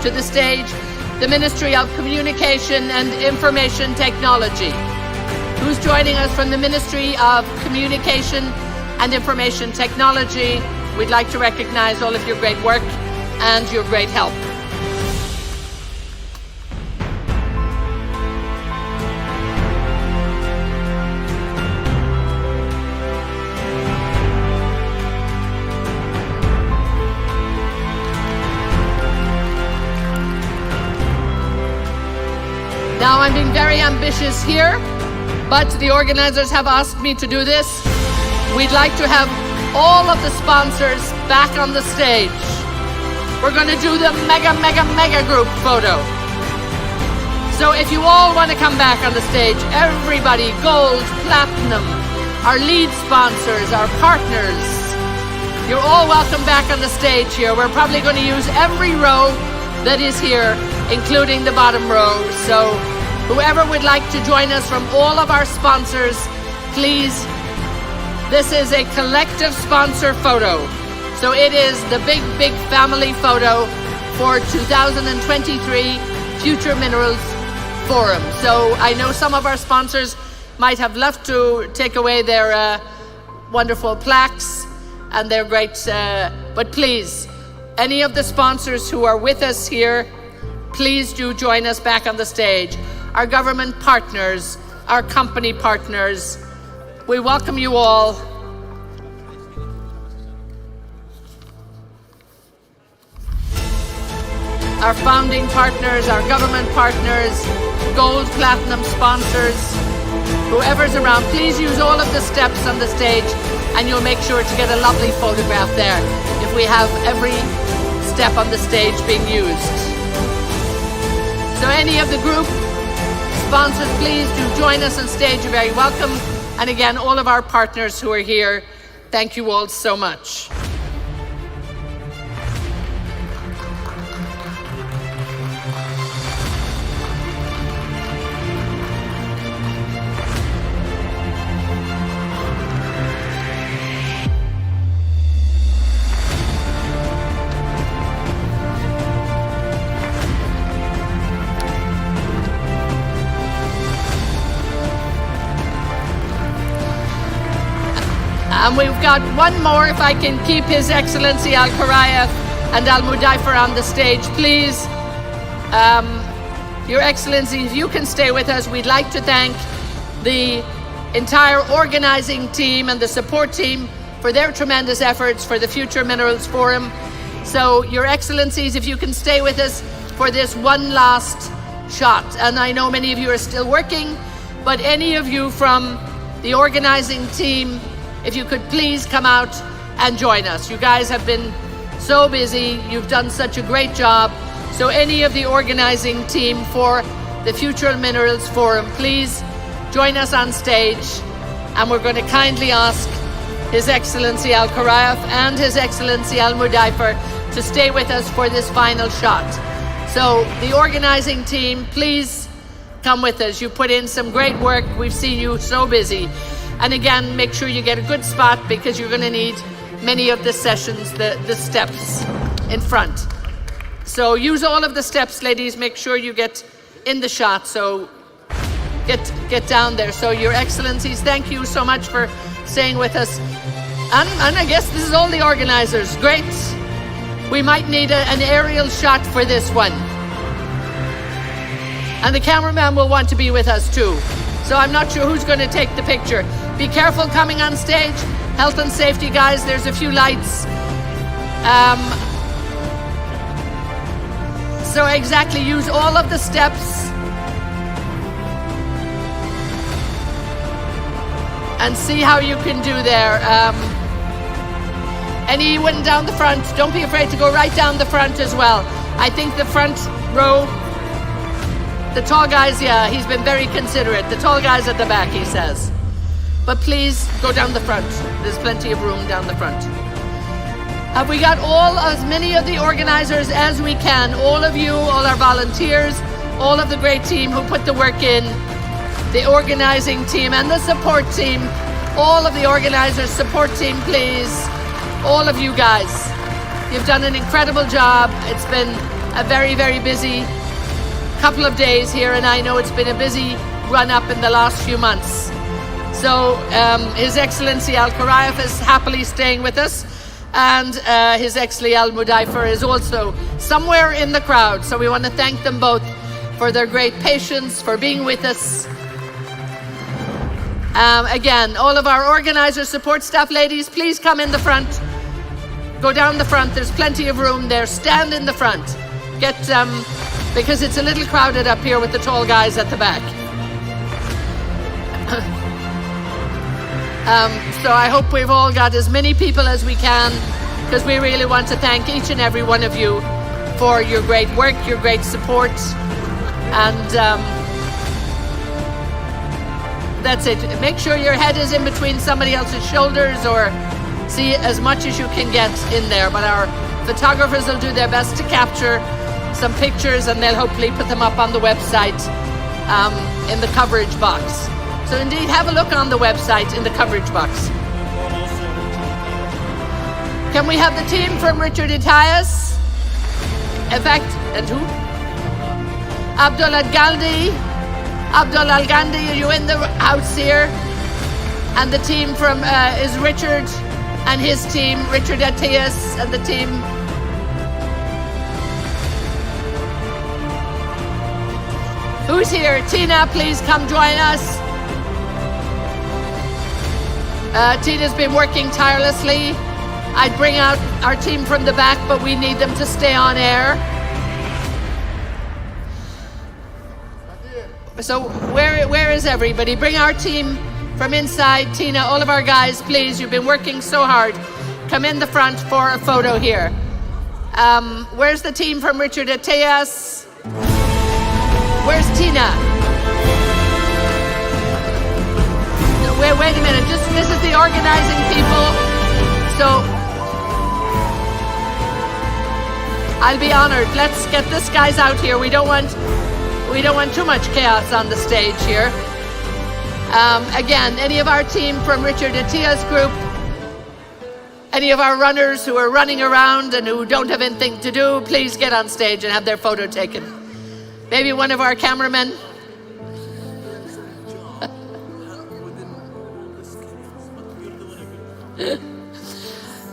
to the stage the Ministry of Communication and Information Technology. Who's joining us from the Ministry of Communication and Information Technology? We'd like to recognize all of your great work and your great help. Now I'm being very ambitious here, but the organizers have asked me to do this. We'd like to have all of the sponsors back on the stage. We're going to do the mega group photo. So if you all want to come back on the stage, everybody, gold, platinum, our lead sponsors, our partners, you're all welcome back on the stage here. We're probably going to use every row that is here, including the bottom row. So whoever would like to join us from all of our sponsors, please This is a collective sponsor photo. So it is the big family photo for 2023 Future Minerals Forum. So I know some of our sponsors might have left to take away their wonderful plaques and their great, but please, any of the sponsors who are with us here, please do join us back on the stage. Our government partners, our company partners, we welcome you all. Our founding partners, our government partners, gold, platinum sponsors, whoever's around, please use all of the steps on the stage and you'll make sure to get a lovely photograph there if we have every step on the stage being used. So any of the group sponsors, please do join us on stage. You're very welcome. And again, all of our partners who are here, thank you all so much. And we've got one more, if I can keep His Excellency Al-Kharayef and Al-Mudaifer on the stage, please. Your Excellency, if you can stay with us, we'd like to thank the entire organizing team and the support team for their tremendous efforts for the Future Minerals Forum. So, Your Excellencies, if you can stay with us for this one last shot. And I know many of you are still working, but any of you from the organizing team, if you could please come out and join us. You guys have been so busy. You've done such a great job. So any of the organizing team for the Future Minerals Forum, please join us on stage. And we're going to kindly ask His Excellency Al-Kharayef and His Excellency Al-Mudaifer to stay with us for this final shot. So the organizing team, please come with us. You put in some great work. We've seen you so busy. And again, make sure you get a good spot because you're going to need many of the sessions, the steps in front. So use all of the steps, ladies. Make sure you get in the shot. So get down there. So Your Excellencies, thank you so much for staying with us. And I guess this is all the organizers. Great. We might need an aerial shot for this one. And the cameraman will want to be with us too. So I'm not sure who's going to take the picture. Be careful coming on stage. Health and safety, guys. There's a few lights. So exactly, use all of the steps. And see how you can do there. Anyone down the front, don't be afraid to go right down the front as well. I think the front row, the tall guys, yeah, he's been very considerate. The tall guys at the back, he says. But please go down the front. There's plenty of room down the front. Have we got as many of the organizers as we can? All of you, all our volunteers, all of the great team who put the work in, the organizing team and the support team, all of the organizers, support team, please. All of you guys. You've done an incredible job. It's been a very, very busy couple of days here, and I know it's been a busy run-up in the last few months. So His Excellency Al-Kharayef is happily staying with us, and His Excellency Al-Mudaifer is also somewhere in the crowd. So we want to thank them both for their great patience, for being with us. Again, all of our organizer support staff, ladies, please come in the front. Go down the front. There's plenty of room there. Stand in the front. Get because it's a little crowded up here with the tall guys at the back. So I hope we've all got as many people as we can, because we really want to thank each and every one of you for your great work, your great support, and that's it. Make sure your head is in between somebody else's shoulders, or see as much as you can get in there. But our photographers will do their best to capture some pictures, and they'll hopefully put them up on the website in the coverage box. So indeed, have a look on the website in the coverage box. Can we have the team from Richard Itias? In fact, and who? Abdul Al-Gandhi, are you in the house here? And the team from, is Richard and his team, Richard Itias and the team. Who's here? Tina, please come join us. Tina's been working tirelessly. I'd bring out our team from the back, but we need them to stay on air. So where is everybody? Bring our team from inside. Tina, all of our guys, please. You've been working so hard. Come in the front for a photo here. Where's the team from Richard Itias? Where's Tina? Wait a minute. This is the organizing people. So I'll be honored. Let's get this guys out here. We don't want too much chaos on the stage here. Again, any of our team from Richard Itias group, any of our runners who are running around and who don't have anything to do, please get on stage and have their photo taken. Maybe one of our cameramen.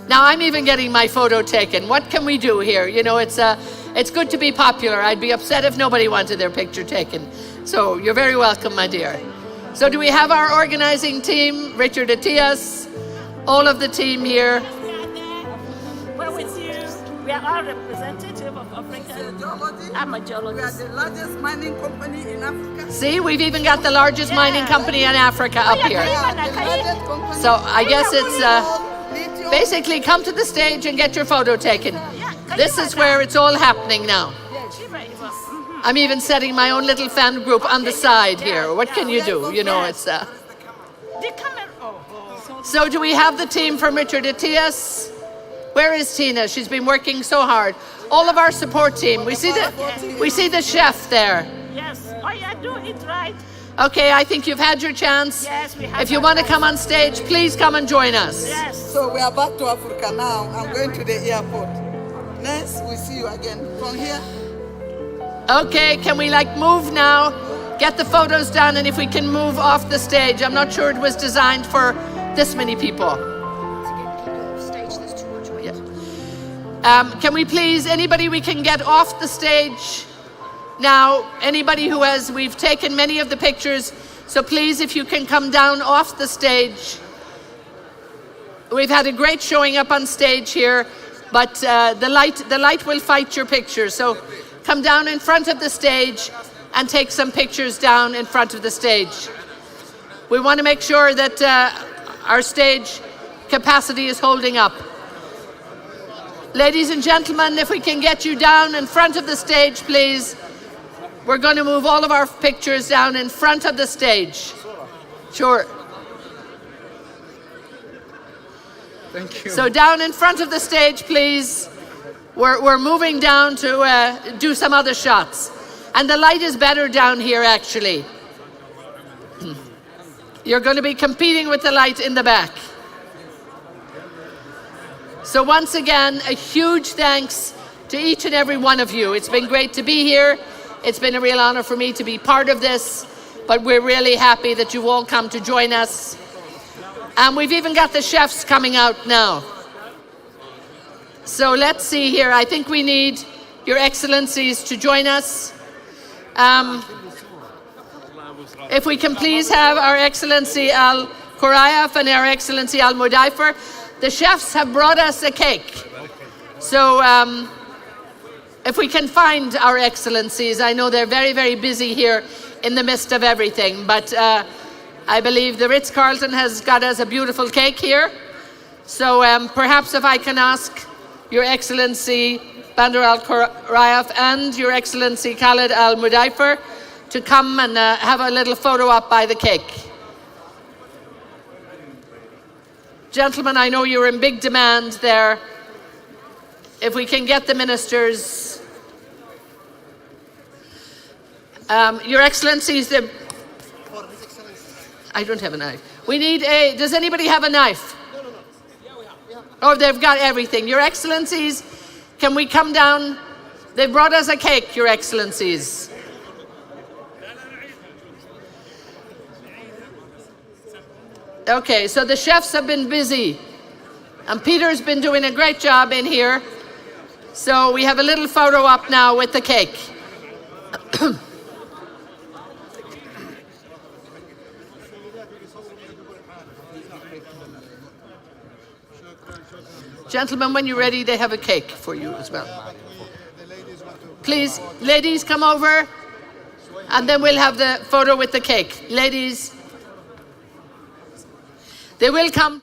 Now I'm even getting my photo taken. What can we do here? You know, it's good to be popular. I'd be upset if nobody wanted their picture taken. So you're very welcome, my dear. So do we have our organizing team, Richard Itias, all of the team here? We're with you. We are all representative of Africa. I'm a geologist. We are the largest mining company in Africa. See, we've even got the largest mining company in Africa up here. So I guess it's basically come to the stage and get your photo taken. This is where it's all happening now. I'm even setting my own little fan group on the side here. What can you do? You know, it's... So do we have the team from Richard Itias? Where is Tina? She's been working so hard. All of our support team. We see the chef there. Yes. Oh yeah, do it right. Okay, I think you've had your chance. Yes, we have. If you want to come on stage, please come and join us. Yes. So we are back to Africa now. I'm going to the airport. Next, we see you again from here. Okay, can we move now? Get the photos done, and if we can move off the stage. I'm not sure it was designed for this many people. Can we please, anybody we can get off the stage now, anybody we've taken many of the pictures, so please if you can come down off the stage. We've had a great showing up on stage here, but the light will fight your pictures, so come down in front of the stage and take some pictures down in front of the stage. We want to make sure that our stage capacity is holding up. Ladies and gentlemen, if we can get you down in front of the stage, please. We're going to move all of our pictures down in front of the stage. Sure. Thank you. So down in front of the stage, please. We're moving down to do some other shots. And the light is better down here, actually. You're going to be competing with the light in the back. So once again, a huge thanks to each and every one of you. It's been great to be here. It's been a real honor for me to be part of this, but we're really happy that you've all come to join us. And we've even got the chefs coming out now. So let's see here. I think we need Your Excellencies to join us. If we can please have Our Excellency Al Khurayef and Our Excellency Al Mudaifer. The chefs have brought us a cake. So if we can find Our Excellencies, I know they're very, very busy here in the midst of everything, but I believe the Ritz-Carlton has got us a beautiful cake here. So perhaps if I can ask Your Excellency Bandar Al Khurayef and Your Excellency Khalid Al Mudaifer to come and have a little photo up by the cake. Gentlemen, I know you're in big demand there. If we can get the ministers. Your Excellencies, I don't have a knife. We need does anybody have a knife? Oh, they've got everything. Your Excellencies, can we come down? They brought us a cake, Your Excellencies. Okay, so the chefs have been busy. And Peter's been doing a great job in here. So we have a little photo up now with the cake. Gentlemen, when you're ready, they have a cake for you as well. Please, ladies, come over. And then we'll have the photo with the cake. Ladies, they will come.